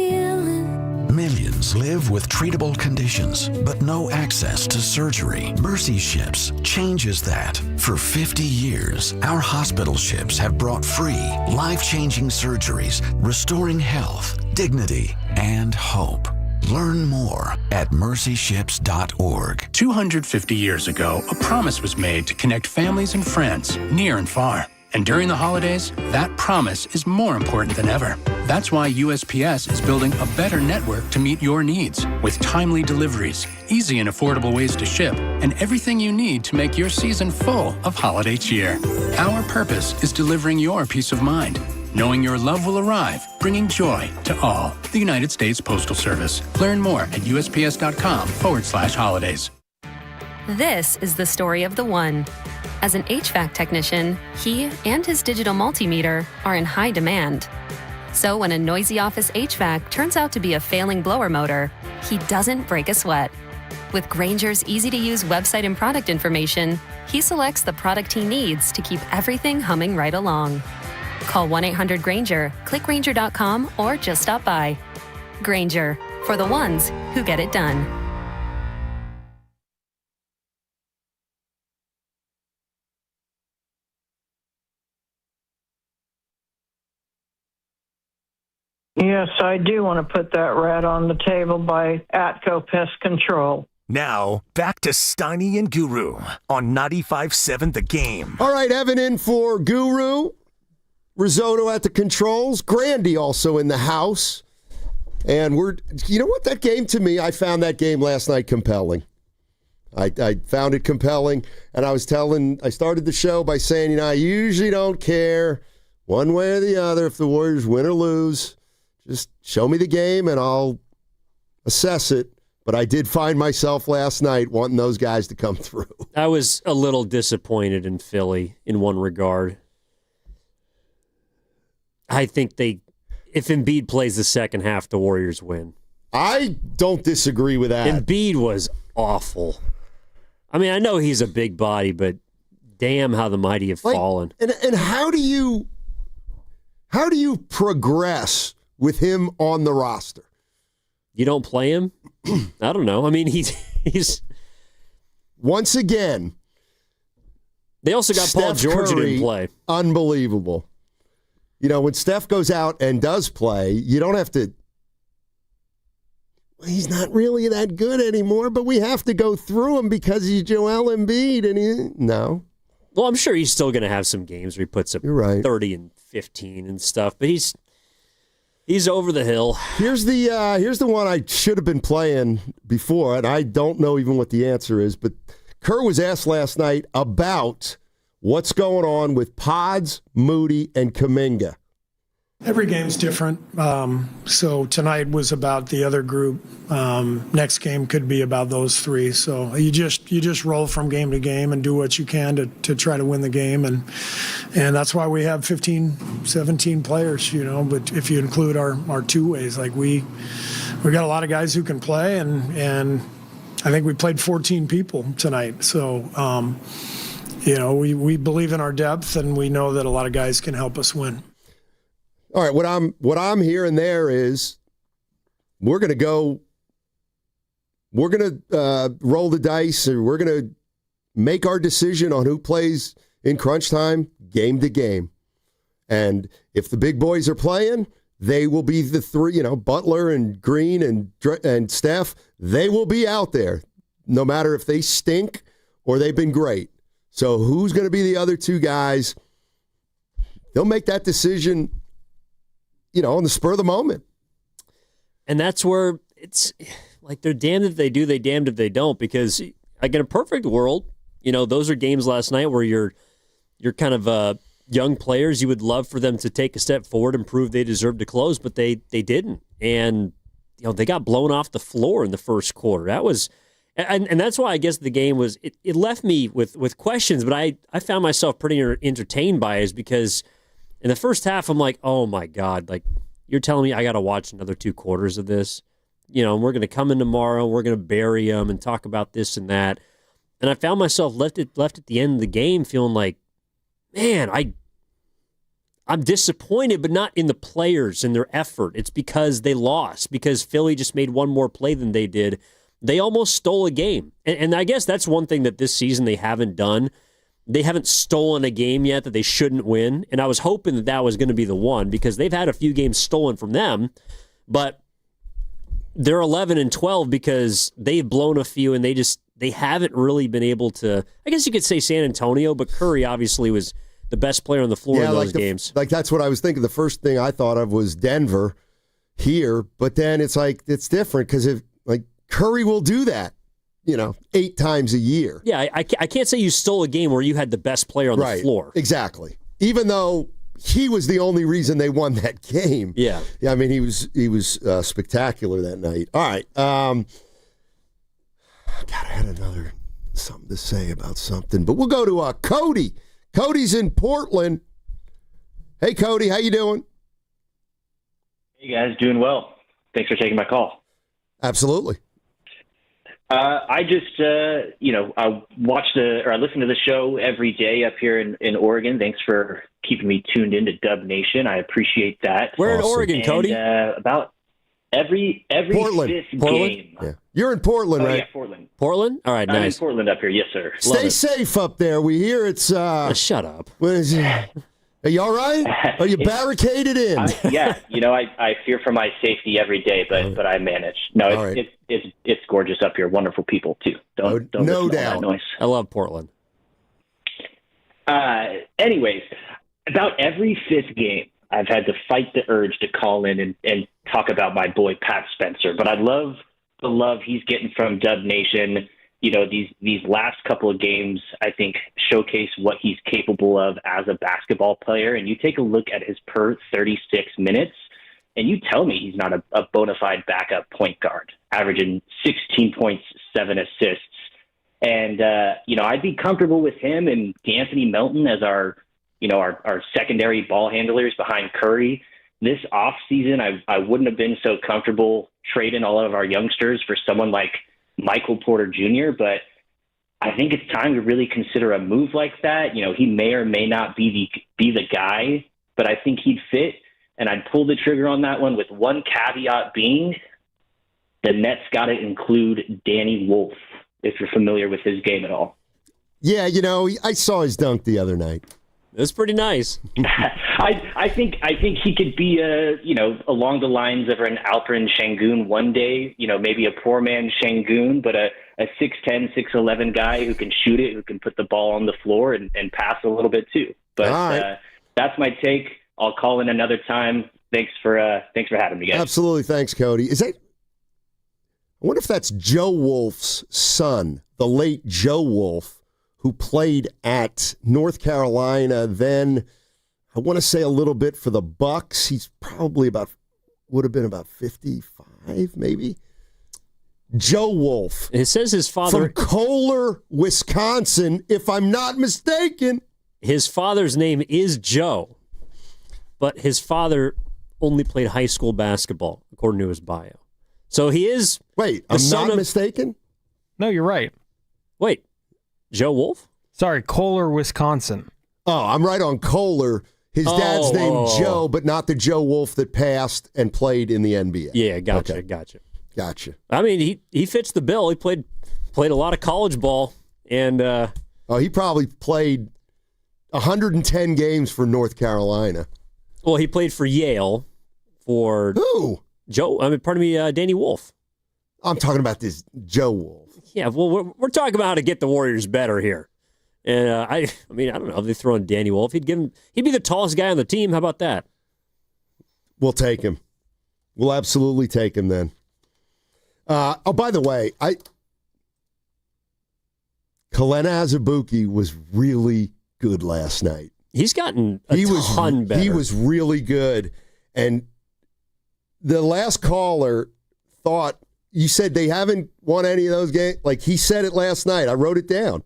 Millions live with treatable conditions, but no access to surgery. Mercy Ships changes that. For 50 years, our hospital ships have brought free, life-changing surgeries, restoring health, dignity, and hope. Learn more at mercyships.org. 250 years ago, a promise was made to connect families and friends near and far. And during the holidays, that promise is more important than ever. That's why USPS is building a better network to meet your needs, with timely deliveries, easy and affordable ways to ship, and everything you need to make your season full of holiday cheer. Our purpose is delivering your peace of mind, knowing your love will arrive, bringing joy to all. The United States Postal Service. Learn more at USPS.com/holidays. This is the story of the one. As an HVAC technician, he and his digital multimeter are in high demand. So when a noisy office HVAC turns out to be a failing blower motor, he doesn't break a sweat. With Grainger's easy-to-use website and product information, he selects the product he needs to keep everything humming right along. Call 1-800-GRAINGER, click Grainger.com, or just stop by. Grainger, for the ones who get it done. Yes, I do want to put that rat on the table by Atco Pest Control. Now, back to Steiny and Guru on 95.7 The Game. All right, Evan in for Guru. Risotto at the controls. Grandy also in the house. And you know what, that game to me, I found that game last night compelling. I found it compelling. And I started the show by saying, I usually don't care one way or the other if the Warriors win or lose. Just show me the game and I'll assess it. But I did find myself last night wanting those guys to come through. I was a little disappointed in Philly in one regard. I think if Embiid plays the second half, the Warriors win. I don't disagree with that. Embiid was awful. I mean, I know he's a big body, but damn how the mighty have fallen. And how do you progress with him on the roster? You don't play him? I don't know. I mean, he's once again. They also got Paul George who didn't play. Unbelievable. When Steph goes out and does play, you don't have to. He's not really that good anymore, but we have to go through him because he's Joel Embiid, no. Well, I'm sure he's still going to have some games where he puts up 30 and 15 and stuff, but he's over the hill. Here's the one I should have been playing before, and I don't know even what the answer is, but Kerr was asked last night about what's going on with Pods, Moody, and Kuminga. Every game's different. So tonight was about the other group. Next game could be about those three. So you just roll from game to game and do what you can to try to win the game. And that's why we have 15, 17 players, but if you include our two ways, like we got a lot of guys who can play, and I think we played 14 people tonight. So, we believe in our depth, and we know that a lot of guys can help us win. All right, what I'm hearing there is we're going to roll the dice, and we're going to make our decision on who plays in crunch time game to game. And if the big boys are playing, they will be the three, Butler and Green and Steph, they will be out there no matter if they stink or they've been great. So who's going to be the other two guys? They'll make that decision on the spur of the moment. And that's where it's like they're damned if they do, they damned if they don't, because like in a perfect world, those are games last night where you're kind of young players. You would love for them to take a step forward and prove they deserve to close, but they didn't. And they got blown off the floor in the first quarter. That was and that's why I guess the game was it left me with questions, but I found myself pretty entertained by it, is because in the first half, I'm like, oh, my God, like, you're telling me I got to watch another 2 quarters of this? And we're going to come in tomorrow, we're going to bury them and talk about this and that. And I found myself left at the end of the game feeling like, man, I'm disappointed, but not in the players and their effort. It's because they lost, because Philly just made one more play than they did. They almost stole a game. And I guess that's one thing that this season they haven't done. They haven't stolen a game yet that they shouldn't win, and I was hoping that was going to be the one, because they've had a few games stolen from them, but they're 11-12 because they've blown a few, and they haven't really been able to. I guess you could say San Antonio, but Curry obviously was the best player on the floor in those games. Like that's what I was thinking. The first thing I thought of was Denver here, but then it's like it's different because Curry will do that. 8 times a year. Yeah, I can't say you stole a game where you had the best player on the floor. Exactly. Even though he was the only reason they won that game. Yeah. I mean, he was spectacular that night. All right. God, I had something to say about something, but we'll go to Cody. Cody's in Portland. Hey, Cody, how you doing? Hey, guys, doing well. Thanks for taking my call. Absolutely. I just, I listen to the show every day up here in Oregon. Thanks for keeping me tuned into Dub Nation. I appreciate that. Where in Oregon, Cody? About every Portland. fifth Portland? game. Yeah. You're in Portland, right? Yeah, Portland. Portland? All right, I'm nice. in Portland up here. Yes, sir. Stay safe up there. We hear it's... shut up. What is it? Are you all right? Are you barricaded in? Yeah, I fear for my safety every day, but I manage. No, it's gorgeous up here. Wonderful people too. Don't no listen to all doubt. that noise. I love Portland. Anyways, about every fifth game, I've had to fight the urge to call in and talk about my boy Pat Spencer. But I love the love he's getting from Dub Nation. These last couple of games, I think, showcase what he's capable of as a basketball player. And you take a look at his per 36 minutes, and you tell me he's not a bona fide backup point guard, averaging 16 points, 7 assists. And, I'd be comfortable with him and D'Anthony Melton as our secondary ball handlers behind Curry. This offseason, I wouldn't have been so comfortable trading all of our youngsters for someone like Michael Porter Jr., but I think it's time to really consider a move like that. He may or may not be the guy, but I think he'd fit, and I'd pull the trigger on that one with one caveat being the Nets got to include Danny Wolf, if you're familiar with his game at all. Yeah, I saw his dunk the other night. It was pretty nice. I think he could be along the lines of an Alperen Şengün one day. Maybe a poor man Şengün, but a 6'10", 6'11" guy who can shoot it, who can put the ball on the floor and pass a little bit too. But right. That's my take. I'll call in another time. Thanks for having me, guys. Absolutely, thanks, Cody. I wonder if that's Joe Wolf's son, the late Joe Wolf, who played at North Carolina, then I want to say a little bit for the Bucks. He's probably would have been about 55, maybe. Joe Wolf. It says his father... From Kohler, Wisconsin, if I'm not mistaken. His father's name is Joe, but his father only played high school basketball, according to his bio. So he is... Wait, I'm not mistaken? No, you're right. Wait, Joe Wolf? Sorry, Kohler, Wisconsin. Oh, I'm right on Kohler. His dad's named Joe, but not the Joe Wolf that passed and played in the NBA. Yeah, gotcha, Okay. gotcha. I mean, he fits the bill. He played a lot of college ball, and he probably played 110 games for North Carolina. Well, he played for Yale for who? Danny Wolf. I'm talking about this Joe Wolf. Yeah, well, we're talking about how to get the Warriors better here. And I don't know if they throw in Danny Wolf. He'd be the tallest guy on the team. How about that? We'll take him. We'll absolutely take him then. By the way, Kalena Azubuike was really good last night. He's gotten a ton better. He was really good. And the last caller thought, you said they haven't won any of those games. Like he said it last night. I wrote it down.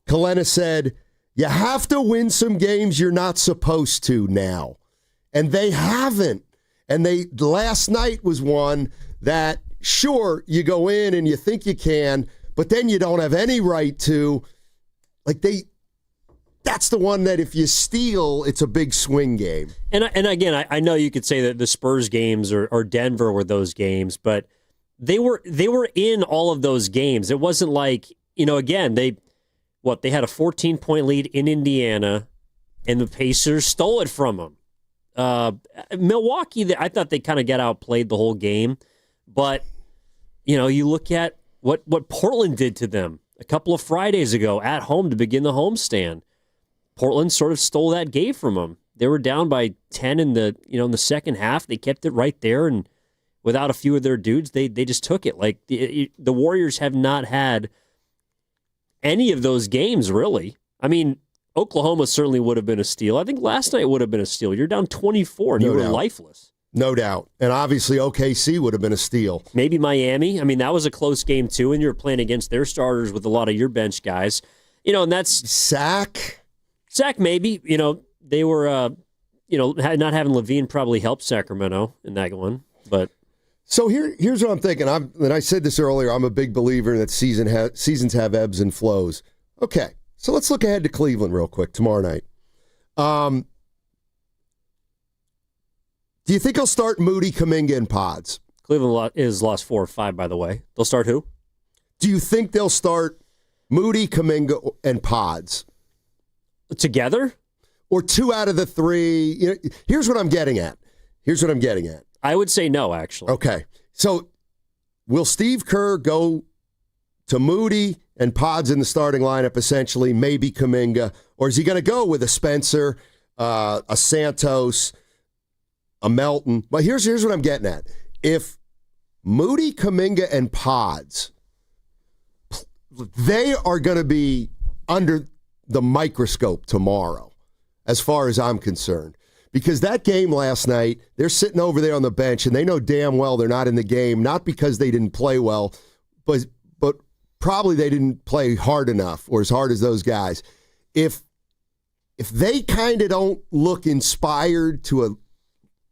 Kalena said, you have to win some games you're not supposed to now. And they haven't. And last night was one that, sure, you go in and you think you can, but then you don't have any right to. That's the one that if you steal, it's a big swing game. And again, I know you could say that the Spurs games or Denver were those games, but they were in all of those games. It wasn't like, again, they had a 14-point lead in Indiana, and the Pacers stole it from them. Milwaukee, I thought they kind of got outplayed the whole game, but you look at what Portland did to them a couple of Fridays ago at home to begin the homestand. Portland sort of stole that game from them. They were down by 10 in the second half. They kept it right there, and without a few of their dudes, they just took it. Like the Warriors have not had any of those games, really. I mean, Oklahoma certainly would have been a steal. I think last night would have been a steal. You're down 24, and you were lifeless. No doubt. And obviously OKC would have been a steal. Maybe Miami. I mean, that was a close game, too, and you were playing against their starters with a lot of your bench guys. And that's... Sac, maybe. They were, not having Levine probably helped Sacramento in that one, but... So here's what I'm thinking. And I said this earlier, I'm a big believer that seasons have ebbs and flows. Okay, so let's look ahead to Cleveland real quick tomorrow night. Do you think he'll start Moody, Kuminga, and Pods? Cleveland is lost 4 or 5, by the way. They'll start who? Do you think they'll start Moody, Kuminga, and Pods? Together? Or 2 out of the 3? Here's what I'm getting at. I would say no, actually. Okay. So will Steve Kerr go to Moody and Pods in the starting lineup, essentially, maybe Kuminga? Or is he going to go with a Spencer, a Santos, a Melton? But here's what I'm getting at. If Moody, Kuminga, and Pods, they are going to be under the microscope tomorrow, as far as I'm concerned. Because that game last night, they're sitting over there on the bench, and they know damn well they're not in the game, not because they didn't play well, but probably they didn't play hard enough or as hard as those guys. If they kind of don't look inspired to a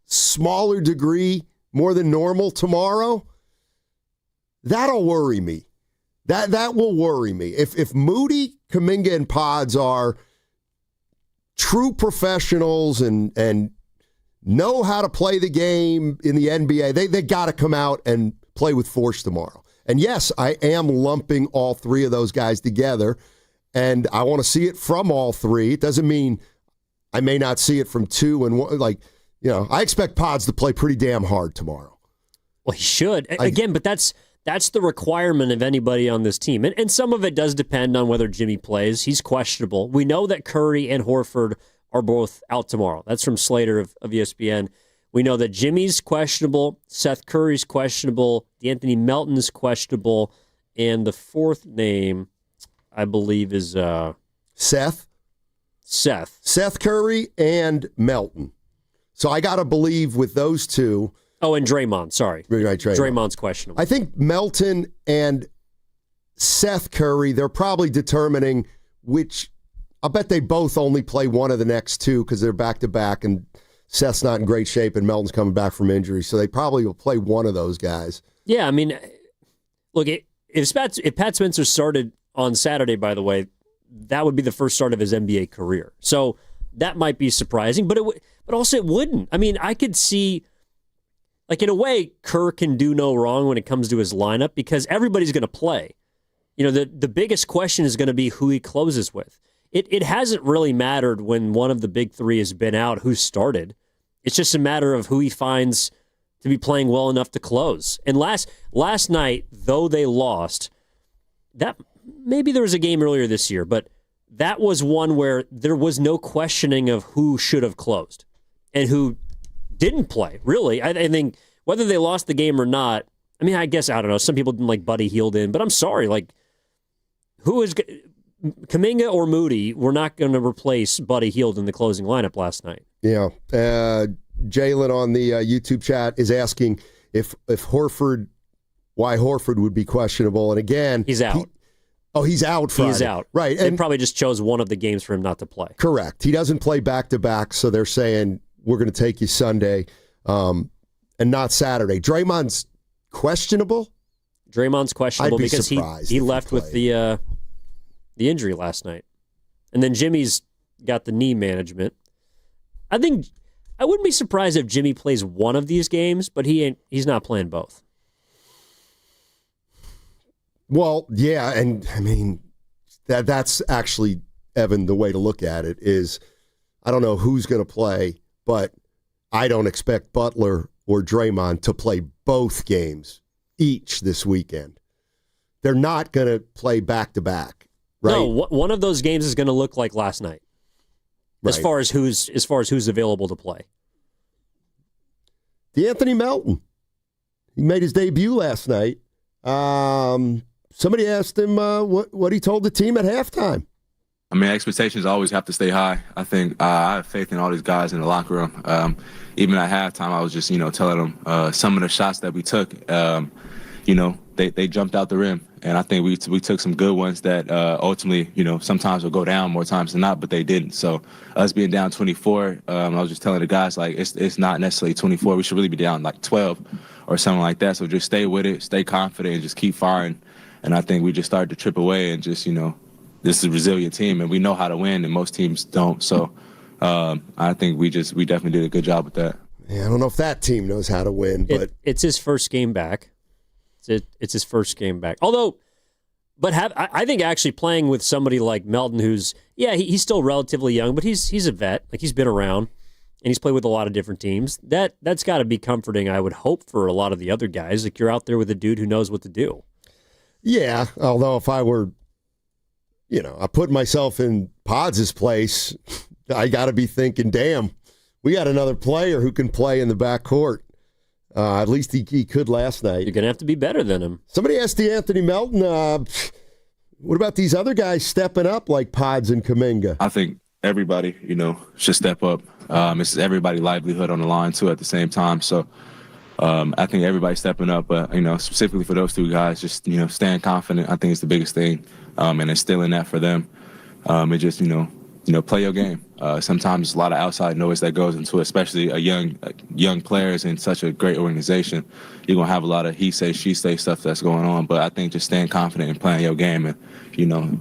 smaller degree, more than normal tomorrow, that'll worry me. That will worry me. If Moody, Kuminga, and Pods are true professionals and know how to play the game in the NBA, they got to come out and play with force tomorrow. And yes, I am lumping all 3 of those guys together, and I want to see it from all 3. It doesn't mean I may not see it from 2 and 1. I expect Pods to play pretty damn hard tomorrow. Well, he should. Again, but that's the requirement of anybody on this team. And some of it does depend on whether Jimmy plays. He's questionable. We know that Curry and Horford are both out tomorrow. That's from Slater of ESPN. We know that Jimmy's questionable, Seth Curry's questionable, D'Anthony Melton's questionable, and the fourth name, I believe, is... Seth? Seth Curry and Melton. So I got to believe with those two. Oh, and Draymond. Sorry. Right, Draymond's questionable. I think Melton and Seth Curry, they're probably determining which. I'll bet they both only play one of the next two because they're back-to-back, and Seth's not in great shape, and Melton's coming back from injury. So they probably will play one of those guys. Yeah, I mean, look, if Pat Spencer started on Saturday, by the way, that would be the first start of his NBA career. So that might be surprising, but also it wouldn't. I mean, I could see, like, in a way, Kerr can do no wrong when it comes to his lineup because everybody's going to play. You know, the biggest question is going to be who he closes with. It hasn't really mattered when one of the big three has been out who started. It's just a matter of who he finds to be playing well enough to close. And last night, though they lost, that maybe there was a game earlier this year, but that was one where there was no questioning of who should have closed and who didn't play, really. I think whether they lost the game or not, I mean, I guess, I don't know. Some people didn't like Buddy Hield in, but I'm sorry. Like, who is Kuminga or Moody were not going to replace Buddy Hield in the closing lineup last night. Yeah. Jalen on the YouTube chat is asking if Horford, why Horford would be questionable. And again, he's out. He's out Friday. He's out. Right. They probably just chose one of the games for him not to play. Correct. He doesn't play back-to-back, so they're saying we're going to take you Sunday and not Saturday. Draymond's questionable? Draymond's questionable because he left with the injury last night. And then Jimmy's got the knee management. I think I wouldn't be surprised if Jimmy plays one of these games, but he's not playing both. Well, yeah, and I mean that's actually, Evan, the way to look at it is I don't know who's going to play, but I don't expect Butler or Draymond to play both games each this weekend. They're not going to play back-to-back. Right? No, one of those games is going to look like last night, right, as far as who's available to play. D'Anthony Melton, he made his debut last night. Somebody asked him what he told the team at halftime. I mean, expectations always have to stay high. I think I have faith in all these guys in the locker room. Even at halftime, I was just telling them some of the shots that we took. They jumped out the rim. And I think we took some good ones that ultimately, sometimes will go down more times than not, but they didn't. So us being down 24, I was just telling the guys, like, it's not necessarily 24. We should really be down like 12 or something like that. So just stay with it, stay confident, and just keep firing. And I think we just started to trip away and just, this is a resilient team, and we know how to win, and most teams don't. So I think we definitely did a good job with that. Yeah, I don't know if that team knows how to win, but it's his first game back. It's his first game back. I think actually playing with somebody like Melton, who's he's still relatively young, but he's a vet. Like, he's been around and he's played with a lot of different teams. That's got to be comforting, I would hope, for a lot of the other guys. Like, you're out there with a dude who knows what to do. Yeah, although if I were, I put myself in Pods' place, I got to be thinking, damn, we got another player who can play in the backcourt. At least he could last night. You're going to have to be better than him. Somebody asked D'Anthony Melton, what about these other guys stepping up like Pods and Kuminga? I think everybody, should step up. It's everybody's livelihood on the line, too, at the same time. So I think everybody's stepping up. But, specifically for those two guys, just, staying confident, I think is the biggest thing, and instilling that for them. And just, play your game. Sometimes there's a lot of outside noise that goes into it, especially young players in such a great organization. You're going to have a lot of he say, she say stuff that's going on. But I think just staying confident and playing your game and,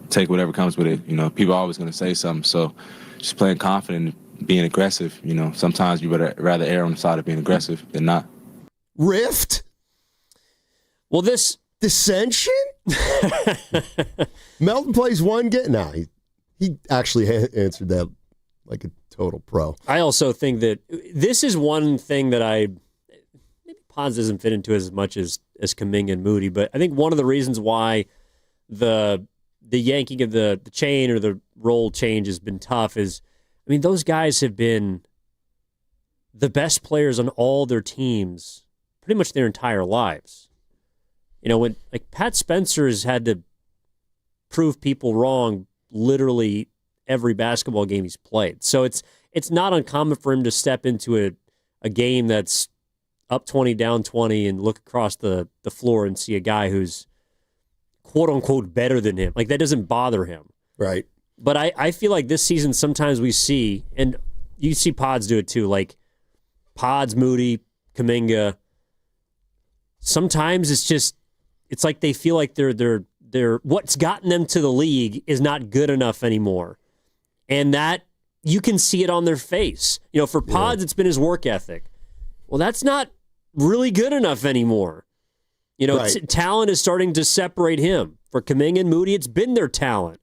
take whatever comes with it. People are always going to say something. So just playing confident and being aggressive. Sometimes you would rather err on the side of being aggressive than not. Rift? Well, this dissension? Melton plays one game. No, he actually answered that like a total pro. I also think that this is one thing that maybe Pons doesn't fit into as much as Kuminga and Moody, but I think one of the reasons why the yanking of the chain or the role change has been tough is, I mean, those guys have been the best players on all their teams pretty much their entire lives. When like Pat Spencer has had to prove people wrong literally every basketball game he's played. So it's not uncommon for him to step into a game that's up 20, down 20, and look across the floor and see a guy who's quote-unquote better than him. Like, that doesn't bother him. Right. But I feel like this season sometimes we see, and you see Pods do it too, like Pods, Moody, Kuminga. Sometimes it's like they feel like they're what's gotten them to the league is not good enough anymore. And that, you can see it on their face. You know, for Pods, It's been his work ethic. Well, that's not really good enough anymore. You know, talent is starting to separate him. For Kuminga and Moody, it's been their talent.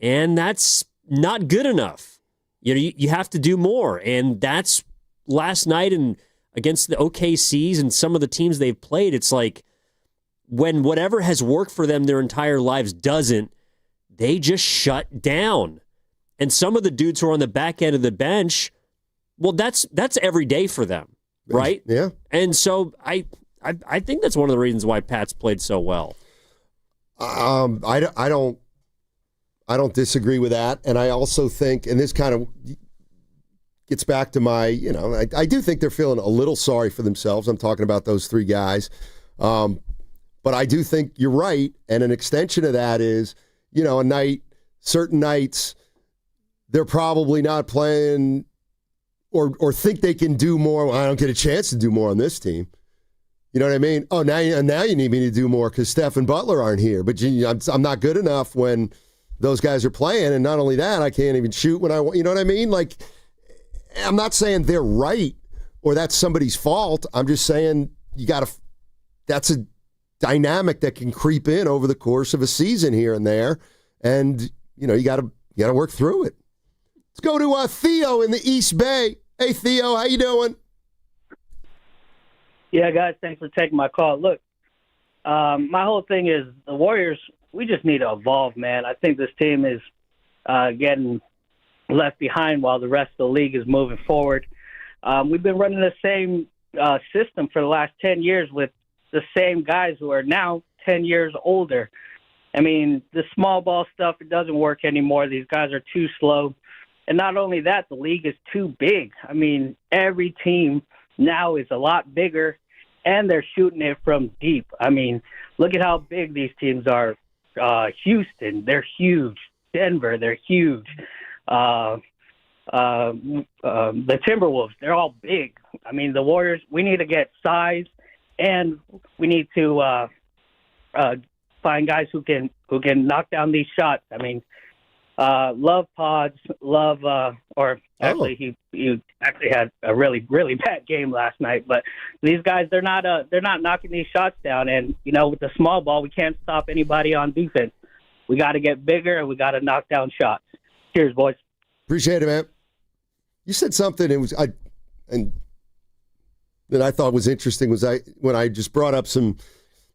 And that's not good enough. You know, you have to do more. And that's last night and against the OKCs and some of the teams they've played, it's like when whatever has worked for them their entire lives doesn't, they just shut down. And some of the dudes who are on the back end of the bench, well, that's every day for them, right? Yeah. And so I think that's one of the reasons why Pat's played so well. I don't disagree with that, and I also think, and this kind of gets back to my, you know, I do think they're feeling a little sorry for themselves. I'm talking about those three guys, but I do think you're right, and an extension of that is, you know, certain nights, they're probably not playing or think they can do more. Well, I don't get a chance to do more on this team. You know what I mean? Oh, now you need me to do more because Steph and Butler aren't here. But I'm not good enough when those guys are playing. And not only that, I can't even shoot when I want. You know what I mean? Like, I'm not saying they're right or that's somebody's fault. I'm just saying that's a dynamic that can creep in over the course of a season here and there. And, you know, you got to work through it. Let's go to Theo in the East Bay. Hey, Theo, how you doing? Yeah, guys, thanks for taking my call. Look, my whole thing is the Warriors, we just need to evolve, man. I think this team is getting left behind while the rest of the league is moving forward. We've been running the same system for the last 10 years with the same guys who are now 10 years older. I mean, the small ball stuff, it doesn't work anymore. These guys are too slow. And not only that, the league is too big. I mean, every team now is a lot bigger, and they're shooting it from deep. I mean, look at how big these teams are. Houston, they're huge. Denver, they're huge. The Timberwolves, they're all big. I mean, the Warriors, we need to get size, and we need to find guys who can knock down these shots. I mean, love Pods, actually he actually had a really, really bad game last night. But these guys, they're not knocking these shots down. And, you know, with the small ball, we can't stop anybody on defense. We got to get bigger and we got to knock down shots. Cheers, boys. Appreciate it, man. You said something that I thought was interesting when I just brought up some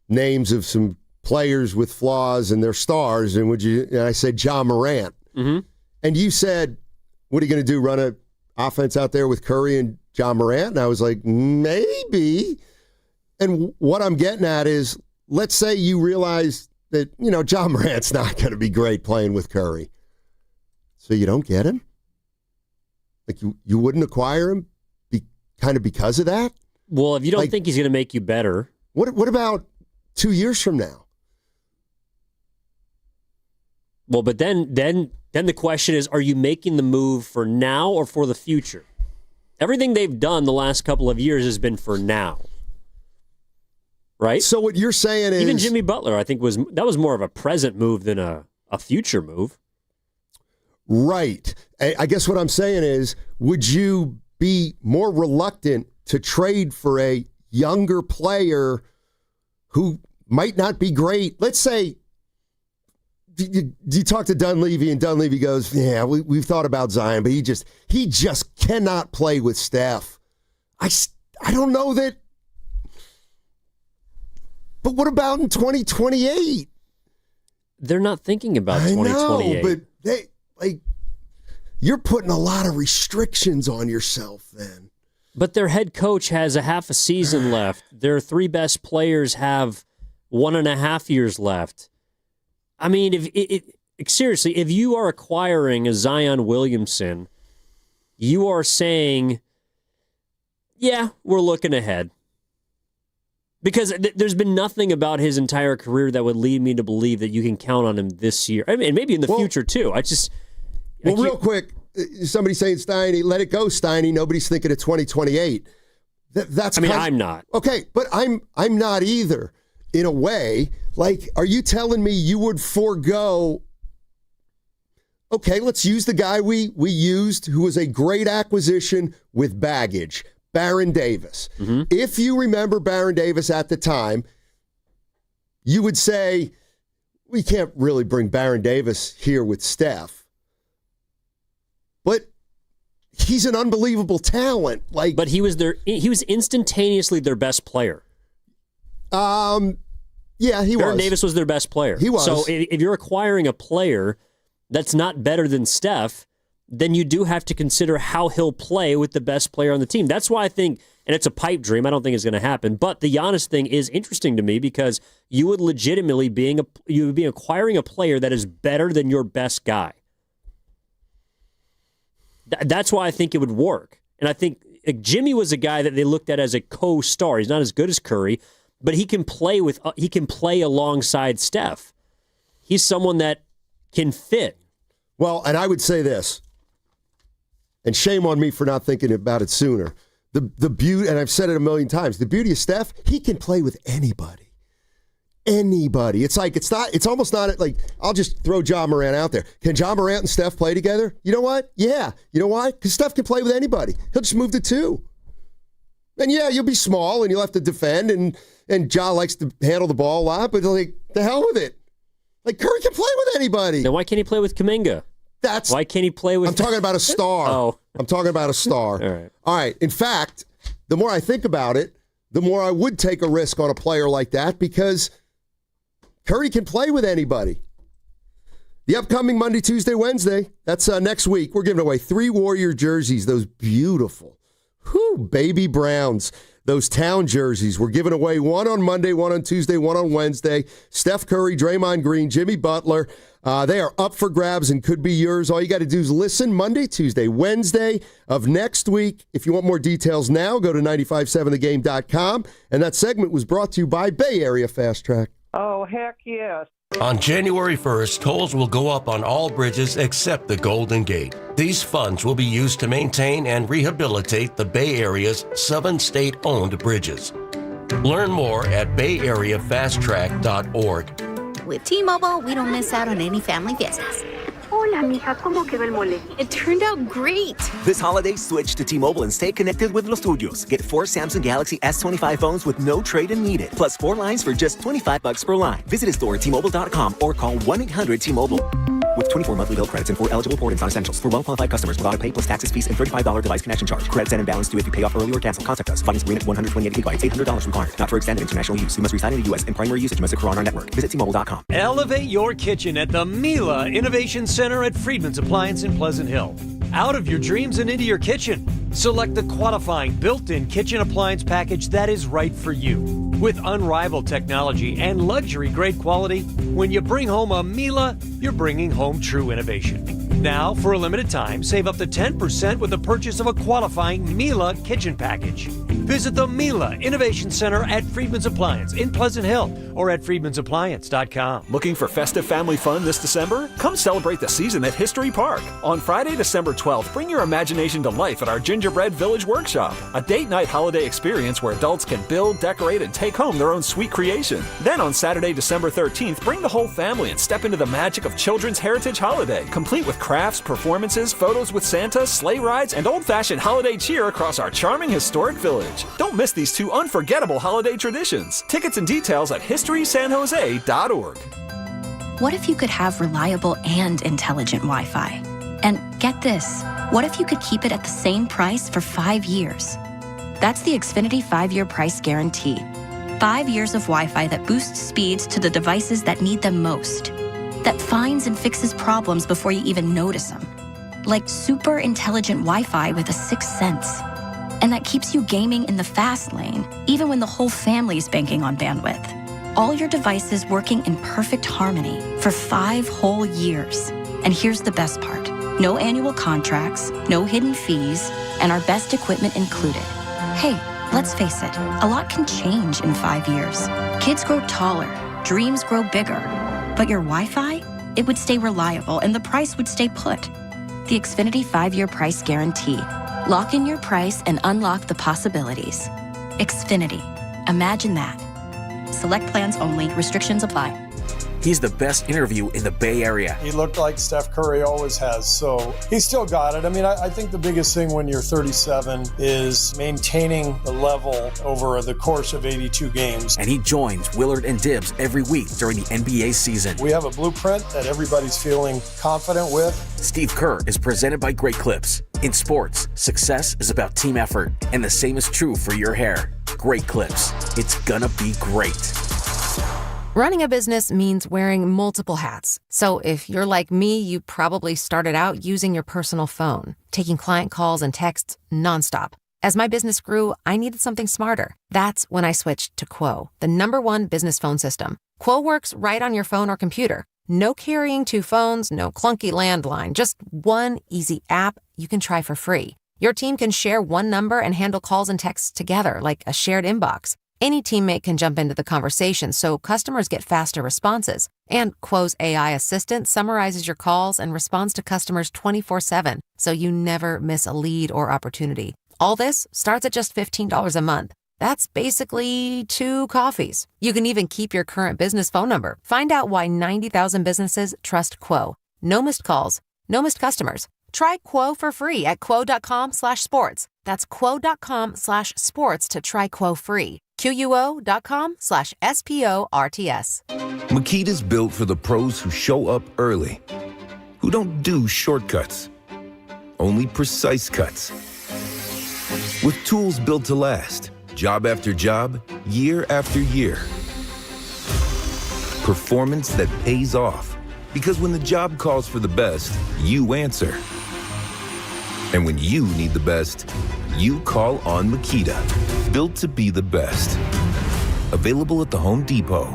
names of some players with flaws and their stars, and I said Ja Morant. Mm-hmm. And you said, what are you going to do, run an offense out there with Curry and Ja Morant? And I was like, maybe. And what I'm getting at is, let's say you realize that, you know, Ja Morant's not going to be great playing with Curry. So you don't get him? Like, you wouldn't acquire him kind of because of that? Well, if you don't think he's going to make you better. What about 2 years from now? Well, but then the question is, are you making the move for now or for the future? Everything they've done the last couple of years has been for now. Right? So what you're saying is... Even Jimmy Butler, I think, was more of a present move than a future move. Right. I guess what I'm saying is, would you be more reluctant to trade for a younger player who might not be great? Let's say you talk to Dunleavy, and Dunleavy goes, yeah, we've thought about Zion, but he just cannot play with Steph. I don't know that. But what about in 2028? They're not thinking about 2028. I know, but you're putting a lot of restrictions on yourself then. But their head coach has a half a season left. Their three best players have 1.5 years left. I mean, seriously, if you are acquiring a Zion Williamson, you are saying, yeah, we're looking ahead. Because there's been nothing about his entire career that would lead me to believe that you can count on him this year. I mean, maybe in the future, too. Real quick, somebody saying, Steiny, let it go, Steiny. Nobody's thinking of 2028. I'm not. Okay, but I'm not either, in a way. Like, are you telling me you would forego, okay, let's use the guy we used who was a great acquisition with baggage, Baron Davis. Mm-hmm. If you remember Baron Davis at the time, you would say, we can't really bring Baron Davis here with Steph. But he's an unbelievable talent. But he was instantaneously their best player. Yeah, he was. Baron Davis was their best player. He was. So if you're acquiring a player that's not better than Steph, then you do have to consider how he'll play with the best player on the team. That's why I think, and it's a pipe dream, I don't think it's going to happen, but the Giannis thing is interesting to me because you would legitimately be acquiring a player that is better than your best guy. That's why I think it would work. And I think Jimmy was a guy that they looked at as a co-star. He's not as good as Curry, but he can play alongside Steph. He's someone that can fit. Well, and I would say this, and shame on me for not thinking about it sooner. The beauty, and I've said it a million times, the beauty of Steph, he can play with anybody. Anybody. It's almost not like, I'll just throw Ja Morant out there. Can Ja Morant and Steph play together? You know what? Yeah. You know why? Because Steph can play with anybody. He'll just move to 2. And yeah, you'll be small and you'll have to defend, and Ja likes to handle the ball a lot, but the hell with it. Like, Curry can play with anybody. Then why can't he play with Kuminga? Why can't he play with... I'm talking about a star. Oh. I'm talking about a star. All right. In fact, the more I think about it, the more I would take a risk on a player like that because Curry can play with anybody. The upcoming Monday, Tuesday, Wednesday, that's next week. We're giving away 3 Warrior jerseys, those beautiful, baby browns. Those town jerseys. We're giving away 1 on Monday, 1 on Tuesday, 1 on Wednesday. Steph Curry, Draymond Green, Jimmy Butler. They are up for grabs and could be yours. All you got to do is listen Monday, Tuesday, Wednesday of next week. If you want more details now, go to 957thegame.com. And that segment was brought to you by Bay Area Fast Track. Oh, heck yes. On January 1st, tolls will go up on all bridges except the Golden Gate. These funds will be used to maintain and rehabilitate the Bay Area's 7 state-owned bridges. Learn more at bayareafasttrack.org. With T-Mobile, we don't miss out on any family fiestas. Hola, mija, ¿cómo quedó el mole? It turned out great. This holiday, switch to T-Mobile and stay connected with los tuyos. Get 4 Samsung Galaxy S25 phones with no trade-in needed, plus 4 lines for just $25 per line. Visit a store at T-Mobile.com or call 1-800-T-Mobile. With 24 monthly bill credits and 4 eligible port-ins on essentials. For well-qualified customers with auto pay plus taxes, fees, and $35 device connection charge. Credits and imbalance due if you pay off early or cancel. Contact us. Funding agreement 128 gigabytes, $800 required. Not for extended international use. You must reside in the U.S. and primary usage must occur on our network. Visit T-Mobile.com. Elevate your kitchen at the Mila Innovation Center at Friedman's Appliance in Pleasant Hill. Out of your dreams and into your kitchen. Select the qualifying built-in kitchen appliance package that is right for you. With unrivaled technology and luxury-grade quality, when you bring home a Mila, you're bringing home true innovation. Now, for a limited time, save up to 10% with the purchase of a qualifying Mila kitchen package. Visit the Mila Innovation Center at Friedman's Appliance in Pleasant Hill or at friedmansappliance.com. Looking for festive family fun this December? Come celebrate the season at History Park. On Friday, December 12th, bring your imagination to life at our Gingerbread Village Workshop, a date night holiday experience where adults can build, decorate, and take home their own sweet creation. Then on Saturday, December 13th, bring the whole family and step into the magic of Children's Heritage Holiday, complete with crafts, performances, photos with Santa, sleigh rides, and old-fashioned holiday cheer across our charming historic village. Don't miss these 2 unforgettable holiday traditions. Tickets and details at historysanjose.org. What if you could have reliable and intelligent Wi-Fi? And get this, what if you could keep it at the same price for 5 years? That's the Xfinity 5-year price guarantee. 5 years of Wi-Fi that boosts speeds to the devices that need them most. That finds and fixes problems before you even notice them. Like super intelligent Wi-Fi with a 6th sense. And that keeps you gaming in the fast lane, even when the whole family's banking on bandwidth. All your devices working in perfect harmony for 5 whole years. And here's the best part. No annual contracts, no hidden fees, and our best equipment included. Hey, let's face it, a lot can change in 5 years. Kids grow taller, dreams grow bigger. But your Wi-Fi? It would stay reliable and the price would stay put. The Xfinity 5-year price guarantee. Lock in your price and unlock the possibilities. Xfinity. Imagine that. Select plans only. Restrictions apply. He's the best interview in the Bay Area. He looked like Steph Curry always has, so he's still got it. I mean, I think the biggest thing when you're 37 is maintaining the level over the course of 82 games. And he joins Willard and Dibbs every week during the NBA season. We have a blueprint that everybody's feeling confident with. Steve Kerr is presented by Great Clips. In sports, success is about team effort, and the same is true for your hair. Great Clips. It's gonna be great. Running a business means wearing multiple hats. So if you're like me, you probably started out using your personal phone, taking client calls and texts nonstop. As my business grew, I needed something smarter. That's when I switched to Quo, the #1 business phone system. Quo works right on your phone or computer. No carrying 2 phones, no clunky landline, just one easy app you can try for free. Your team can share one number and handle calls and texts together like a shared inbox. Any teammate can jump into the conversation so customers get faster responses. And Quo's AI assistant summarizes your calls and responds to customers 24/7, so you never miss a lead or opportunity. All this starts at just $15 a month. That's basically 2 coffees. You can even keep your current business phone number. Find out why 90,000 businesses trust Quo. No missed calls, no missed customers. Try Quo for free at quo.com/sports. That's quo.com/sports to try Quo free. QUO.com/SPORTS. Makita's built for the pros who show up early, who don't do shortcuts, only precise cuts. With tools built to last, job after job, year after year. Performance that pays off, because when the job calls for the best, you answer. And when you need the best, you call on Makita. Built to be the best. Available at the Home Depot.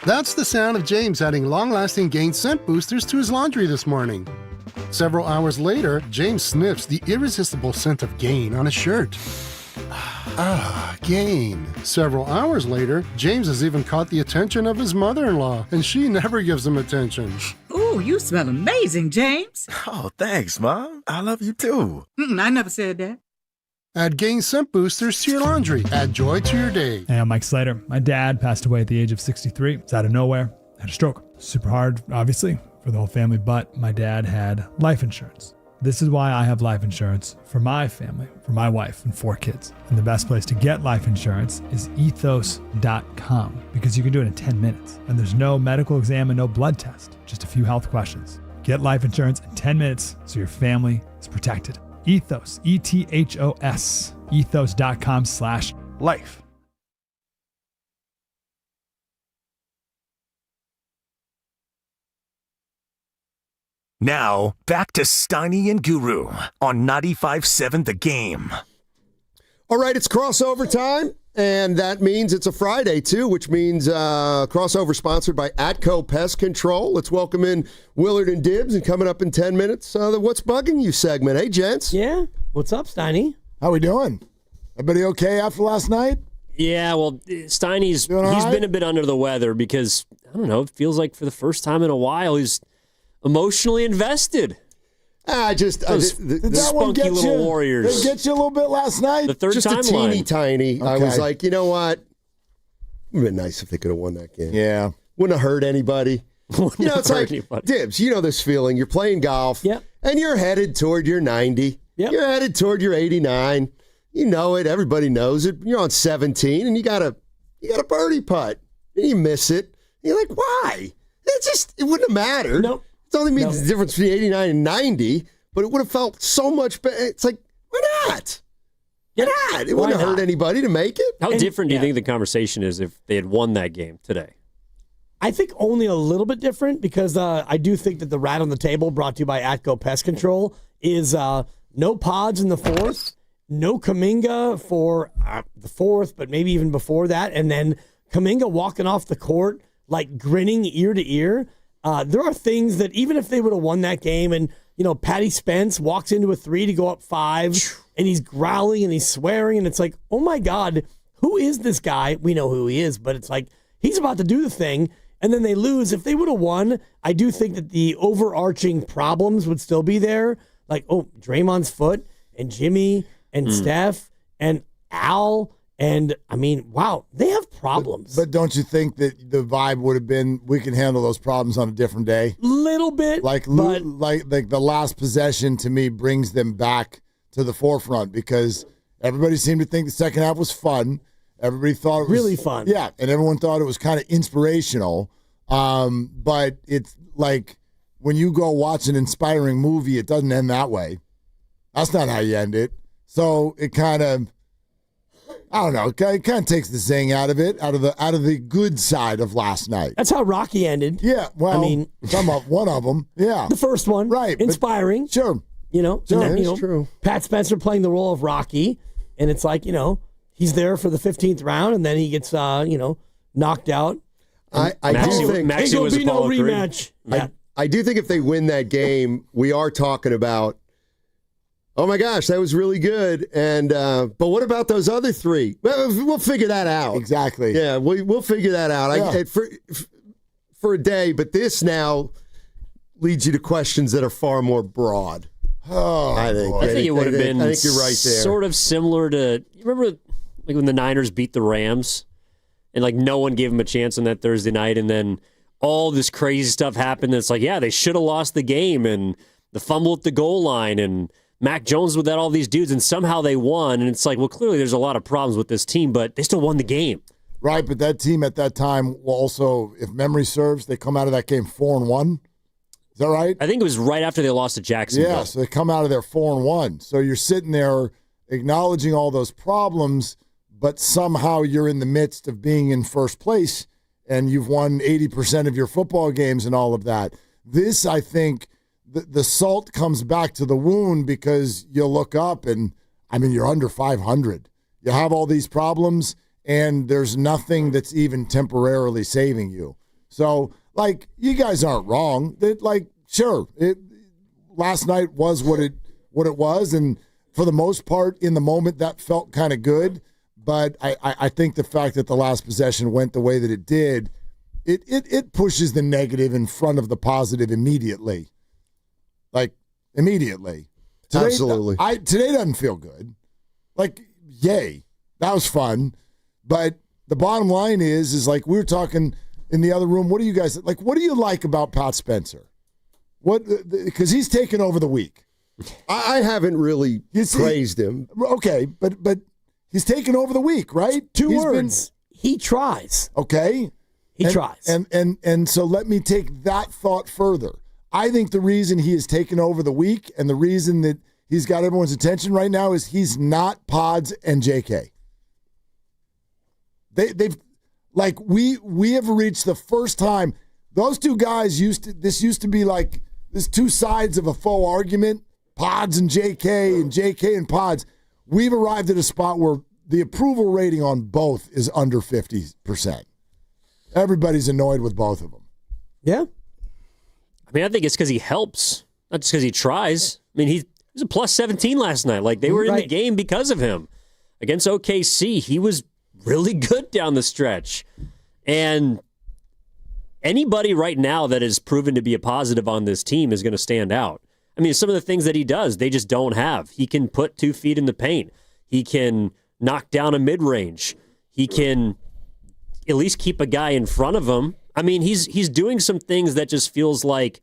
That's the sound of James adding long-lasting Gain scent boosters to his laundry this morning. Several hours later, James sniffs the irresistible scent of Gain on his shirt. Gain. Several hours later, James has even caught the attention of his mother-in-law, and she never gives him attention. Ooh, you smell amazing, James. Oh, thanks, Mom. I love you too. I never said that. Add Gain scent boosters to your laundry. Add joy to your day. Hey, I'm Mike Slater. My dad passed away at the age of 63. It's out of nowhere. Had a stroke. Super hard, obviously, for the whole family, but my dad had life insurance. This is why I have life insurance for my family, for my wife and 4 kids. And the best place to get life insurance is ethos.com, because you can do it in 10 minutes. And there's no medical exam and no blood test, just a few health questions. Get life insurance in 10 minutes so your family is protected. Ethos, ETHOS, ethos.com/life. Now, back to Steiny and Guru on 95.7 The Game. All right, it's crossover time, and that means it's a Friday, too, which means crossover sponsored by Atco Pest Control. Let's welcome in Willard and Dibbs, and coming up in 10 minutes, the What's Bugging You segment. Hey, gents. Yeah, what's up, Steiny? How we doing? Everybody okay after last night? Yeah, well, Steiny's right? been a bit under the weather because, I don't know, it feels like for the first time in a while he's emotionally invested. The spunky little Warriors. They get you a little bit last night? The third just a teeny tiny. Okay. I was like, you know what? It would have been nice if they could have won that game. Yeah. Wouldn't have hurt anybody. It's like, Dibbs, you know this feeling. You're playing golf, and you're headed toward your 90. Yep. You're headed toward your 89. You know it. Everybody knows it. You're on 17, and you got a birdie putt, and you miss it. And you're like, why? It wouldn't have mattered. Nope. It only means the difference between 89 and 90, but it would have felt so much better. It's like, why not? Why not? It wouldn't have hurt anybody to make it. How different do you think the conversation is if they had won that game today? I think only a little bit different because I do think that the rat on the table brought to you by Atco Pest Control is no pods in the fourth no Kuminga for the fourth, but maybe even before that, and then Kuminga walking off the court, like grinning ear to ear. There are things that even if they would have won that game and, Patty Spence walks into a 3 to go up 5 and he's growling and he's swearing and it's like, oh my God, who is this guy? We know who he is, but it's like he's about to do the thing and then they lose. If they would have won, I do think that the overarching problems would still be there. Like, Draymond's foot and Jimmy and Steph and Al. And, wow, they have problems. But don't you think that the vibe would have been, we can handle those problems on a different day? Little bit. Like the last possession, to me, brings them back to the forefront because everybody seemed to think the second half was fun. Everybody thought it was really fun. Yeah, and everyone thought it was kind of inspirational. But it's like when you go watch an inspiring movie, it doesn't end that way. That's not how you end it. So it kind of... I don't know. It kind of takes the zing out of it, out of the good side of last night. That's how Rocky ended. Yeah, well, one of them. Yeah, the first one, right? Inspiring. Sure, that's true. Pat Spencer playing the role of Rocky, and it's like he's there for the 15th round, and then he gets knocked out. I do think ain't gonna be no rematch. Yeah. I do think if they win that game, we are talking about. Oh my gosh, that was really good. And but what about those other 3? We'll figure that out. Exactly. Yeah, we'll figure that out. Yeah. For a day, but this now leads you to questions that are far more broad. Oh, I think it would have been. I think you're right there. Sort of similar to, you remember like when the Niners beat the Rams, and like no one gave them a chance on that Thursday night, and then all this crazy stuff happened. That's like, yeah, they should have lost the game, and the fumble at the goal line, and Mac Jones without all these dudes, and somehow they won. And it's like, well, clearly there's a lot of problems with this team, but they still won the game. Right, but that team at that time will also, if memory serves, they come out of that game 4-1. Is that right? I think it was right after they lost to Jacksonville. Yeah, so they come out of there 4-1. So you're sitting there acknowledging all those problems, but somehow you're in the midst of being in first place, and you've won 80% of your football games and all of that. This, I think... The salt comes back to the wound because you look up and, you're under 500. You have all these problems, and there's nothing that's even temporarily saving you. So, you guys aren't wrong. Sure, last night was what it was, and for the most part, in the moment, that felt kind of good. But I think the fact that the last possession went the way that it did, it pushes the negative in front of the positive immediately. Immediately. Today, Absolutely. Today doesn't feel good. Yay. That was fun. But the bottom line is we were talking in the other room, what do you guys, what do you like about Pat Spencer? Because he's taken over the week. I haven't really praised him. Okay, but he's taken over the week, right? Two words. He tries. Okay. He tries. And so let me take that thought further. I think the reason he has taken over the week and the reason that he's got everyone's attention right now is he's not Pods and JK. We have reached the first time those two guys used to be like this two sides of a faux argument, Pods and JK and Pods. We've arrived at a spot where the approval rating on both is under 50%. Everybody's annoyed with both of them. Yeah. I think it's because he helps, not just because he tries. He was a plus 17 last night. They were in the game because of him. Against OKC, he was really good down the stretch. And anybody right now that is proven to be a positive on this team is going to stand out. Some of the things that he does, they just don't have. He can put 2 feet in the paint. He can knock down a mid-range. He can at least keep a guy in front of him. He's doing some things that just feels like,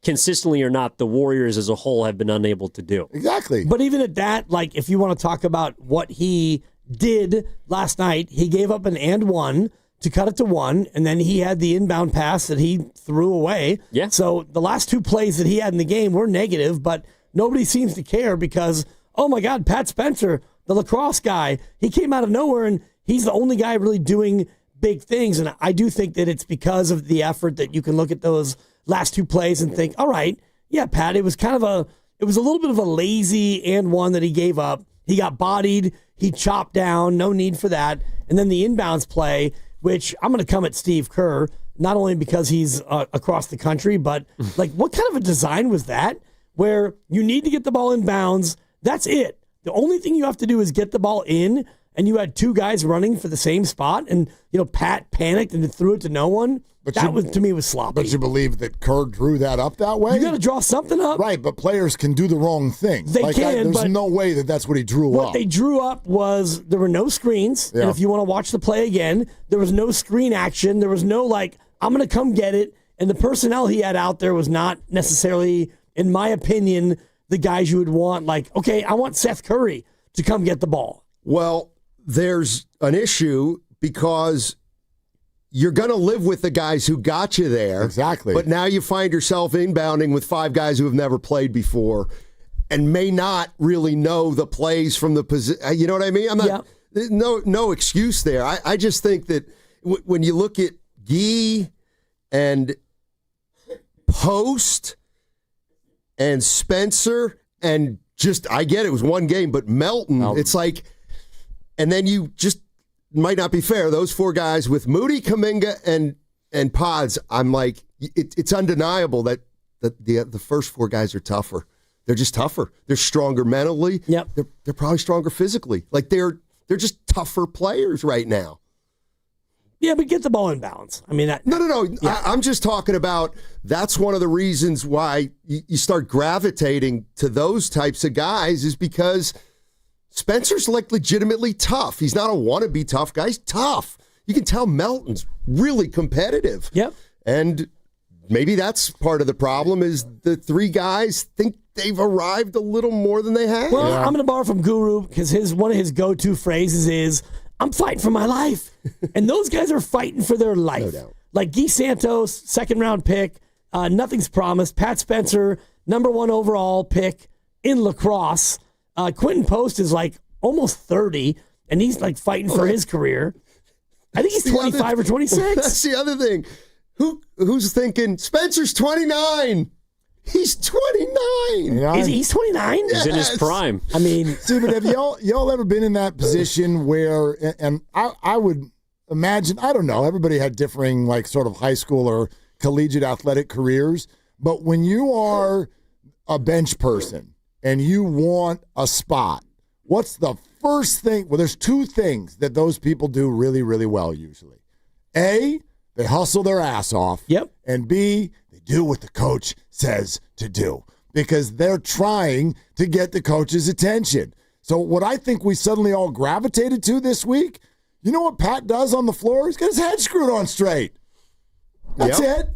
consistently or not, the Warriors as a whole have been unable to do. Exactly. But even at that, if you want to talk about what he did last night, he gave up an and one to cut it to 1, and then he had the inbound pass that he threw away. Yeah. So the last 2 plays that he had in the game were negative, but nobody seems to care because, oh my God, Pat Spencer, the lacrosse guy, he came out of nowhere, and he's the only guy really doing big things. And I do think that it's because of the effort that you can look at those last 2 plays and think, all right, yeah, Pat, it was a little bit of a lazy and one that he gave up. He got bodied. He chopped down. No need for that. And then the inbounds play, which I'm going to come at Steve Kerr, not only because he's across the country, but like what kind of a design was that where you need to get the ball in bounds? That's it. The only thing you have to do is get the ball in, and you had two guys running for the same spot, and Pat panicked and threw it to no one. But to me was sloppy. But you believe that Kerr drew that up that way? You got to draw something up. Right, but players can do the wrong thing. They can, there's no way that's what he drew up. What they drew up was there were no screens. Yeah. And if you want to watch the play again, there was no screen action. There was no I'm going to come get it. And the personnel he had out there was not necessarily, in my opinion, the guys you would want. Okay, I want Seth Curry to come get the ball. Well, there's an issue because you're going to live with the guys who got you there. Exactly. But now you find yourself inbounding with 5 guys who have never played before and may not really know the plays from the position. You know what I mean? I'm not, no excuse there. I just think that when you look at Gee and Post and Spencer and I get it was one game, but Melton. It's like, and then you just might not be fair. Those 4 guys with Moody, Kuminga, and Pods, I'm like, it's undeniable that the first 4 guys are tougher. They're just tougher. They're stronger mentally. Yep. They're probably stronger physically. They're just tougher players right now. Yeah, but get the ball in bounds. I mean, no. Yeah. I'm just talking about that's one of the reasons why you start gravitating to those types of guys is because Spencer's legitimately tough. He's not a wannabe tough guy. He's tough. You can tell Melton's really competitive. Yep. And maybe that's part of the problem is the 3 guys think they've arrived a little more than they have. Well, I'm going to borrow from Guru because one of his go-to phrases is, I'm fighting for my life. And those guys are fighting for their life. No doubt. Like Guy Santos, second-round pick, nothing's promised. Pat Spencer, number 1 overall pick in lacrosse. Quentin Post is almost 30, and he's fighting for his career. I think he's 25 or 26. That's the other thing. Who's thinking, Spencer's 29? He's 29. He's 29? He's in his prime. I mean, Stephen, have y'all ever been in that position where, and I would imagine, I don't know, everybody had differing sort of high school or collegiate athletic careers, but when you are a bench person and you want a spot, what's the first thing? Well, there's 2 things that those people do really, really well usually. A, they hustle their ass off. Yep. And B, they do what the coach says to do because they're trying to get the coach's attention. So what I think we suddenly all gravitated to this week, you know what Pat does on the floor? He's got his head screwed on straight. That's it.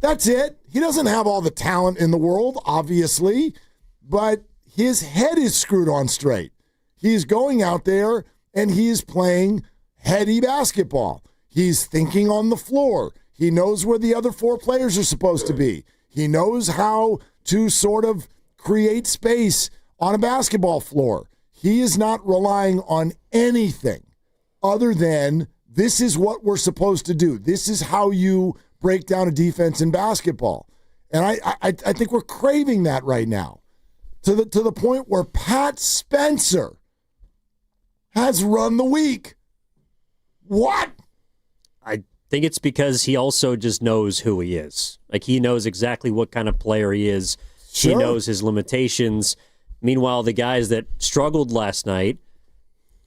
That's it. He doesn't have all the talent in the world, obviously, but his head is screwed on straight. He's going out there and he's playing heady basketball. He's thinking on the floor. He knows where the other 4 players are supposed to be. He knows how to sort of create space on a basketball floor. He is not relying on anything other than this is what we're supposed to do. This is how you break down a defense in basketball. And I think we're craving that right now to the point where Pat Spencer has run the week. What? I think it's because he also just knows who he is. He knows exactly what kind of player he is. Sure. He knows his limitations. Meanwhile, the guys that struggled last night,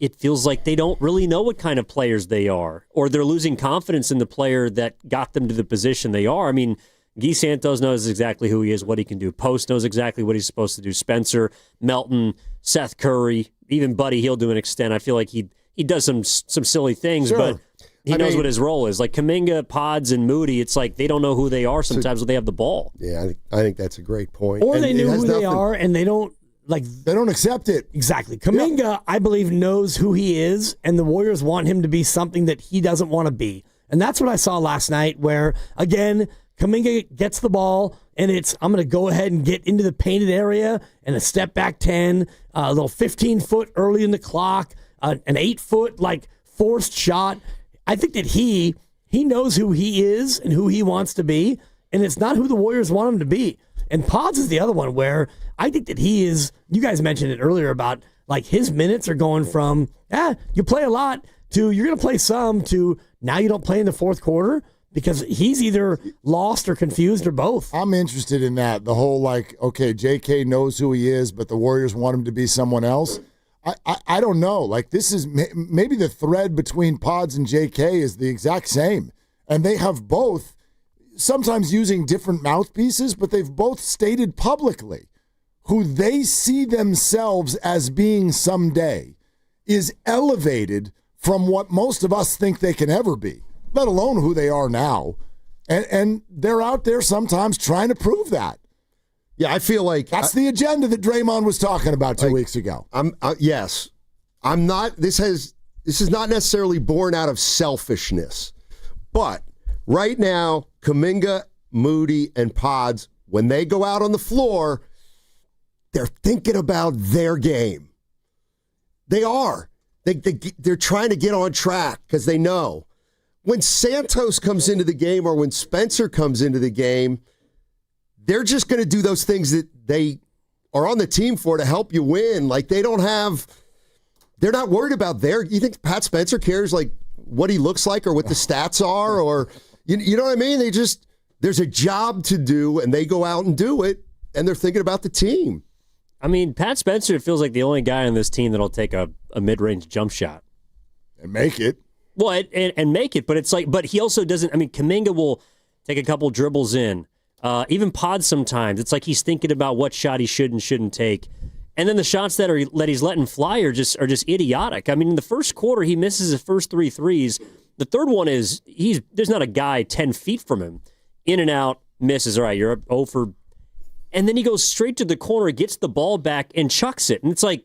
it feels like they don't really know what kind of players they are, or they're losing confidence in the player that got them to the position they are. I mean, Guy Santos knows exactly who he is, what he can do. Post knows exactly what he's supposed to do. Spencer, Melton, Seth Curry, even Buddy Hield to an extent. I feel like he does some silly things, sure. But he knows what his role is. Like Kuminga, Pods, and Moody, it's like they don't know who they are sometimes when they have the ball. Yeah, I think that's a great point. Or they knew who they are, and they don't they don't accept it. Exactly. Kuminga, I believe, knows who he is, and the Warriors want him to be something that he doesn't want to be. And that's what I saw last night where, again, Kuminga gets the ball, and I'm going to go ahead and get into the painted area and a step back 10, a little 15-foot early in the clock, an 8-foot, forced shot. I think that he knows who he is and who he wants to be, and it's not who the Warriors want him to be. And Pods is the other one where I think that he is, you guys mentioned it earlier about like his minutes are going from, you play a lot to you're going to play some to now you don't play in the fourth quarter because he's either lost or confused or both. I'm interested in that. The whole like, okay, JK knows who he is, but the Warriors want him to be someone else. I don't know. Like this is maybe the thread between Pods and JK is the exact same. And they have both, sometimes using different mouthpieces, but they've both stated publicly who they see themselves as being someday is elevated from what most of us think they can ever be, let alone who they are now. And they're out there sometimes trying to prove that. Yeah, I feel like that's the agenda that Draymond was talking about 2 weeks ago. Yes. I'm not this is not necessarily born out of selfishness. But right now, Kuminga, Moody, and Pods, when they go out on the floor, they're thinking about their game. They are. They're trying to get on track because they know. When Santos comes into the game or when Spencer comes into the game, they're just going to do those things that they are on the team for to help you win. Like they're not worried about you think Pat Spencer cares like what he looks like or what the stats are or, you know what I mean? There's a job to do and they go out and do it and they're thinking about the team. I mean, Pat Spencer feels like the only guy on this team that'll take a mid-range jump shot. And make it. Well, and make it, but it's like, but he also doesn't, I mean, Kuminga will take a couple dribbles in. Even Pod sometimes, it's like he's thinking about what shot he should and shouldn't take. And then the shots that he's letting fly are just idiotic. I mean, in the first quarter, he misses his first 3 threes. The third one is, there's not a guy 10 feet from him. In and out, misses. All right, you're up 0 for... And then he goes straight to the corner, gets the ball back, and chucks it. And it's like,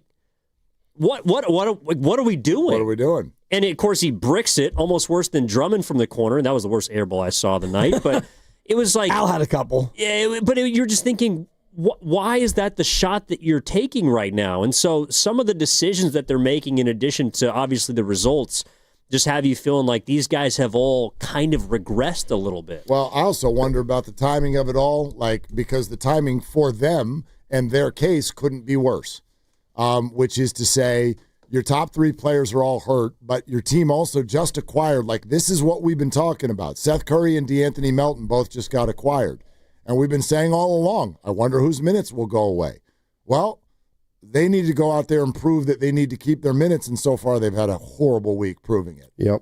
what are we doing? What are we doing? And of course, he bricks it, almost worse than Drummond from the corner. And that was the worst air ball I saw the night. But it was like... Al had a couple. Yeah, but you're just thinking, why is that the shot that you're taking right now? And so some of the decisions that they're making, in addition to obviously the results, just have you feeling like these guys have all kind of regressed a little bit. Well, I also wonder about the timing of it all, like because the timing for them and their case couldn't be worse, which is to say your top 3 players are all hurt, but your team also just acquired, like this is what we've been talking about. Seth Curry and DeAnthony Melton both just got acquired. And we've been saying all along, I wonder whose minutes will go away. Well, they need to go out there and prove that they need to keep their minutes, and so far they've had a horrible week proving it. Yep.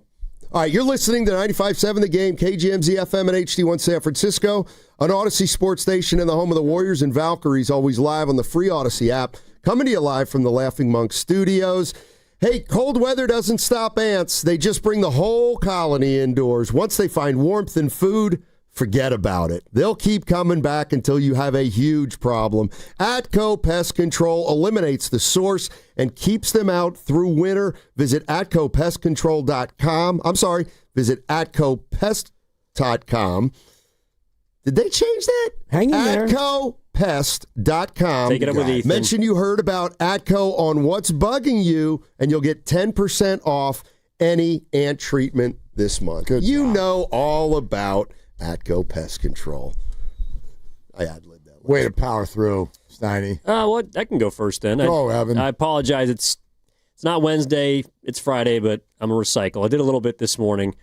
All right, you're listening to 95.7 The Game, KGMZ FM and HD1 San Francisco, an Odyssey sports station in the home of the Warriors and Valkyries, always live on the free Odyssey app, coming to you live from the Laughing Monk Studios. Hey, cold weather doesn't stop ants. They just bring the whole colony indoors. Once they find warmth and food, forget about it. They'll keep coming back until you have a huge problem. Atco Pest Control eliminates the source and keeps them out through winter. Visit AtcoPestControl.com. Visit AtcoPest.com. Did they change that? Hang in there. AtcoPest.com. Take it up with Ethan. Mention you heard about Atco on What's Bugging You, and you'll get 10% off any ant treatment this month. Good job. Know all about Atco Pest Control. I ad-libbed that. Way to power through, Steiny. I can go first then. Go, Evan. I apologize. It's not Wednesday. It's Friday, but I'm a recycle. I did a little bit this morning.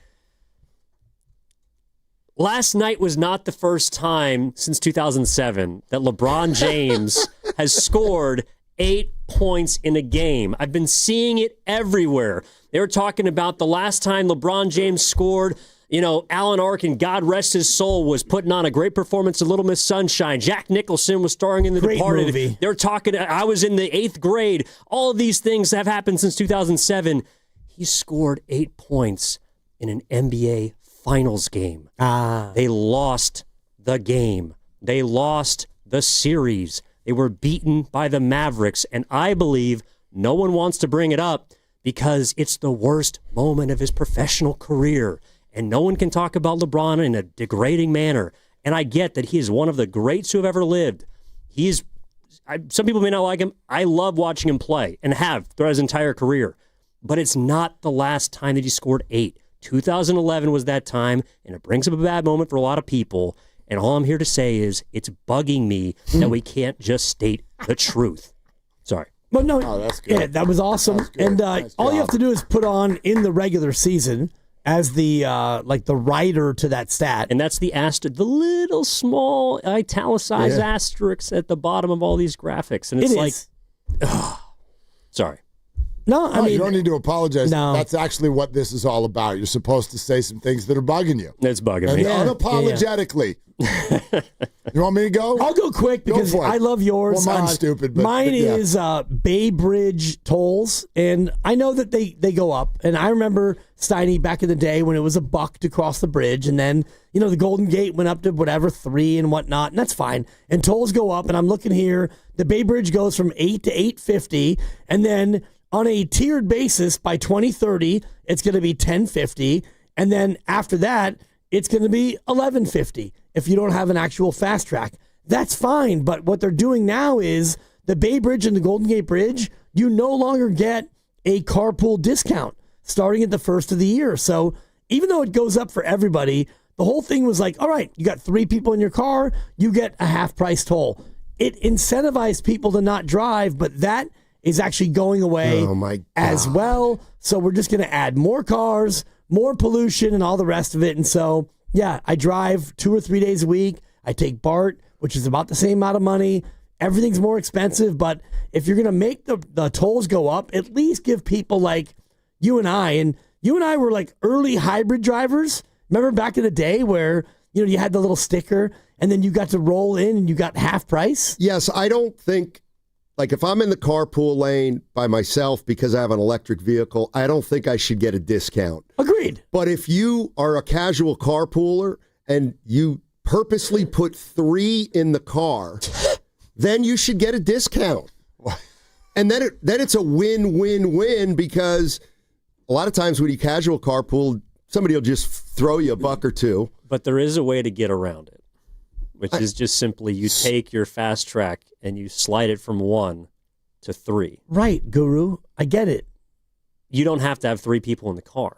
Last night was not the first time since 2007 that LeBron James has scored 8 points in a game. I've been seeing it everywhere. They were talking about the last time LeBron James scored. You know, Alan Arkin, God rest his soul, was putting on a great performance in Little Miss Sunshine. Jack Nicholson was starring in The Departed. Movie. They're talking, I was in the 8th grade. All of these things have happened since 2007. He scored 8 points in an NBA Finals game. They lost the game. They lost the series. They were beaten by the Mavericks, and I believe no one wants to bring it up because it's the worst moment of his professional career. And no one can talk about LeBron in a degrading manner. And I get that he is one of the greats who have ever lived. Some people may not like him. I love watching him play and have throughout his entire career. But it's not the last time that he scored 8. 2011 was that time, and it brings up a bad moment for a lot of people. And all I'm here to say is it's bugging me that we can't just state the truth. Sorry. But no, that's good. Yeah, that was awesome. And all you have to do is put on in the regular season as the the writer to that stat. And that's the little small italicized asterisks at the bottom of all these graphics. And it's sorry. No, I mean, you don't need to apologize. No. That's actually what this is all about. You're supposed to say some things that are bugging you. It's bugging and me. Unapologetically. You want me to go? I'll go quick because I love yours. Well, mine's stupid. But, mine is Bay Bridge tolls, and I know that they go up. And I remember Steiny back in the day when it was $1 to cross the bridge, and then the Golden Gate went up to whatever $3 and whatnot, and that's fine. And tolls go up, and I'm looking here. The Bay Bridge goes from $8 to $8.50, and then on a tiered basis by 2030, it's going to be $10.50, and then after that, it's going to be $11.50 if you don't have an actual fast track. That's fine, but what they're doing now is the Bay Bridge and the Golden Gate Bridge, you no longer get a carpool discount starting at the first of the year. So even though it goes up for everybody, the whole thing was like, all right, you got 3 people in your car, you get a half-price toll. It incentivized people to not drive, but that is actually going away as well. So we're just going to add more cars, more pollution, and all the rest of it. And so, yeah, I drive 2 or 3 days a week. I take BART, which is about the same amount of money. Everything's more expensive, but if you're going to make the tolls go up, at least give people like you and I. And you and I were like early hybrid drivers. Remember back in the day where you had the little sticker and then you got to roll in and you got half price? Yes, I don't think... if I'm in the carpool lane by myself because I have an electric vehicle, I don't think I should get a discount. Agreed. But if you are a casual carpooler and you purposely put 3 in the car, then you should get a discount. And then it's a win-win-win because a lot of times when you casual carpool, somebody will just throw you $1 or $2. But there is a way to get around it, which is just simply you take your fast track and you slide it from 1 to 3. Right, Guru. I get it. You don't have to have 3 people in the car.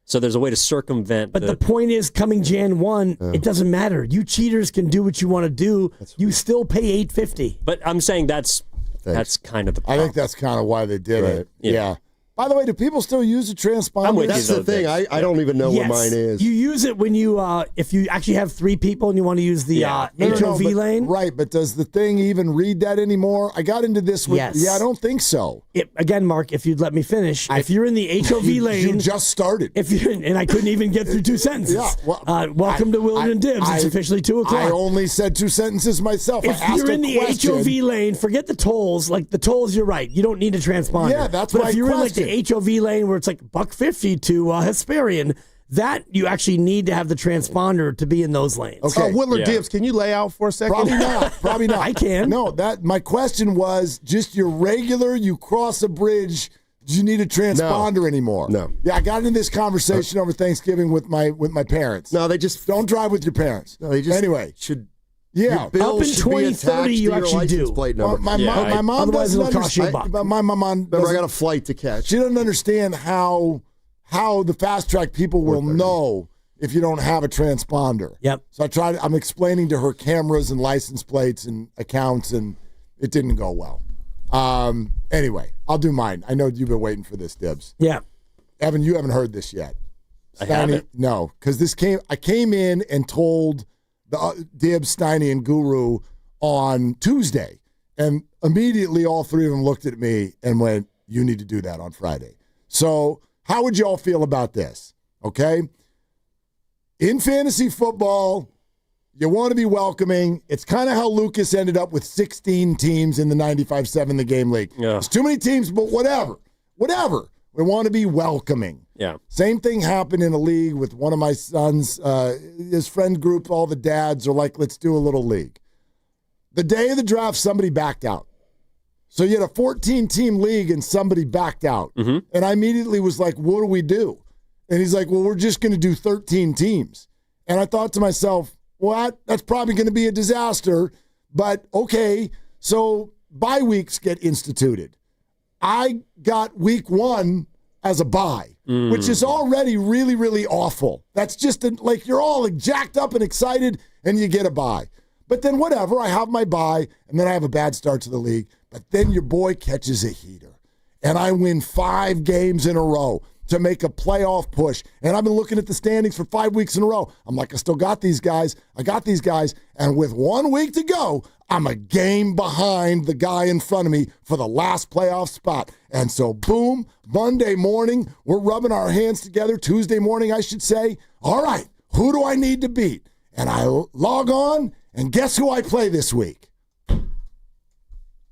So there's a way to circumvent. But the point is, coming Jan 1, it doesn't matter. You cheaters can do what you want to do. You still pay $8.50. But I'm saying that's kind of the problem. I think that's kind of why they did it. Yeah. By the way, do people still use a transponder? That's the thing. I don't even know what mine is. You use it when you, if you actually have 3 people and you want to use the HOV lane. Right, but does the thing even read that anymore? I got into this with, I don't think so. Again, Mark, if you'd let me finish, if you're in the HOV lane. You just started. And I couldn't even get through 2 sentences. Welcome to Willard and Dibs. It's officially 2 o'clock. I only said 2 sentences myself. If you're in the HOV lane, forget the tolls. Like the tolls, you're right. You don't need a transponder. Yeah, that's but my if you're question. in like the HOV lane where it's like $1.50 to Hesperian, that you actually need to have the transponder to be in those lanes. Okay, Willard Dibs, can you lay out for a second? Probably not. I can. No, my question was just your regular, you cross a bridge, do you need a transponder anymore? No. Yeah, I got into this conversation over Thanksgiving with my parents. No, they just don't drive with your parents. No, they just anyway should. Yeah, up in 2030, you actually do. My mom Otherwise, doesn't it'll cost you understand. $1. My mom. Remember, I got a flight to catch. She doesn't understand how the fast track people will know if you don't have a transponder. Yep. So I'm explaining to her cameras and license plates and accounts, and it didn't go well. Anyway, I'll do mine. I know you've been waiting for this, Dibs. Yeah. Evan, you haven't heard this yet. I haven't. No, because I came in and told the Dibs, Steiny, and Guru on Tuesday, and immediately all 3 of them looked at me and went, "You need to do that on Friday." So how would y'all feel about this? Okay? In fantasy football, you want to be welcoming. It's kind of how Lucas ended up with 16 teams in the 95-7 the game league. Yeah. It's too many teams, but whatever. We want to be welcoming. Yeah. Same thing happened in a league with one of my sons. His friend group, all the dads are like, let's do a little league. The day of the draft, somebody backed out. So you had a 14-team league and somebody backed out. Mm-hmm. And I immediately was like, what do we do? And he's like, well, we're just going to do 13 teams. And I thought to myself, well, that's probably going to be a disaster. But okay, so bye weeks get instituted. I got week 1 as a bye, which is already really, really awful. That's just like you're all jacked up and excited, and you get a bye. But then whatever, I have my bye, and then I have a bad start to the league. But then your boy catches a heater, and I win 5 games in a row to make a playoff push. And I've been looking at the standings for 5 weeks in a row. I'm like, I still got these guys. And with 1 week to go, I'm a game behind the guy in front of me for the last playoff spot. And so, boom, Monday morning, we're rubbing our hands together. Tuesday morning, I should say. All right, who do I need to beat? And I log on, and guess who I play this week?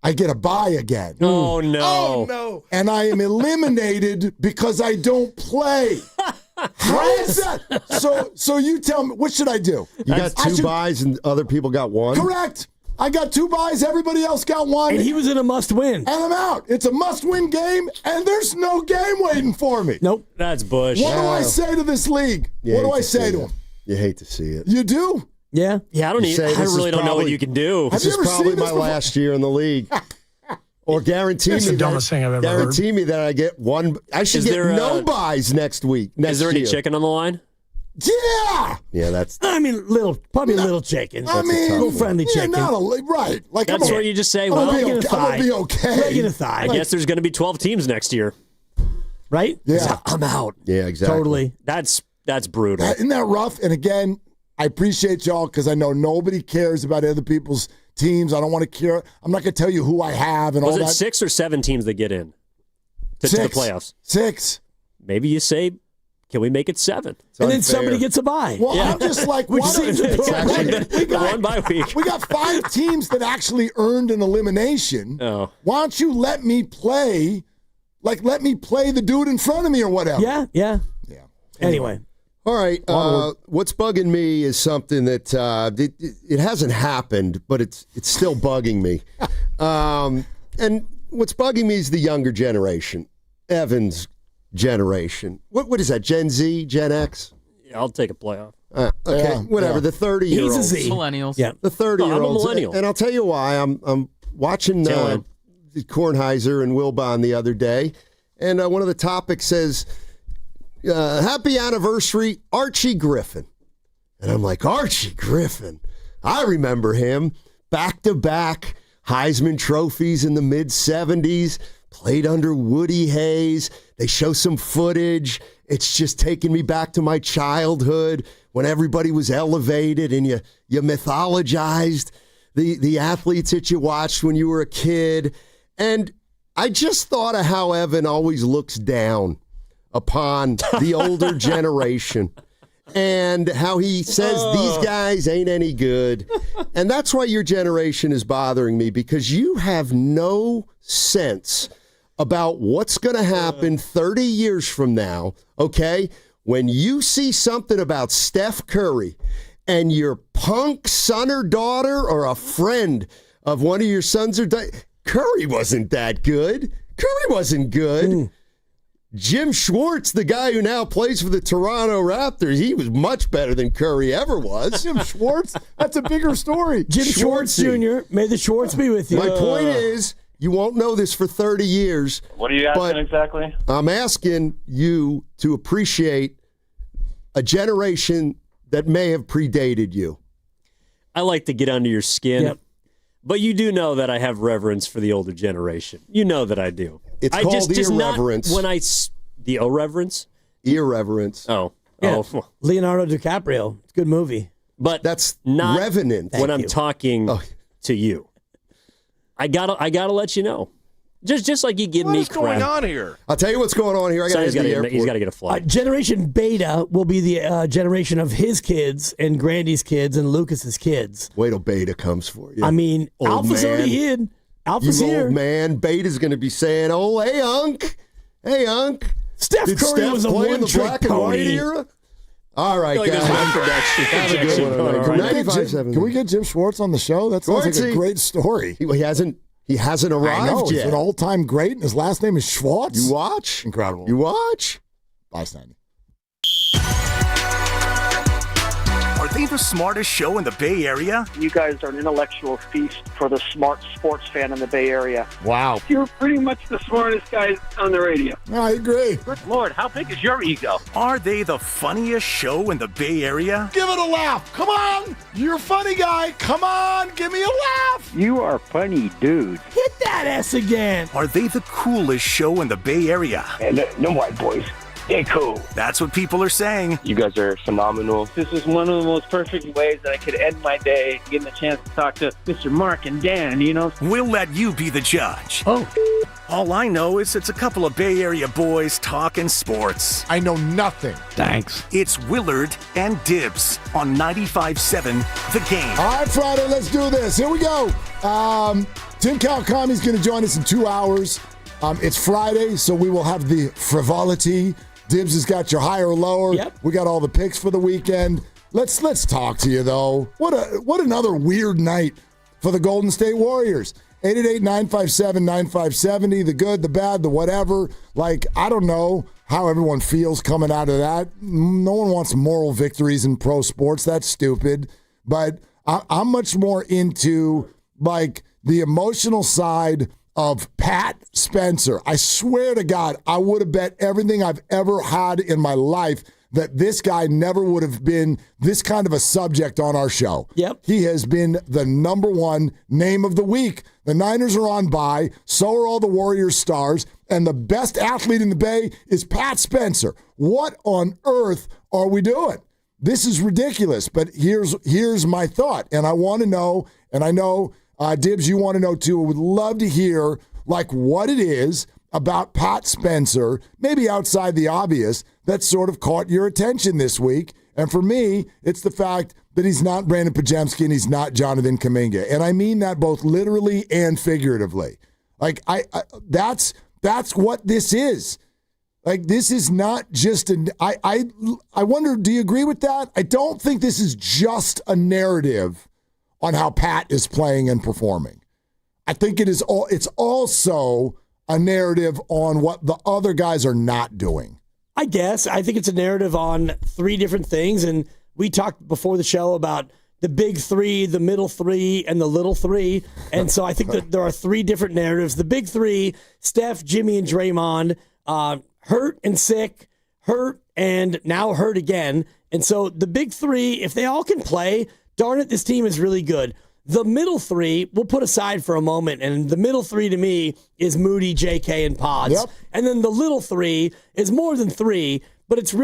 I get a bye again. Oh, no. Oh, no. And I am eliminated because I don't play. How is that? So you tell me, what should I do? You got 2 buys and other people got 1? Correct. I got 2 buys. Everybody else got 1. And he was in a must-win. And I'm out. It's a must-win game, and there's no game waiting for me. Nope. That's Bush. What do I say to this league? What do I say to him? You hate to see it. You do? Yeah. Yeah, I really don't know what you can do. This is probably my last year in the league. Or guarantee me that I get 1. I should get no buys next week. Is there any chicken on the line? Yeah. Yeah, that's. I mean, probably a little chicken. I mean, little friendly chicken. Right. Like That's where you just say, well, I'm gonna be okay. Get a thigh. I guess there's going to be 12 teams next year. Right? Yeah. I'm out. Yeah, exactly. Totally. That's brutal. Isn't that rough? And again, I appreciate y'all because I know nobody cares about other people's teams. I don't want to care. I'm not going to tell you who I have and all that. Was it 6 or 7 teams that get in to the playoffs? 6. Maybe you say, can we make it 7? And then somebody gets a bye. Well, I'm just like, One bye week. We got 5 teams that actually earned an elimination. Oh. Why don't you let me play? Like, let me play the dude in front of me or whatever. Yeah. Anyway. All right. What's bugging me is something that it hasn't happened, but it's still bugging me. And what's bugging me is the younger generation, Evan's generation. What is that? Gen Z, Gen X? Yeah, I'll take a playoff. Okay, whatever. The 30-year-olds. He's a Z. Millennials. Yeah. The 30-year-olds. I'm a millennial. And I'll tell you why. I'm watching Kornheiser and Wilbon the other day, and one of the topics says, happy anniversary, Archie Griffin. And I'm like, Archie Griffin. I remember him. Back-to-back Heisman trophies in the mid-'70s. Played under Woody Hayes. They show some footage. It's just taking me back to my childhood when everybody was elevated and you mythologized the athletes that you watched when you were a kid. And I just thought of how Evan always looks down upon the older generation and how he says these guys ain't any good. And that's why your generation is bothering me, because you have no sense about what's going to happen 30 years from now, okay? When you see something about Steph Curry and your punk son or daughter or a friend of one of your sons or daughters, Curry wasn't that good. Curry wasn't good. Jim Schwartz, the guy who now plays for the Toronto Raptors, he was much better than Curry ever was. Jim Schwartz? That's a bigger story. Jim Schwartz Jr., may the Schwartz be with you. My point is, you won't know this for 30 years. What are you asking exactly? I'm asking you to appreciate a generation that may have predated you. I like to get under your skin, but you do know that I have reverence for the older generation. You know that I do. It's called irreverence. The irreverence? Irreverence. Oh. Yeah. Oh. Leonardo DiCaprio. It's a good movie. But that's not Revenant. When I'm talking to you. I gotta let you know. Just like you give me crap. What's going on here? I'll tell you what's going on here. I He's got to get a flight. Generation Beta will be the generation of his kids and Grandy's kids and Lucas's kids. Wait till Beta comes for you. I mean, old Alpha's man. already in. Alpha's you here. Old man. Beta's going to be saying, "Oh, hey, Unc. Hey, Unc." Steph Did Curry Steph was a play in the one-trick black and white pony. era? All right, guys. Have a good one. Can we get Jim Schwartz on the show? That sounds like a great story. He hasn't arrived I know. yet. He's an all-time great, and his last name is Schwartz. You watch. Incredible. You watch. Bye, Sandy. Are they the smartest show in the Bay Area? You guys are an intellectual feast for the smart sports fan in the Bay Area. Wow. You're pretty much the smartest guys on the radio. I agree. Good Lord, how big is your ego? Are they the funniest show in the Bay Area? Give it a laugh. Come on. You're a funny guy. Come on. Give me a laugh. You are funny, dude. Hit that S again. Are they the coolest show in the Bay Area? And no white boys. They're cool. That's what people are saying. You guys are phenomenal. This is one of the most perfect ways that I could end my day, getting a chance to talk to Mr. Mark and Dan, you know? We'll let you be the judge. Oh. All I know is it's a couple of Bay Area boys talking sports. I know nothing. Thanks. It's Willard and Dibs on 95.7 The Game. All right, Friday, let's do this. Here we go. Tim Kawakami's going to join us in 2 hours. It's Friday, so we will have the frivolity. Dibs has got your higher or lower. Yep. We got all the picks for the weekend. Let's talk to you, though. What another weird night for the Golden State Warriors. 888-957-9570, the good, the bad, the whatever. Like, I don't know how everyone feels coming out of that. No one wants moral victories in pro sports. That's stupid. But I'm much more into, like, the emotional side of Pat Spencer. I swear to God, I would have bet everything I've ever had in my life that this guy never would have been this kind of a subject on our show. Yep. He has been the number one name of the week. The Niners are on bye. So are all the Warriors stars. And the best athlete in the Bay is Pat Spencer. What on earth are we doing? This is ridiculous. But here's my thought. And I want to know, and I know, Dibs, you want to know too. I would love to hear like what it is about Pat Spencer, maybe outside the obvious, that sort of caught your attention this week. And for me, it's the fact that he's not Brandon Pajemski and he's not Jonathan Kuminga. And I mean that both literally and figuratively. Like that's what this is. Like this is not just I wonder, do you agree with that? I don't think this is just a narrative on how Pat is playing and performing. I think it's also a narrative on what the other guys are not doing. I guess. I think it's a narrative on three different things. And we talked before the show about the big three, the middle three, and the little three. And so I think that there are three different narratives. The big three, Steph, Jimmy, and Draymond, hurt and sick, hurt and now hurt again. And so the big three, if they all can play, darn it, this team is really good. The middle three, we'll put aside for a moment, and the middle three to me is Moody, JK, and Pods. Yep. And then the little three is more than three, but it's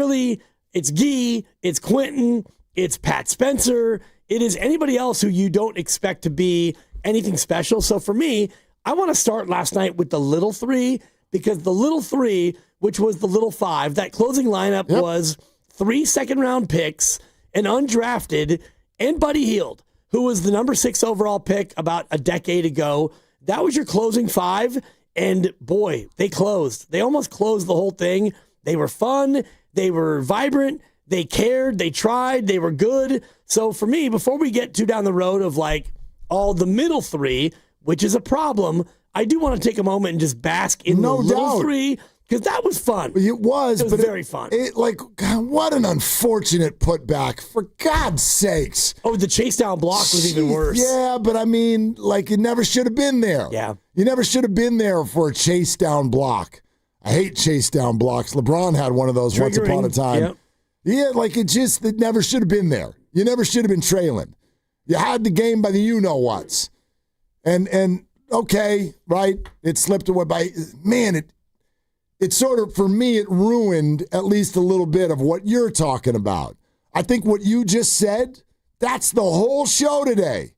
Gee, it's Quentin, it's Pat Spencer, it is anybody else who you don't expect to be anything special. So for me, I want to start last night with the little three, because the little three, which was the little five, that closing lineup was 3 second-round picks, an undrafted, and Buddy Hield, who was the number 6 overall pick about a decade ago. That was your closing five, and boy, they closed. They almost closed the whole thing. They were fun. They were vibrant. They cared. They tried. They were good. So for me, before we get too down the road of like all the middle three, which is a problem, I do want to take a moment and just bask in the little three, because that was fun. It was very fun. God, what an unfortunate putback, for God's sakes. Oh, the chase down block was even worse. Yeah, but I mean, like, it never should have been there. Yeah. You never should have been there for a chase down block. I hate chase down blocks. LeBron had one of those once upon a time. Yep. Yeah, like it never should have been there. You never should have been trailing. You had the game by the you-know-whats. And okay, right, it slipped away by, man, it sort of, for me, it ruined at least a little bit of what you're talking about. I think what you just said, that's the whole show today.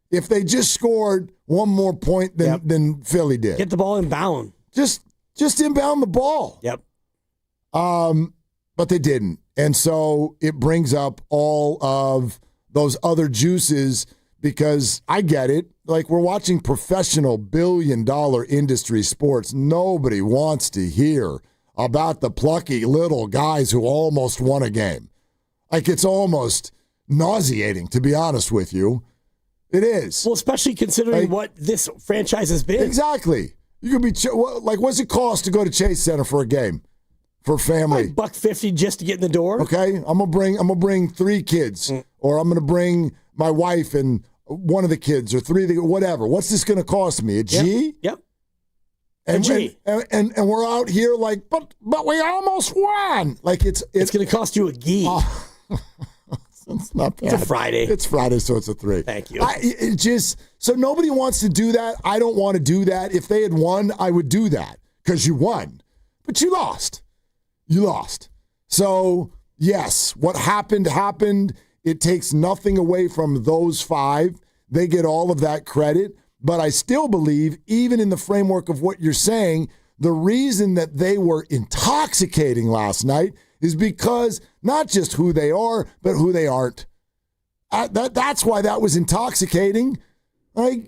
If they just scored one more point than Philly did. Get the ball inbound. Just inbound the ball. Yep. But they didn't. And so it brings up all of those other juices, because I get it. Like, we're watching professional billion-dollar industry sports. Nobody wants to hear about the plucky little guys who almost won a game. Like, it's almost nauseating, to be honest with you. It is. Well, especially considering what this franchise has been. Exactly. You could be like, what's it cost to go to Chase Center for a game for family? Like $150 just to get in the door. Okay, I'm gonna bring 3 kids or I'm going to bring my wife and one of the kids or three, whatever. What's this going to cost me? A G? Yep. And we're out here like, but we almost won. Like it's going to cost you a G. It's not bad. It's a Friday. It's Friday, so it's a 3. Thank you. So nobody wants to do that. I don't want to do that. If they had won, I would do that because you won, but you lost. You lost. So yes, what happened happened. It takes nothing away from those 5. They get all of that credit. But I still believe, even in the framework of what you're saying, the reason that they were intoxicating last night is because not just who they are, but who they aren't. That's why that was intoxicating. And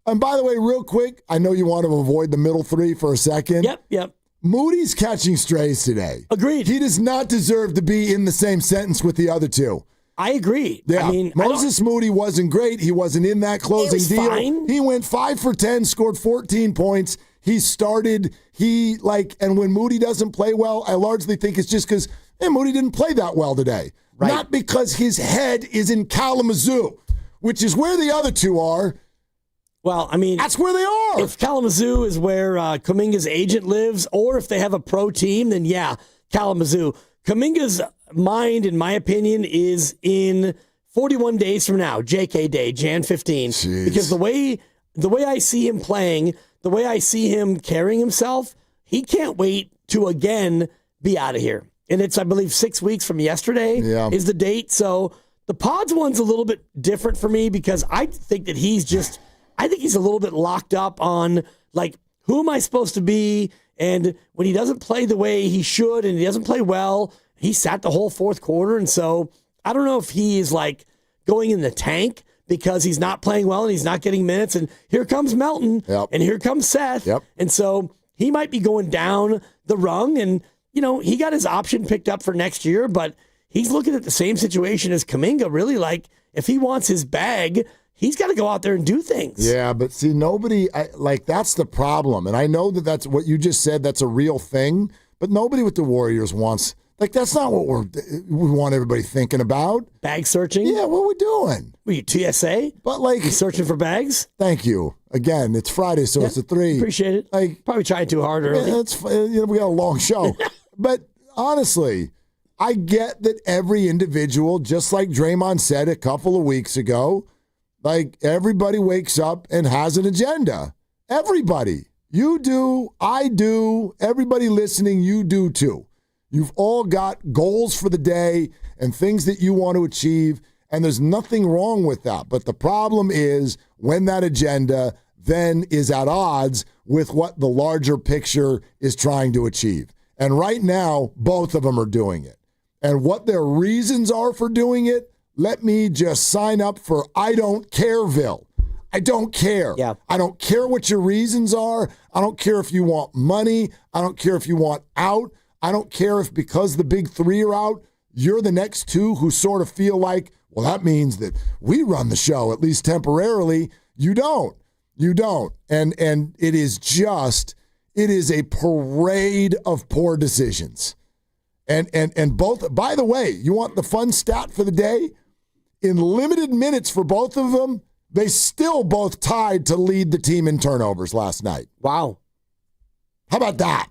by the way, real quick, I know you want to avoid the middle 3 for a second. Yep. Moody's catching strays today. Agreed. He does not deserve to be in the same sentence with the other 2. I agree. Yeah. Moses Moody wasn't great. He wasn't in that closing deal. Fine. He went 5 for 10, scored 14 points. He started, and when Moody doesn't play well, I largely think it's just because Moody didn't play that well today. Right. Not because his head is in Kalamazoo, which is where the other 2 are. Well, I mean, that's where they are. If Kalamazoo is where Kuminga's agent lives, or if they have a pro team, then yeah, Kalamazoo. Kuminga's mind, in my opinion, is in 41 days from now, JK Day, Jan 15. Jeez. Because the way I see him playing, the way I see him carrying himself, he can't wait to again be out of here. And it's, I believe, 6 weeks from yesterday is the date. So the Pods one's a little bit different for me because I think that he's a little bit locked up on, like, who am I supposed to be? And when he doesn't play the way he should and he doesn't play well, he sat the whole fourth quarter. And so I don't know if he is like going in the tank because he's not playing well and he's not getting minutes. And here comes Melton and here comes Seth. And so he might be going down the rung. And, he got his option picked up for next year, but he's looking at the same situation as Kuminga, really. Like, if he wants his bag, he's got to go out there and do things. Yeah, but see, that's the problem. And I know that's what you just said. That's a real thing. But nobody with the Warriors wants, that's not what we want everybody thinking about. Bag searching? Yeah, what are we doing? Were you TSA? But you searching for bags? Thank you. Again, it's Friday, so it's a 3. Appreciate it. Probably trying too hard early. Yeah, we got a long show. But honestly, I get that every individual, just like Draymond said a couple of weeks ago, everybody wakes up and has an agenda. Everybody. You do, I do, everybody listening, you do too. You've all got goals for the day and things that you want to achieve, and there's nothing wrong with that. But the problem is when that agenda then is at odds with what the larger picture is trying to achieve. And right now, both of them are doing it. And what their reasons are for doing it, let me just sign up for I don't careville. I don't care. Yeah. I don't care what your reasons are. I don't care if you want money. I don't care if you want out. I don't care if because the big 3 are out, you're the next 2 who sort of feel like, well, that means that we run the show, at least temporarily. You don't. You don't. And it is a parade of poor decisions. And both, by the way, you want the fun stat for the day? In limited minutes for both of them, they still both tied to lead the team in turnovers last night. Wow. How about that?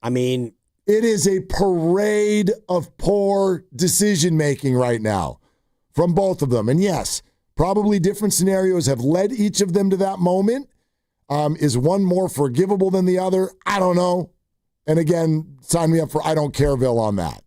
I mean, it is a parade of poor decision-making right now from both of them. And yes, probably different scenarios have led each of them to that moment. Is one more forgivable than the other? I don't know. And again, sign me up for I don't careville on that.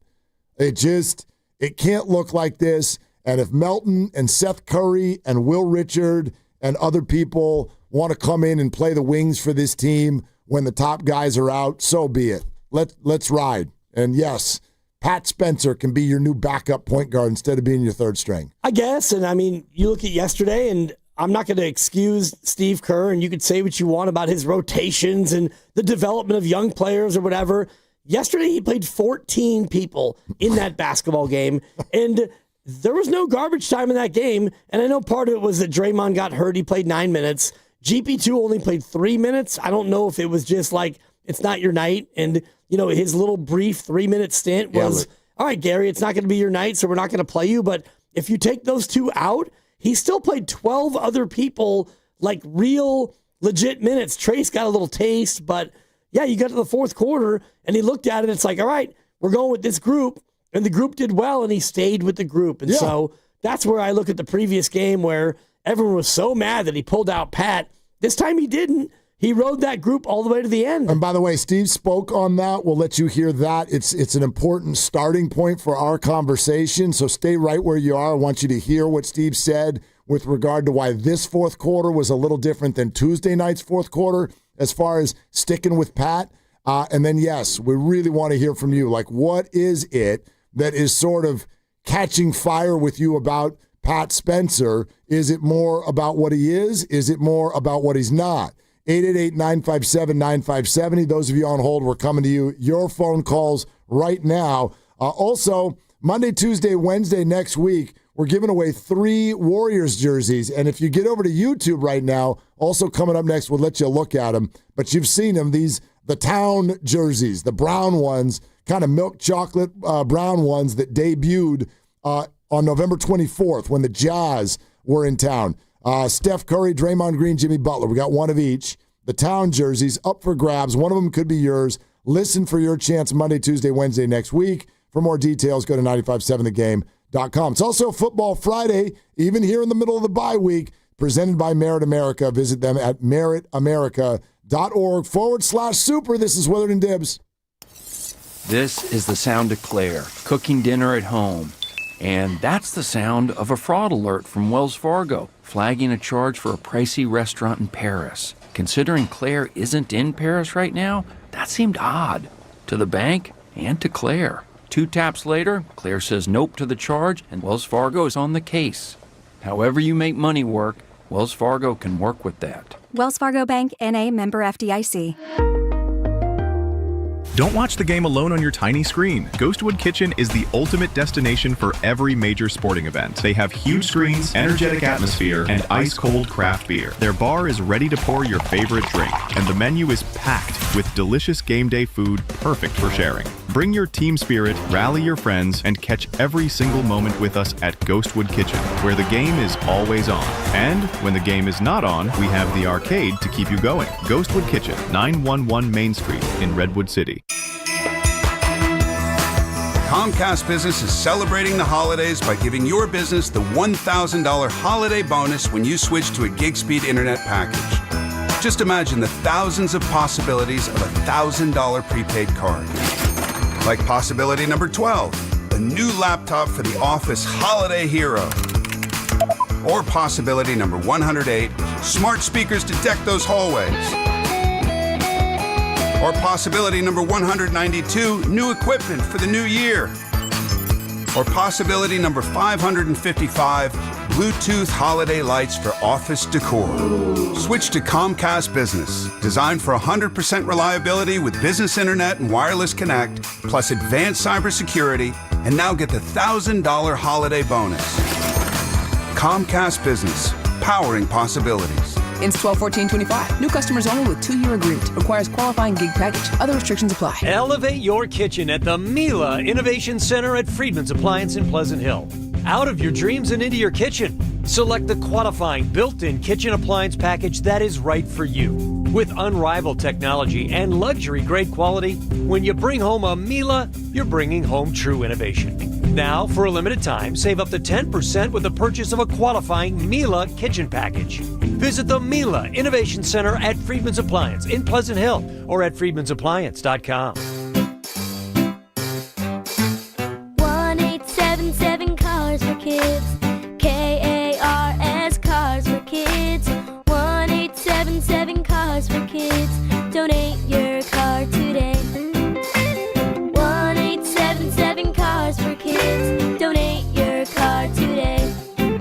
It can't look like this. And if Melton and Seth Curry and Will Richard and other people want to come in and play the wings for this team when the top guys are out, so be it. Let's ride. And yes, Pat Spencer can be your new backup point guard instead of being your third string. I guess. And I mean, you look at yesterday, and I'm not going to excuse Steve Kerr, and you could say what you want about his rotations and the development of young players or whatever. Yesterday, he played 14 people in that basketball game, and there was no garbage time in that game. And I know part of it was that Draymond got hurt. He played 9 minutes. GP2 only played 3 minutes. I don't know if it was just like, it's not your night. And, his little brief 3-minute stint was, all right, Gary, it's not going to be your night, so we're not going to play you. But if you take those two out, he still played 12 other people like real legit minutes. Trace got a little taste, but yeah, you got to the fourth quarter and he looked at it. It's like, all right, we're going with this group. And the group did well and he stayed with the group. And so that's where I look at the previous game where everyone was so mad that he pulled out Pat. This time he didn't. He rode that group all the way to the end. And by the way, Steve spoke on that. We'll let you hear that. It's an important starting point for our conversation. So stay right where you are. I want you to hear what Steve said with regard to why this fourth quarter was a little different than Tuesday night's fourth quarter as far as sticking with Pat. And then, yes, we really want to hear from you. Like, what is it that is sort of catching fire with you about Pat Spencer? Is it more about what he is? Is it more about what he's not? 888-957-9570. Those of you on hold, we're coming to you. Your phone calls right now. Also, Monday, Tuesday, Wednesday next week, we're giving away 3 Warriors jerseys. And if you get over to YouTube right now, also coming up next, we'll let you look at them. But you've seen them, the town jerseys, the brown ones, kind of milk chocolate brown ones that debuted on November 24th when the Jazz were in town. Steph Curry, Draymond Green, Jimmy Butler. We got one of each. The town jerseys up for grabs. One of them could be yours. Listen for your chance Monday, Tuesday, Wednesday next week. For more details, go to 957thegame.com. It's also Football Friday, even here in the middle of the bye week, presented by Merit America. Visit them at meritamerica.org/super. This is Willard and Dibbs. This is the sound of Claire, cooking dinner at home. And that's the sound of a fraud alert from Wells Fargo, flagging a charge for a pricey restaurant in Paris. Considering Claire isn't in Paris right now, that seemed odd to the bank and to Claire. 2 taps later, Claire says nope to the charge, and Wells Fargo is on the case. However you make money work, Wells Fargo can work with that. Wells Fargo Bank, N.A., member FDIC. Don't watch the game alone on your tiny screen. Ghostwood Kitchen is the ultimate destination for every major sporting event. They have huge screens, energetic atmosphere, and ice-cold craft beer. Their bar is ready to pour your favorite drink, and the menu is packed with delicious game day food perfect for sharing. Bring your team spirit, rally your friends, and catch every single moment with us at Ghostwood Kitchen, where the game is always on. And when the game is not on, we have the arcade to keep you going. Ghostwood Kitchen, 911 Main Street in Redwood City. Comcast Business is celebrating the holidays by giving your business the $1,000 holiday bonus when you switch to a gig speed internet package. Just imagine the thousands of possibilities of a $1,000 prepaid card. Like possibility number 12, a new laptop for the office holiday hero. Or possibility number 108, smart speakers to deck those hallways. Or possibility number 192, new equipment for the new year. Or possibility number 555, Bluetooth holiday lights for office decor. Switch to Comcast Business, designed for 100% reliability with business internet and wireless connect, plus advanced cybersecurity, and now get the $1,000 holiday bonus. Comcast Business, powering possibilities. Ends 12/14/25. New customers only with 2-year agreement. Requires qualifying gig package. Other restrictions apply. Elevate your kitchen at the Mila Innovation Center at Friedman's Appliance in Pleasant Hill. Out of your dreams and into your kitchen. Select the qualifying built-in kitchen appliance package that is right for you. With unrivaled technology and luxury-grade quality, when you bring home a Mila, you're bringing home true innovation. Now, for a limited time, save up to 10% with the purchase of a qualifying Mila kitchen package. Visit the Mila Innovation Center at Friedman's Appliance in Pleasant Hill or at friedmansappliance.com. 1-877 Cars for Kids. KARS Cars for Kids. 1-877 Cars for Kids. Donate your car today. 1-877 Cars for Kids. Donate your car today.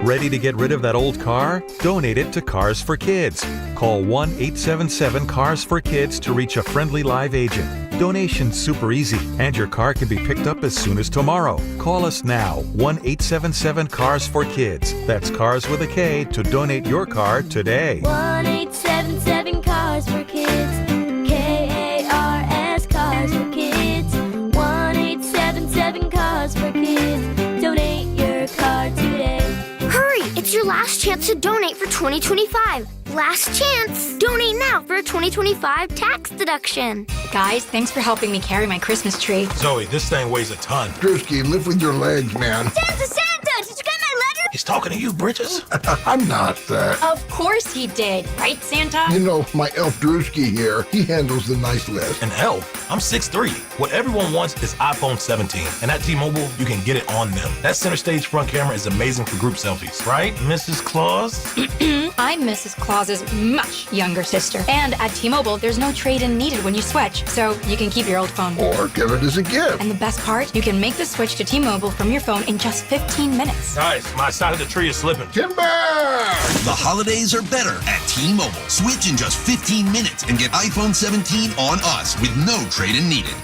Ready to get rid of that old car? Donate it to Cars for Kids. Call 1-877-CARS-FOR-KIDS to reach a friendly live agent. Donation's super easy, and your car can be picked up as soon as tomorrow. Call us now, 1-877-CARS-FOR-KIDS. That's Cars with a K to donate your car today. 1-877 Cars for Kids. KARS Cars for Kids. 1-877 Cars for Kids. Donate your car today. last chance to donate for 2025. Last chance. Donate now for a 2025 tax deduction. Guys, thanks for helping me carry my Christmas tree. Zoe, this thing weighs a ton. Drewski, lift with your legs, man. Santa! Did you get my letter? He's talking to you, Bridges. I'm not that. Of course he did, right, Santa? You know, my elf Drewski here, he handles the nice list. An elf? I'm 6'3". What everyone wants is iPhone 17. And at T-Mobile, you can get it on them. That center stage front camera is amazing for group selfies. Right, Mrs. Claus? I'm Mrs. Claus's much younger sister. And at T-Mobile, there's no trade-in needed when you switch, so you can keep your old phone. Or give it as a gift. And the best part, you can make the switch to T-Mobile from your phone in just 15 minutes. Guys, my side of the tree is slipping. Timber! The holidays are better at T-Mobile. Switch in just 15 minutes and get iPhone 17 on us with no trade-in needed.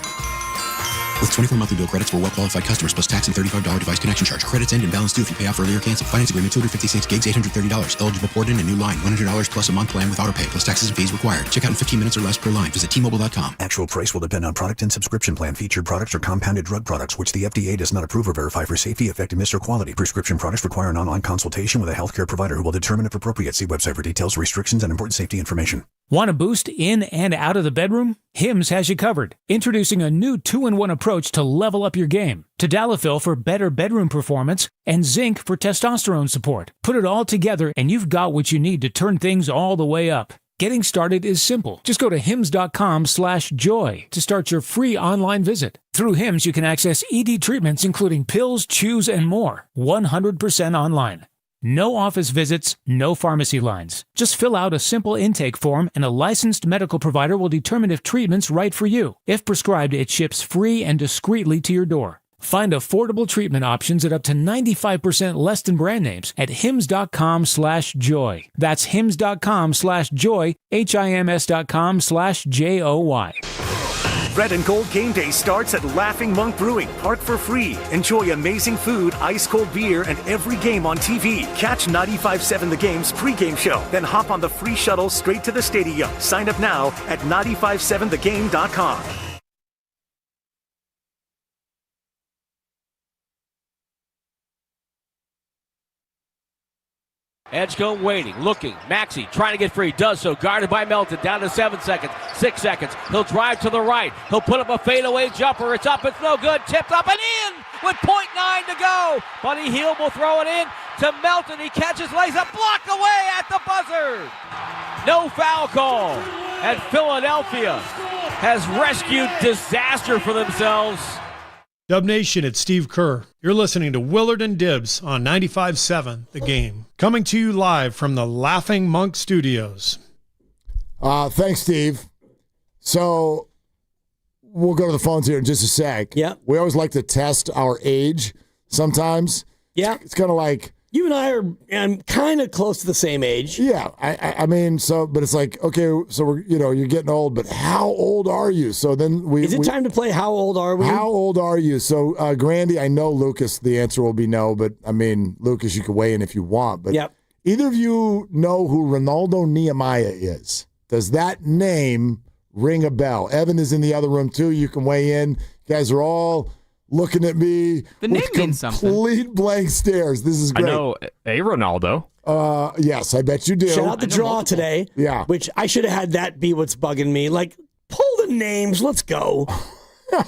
With 24 monthly bill credits for well-qualified customers plus tax and $35 device connection charge. Credits end and balance due if you pay off earlier or cancel. Finance agreement 256 gigs, $830. Eligible port in a new line. $100 plus a month plan with auto pay plus taxes and fees required. Check out in 15 minutes or less per line. Visit T-Mobile.com. Actual price will depend on product and subscription plan. Featured products are compounded drug products, which the FDA does not approve or verify for safety, effectiveness, or quality. Prescription products require an online consultation with a healthcare provider who will determine if appropriate. See website for details, restrictions, and important safety information. Want a boost in and out of the bedroom? Hims has you covered. Introducing a new 2-in-1 approach to level up your game. Tadalafil for better bedroom performance and zinc for testosterone support. Put it all together and you've got what you need to turn things all the way up. Getting started is simple. Just go to hims.com/joy to start your free online visit. Through Hims, you can access ED treatments including pills, chews, and more. 100% online. No office visits, no pharmacy lines. Just fill out a simple intake form and a licensed medical provider will determine if treatment's right for you. If prescribed, it ships free and discreetly to your door. Find affordable treatment options at up to 95% less than brand names at hims.com/joy. That's hims.com/joy, hims.com/joy. Red and Gold Game Day starts at Laughing Monk Brewing. Park for free. Enjoy amazing food, ice-cold beer, and every game on TV. Catch 95.7 The Game's pregame show. Then hop on the free shuttle straight to the stadium. Sign up now at 957thegame.com. Edgecombe waiting, looking. Maxey trying to get free. Does so. Guarded by Melton. Down to 7 seconds. 6 seconds. He'll drive to the right. He'll put up a fadeaway jumper. It's up. It's no good. Tipped up and in with 0.9 to go. Buddy Hield will throw it in to Melton. He catches, lays a block away at the buzzer. No foul call. And Philadelphia has rescued disaster for themselves. Dub Nation, it's Steve Kerr. You're listening to Willard and Dibbs on 95.7 The Game. Coming to you live from the Laughing Monk Studios. Thanks, Steve. So we'll go to the phones here in just a sec. Yeah. We always like to test our age sometimes. Yeah. It's kind of like... You and I are kind of close to the same age. Yeah, I mean, so, but it's like, okay, so we're, you're getting old, but how old are you? So then Is it time to play How Old Are We? How old are you? So, Grandy, I know Lucas, the answer will be no, but I mean, Lucas, you can weigh in if you want, but either of you know who Ronaldo Nehemiah is? Does that name ring a bell? Evan is in the other room too. You can weigh in. You guys are all looking at me the name with means complete something. Blank stares. This is great. I know a Ronaldo. Yes, I bet you do. Shout out the draw today. Yeah. Which I should have had that be what's bugging me. Like, pull the names. Let's go.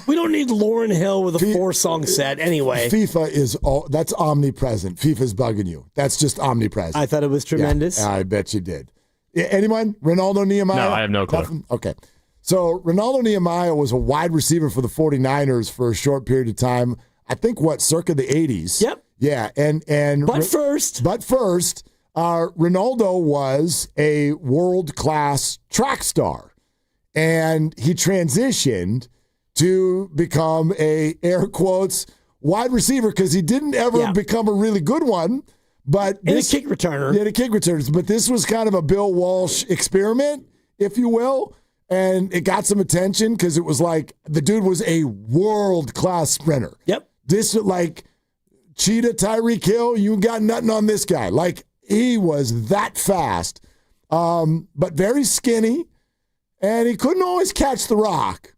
We don't need Lauryn Hill with a 4-song set anyway. FIFA is that's omnipresent. FIFA's bugging you. That's just omnipresent. I thought it was tremendous. Yeah, I bet you did. Anyone? Ronaldo Nehemiah? No, I have no clue. Nothing? Okay. So Ronaldo Nehemiah was a wide receiver for the 49ers for a short period of time. I think, circa the 80s. Yep. Yeah, and But first, Ronaldo was a world-class track star, and he transitioned to become a, air quotes, wide receiver because he didn't ever become a really good one. But a kick returner. Yeah, a kick returner. But this was kind of a Bill Walsh experiment, if you will. And it got some attention because it was like the dude was a world-class sprinter. Yep. This, like, Cheetah, Tyreek Hill, you got nothing on this guy. Like, he was that fast, but very skinny, and he couldn't always catch the rock.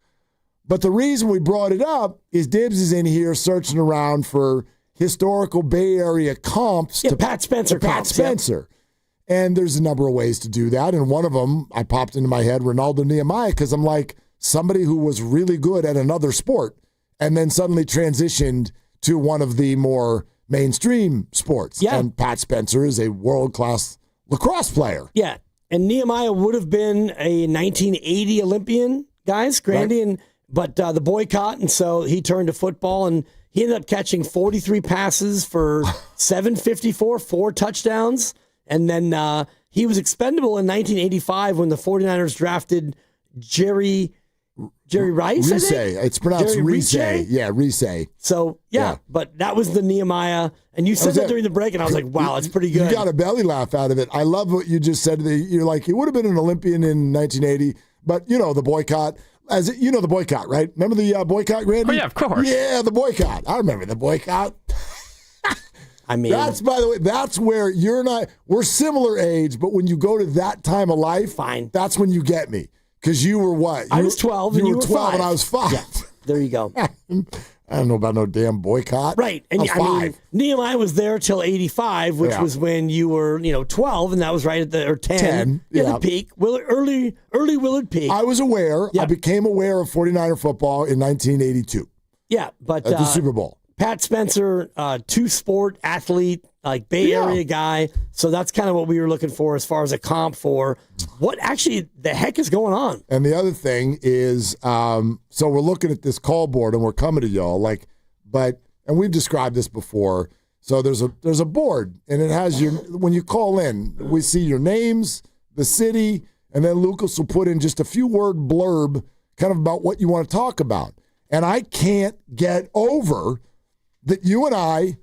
But the reason we brought it up is Dibbs is in here searching around for historical Bay Area comps to Pat Spencer. Pat Spencer. And there's a number of ways to do that. And one of them, I popped into my head, Ronaldo Nehemiah, because I'm like, somebody who was really good at another sport and then suddenly transitioned to one of the more mainstream sports. Yeah. And Pat Spencer is a world-class lacrosse player. Yeah. And Nehemiah would have been a 1980 Olympian, guys, Grandy, Right. but the boycott, and so he turned to football, and he ended up catching 43 passes for 754, 4 touchdowns. And then he was expendable in 1985 when the 49ers drafted Jerry Rice, Rice. It's pronounced Jerry Rice. Yeah, Rice. So, yeah, but that was the Nehemiah. And you said that during the break, and I was like, wow, that's pretty good. You got a belly laugh out of it. I love what you just said. You're like, he would have been an Olympian in 1980, but, the boycott. The boycott, right? Remember the boycott, Randy? Oh, yeah, of course. Yeah, the boycott. I remember the boycott. I mean, that's, by the way, that's where we're similar age, but when you go to that time of life, fine, that's when you get me. Because you were what? I was 12 and you were 12 5. and I was 5. Yeah, there you go. I don't know about no damn boycott. Right. And I was 5. Nehemiah was there till 85, which was when you were, 12, and that was right at or 10. The peak. Early Willard peak. I was aware. I became aware of 49er football in 1982. Yeah, but at the Super Bowl. Pat Spencer, two-sport athlete, like Bay Area guy. So that's kind of what we were looking for as far as a comp for what actually the heck is going on. And the other thing is, so we're looking at this call board and we're coming to y'all, and we've described this before. So there's a board and it has when you call in, we see your names, the city, and then Lucas will put in just a few word blurb kind of about what you want to talk about. And I can't get over that you and I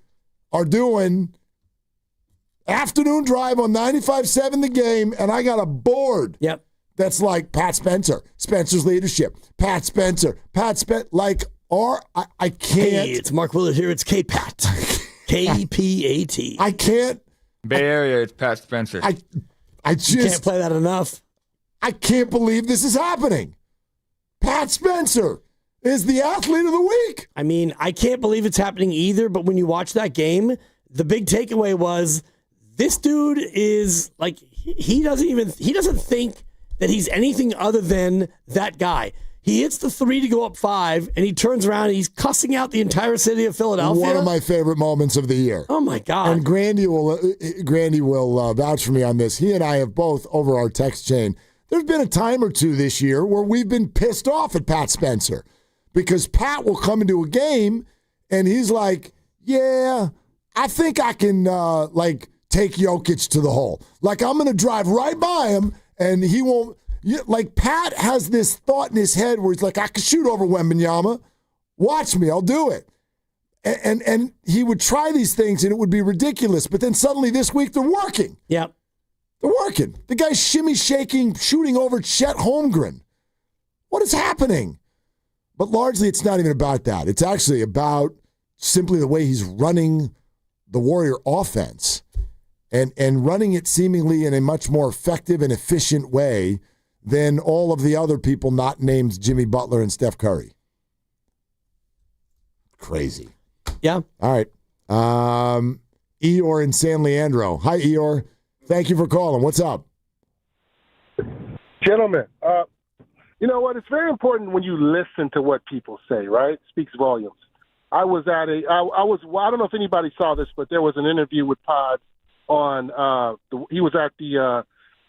are doing afternoon drive on 95.7 The Game, and I got a board that's like Pat Spencer, Spencer's leadership, Pat Spencer, I can't. Hey, it's Mark Willard here. It's K-Pat. K-P-A-T. I can't. Bay Area, it's Pat Spencer. I just you can't play that enough. I can't believe this is happening. Pat Spencer is the athlete of the week. I mean, I can't believe it's happening either, but when you watch that game, the big takeaway was this dude is like, he doesn't think that he's anything other than that guy. He hits the 3 to go up 5, and he turns around and he's cussing out the entire city of Philadelphia. One of my favorite moments of the year. Oh, my God. And Grandy will vouch for me on this. He and I have both, over our text chain, there's been a time or two this year where we've been pissed off at Pat Spencer. Because Pat will come into a game and he's like, yeah, I think I can take Jokic to the hole. Like, I'm going to drive right by him and he won't. Pat has this thought in his head where he's like, I can shoot over Wembanyama. Watch me, I'll do it. And he would try these things and it would be ridiculous. But then suddenly this week they're working. Yep. They're working. The guy's shimmy shaking, shooting over Chet Holmgren. What is happening? But largely, it's not even about that. It's actually about simply the way he's running the Warrior offense and running it seemingly in a much more effective and efficient way than all of the other people not named Jimmy Butler and Steph Curry. Crazy. Yeah. All right. Eeyore in San Leandro. Hi, Eeyore. Thank you for calling. What's up? Gentlemen, you know what? It's very important when you listen to what people say, right? It speaks volumes. I don't know if anybody saw this, but there was an interview with Pod on, he was at the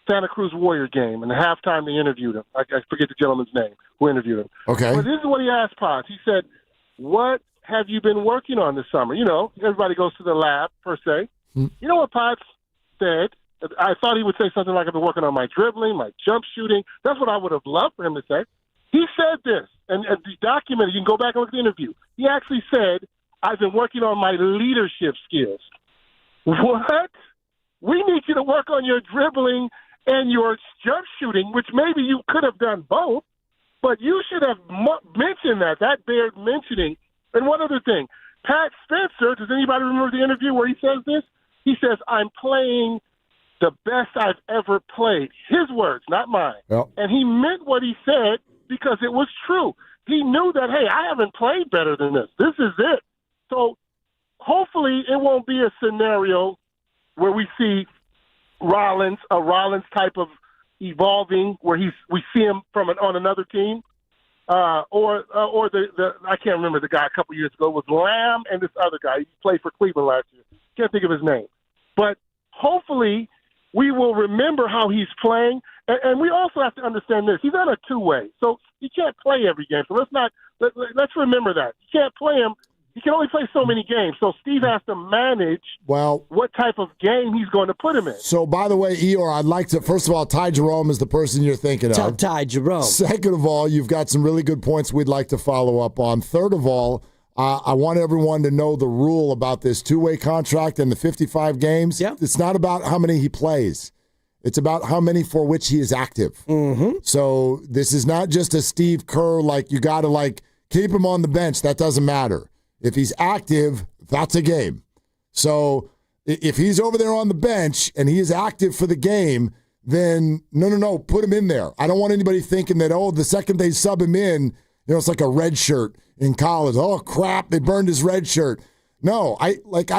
Santa Cruz Warrior game, and at halftime they interviewed him. I forget the gentleman's name who interviewed him. Okay. But this is what he asked Pod. He said, what have you been working on this summer? You know, everybody goes to the lab, per se. You know what Pod said? I thought he would say something like, I've been working on my dribbling, my jump shooting. That's what I would have loved for him to say. He said this, and the document, you can go back and look at the interview. He actually said, I've been working on my leadership skills. What? We need you to work on your dribbling and your jump shooting, which maybe you could have done both, but you should have mentioned that. That bears mentioning. And one other thing, Pat Spencer, does anybody remember the interview where he says this? He says, I'm playing the best I've ever played. His words, not mine. Yep. And he meant what he said because it was true. He knew that, hey, I haven't played better than this. This is it. So hopefully it won't be a scenario where we see a Rollins type of evolving where we see him on another team, or the I can't remember the guy a couple years ago. It was Lamb and this other guy. He played for Cleveland last year. Can't think of his name, but hopefully we will remember how he's playing, and we also have to understand this: he's on a two-way, so he can't play every game. So let's remember that you can't play him. He can only play so many games. So Steve has to manage what type of game he's going to put him in. So, by the way, Eeyore, I'd like to, first of all, Ty Jerome is the person you're thinking of. Ty Jerome. Second of all, you've got some really good points we'd like to follow up on. Third of all, I want everyone to know the rule about this two-way contract and the 55 games. Yep. It's not about how many he plays. It's about how many for which he is active. Mm-hmm. So this is not just a Steve Kerr, you got to, keep him on the bench. That doesn't matter. If he's active, that's a game. So if he's over there on the bench and he is active for the game, then no, put him in there. I don't want anybody thinking that, the second they sub him in, it's like a red shirt in college. Oh, crap, they burned his red shirt. No, I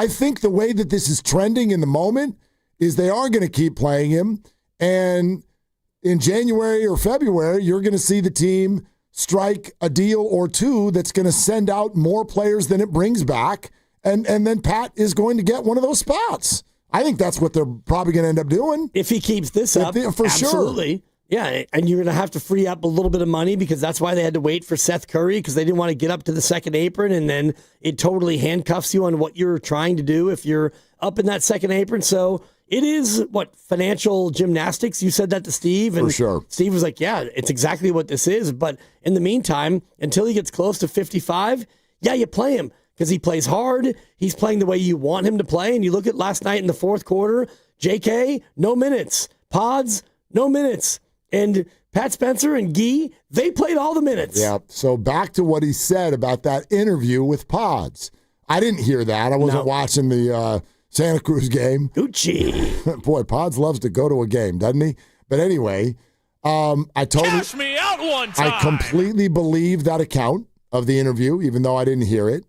think the way that this is trending in the moment is they are going to keep playing him. And in January or February, you're going to see the team strike a deal or two that's going to send out more players than it brings back, and then Pat is going to get one of those spots. I think that's what they're probably going to end up doing. If he keeps this up, for absolutely. Sure. Yeah, and you're going to have to free up a little bit of money because that's why they had to wait for Seth Curry because they didn't want to get up to the second apron, and then it totally handcuffs you on what you're trying to do if you're up in that second apron. So it is, financial gymnastics? You said that to Steve. And for sure. Steve was like, yeah, it's exactly what this is. But in the meantime, until he gets close to 55, you play him because he plays hard. He's playing the way you want him to play. And you look at last night in the fourth quarter, JK, no minutes. Pods, no minutes. And Pat Spencer and Guy, they played all the minutes. Yeah, so back to what he said about that interview with Pods. I didn't hear that. I wasn't watching the Santa Cruz game. Gucci. Boy, Pods loves to go to a game, doesn't he? But anyway, Cash me out one time. I completely believe that account of the interview, even though I didn't hear it,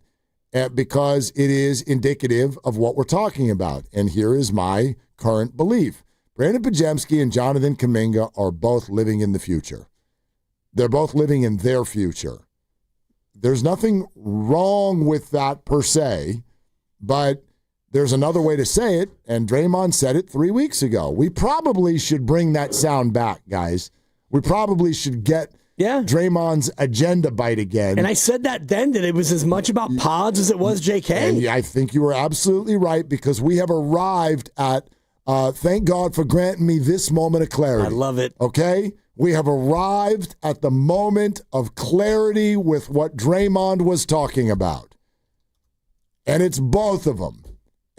because it is indicative of what we're talking about. And here is my current belief. Brandon Pajemski and Jonathan Kuminga are both living in the future. They're both living in their future. There's nothing wrong with that per se, but there's another way to say it, and Draymond said it 3 weeks ago. We probably should bring that sound back, guys. We probably should get Draymond's agenda bite again. And I said that then, that it was as much about Pods as it was JK. And I think you were absolutely right, because we have arrived at, thank God for granting me this moment of clarity. I love it. Okay? We have arrived at the moment of clarity with what Draymond was talking about. And it's both of them.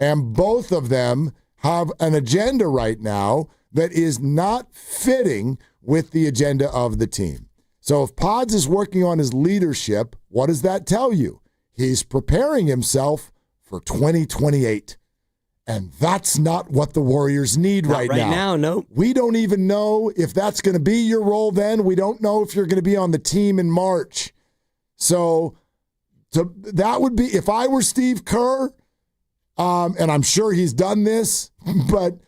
And both of them have an agenda right now that is not fitting with the agenda of the team. So if Pods is working on his leadership, what does that tell you? He's preparing himself for 2028. And that's not what the Warriors need right now. Right now, no. We don't even know if that's going to be your role then. We don't know if you're going to be on the team in March. So that would be, if I were Steve Kerr, and I'm sure he's done this, but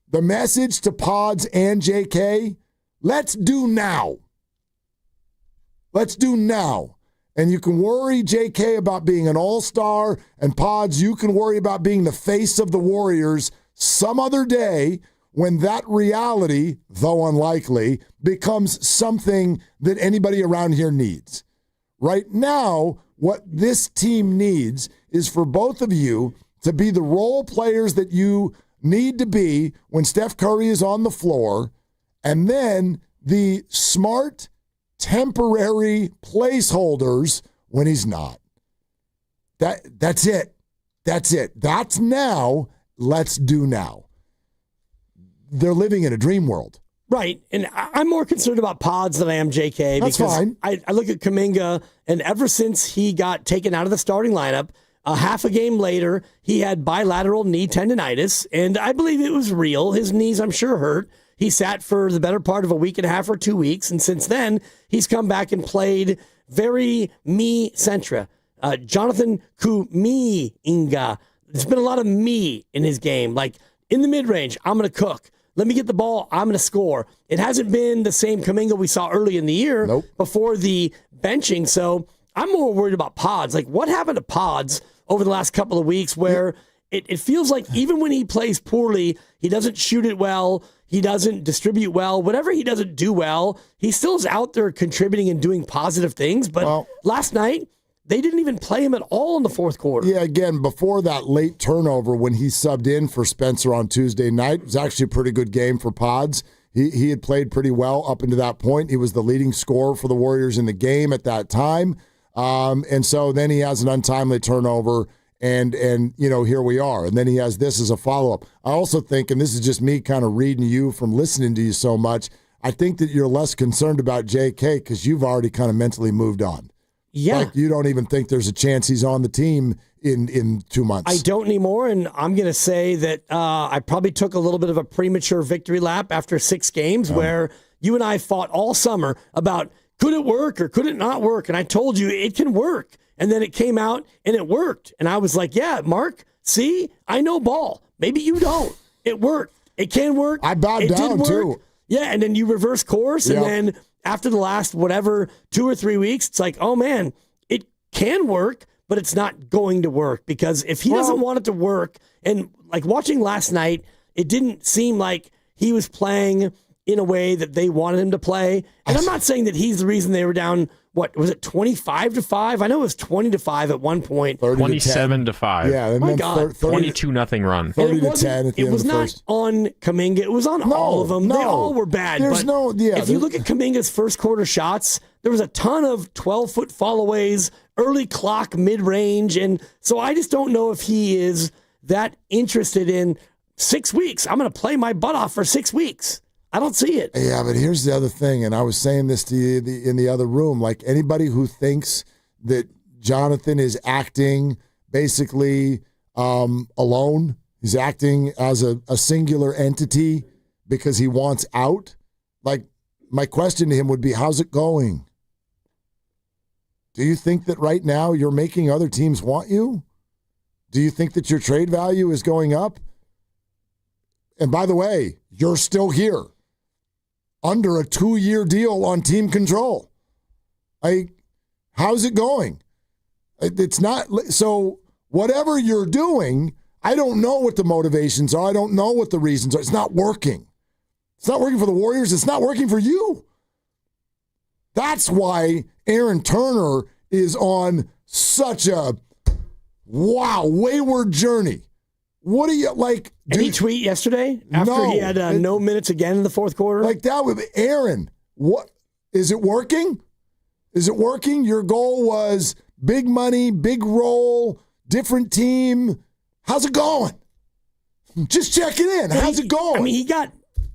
the message to Pods and JK, let's do now. Let's do now. And you can worry, JK, about being an all-star, and Pods, you can worry about being the face of the Warriors some other day when that reality, though unlikely, becomes something that anybody around here needs. Right now, what this team needs is for both of you to be the role players that you need to be when Steph Curry is on the floor, and then the smart, temporary placeholders when he's not. That's it. That's it. That's now. Let's do now. They're living in a dream world. Right. And I'm more concerned about Pods than I am JK. That's because fine. I look at Kuminga, and ever since he got taken out of the starting lineup, half a game later, he had bilateral knee tendonitis, and I believe it was real. His knees, I'm sure, hurt. He sat for the better part of a week and a half or 2 weeks, and since then, he's come back and played very me-centra. Jonathan Kuminga. There's been a lot of me in his game. Like, in the mid-range, I'm going to cook. Let me get the ball, I'm going to score. It hasn't been the same Kuminga we saw early in the year before the benching. So I'm more worried about Pods. Like, what happened to Pods over the last couple of weeks where it feels like even when he plays poorly, he doesn't shoot it well, he doesn't distribute well, whatever he doesn't do well, he still is out there contributing and doing positive things. But last night, they didn't even play him at all in the fourth quarter. Yeah, again, before that late turnover when he subbed in for Spencer on Tuesday night, it was actually a pretty good game for Pods. He had played pretty well up until that point. He was the leading scorer for the Warriors in the game at that time. And so then he has an untimely turnover, and here we are. And then he has this as a follow-up. I also think, and this is just me kind of reading you from listening to you so much, I think that you're less concerned about JK because you've already kind of mentally moved on. Yeah. Like, you don't even think there's a chance he's on the team in 2 months. I don't anymore, and I'm going to say that I probably took a little bit of a premature victory lap after 6 games where you and I fought all summer about could it work or could it not work, and I told you it can work, and then it came out and it worked, and I was like, yeah, Mark, see, I know ball. Maybe you don't. It worked. It can work. I bowed down, too. Yeah, and then you reverse course, and then after the last, 2 or 3 weeks, it's like, oh, man, it can work, but it's not going to work because if he doesn't want it to work, and like watching last night, it didn't seem like he was playing in a way that they wanted him to play. And I'm not saying that he's the reason they were down, what, was it 25-5? I know it was 20-5 at one point. 27-5. Yeah, and my God. 22-0 run. 30-10 at the It end was of the not first. on Kuminga. It was on all of them. They all were bad. There's but if you look at Kuminga's first quarter shots, there was a ton of 12-foot followaways, early clock, mid-range. And so I just don't know if he is that interested in 6 weeks. I'm going to play my butt off for 6 weeks. I don't see it. Yeah, but here's the other thing, and I was saying this to you in the other room. Like, anybody who thinks that Jonathan is acting basically alone, he's acting as a singular entity because he wants out, like, my question to him would be, how's it going? Do you think that right now you're making other teams want you? Do you think that your trade value is going up? And by the way, you're still here under a 2-year deal on team control. How's it going? It's not, so whatever you're doing, I don't know what the motivations are. I don't know what the reasons are. It's not working. It's not working for the Warriors. It's not working for you. That's why Aaron Turner is on such a, wayward journey. What do you like? Any tweet yesterday after he had no minutes again in the fourth quarter? Like that with Aaron. What is it working? Is it working? Your goal was big money, big role, different team. How's it going? Just checking in. How's it going? I mean, he got,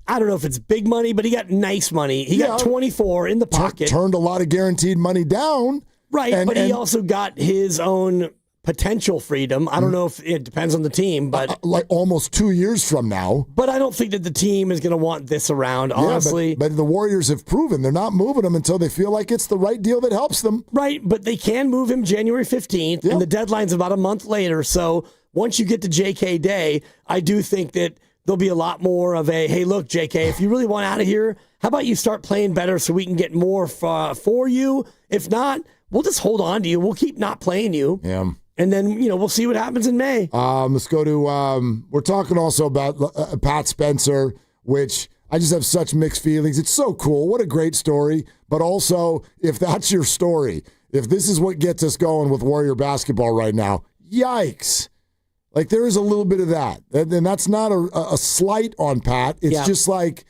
I don't know if it's big money, but he got nice money. He got 24 in the pocket. Turned a lot of guaranteed money down. Right, but he also got his own potential freedom. I don't know if it depends on the team, but like almost 2 years from now. But I don't think that the team is going to want this around, honestly. But the Warriors have proven they're not moving him until they feel like it's the right deal that helps them. Right, but they can move him January 15th, and the deadline's about a month later. So once you get to JK Day, I do think that there'll be a lot more of a, hey, look, JK, if you really want out of here, how about you start playing better so we can get more for you? If not, we'll just hold on to you. We'll keep not playing you. Yeah. And then, we'll see what happens in May. Let's go to, we're talking also about Pat Spencer, which I just have such mixed feelings. It's so cool. What a great story. But also, if that's your story, if this is what gets us going with Warrior basketball right now, yikes. Like, there is a little bit of that. And that's not a slight on Pat. It's just like,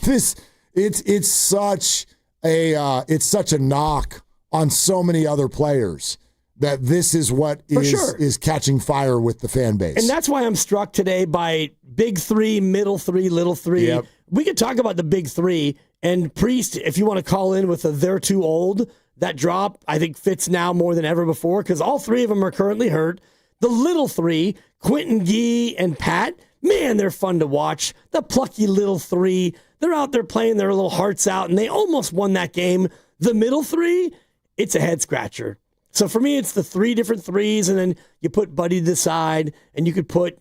it's such a knock on so many other players. That this is what is catching fire with the fan base. And that's why I'm struck today by big three, middle three, little three. Yep. We could talk about the big three. And Priest, if you want to call in with a they're too old, that drop, I think, fits now more than ever before because all three of them are currently hurt. The little three, Quentin Gee and Pat, man, they're fun to watch. The plucky little three, they're out there playing their little hearts out, and they almost won that game. The middle three, it's a head scratcher. So for me, it's the 3 different threes, and then you put Buddy to the side, and you could put,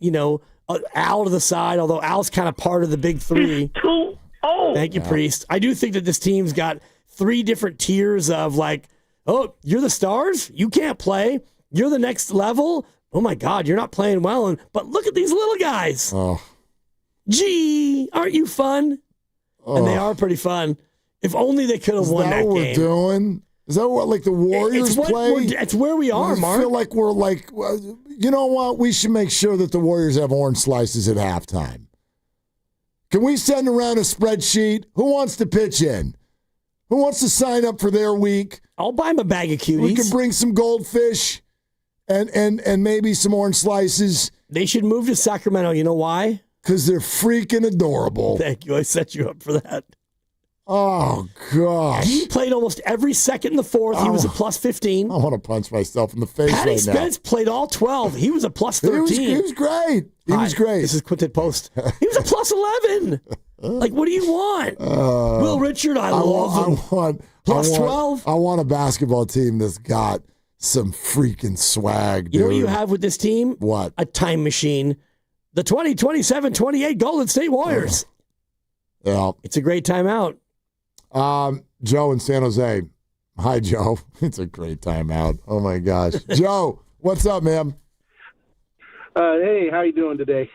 Al to the side, although Al's kind of part of the big 3. Thank you, Priest. I do think that this team's got 3 different tiers of like, oh, you're the stars? You can't play. You're the next level? Oh, my God, you're not playing well. But look at these little guys. Oh. Gee, aren't you fun? Oh. And they are pretty fun. If only they could have won that game. Is that what we're doing? Is that what, like, the Warriors play? It's where we are, Mark. I feel like we're like, you know what? We should make sure that the Warriors have orange slices at halftime. Can we send around a spreadsheet? Who wants to pitch in? Who wants to sign up for their week? I'll buy him a bag of cuties. We can bring some goldfish and maybe some orange slices. They should move to Sacramento. You know why? Because they're freaking adorable. Thank you. I set you up for that. Oh, gosh. He played almost every second in the fourth. He was a plus 15. I want to punch myself in the face Patty right Spence played all 12. He was a plus 13. He was great. He was great. This is Quintet Post. He was a plus 11. Like, what do you want? Will Richard, I love him. Plus 12. I want a basketball team that's got some freaking swag, dude. You know what you have with this team? What? A time machine. The 2027-28 Golden State Warriors. Yeah. It's a great timeout. Joe in San Jose. Hi, Joe. It's a great timeout. Oh, my gosh. Joe, what's up, man? Hey, how you doing today?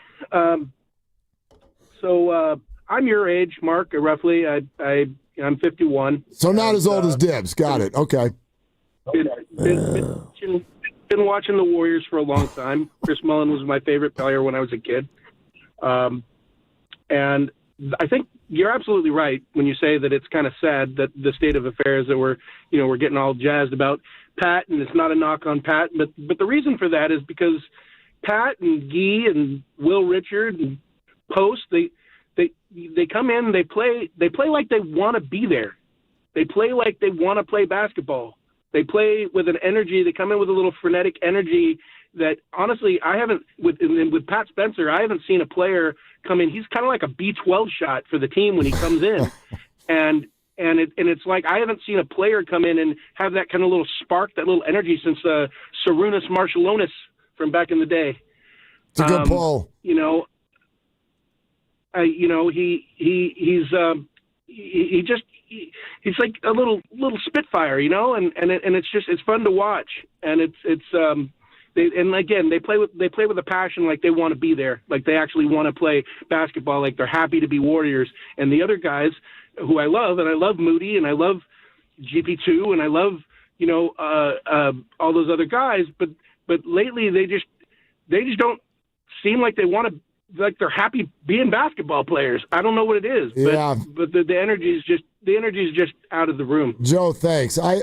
So I'm your age, Mark, roughly. I'm 51. So not as old as Dibs. Got it. Okay. Been watching the Warriors for a long time. Chris Mullin was my favorite player when I was a kid. And I think you're absolutely right when you say that it's kind of sad that the state of affairs that we're getting all jazzed about Pat, and it's not a knock on Pat, but the reason for that is because Pat and Guy and Will Richard and Post, they come in and they play like they want to be there. They play like they want to play basketball. They play with an energy. They come in with a little frenetic energy that, honestly, I haven't with Pat Spencer. I haven't seen a player come in. He's kind of like a B12 shot for the team when he comes in, and it's like I haven't seen a player come in and have that kind of little spark, that little energy since Sarunas Marshalonis from back in the day. It's a good pull. He's like a little spitfire, and it's fun to watch, and they play with a passion, like they want to be there, like they actually want to play basketball, like they're happy to be Warriors. And the other guys who I love, and I love Moody, and I love GP2, and I love all those other guys, but lately they just don't seem like they want to. Like they're happy being basketball players. I don't know what it is, but the energy is just out of the room. Joe, thanks. I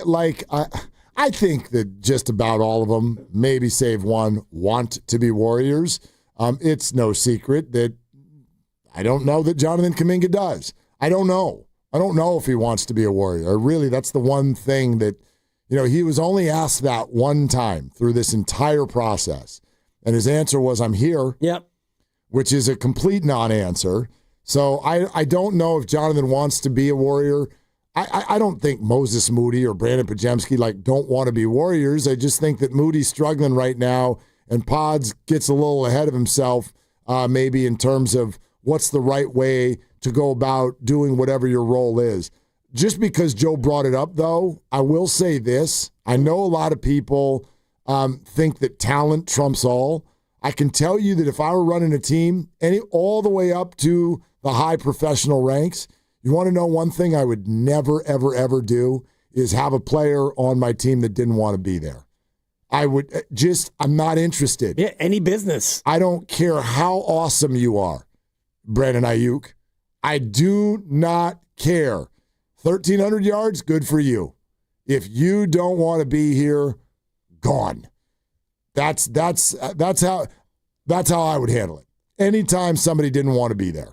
think that just about all of them, maybe save one, want to be Warriors. It's no secret that I don't know that Jonathan Kuminga does. I don't know if he wants to be a Warrior. Really, that's the one thing that, he was only asked that one time through this entire process. And his answer was, I'm here. Yep. Which is a complete non-answer. So I don't know if Jonathan wants to be a Warrior. I don't think Moses Moody or Brandon Pajemski don't want to be Warriors. I just think that Moody's struggling right now, and Pods gets a little ahead of himself maybe in terms of what's the right way to go about doing whatever your role is. Just because Joe brought it up, though, I will say this. I know a lot of people think that talent trumps all. I can tell you that if I were running a team, all the way up to the high professional ranks, you want to know one thing I would never, ever, ever do is have a player on my team that didn't want to be there. I'm not interested. Yeah, any business. I don't care how awesome you are, Brandon Ayuk. I do not care. 1,300 yards, good for you. If you don't want to be here, gone. That's how I would handle it. Anytime somebody didn't want to be there.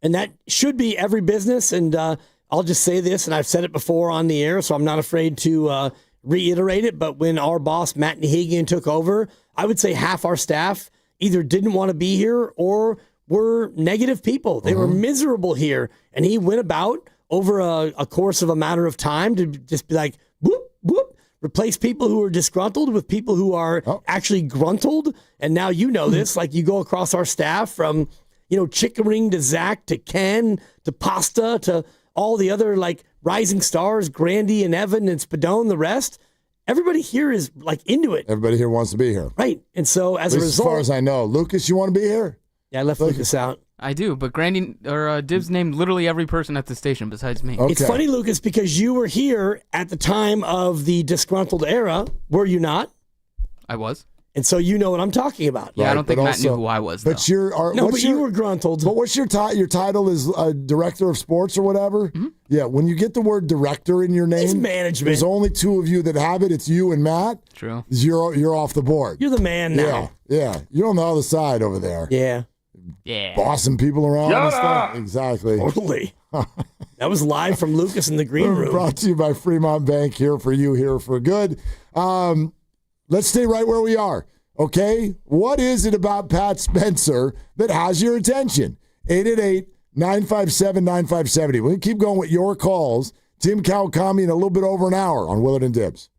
And that should be every business. And I'll just say this, and I've said it before on the air, so I'm not afraid to reiterate it. But when our boss, Matt Nahigian, took over, I would say half our staff either didn't want to be here or were negative people. They were miserable here. And he went about over a course of a matter of time to just be like, whoop, whoop. replace people who are disgruntled with people who are actually gruntled. And now you know this, like you go across our staff from, Chickering to Zach to Ken to Pasta to all the other like rising stars, Grandy and Evan and Spadone, the rest. Everybody here is like into it. Everybody here wants to be here. Right. And so as a result. As far as I know. Lucas, you want to be here? Yeah, I left Lucas out. I do, but Grandy or Dibs named literally every person at the station besides me. Okay. It's funny, Lucas, because you were here at the time of the disgruntled era, were you not? I was. And so you know what I'm talking about. Yeah, right, I don't think Matt knew who I was, though. But you were gruntled. But what's your title is director of sports or whatever? Mm-hmm. Yeah, when you get the word director in your name, it's management. There's only two of you that have it. It's you and Matt. True. You're off the board. You're the man now. Yeah. You're on the other side over there. Yeah. Bossing people around and stuff. Exactly. Totally. That was live from Lucas in the green room. Brought to you by Fremont Bank, here for you, here for good. Let's stay right where we are, okay? What is it about Pat Spencer that has your attention? 888-957-9570. We're going to keep going with your calls. Tim Kawakami in a little bit over an hour on Willard and Dibs.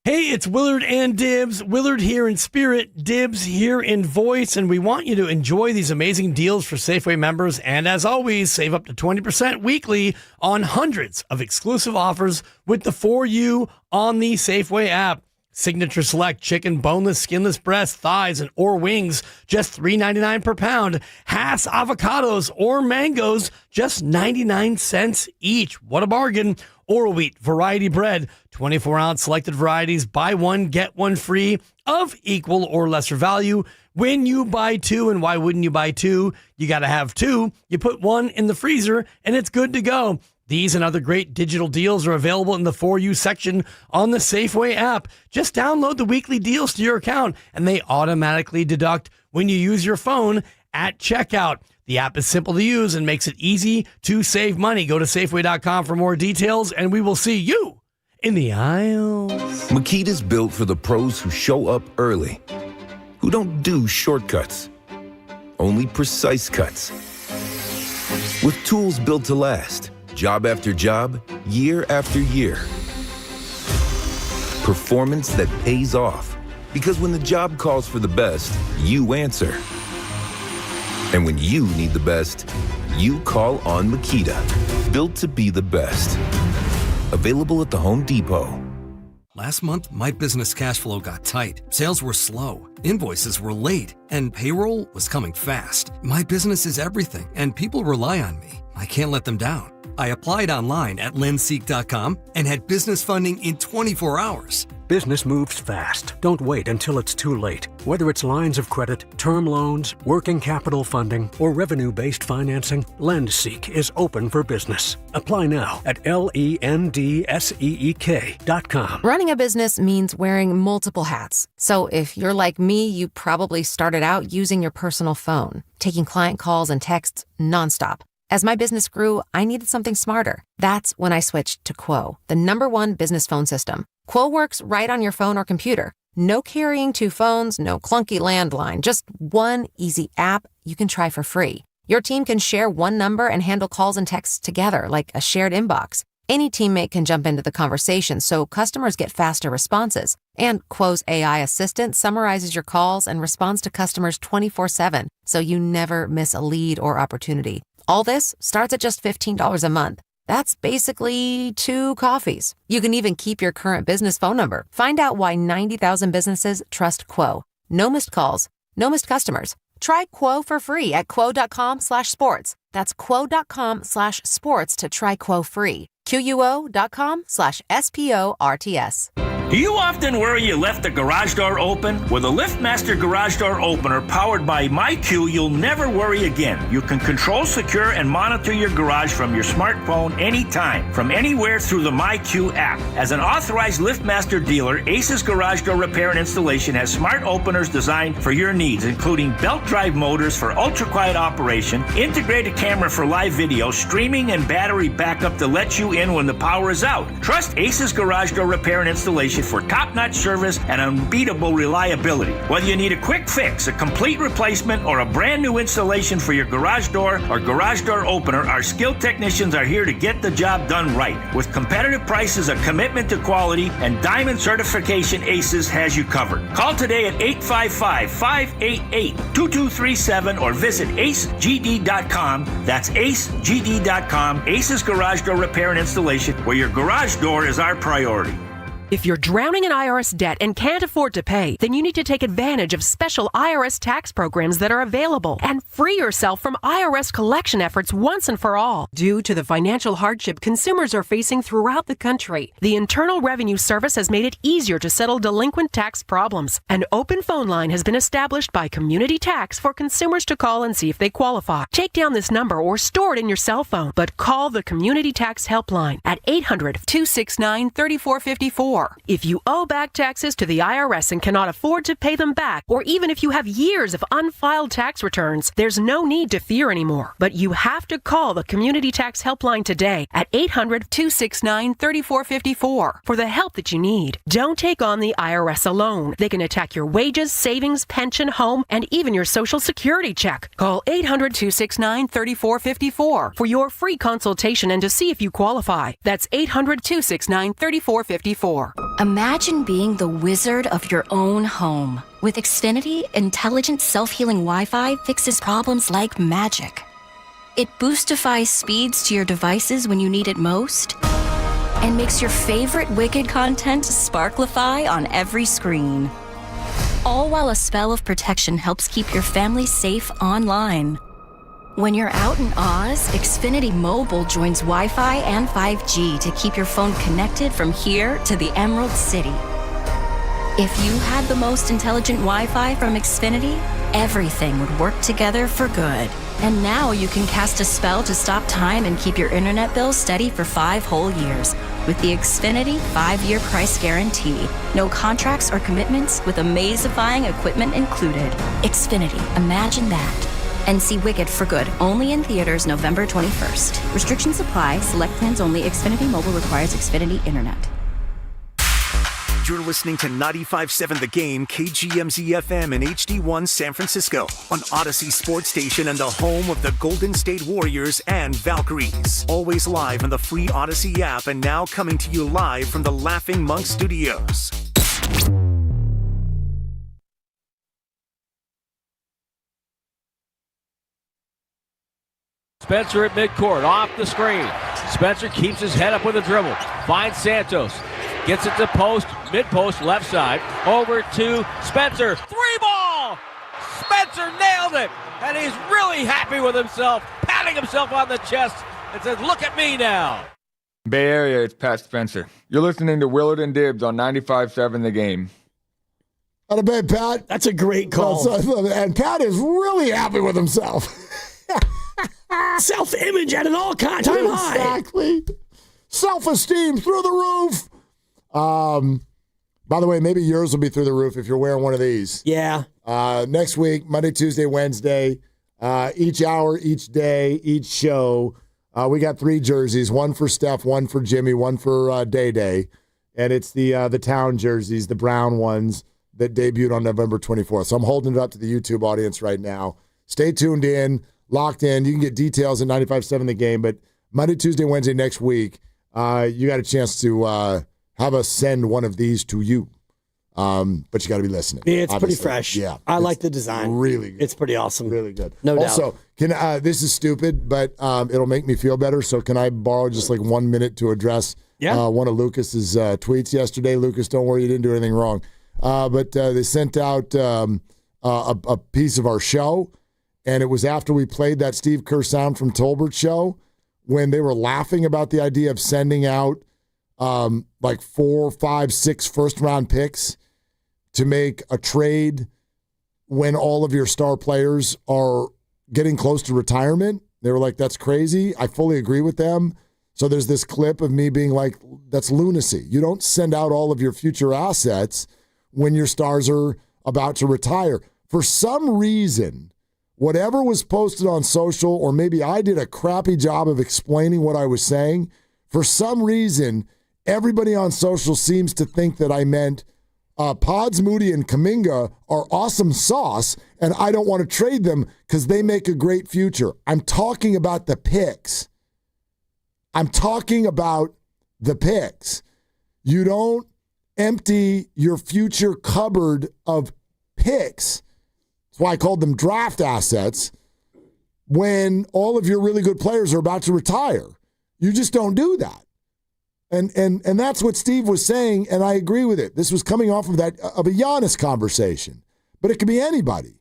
Hey, it's Willard and Dibs. Willard here in spirit, Dibs here in voice, and we want you to enjoy these amazing deals for Safeway members. And as always, save up to 20% weekly on hundreds of exclusive offers with the For You on the Safeway app. Signature Select chicken, boneless, skinless breast, thighs, and or wings, just $3.99 per pound. Hass avocados or mangoes, just 99 cents each. What a bargain. Oral Wheat variety bread, 24-ounce selected varieties, buy one, get one free of equal or lesser value. When you buy two, and why wouldn't you buy two? You got to have two. You put one in the freezer, and it's good to go. These and other great digital deals are available in the For You section on the Safeway app. Just download the weekly deals to your account, and they automatically deduct when you use your phone at checkout. The app is simple to use and makes it easy to save money. Go to Safeway.com for more details, and we will see you in the aisles. Makita's built for the pros who show up early, who don't do shortcuts, only precise cuts. With tools built to last, job after job, year after year. Performance that pays off, because when the job calls for the best, you answer. And when you need the best, you call on Makita. Built to be the best. Available at the Home Depot. Last month, my business cash flow got tight. Sales were slow. Invoices were late. And payroll was coming fast. My business is everything, and people rely on me. I can't let them down. I applied online at lenseek.com and had business funding in 24 hours. Business moves fast. Don't wait until it's too late. Whether it's lines of credit, term loans, working capital funding, or revenue-based financing, LendSeek is open for business. Apply now at LENDSEEK.com. Running a business means wearing multiple hats. So if you're like me, you probably started out using your personal phone, taking client calls and texts nonstop. As my business grew, I needed something smarter. That's when I switched to Quo, the #1 business phone system. Quo works right on your phone or computer. No carrying two phones, no clunky landline, just one easy app you can try for free. Your team can share one number and handle calls and texts together like a shared inbox. Any teammate can jump into the conversation so customers get faster responses. And Quo's AI assistant summarizes your calls and responds to customers 24/7, so you never miss a lead or opportunity. All this starts at just $15 a month. That's basically 2 coffees. You can even keep your current business phone number. Find out why 90,000 businesses trust Quo. No missed calls, no missed customers. Try Quo for free at quo.com/sports. That's quo.com/sports to try Quo free. QUO.com/SPORTS. Do you often worry you left the garage door open? With a LiftMaster garage door opener powered by MyQ, you'll never worry again. You can control, secure, and monitor your garage from your smartphone anytime, from anywhere through the MyQ app. As an authorized LiftMaster dealer, Ace's Garage Door Repair and Installation has smart openers designed for your needs, including belt drive motors for ultra-quiet operation, integrated camera for live video, streaming, and battery backup to let you in when the power is out. Trust Ace's Garage Door Repair and Installation installation for top-notch service and unbeatable reliability. Whether you need a quick fix, a complete replacement, or a brand new installation for your garage door or garage door opener, our skilled technicians are here to get the job done right. With competitive prices, a commitment to quality, and Diamond certification, Aces has you covered. Call today at 855-588-2237 or visit acegd.com. That's acegd.com. Aces Garage Door Repair and Installation, where your garage door is our priority. If you're drowning in IRS debt and can't afford to pay, then you need to take advantage of special IRS tax programs that are available and free yourself from IRS collection efforts once and for all. Due to the financial hardship consumers are facing throughout the country, the Internal Revenue Service has made it easier to settle delinquent tax problems. An open phone line has been established by Community Tax for consumers to call and see if they qualify. Take down this number or store it in your cell phone, but call the Community Tax Helpline at 800-269-3454. If you owe back taxes to the IRS and cannot afford to pay them back, or even if you have years of unfiled tax returns, there's no need to fear anymore. But you have to call the Community Tax Helpline today at 800-269-3454 for the help that you need. Don't take on the IRS alone. They can attack your wages, savings, pension, home, and even your Social Security check. Call 800-269-3454 for your free consultation and to see if you qualify. That's 800-269-3454. Imagine being the wizard of your own home. With Xfinity, intelligent self-healing Wi-Fi fixes problems like magic. It boostifies speeds to your devices when you need it most and makes your favorite Wicked content sparklify on every screen. All while a spell of protection helps keep your family safe online. When you're out in Oz, Xfinity Mobile joins Wi-Fi and 5G to keep your phone connected from here to the Emerald City. If you had the most intelligent Wi-Fi from Xfinity, everything would work together for good. And now you can cast a spell to stop time and keep your internet bill steady for 5 whole years with the Xfinity 5-year price guarantee. No contracts or commitments with amazifying equipment included. Xfinity, imagine that. And see Wicked for good, only in theaters November 21st. Restrictions apply. Select plans only. Xfinity Mobile requires Xfinity Internet. You're listening to 95.7 The Game, KGMZ-FM in HD1 San Francisco on Odyssey Sports Station and the home of the Golden State Warriors and Valkyries. Always live on the free Odyssey app and now coming to you live from the Laughing Monk Studios. Spencer at midcourt, off the screen. Spencer keeps his head up with a dribble. Finds Santos. Gets it to post, mid-post, left side. Over to Spencer. 3-ball! Spencer nailed it! And he's really happy with himself, patting himself on the chest and says, look at me now. Bay Area, it's Pat Spencer. You're listening to Willard and Dibbs on 95.7 The Game. Not a bad Pat. That's a great call. And Pat is really happy with himself. Self-image at an all-time high. Exactly. Self-esteem through the roof. By the way, maybe yours will be through the roof if you're wearing one of these. Yeah. Next week, Monday, Tuesday, Wednesday, each hour, each day, each show. We got 3 jerseys, one for Steph, one for Jimmy, one for Day-Day. And it's the town jerseys, the brown ones that debuted on November 24th. So I'm holding it up to the YouTube audience right now. Stay tuned in, locked in. You can get details at 95.7 The Game. But Monday, Tuesday, Wednesday next week, you got a chance to have us send one of these to you. But you got to be listening. It's obviously. pretty fresh. Yeah. I like the design. Really good. It's pretty awesome. Really good. No doubt. Also, this is stupid, but it'll make me feel better. So can I borrow just like 1 minute to address one of Lucas's tweets yesterday? Lucas, don't worry, you didn't do anything wrong. But they sent out a piece of our show, and it was after we played that Steve Kerr sound from Tolbert show when they were laughing about the idea of sending out like 4, 5, 6 first-round picks to make a trade when all of your star players are getting close to retirement. They were like, that's crazy. I fully agree with them. So there's this clip of me being like, that's lunacy. You don't send out all of your future assets when your stars are about to retire. For some reason, whatever was posted on social, or maybe I did a crappy job of explaining what I was saying, for some reason, everybody on social seems to think that I meant Pods, Moody, and Kuminga are awesome sauce, and I don't want to trade them because they make a great future. I'm talking about the picks. I'm talking about the picks. You don't empty your future cupboard of picks. That's why I called them draft assets when all of your really good players are about to retire. You just don't do that. And that's what Steve was saying, and I agree with it. This was coming off of a Giannis conversation, but it could be anybody.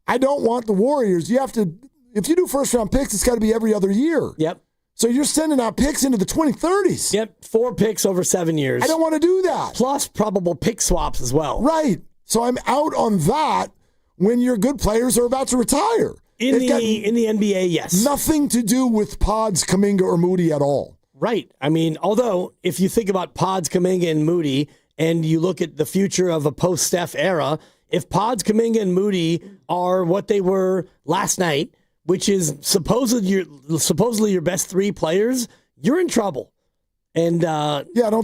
I don't want the Warriors. If you do first-round picks, it's got to be every other year. Yep. So you're sending out picks into the 2030s. Yep, 4 picks over 7 years. I don't want to do that. Plus probable pick swaps as well. Right. So I'm out on that when your good players are about to retire. In the NBA, yes. Nothing to do with Pods, Kuminga, or Moody at all. Right. I mean, although if you think about Pods, Kuminga, and Moody, and you look at the future of a post-Steph era, if Pods, Kuminga, and Moody are what they were last night, which is supposedly your best 3 players, you're in trouble. And I don't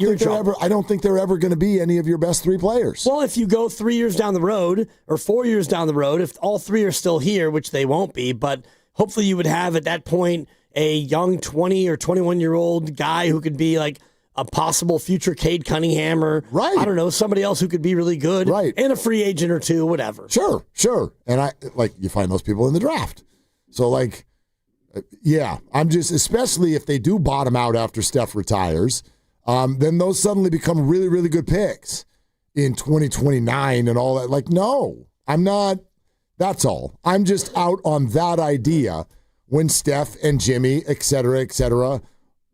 think they're ever going to be any of your best 3 players. Well, if you go 3 years down the road or 4 years down the road, if all 3 are still here, which they won't be, but hopefully you would have at that point a young 20 or 21-year-old guy who could be like a possible future Cade Cunningham or, I don't know, somebody else who could be really good. Right. And a free agent or 2, whatever. Sure. And you find those people in the draft. So, I'm just, especially if they do bottom out after Steph retires, then those suddenly become really, really good picks in 2029 and all that. No, I'm not. That's all. I'm just out on that idea when Steph and Jimmy, et cetera,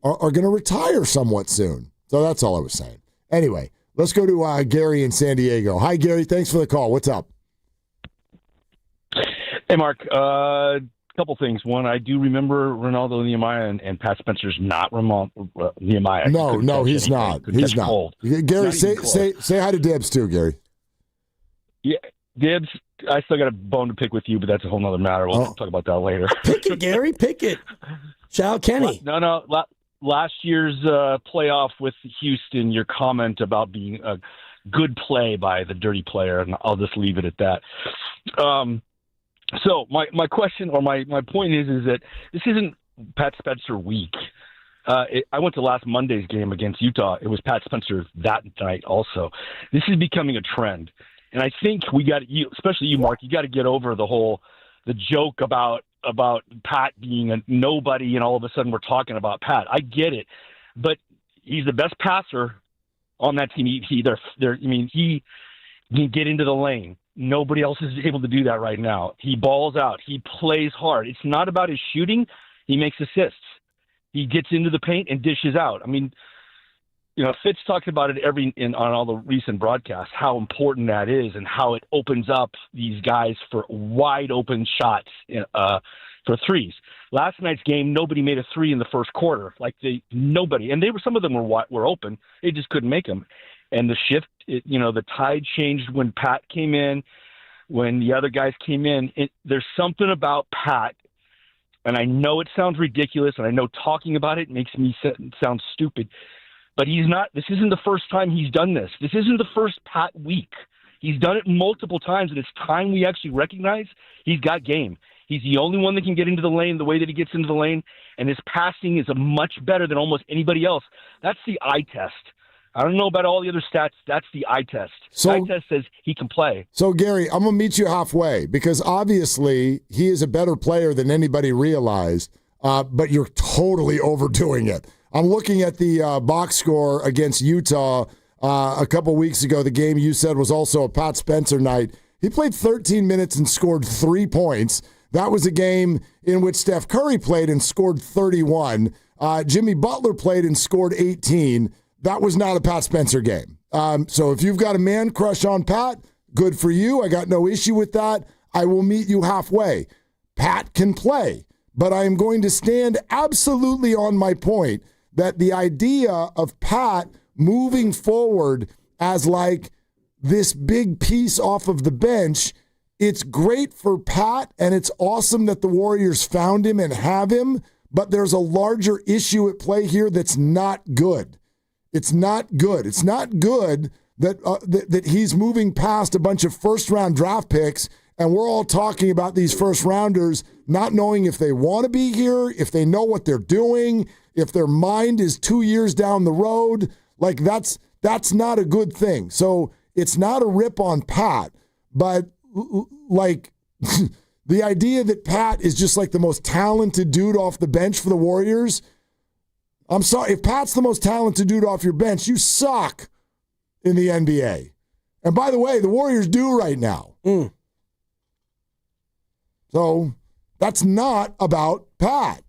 are going to retire somewhat soon. So that's all I was saying. Anyway, let's go to Gary in San Diego. Hi, Gary. Thanks for the call. What's up? Hey, Mark. Couple things. One, I do remember Ronaldo Nehemiah and Pat Spencer's not Nehemiah. No, he's not. He's not. Cold. Gary, say hi to Dibs too, Gary. Yeah, Dibs, I still got a bone to pick with you, but that's a whole nother matter. We'll talk about that later. Pick it, Gary. Pick it. Shout out Kenny. No. Last year's playoff with Houston, your comment about being a good play by the dirty player, and I'll just leave it at that. So my question or my point is that this isn't Pat Spencer week. I went to last Monday's game against Utah. It was Pat Spencer that night also. This is becoming a trend. And I think we got you, especially you, Mark, you got to get over the joke about Pat being a nobody and all of a sudden we're talking about Pat. I get it. But he's the best passer on that team. He can get into the lane. Nobody else is able to do that right now. He balls out. He plays hard. It's not about his shooting. He makes assists. He gets into the paint and dishes out. I mean, Fitz talked about it on all the recent broadcasts, how important that is and how it opens up these guys for wide open shots for threes. Last night's game, nobody made a 3 in the first quarter. Nobody. And some of them were open. They just couldn't make them. And the shift, the tide changed when Pat came in, when the other guys came in. There's something about Pat, and I know it sounds ridiculous, and I know talking about it makes me sound stupid, but he's not. This isn't the first time he's done this. This isn't the first Pat week. He's done it multiple times, and it's time we actually recognize he's got game. He's the only one that can get into the lane the way that he gets into the lane, and his passing is much better than almost anybody else. That's the eye test. I don't know about all the other stats. That's the eye test. The eye test says he can play. So, Gary, I'm going to meet you halfway because obviously he is a better player than anybody realized, but you're totally overdoing it. I'm looking at the box score against Utah a couple weeks ago. The game you said was also a Pat Spencer night. He played 13 minutes and scored 3 points. That was a game in which Steph Curry played and scored 31. Jimmy Butler played and scored 18. That was not a Pat Spencer game. So if you've got a man crush on Pat, good for you. I got no issue with that. I will meet you halfway. Pat can play, but I am going to stand absolutely on my point that the idea of Pat moving forward as this big piece off of the bench, it's great for Pat, and it's awesome that the Warriors found him and have him, but there's a larger issue at play here that's not good. It's not good. It's not good that he's moving past a bunch of first-round draft picks, and we're all talking about these first-rounders not knowing if they want to be here, if they know what they're doing, if their mind is 2 years down the road. Like, that's not a good thing. So it's not a rip on Pat, but, like, the idea that Pat is just, like, the most talented dude off the bench for the Warriors, I'm sorry. If Pat's the most talented dude off your bench, you suck in the NBA. And by the way, the Warriors do right now. So that's not about Pat.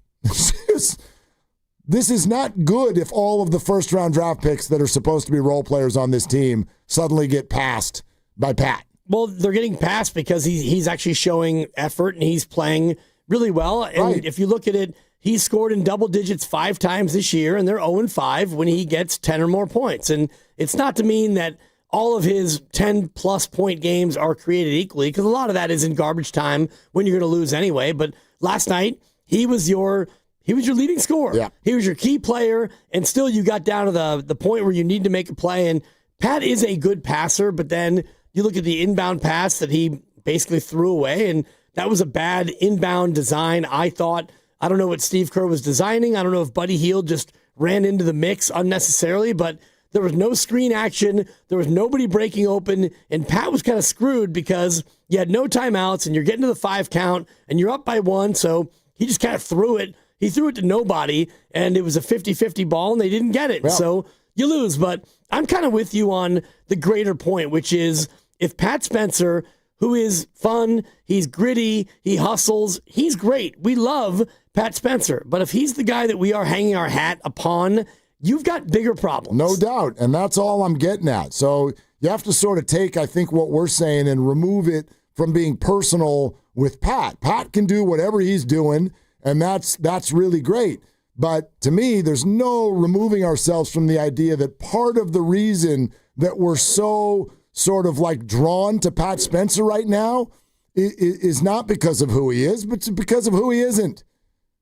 This is not good if all of the first-round draft picks that are supposed to be role players on this team suddenly get passed by Pat. Well, they're getting passed because he's actually showing effort and he's playing really well. And if you look at it, he's scored in double digits 5 times this year, and they're 0-5 when he gets 10 or more points. And it's not to mean that all of his 10-plus point games are created equally, because a lot of that is in garbage time when you're going to lose anyway. But last night, he was your leading scorer. Yeah. He was your key player, and still you got down to the point where you need to make a play. And Pat is a good passer, but then you look at the inbound pass that he basically threw away, and that was a bad inbound design, I thought. I don't know what Steve Kerr was designing. I don't know if Buddy Hield just ran into the mix unnecessarily, but there was no screen action. There was nobody breaking open, and Pat was kind of screwed because you had no timeouts, and you're getting to the 5 count, and you're up by 1, so he just kind of threw it. He threw it to nobody, and it was a 50-50 ball, and they didn't get it. Well, so you lose. But I'm kind of with you on the greater point, which is if Pat Spencer, who is fun, he's gritty, he hustles, he's great. We love Pat Spencer. But if he's the guy that we are hanging our hat upon, you've got bigger problems. No doubt, and that's all I'm getting at. So you have to sort of take, I think, what we're saying and remove it from being personal with Pat. Pat can do whatever he's doing, and that's really great. But to me, there's no removing ourselves from the idea that part of the reason that we're so sort of like drawn to Pat Spencer right now is not because of who he is, but it's because of who he isn't.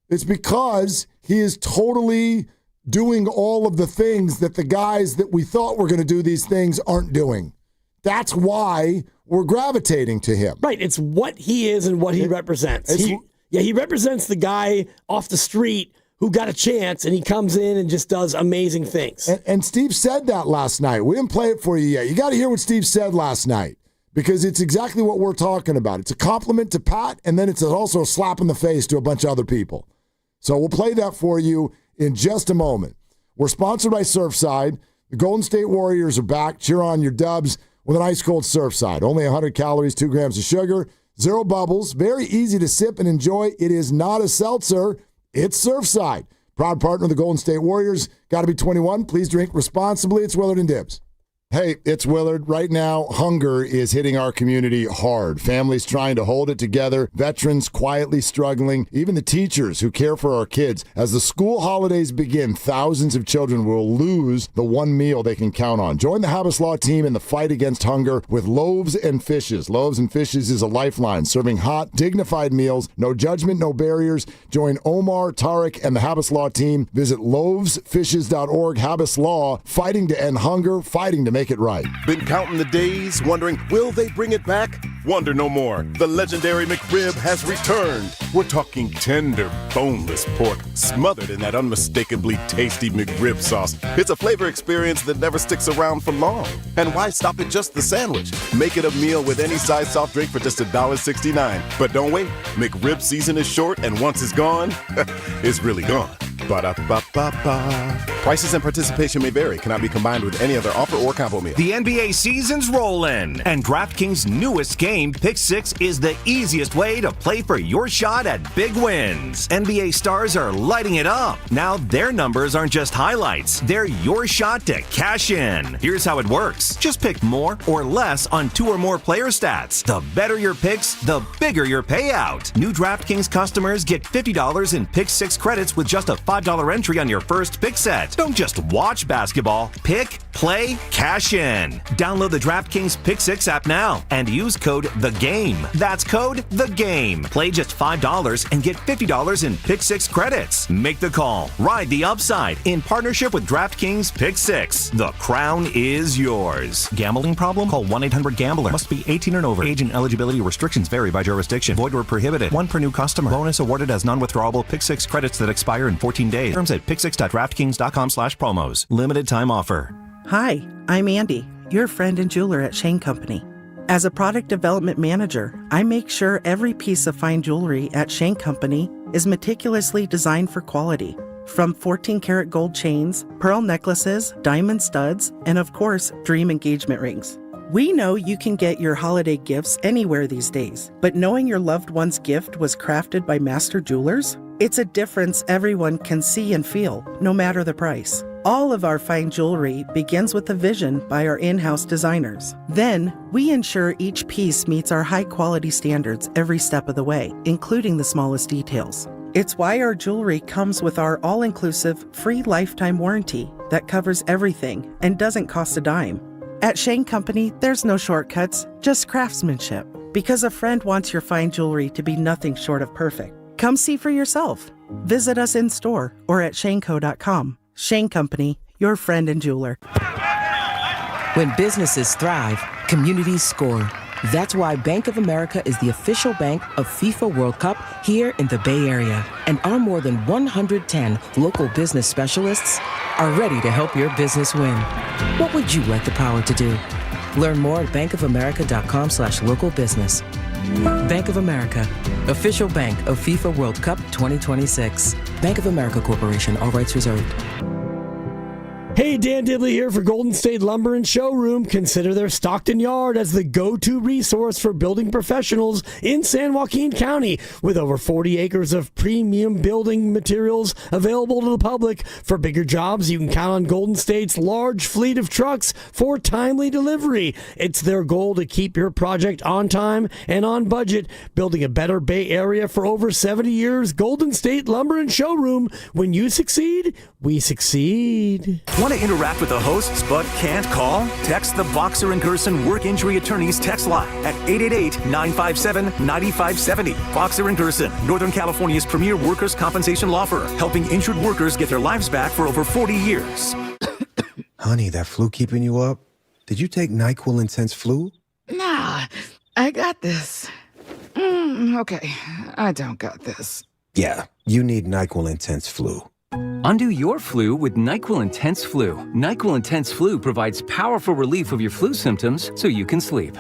It's because he is totally doing all of the things that the guys that we thought were going to do these things aren't doing. That's why we're gravitating to him. Right. It's what he is and what he represents. He represents the guy off the street who got a chance, and he comes in and just does amazing things. And Steve said that last night. We didn't play it for you yet. You got to hear what Steve said last night, because it's exactly what we're talking about. It's a compliment to Pat, and then it's also a slap in the face to a bunch of other people. So we'll play that for you in just a moment. We're sponsored by Surfside. The Golden State Warriors are back. Cheer on your Dubs with an ice-cold Surfside. Only 100 calories, 2 grams of sugar, 0 bubbles. Very easy to sip and enjoy. It is not a seltzer. It's Surfside. Proud partner of the Golden State Warriors. Got to be 21. Please drink responsibly. It's Willard and Dibs. Hey, it's Willard. Right now, hunger is hitting our community hard. Families trying to hold it together, veterans quietly struggling, even the teachers who care for our kids. As the school holidays begin, thousands of children will lose the one meal they can count on. Join the Habas Law team in the fight against hunger with Loaves and Fishes. Loaves and Fishes is a lifeline, serving hot, dignified meals. No judgment, no barriers. Join Omar, Tariq, and the Habas Law team. Visit loavesfishes.org. Habas Law, fighting to end hunger, fighting to make it right. Been counting the days, wondering, will they bring it back? Wonder no more. The legendary McRib has returned. We're talking tender, boneless pork, smothered in that unmistakably tasty McRib sauce. It's a flavor experience that never sticks around for long. And why stop at just the sandwich? Make it a meal with any size soft drink for just $1.69. But don't wait. McRib season is short, and once it's gone, it's really gone. Ba-da-ba-ba-ba. Prices and participation may vary. Cannot be combined with any other offer or combo meal. The NBA season's rolling, and DraftKings' newest game, Pick 6, is the easiest way to play for your shot at big wins. NBA stars are lighting it up. Now their numbers aren't just highlights. They're your shot to cash in. Here's how it works. Just pick more or less on 2 or more player stats. The better your picks, the bigger your payout. New DraftKings customers get $50 in Pick 6 credits with just a $5 entry on your first pick set. Don't just watch basketball. Pick, play, cash in. Download the DraftKings Pick 6 app now and use code THEGAME. That's code THEGAME. Play just $5 $100 and get $50 in Pick 6 credits. Make the call. Ride the upside in partnership with DraftKings Pick 6. The crown is yours. Gambling problem? Call 1-800-GAMBLER. Must be 18 and over. Age and eligibility restrictions vary by jurisdiction. Void where prohibited. One per new customer. Bonus awarded as non-withdrawable Pick 6 credits that expire in 14 days. Terms at pick6.draftkings.com/promos. Limited time offer. Hi, I'm Andy, your friend and jeweler at Shane Company. As a product development manager, I make sure every piece of fine jewelry at Shane Company is meticulously designed for quality. From 14-karat gold chains, pearl necklaces, diamond studs, and of course, dream engagement rings. We know you can get your holiday gifts anywhere these days, but knowing your loved one's gift was crafted by master jewelers? It's a difference everyone can see and feel, no matter the price. All of our fine jewelry begins with a vision by our in-house designers. Then, we ensure each piece meets our high-quality standards every step of the way, including the smallest details. It's why our jewelry comes with our all-inclusive, free lifetime warranty that covers everything and doesn't cost a dime. At Shane Company, there's no shortcuts, just craftsmanship. Because a friend wants your fine jewelry to be nothing short of perfect. Come see for yourself. Visit us in-store or at shaneco.com. Shane Company, your friend and jeweler. When businesses thrive, communities score. That's why Bank of America is the official bank of FIFA World Cup here in the Bay Area. And our more than 110 local business specialists are ready to help your business win. What would you like the power to do? Learn more at bankofamerica.com/local business. Bank of America, official bank of FIFA World Cup 2026. Bank of America Corporation, all rights reserved. Hey, Dan Dibley here for Golden State Lumber and Showroom. Consider their Stockton Yard as the go-to resource for building professionals in San Joaquin County. With over 40 acres of premium building materials available to the public. For bigger jobs, you can count on Golden State's large fleet of trucks for timely delivery. It's their goal to keep your project on time and on budget. Building a better Bay Area for over 70 years. Golden State Lumber and Showroom. When you succeed, we succeed. Want to interact with the hosts but can't call? Text the Boxer and Gerson Work Injury Attorneys text line at 888-957-9570. Boxer and Gerson, Northern California's premier workers' compensation law firm, helping injured workers get their lives back for over 40 years. Honey, that flu keeping you up? Did you take NyQuil Intense Flu? Nah, I got this. Okay, I don't got this. Yeah, you need NyQuil Intense Flu. Undo your flu with NyQuil Intense Flu. NyQuil Intense Flu provides powerful relief of your flu symptoms so you can sleep.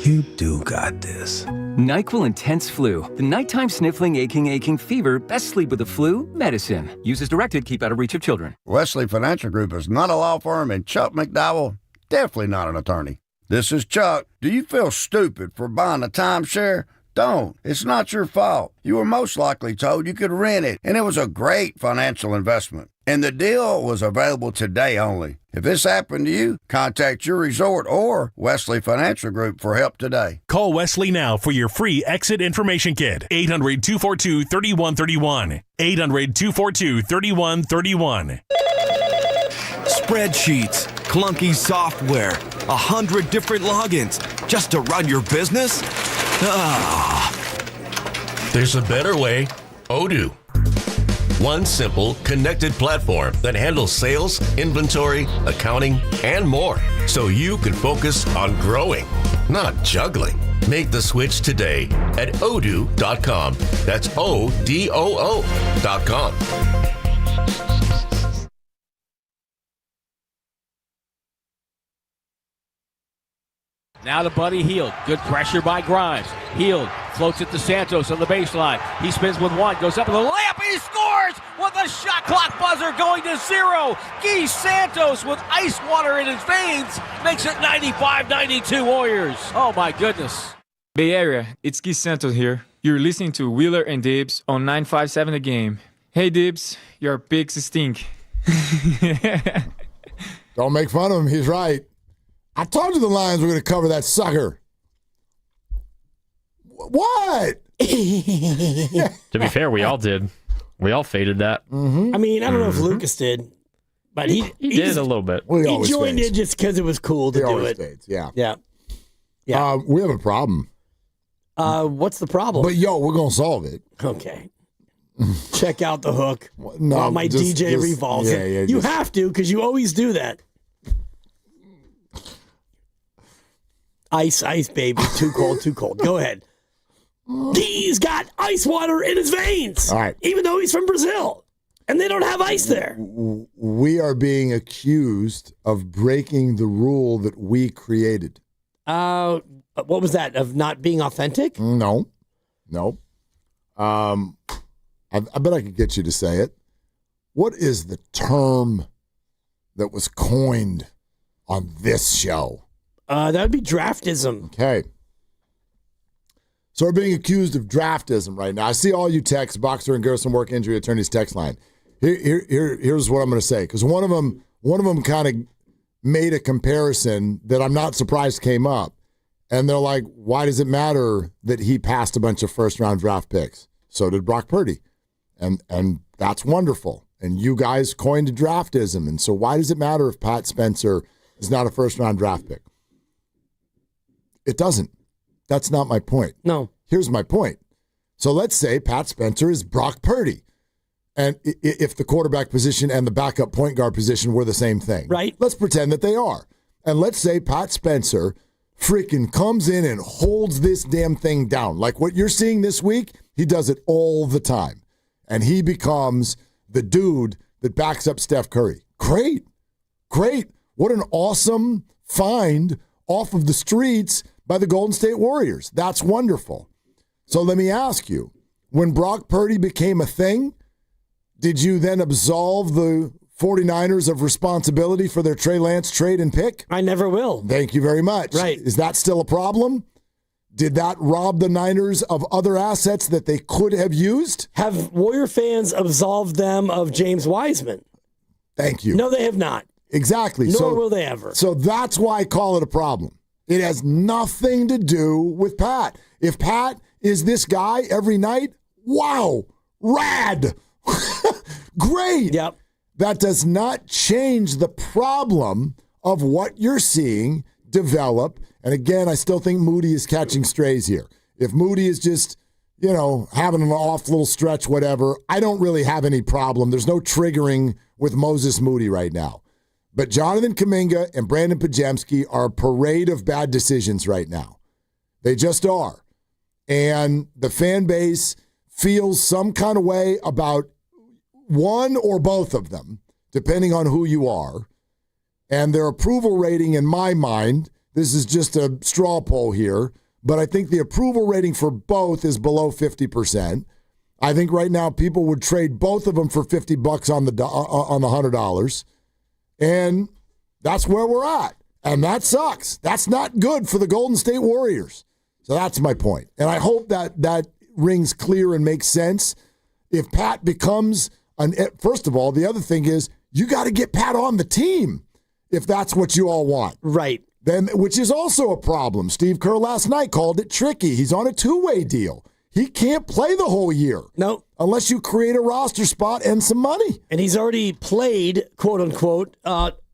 You do got this. NyQuil Intense Flu. The nighttime sniffling, aching fever. Best sleep with the flu medicine. Use as directed. Keep out of reach of children. Wesley Financial Group is not a law firm, and Chuck McDowell, definitely not an attorney. This is Chuck. Do you feel stupid for buying a timeshare? Don't. It's not your fault. You were most likely told you could rent it, and it was a great financial investment. And the deal was available today only. If this happened to you, contact your resort or Wesley Financial Group for help today. Call Wesley now for your free exit information kit. 800-242-3131. 800-242-3131. Spreadsheets, clunky software, 100 different logins just to run your business? There's a better way. Odoo. One simple, connected platform that handles sales, inventory, accounting, and more, so you can focus on growing, not juggling. Make the switch today at odoo.com. That's ODOO.com. Now to Buddy Hield. Good pressure by Grimes. Hield floats it to Santos on the baseline. He spins with one, goes up with a layup, and he scores with a shot clock buzzer going to 0. Guy Santos with ice water in his veins makes it 95-92 Warriors. Oh my goodness. Bay Area, it's Guy Santos here. You're listening to Wheeler and Dibs on 957 The Game. Hey Dibs, your pigs stink. Don't make fun of him. He's right. I told you the Lions were going to cover that sucker. What? To be fair, we all did. We all faded that. I mean, I don't know if Lucas did, but he did a little bit. He joined it just because it was cool to do it. Fades. Yeah. Yeah. We have a problem. What's the problem? But, we're going to solve it. Okay. Check out the hook. No, while my DJ revolves it. Yeah, you have to, because you always do that. Ice, baby. Too cold. Go ahead. He's got ice water in his veins. All right. Even though he's from Brazil. And they don't have ice there. We are being accused of breaking the rule that we created. What was that? Of not being authentic? No. I bet I could get you to say it. What is the term that was coined on this show? That would be draftism. Okay. So we're being accused of draftism right now. I see all you texts, Boxer and Gerson Work Injury Attorneys text line. Here's what I'm going to say, because one of them kind of made a comparison that I'm not surprised came up, and they're like, "Why does it matter that he passed a bunch of first-round draft picks? So did Brock Purdy, and that's wonderful. And you guys coined draftism, and so why does it matter if Pat Spencer is not a first-round draft pick? It doesn't. That's not my point. No. Here's my point. So let's say Pat Spencer is Brock Purdy. And if the quarterback position and the backup point guard position were the same thing. Right. Let's pretend that they are. And let's say Pat Spencer freaking comes in and holds this damn thing down. Like what you're seeing this week, he does it all the time. And he becomes the dude that backs up Steph Curry. Great. What an awesome find off of the streets by the Golden State Warriors. That's wonderful. So let me ask you, when Brock Purdy became a thing, did you then absolve the 49ers of responsibility for their Trey Lance trade and pick? I never will. Thank you very much. Right. Is that still a problem? Did that rob the Niners of other assets that they could have used? Have Warrior fans absolved them of James Wiseman? Thank you. No, they have not. Exactly. Nor will they ever. So that's why I call it a problem. It has nothing to do with Pat. If Pat is this guy every night, wow, rad. Great. Yep. That does not change the problem of what you're seeing develop. And again, I still think Moody is catching strays here. If Moody is just, having an off little stretch, whatever, I don't really have any problem. There's no triggering with Moses Moody right now. But Jonathan Kuminga and Brandon Pajemski are a parade of bad decisions right now. They just are. And the fan base feels some kind of way about one or both of them, depending on who you are. And their approval rating, in my mind, this is just a straw poll here, but I think the approval rating for both is below 50%. I think right now people would trade both of them for $50 on the $100. And that's where we're at. And that sucks. That's not good for the Golden State Warriors. So that's my point. And I hope that rings clear and makes sense. If Pat becomes first of all, the other thing is you got to get Pat on the team if that's what you all want. Right. Then, which is also a problem. Steve Kerr last night called it tricky. He's on a two-way deal. He can't play the whole year. No. Unless you create a roster spot and some money. And he's already played, quote unquote,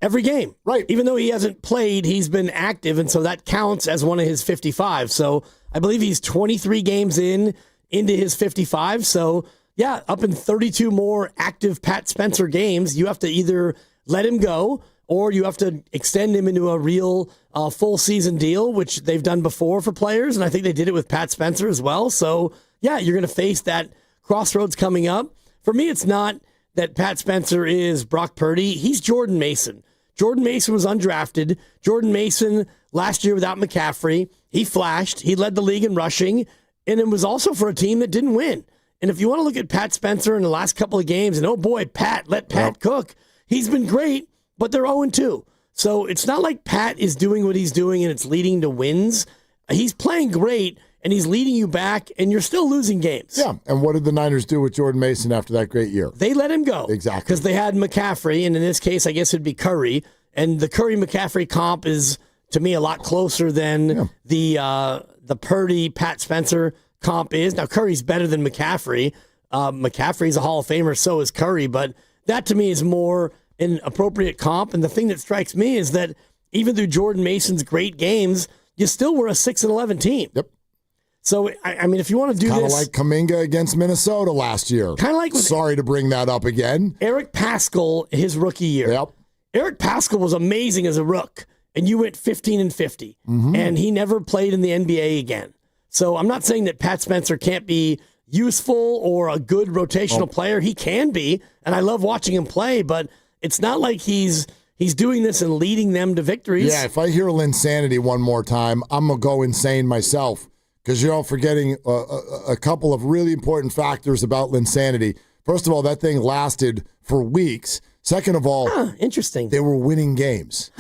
every game. Right. Even though he hasn't played, he's been active, and so that counts as one of his 55. So I believe he's 23 games into his 55. So, yeah, up in 32 more active Pat Spencer games, you have to either let him go or you have to extend him into a real full season deal, which they've done before for players. And I think they did it with Pat Spencer as well. So, yeah, you're going to face that crossroads coming up. For me, it's not that Pat Spencer is Brock Purdy. He's Jordan Mason. Jordan Mason was undrafted. Jordan Mason, last year without McCaffrey, he flashed. He led the league in rushing. And it was also for a team that didn't win. And if you want to look at Pat Spencer in the last couple of games, and oh boy, let Pat cook. He's been great, but they're 0-2. So it's not like Pat is doing what he's doing and it's leading to wins. He's playing great, and he's leading you back, and you're still losing games. Yeah, and what did the Niners do with Jordan Mason after that great yeyear? They let him go. Exactly. Because they had McCaffrey, and in this case, I guess it'd be Curry. And the Curry-McCaffrey comp is, to me, a lot closer than the Purdy-Pat Spencer comp is. Now, Curry's better than McCaffrey. McCaffrey's a Hall of Famer, so is Curry, but that to me is more an appropriate comp. And the thing that strikes me is that even through Jordan Mason's great games, you still were a 6-11 team. Yep. So, I mean, if you want to do Kind of this... like Kuminga against Minnesota last year. Kind of like... Sorry to bring that up again. Eric Paschall, his rookie year. Yep. Eric Paschall was amazing as a rook, and you went 15-50, and he never played in the NBA again. So I'm not saying that Pat Spencer can't be useful or a good rotational player. He can be, and I love watching him play, but it's not like he's doing this and leading them to victories. Yeah, if I hear Linsanity one more time, I'm going to go insane myself. Because you're all forgetting a couple of really important factors about Linsanity. First of all, that thing lasted for weeks. Second of all, interesting. They were winning games.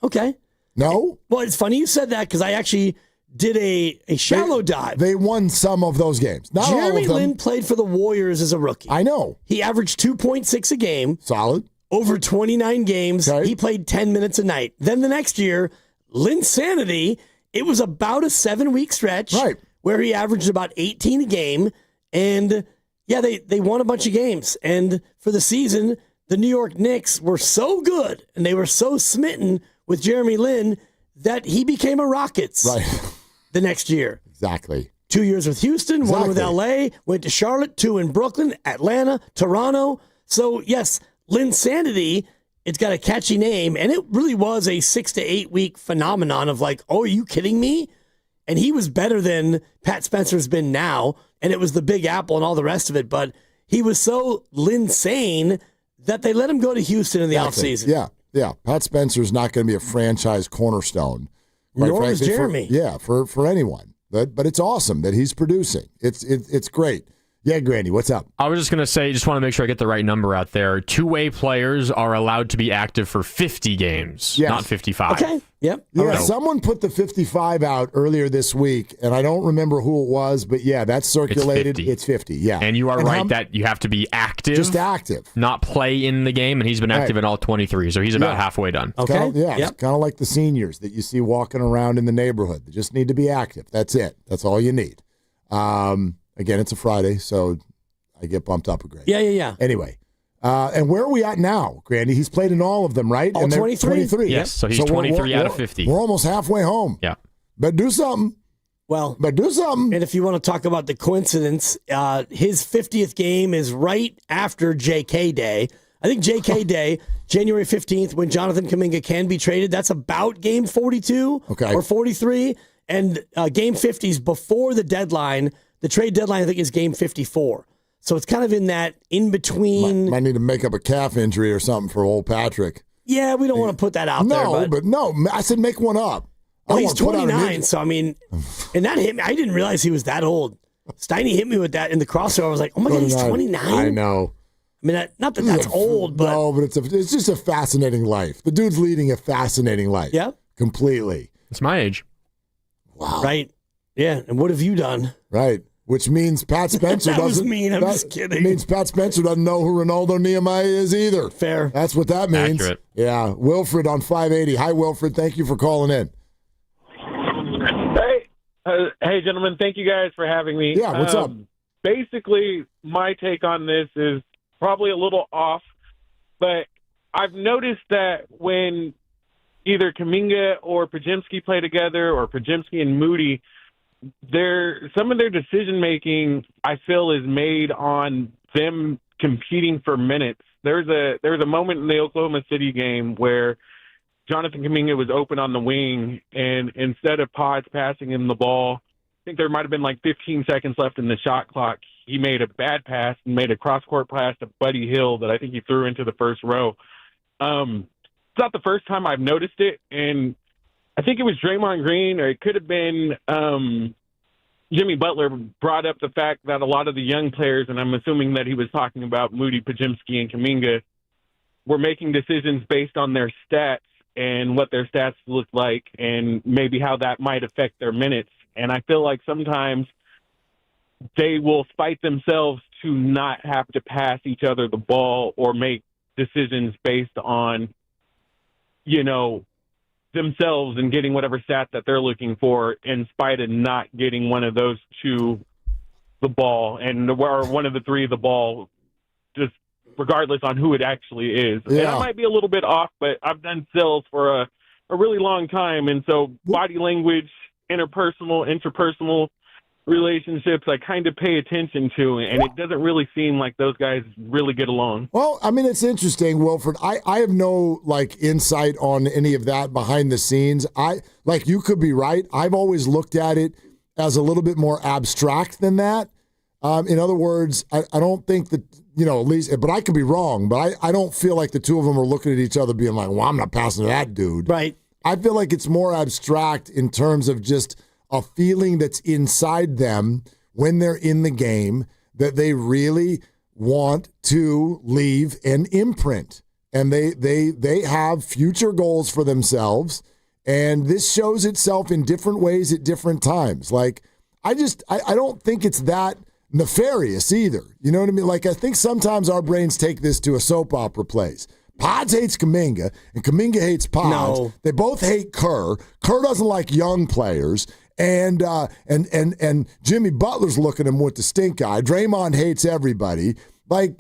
Okay. No? Well, it's funny you said that because I actually did a shallow dive. They won some of those games. Not all Jeremy of them. Lin played for the Warriors as a rookie. I know. He averaged 2.6 a game. Solid. Over 29 games. Okay. He played 10 minutes a night. Then the next year, Linsanity, it was about a 7-week stretch where he averaged about 18 a game. And yeah, they won a bunch of games. And for the season, the New York Knicks were so good and they were so smitten with Jeremy Lin that he became a Rockets the next year. Exactly. 2 years with Houston, one with LA, went to Charlotte, 2 in Brooklyn, Atlanta, Toronto. So yes, Linsanity, it's got a catchy name, and it really was a 6 to 8 week phenomenon of like, oh, are you kidding me? And he was better than Pat Spencer's been now, and it was the Big Apple and all the rest of it, but he was so Linsane that they let him go to Houston in the offseason. Yeah. Pat Spencer's not going to be a franchise cornerstone. Nor is Jeremy. For anyone. But it's awesome that he's producing. It's great. Yeah, Grandy, what's up? I was just going to say, just want to make sure I get the right number out there. Two-way players are allowed to be active for 50 games, not 55. Okay. Yep. Yeah, someone put the 55 out earlier this week, and I don't remember who it was, but yeah, that's circulated. It's 50, yeah. And you are right that you have to be active. Just active. Not play in the game, and he's been active in all 23, so he's about halfway done. Okay. It's kind of like the seniors that you see walking around in the neighborhood. They just need to be active. That's it. That's all you need. Again, it's a Friday, so I get bumped up a grade. Yeah. Anyway, and where are we at now, Grandy? He's played in all of them, right? All 23? Yes, so he's 23 out of 50. We're almost halfway home. Yeah. But do something. But do something. And if you want to talk about the coincidence, his 50th game is right after JK Day. I think JK Day, January 15th, when Jonathan Kuminga can be traded, that's about game 42 or 43. And game 50 is before the deadline. The trade deadline, I think, is game 54. So it's kind of in that in-between. Might need to make up a calf injury or something for old Patrick. Yeah, we don't want to put that out there. No, I said make one up. Well, he's 29, so I mean, and that hit me. I didn't realize he was that old. Steiny hit me with that in the crossover. I was like, oh my God, he's 29? I know. I mean, not that that's old, but. No, but it's just a fascinating life. The dude's leading a fascinating life. Yeah. Completely. It's my age. Wow. Right. Yeah, and what have you done? Right. Which means Pat Spencer that doesn't. Was mean. I'm just kidding. It means Pat Spencer doesn't know who Ronaldo Nehemiah is either. Fair. That's what that means. Accurate. Yeah. Wilfred on 580. Hi, Wilfred. Thank you for calling in. Hey, gentlemen. Thank you guys for having me. Yeah. What's up? Basically, my take on this is probably a little off, but I've noticed that when either Kuminga or Podziemski play together, or Podziemski and Moody, some of their decision making, I feel, is made on them competing for minutes. There was a moment in the Oklahoma City game where Jonathan Kuminga was open on the wing, and instead of Pods passing him the ball, I think there might have been like 15 seconds left in the shot clock. He made a bad pass and made a cross-court pass to Buddy Hill that I think he threw into the first row. It's not the first time I've noticed it, and I think it was Draymond Green, or it could have been Jimmy Butler, brought up the fact that a lot of the young players, and I'm assuming that he was talking about Moody, Podziemski, and Kuminga, were making decisions based on their stats and what their stats look like, and maybe how that might affect their minutes. And I feel like sometimes they will fight themselves to not have to pass each other the ball or make decisions based on, themselves and getting whatever stat that they're looking for, in spite of not getting one of those two the ball, or one of the three the ball, just regardless on who it actually is. Yeah. And I might be a little bit off, but I've done sales for a really long time, and so body language, interpersonal, relationships I kind of pay attention to, and it doesn't really seem like those guys really get along. Well, I mean, it's interesting, Wilford. I have no insight on any of that behind the scenes. You could be right. I've always looked at it as a little bit more abstract than that. In other words, I don't think that, at least, but I could be wrong, but I don't feel like the two of them are looking at each other being like, well, I'm not passing to that dude. Right. I feel like it's more abstract in terms of just a feeling that's inside them when they're in the game that they really want to leave an imprint. And they have future goals for themselves. And this shows itself in different ways at different times. I don't think it's that nefarious either. You know what I mean? I think sometimes our brains take this to a soap opera place. Pods hates Kuminga, and Kuminga hates Pods. No. They both hate Kerr. Kerr doesn't like young players, and Jimmy Butler's looking at him with the stink eye. Draymond hates everybody. I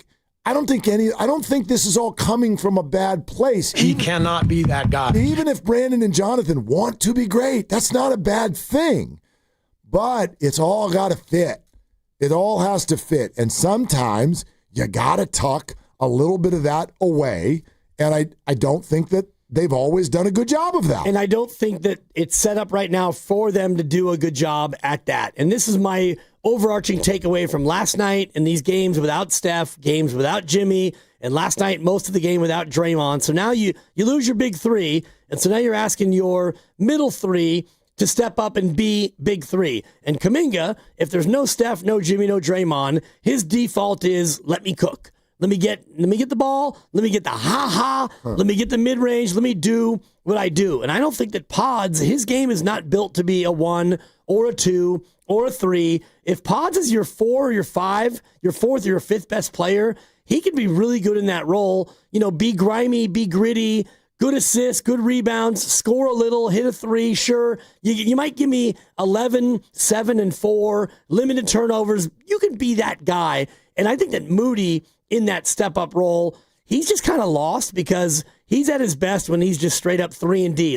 don't think this is all coming from a bad place. He cannot be that guy. Even if Brandon and Jonathan want to be great, that's not a bad thing. But it's all got to fit. It all has to fit, and sometimes you got to tuck a little bit of that away, and I don't think that they've always done a good job of that. And I don't think that it's set up right now for them to do a good job at that. And this is my overarching takeaway from last night and these games without Steph, games without Jimmy, and last night most of the game without Draymond. So now you lose your big three, and so now you're asking your middle three to step up and be big three. And Kuminga, if there's no Steph, no Jimmy, no Draymond, his default is let me cook. Let me get the ball. Let me get the ha-ha. Let me get the mid-range. Let me do what I do. And I don't think that Pods, his game is not built to be a 1 or a 2 or a 3. If Pods is your 4 or your 5, your 4th or your 5th best player, he can be really good in that role. Be grimy, be gritty, good assists, good rebounds, score a little, hit a 3, sure. You might give me 11, 7, and 4, limited turnovers. You can be that guy. And I think that Moody, in that step-up role, he's just kind of lost because he's at his best when he's just straight up 3 and D.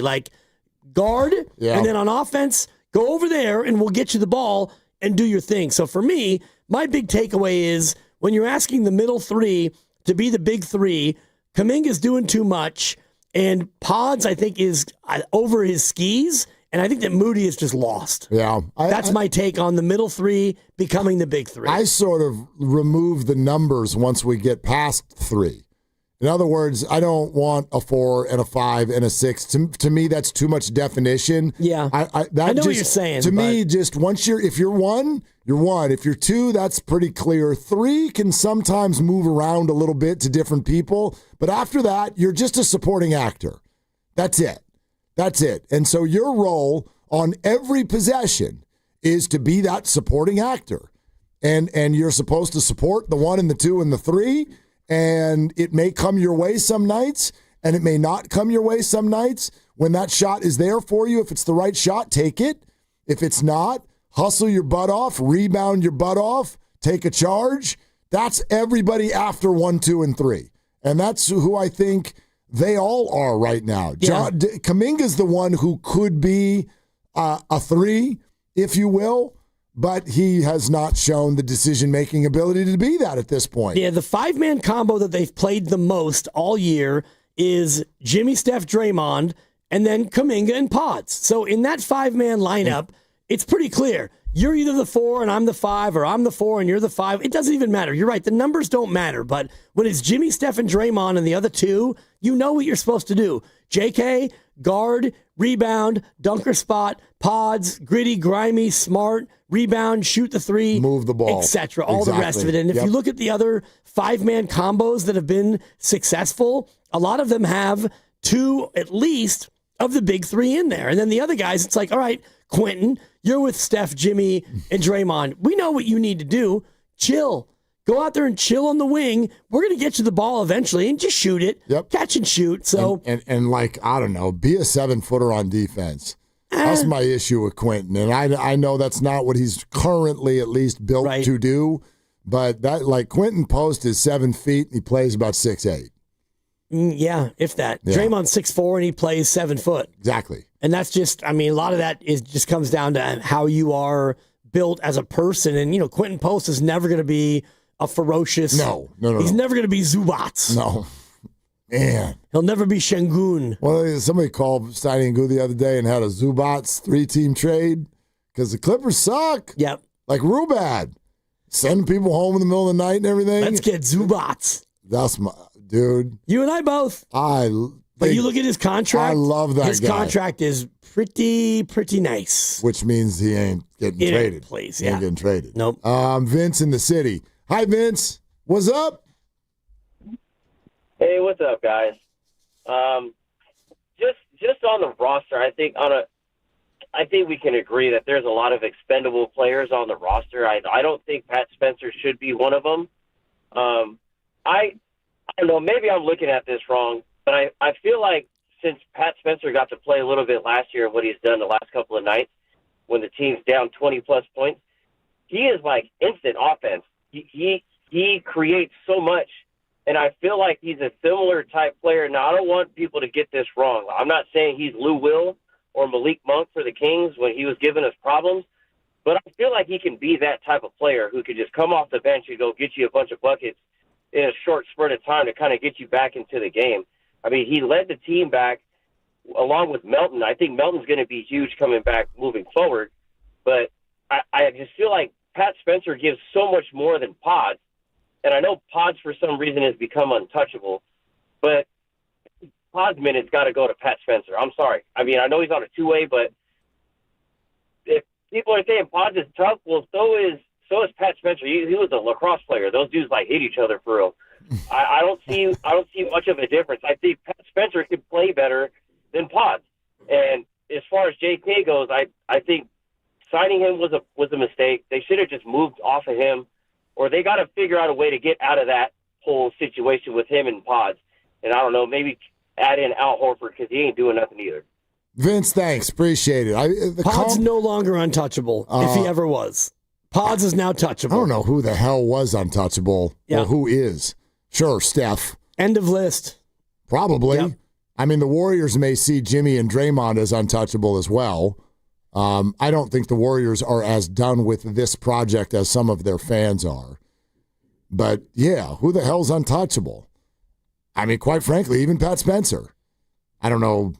Guard, and then on offense, go over there and we'll get you the ball and do your thing. So for me, my big takeaway is when you're asking the middle three to be the big three, Kuminga's doing too much, and Pods, I think, is over his skis, and I think that Moody is just lost. Yeah. That's my take on the middle three becoming the big three. I sort of remove the numbers once we get past 3. In other words, I don't want a 4 and a 5 and a 6. To me, that's too much definition. Yeah. I know what you're saying. To me, just if you're 1, you're 1. If you're 2, that's pretty clear. 3 can sometimes move around a little bit to different people. But after that, you're just a supporting actor. That's it. That's it. And so your role on every possession is to be that supporting actor. And you're supposed to support the 1 and the 2 and the 3. And it may come your way some nights, and it may not come your way some nights. When that shot is there for you, if it's the right shot, take it. If it's not, hustle your butt off, rebound your butt off, take a charge. That's everybody after 1, 2, and 3. And that's who I think they all are right now. Yeah. Kuminga's the one who could be a 3, if you will, but he has not shown the decision-making ability to be that at this point. Yeah, the 5-man combo that they've played the most all year is Jimmy, Steph, Draymond, and then Kuminga and Pods. So in that 5-man lineup, it's pretty clear. You're either the 4 and I'm the 5, or I'm the 4 and you're the 5. It doesn't even matter. You're right. The numbers don't matter. But when it's Jimmy, Steph, and Draymond and the other 2, you know what you're supposed to do. JK, guard, rebound, dunker spot, Pods, gritty, grimy, smart, rebound, shoot the 3, move the ball, etc. All the rest of it. And if you look at the other 5-man combos that have been successful, a lot of them have 2 at least of the big 3 in there. And then the other guys, it's like, all right, Quentin, you're with Steph, Jimmy, and Draymond. We know what you need to do. Chill. Go out there and chill on the wing. We're going to get you the ball eventually and just shoot it. Yep. Catch and shoot. So and I don't know, be a 7-footer on defense. That's my issue with Quentin. And I know that's not what he's currently at least built to do. But that Quentin Post is 7 feet and he plays about 6'8". Yeah, if that. Yeah. Draymond's 6'4" and he plays 7 foot. Exactly. And that's just, a lot of that just comes down to how you are built as a person. And, Quentin Post is never going to be a ferocious. No. He's never going to be Zubats. No. Man. He'll never be Şengün. Well, somebody called Steiny Ngu the other day and had a Zubats 3-team trade because the Clippers suck. Yep. Like Rubad. Sending people home in the middle of the night and everything. Let's get Zubats. That's my dude. You and I both. But you look at his contract. I love that his guy. Contract is pretty nice. Which means he ain't getting traded. Please, He ain't getting traded. Nope. Vince in the city. Hi, Vince. What's up? Hey, what's up, guys? Just on the roster, I think we can agree that there's a lot of expendable players on the roster. I don't think Pat Spencer should be one of them. I don't know. Maybe I'm looking at this wrong, but I feel like since Pat Spencer got to play a little bit last year, what he's done the last couple of nights when the team's down 20-plus points, he is like instant offense. He creates so much, and I feel like he's a similar type player. Now, I don't want people to get this wrong. I'm not saying he's Lou Will or Malik Monk for the Kings when he was giving us problems, but I feel like he can be that type of player who could just come off the bench and go get you a bunch of buckets in a short spurt of time to kind of get you back into the game. I mean, he led the team back along with Melton. I think Melton's going to be huge coming back moving forward, but I just feel like Pat Spencer gives so much more than Pods. And I know Pods, for some reason, has become untouchable, but Pods minutes got to go to Pat Spencer. I'm sorry. I mean, I know he's on a two-way, but if people are saying Pods is tough, well, so is Pat Spencer. He was a lacrosse player. Those dudes hate each other for real. I don't see much of a difference. I think Pat Spencer could play better than Pods. And as far as JK goes, I think signing him was a mistake. They should have just moved off of him. Or they got to figure out a way to get out of that whole situation with him and Pods. And I don't know, maybe add in Al Horford because he ain't doing nothing either. Vince, thanks. Appreciate it. Pods no longer untouchable, if he ever was. Pods is now touchable. I don't know who the hell was untouchable or who is. Sure, Steph. End of list. Probably. Yep. I mean, the Warriors may see Jimmy and Draymond as untouchable as well. I don't think the Warriors are as done with this project as some of their fans are. But, yeah, who the hell's untouchable? I mean, quite frankly, even Pat Spencer. I don't know,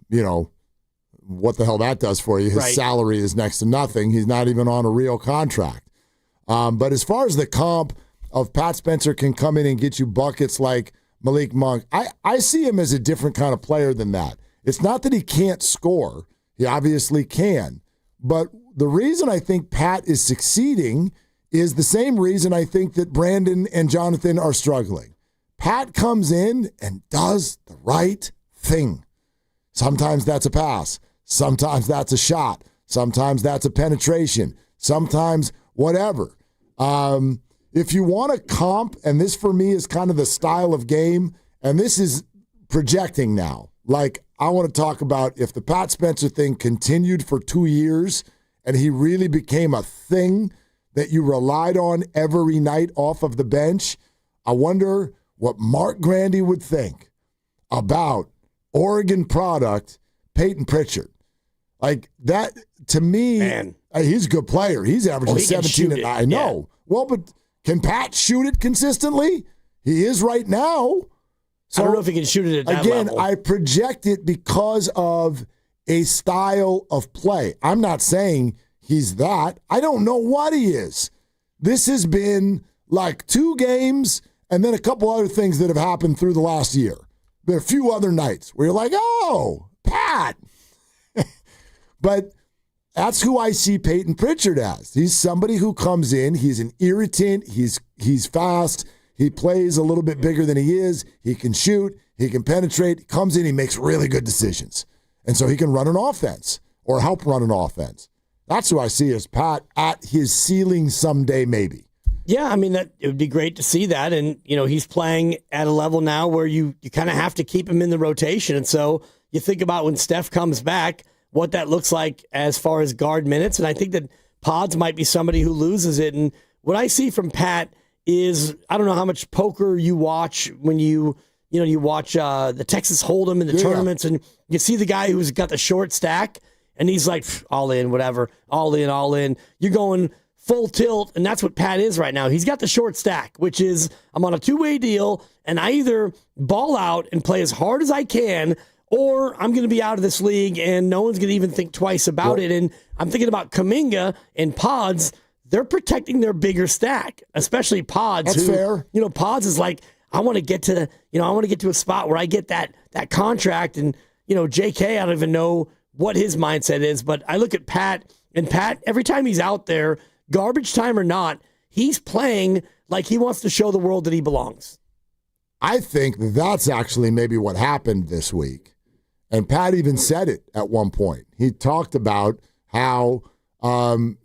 what the hell that does for you. His salary is next to nothing. He's not even on a real contract. But as far as the comp of Pat Spencer can come in and get you buckets like Malik Monk, I see him as a different kind of player than that. It's not that he can't score. He obviously can. But the reason I think Pat is succeeding is the same reason I think that Brandon and Jonathan are struggling. Pat comes in and does the right thing. Sometimes that's a pass. Sometimes that's a shot. Sometimes that's a penetration. Sometimes whatever. If you want to comp, and this for me is kind of the style of game, and this is projecting now. Like, I want to talk about if the Pat Spencer thing continued for 2 years and he really became a thing that you relied on every night off of the bench, I wonder what Mark Grandy would think about Oregon product Peyton Pritchard. Like, that, to me, Man. He's a good player. He's averaging 17 and I know. Yeah. Well, but can Pat shoot it consistently? He is right now. So, I don't know if he can shoot it at that level. Again, I project it because of a style of play. I'm not saying he's that. I don't know what he is. This has been like 2 games and then a couple other things that have happened through the last year. There are a few other nights where you're like, oh, Pat. But that's who I see Peyton Pritchard as. He's somebody who comes in. He's an irritant. He's fast. He plays a little bit bigger than he is. He can shoot. He can penetrate. He comes in. He makes really good decisions. And so he can run an offense or help run an offense. That's who I see as Pat at his ceiling someday maybe. Yeah, I mean, it would be great to see that. And, he's playing at a level now where you kind of have to keep him in the rotation. And so you think about when Steph comes back, what that looks like as far as guard minutes. And I think that Pods might be somebody who loses it. And what I see from Pat is, I don't know how much poker you watch when you watch the Texas Hold'em in the tournaments, and you see the guy who's got the short stack, and he's like, all in, whatever, all in. You're going full tilt, and that's what Pat is right now. He's got the short stack, which is I'm on a two-way deal, and I either ball out and play as hard as I can, or I'm going to be out of this league, and no one's going to even think twice about it. And I'm thinking about Kuminga and Pods. They're protecting their bigger stack, especially Pods. That's fair. Pods is like, I want to get to a spot where I get that contract. And, JK, I don't even know what his mindset is, but I look at Pat, and Pat, every time he's out there, garbage time or not, he's playing like he wants to show the world that he belongs. I think that's actually maybe what happened this week. And Pat even said it at one point. He talked about how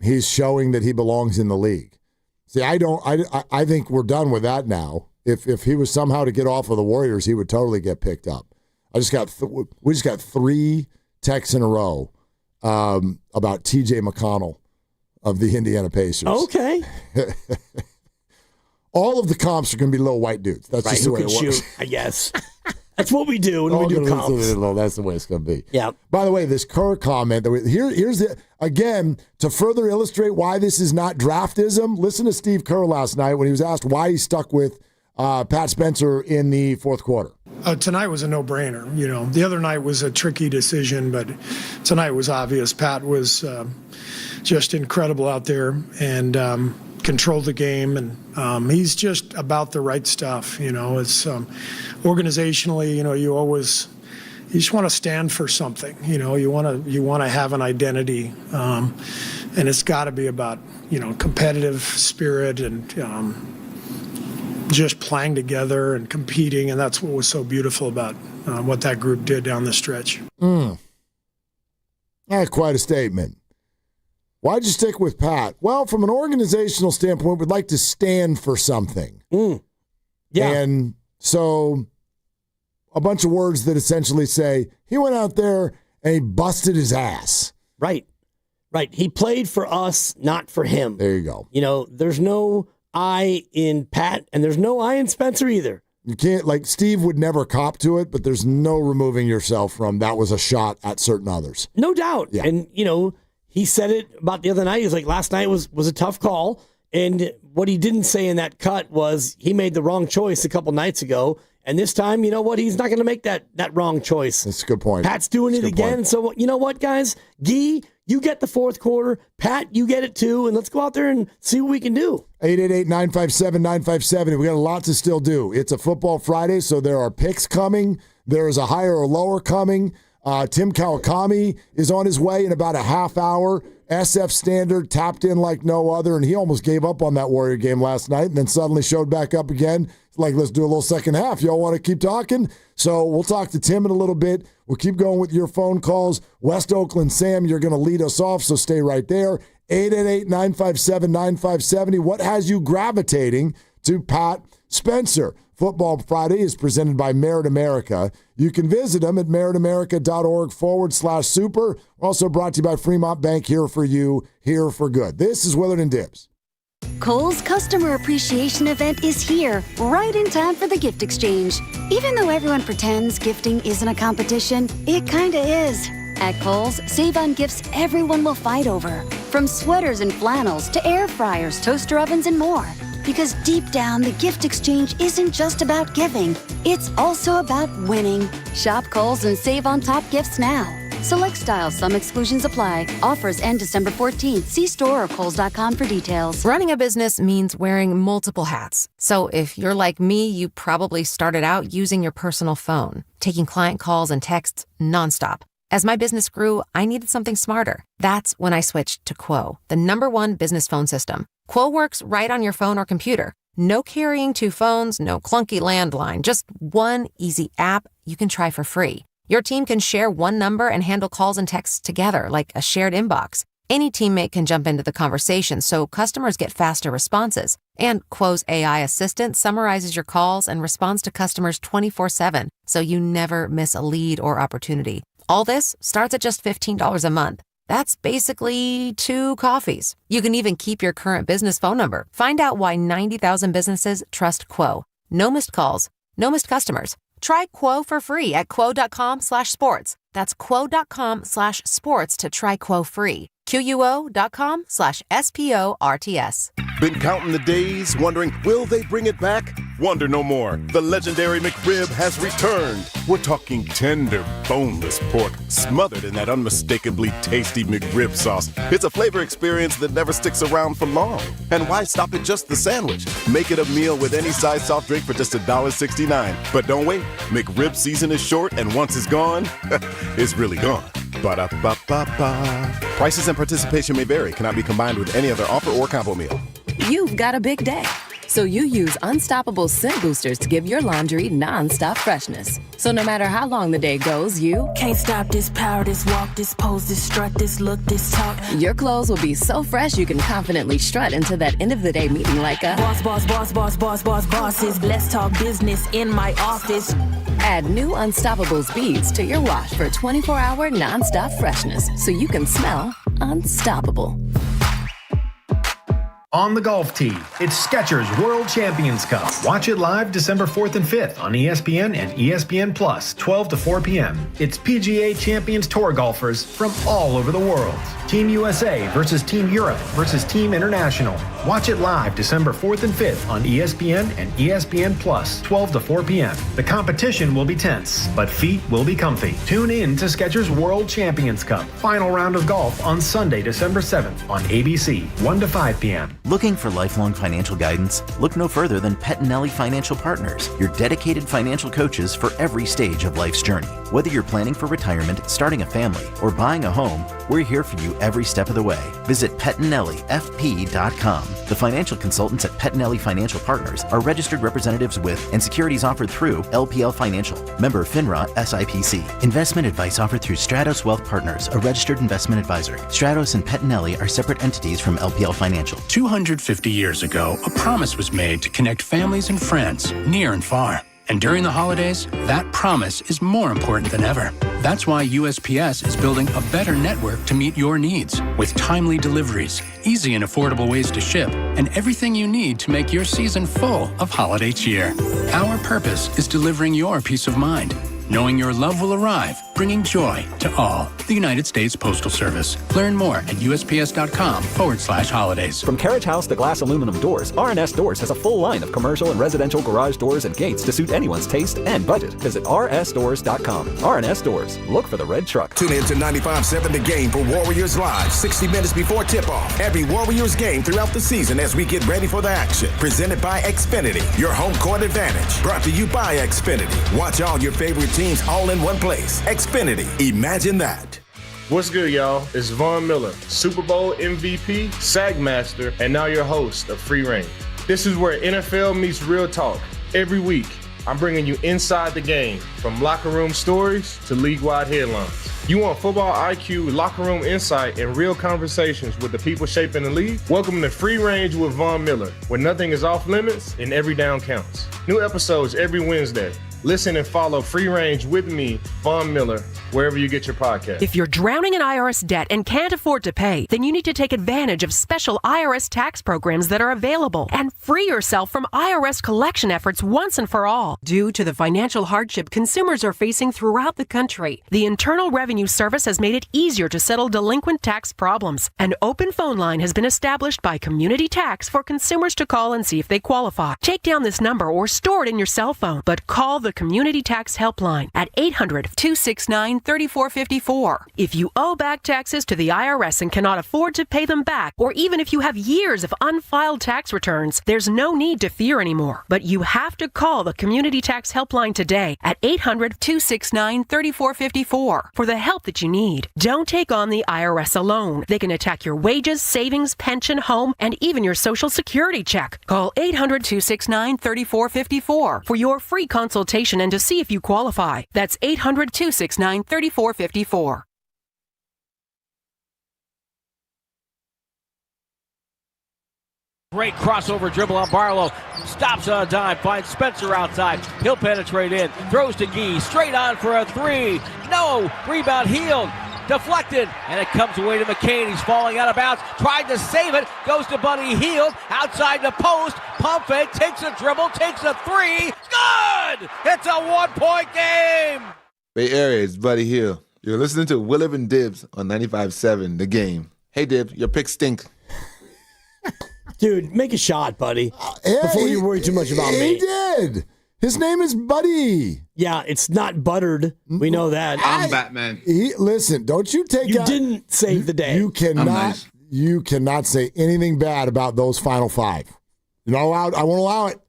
he's showing that he belongs in the league. See, I think we're done with that now. If he was somehow to get off of the Warriors, he would totally get picked up. We just got 3 texts in a row about T.J. McConnell of the Indiana Pacers. Okay. All of the comps are going to be little white dudes. That's just the way it works. I guess. That's what we do when we do comps. That's the way it's going to be. Yeah. By the way, this Kerr comment, here's again, to further illustrate why this is not draftism, listen to Steve Kerr last night when he was asked why he stuck with Pat Spencer in the fourth quarter. Tonight was a no-brainer. The other night was a tricky decision, but tonight was obvious. Pat was just incredible out there and controlled the game, and he's just about the right stuff. It's organizationally, you just want to stand for something. You want to have an identity, and it's got to be about competitive spirit and just playing together and competing, and that's what was so beautiful about what that group did down the stretch. That's quite a statement. Why'd you stick with Pat? Well, from an organizational standpoint, we'd like to stand for something. Yeah. And so a bunch of words that essentially say he went out there and he busted his ass. Right. He played for us, not for him. There you go. There's no I in Pat, and there's no I in Spencer either. You can't, Steve would never cop to it, but there's no removing yourself from that was a shot at certain others. No doubt. Yeah. And, he said it about the other night. He was like, last night was a tough call. And what he didn't say in that cut was he made the wrong choice a couple nights ago. And this time, you know what? He's not going to make that wrong choice. That's a good point. Pat's doing it again. Point. So, you know what, guys? Gee, you get the fourth quarter. Pat, you get it too. And let's go out there and see what we can do. 888-957-957. We got a lot to still do. It's a football Friday, so there are picks coming. There is a higher or lower coming. Tim Kawakami is on his way in about a half hour. SF Standard tapped in like no other, and he almost gave up on that Warrior game last night and then suddenly showed back up again. Like, let's do a little second half. Y'all want to keep talking? So we'll talk to Tim in a little bit. We'll keep going with your phone calls. West Oakland Sam, you're going to lead us off, so stay right there. 888-957-9570. What has you gravitating to Pat Spencer? Football Friday is presented by Merit America. You can visit them at meritamerica.org/super. Also brought to you by Fremont Bank, here for you, here for good. This is Willard and Dibbs. Kohl's Customer Appreciation Event is here, right in time for the gift exchange. Even though everyone pretends gifting isn't a competition, it kinda is. At Kohl's, save on gifts everyone will fight over. From sweaters and flannels to air fryers, toaster ovens, and more. Because deep down, the gift exchange isn't just about giving. It's also about winning. Shop Kohl's and save on top gifts now. Select styles, some exclusions apply. Offers end December 14th. See store or Kohls.com for details. Running a business means wearing multiple hats. So if you're like me, you probably started out using your personal phone, taking client calls and texts nonstop. As my business grew, I needed something smarter. That's when I switched to Quo, the #1 business phone system. Quo works right on your phone or computer. No carrying 2 phones, no clunky landline, just one easy app you can try for free. Your team can share one number and handle calls and texts together like a shared inbox. Any teammate can jump into the conversation, so customers get faster responses. And Quo's AI assistant summarizes your calls and responds to customers 24/7, so you never miss a lead or opportunity. All this starts at just $15 a month. That's basically 2 coffees. You can even keep your current business phone number. Find out why 90,000 businesses trust Quo. No missed calls, no missed customers. Try Quo for free at quo.com/sports. That's quo.com/sports to try Quo free. QUO.com/SPORTS. Been counting the days, wondering, will they bring it back? Wonder no more. The legendary McRib has returned. We're talking tender, boneless pork, smothered in that unmistakably tasty McRib sauce. It's a flavor experience that never sticks around for long. And why stop at just the sandwich? Make it a meal with any size soft drink for just $1.69. But don't wait. McRib season is short, and once it's gone, it's really gone. Ba-da-ba-ba-ba. Prices and participation may vary. Cannot be combined with any other offer or combo meal. You've got a big day, so you use Unstoppable Scent Boosters to give your laundry non-stop freshness. So no matter how long the day goes, you can't stop this power, this walk, this pose, this strut, this look, this talk. Your clothes will be so fresh you can confidently strut into that end of the day meeting like a boss, boss, boss, boss, boss, boss, bosses. Let's talk business in my office. Add new Unstoppables beads to your wash for 24-hour non-stop freshness so you can smell unstoppable. On the golf tee, it's Skechers World Champions Cup. Watch it live December 4th and 5th on ESPN and ESPN Plus, 12 to 4 p.m. It's PGA Champions Tour golfers from all over the world. Team USA versus Team Europe versus Team International. Watch it live December 4th and 5th on ESPN and ESPN Plus, 12 to 4 p.m. The competition will be tense, but feet will be comfy. Tune in to Skechers World Champions Cup. Final round of golf on Sunday, December 7th on ABC, 1 to 5 p.m. Looking for lifelong financial guidance? Look no further than Pettinelli Financial Partners, your dedicated financial coaches for every stage of life's journey. Whether you're planning for retirement, starting a family, or buying a home, we're here for you every step of the way. Visit PettinelliFP.com. The financial consultants at Pettinelli Financial Partners are registered representatives with and securities offered through LPL Financial, member FINRA SIPC. Investment advice offered through Stratos Wealth Partners, a registered investment advisor. Stratos and Pettinelli are separate entities from LPL Financial. 250 years ago, a promise was made to connect families and friends, near and far. And during the holidays, that promise is more important than ever. That's why USPS is building a better network to meet your needs, with timely deliveries, easy and affordable ways to ship, and everything you need to make your season full of holiday cheer. Our purpose is delivering your peace of mind, knowing your love will arrive, bringing joy to all. The United States Postal Service. Learn more at USPS.com/holidays. From carriage house to glass aluminum doors, R&S Doors has a full line of commercial and residential garage doors and gates to suit anyone's taste and budget. Visit rsdoors.com. R&S Doors. Look for the red truck. Tune in to 95.7 The Game for Warriors Live, 60 minutes before tip-off. Every Warriors game throughout the season as we get ready for the action. Presented by Xfinity, your home court advantage. Brought to you by Xfinity. Watch all your favorite teams all in one place. Xfinity. Imagine that. What's good, y'all? It's Von Miller, Super Bowl MVP, SAG Master, and now your host of Free Range. This is where NFL meets real talk. Every week, I'm bringing you inside the game, from locker room stories to league-wide headlines. You want football IQ, locker room insight, and real conversations with the people shaping the league? Welcome to Free Range with Von Miller, where nothing is off limits and every down counts. New episodes every Wednesday. Listen and follow Free Range with me, Von Miller, wherever you get your podcast. If you're drowning in IRS debt and can't afford to pay, then you need to take advantage of special IRS tax programs that are available and free yourself from IRS collection efforts once and for all. Due to the financial hardship consumers are facing throughout the country, the Internal Revenue Service has made it easier to settle delinquent tax problems. An open phone line has been established by Community Tax for consumers to call and see if they qualify. Take down this number or store it in your cell phone, but call the Community Tax Helpline at 800-269-3454. If you owe back taxes to the IRS and cannot afford to pay them back, or even if you have years of unfiled tax returns, there's no need to fear anymore. But you have to call the Community Tax Helpline today at 800-269-3454 for the help that you need. Don't take on the IRS alone. They can attack your wages, savings, pension, home, and even your Social Security check. Call 800-269-3454 for your free consultation and to see if you qualify. That's 800-269-3454. Great crossover dribble on Barlow. Stops on a dime. Finds Spencer outside. He'll penetrate in. Throws to Gee. Straight on for a three. No. Rebound Heald. Deflected. And it comes away to McCain. He's falling out of bounds. Tried to save it. Goes to Buddy Hield. Outside the post. Pump fake. Takes a dribble. Takes a three. Good! It's a 1-point game! Bay Area, it's Buddy Hield. You're listening to Willard and Dibs on 95.7 The Game. Hey, Dib, your picks stink. Dude, make a shot, buddy. Before you worry too much about me. He did. His name is Buddy. Yeah, it's not buttered. We know that. I'm Batman. Listen, don't you take You didn't save the day. You cannot. nice. You cannot say anything bad about those final five. You're not allowed. I won't allow it.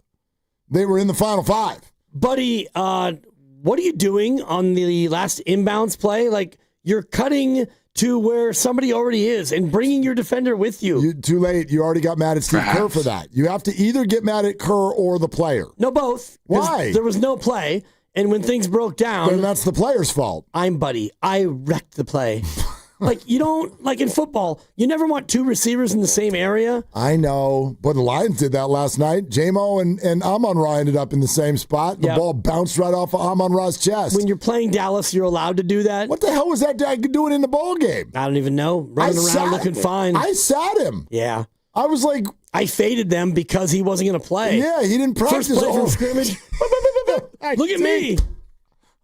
They were in the final five. Buddy, what are you doing on the last inbounds play? Like, you're cutting to where somebody already is and bringing your defender with you. Too late. You already got mad at Steve Kerr for that. You have to either get mad at Kerr or the player. No, both. Why? There was no play, and when things broke down... Then that's the player's fault. I'm Buddy. I wrecked the play. Like, you don't... Like in football, you never want two receivers in the same area. I know, but the Lions did that last night. J-Mo and Amon-Ra ended up in the same spot. The ball bounced right off of Amon-Ra's chest. When you're playing Dallas, you're allowed to do that. What the hell was that guy doing in the ball game? I don't even know. Running around looking fine. I sat him. Yeah. I was like... I faded them because he wasn't going to play. Yeah, he didn't practice. First play from scrimmage. Look at me.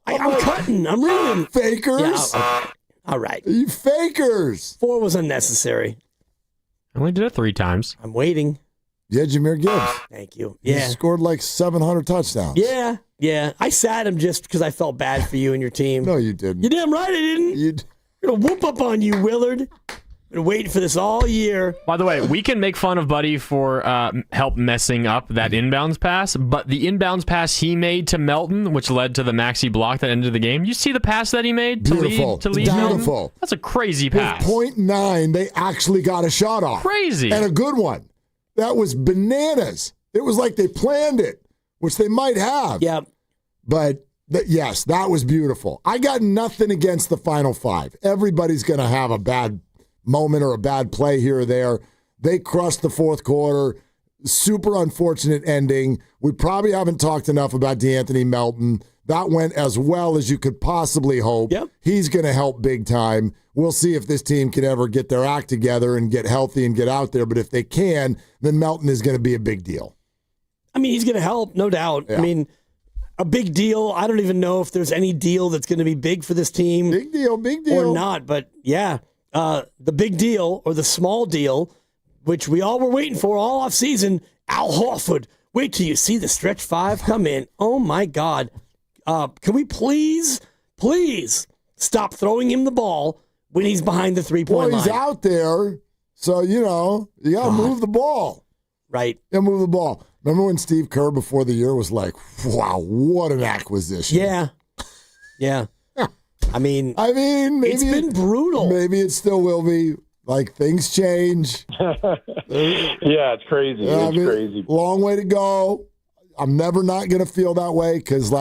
I'm cutting. I'm reading. Fakers. Yeah, all right. You fakers. 4 was unnecessary. I only did it 3 times. I'm waiting. Yeah, Jahmyr Gibbs. Thank you. He Yeah. scored like 700 touchdowns. Yeah. I sat him just because I felt bad for you and your team. No, you didn't. You damn right I didn't. I'm going to whoop up on you, Willard. Been waiting for this all year. By the way, we can make fun of Buddy for help messing up that inbounds pass, but the inbounds pass he made to Melton, which led to the Maxey block that ended the game, you see the pass that he made to Beautiful. lead Melton? Beautiful. That's a crazy pass. With .9, they actually got a shot off. Crazy. And a good one. That was bananas. It was like they planned it, which they might have. Yep. But yes, that was beautiful. I got nothing against the final five. Everybody's going to have a bad moment or a bad play here or there. They crushed the fourth quarter. Super unfortunate ending. We probably haven't talked enough about DeAnthony Melton. That went as well as you could possibly hope. Yep. He's going to help big time. We'll see if this team can ever get their act together and get healthy and get out there. But if they can, then Melton is going to be a big deal. I mean, he's going to help, no doubt. Yeah. I mean, a big deal. I don't even know if there's any deal that's going to be big for this team. Big deal. Or not, but yeah. The big deal or the small deal, which we all were waiting for all offseason, Al Horford. Wait till you see the stretch 5 come in. Oh, my God. Can we please stop throwing him the ball when he's behind the three-point line? He's out there, so, you got to move the ball. Right. You got to move the ball. Remember when Steve Kerr before the year was like, wow, what an acquisition. Yeah. I mean, maybe it's been brutal. Maybe it still will be. Like, things change. Yeah, it's crazy. Crazy. Long way to go. I'm never not going to feel that way because,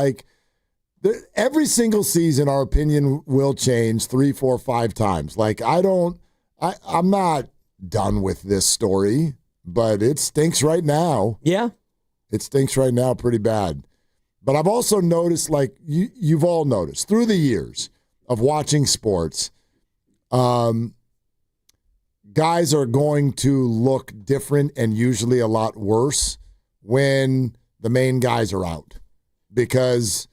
every single season, our opinion will change 3, 4, 5 times. I'm not done with this story, but it stinks right now. Yeah. It stinks right now pretty bad. But I've also noticed, you've all noticed through the years of watching sports, guys are going to look different and usually a lot worse when the main guys are out because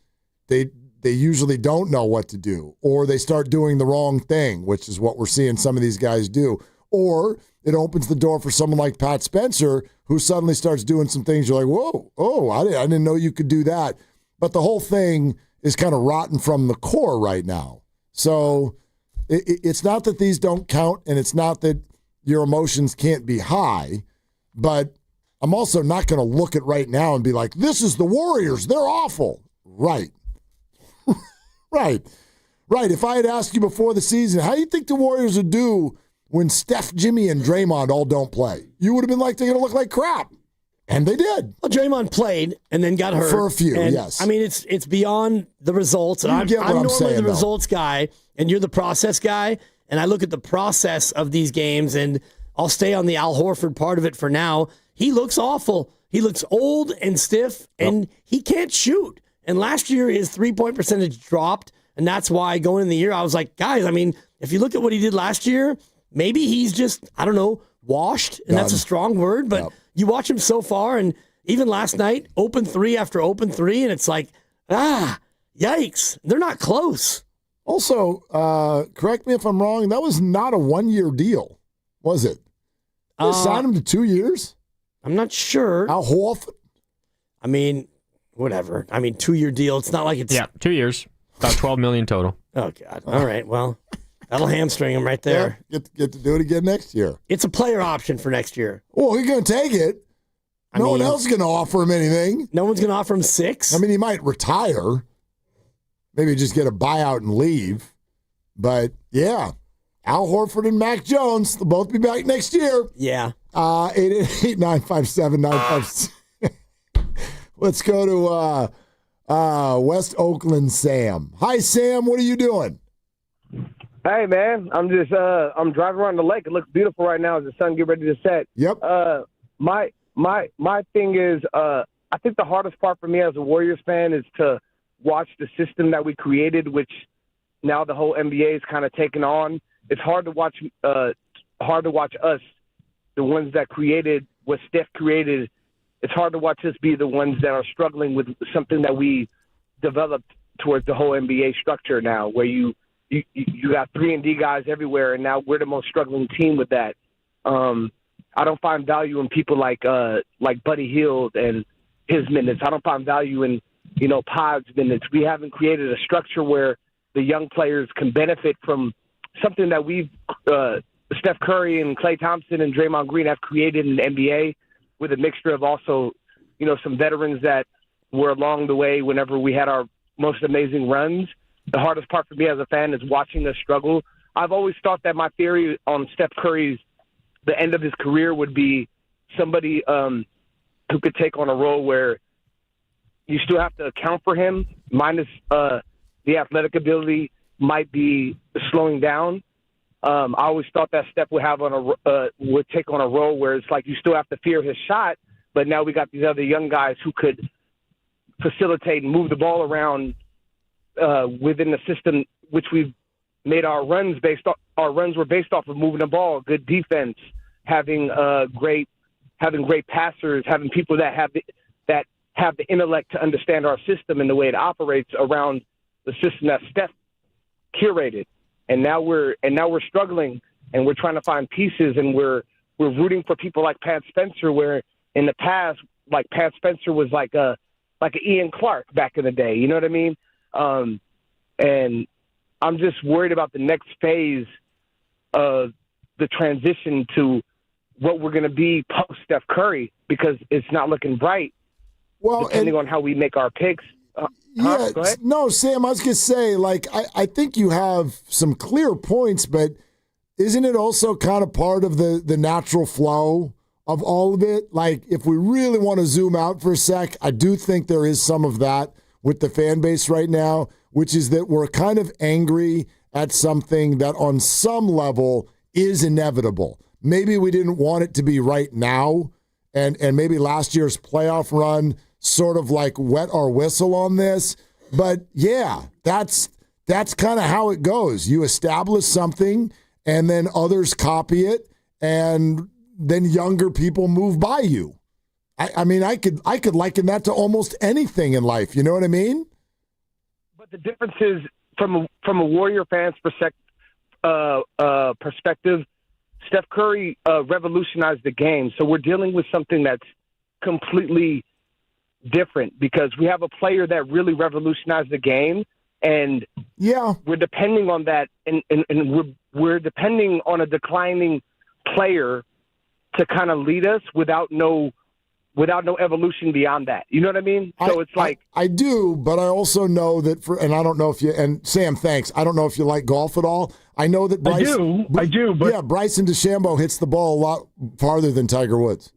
they usually don't know what to do, or they start doing the wrong thing, which is what we're seeing some of these guys do, or it opens the door for someone like Pat Spencer who suddenly starts doing some things you're like, whoa, I didn't know you could do that. But the whole thing is kind of rotten from the core right now. So it's not that these don't count, and it's not that your emotions can't be high, but I'm also not going to look at right now and be like, this is the Warriors. They're awful. Right. Right. If I had asked you before the season, how do you think the Warriors would do when Steph, Jimmy, and Draymond all don't play? You would have been like, they're going to look like crap. And they did. Well, Draymond played and then got hurt. For a few, and, yes. I mean, it's beyond the results. And I'm normally the results guy, and you're the process guy. And I look at the process of these games, and I'll stay on the Al Horford part of it for now. He looks awful. He looks old and stiff, and he can't shoot. And last year, his three-point percentage dropped, and that's why going in the year, I was like, guys, I mean, if you look at what he did last year, maybe he's just, I don't know, washed, and that's a strong word, but you watch him so far, and even last night, open 3 after open 3, and it's like, yikes, they're not close. Also, correct me if I'm wrong, that was not a one-year deal. Was it? They signed him to 2 years? I'm not sure. Al Horford? I mean, whatever. I mean, 2-year deal. It's not like it's... Yeah, 2 years. About $12 million total. Oh, God. All right, well, that'll hamstring him right there. Yeah, get to do it again next year. It's a player option for next year. Well, he's going to take it. No one else is going to offer him anything. No one's going to offer him 6? I mean, he might retire. Maybe just get a buyout and leave. But, yeah, Al Horford and Mac Jones, they'll both be back next year. Yeah. 888-957-956. Let's go to West Oakland Sam. Hi, Sam. What are you doing? Hey, man. I'm just I'm driving around the lake. It looks beautiful right now as the sun get ready to set. Yep. My thing is I think the hardest part for me as a Warriors fan is to watch the system that we created, which now the whole NBA is kind of taken on. It's hard to watch us, the ones that created what Steph created. It's hard to watch us be the ones that are struggling with something that we developed towards the whole NBA structure now, where you got 3-and-D guys everywhere, and now we're the most struggling team with that. I don't find value in people like Buddy Hield and his minutes. I don't find value in Pod's minutes. We haven't created a structure where the young players can benefit from something that we've Steph Curry and Klay Thompson and Draymond Green have created in the NBA, with a mixture of also some veterans that were along the way whenever we had our most amazing runs. The hardest part for me as a fan is watching us struggle. I've always thought that my theory on Steph Curry's the end of his career would be somebody who could take on a role where you still have to account for him, minus the athletic ability might be slowing down. I always thought that Steph would take on a role where it's like you still have to fear his shot, but now we got these other young guys who could facilitate and move the ball around within the system, which we've made our runs were based off of moving the ball, good defense, having great passers, having people that have the intellect to understand our system and the way it operates around the system that Steph curated. And now we're struggling, and we're trying to find pieces, and we're rooting for people like Pat Spencer, where in the past, like Pat Spencer was like a Ian Clark back in the day. You know what I mean? And I'm just worried about the next phase of the transition to what we're going to be post Steph Curry, because it's not looking bright. Well, depending on how we make our picks. Yeah, no, Sam, I was going to say, I think you have some clear points, but isn't it also kind of part of the natural flow of all of it? Like, if we really want to zoom out for a sec, I do think there is some of that with the fan base right now, which is that we're kind of angry at something that on some level is inevitable. Maybe we didn't want it to be right now, and maybe last year's playoff run sort of like wet our whistle on this. But yeah, that's kind of how it goes. You establish something and then others copy it, and then younger people move by you. I mean, I could liken that to almost anything in life. You know what I mean? But the difference is from a Warrior fan's perspective, Steph Curry revolutionized the game. So we're dealing with something that's completely different, because we have a player that really revolutionized the game, and we're depending on that, and we're depending on a declining player to kind of lead us without no evolution beyond that. You know what I mean? So it's like I do, but I also know that and I don't know if you, and Sam, thanks. I don't know if you like golf at all. I know that I do, but yeah, Bryson DeChambeau hits the ball a lot farther than Tiger Woods.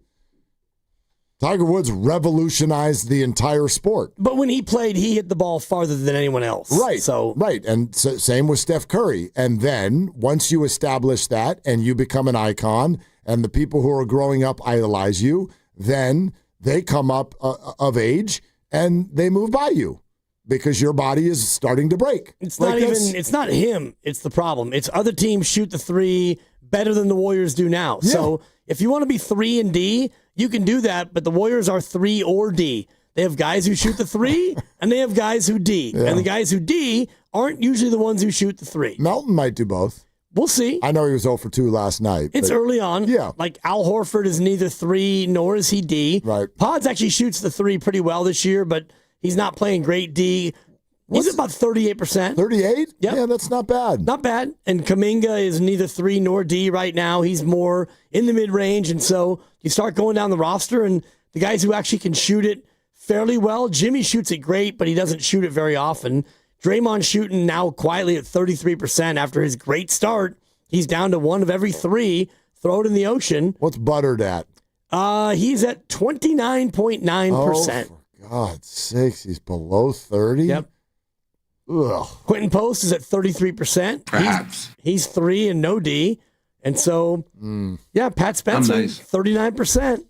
Tiger Woods revolutionized the entire sport. But when he played, he hit the ball farther than anyone else. Right. Right. And same with Steph Curry. And then once you establish that and you become an icon and the people who are growing up idolize you, then they come up of age and they move by you because your body is starting to break. It's not him. It's the problem. It's other teams shoot the three better than the Warriors do now. Yeah. So if you want to be 3-and-D, you can do that, but the Warriors are 3 or D. They have guys who shoot the 3, and they have guys who D. Yeah. And the guys who D aren't usually the ones who shoot the 3. Melton might do both. We'll see. I know he was 0 for 2 last night. It's early on. Yeah. Like Al Horford is neither 3 nor is he D. Right. Pods actually shoots the 3 pretty well this year, but he's not playing great D. He's about 38%. 38? Yep. Yeah, that's not bad. Not bad. And Kuminga is neither 3 nor D right now. He's more in the mid-range. And so you start going down the roster, and the guys who actually can shoot it fairly well, Jimmy shoots it great, but he doesn't shoot it very often. Draymond's shooting now quietly at 33% after his great start. He's down to 1 of every 3. Throw it in the ocean. What's Buttered at? He's at 29.9%. Oh, for God's sakes, he's below 30? Yep. Ugh. Quentin Post is at 33%. Perhaps. He's 3 and no D. And so, yeah, Pat Spencer, Nice. 39%.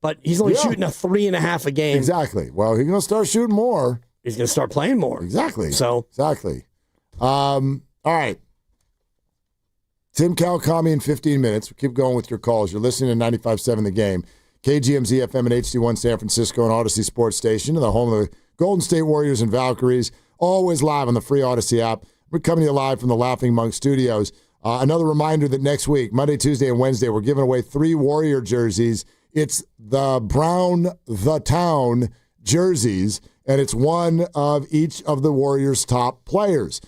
But he's only shooting a 3.5 a game. Exactly. Well, he's going to start shooting more. He's going to start playing more. Exactly. So Exactly. All right. Tim Kawakami in 15 minutes. We'll keep going with your calls. You're listening to 95.7 The Game. KGMZ FM and HD1 San Francisco and Odyssey Sports Station, the home of the Golden State Warriors and Valkyries. Always live on the free Odyssey app. We're coming to you live from the Laughing Monk Studios. Another reminder that next week, Monday, Tuesday, and Wednesday, we're giving away 3 Warrior jerseys. It's the Brown the Town jerseys, and it's one of each of the Warriors' top players.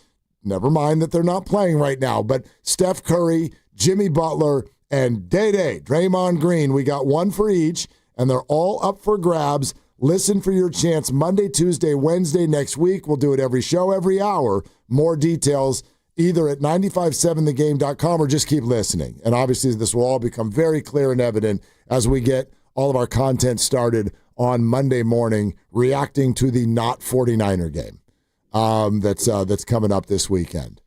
Never mind that they're not playing right now, but Steph Curry, Jimmy Butler, and Day-Day, Draymond Green. We got one for each, and they're all up for grabs. Listen for your chance Monday, Tuesday, Wednesday next week. We'll do it every show, every hour. More details either at 957thegame.com or just keep listening. And obviously this will all become very clear and evident as we get all of our content started on Monday morning, reacting to the not 49er game that's coming up this weekend.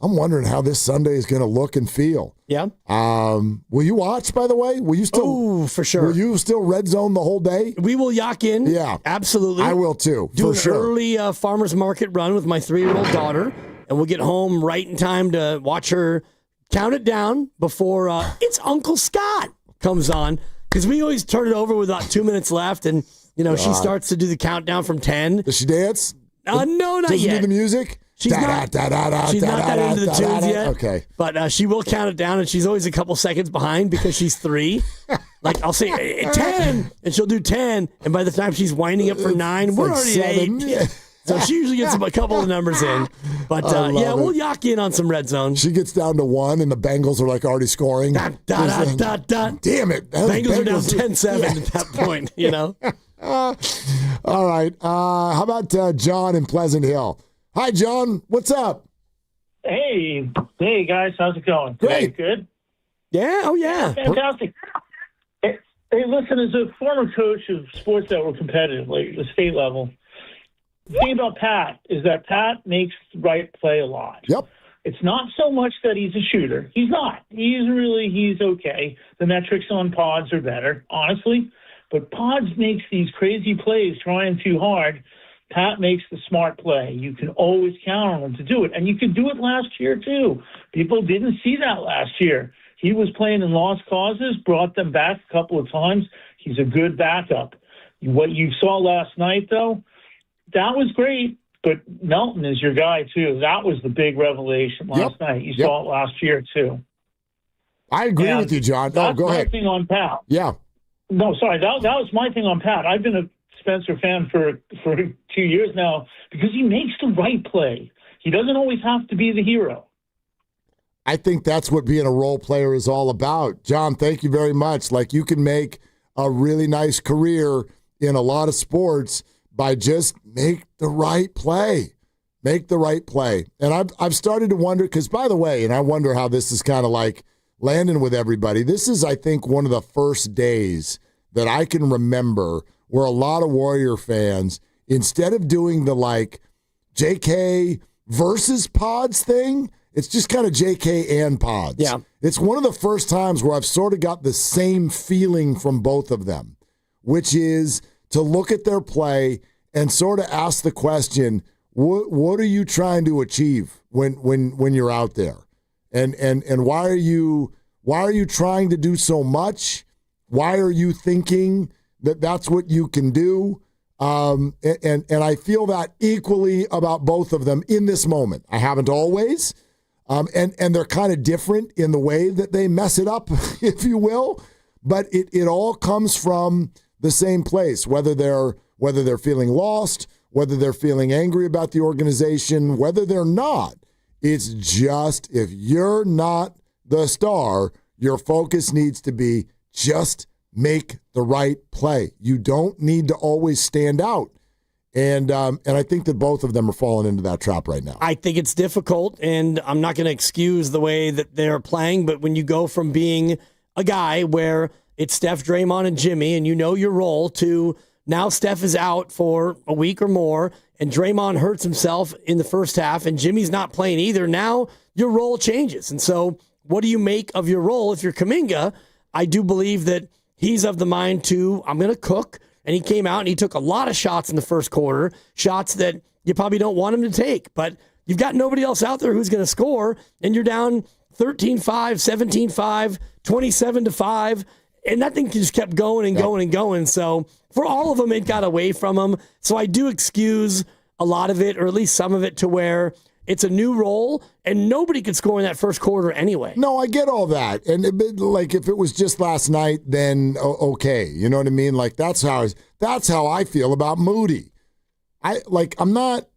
I'm wondering how this Sunday is going to look and feel. Yeah. Will you watch, by the way? Will you still? Oh, for sure. Will you still red zone the whole day? We will yak in. Yeah. Absolutely. I will too, Do for an sure. early farmer's market run with my 3-year-old daughter, and we'll get home right in time to watch her count it down before It's Uncle Scott comes on. Because we always turn it over with about 2 minutes left, and she starts to do the countdown from 10. Does she dance? No, not Does she yet. do the music? She's not that into the tunes yet. Okay. But she will count it down, and she's always a couple seconds behind because she's 3. Like, I'll say 10, and she'll do 10, and by the time she's winding up for 9, we're already at 8. So she usually gets a couple of numbers in. But, we'll yak in on some red zone. She gets down to 1, and the Bengals are like already scoring. Damn it. Bengals are down 10-7 at that point, All right. How about John in Pleasant Hill? Hi, John. What's up? Hey guys, how's it going? Great. Good. Yeah. Oh yeah. Fantastic. Hey, listen, as a former coach of sports that were competitive, like the state level, the thing about Pat is that Pat makes the right play a lot. Yep. It's not so much that he's a shooter. He's not. He's okay. The metrics on Pods are better, honestly. But Pods makes these crazy plays trying too hard. Pat makes the smart play. You can always count on him to do it. And you could do it last year, too. People didn't see that last year. He was playing in lost causes, brought them back a couple of times. He's a good backup. What you saw last night, though, that was great. But Melton is your guy, too. That was the big revelation last night. You saw it last year, too. I agree with you, John. Oh, go ahead. That's my thing on Pat. Yeah. No, sorry. That was my thing on Pat. I've been a Spencer fan for 2 years now because he makes the right play. He doesn't always have to be the hero. I think that's what being a role player is all about. John, thank you very much. Like, you can make a really nice career in a lot of sports by just make the right play. Make the right play. And I've started to wonder, because by the way, and I wonder how this is kind of like landing with everybody. This is, I think, one of the first days that I can remember where a lot of Warrior fans, instead of doing the like JK versus Pods thing, it's just kind of JK and Pods. Yeah. It's one of the first times where I've sort of got the same feeling from both of them, which is to look at their play and sort of ask the question, what are you trying to achieve when you're out there? And why are you trying to do so much? Why are you thinking that that's what you can do? And I feel that equally about both of them in this moment. I haven't always. And they're kind of different in the way that they mess it up, if you will. But it all comes from the same place, whether they're feeling lost, whether they're feeling angry about the organization, whether they're not. It's just, if you're not the star, your focus needs to be just make the right play. You don't need to always stand out. And I think that both of them are falling into that trap right now. I think it's difficult, and I'm not going to excuse the way that they're playing, but when you go from being a guy where it's Steph, Draymond, and Jimmy, and you know your role, to now Steph is out for a week or more, and Draymond hurts himself in the first half, and Jimmy's not playing either, now your role changes. And so what do you make of your role? If you're Kuminga, I do believe that he's of the mind to, I'm going to cook. And he came out and he took a lot of shots in the first quarter, shots that you probably don't want him to take. But you've got nobody else out there who's going to score, and you're down 13-5, 17-5, 27-5, and that thing just kept going and going and going. So for all of them, it got away from them. So I do excuse a lot of it, or at least some of it, to where it's a new role, and nobody could score in that first quarter anyway. No, I get all that. And like, if it was just last night, then okay. You know what I mean? Like, that's how I feel about Moody. I'm not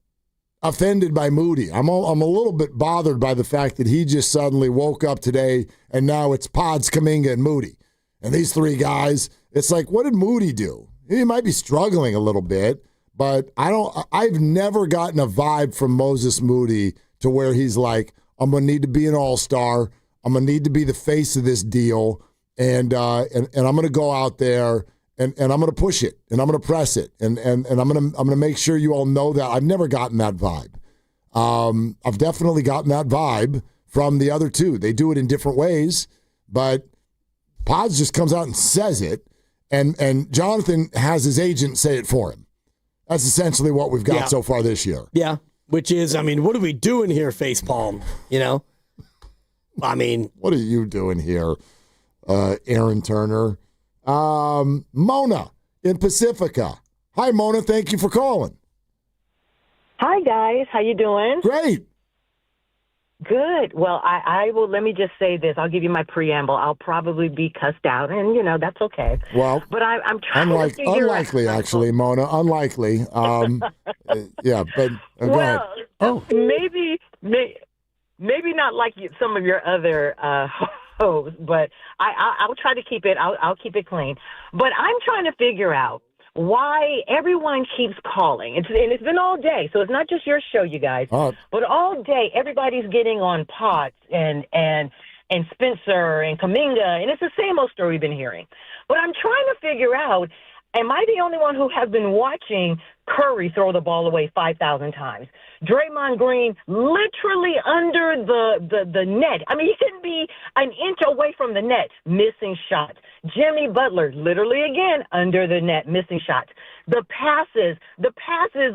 offended by Moody. I'm a little bit bothered by the fact that he just suddenly woke up today and now it's Pods, Kuminga, and Moody. And these three guys, it's like, what did Moody do? He might be struggling a little bit. But I've never gotten a vibe from Moses Moody to where he's like, I'm going to need to be an all-star. I'm going to need to be the face of this deal. And I'm going to go out there and I'm going to push it and I'm going to press it. And I'm going to make sure you all know that. I've never gotten that vibe. I've definitely gotten that vibe from the other two. They do it in different ways, but Pods just comes out and says it. And Jonathan has his agent say it for him. That's essentially what we've got so far this year. Yeah, which is, I mean, what are we doing here, facepalm? You know? I mean. What are you doing here, Aaron Turner? Mona in Pacifica. Hi, Mona. Thank you for calling. Hi, guys. How you doing? Great. Good. Well, I will, let me just say this. I'll give you my preamble. I'll probably be cussed out, and, that's okay. Well, but I'm trying to figure unlikely, out. actually, Mona. Unlikely. Yeah, but go ahead. Oh. Maybe not like some of your other hosts, but I'll try to keep it. I'll keep it clean. But I'm trying to figure out why everyone keeps calling. And it's been all day, so it's not just your show, you guys. But all day, everybody's getting on Potts and Spencer and Kuminga, and it's the same old story we've been hearing. But I'm trying to figure out, am I the only one who has been watching Curry throw the ball away 5,000 times? Draymond Green literally under the net. I mean, he couldn't be an inch away from the net, missing shots. Jimmy Butler, literally again, under the net, missing shots. The passes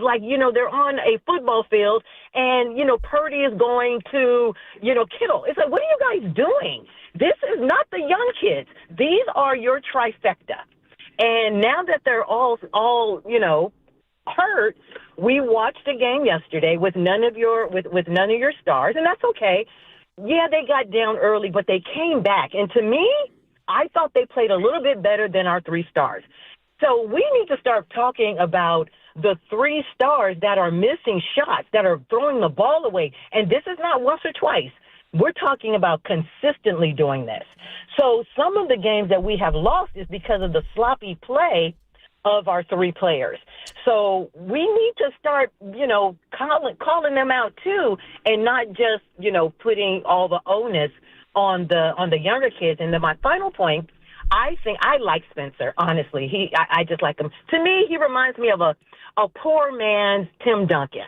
like, they're on a football field and, Purdy is going to, Kittle. It's like, what are you guys doing? This is not the young kids. These are your trifecta. And now that they're all hurt, we watched a game yesterday with none of your stars, and that's okay. Yeah, they got down early, but they came back. And to me, I thought they played a little bit better than our three stars. So we need to start talking about the three stars that are missing shots, that are throwing the ball away. And this is not once or twice. We're talking about consistently doing this. So some of the games that we have lost is because of the sloppy play of our three players. So we need to start, calling them out too, and not just, putting all the onus on the younger kids. And then my final point, I think I like Spencer, honestly. I just like him. To me, he reminds me of a poor man's Tim Duncan.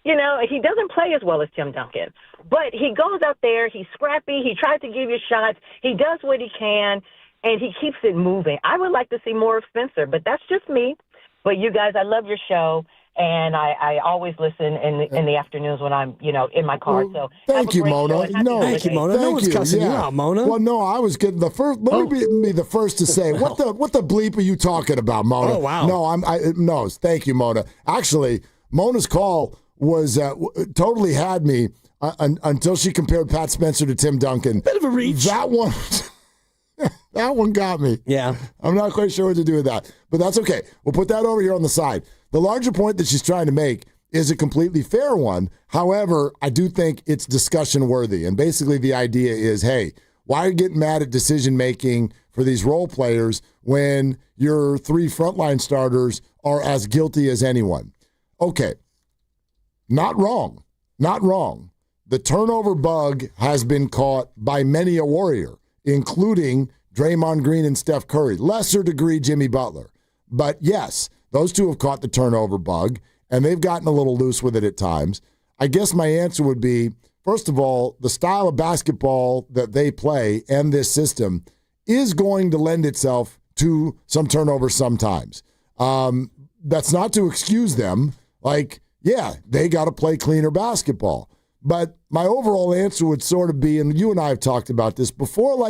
He doesn't play as well as Tim Duncan, but he goes out there, he's scrappy, he tries to give you shots, he does what he can, and he keeps it moving. I would like to see more of Spencer, but that's just me. But you guys, I love your show, and I always listen in the afternoons when I'm, in my car. So thank you, Mona. Thank you, Mona. No one's cussing you out, Mona. Well, no, I was getting the first. Let me be the first to say what the bleep are you talking about, Mona? Oh, wow. No, thank you, Mona. Actually, Mona's call was totally had me until she compared Pat Spencer to Tim Duncan. Bit of a reach. That one. That one got me. Yeah. I'm not quite sure what to do with that, but that's okay. We'll put that over here on the side. The larger point that she's trying to make is a completely fair one. However, I do think it's discussion worthy. And basically the idea is, hey, why are you getting mad at decision-making for these role players when your 3 frontline starters are as guilty as anyone? Okay. Not wrong. Not wrong. The turnover bug has been caught by many a Warrior, including Draymond Green and Steph Curry. Lesser degree, Jimmy Butler. But yes, those two have caught the turnover bug, and they've gotten a little loose with it at times. I guess my answer would be, first of all, the style of basketball that they play and this system is going to lend itself to some turnovers sometimes. That's not to excuse them. Yeah, they got to play cleaner basketball. But my overall answer would sort of be, and you and I have talked about this before,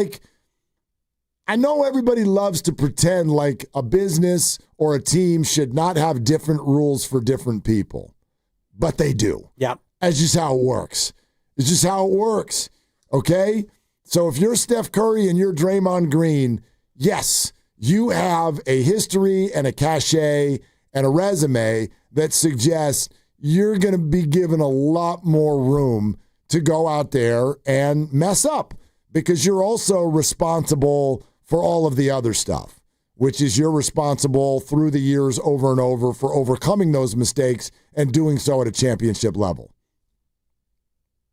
I know everybody loves to pretend like a business or a team should not have different rules for different people. But they do. Yep. That's just how it works. It's just how it works. Okay? So if you're Steph Curry and you're Draymond Green, yes, you have a history and a cachet and a resume that suggests you're going to be given a lot more room to go out there and mess up because you're also responsible for all of the other stuff, which is you're responsible through the years over and over for overcoming those mistakes and doing so at a championship level.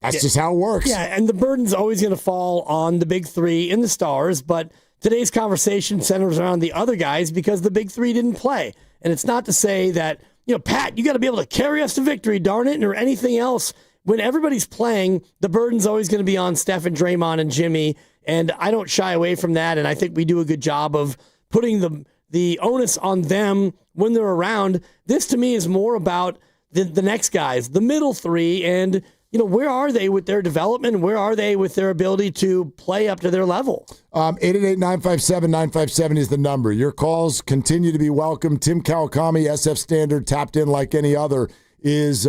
That's just how it works. Yeah, and the burden's always going to fall on the big 3 and the stars, but today's conversation centers around the other guys because the big 3 didn't play. And it's not to say that, Pat, you got to be able to carry us to victory, darn it, or anything else. When everybody's playing, the burden's always going to be on Steph and Draymond and Jimmy, and I don't shy away from that, and I think we do a good job of putting the onus on them when they're around. This, to me, is more about the next guys, the middle 3, and where are they with their development? Where are they with their ability to play up to their level? 888-957-957 is the number. Your calls continue to be welcome. Tim Kawakami, SF Standard, tapped in like any other, is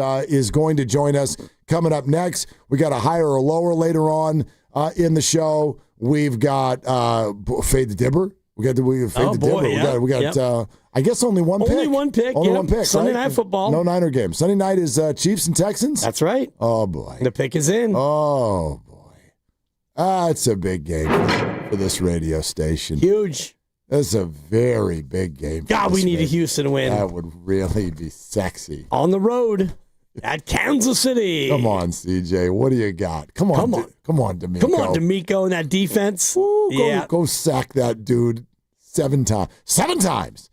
going to join us. Coming up next, we got a higher or lower later on in the show. We've got Fade the Dibber. We got Dibber. Yeah. We got I guess only one pick. Only one pick. Only one pick. Sunday right? night football. No Niner game. Sunday night is Chiefs and Texans. That's right. Oh boy. The pick is in. Oh boy. It's a big game for this radio station. Huge. It's a very big game. God, we need a Houston win. That would really be sexy. On the road at Kansas City. Come on, CJ. What do you got? Come on, D'Amico. Come on, D'Amico, and that defense. Ooh, go sack that dude 7 times. 7 times.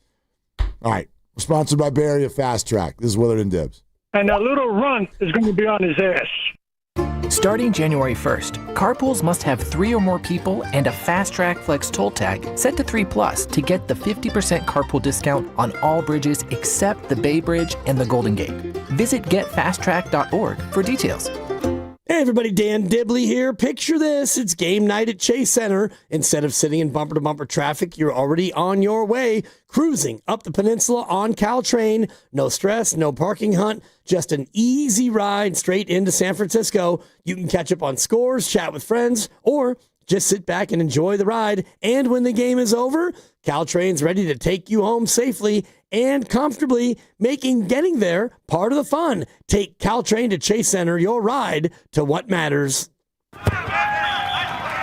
All right. We're sponsored by Bay Area Fast Track. This is Willard and Dibbs. And that little runt is going to be on his ass. Starting January 1st, carpools must have 3 or more people and a Fast Track Flex toll tag set to 3+ to get the 50% carpool discount on all bridges except the Bay Bridge and the Golden Gate. Visit getfasttrack.org for details. Hey everybody, Dan Dibley here. Picture this. It's game night at Chase Center. Instead of sitting in bumper-to-bumper traffic, you're already on your way, cruising up the peninsula on Caltrain. No stress, no parking hunt, just an easy ride straight into San Francisco. You can catch up on scores, chat with friends, or just sit back and enjoy the ride. And when the game is over, Caltrain's ready to take you home safely and comfortably, making getting there part of the fun. Take Caltrain to Chase Center, your ride to what matters.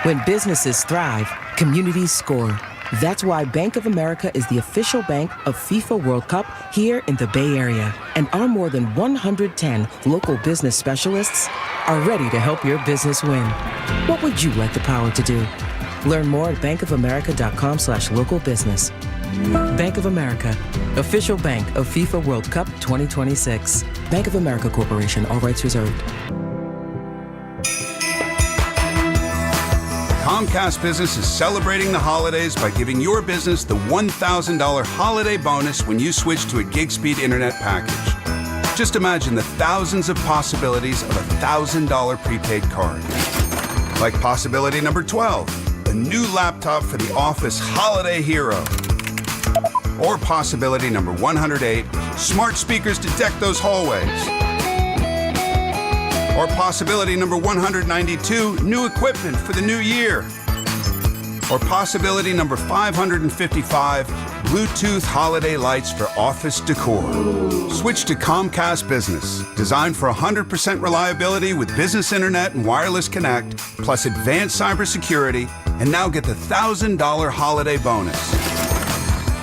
When businesses thrive, communities score. That's why Bank of America is the official bank of FIFA World Cup here in the Bay Area. And our more than 110 local business specialists are ready to help your business win. What would you like the power to do? Learn more at bankofamerica.com/local business. Bank of America, official bank of FIFA World Cup 2026. Bank of America Corporation, all rights reserved. Comcast Business is celebrating the holidays by giving your business the $1,000 holiday bonus when you switch to a gig speed internet package. Just imagine the thousands of possibilities of a $1,000 prepaid card. Like possibility number 12, a new laptop for the office holiday hero. Or possibility number 108, smart speakers to deck those hallways. Or possibility number 192, new equipment for the new year. Or possibility number 555, Bluetooth holiday lights for office decor. Switch to Comcast Business, designed for 100% reliability with business internet and wireless connect, plus advanced cybersecurity, and now get the $1,000 holiday bonus.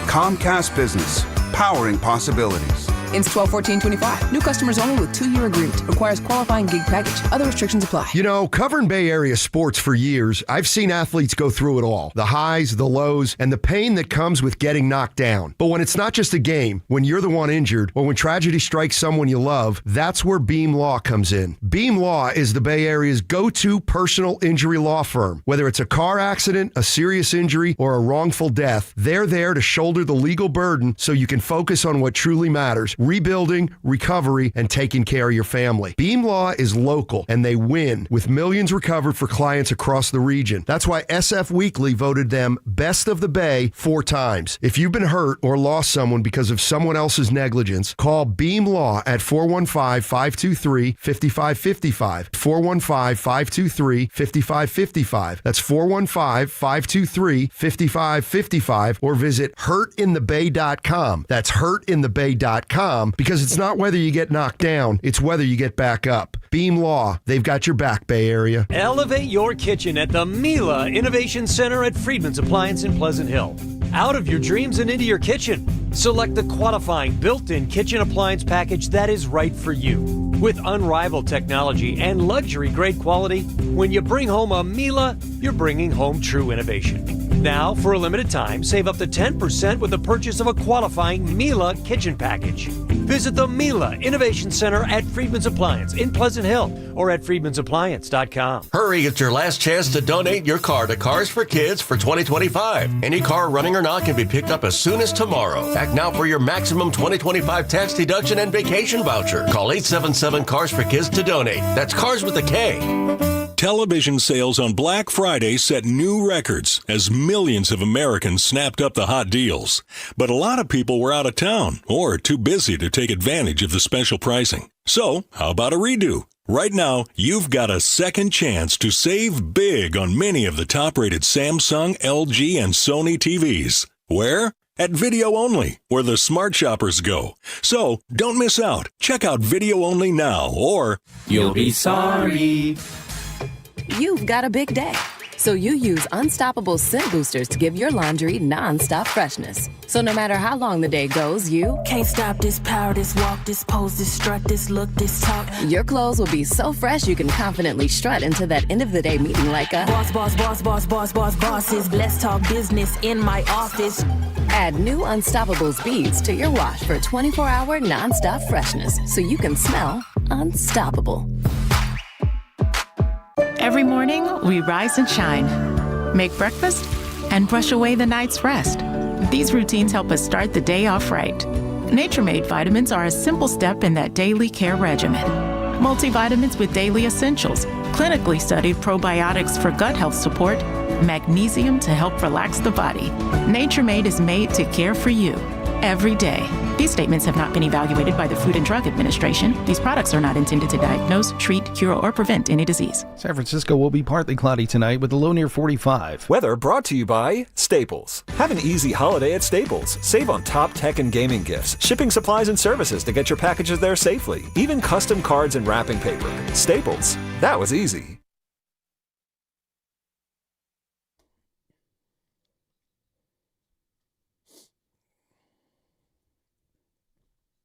Comcast Business, powering possibilities. Ends 12/14/25. New customers only with 2-year agreement. Requires qualifying gig package. Other restrictions apply. You know, covering Bay Area sports for years, I've seen athletes go through it all. The highs, the lows, and the pain that comes with getting knocked down. But when it's not just a game, when you're the one injured, or when tragedy strikes someone you love, that's where Beam Law comes in. Beam Law is the Bay Area's go-to personal injury law firm. Whether it's a car accident, a serious injury, or a wrongful death, they're there to shoulder the legal burden so you can focus on what truly matters: rebuilding, recovery, and taking care of your family. Beam Law is local, and they win, with millions recovered for clients across the region. That's why SF Weekly voted them Best of the Bay 4 times. If you've been hurt or lost someone because of someone else's negligence, call Beam Law at 415-523-5555. 415-523-5555. That's 415-523-5555, or visit hurtinthebay.com. That's hurtinthebay.com, because it's not whether you get knocked down, it's whether you get back up. Beam Law, they've got your back, Bay Area. Elevate your kitchen at the Mila Innovation Center at Friedman's Appliance in Pleasant Hill. Out of your dreams and into your kitchen. Select the qualifying built-in kitchen appliance package that is right for you. With unrivaled technology and luxury-grade quality, when you bring home a Mila, you're bringing home true innovation. Now, for a limited time, save up to 10% with the purchase of a qualifying Mila kitchen package. Visit the Mila Innovation Center at Friedman's Appliance in Pleasant Hill or at friedmansappliance.com. Hurry, it's your last chance to donate your car to Cars for Kids for 2025. Any car, running or not, can be picked up as soon as tomorrow. Act now for your maximum 2025 tax deduction and vacation voucher. Call 877-CARS-FOR-KIDS to donate. That's Cars with a K. Television sales on Black Friday set new records as millions of Americans snapped up the hot deals. But a lot of people were out of town or too busy to take advantage of the special pricing. So, how about a redo? Right now, you've got a second chance to save big on many of the top-rated Samsung, LG, and Sony TVs. Where? At Video Only, where the smart shoppers go. So, don't miss out. Check out Video Only now, or you'll be sorry. You've got a big day, so you use Unstoppable Scent Boosters to give your laundry non-stop freshness. So no matter how long the day goes, you can't stop this power, this walk, this pose, this strut, this look, this talk. Your clothes will be so fresh you can confidently strut into that end of the day meeting like a bosses. Let's talk business in my office. Add new Unstoppable beads to your wash for 24-hour non-stop freshness, so you can smell unstoppable. Every morning, we rise and shine, make breakfast, and brush away the night's rest. These routines help us start the day off right. Nature-Made vitamins are a simple step in that daily care regimen. Multivitamins with daily essentials, clinically studied probiotics for gut health support, magnesium to help relax the body. Nature-Made is made to care for you every day. These statements have not been evaluated by the Food and Drug Administration. These products are not intended to diagnose, treat, cure, or prevent any disease. San Francisco will be partly cloudy tonight with a low near 45. Weather brought to you by Staples. Have an easy holiday at Staples. Save on top tech and gaming gifts, shipping supplies and services to get your packages there safely, even custom cards and wrapping paper. Staples. That was easy.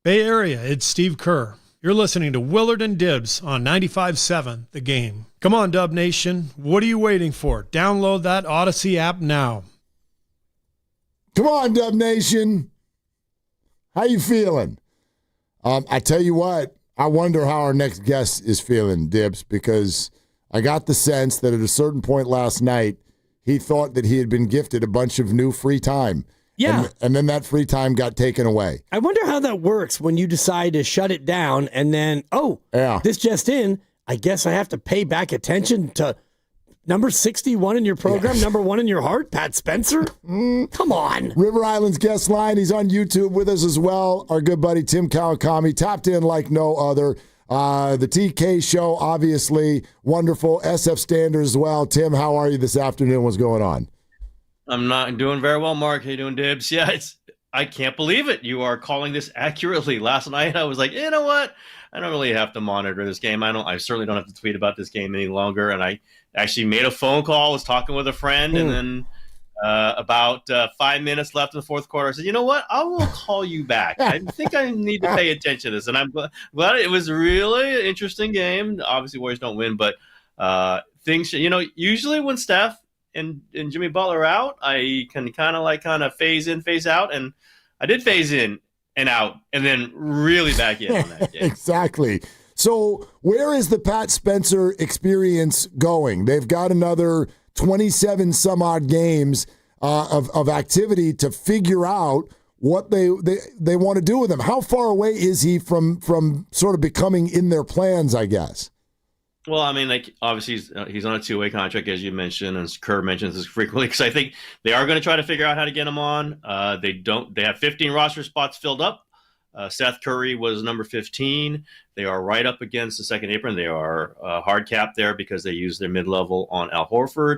Bay Area, it's Steve Kerr. You're listening to Willard and Dibbs on 95.7 The Game. Come on, Dub Nation. What are you waiting for? Download that Odyssey app now. Come on, Dub Nation. How you feeling? I tell you what, I wonder how our next guest is feeling, Dibbs, because I got the sense that at a certain point last night, he thought that he had been gifted a bunch of new free time. Yeah. And then that free time got taken away. I wonder how that works when you decide to shut it down and then, this just in, I guess I have to pay back attention to number 61 in your program, number 1 in your heart, Pat Spencer? Come on. River Island's guest line. He's on YouTube with us as well. Our good buddy Tim Kawakami, tapped in like no other. The TK show, obviously, wonderful. SF Standard as well. Tim, how are you this afternoon? What's going on? I'm not doing very well, Mark. How you doing, Dibs? Yeah, I can't believe it. You are calling this accurately. Last night I was like, you know what? I don't really have to monitor this game. I certainly don't have to tweet about this game any longer. And I actually made a phone call, was talking with a friend, and then about 5 minutes left in the fourth quarter, I said, you know what? I will call you back. I think I need to pay attention to this. And I'm glad it was really an interesting game. Obviously, Warriors don't win, but things, usually when Steph and Jimmy Butler are out, I can kind of phase in, phase out. And I did phase in and out and then really back in on that game. Exactly. So where is the Pat Spencer experience going? They've got another 27 some odd games of activity to figure out what they want to do with him. How far away is he from sort of becoming in their plans, I guess? Well, I mean, obviously he's on a two-way contract, as you mentioned, and Kerr mentions this frequently, because I think they are going to try to figure out how to get him on. They have 15 roster spots filled up. Seth Curry was number 15. They are right up against the second apron. They are hard capped there because they use their mid-level on Al Horford.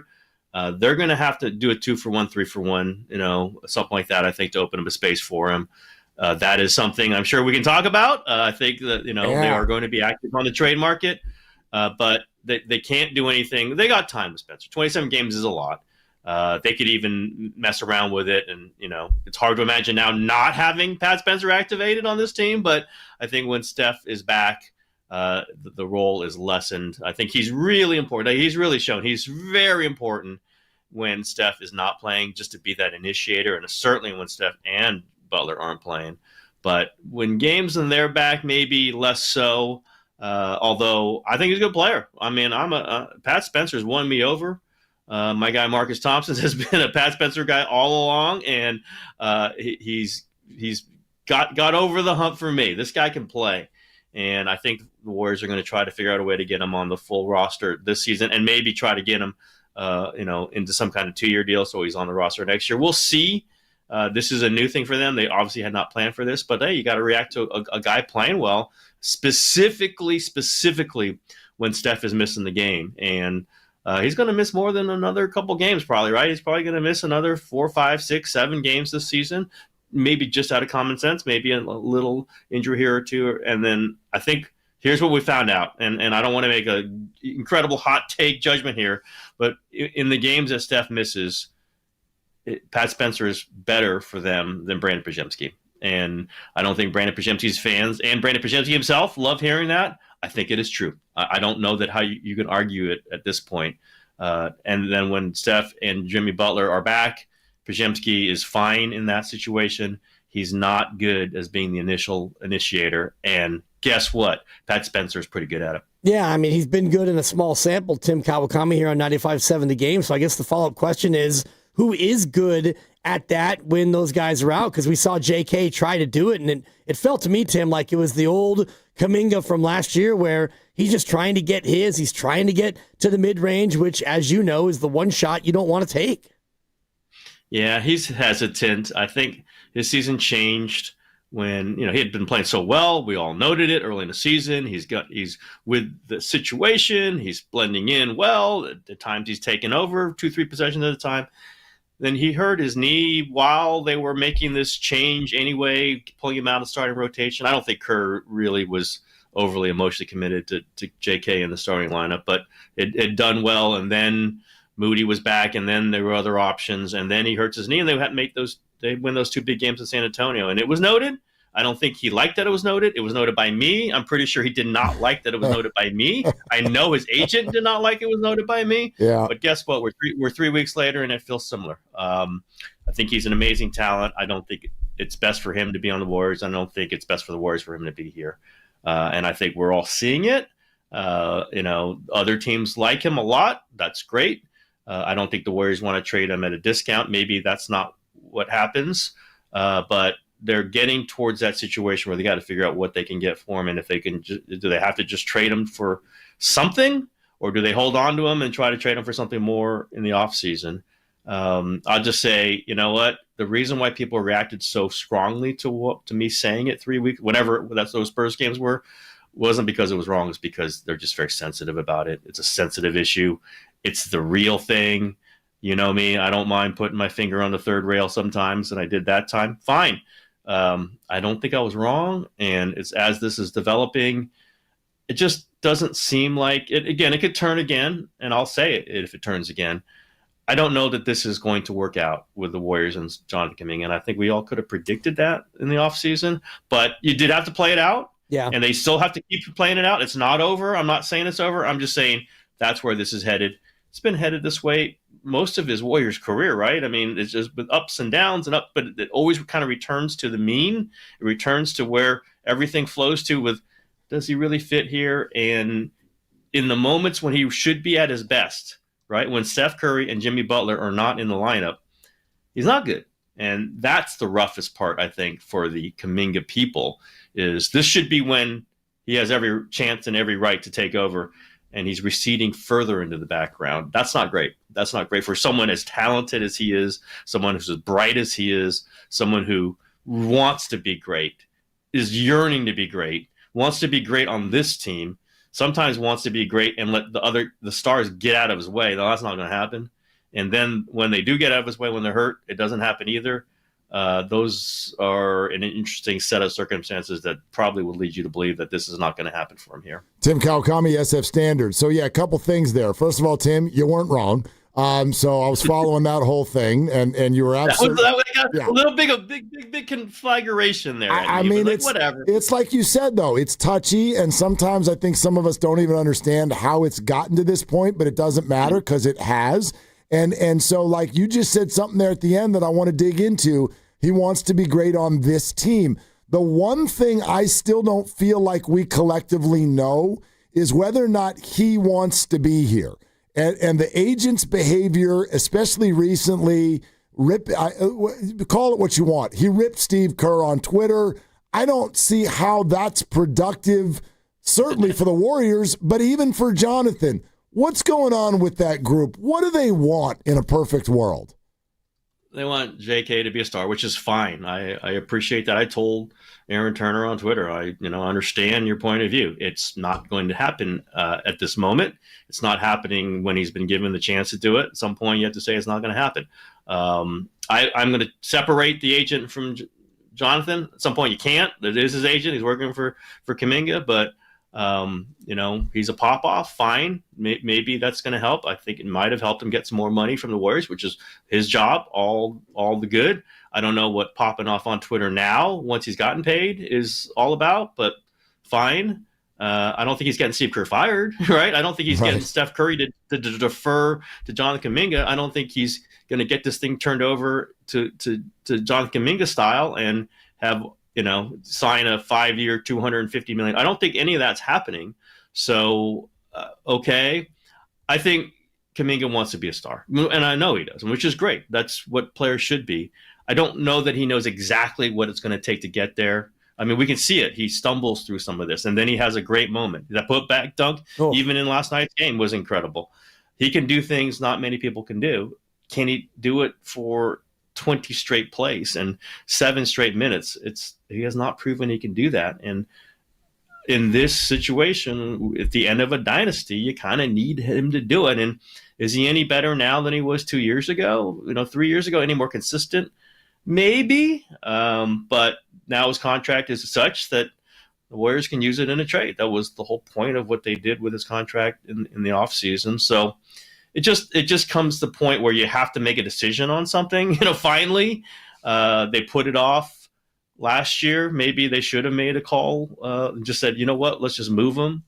They're going to have to do a 2-for-1, 3-for-1, something like that, I think, to open up a space for him. That is something I'm sure we can talk about. I think that, they are going to be active on the trade market. But they can't do anything. They got time with Spencer. 27 games is a lot. They could even mess around with it. And, it's hard to imagine now not having Pat Spencer activated on this team. But I think when Steph is back, the role is lessened. I think he's really important. He's really shown he's very important when Steph is not playing, just to be that initiator. And certainly when Steph and Butler aren't playing. But when games and they're back, maybe less so. Although I think he's a good player. I mean, Pat Spencer's won me over. My guy Marcus Thompson has been a Pat Spencer guy all along, and he's got over the hump for me. This guy can play, and I think the Warriors are going to try to figure out a way to get him on the full roster this season, and maybe try to get him, into some kind of 2-year deal so he's on the roster next year. We'll see. This is a new thing for them. They obviously had not planned for this, but hey, you got to react to a guy playing well. Specifically when Steph is missing the game. And he's going to miss more than another couple games probably, right? He's probably going to miss another 4, 5, 6, 7 games this season, maybe just out of common sense, maybe a little injury here or two. And then I think here's what we found out, and I don't want to make an incredible hot take judgment here, but in the games that Steph misses, Pat Spencer is better for them than Brandon Podziemski. And I don't think Brandon Podziemski's fans and Brandon Podziemski himself love hearing that. I think it is true. I don't know that how you can argue it at this point. And then when Steph and Jimmy Butler are back, Podziemski is fine in that situation. He's not good as being the initial initiator. And guess what? Pat Spencer is pretty good at it. Yeah, I mean, he's been good in a small sample, Tim Kawakami here on 95.7 The Game. So I guess the follow-up question is, who is good at that when those guys are out? Because we saw JK try to do it, and it felt to me, Tim, like it was the old Kuminga from last year where he's just trying to get his. He's trying to get to the mid-range, which, as you know, is the one shot you don't want to take. Yeah, he's hesitant. I think his season changed when he had been playing so well. We all noted it early in the season. He's with the situation. He's blending in well. At times he's taking over 2-3 possessions at a time. Then he hurt his knee while they were making this change anyway, pulling him out of starting rotation. I don't think Kerr really was overly emotionally committed to JK in the starting lineup, but it had done well. And then Moody was back, and then there were other options. And then he hurts his knee, and they had to make they win those 2 big games in San Antonio. And it was noted. I don't think he liked that it was noted. It was noted by me. I'm pretty sure he did not like that it was noted by me. I know his agent did not like it was noted by me. Yeah. But guess what? We're 3 weeks later, and it feels similar. I think he's an amazing talent. I don't think it's best for him to be on the Warriors. I don't think it's best for the Warriors for him to be here. And I think we're all seeing it. Other teams like him a lot. That's great. I don't think the Warriors want to trade him at a discount. Maybe that's not what happens. But they're getting towards that situation where they got to figure out what they can get for him, and if they can, do they have to just trade him for something, or do they hold on to him and try to trade him for something more in the offseason? I'll just say, you know what? The reason why people reacted so strongly to me saying it 3 weeks, whenever those Spurs games were, wasn't because it was wrong. It's because they're just very sensitive about it. It's a sensitive issue. It's the real thing. You know me, I don't mind putting my finger on the third rail sometimes, and I did that time. Fine. I don't think I was wrong. And it's as this is developing, it just doesn't seem like it. Again, it could turn again, and I'll say it if it turns again. I don't know that this is going to work out with the Warriors and Jonathan Kuminga, and I think we all could have predicted that in the offseason, but you did have to play it out. Yeah. And they still have to keep playing it out. It's not over. I'm not saying it's over. I'm just saying that's where this is headed. It's been headed this way most of his Warriors career, right? I mean, it's just been ups and downs and up, but it always kind of returns to the mean. It returns to where everything flows to with, does he really fit here? And in the moments when he should be at his best, right? When Steph Curry and Jimmy Butler are not in the lineup, he's not good. And that's the roughest part, I think, for the Kuminga people, is this should be when he has every chance and every right to take over, and he's receding further into the background. That's not great. That's not great for someone as talented as he is, someone who's as bright as he is, someone who wants to be great, is yearning to be great, wants to be great on this team, sometimes wants to be great and let the stars get out of his way. No, that's not going to happen. And then when they do get out of his way, when they're hurt, it doesn't happen either. Those are an interesting set of circumstances that probably would lead you to believe that this is not going to happen for him here. Tim Kawakami, SF Standard. So, yeah, a couple things there. First of all, Tim, you weren't wrong. So I was following that whole thing, and you were absolutely a little big conflagration there. I mean, it's whatever. It's like you said, though. It's touchy, and sometimes I think some of us don't even understand how it's gotten to this point, but it doesn't matter because it has. And so, like, you just said something there at the end that I want to dig into. He wants to be great on this team. The one thing I still don't feel like we collectively know is whether or not he wants to be here. And the agent's behavior, especially recently, call it what you want. He ripped Steve Kerr on Twitter. I don't see how that's productive, certainly for the Warriors, but even for Jonathan. What's going on with that group? What do they want in a perfect world? They want JK to be a star, which is fine. I appreciate that. I told Aaron Turner on Twitter, I understand your point of view. It's not going to happen at this moment. It's not happening when he's been given the chance to do it. At some point, you have to say it's not going to happen. I'm going to separate the agent from Jonathan. At some point, you can't. It is his agent. He's working for Kuminga, but he's a pop-off. Fine. Maybe that's going to help. I think it might have helped him get some more money from the Warriors, which is his job, all the good. I don't know what popping off on Twitter now, once he's gotten paid, is all about, but fine. I don't think he's getting Steve Kerr fired, right? I don't think he's getting Steph Curry to defer to Jonathan Kuminga. I don't think he's going to get this thing turned over to Jonathan Kuminga style and have sign a 5-year, $250 million. I don't think any of that's happening. So, okay. I think Kuminga wants to be a star, and I know he does, which is great. That's what players should be. I don't know that he knows exactly what it's going to take to get there. I mean, we can see it. He stumbles through some of this, and then he has a great moment. That put-back dunk, even in last night's game, was incredible. He can do things not many people can do. Can he do it for 20 straight plays and 7 straight minutes? He has not proven he can do that. And in this situation, at the end of a dynasty, you kind of need him to do it. And is he any better now than he was 2 years ago? 3 years ago? Any more consistent? Maybe. But now his contract is such that the Warriors can use it in a trade. That was the whole point of what they did with his contract in the offseason. So it just comes to the point where you have to make a decision on something. Finally, they put it off last year. Maybe they should have made a call and just said, you know what, let's just move him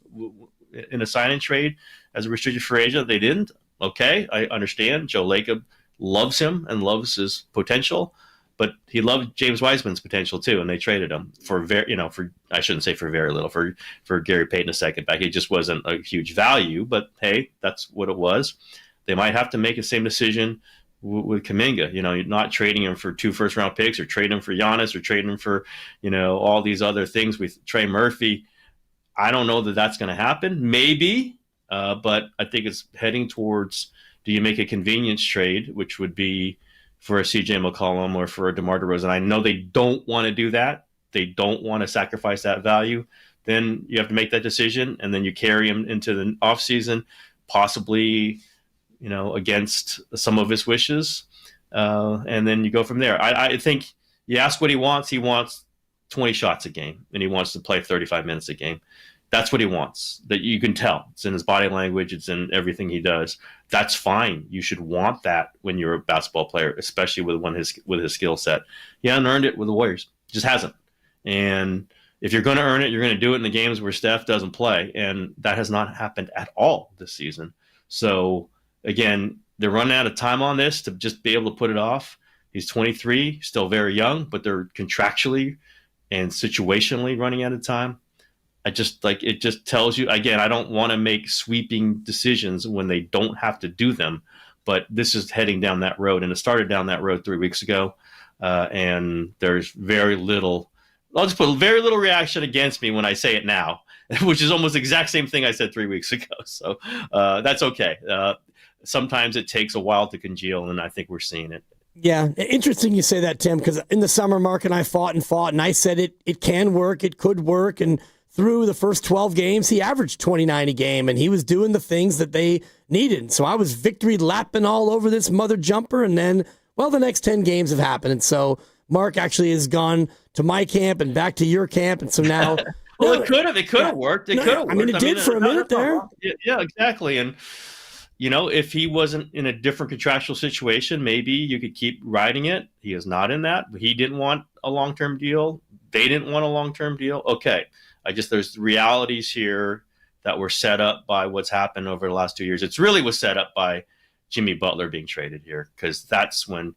in a sign and trade as a restricted free agent. They didn't. Okay, I understand. Joe Lacob loves him and loves his potential, but he loved James Wiseman's potential too, and they traded him for I shouldn't say for very little, for Gary Payton a second back. He just wasn't a huge value, but hey, that's what it was. They might have to make the same decision with Kuminga. You're not trading him for 2 first-round picks, or trading him for Giannis, or trading him for, all these other things with Trey Murphy. I don't know that that's going to happen. Maybe, but I think it's heading towards, do you make a convenience trade, which would be for a CJ McCollum or for a DeMar DeRozan? I know they don't want to do that. They don't want to sacrifice that value. Then you have to make that decision, and then you carry him into the offseason, possibly, against some of his wishes. And then you go from there. I think you ask what he wants. He wants 20 shots a game, and he wants to play 35 minutes a game. That's what he wants. That you can tell. It's in his body language. It's in everything he does. That's fine. You should want that when you're a basketball player, especially with his skill set. He hasn't earned it with the Warriors. He just hasn't. And if you're going to earn it, you're going to do it in the games where Steph doesn't play. And that has not happened at all this season. So, again, they're running out of time on this to just be able to put it off. He's 23, still very young, but they're contractually and situationally running out of time. It just tells you, again, I don't want to make sweeping decisions when they don't have to do them, but this is heading down that road, and it started down that road 3 weeks ago, and there's very little reaction against me when I say it now, which is almost the exact same thing I said 3 weeks ago. So that's okay. Sometimes it takes a while to congeal, and I think we're seeing it. Yeah, interesting you say that, Tim, because in the summer, Mark and I fought, and I said it can work, it could work, and through the first 12 games, he averaged 29 a game, and he was doing the things that they needed. So I was victory lapping all over this mother jumper, and then, the next 10 games have happened, and so Mark actually has gone to my camp and back to your camp, and so now... Well, it could have worked. It could have worked. I mean, it did for a minute there. Yeah, exactly, and... if he wasn't in a different contractual situation, maybe you could keep riding it. He is not in that. He didn't want a long-term deal. They didn't want a long-term deal. Okay. There's realities here that were set up by what's happened over the last 2 years. It's really was set up by Jimmy Butler being traded here, because that's when,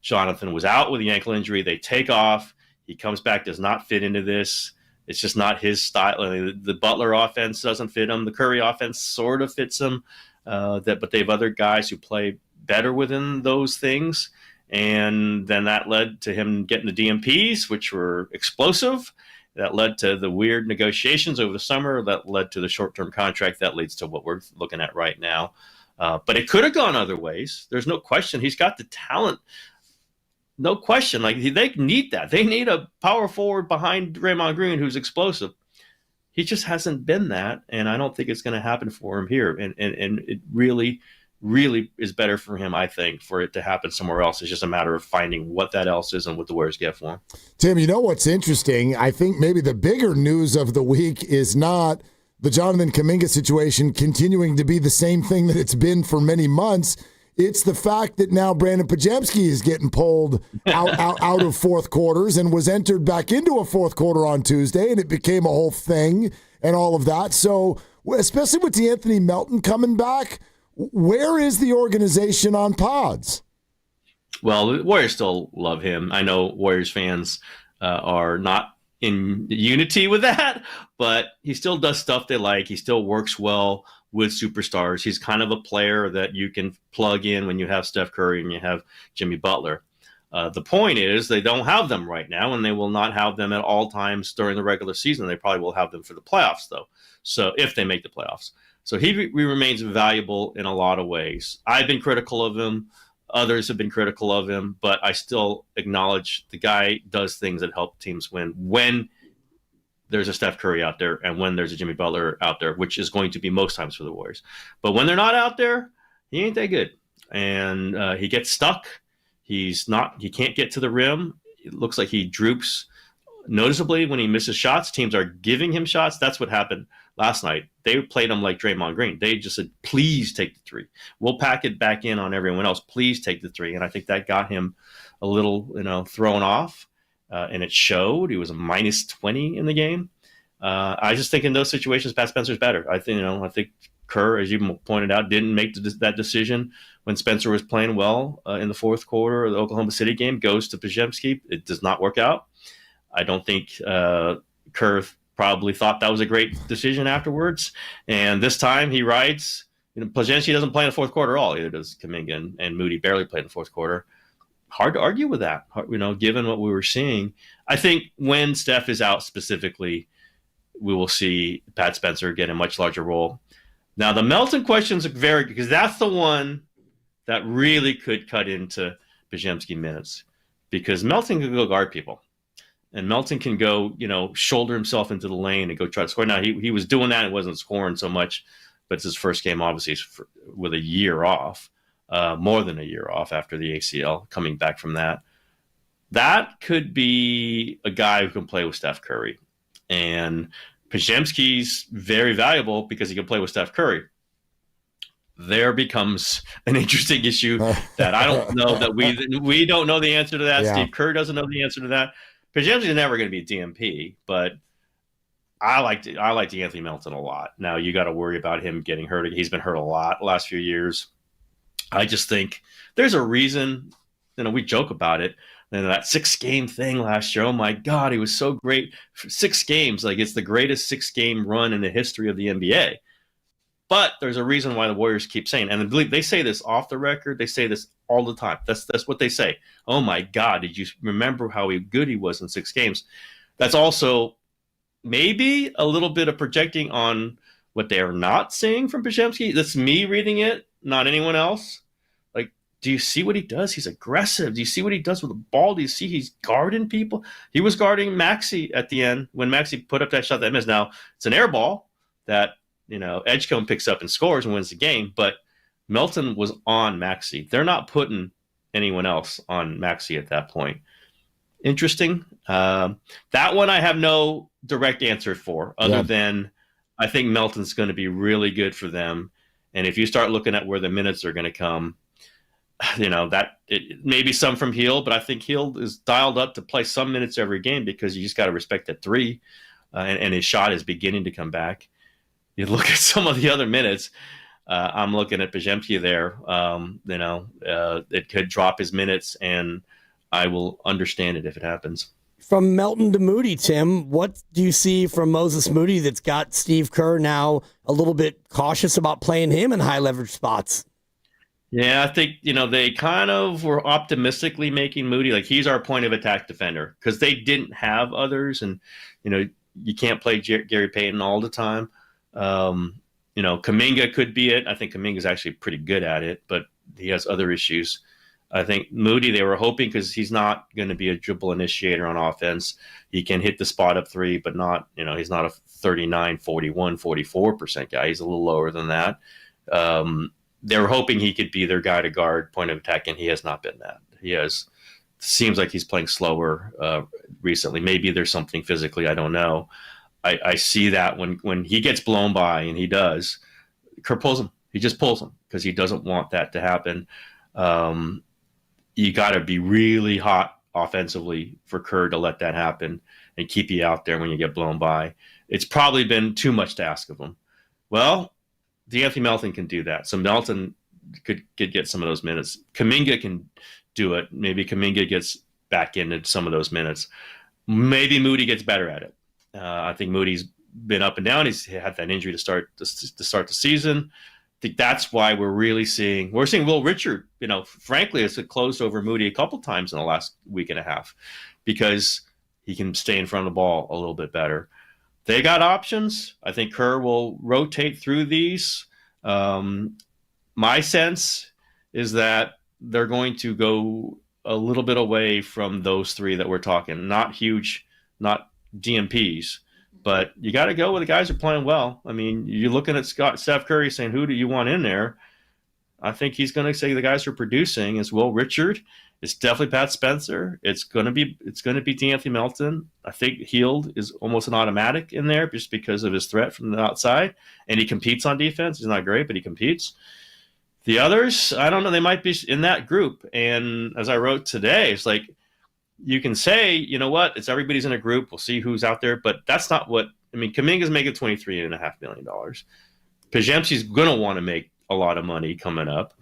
Jonathan was out with the ankle injury. They take off. He comes back, does not fit into this. It's just not his style. The Butler offense doesn't fit him. The Curry offense sort of fits him. But they have other guys who play better within those things. And then that led to him getting the DMPs, which were explosive. That led to the weird negotiations over the summer. That led to the short-term contract. That leads to what we're looking at right now. But it could have gone other ways. There's no question. He's got the talent. No question. They need that. They need a power forward behind Draymond Green who's explosive. He just hasn't been that, and I don't think it's going to happen for him here. And it really, really is better for him, I think, for it to happen somewhere else. It's just a matter of finding what that else is and what the Warriors get for him. Tim, what's interesting? I think maybe the bigger news of the week is not the Jonathan Kuminga situation continuing to be the same thing that it's been for many months. It's the fact that now Brandon Podziemski is getting pulled out of fourth quarters and was entered back into a fourth quarter on Tuesday, and it became a whole thing and all of that. So, especially with D'Anthony Melton coming back, where is the organization on pods? Well, the Warriors still love him. I know Warriors fans are not in unity with that, but he still does stuff they like. He still works well with superstars. He's kind of a player that you can plug in when you have Steph Curry and you have Jimmy Butler. The point is they don't have them right now, and they will not have them at all times during the regular season. They probably will have them for the playoffs, though. So if they make the playoffs. So he remains valuable in a lot of ways. I've been critical of him. Others have been critical of him, but I still acknowledge the guy does things that help teams win when there's a Steph Curry out there and when there's a Jimmy Butler out there, which is going to be most times for the Warriors. But when they're not out there, he ain't that good. And he gets stuck. He can't get to the rim. It looks like he droops noticeably when he misses shots. Teams are giving him shots. That's what happened last night. They played him like Draymond Green. They just said, please take the three. We'll pack it back in on everyone else. Please take the three. And I think that got him a little, thrown off. And it showed. He was a minus 20 in the game. I just think in those situations, Pat Spencer's better. I think Kerr, as you pointed out, didn't make that decision when Spencer was playing well in the fourth quarter of the Oklahoma City game. Goes to Podziemski. It does not work out. I don't think Kerr probably thought that was a great decision afterwards. And this time he rides Plzeňanski doesn't play in the fourth quarter at all. Either does Kuminga, and Moody barely played in the fourth quarter. Hard to argue with that, given what we were seeing. I think when Steph is out specifically, we will see Pat Spencer get a much larger role. Now, the Melton questions are because that's the one that really could cut into Podziemski minutes, because Melton can go guard people. And Melton can go, shoulder himself into the lane and go try to score. Now, he was doing that and wasn't scoring so much, but it's his first game, obviously, with a year off, more than a year off after the ACL, coming back from that. That could be a guy who can play with Steph Curry. And Podziemski's very valuable because he can play with Steph Curry. There becomes an interesting issue that I don't know that we don't know the answer to that. Yeah. Steve Kerr doesn't know the answer to that. Podziemski's never going to be DMP, but I like Anthony Melton a lot. Now you got to worry about him getting hurt. He's been hurt a lot the last few years. I just think there's a reason. We joke about it. And that 6-game thing last year, oh my God, he was so great. 6 games, like it's the greatest 6-game run in the history of the NBA. But there's a reason why the Warriors keep saying, and I believe they say this off the record, they say this all the time. That's what they say. Oh my God, did you remember how good he was in 6 games? That's also maybe a little bit of projecting on what they are not seeing from Podziemski. That's me reading it, not anyone else. Do you see what he does? He's aggressive. Do you see what he does with the ball? Do you see he's guarding people? He was guarding Maxey at the end when Maxey put up that shot that missed. Now, it's an air ball that, Edgecombe picks up and scores and wins the game, but Melton was on Maxey. They're not putting anyone else on Maxey at that point. Interesting. That one I have no direct answer for other than I think Melton's going to be really good for them. And if you start looking at where the minutes are going to come, that it maybe some from Hield, but I think Hield is dialed up to play some minutes every game because you just got to respect that 3, and his shot is beginning to come back. You look at some of the other minutes. I'm looking at Podziemski there. It could drop his minutes, and I will understand it if it happens. From Melton to Moody, Tim, what do you see from Moses Moody that's got Steve Kerr now a little bit cautious about playing him in high leverage spots? Yeah, I think, they kind of were optimistically making Moody like he's our point of attack defender because they didn't have others. And, you can't play Gary Payton all the time. Kuminga could be it. I think Kuminga is actually pretty good at it, but he has other issues. I think Moody, they were hoping because he's not going to be a dribble initiator on offense. He can hit the spot up 3, but not, he's not a 39, 41, 44% guy. He's a little lower than that. They were hoping he could be their guy to guard point of attack, and he has not been that. Seems like he's playing slower recently. Maybe there's something physically, I don't know. I see that when he gets blown by, and he does, Kerr pulls him. He just pulls him because he doesn't want that to happen. You got to be really hot offensively for Kerr to let that happen and keep you out there when you get blown by. It's probably been too much to ask of him. Well, D'Anthony Melton can do that. So Melton could get some of those minutes. Kuminga can do it. Maybe Kuminga gets back into some of those minutes. Maybe Moody gets better at it. I think Moody's been up and down. He's had that injury to start the season. I think that's why we're seeing Will Richard. Frankly, it's closed over Moody a couple times in the last week and a half because he can stay in front of the ball a little bit better. They got options. I think Kerr will rotate through these. My sense is that they're going to go a little bit away from those 3 that we're talking. Not huge, not DMPs, but you got to go with the guys who are playing well. I mean, you're looking at Steph Curry saying, who do you want in there? I think he's going to say the guys who are producing is Will Richard. It's definitely Pat Spencer. It's going to be D'Anthony Melton. I think Hield is almost an automatic in there just because of his threat from the outside, and he competes on defense. He's not great, but he competes. The others, I don't know. They might be in that group. And as I wrote today, it's like you can say, you know what? It's everybody's in a group. We'll see who's out there, but that's not what. I mean, Kuminga's making $23.5 million. Podziemski's going to want to make a lot of money coming up.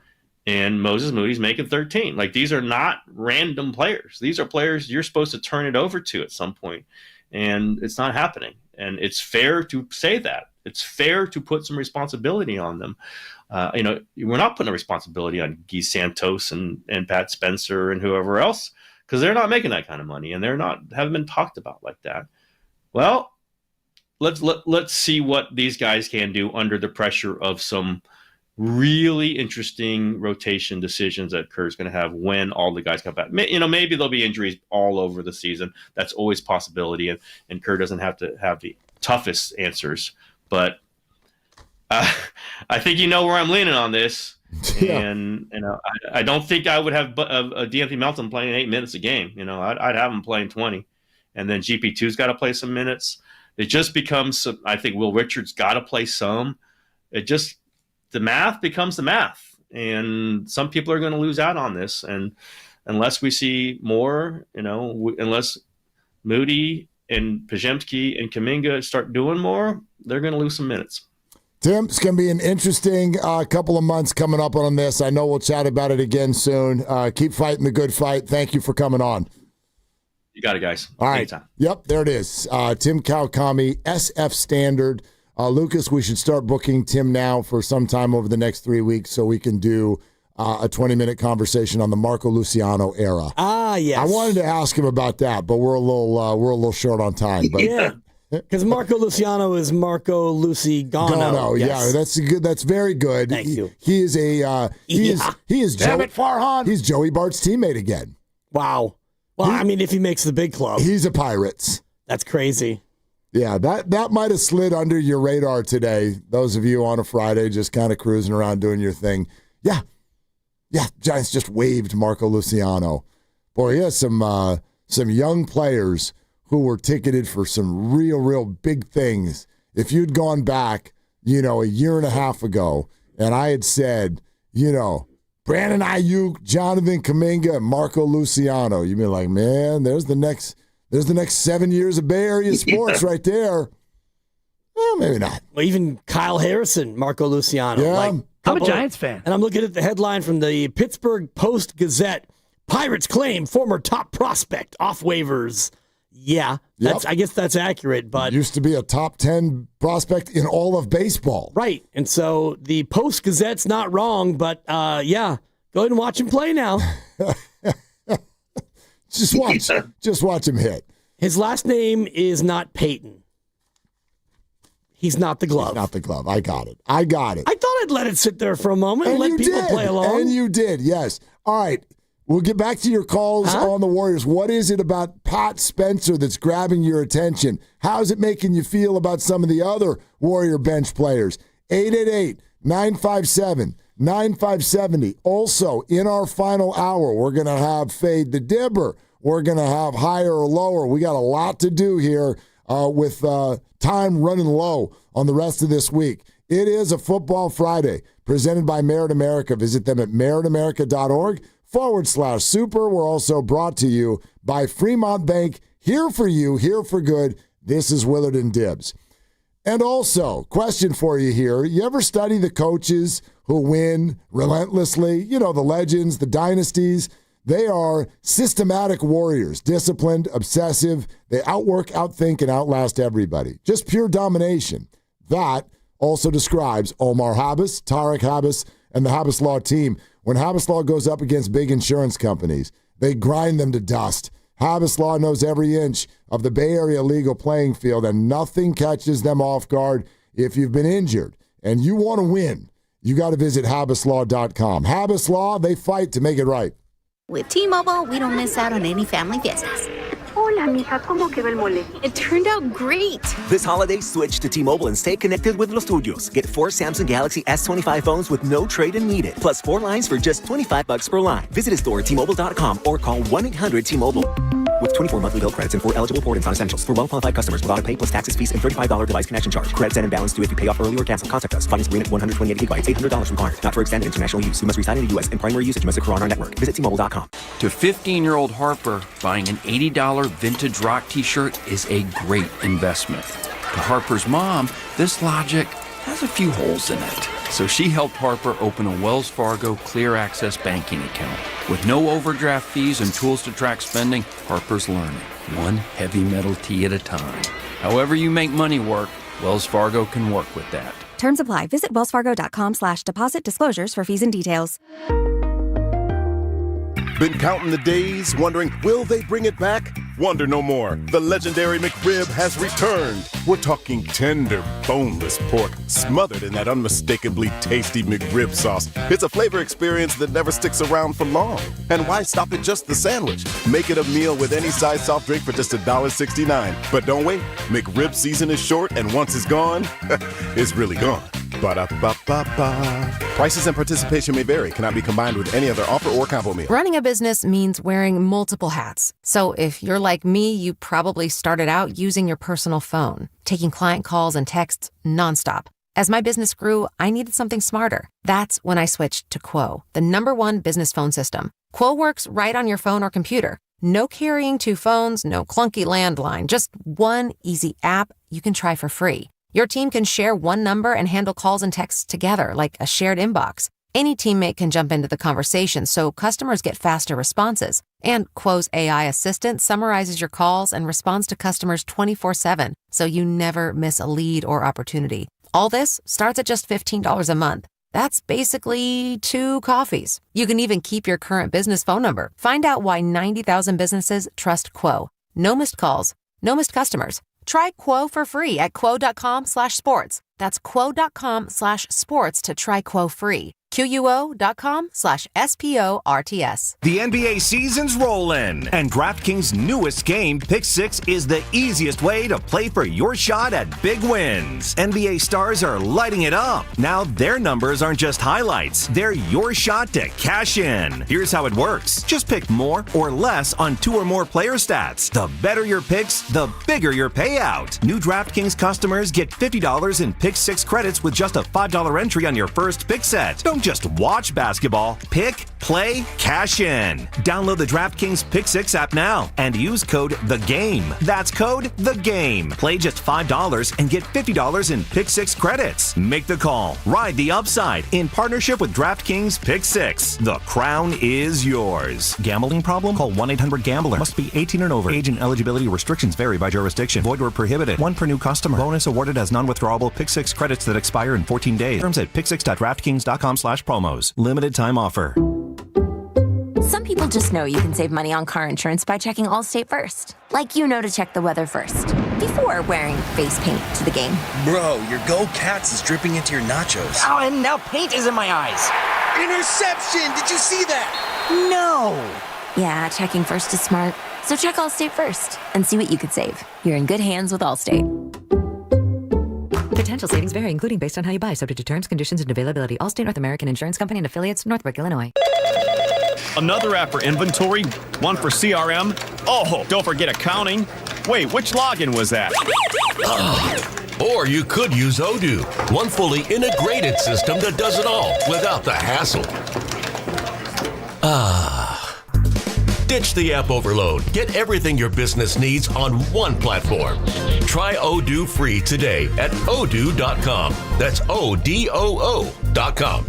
And Moses Moody's making 13. Like, these are not random players. These are players you're supposed to turn it over to at some point. And it's not happening. And it's fair to say that. It's fair to put some responsibility on them. we're not putting a responsibility on Guy Santos and Pat Spencer and whoever else, because they're not making that kind of money and haven't been talked about like that. Well, let's see what these guys can do under the pressure of some really interesting rotation decisions that Kerr's going to have when all the guys come back. Maybe there'll be injuries all over the season. That's always a possibility, and Kerr doesn't have to have the toughest answers. But I think where I'm leaning on this. Yeah. And I don't think I would have D'Anthony Melton playing 8 minutes a game. I'd have him playing 20, and then GP2's got to play some minutes. It just becomes, I think Will Richards got to play some. The math becomes the math, and some people are going to lose out on this. And unless we see more, unless Moody and Pajemski and Kuminga start doing more, they're going to lose some minutes. Tim, it's going to be an interesting couple of months coming up on this. I know we'll chat about it again soon. Keep fighting the good fight. Thank you for coming on. You got it, guys. All right. Anytime. Yep, there it is. Tim Kawakami, SF Standard. Lucas, we should start booking Tim now for some time over the next 3 weeks so we can do a 20-minute conversation on the Marco Luciano era. Yes. I wanted to ask him about that, but we're a little short on time. But yeah. Because Marco Luciano is Marco Lucigano. Yes. Yeah, that's very good. Thank you. He is he is Damn it, Farhan. He's Joey Bart's teammate again. Wow. Well, if he makes the big club, he's a Pirates. That's crazy. Yeah, that might have slid under your radar today. Those of you on a Friday just kind of cruising around doing your thing. Yeah, Giants just waived Marco Luciano. Boy, he has some young players who were ticketed for some real big things. If you'd gone back, a year and a half ago, and I had said, Brandon Ayuk, Jonathan Kuminga, and Marco Luciano, you'd be like, man, there's the next 7 years of Bay Area sports right there. Well, maybe not. Well, even Kyle Harrison, Marco Luciano. Yeah. I'm a Giants fan. And I'm looking at the headline from the Pittsburgh Post-Gazette. Pirates claim former top prospect off waivers. Yeah, I guess that's accurate. But used to be a top 10 prospect in all of baseball. Right. And so the Post-Gazette's not wrong, but go ahead and watch him play now. Just watch him hit. His last name is not Peyton. He's not the glove. He's not the glove. I got it. I thought I'd let it sit there for a moment and let people play along. And you did, yes. All right. We'll get back to your calls on the Warriors. What is it about Pat Spencer that's grabbing your attention? How is it making you feel about some of the other Warrior bench players? 888-957-9570. Also, in our final hour, we're going to have Fade the Dibber. We're going to have higher or lower. We got a lot to do here with time running low on the rest of this week. It is a Football Friday presented by Merit America. Visit them at meritamerica.org/super. We're also brought to you by Fremont Bank. Here for you, here for good. This is Willard and Dibbs. And also, question for you here. You ever study the coaches who win relentlessly? The legends, the dynasties. They are systematic warriors, disciplined, obsessive. They outwork, outthink, and outlast everybody. Just pure domination. That also describes Omar Habas, Tarek Habas, and the Habas Law team. When Habas Law goes up against big insurance companies, they grind them to dust. Habas Law knows every inch of the Bay Area legal playing field, and nothing catches them off guard. If you've been injured and you want to win, you got to visit habaslaw.com. Habas Law, they fight to make it right. With T-Mobile, we don't miss out on any family fiestas. Hola, mija, ¿cómo quedó el mole? It turned out great. This holiday, switch to T-Mobile and stay connected with los tuyos. Get 4 Samsung Galaxy S25 phones with no trade-in needed, plus 4 lines for just $25 per line. Visit a store at T-Mobile.com or call 1-800-T-Mobile. With 24 monthly bill credits and 4 eligible port-ins on essentials. For well-qualified customers with auto-pay plus taxes, fees, and $35 device connection charge. Credits and imbalance due if you pay off early or cancel. Contact us. Finance agreement 128 gigabytes, $800 required. Not for extended international use. You must reside in the U.S. and primary usage must occur on our network. Visit T-Mobile.com. To 15-year-old Harper, buying an $80 vintage rock t-shirt is a great investment. To Harper's mom, this logic has a few holes in it. So she helped Harper open a Wells Fargo Clear Access banking account. With no overdraft fees and tools to track spending, Harper's learning, one heavy metal tee at a time. However you make money work, Wells Fargo can work with that. Terms apply. Visit wellsfargo.com/deposit disclosures for fees and details. Been counting the days, wondering, will they bring it back? Wonder no more. The legendary McRib has returned. We're talking tender, boneless pork, smothered in that unmistakably tasty McRib sauce. It's a flavor experience that never sticks around for long. And why stop at just the sandwich? Make it a meal with any size soft drink for just $1.69. But don't wait. McRib season is short, and once it's gone, it's really gone. Ba-da-ba-ba-ba. Prices and participation may vary. Cannot be combined with any other offer or combo meal. Running a business means wearing multiple hats. So if you're like me, you probably started out using your personal phone, taking client calls and texts nonstop. As my business grew, I needed something smarter. That's when I switched to Quo, the #1 business phone system. Quo works right on your phone or computer. No carrying 2 phones, no clunky landline, just one easy app you can try for free. Your team can share one number and handle calls and texts together like a shared inbox. Any teammate can jump into the conversation so customers get faster responses. And Quo's AI assistant summarizes your calls and responds to customers 24/7, so you never miss a lead or opportunity. All this starts at just $15 a month. That's basically 2 coffees. You can even keep your current business phone number. Find out why 90,000 businesses trust Quo. No missed calls, no missed customers. Try Quo for free at quo.com/sports. That's quo.com/sports to try Quo free. QUO.com/SPORTS. The NBA season's rollin', and DraftKings' newest game, Pick 6, is the easiest way to play for your shot at big wins. NBA stars are lighting it up. Now their numbers aren't just highlights, they're your shot to cash in. Here's how it works. Just pick more or less on 2 or more player stats. The better your picks, the bigger your payout. New DraftKings customers get $50 in Pick 6 credits with just a $5 entry on your first pick set. Don't just watch basketball. Pick, play, cash in. Download the DraftKings Pick 6 app now and use code THEGAME. That's code THEGAME. Play just $5 and get $50 in Pick 6 credits. Make the call. Ride the upside in partnership with DraftKings Pick 6. The crown is yours. Gambling problem? Call 1-800-GAMBLER. Must be 18 and over. Age and eligibility restrictions vary by jurisdiction. Void where prohibited. 1 per new customer. Bonus awarded as non-withdrawable Pick 6 credits that expire in 14 days. Terms at pick6.draftkings.com/promos. Limited time offer. Some people just know you can save money on car insurance by checking Allstate first. Like you know to check the weather first, before wearing face paint to the game. Bro, your Go Cats is dripping into your nachos. Oh, and now paint is in my eyes. Interception! Did you see that? No! Yeah, checking first is smart. So check Allstate first and see what you could save. You're in good hands with Allstate. Potential savings vary, including based on how you buy, subject to terms, conditions, and availability. Allstate North American Insurance Company and affiliates, Northbrook, Illinois. Another app for inventory, one for CRM. Oh, don't forget accounting. Wait, which login was that? Or you could use Odoo, one fully integrated system that does it all without the hassle. Ditch the app overload. Get everything your business needs on one platform. Try Odoo free today at odoo.com. That's ODOO.com.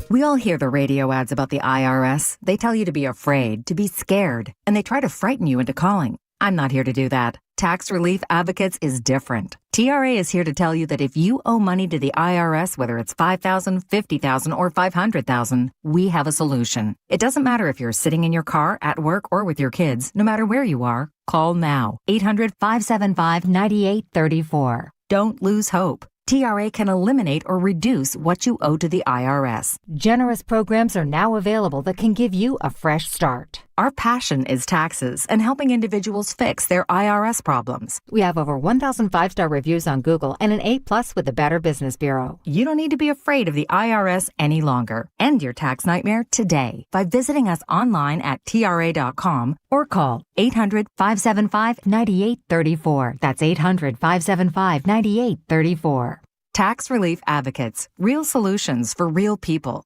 We all hear the radio ads about the IRS. They tell you to be afraid, to be scared, and they try to frighten you into calling. I'm not here to do that. Tax Relief Advocates is different. TRA is here to tell you that if you owe money to the IRS, whether it's $5,000, $50,000, or $500,000, we have a solution. It doesn't matter if you're sitting in your car, at work, or with your kids. No matter where you are, call now. 800-575-9834. Don't lose hope. TRA can eliminate or reduce what you owe to the IRS. Generous programs are now available that can give you a fresh start. Our passion is taxes and helping individuals fix their IRS problems. We have over 1,000 5-star reviews on Google and an A+ with the Better Business Bureau. You don't need to be afraid of the IRS any longer. End your tax nightmare today by visiting us online at TRA.com or call 800-575-9834. That's 800-575-9834. Tax Relief Advocates. Real solutions for real people.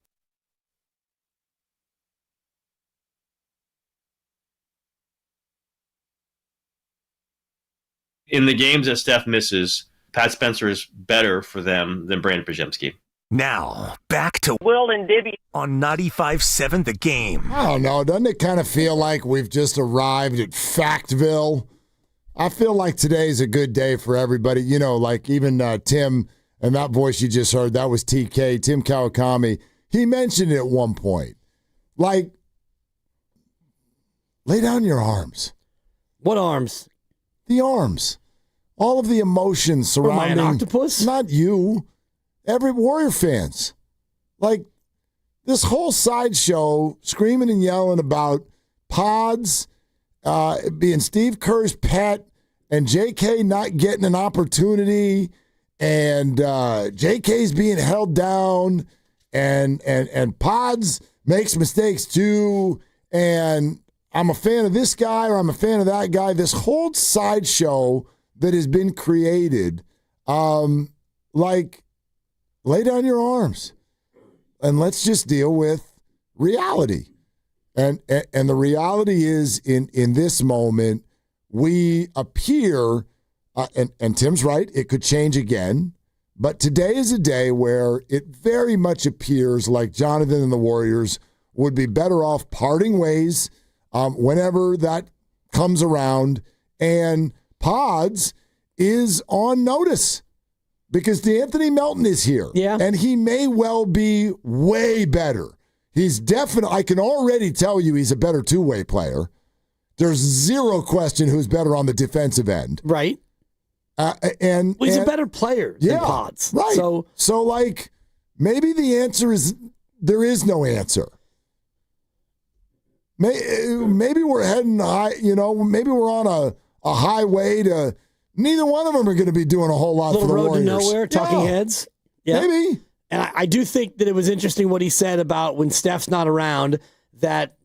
In the games that Steph misses, Pat Spencer is better for them than Brandon Przemski. Now, back to Will and Dibby on 95.7 The Game. I don't know. Doesn't it kind of feel like we've just arrived at Factville? I feel like today's a good day for everybody. You know, like even Tim and that voice you just heard, that was TK, Tim Kawakami. He mentioned it at one point. Like, lay down your arms. What arms? The arms. All of the emotions surrounding. Am I an octopus? Not you. Every Warrior fans. Like, this whole sideshow screaming and yelling about Pods being Steve Kerr's pet and JK not getting an opportunity and JK's being held down and Pods makes mistakes too and I'm a fan of this guy or I'm a fan of that guy. This whole sideshow that has been created, like, lay down your arms and let's just deal with reality. And the reality is in this moment, we appear, and Tim's right, it could change again. But today is a day where it very much appears like Jonathan and the Warriors would be better off parting ways whenever that comes around. And Pods is on notice because DeAnthony Melton is here. Yeah. And he may well be way better. He's definitely, I can already tell you he's a better two-way player. There's zero question who's better on the defensive end. Right. And he's a better player than Pods. Right. So like, maybe the answer is there is no answer. Maybe we're heading high, maybe we're on a highway to neither one of them are going to be doing a whole lot for the Warriors. Little road to nowhere, talking heads. Yeah. Maybe. And I do think that it was interesting what he said about when Steph's not around that,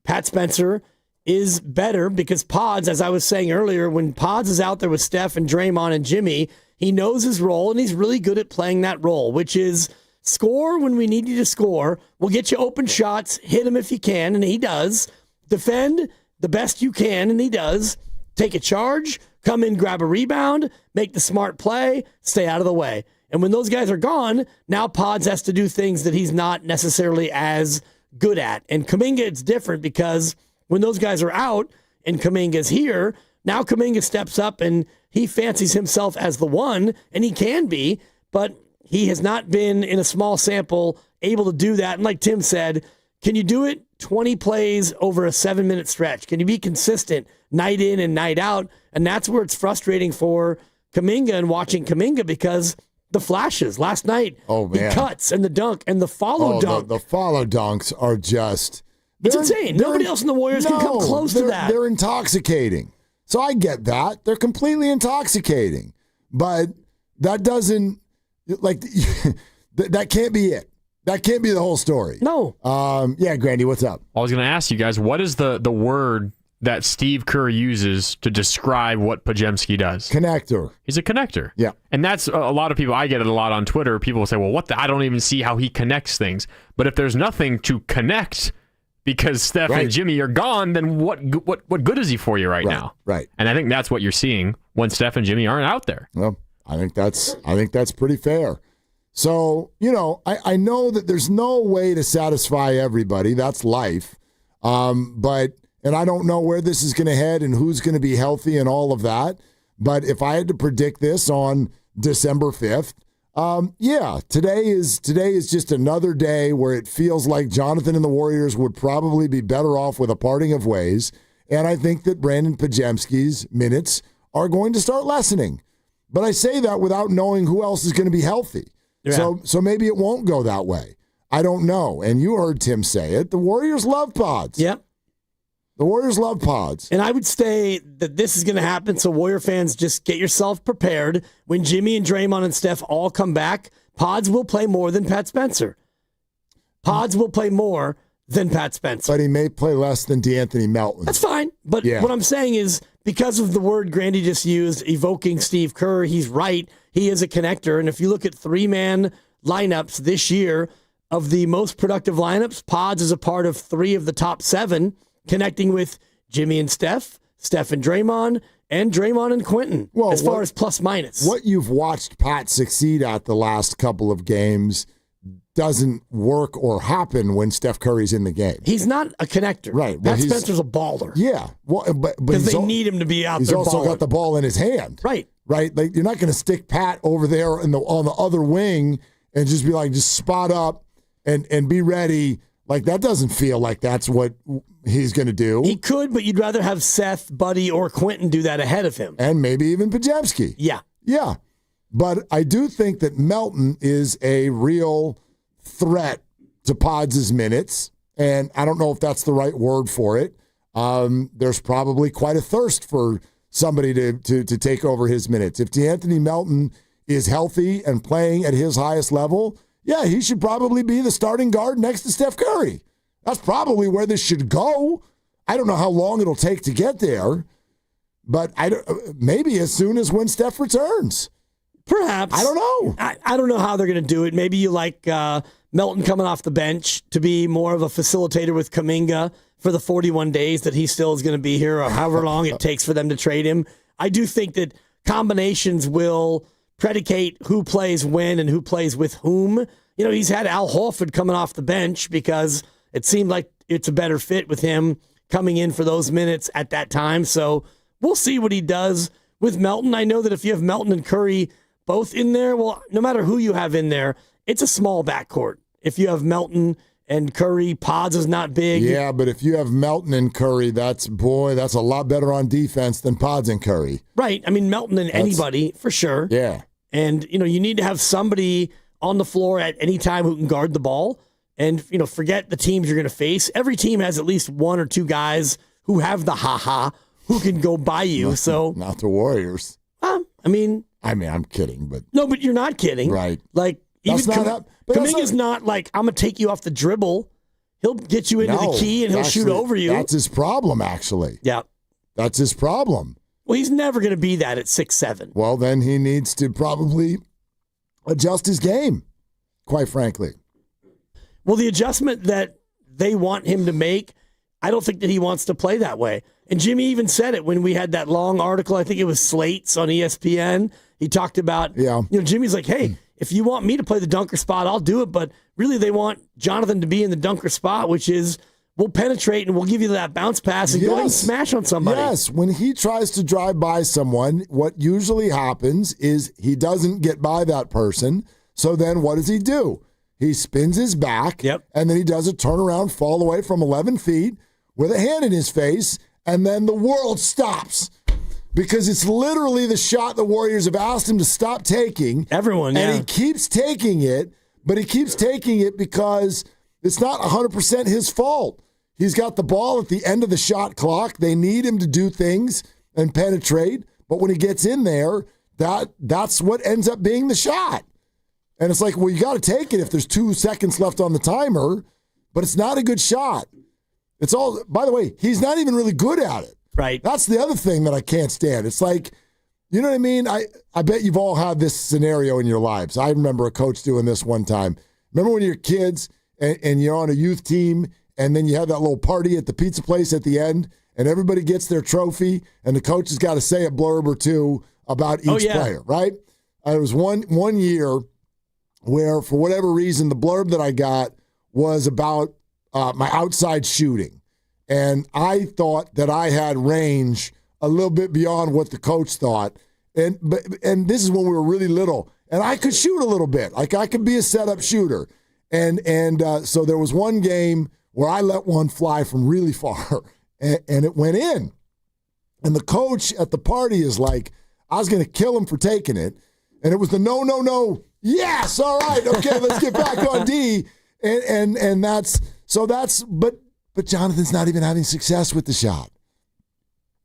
Pat Spencer is better because Pods, as I was saying earlier, when Pods is out there with Steph and Draymond and Jimmy, he knows his role and he's really good at playing that role, which is score when we need you to score. We'll get you open shots, hit him if you can, and he does. Defend the best you can, and he does. Take a charge, come in, grab a rebound, make the smart play, stay out of the way. And when those guys are gone, now Pods has to do things that he's not necessarily as good at. And Kuminga, it's different because when those guys are out and Kuminga's here, now Kuminga steps up and he fancies himself as the one, and he can be, but he has not been in a small sample able to do that. And like Tim said, can you do it 20 plays over a 7-minute stretch? Can you be consistent night in and night out? And that's where it's frustrating for Kuminga and watching Kuminga because the flashes last night, the cuts and the dunk and the follow dunk. The follow dunks are just... It's insane. Nobody else in the Warriors can come close to that. They're intoxicating. So I get that. They're completely intoxicating. But that doesn't... Like, that can't be it. That can't be the whole story. No. Yeah, Grandy, what's up? I was going to ask you guys, what is the word that Steve Kerr uses to describe what Podziemski does? Connector. He's a connector. Yeah. And that's a lot of people, I get it a lot on Twitter. People will say, well, I don't even see how he connects things. But if there's nothing to connect because Steph and Jimmy are gone, then what good is he for you right now? Right. And I think that's what you're seeing when Steph and Jimmy aren't out there. Well, I think that's pretty fair. So, I know that there's no way to satisfy everybody. That's life. And I don't know where this is going to head and who's going to be healthy and all of that. But if I had to predict this on December 5th, today is just another day where it feels like Jonathan and the Warriors would probably be better off with a parting of ways. And I think that Brandon Podziemski's minutes are going to start lessening. But I say that without knowing who else is going to be healthy. Yeah. So maybe it won't go that way. I don't know. And you heard Tim say it. The Warriors love Pods. Yep. The Warriors love Pods. And I would say that this is going to happen, so Warrior fans, just get yourself prepared. When Jimmy and Draymond and Steph all come back, Pods will play more than Pat Spencer. Pods will play more than Pat Spencer. But he may play less than DeAnthony Melton. That's fine. But what I'm saying is, because of the word Grandy just used, evoking Steve Kerr, he's right. He is a connector. And if you look at 3-man lineups this year, of the most productive lineups, Pods is a part of 3 of the top 7, connecting with Jimmy and Steph, Steph and Draymond and Quentin, as far as plus minus. What you've watched Pat succeed at the last couple of games doesn't work or happen when Steph Curry's in the game. He's not a connector. Right. Pat Spencer's a baller. Yeah. Well, because they need him to be out he's there. He's also got the ball in his hand. Right. Right. Like you're not going to stick Pat over there on the other wing and just be like, just spot up and be ready. Like that doesn't feel like that's what he's going to do. He could, but you'd rather have Seth, Buddy, or Quentin do that ahead of him. And maybe even Pajemski. Yeah. Yeah. But I do think that Melton is a real threat to Pods' minutes, and I don't know if that's the right word for it. There's probably quite a thirst for somebody to take over his minutes. If DeAnthony Melton is healthy and playing at his highest level, yeah, he should probably be the starting guard next to Steph Curry. That's probably where this should go. I don't know how long it'll take to get there, but maybe as soon as when Steph returns. Perhaps. I don't know. I don't know how they're going to do it. Maybe you like Melton coming off the bench to be more of a facilitator with Kuminga for the 41 days that he still is going to be here, or however long it takes for them to trade him. I do think that combinations will predicate who plays when and who plays with whom. You know, he's had Al Horford coming off the bench because it seemed like it's a better fit with him coming in for those minutes at that time. So we'll see what he does with Melton. I know that if you have Melton and Curry both in there, well, no matter who you have in there, it's a small backcourt. If you have Melton and Curry, Pods is not big. Yeah, but if you have Melton and Curry, that's a lot better on defense than Pods and Curry. Right. I mean, Melton and anybody, for sure. Yeah. And, you know, you need to have somebody on the floor at any time who can guard the ball. And, you know, forget the teams you're going to face. Every team has at least one or two guys who have the who can go by you. So not the Warriors. I'm kidding, but no, but you're not kidding, right? Like even Kuminga's not like I'm gonna take you off the dribble. He'll get you into the key and he'll shoot over you. That's his problem, actually. Yeah, that's his problem. Well, he's never gonna be that at 6'7". Well, then he needs to probably adjust his game, quite frankly. Well, the adjustment that they want him to make, I don't think that he wants to play that way. And Jimmy even said it when we had that long article. I think it was Slate's on ESPN. He talked about, Jimmy's like, hey, if you want me to play the dunker spot, I'll do it. But really, they want Jonathan to be in the dunker spot, which is we'll penetrate and we'll give you that bounce pass and go ahead and smash on somebody. Yes, when he tries to drive by someone, what usually happens is he doesn't get by that person. So then what does he do? He spins his back, and then he does a turnaround, fall away from 11 feet with a hand in his face, and then the world stops. Because it's literally the shot the Warriors have asked him to stop taking. Everyone, and he keeps taking it, but he keeps taking it because it's not 100% his fault. He's got the ball at the end of the shot clock. They need him to do things and penetrate, but when he gets in there, that's what ends up being the shot. And it's like, well, you got to take it if there's 2 seconds left on the timer, but it's not a good shot. It's all, by the way, he's not even really good at it. Right. That's the other thing that I can't stand. It's like, you know what I mean? I bet you've all had this scenario in your lives. I remember a coach doing this one time. Remember when you're kids and you're on a youth team and then you have that little party at the pizza place at the end and everybody gets their trophy and the coach has got to say a blurb or two about each player, right? It was one year where, for whatever reason, the blurb that I got was about my outside shooting. And I thought that I had range a little bit beyond what the coach thought. And this is when we were really little. And I could shoot a little bit. Like I could be a setup shooter. And so there was one game where I let one fly from really far. And it went in. And the coach at the party is like, I was going to kill him for taking it. And it was the no. Yes, all right, okay, let's get back on D. And that's but Jonathan's not even having success with the shot.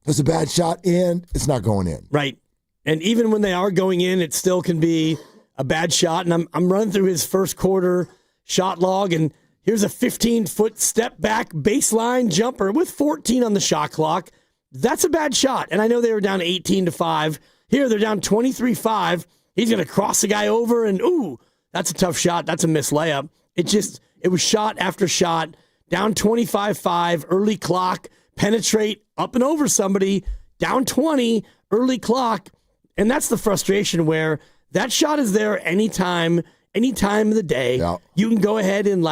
It's a bad shot, and it's not going in. Right. And even when they are going in, it still can be a bad shot. And I'm running through his first quarter shot log, and here's a 15-foot step back baseline jumper with 14 on the shot clock. That's a bad shot. And I know they were down 18-5. Here, they're down 23-5. He's going to cross the guy over, and ooh, that's a tough shot. That's a missed layup. It was shot after shot. Down 25-5, early clock, penetrate up and over somebody, down 20, early clock. And that's the frustration where that shot is there anytime any time of the day. Yeah. You can go ahead and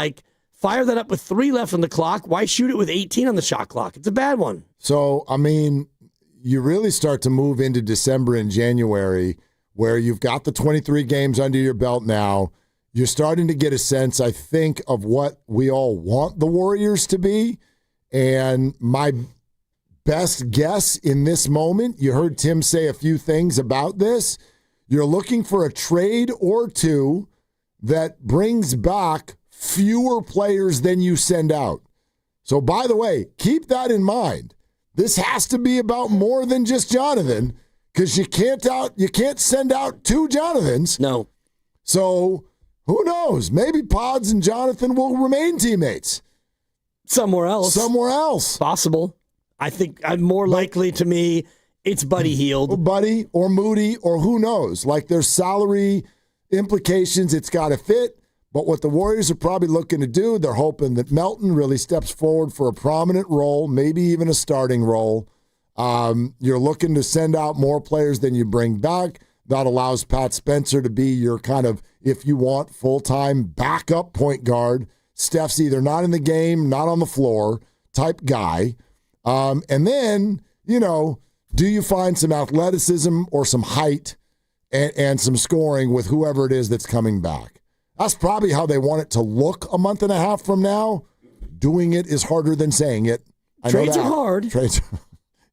fire that up with 3 left on the clock. Why shoot it with 18 on the shot clock? It's a bad one. So, I mean, you really start to move into December and January where you've got the 23 games under your belt now. You're starting to get a sense, I think, of what we all want the Warriors to be. And my best guess in this moment, you heard Tim say a few things about this. You're looking for a trade or two that brings back fewer players than you send out. So, by the way, keep that in mind. This has to be about more than just Jonathan, because you can't send out 2 Jonathans. No. So who knows? Maybe Pods and Jonathan will remain teammates somewhere else. Possible. I think more likely to me it's Buddy Hield, or Buddy or Moody, or who knows? There's salary implications. It's got to fit. But what the Warriors are probably looking to do, they're hoping that Melton really steps forward for a prominent role, maybe even a starting role. You're looking to send out more players than you bring back. That allows Pat Spencer to be your kind of, if you want, full-time backup point guard. Steph's either not in the game, not on the floor type guy. And then, do you find some athleticism or some height and some scoring with whoever it is that's coming back? That's probably how they want it to look a month and a half from now. Doing it is harder than saying it. Trades are hard.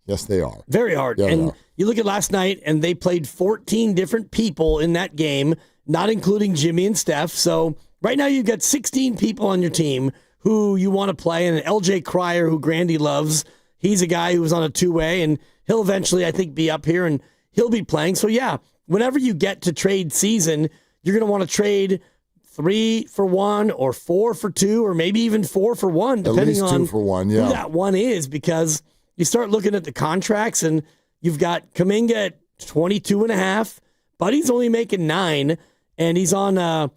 Yes, they are. Very hard. Yeah, and you look at last night, and they played 14 different people in that game, not including Jimmy and Steph. So right now you've got 16 people on your team who you want to play, and LJ Cryer, who Grandy loves. He's a guy who was on a 2-way, and he'll eventually, I think, be up here, and he'll be playing. So, yeah, whenever you get to trade season, you're going to want to trade 3 for 1 or 4 for 2 or maybe even 4 for 1, depending on 2 for 1, yeah. who that one is, because you start looking at the contracts and you've got Kuminga at 22.5. Buddy's only making 9, and he's on a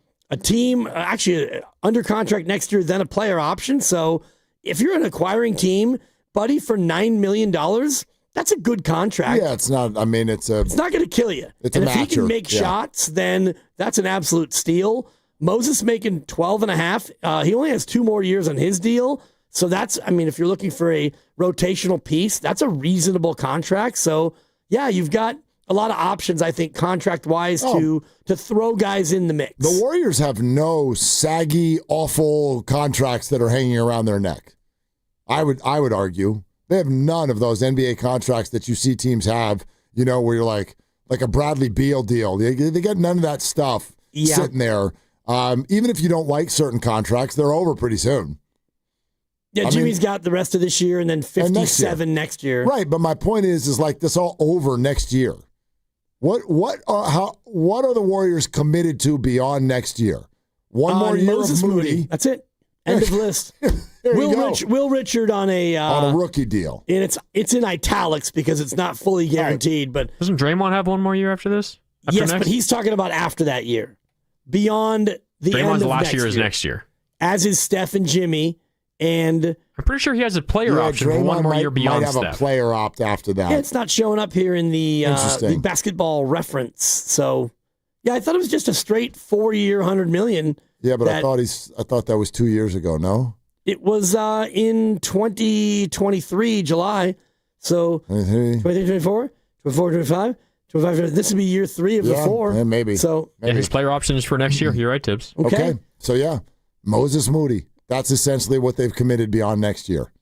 team, actually under contract next year, then a player option. So if you're an acquiring team, Buddy for $9 million, that's a good contract. Yeah, it's not not going to kill you. And if he can make shots, then that's an absolute steal. Moses making 12.5. He only has 2 more years on his deal. So that's, if you're looking for a rotational piece, that's a reasonable contract. So, yeah, you've got a lot of options, I think, contract-wise, to throw guys in the mix. The Warriors have no saggy, awful contracts that are hanging around their neck. I would argue. They have none of those NBA contracts that you see teams have, where you're like a Bradley Beal deal. They get none of that stuff sitting there. Even if you don't like certain contracts, they're over pretty soon. Yeah, Jimmy's got the rest of this year and then 57 next year. Right, but my point is this all over next year. What are the Warriors committed to beyond next year? One more year Moses of Moody. That's it. End of list. Will Richard on a rookie deal, and it's in italics because it's not fully guaranteed. But doesn't Draymond have one more year after this? Yes, but he's talking about after that year, beyond the Draymond's end of last next year is year. next year. As is Steph and Jimmy, and I'm pretty sure he has a player option for one more year beyond Steph. Might have a player opt after that. Yeah, it's not showing up here in the basketball reference. So, yeah, I thought it was just a straight 4-year, $100 million. Yeah, but I thought that was 2 years ago. No, it was in 2023 July. So 23, 24, 24, 25, 25. This would be year 3 of the 4. Yeah, maybe. So yeah, his player option is for next year. You're right, Tibbs. Okay. So yeah, Moses Moody. That's essentially what they've committed beyond next year.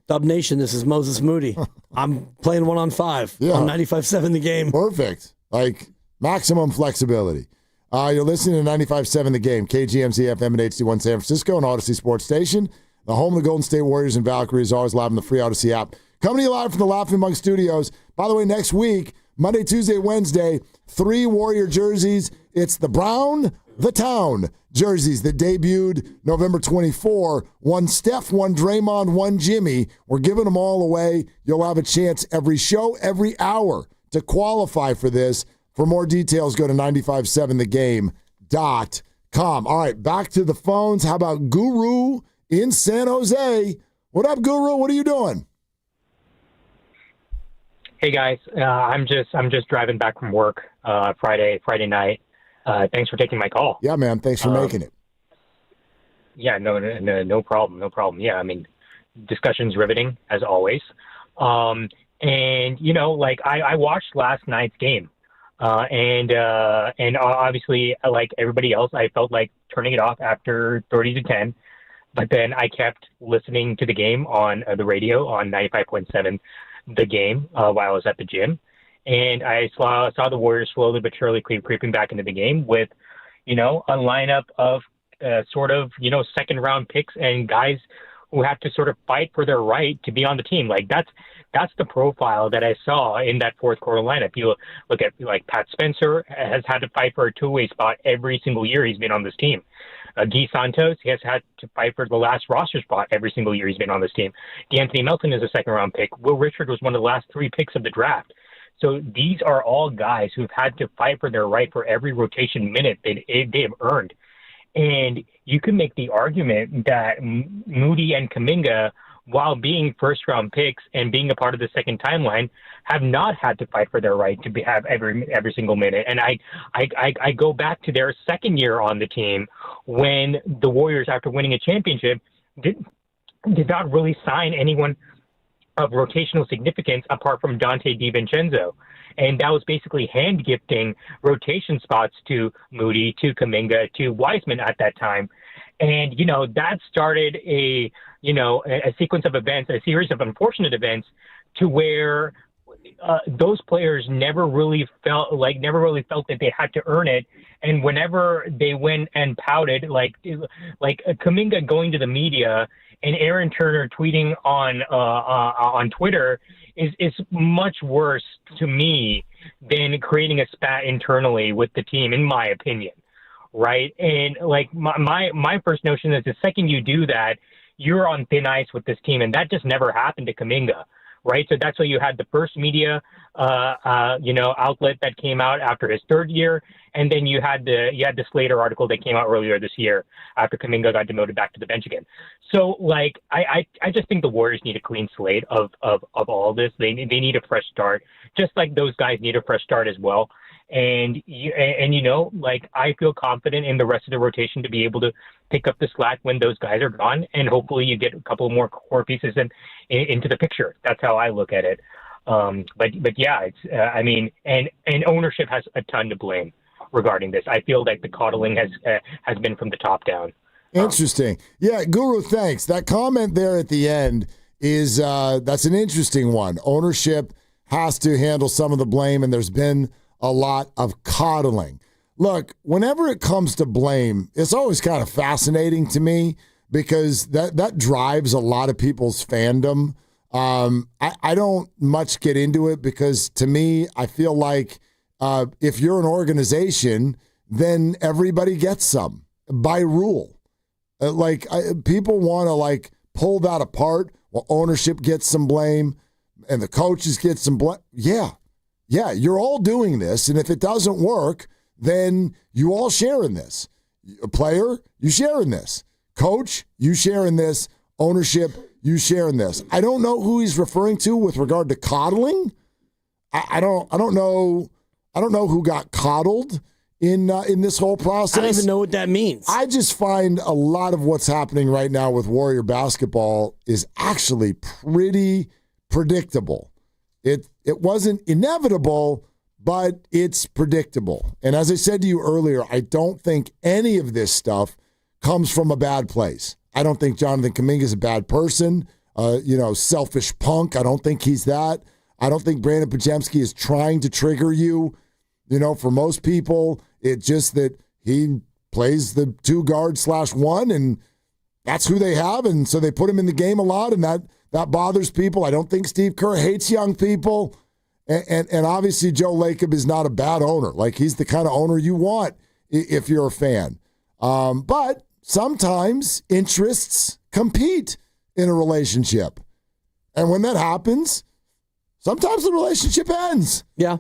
Dub Nation, this is Moses Moody. I'm playing 1 on 5 on 95.7 The Game. Perfect. Maximum flexibility. You're listening to 95.7 The Game, KGMZ FM and HD1 San Francisco and Odyssey Sports Station. The home of the Golden State Warriors and Valkyrie is always live on the free Odyssey app. Coming to you live from the Laughing Monk Studios. By the way, next week, Monday, Tuesday, Wednesday, 3 Warrior jerseys. It's the Brown, the Town jerseys that debuted November 24. 1 Steph, 1 Draymond, 1 Jimmy. We're giving them all away. You'll have a chance every show, every hour to qualify for this. For more details, go to 957thegame.com. All right, back to the phones. How about Guru in San Jose? What up, Guru? What are you doing? Hey guys, I'm just driving back from work Friday night. Thanks for taking my call. Yeah, man. Thanks for making it. Yeah, no problem. No problem. Yeah, I mean, discussion's riveting, as always. And, I watched last night's game. And obviously, like everybody else, I felt like turning it off after 30-10. But then I kept listening to the game on the radio on 95.7, the game, while I was at the gym. And I saw the Warriors slowly but surely creeping back into the game with, a lineup of second round picks and guys who have to sort of fight for their right to be on the team. Like that's the profile that I saw in that fourth quarter lineup. You look at like Pat Spencer has had to fight for a two-way spot every single year he's been on this team. Guy Santos, he has had to fight for the last roster spot every single year he's been on this team. DeAnthony Melton is a second round pick. Will Richard was one of the last 3 picks of the draft. So these are all guys who've had to fight for their right for every rotation minute they have earned. And you can make the argument that Moody and Kuminga, while being first-round picks and being a part of the second timeline, have not had to fight for their right to have every single minute. And I go back to their second year on the team when the Warriors, after winning a championship, did not really sign anyone of rotational significance apart from Dante DiVincenzo. And that was basically hand-gifting rotation spots to Moody, to Kuminga, to Wiseman at that time. And, that started a sequence of events, a series of unfortunate events to where those players never really felt that they had to earn it. And whenever they went and pouted, like Kuminga going to the media and Aaron Turner tweeting on Twitter is much worse to me than creating a spat internally with the team, in my opinion. Right. And like my first notion is the second you do that, you're on thin ice with this team. And that just never happened to Kuminga. Right. So that's why you had the first media, outlet that came out after his third year. And then you had the Slater article that came out earlier this year after Kuminga got demoted back to the bench again. So like, I just think the Warriors need a clean slate of all this. They need a fresh start, just like those guys need a fresh start as well. And I feel confident in the rest of the rotation to be able to pick up the slack when those guys are gone, and hopefully you get a couple more core pieces into the picture. That's how I look at it. But yeah, it's and ownership has a ton to blame regarding this. I feel like the coddling has been from the top down. Interesting. Yeah, Guru, thanks. That comment there at the end is that's an interesting one. Ownership has to handle some of the blame, and there's been a lot of coddling. Look, whenever it comes to blame, it's always kind of fascinating to me because that drives a lot of people's fandom. I don't much get into it because to me, I feel like if you're an organization, then everybody gets some by rule. People want to pull that apart. Well, ownership gets some blame and the coaches get some blame. Yeah, you're all doing this, and if it doesn't work, then you all share in this. A player, you share in this. Coach, you share in this. Ownership, you share in this. I don't know who he's referring to with regard to coddling. I don't know who got coddled in this whole process. I don't even know what that means. I just find a lot of what's happening right now with Warrior basketball is actually pretty predictable. It wasn't inevitable, but it's predictable. And as I said to you earlier, I don't think any of this stuff comes from a bad place. I don't think Jonathan Kuminga is a bad person, selfish punk. I don't think he's that. I don't think Brandon Podziemski is trying to trigger you. For most people, it's just that he plays the 2-guard/1, and that's who they have. And so they put him in the game a lot, and that bothers people. I don't think Steve Kerr hates young people. And obviously Joe Lacob is not a bad owner. Like, he's the kind of owner you want if you're a fan. But sometimes interests compete in a relationship. And when that happens, sometimes the relationship ends. Yeah.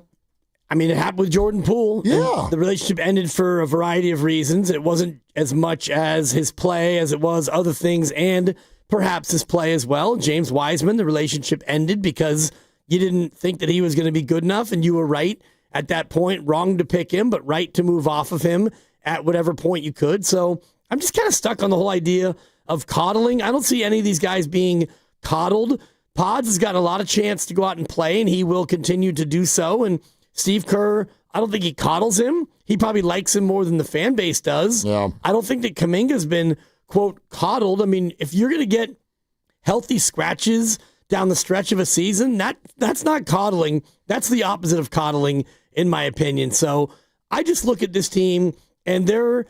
I mean, it happened with Jordan Poole. Yeah. The relationship ended for a variety of reasons. It wasn't as much as his play as it was other things, and perhaps his play as well. James Wiseman, the relationship ended because you didn't think that he was going to be good enough, and you were right at that point. Wrong to pick him, but right to move off of him at whatever point you could. So I'm just kind of stuck on the whole idea of coddling. I don't see any of these guys being coddled. Pods has gotten a lot of chance to go out and play, and he will continue to do so. And Steve Kerr, I don't think he coddles him. He probably likes him more than the fan base does. Yeah. I don't think that Kuminga's been, quote, coddled. I mean, if you're going to get healthy scratches down the stretch of a season, that's not coddling. That's the opposite of coddling, in my opinion. So I just look at this team, and they're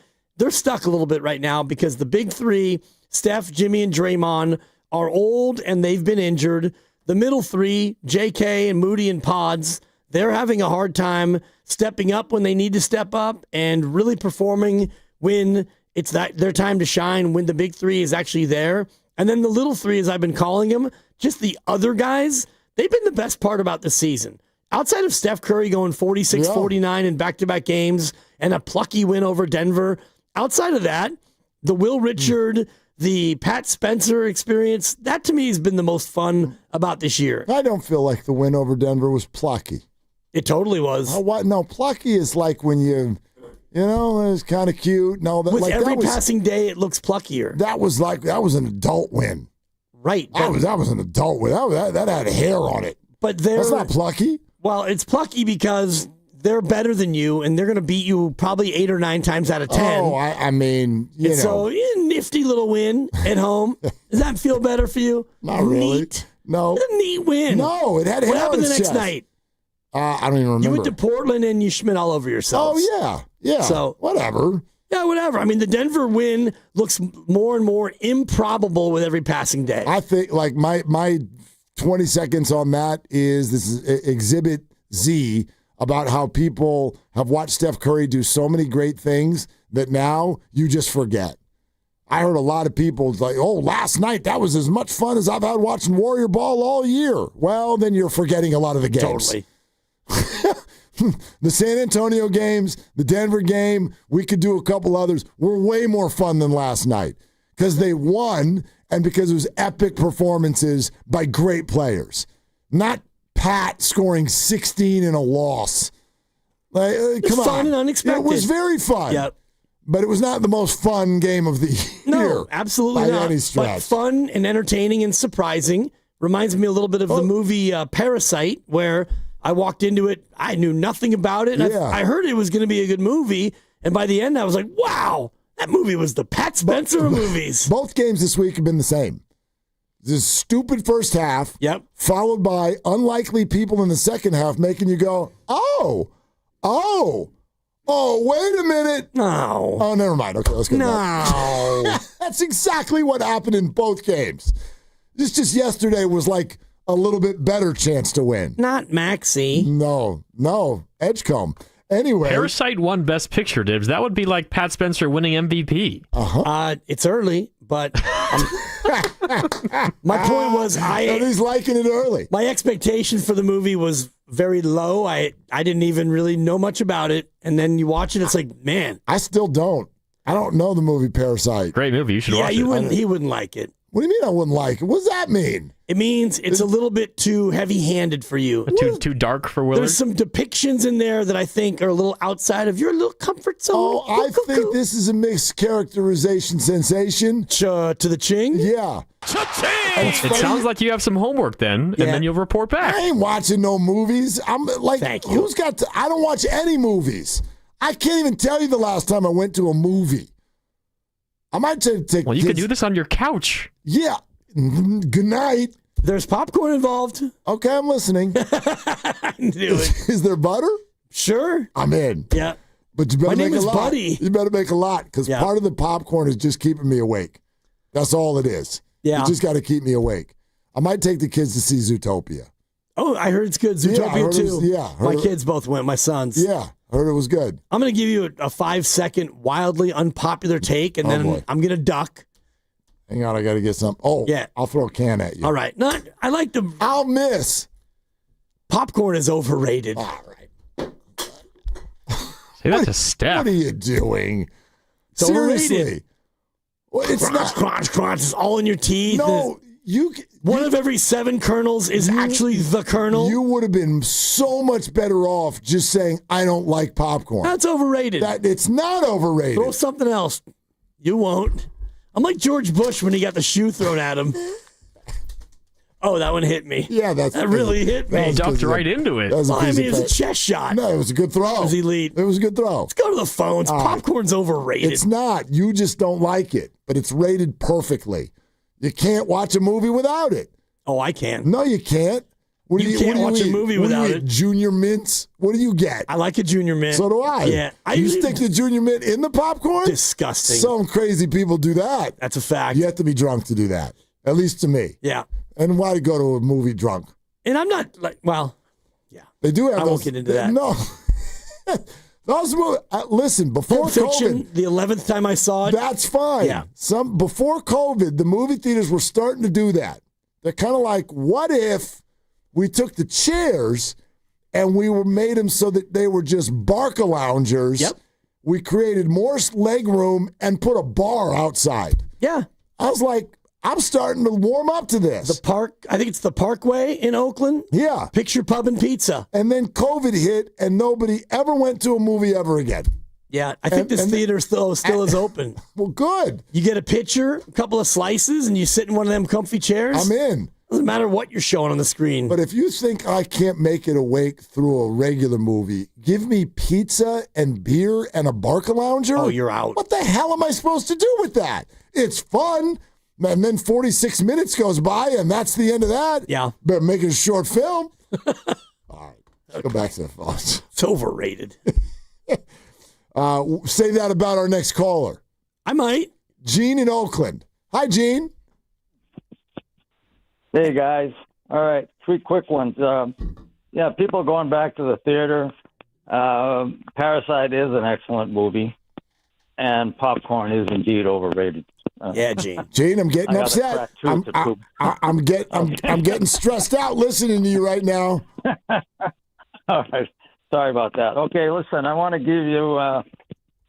stuck a little bit right now because the big three, Steph, Jimmy, and Draymond, are old and they've been injured. The middle three, JK and Moody and Pods, they're having a hard time stepping up when they need to step up and really performing when it's their time to shine, when the big three is actually there. And then the little three, as I've been calling them, just the other guys, they've been the best part about the season. Outside of Steph Curry going 46-49 in back-to-back games and a plucky win over Denver, outside of that, the Will Richard, the Pat Spencer experience, that to me has been the most fun about this year. I don't feel like the win over Denver was plucky. It totally was. What? No, plucky is like when you know, it was kind of cute and all that. With like, every passing day, it looks pluckier. That was an adult win. Right. That was an adult win. That had hair on it. But that's not plucky. Well, it's plucky because they're better than you, and they're going to beat you probably 8 or 9 times out of 10. Oh, I mean, you know. So, nifty little win at home. Does that feel better for you? Not really. Neat. No. A neat win. No, it had hair. What happened the next chest. night? I don't even remember. You went to Portland and you schmidt all over yourselves. Oh, yeah. So, whatever. Yeah, whatever. I mean, the Denver win looks more and more improbable with every passing day. I think, like, my 20 seconds on that is this is Exhibit Z about how people have watched Steph Curry do so many great things that now you just forget. I heard a lot of people like, oh, last night, that was as much fun as I've had watching Warrior Ball all year. Well, then you're forgetting a lot of the games. Totally. The San Antonio games, the Denver game, we could do a couple others, were way more fun than last night because they won and because it was epic performances by great players. Not Pat scoring 16 in a loss. Come on. Fun and unexpected. It was very fun. Yep. But it was not the most fun game of the year. No, absolutely by not. Any stretch. But fun and entertaining and surprising. Reminds me a little bit of the movie Parasite, where I walked into it, I knew nothing about it. Yeah. I heard it was going to be a good movie, and by the end I was like, wow, that movie was the Pat Spencer of movies. Both games this week have been the same. This stupid first half, followed by unlikely people in the second half making you go, oh, wait a minute. No. Oh, never mind. Okay, let's go. No. That's exactly what happened in both games. This just yesterday was like a little bit better chance to win. Not Maxey. No, Edgecombe. Anyway. Parasite won Best Picture, Dibs. That would be like Pat Spencer winning MVP. It's early, but my point was he's liking it early. My expectation for the movie was very low. I didn't even really know much about it. And then you watch it, it's like, man. I still don't. I don't know the movie Parasite. Great movie. You should watch it. He wouldn't like it. What do you mean I wouldn't like it? What does that mean? It means it's a little bit too heavy-handed for you. Too dark for Willard? There's some depictions in there that I think are a little outside of your little comfort zone. Oh, I think this is a mischaracterization sensation. To the ching? Yeah. It sounds like you have some homework then, and then you'll report back. I ain't watching no movies. I'm like, Thank you. I don't watch any movies. I can't even tell you the last time I went to a movie. I might take. Well, you could do this on your couch. Yeah. Good night. There's popcorn involved. Okay, I'm listening. Is there butter? Sure. I'm in. Yeah. But you better My name make is a lot. Buddy. You better make a lot because part of the popcorn is just keeping me awake. That's all it is. Yeah. You just got to keep me awake. I might take the kids to see Zootopia. Oh, I heard it's good. Zootopia 2. My kids both went, my sons. Yeah, heard it was good. I'm going to give you a 5-second wildly unpopular take, and then I'm going to duck. Hang on, I got to get some. Oh, yeah. I'll throw a can at you. All right. I like the... I'll miss. Popcorn is overrated. All right. Say that to Steph. What are you doing? It's Seriously. overrated. Well, it's crunch, not. Crunch. It's all in your teeth. No, One of every 7 kernels is actually the kernel. You would have been so much better off just saying, I don't like popcorn. That's overrated. It's not overrated. Throw something else. You won't. I'm like George Bush when he got the shoe thrown at him. Oh, that one hit me. Yeah, that really hit me. He ducked right into it. It was a chest shot. No, it was a good throw. It was elite. It was a good throw. Let's go to the phones. Popcorn's overrated. It's not. You just don't like it, but it's rated perfectly. You can't watch a movie without it. Oh, I can. No, you can't. You can't watch a movie without it. Junior mints? What do you get? I like a junior mint. So do I. Yeah. You stick the junior mint in the popcorn? Disgusting. Some crazy people do that. That's a fact. You have to be drunk to do that. At least to me. Yeah. And why go to a movie drunk? And I'm not yeah. They do have I won't get into that. No. Those movies, listen, before Fiction, COVID, the 11th time I saw it. That's fine. Yeah. Before COVID, the movie theaters were starting to do that. They're kind of like, what if we took the chairs and we made them so that they were just Barca-loungers? Yep. We created more leg room and put a bar outside. Yeah. I was like, I'm starting to warm up to this. The park, I think it's the Parkway in Oakland. Yeah. Picture Pub and Pizza. And then COVID hit and nobody ever went to a movie ever again. Yeah, I think this theater still is open. Well, good. You get a picture, a couple of slices, and you sit in one of them comfy chairs. I'm in. Doesn't matter what you're showing on the screen. But if you think I can't make it awake through a regular movie, give me pizza and beer and a Barca-lounger. Oh, you're out. What the hell am I supposed to do with that? It's fun. And then 46 minutes goes by, and that's the end of that. Yeah. Better make it a short film. All right. Let's go back to the phones. It's overrated. Say that about our next caller. I might. Gene in Oakland. Hi, Gene. Hey, guys. All right. 3 quick ones. People going back to the theater. Parasite is an excellent movie, and popcorn is indeed overrated. Yeah, Gene. Gene, I'm getting upset. I'm getting stressed out listening to you right now. All right. Sorry about that. Okay, listen, I want to give you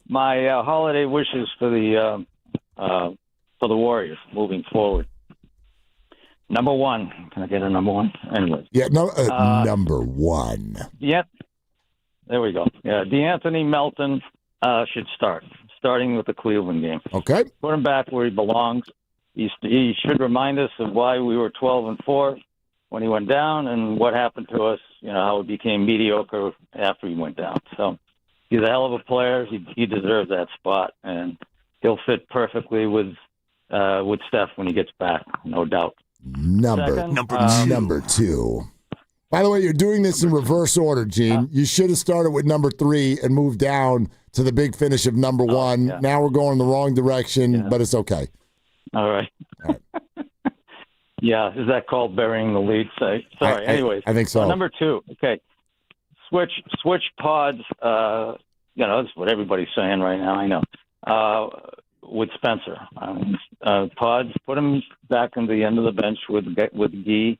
my holiday wishes for the Warriors moving forward. Number 1. Can I get a number 1? Anyway. Yeah, number 1. Yep. There we go. Yeah, DeAnthony Melton should start, starting with the Cleveland game. Okay. Put him back where he belongs. He should remind us of why we were 12-4 when he went down and what happened to us, how it became mediocre after he went down. So he's a hell of a player. He deserves that spot, and he'll fit perfectly with Steph when he gets back, no doubt. Number 2. By the way, you're doing this in reverse order, Gene. You should have started with number 3 and moved down to the big finish of number 1. Yeah. Now we're going the wrong direction, but it's okay. All right. Yeah, is that called burying the lead? Sorry. Anyways, I think so. Number 2. Okay, switch pods. That's what everybody's saying right now. I know. With Spencer, pods. Put him back in the end of the bench with Gee,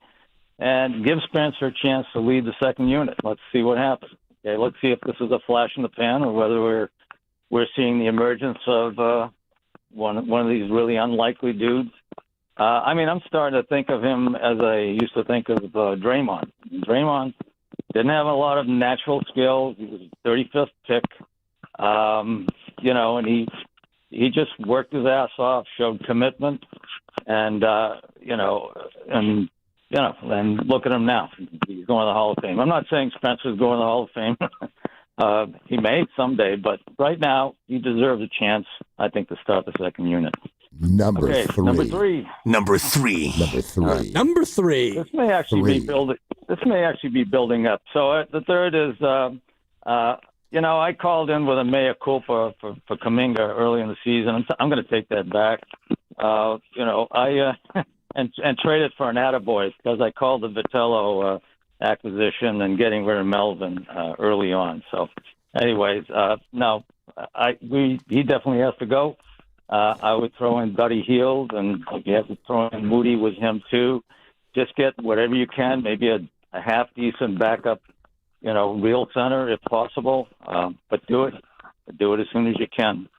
and give Spencer a chance to lead the second unit. Let's see what happens. Okay, let's see if this is a flash in the pan or whether we're seeing the emergence of one of these really unlikely dudes. I'm starting to think of him as I used to think of Draymond. Draymond didn't have a lot of natural skills. He was a 35th pick, and he just worked his ass off, showed commitment, and look at him now. He's going to the Hall of Fame. I'm not saying Spencer's going to the Hall of Fame. He may someday, but right now he deserves a chance, I think, to start the second unit. Number 3. Number three. Number 3. This may actually be building up. So the third is, I called in with a mea culpa for Kuminga early in the season. I'm going to take that back. And trade it for an attaboy because I called the Vitello acquisition and getting rid of Melvin early on. So, anyways, he definitely has to go. I would throw in Buddy Hield, and if you have to throw in Moody with him too, just get whatever you can, maybe a half decent backup, real center if possible. But do it as soon as you can.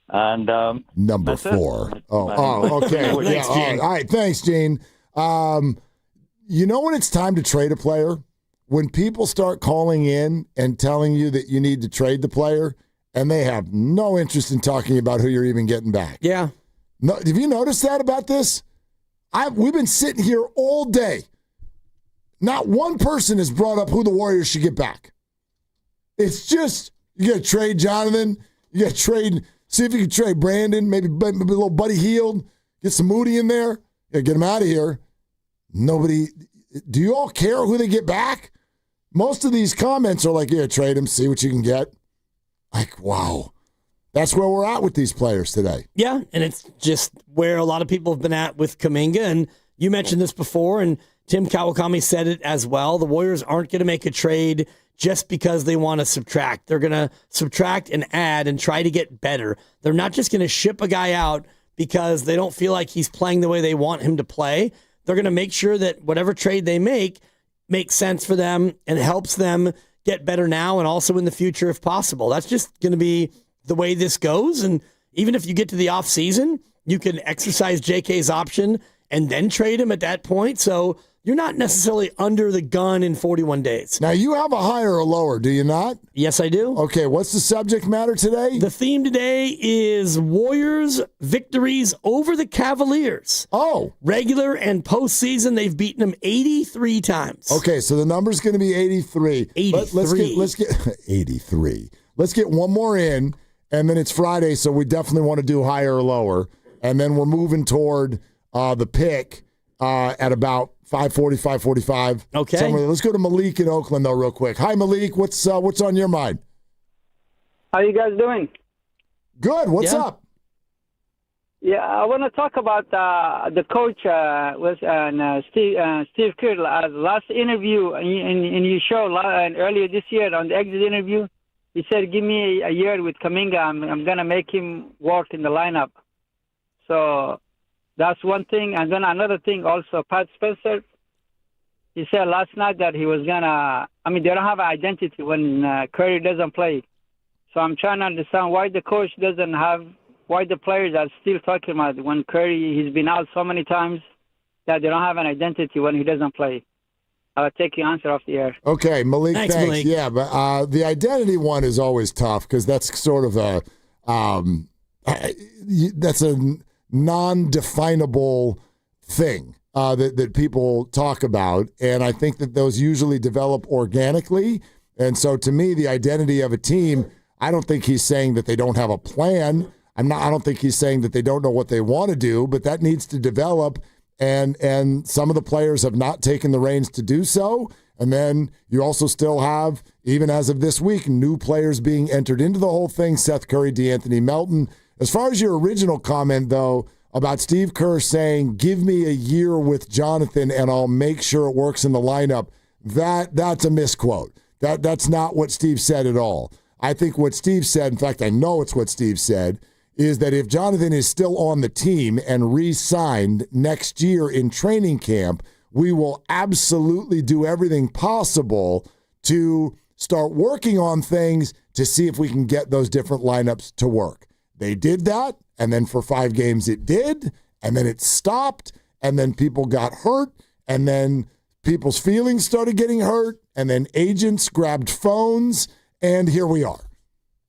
And number that's 4. it. Okay. Thanks, Gene. All right. Thanks, Gene. You know when it's time to trade a player? When people start calling in and telling you that you need to trade the player, and they have no interest in talking about who you're even getting back. Yeah. No, have you noticed that about this? We've been sitting here all day. Not one person has brought up who the Warriors should get back. It's just, you got to trade Jonathan. You got to trade, see if you can trade Brandon, maybe a little Buddy Hield, get some Moody in there. Yeah, get him out of here. Nobody, do you all care who they get back? Most of these comments are like, yeah, trade him, see what you can get. Like, wow. That's where we're at with these players today. Yeah, and it's just where a lot of people have been at with Kuminga. And you mentioned this before, and Tim Kawakami said it as well. The Warriors aren't going to make a trade just because they want to subtract. They're going to subtract and add and try to get better. They're not just going to ship a guy out because they don't feel like he's playing the way they want him to play. They're going to make sure that whatever trade they make makes sense for them and helps them get better now and also in the future if possible. That's just going to be the way this goes. And even if you get to the offseason, you can exercise JK's option and then trade him at that point. So you're not necessarily under the gun in 41 days. Now, you have a higher or lower, do you not? Yes, I do. Okay, what's the subject matter today? The theme today is Warriors victories over the Cavaliers. Oh. Regular and postseason, they've beaten them 83 times. Okay, so the number's going to be 83. 83. Let's get 83. Let's get one more in, and then it's Friday, so we definitely want to do higher or lower. And then we're moving toward the pick at about 5:40, 5:45. Okay. Somewhere. Let's go to Malik in Oakland, though, real quick. Hi, Malik. What's on your mind? How you guys doing? Good. What's up? Yeah, I want to talk about the coach Steve Kerr. Last interview in your show earlier this year on the exit interview, he said, "Give me a year with Kuminga. I'm gonna make him work in the lineup." So that's one thing. And then another thing also, Pat Spencer, he said last night that he was going to, they don't have an identity when Curry doesn't play. So I'm trying to understand why the coach doesn't have, why the players are still talking about when Curry, he's been out so many times that they don't have an identity when he doesn't play. I'll take your answer off the air. Okay, Malik, thanks. Malik. Yeah, but the identity one is always tough because that's sort of that's a non-definable thing that people talk about, and I think that those usually develop organically. And so, to me, the identity of a team, I don't think he's saying that they don't have a plan. I don't think he's saying that they don't know what they want to do, but that needs to develop. And some of the players have not taken the reins to do so. And then you also still have, even as of this week, new players being entered into the whole thing. Seth Curry, DeAnthony Melton. As far as your original comment, though, about Steve Kerr saying, give me a year with Jonathan and I'll make sure it works in the lineup, that's a misquote. That's not what Steve said at all. I think what Steve said, in fact, I know it's what Steve said, is that if Jonathan is still on the team and re-signed next year in training camp, we will absolutely do everything possible to start working on things to see if we can get those different lineups to work. They did that, and then for 5 games it did, and then it stopped, and then people got hurt, and then people's feelings started getting hurt, and then agents grabbed phones, and here we are.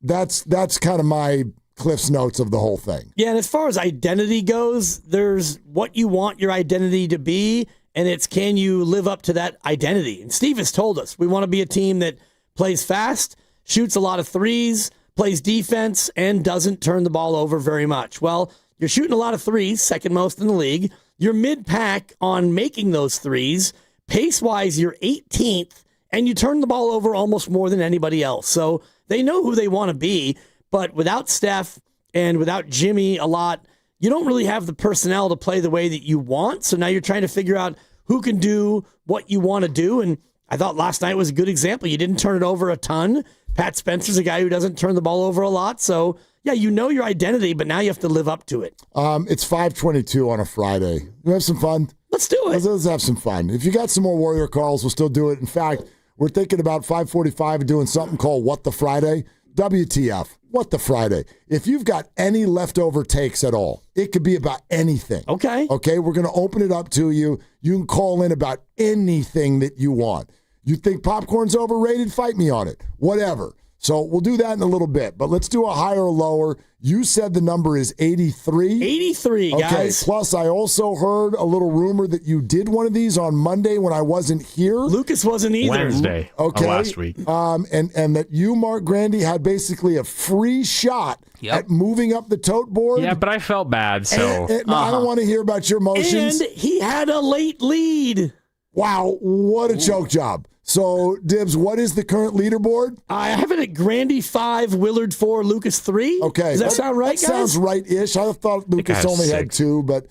That's kind of my Cliff's notes of the whole thing. Yeah, and as far as identity goes, there's what you want your identity to be, and it's can you live up to that identity. And Steve has told us we want to be a team that plays fast, shoots a lot of threes, plays defense, and doesn't turn the ball over very much. Well, you're shooting a lot of threes, second most in the league. You're mid-pack on making those threes. Pace-wise, you're 18th, and you turn the ball over almost more than anybody else. So they know who they want to be, but without Steph and without Jimmy a lot, you don't really have the personnel to play the way that you want. So now you're trying to figure out who can do what you want to do, and I thought last night was a good example. You didn't turn it over a ton. Pat Spencer's a guy who doesn't turn the ball over a lot. So, yeah, you know your identity, but now you have to live up to it. It's 5:22 on a Friday. You have some fun? Let's do it. Let's have some fun. If you got some more Warrior calls, we'll still do it. In fact, we're thinking about 5:45 doing something called What the Friday. WTF. What the Friday? If you've got any leftover takes at all, it could be about anything. Okay. Okay, we're going to open it up to you. You can call in about anything that you want. You think popcorn's overrated? Fight me on it. Whatever. So we'll do that in a little bit, but let's do a higher or lower. You said the number is 83? 83, okay, guys. Plus, I also heard a little rumor that you did one of these on Monday when I wasn't here. Lucas wasn't either. Wednesday last week. And that you, Mark Grandy, had basically a free shot at moving up the tote board. Yeah, but I felt bad, so. No, I don't want to hear about your emotions. And he had a late lead. Wow, what a choke job. So, Dibs, what is the current leaderboard? I have it at Grandy 5, Willard 4, Lucas 3. Okay. Does that sound right, that guys? Sounds right-ish. I thought Lucas only had 2, but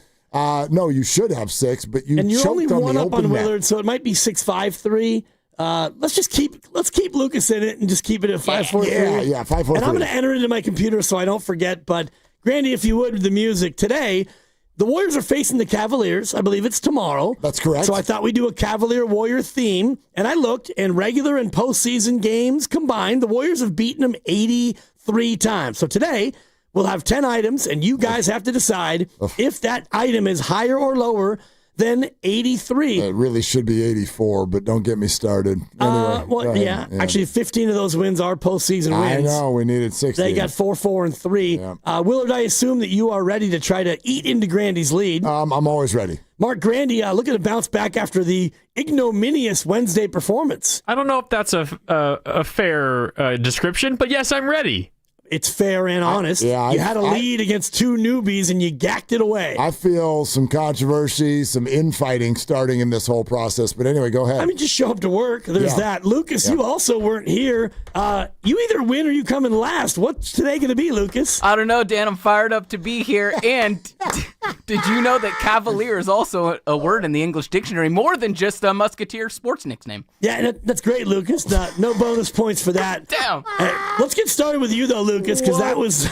no, you should have 6, but you and you're choked only on one the up open on net. Willard, so it might be 6-5-3. Let's keep Lucas in it and just keep it at 5-4-3. Yeah, 5-4-3. And I'm going to enter it into my computer so I don't forget. But Grandy, if you would, with the music today. The Warriors are facing the Cavaliers. I believe it's tomorrow. That's correct. So I thought we'd do a Cavalier-Warrior theme. And I looked, and regular and postseason games combined, the Warriors have beaten them 83 times. So today, we'll have 10 items, and you guys have to decide if that item is higher or lower than 83. It really should be 84, but don't get me started. Anyway, yeah. Actually, 15 of those wins are postseason wins. I know. We needed 16. They got 4, 4, and 3. Yeah. Willard, I assume that you are ready to try to eat into Grandy's lead. I'm always ready. Mark Grandy, looking to bounce back after the ignominious Wednesday performance. I don't know if that's a fair description, but yes, I'm ready. It's fair and honest. You had a lead against 2 newbies, and you gacked it away. I feel some controversy, some infighting starting in this whole process. But anyway, go ahead. I mean, just show up to work. There's that. Lucas, you also weren't here. You either win or you come in last. What's today going to be, Lucas? I don't know, Dan. I'm fired up to be here. And did you know that Cavalier is also a word in the English dictionary, more than just a Musketeer sports nickname? Yeah, that's great, Lucas. No bonus points for that. Damn. Let's get started with you, though, Lucas, because that was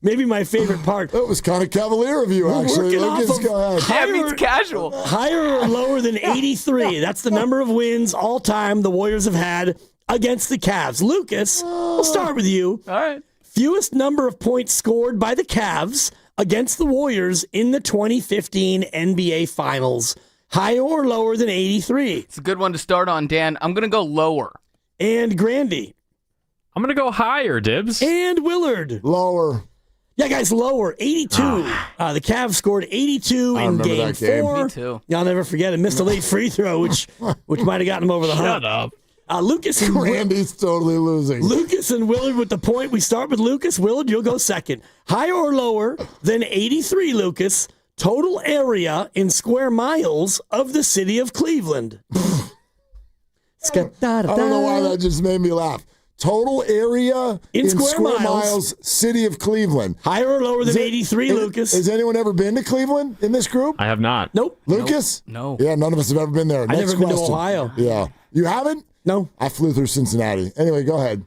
maybe my favorite part. That was kind of cavalier of you, actually. Lucas, go ahead. Yeah, it means casual. Higher or lower than 83. That's the number of wins all time the Warriors have had against the Cavs. Lucas, we'll start with you. All right. Fewest number of points scored by the Cavs against the Warriors in the 2015 NBA Finals. Higher or lower than 83? It's a good one to start on, Dan. I'm going to go lower. And Grandy? I'm going to go higher, Dibs. And Willard? Lower. Yeah, guys, lower. 82. The Cavs scored 82 in Game 4. Me too. Y'all never forget it. Missed a late free throw, which might have gotten him over the hump. Shut up. Lucas and Randy's totally losing. Lucas and Willard with the point. We start with Lucas. Willard, you'll go second. Higher or lower than 83, Lucas? Total area in square miles of the city of Cleveland. I don't know why that just made me laugh. Total area in square miles, city of Cleveland. Higher or lower than 83, Lucas? Has anyone ever been to Cleveland in this group? I have not. Nope. Lucas? No. Yeah, none of us have ever been there. I've never been to Ohio. Yeah. You haven't? No. I flew through Cincinnati. Anyway, go ahead.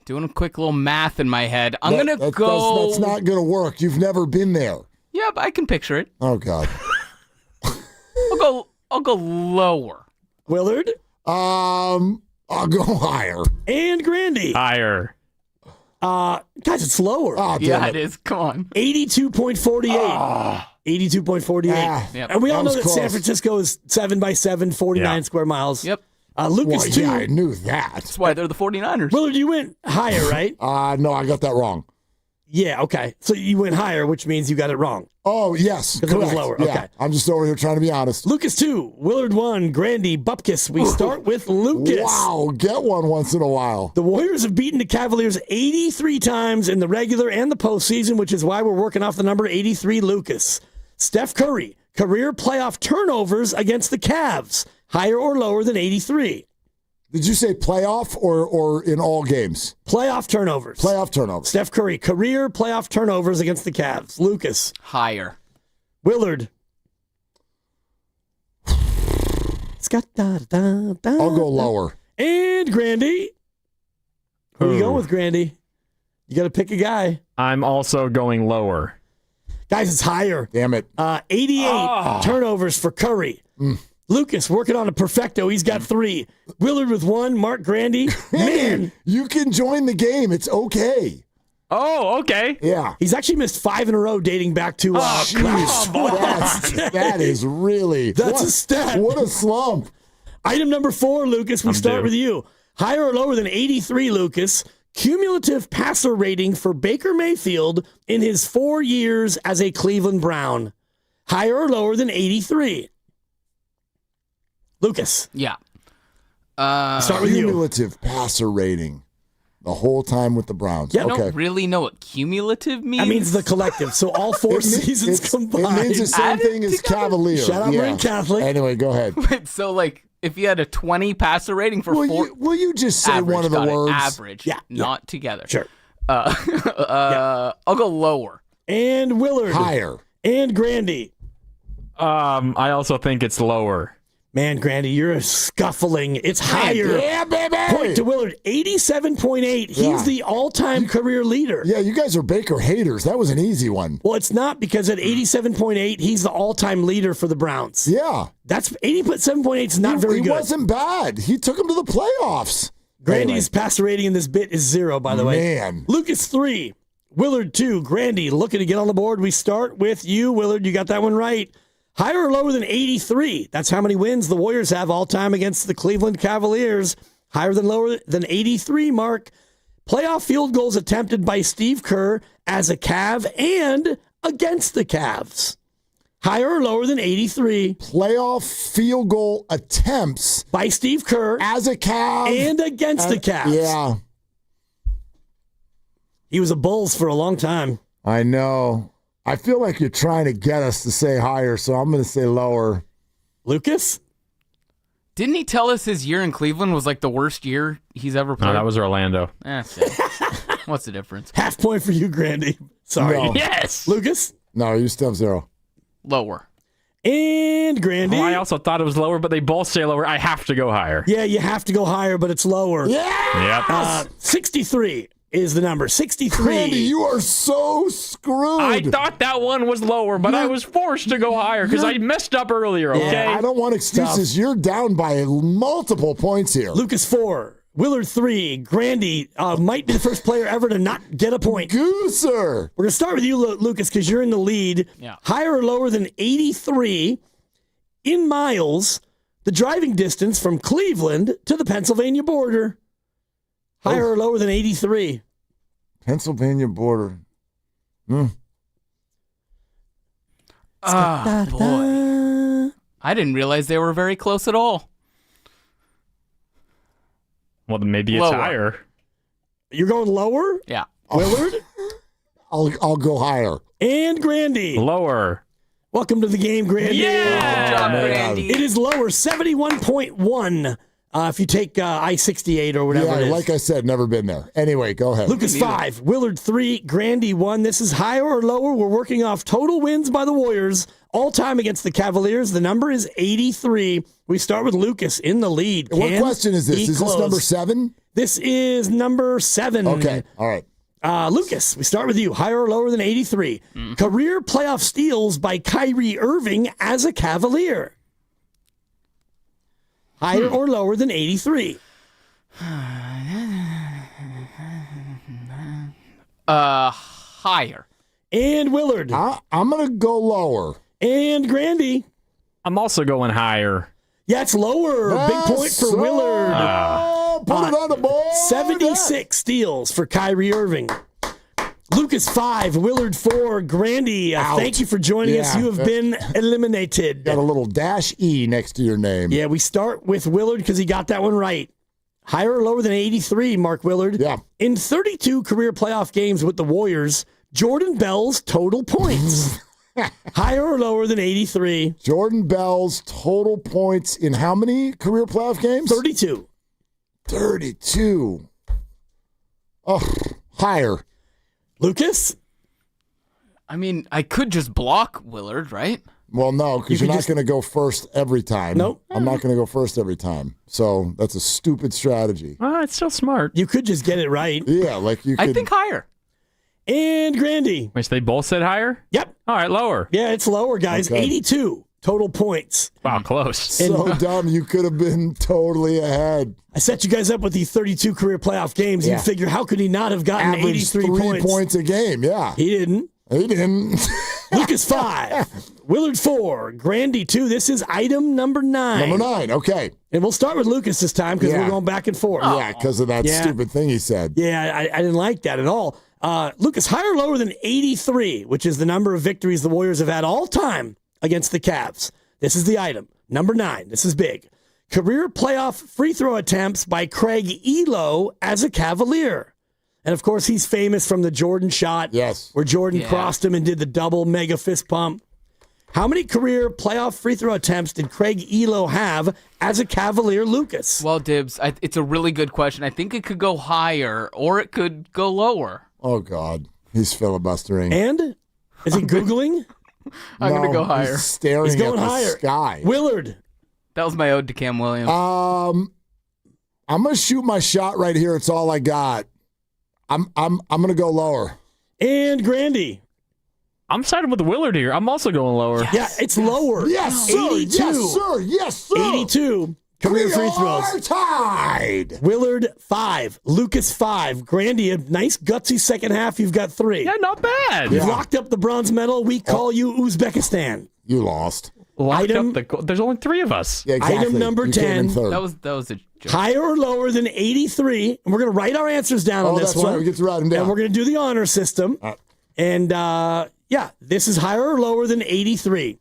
Doing a quick little math in my head. I'm going to go... That's not going to work. You've never been there. Yeah, but I can picture it. Oh, God. I'll go lower. Willard? I'll go higher. And Grandy? Higher. Guys, it's lower. Oh, yeah, it is. Come on. 82.48. 82.48. Yep. And we all know that close. San Francisco is 7x7, 49 square miles. Yep. Lucas, well, too. yeah, I knew that. That's why they're the 49ers. Willard, you went higher, right? No, I got that wrong. Yeah, okay. So you went higher, which means you got it wrong. Oh, yes. Because it was lower. Yeah, okay. I'm just over here trying to be honest. Lucas 2, Willard 1, Grandy, Bupkis. We start with Lucas. Wow, get one once in a while. The Warriors have beaten the Cavaliers 83 times in the regular and the postseason, which is why we're working off the number 83, Lucas. Steph Curry, career playoff turnovers against the Cavs. Higher or lower than 83? Did you say playoff or in all games? Playoff turnovers. Playoff turnovers. Steph Curry, career playoff turnovers against the Cavs. Lucas. Higher. Willard. I'll go lower. And Grandy. Who are you going with, Grandy? You got to pick a guy. I'm also going lower. Guys, it's higher. Damn it. 88 turnovers for Curry. Lucas working on a perfecto. He's got 3. Willard with 1. Mark Grandy. Man, you can join the game. It's okay. Oh, okay. Yeah. He's actually missed 5 in a row dating back to that is really... That's a stat. What a slump. Item number 4, Lucas. We start with you. Higher or lower than 83, Lucas. Cumulative passer rating for Baker Mayfield in his 4 years as a Cleveland Brown. Higher or lower than 83? Lucas. Yeah. Start with you. Cumulative passer rating the whole time with the Browns. Yeah, I don't really know what cumulative means. That means the collective. So all 4 seasons combined. It means the same thing as Cavalier. Shout out Marine Catholic. Anyway, go ahead. Wait, so like if you had a 20 passer rating for 4, will you just say average, one of the words? Average, not together. Sure. I'll go lower. And Willard. Higher. And Grandy. I also think it's lower. Man, Grandy, you're scuffling. It's higher. Yeah, baby. Point to Willard, 87.8. He's the all-time career leader. Yeah, you guys are Baker haters. That was an easy one. Well, it's not, because at 87.8, he's the all-time leader for the Browns. Yeah. That's 87.8 is not very good. He wasn't bad. He took him to the playoffs. Grandy's passer rating in this bit is 0, by the way. Man. Lucas 3, Willard 2, Grandy looking to get on the board. We start with you, Willard. You got that one right. Higher or lower than 83? That's how many wins the Warriors have all time against the Cleveland Cavaliers. Higher than lower than 83, Mark. Playoff field goals attempted by Steve Kerr as a Cav and against the Cavs. Higher or lower than 83? Playoff field goal attempts by Steve Kerr as a Cav and against the Cavs. Yeah. He was a Bulls for a long time. I know. I feel like you're trying to get us to say higher, so I'm going to say lower. Lucas? Didn't he tell us his year in Cleveland was like the worst year he's ever played? No, that was Orlando. What's the difference? Half point for you, Grandy. Sorry. No. Yes. Lucas? No, you still have 0. Lower. And Grandy? Oh, I also thought it was lower, but they both say lower. I have to go higher. Yeah, you have to go higher, but it's lower. Yeah. Yep. 63 is the number. 63. Randy, you are so screwed. I thought that one was lower, but I was forced to go higher because I messed up earlier, okay? I don't want excuses. You're down by multiple points here. Lucas 4. Willard 3. Grandy might be the first player ever to not get a point. Gooser. We're going to start with you, Lucas, because you're in the lead. Yeah. Higher or lower than 83 in miles, the driving distance from Cleveland to the Pennsylvania border. Higher or lower than 83? Pennsylvania border. Boy. I didn't realize they were very close at all. Well, then maybe it's Lower. higher. You're going lower? Yeah. Willard? I'll go higher. And Grandy. Lower. Welcome to the game, Grandy. Yeah! Good job, Grandy. It is lower, 71.1. If you take I-68 or whatever it is. Like I said, never been there. Anyway, go ahead. Lucas 5, Willard 3, Grandy 1. This is higher or lower. We're working off total wins by the Warriors all time against the Cavaliers. The number is 83. We start with Lucas in the lead. What question is this? Is this number 7? This is number 7. Okay, all right. Lucas, we start with you. Higher or lower than 83? Career playoff steals by Kyrie Irving as a Cavalier. Higher or lower than 83? Higher. And Willard. I'm going to go lower. And Grandy. I'm also going higher. Yeah, it's lower. Big point for Willard. Put it on the board. 76 steals for Kyrie Irving. Lucas 5, Willard 4, Grandy. Thank you for joining us. You have been eliminated. Got a little -E next to your name. Yeah, we start with Willard because he got that one right. Higher or lower than 83, Mark Willard? Yeah. In 32 career playoff games with the Warriors, Jordan Bell's total points. Higher or lower than 83? Jordan Bell's total points in how many career playoff games? 32. 32. Oh, higher. Lucas? I mean, I could just block Willard, right? Well, no, because you're not going to go first every time. Nope. I'm not going to go first every time. So that's a stupid strategy. It's still smart. You could just get it right. Yeah, like you could. I think higher. And Grandy. Which they both said higher? Yep. All right, lower. Yeah, it's lower, guys. Okay. 82 total points. Wow, close. So dumb. You could have been totally ahead. I set you guys up with the 32 career playoff games. Yeah. You figure, how could he not have gotten Averaged 83 3 points a game, yeah. He didn't. Lucas 5, Willard 4, Grandy 2. This is item number 9. Number 9, okay. And we'll start with Lucas this time because we're going back and forth. Yeah, because of that stupid thing he said. Yeah, I didn't like that at all. Lucas, higher or lower than 83, which is the number of victories the Warriors have had all time against the Cavs. This is the item. Number 9. This is big. Career playoff free throw attempts by Craig Elo as a Cavalier. And, of course, he's famous from the Jordan shot. Yes. Where Jordan crossed him and did the double mega fist pump. How many career playoff free throw attempts did Craig Elo have as a Cavalier, Lucas? Well, Dibs, it's a really good question. I think it could go higher or it could go lower. Oh, God. He's filibustering. And? Is he Googling? I'm going to go higher. He's staring He's going at the higher. sky. Willard. That was my ode to Cam Williams. I'm going to shoot my shot right here. It's all I got. I'm going to go lower. And Grandy. I'm siding with Willard here. I'm also going lower. Yeah, it's lower. Yes, sir. 82. Yes, sir. Yes, sir. 82 career We free throws. are tied. Willard 5, Lucas 5, Grandy a nice gutsy second half. You've got 3. Yeah, not bad. You've locked up the bronze medal. We call you Uzbekistan. You lost. There's only 3 of us. Yeah, exactly. Item number You came in 10. third. That was a joke. Higher or lower than 83? And we're going to write our answers down on this that's one. right. We get to write them down. And we're going to do the honor system. And this is higher or lower than 83.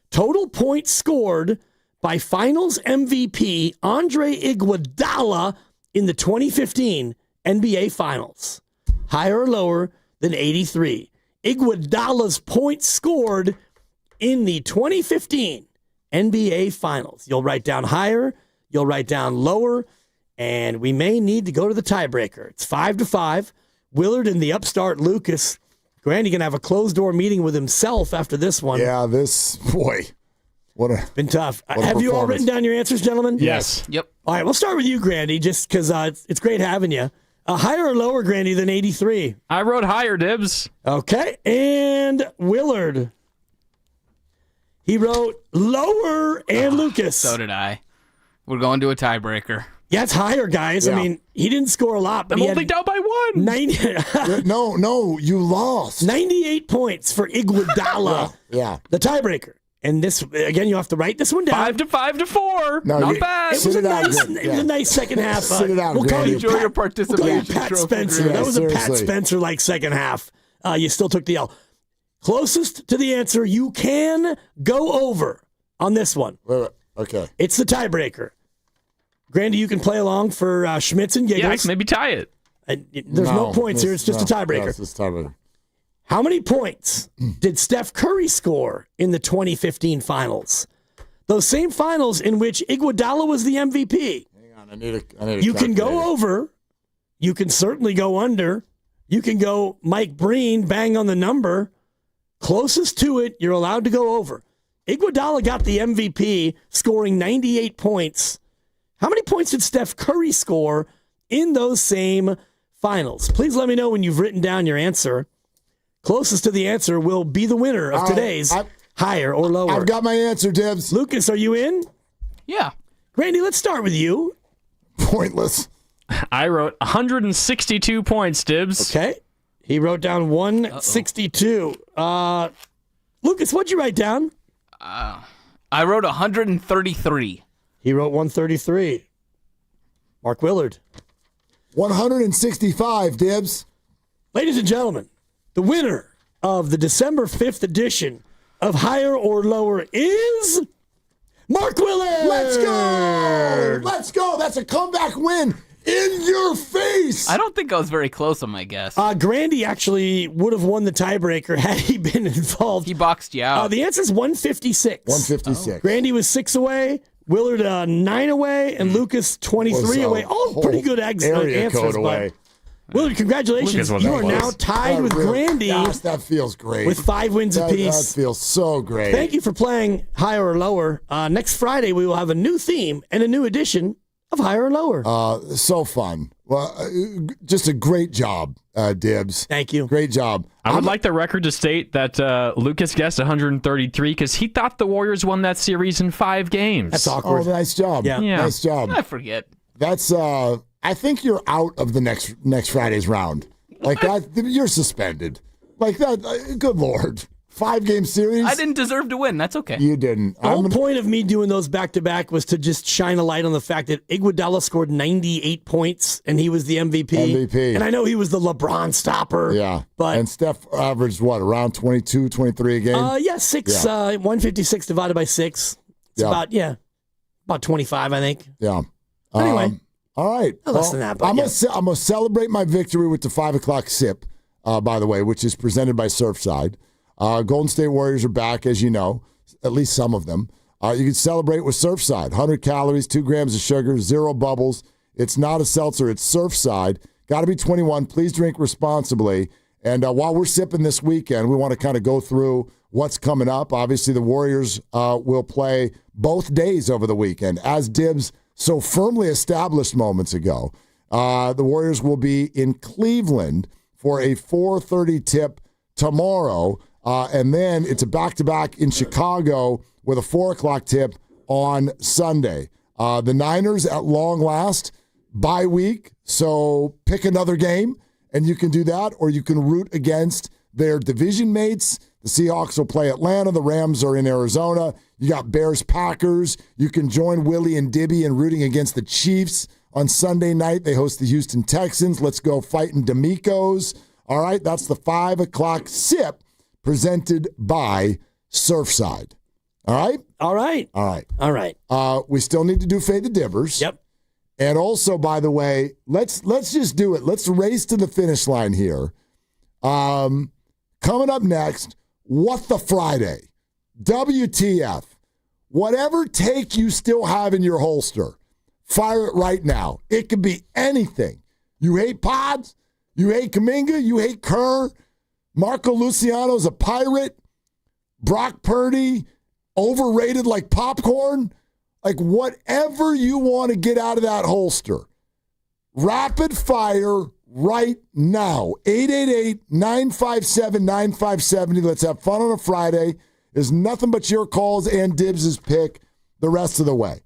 Total points scored by Finals MVP Andre Iguodala in the 2015 NBA Finals. Higher or lower than 83. Iguodala's points scored in the 2015 NBA Finals. You'll write down higher, you'll write down lower, and we may need to go to the tiebreaker. It's 5-5. Willard and the upstart Lucas. Grandy going to have a closed-door meeting with himself after this one. Yeah, Been tough. what a Have you all performance. written down your answers, gentlemen? Yes. Yep. All right, we'll start with you, Grandy, just because it's great having you. Higher or lower, Grandy, than 83? I wrote higher, Dibs. Okay. And Willard. He wrote lower, and Lucas. So did I. We're going to a tiebreaker. Yeah, it's higher, guys. Yeah. I mean, he didn't score a lot, but I'm he only had down by 1. 90, No, you lost. 98 points for Iguodala. Yeah. The tiebreaker. And this, again, you have to write this one down. 5-4. No, Not you- bad. It was a down, nice, Grandy. it was a nice second half. Sit it down, we'll call Grandy. you Enjoy Pat, your we'll call participation you Pat trophy, Spencer. Grandy. That was a Pat seriously. Spencer-like second half. You still took the L. Closest to the answer, you can go over on this one. Wait. Okay. It's the tiebreaker. Grandy, you can play along for Schmitz and Giggles. Yeah, I can maybe tie it. There's no points here. It's just a tiebreaker. Yes, it's tiebreaker. How many points did Steph Curry score in the 2015 finals? Those same finals in which Iguodala was the MVP. Hang on, I need a You can go calculator. over. You can certainly go under. You can go Mike Breen, bang on the number. Closest to it, you're allowed to go over. Iguodala got the MVP, scoring 98 points. How many points did Steph Curry score in those same finals? Please let me know when you've written down your answer. Closest to the answer will be the winner of today's higher or lower. I've got my answer, Dibs. Lucas, are you in? Yeah. Randy, let's start with you. Pointless. I wrote 162 points, Dibs. Okay. He wrote down 162. Lucas, what'd you write down? I wrote 133. He wrote 133. Mark Willard. 165, Dibs. Ladies and gentlemen, the winner of the December 5th edition of Higher or Lower is Mark Willard. Let's go. Let's go. That's a comeback win in your face. I don't think I was very close on my guess. Grandy actually would have won the tiebreaker had he been involved. He boxed you out. The answer is 156. 156. Grandy was 6 away. Willard 9 away, and Lucas 23 away. All pretty good area answers. code but away. Willard, congratulations. Lucas You wasn't are close. now tied with Grandy Gosh, that feels great. with 5 wins apiece. That feels so great. Thank you for playing Higher or Lower. Next Friday, we will have a new theme and a new edition of higher or lower. So fun. Well, just a great job, Dibs. Thank you. Great job. I would like the record to state that Lucas guessed 133 because he thought the Warriors won that series in 5 games. That's awkward. Oh, nice job. Yeah. Nice job. I forget. That's. I think you're out of the next Friday's round. Like that, you're suspended. Like that. Good Lord. 5-game series. I didn't deserve to win. That's okay. You didn't. The whole point of me doing those back-to-back was to just shine a light on the fact that Iguodala scored 98 points, and he was the MVP. And I know he was the LeBron stopper. Yeah. But and Steph averaged, what, around 22, 23 a game? 156 divided by 6. It's about 25, I think. Yeah. Anyway. All right. Less than that, but I'm going to celebrate my victory with the 5 o'clock sip, by the way, which is presented by Surfside. Golden State Warriors are back, as you know, at least some of them. You can celebrate with Surfside. 100 calories, 2 grams of sugar, 0 bubbles. It's not a seltzer. It's Surfside. Got to be 21. Please drink responsibly. And while we're sipping this weekend, we want to kind of go through what's coming up. Obviously, the Warriors will play both days over the weekend. As Dibs so firmly established moments ago, the Warriors will be in Cleveland for a 4:30 tip tomorrow. And then it's a back-to-back in Chicago with a 4 o'clock tip on Sunday. The Niners, at long last, bye week, so pick another game, and you can do that, or you can root against their division mates. The Seahawks will play Atlanta. The Rams are in Arizona. You got Bears-Packers. You can join Willie and Dibby in rooting against the Chiefs. On Sunday night, they host the Houston Texans. Let's go fighting D'Amico's. All right, that's the 5 o'clock sip, presented by Surfside. All right? All right. All right. All right. We still need to do Fade the Dibbers. Yep. And also, by the way, let's just do it. Let's race to the finish line here. Coming up next, What the Friday? WTF. Whatever take you still have in your holster, fire it right now. It could be anything. You hate Pods? You hate Kuminga? You hate Kerr? Marco Luciano's a pirate? Brock Purdy, overrated like popcorn? Like whatever you want to get out of that holster. Rapid fire right now. 888-957-9570. Let's have fun on a Friday. There's nothing but your calls and Dibs' pick the rest of the way.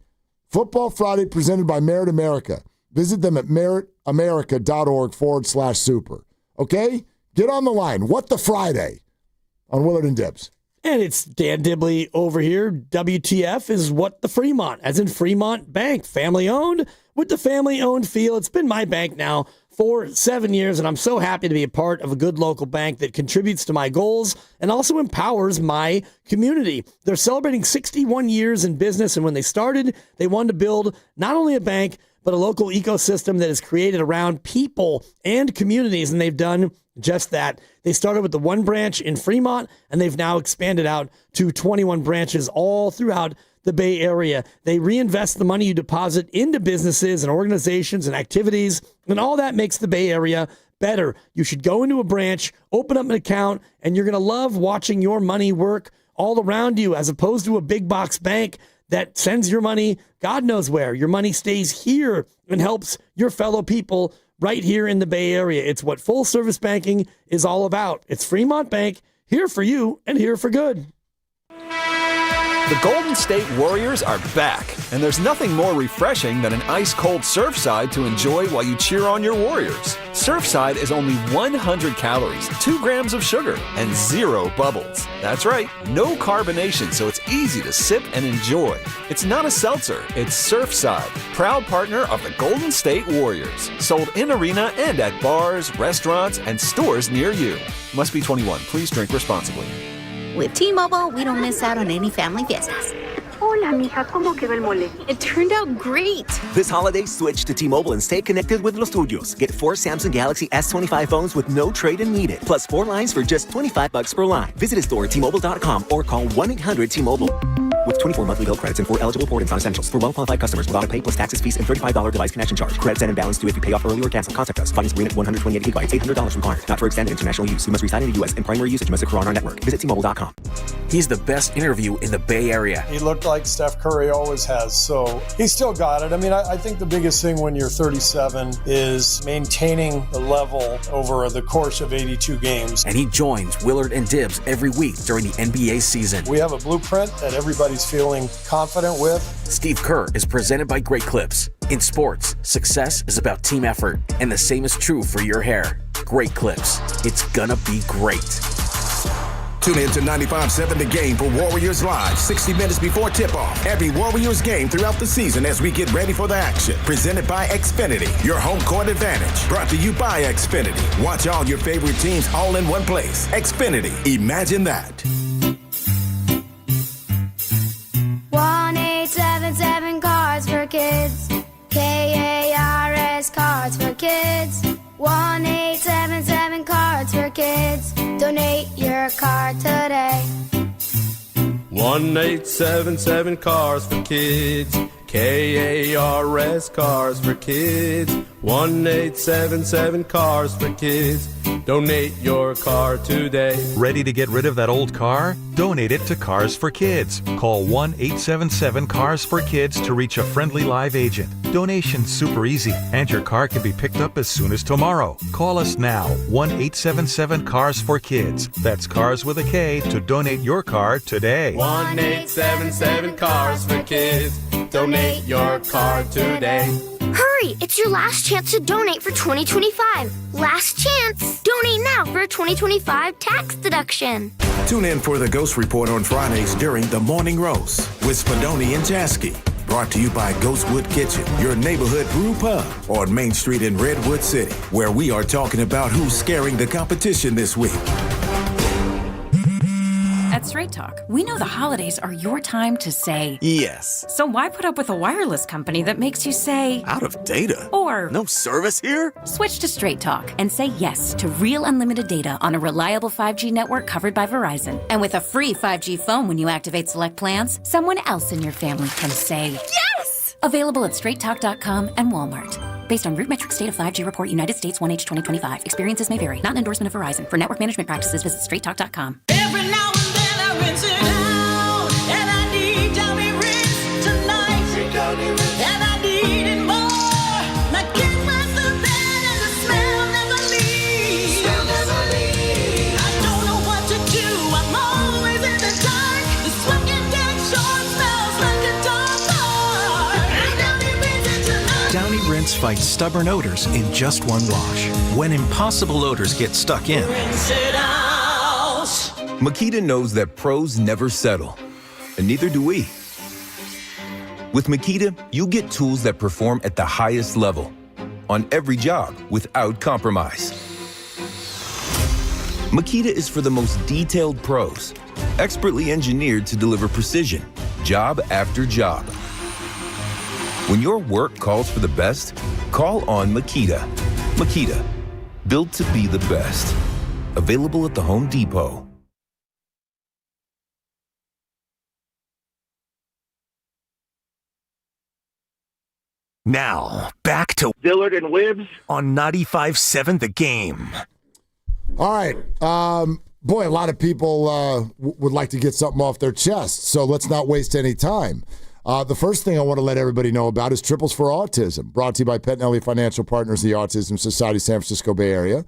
Football Friday presented by Merit America. Visit them at meritamerica.org/super. Okay? Get on the line. What the Friday on Willard and Dibs. And it's Dan Dibley over here. WTF is What the Fremont, as in Fremont Bank. Family owned with the family owned feel. It's been my bank now for 7 years, and I'm so happy to be a part of a good local bank that contributes to my goals and also empowers my community. They're celebrating 61 years in business, and when they started, they wanted to build not only a bank, but a local ecosystem that is created around people and communities, and they've done just that. They started with the 1 branch in Fremont, and they've now expanded out to 21 branches all throughout the Bay Area. They reinvest the money you deposit into businesses and organizations and activities, and all that makes the Bay Area better. You should go into a branch, open up an account, and you're going to love watching your money work all around you, as opposed to a big box bank that sends your money God knows where. Your money stays here and helps your fellow people right here in the Bay Area. It's what full service banking is all about. It's Fremont Bank, here for you and here for good. The Golden State Warriors are back, and there's nothing more refreshing than an ice-cold Surfside to enjoy while you cheer on your Warriors. Surfside is only 100 calories, 2 grams of sugar, and 0 bubbles. That's right, no carbonation, so it's easy to sip and enjoy. It's not a seltzer, it's Surfside, proud partner of the Golden State Warriors. Sold in arena and at bars, restaurants, and stores near you. Must be 21. Please drink responsibly. With T-Mobile, we don't miss out on any family visits. Hola, mija, ¿cómo quedó el mole? It turned out great. This holiday, switch to T-Mobile and stay connected with los tuyos. Get 4 Samsung Galaxy S25 phones with no trade-in needed, plus 4 lines for just $25 per line. Visit a store at T-Mobile.com or call 1-800-T-Mobile. With 24 monthly bill credits and 4 eligible port and non-essentials. For well-qualified customers with auto-pay plus taxes, fees, and $35 device connection charge. Credits and imbalance due if you pay off early or cancel. Contact us. Finance agreement 128 gigabytes, $800 required. Not for extended international use. You must reside in the U.S. and primary usage must occur on our network. Visit T-Mobile.com. He's the best interview in the Bay Area. He looked like Steph Curry always has, so he still got it. I mean, I think the biggest thing when you're 37 is maintaining the level over the course of 82 games. And he joins Willard and Dibbs every week during the NBA season. We have a blueprint that everybody's feeling confident with. Steve Kerr is presented by Great Clips. In sports, success is about team effort, and the same is true for your hair. Great Clips. It's gonna be great. Tune in to 95.7 The Game for Warriors Live, 60 minutes before tip-off. Every Warriors game throughout the season as we get ready for the action. Presented by Xfinity, your home court advantage. Brought to you by Xfinity. Watch all your favorite teams all in one place. Xfinity, imagine that. 1877 Cards for Kids. KARS Cards for Kids. 1877 Cards for Kids. Donate your card today. 1877 Cars for Kids. KARS Cars for Kids. 1877 Cars for Kids. Donate your car today. Ready to get rid of that old car? Donate it to Cars for Kids. Call 1-877-CARS-FOR-KIDS to reach a friendly live agent. Donation's super easy, and your car can be picked up as soon as tomorrow. Call us now, 1-877-CARS-FOR-KIDS. That's Cars with a K to donate your car today. 1877 Cars for Kids. Donate your car today. Hurry! It's your last chance to donate for 2025. Last chance! Donate now for a 2025 tax deduction. Tune in for the Ghost Report on Fridays during the Morning Roast with Spadoni and Jasky. Brought to you by Ghostwood Kitchen, your neighborhood brew pub on Main Street in Redwood City, where we are talking about who's scaring the competition this week. At Straight Talk, we know the holidays are your time to say yes. So why put up with a wireless company that makes you say Out of data? Or no service here? Switch to Straight Talk and say yes to real unlimited data on a reliable 5G network covered by Verizon. And with a free 5G phone when you activate select plans, someone else in your family can say yes! Available at straighttalk.com and Walmart. Based on RootMetrics State of 5G Report United States 1H 2025. Experiences may vary. Not an endorsement of Verizon. For network management practices, visit straighttalk.com. Every now and then I rinse it out, and I need Downy rinse tonight. And I need it more. My kids must have been, and the smell never leaves. I don't know what to do. I'm always in the dark. The sweating dead short smells like a dog park. And Downy rinse it tonight. Downy Rinse fights stubborn odors in just one wash. When impossible odors get stuck in, Rinse it out. Makita knows that pros never settle, and neither do we. With Makita, you get tools that perform at the highest level on every job without compromise. Makita is for the most detailed pros, expertly engineered to deliver precision, job after job. When your work calls for the best, call on Makita. Makita, built to be the best. Available at the Home Depot. Now, back to Dillard and Wibbs on 95.7 The Game. All right. Boy, a lot of people would like to get something off their chest, so let's not waste any time. The first thing I want to let everybody know about is Triples for Autism, brought to you by Pet and Ellie Financial Partners, the Autism Society, San Francisco Bay Area.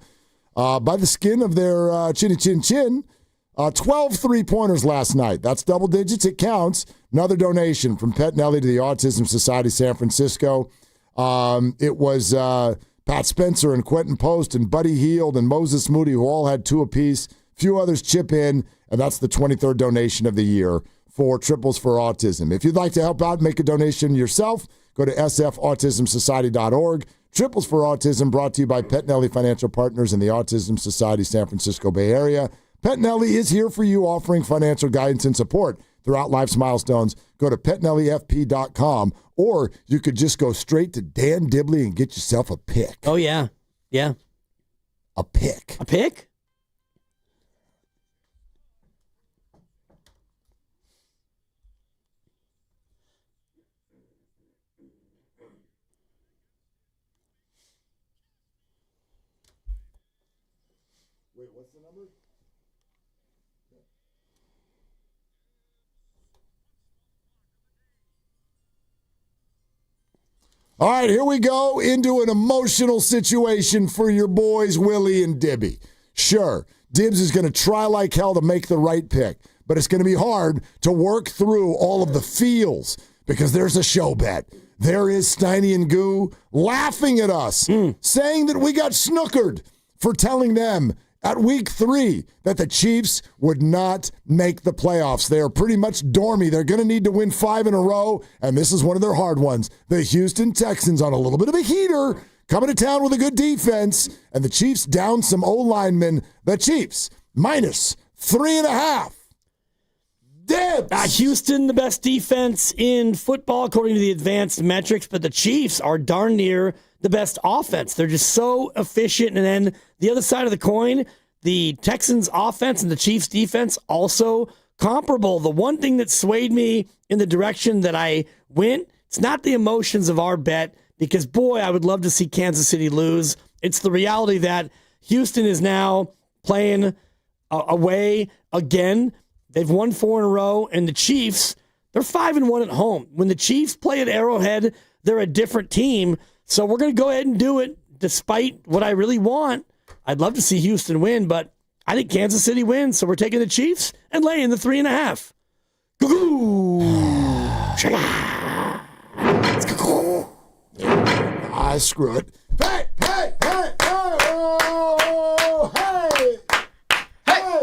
By the skin of their chinny chin chin, 12 three-pointers last night. That's double digits. It counts. Another donation from Pet and Ellie to the Autism Society, San Francisco. It was Pat Spencer and Quentin Post and Buddy Heald and Moses Moody, who all had two apiece. A few others chip in, and that's the 23rd donation of the year for Triples for Autism. If you'd like to help out, make a donation yourself, go to sfautismsociety.org. Triples for Autism, brought to you by Pet and Ellie Financial Partners and the Autism Society, San Francisco Bay Area. Pet and Ellie is here for you, offering financial guidance and support throughout life's milestones. Go to petandellifp.com, or you could just go straight to Dan Dibley and get yourself a pick. Oh, yeah. Yeah. A pick. A pick? Wait, what's the number? All right, here we go into an emotional situation for your boys, Willie and Dibby. Sure, Dibs is going to try like hell to make the right pick, but it's going to be hard to work through all of the feels because there's a show bet. There is Steiny and Goo laughing at us, saying that we got snookered for telling them at week 3 that the Chiefs would not make the playoffs. They are pretty much dormy. They're going to need to win 5 in a row, and this is one of their hard ones. The Houston Texans on a little bit of a heater, coming to town with a good defense, and the Chiefs down some O-linemen. The Chiefs minus 3.5. Dibs. Houston, the best defense in football according to the advanced metrics, but the Chiefs are darn near the best offense. They're just so efficient. And then the other side of the coin, the Texans offense and the Chiefs defense also comparable. The one thing that swayed me in the direction that I went, it's not the emotions of our bet, because boy, I would love to see Kansas City lose. It's the reality that Houston is now playing away again. They've won 4 in a row, and the Chiefs, they're 5-1 at home. When the Chiefs play at Arrowhead, they're a different team. So we're going to go ahead and do it, despite what I really want. I'd love to see Houston win, but I think Kansas City wins. So we're taking the Chiefs and laying the 3.5. Screw it. Hey, hey, hey, hey, oh, hey, hey.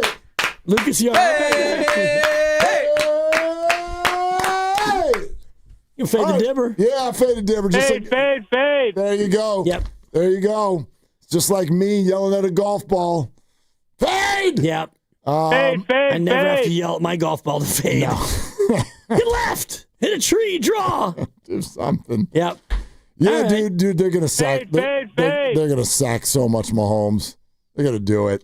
Lucas, you all right? Hey. You fade the dibber. Yeah, I faded dibber. Fade. There you go. Yep. There you go. It's just like me yelling at a golf ball. Fade! Yep. Fade. I never have to yell at my golf ball to fade. No. Get left. Hit a tree. Draw. Do something. Yep. Yeah, right. dude, they're gonna sack. They're gonna sack so much Mahomes. They're gonna do it.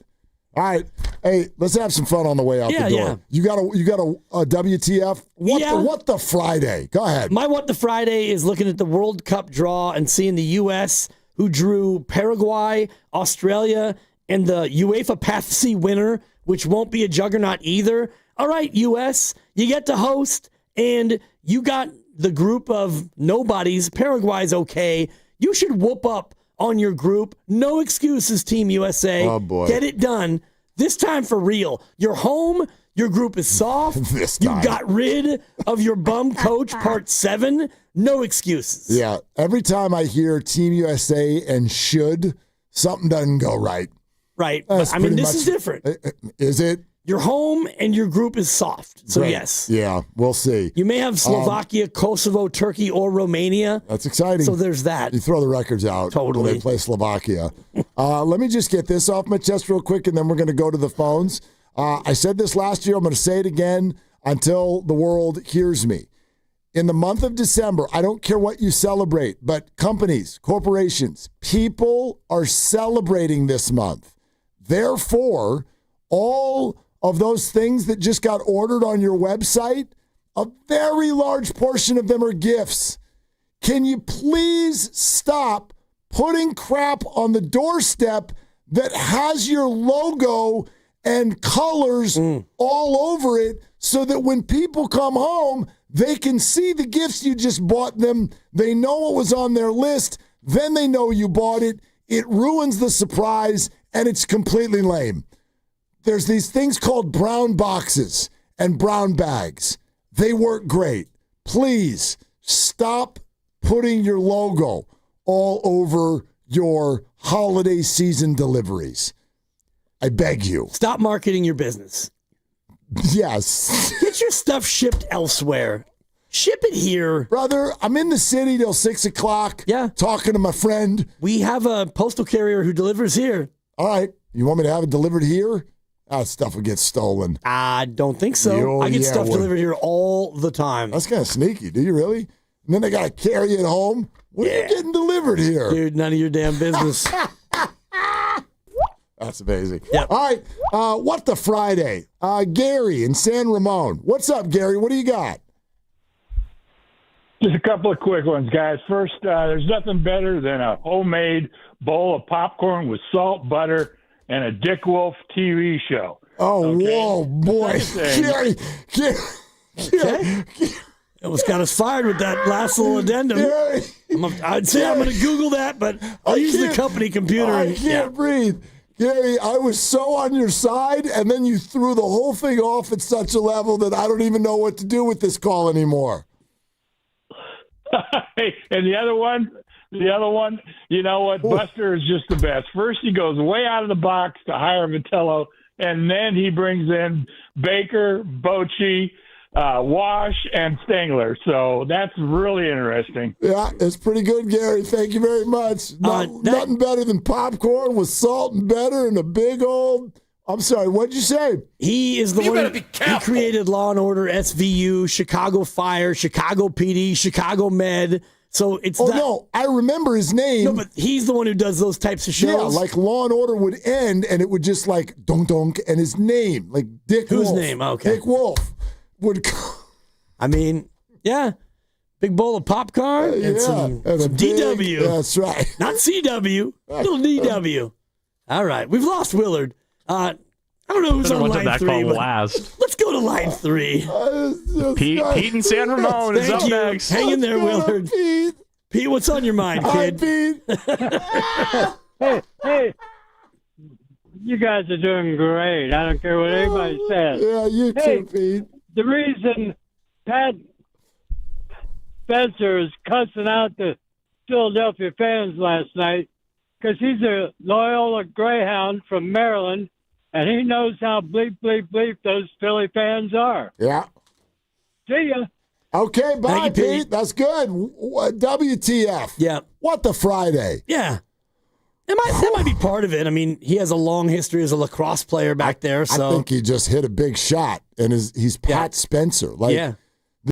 All right, hey, let's have some fun on the way out the door. Yeah. You got a WTF? What the Friday? Go ahead. My What the Friday is looking at the World Cup draw and seeing the U.S. who drew Paraguay, Australia, and the UEFA Path C winner, which won't be a juggernaut either. All right, U.S., you get to host, and you got the group of nobodies. Paraguay's okay. You should whoop up on your group. No excuses, Team USA. Oh, boy. Get it done. This time for real. You're home. Your group is soft. This time. You got rid of your bum coach, part 7. No excuses. Yeah, every time I hear Team USA and should, something doesn't go right. Right. But, I mean, this is different. Is it? You're home and your group is soft. So, Right. yes. Yeah, we'll see. You may have Slovakia, Kosovo, Turkey, or Romania. That's exciting. So there's that. You throw the records out Totally. when they play Slovakia. Let me just get this off my chest real quick, and then we're going to go to the phones. I said this last year. I'm going to say it again until the world hears me. In the month of December, I don't care what you celebrate, but companies, corporations, people are celebrating this month. Therefore, all of those things that just got ordered on your website, a very large portion of them are gifts. Can you please stop putting crap on the doorstep that has your logo and colors all over it so that when people come home, they can see the gifts you just bought them. They know what was on their list. Then they know you bought it. It ruins the surprise, and it's completely lame. There's these things called brown boxes and brown bags. They work great. Please stop putting your logo all over your holiday season deliveries. I beg you. Stop marketing your business. Yes. Get your stuff shipped elsewhere. Ship it here. Brother, I'm in the city till 6 o'clock. Yeah. Talking to my friend. We have a postal carrier who delivers here. All right. You want me to have it delivered here? That stuff will get stolen. I don't think so. I get stuff delivered here all the time. That's kind of sneaky. Do you really? And then they got to carry it home? What are you getting delivered here? Dude, none of your damn business. That's amazing. Yep. All right. What the Friday? Gary in San Ramon. What's up, Gary? What do you got? Just a couple of quick ones, guys. First, there's nothing better than a homemade bowl of popcorn with salt, butter, and a Dick Wolf TV show. Oh, okay. Whoa, boy. Gary. Okay. It was kind of fired with that last little addendum. I'd say I'm going to Google that, but I'll use the company computer. I can't breathe. Gary, I was so on your side, and then you threw the whole thing off at such a level that I don't even know what to do with this call anymore. And the other one, you know what? Buster is just the best. First, he goes way out of the box to hire Vitello, and then he brings in Baker, Bochy, Wash, and Stengler. So that's really interesting. Yeah, it's pretty good, Gary. Thank you very much. Nothing better than popcorn with salt and butter and a big old... I'm sorry, what'd you say? He is the one he created Law & Order, SVU, Chicago Fire, Chicago PD, Chicago Med. So it's no, I remember his name. No, but he's the one who does those types of shows. Yeah, like Law & Order would end, and it would just like donk, and his name, like Dick Wolf. Whose name? Okay. Dick Wolf would I mean, yeah. Big bowl of popcorn and some DW. That's right. Not CW, little DW. All right, we've lost Willard. I don't know who's on line 3. But let's go to line 3. Pete in San Ramon is up next. Hang in there, Willard. Pete, what's on your mind, kid? Hi, Pete. Hey, you guys are doing great. I don't care what anybody says. Yeah, you too, Pete. The reason Pat Spencer is cussing out the Philadelphia fans last night because he's a Loyola Greyhound from Maryland, and he knows how bleep, bleep, bleep those Philly fans are. Yeah. See ya. Okay, bye, Thank you, Pete. That's good. WTF. Yeah. What the Friday? Yeah. That might be part of it. I mean, he has a long history as a lacrosse player back there. So I think he just hit a big shot, and he's Pat Spencer. Like,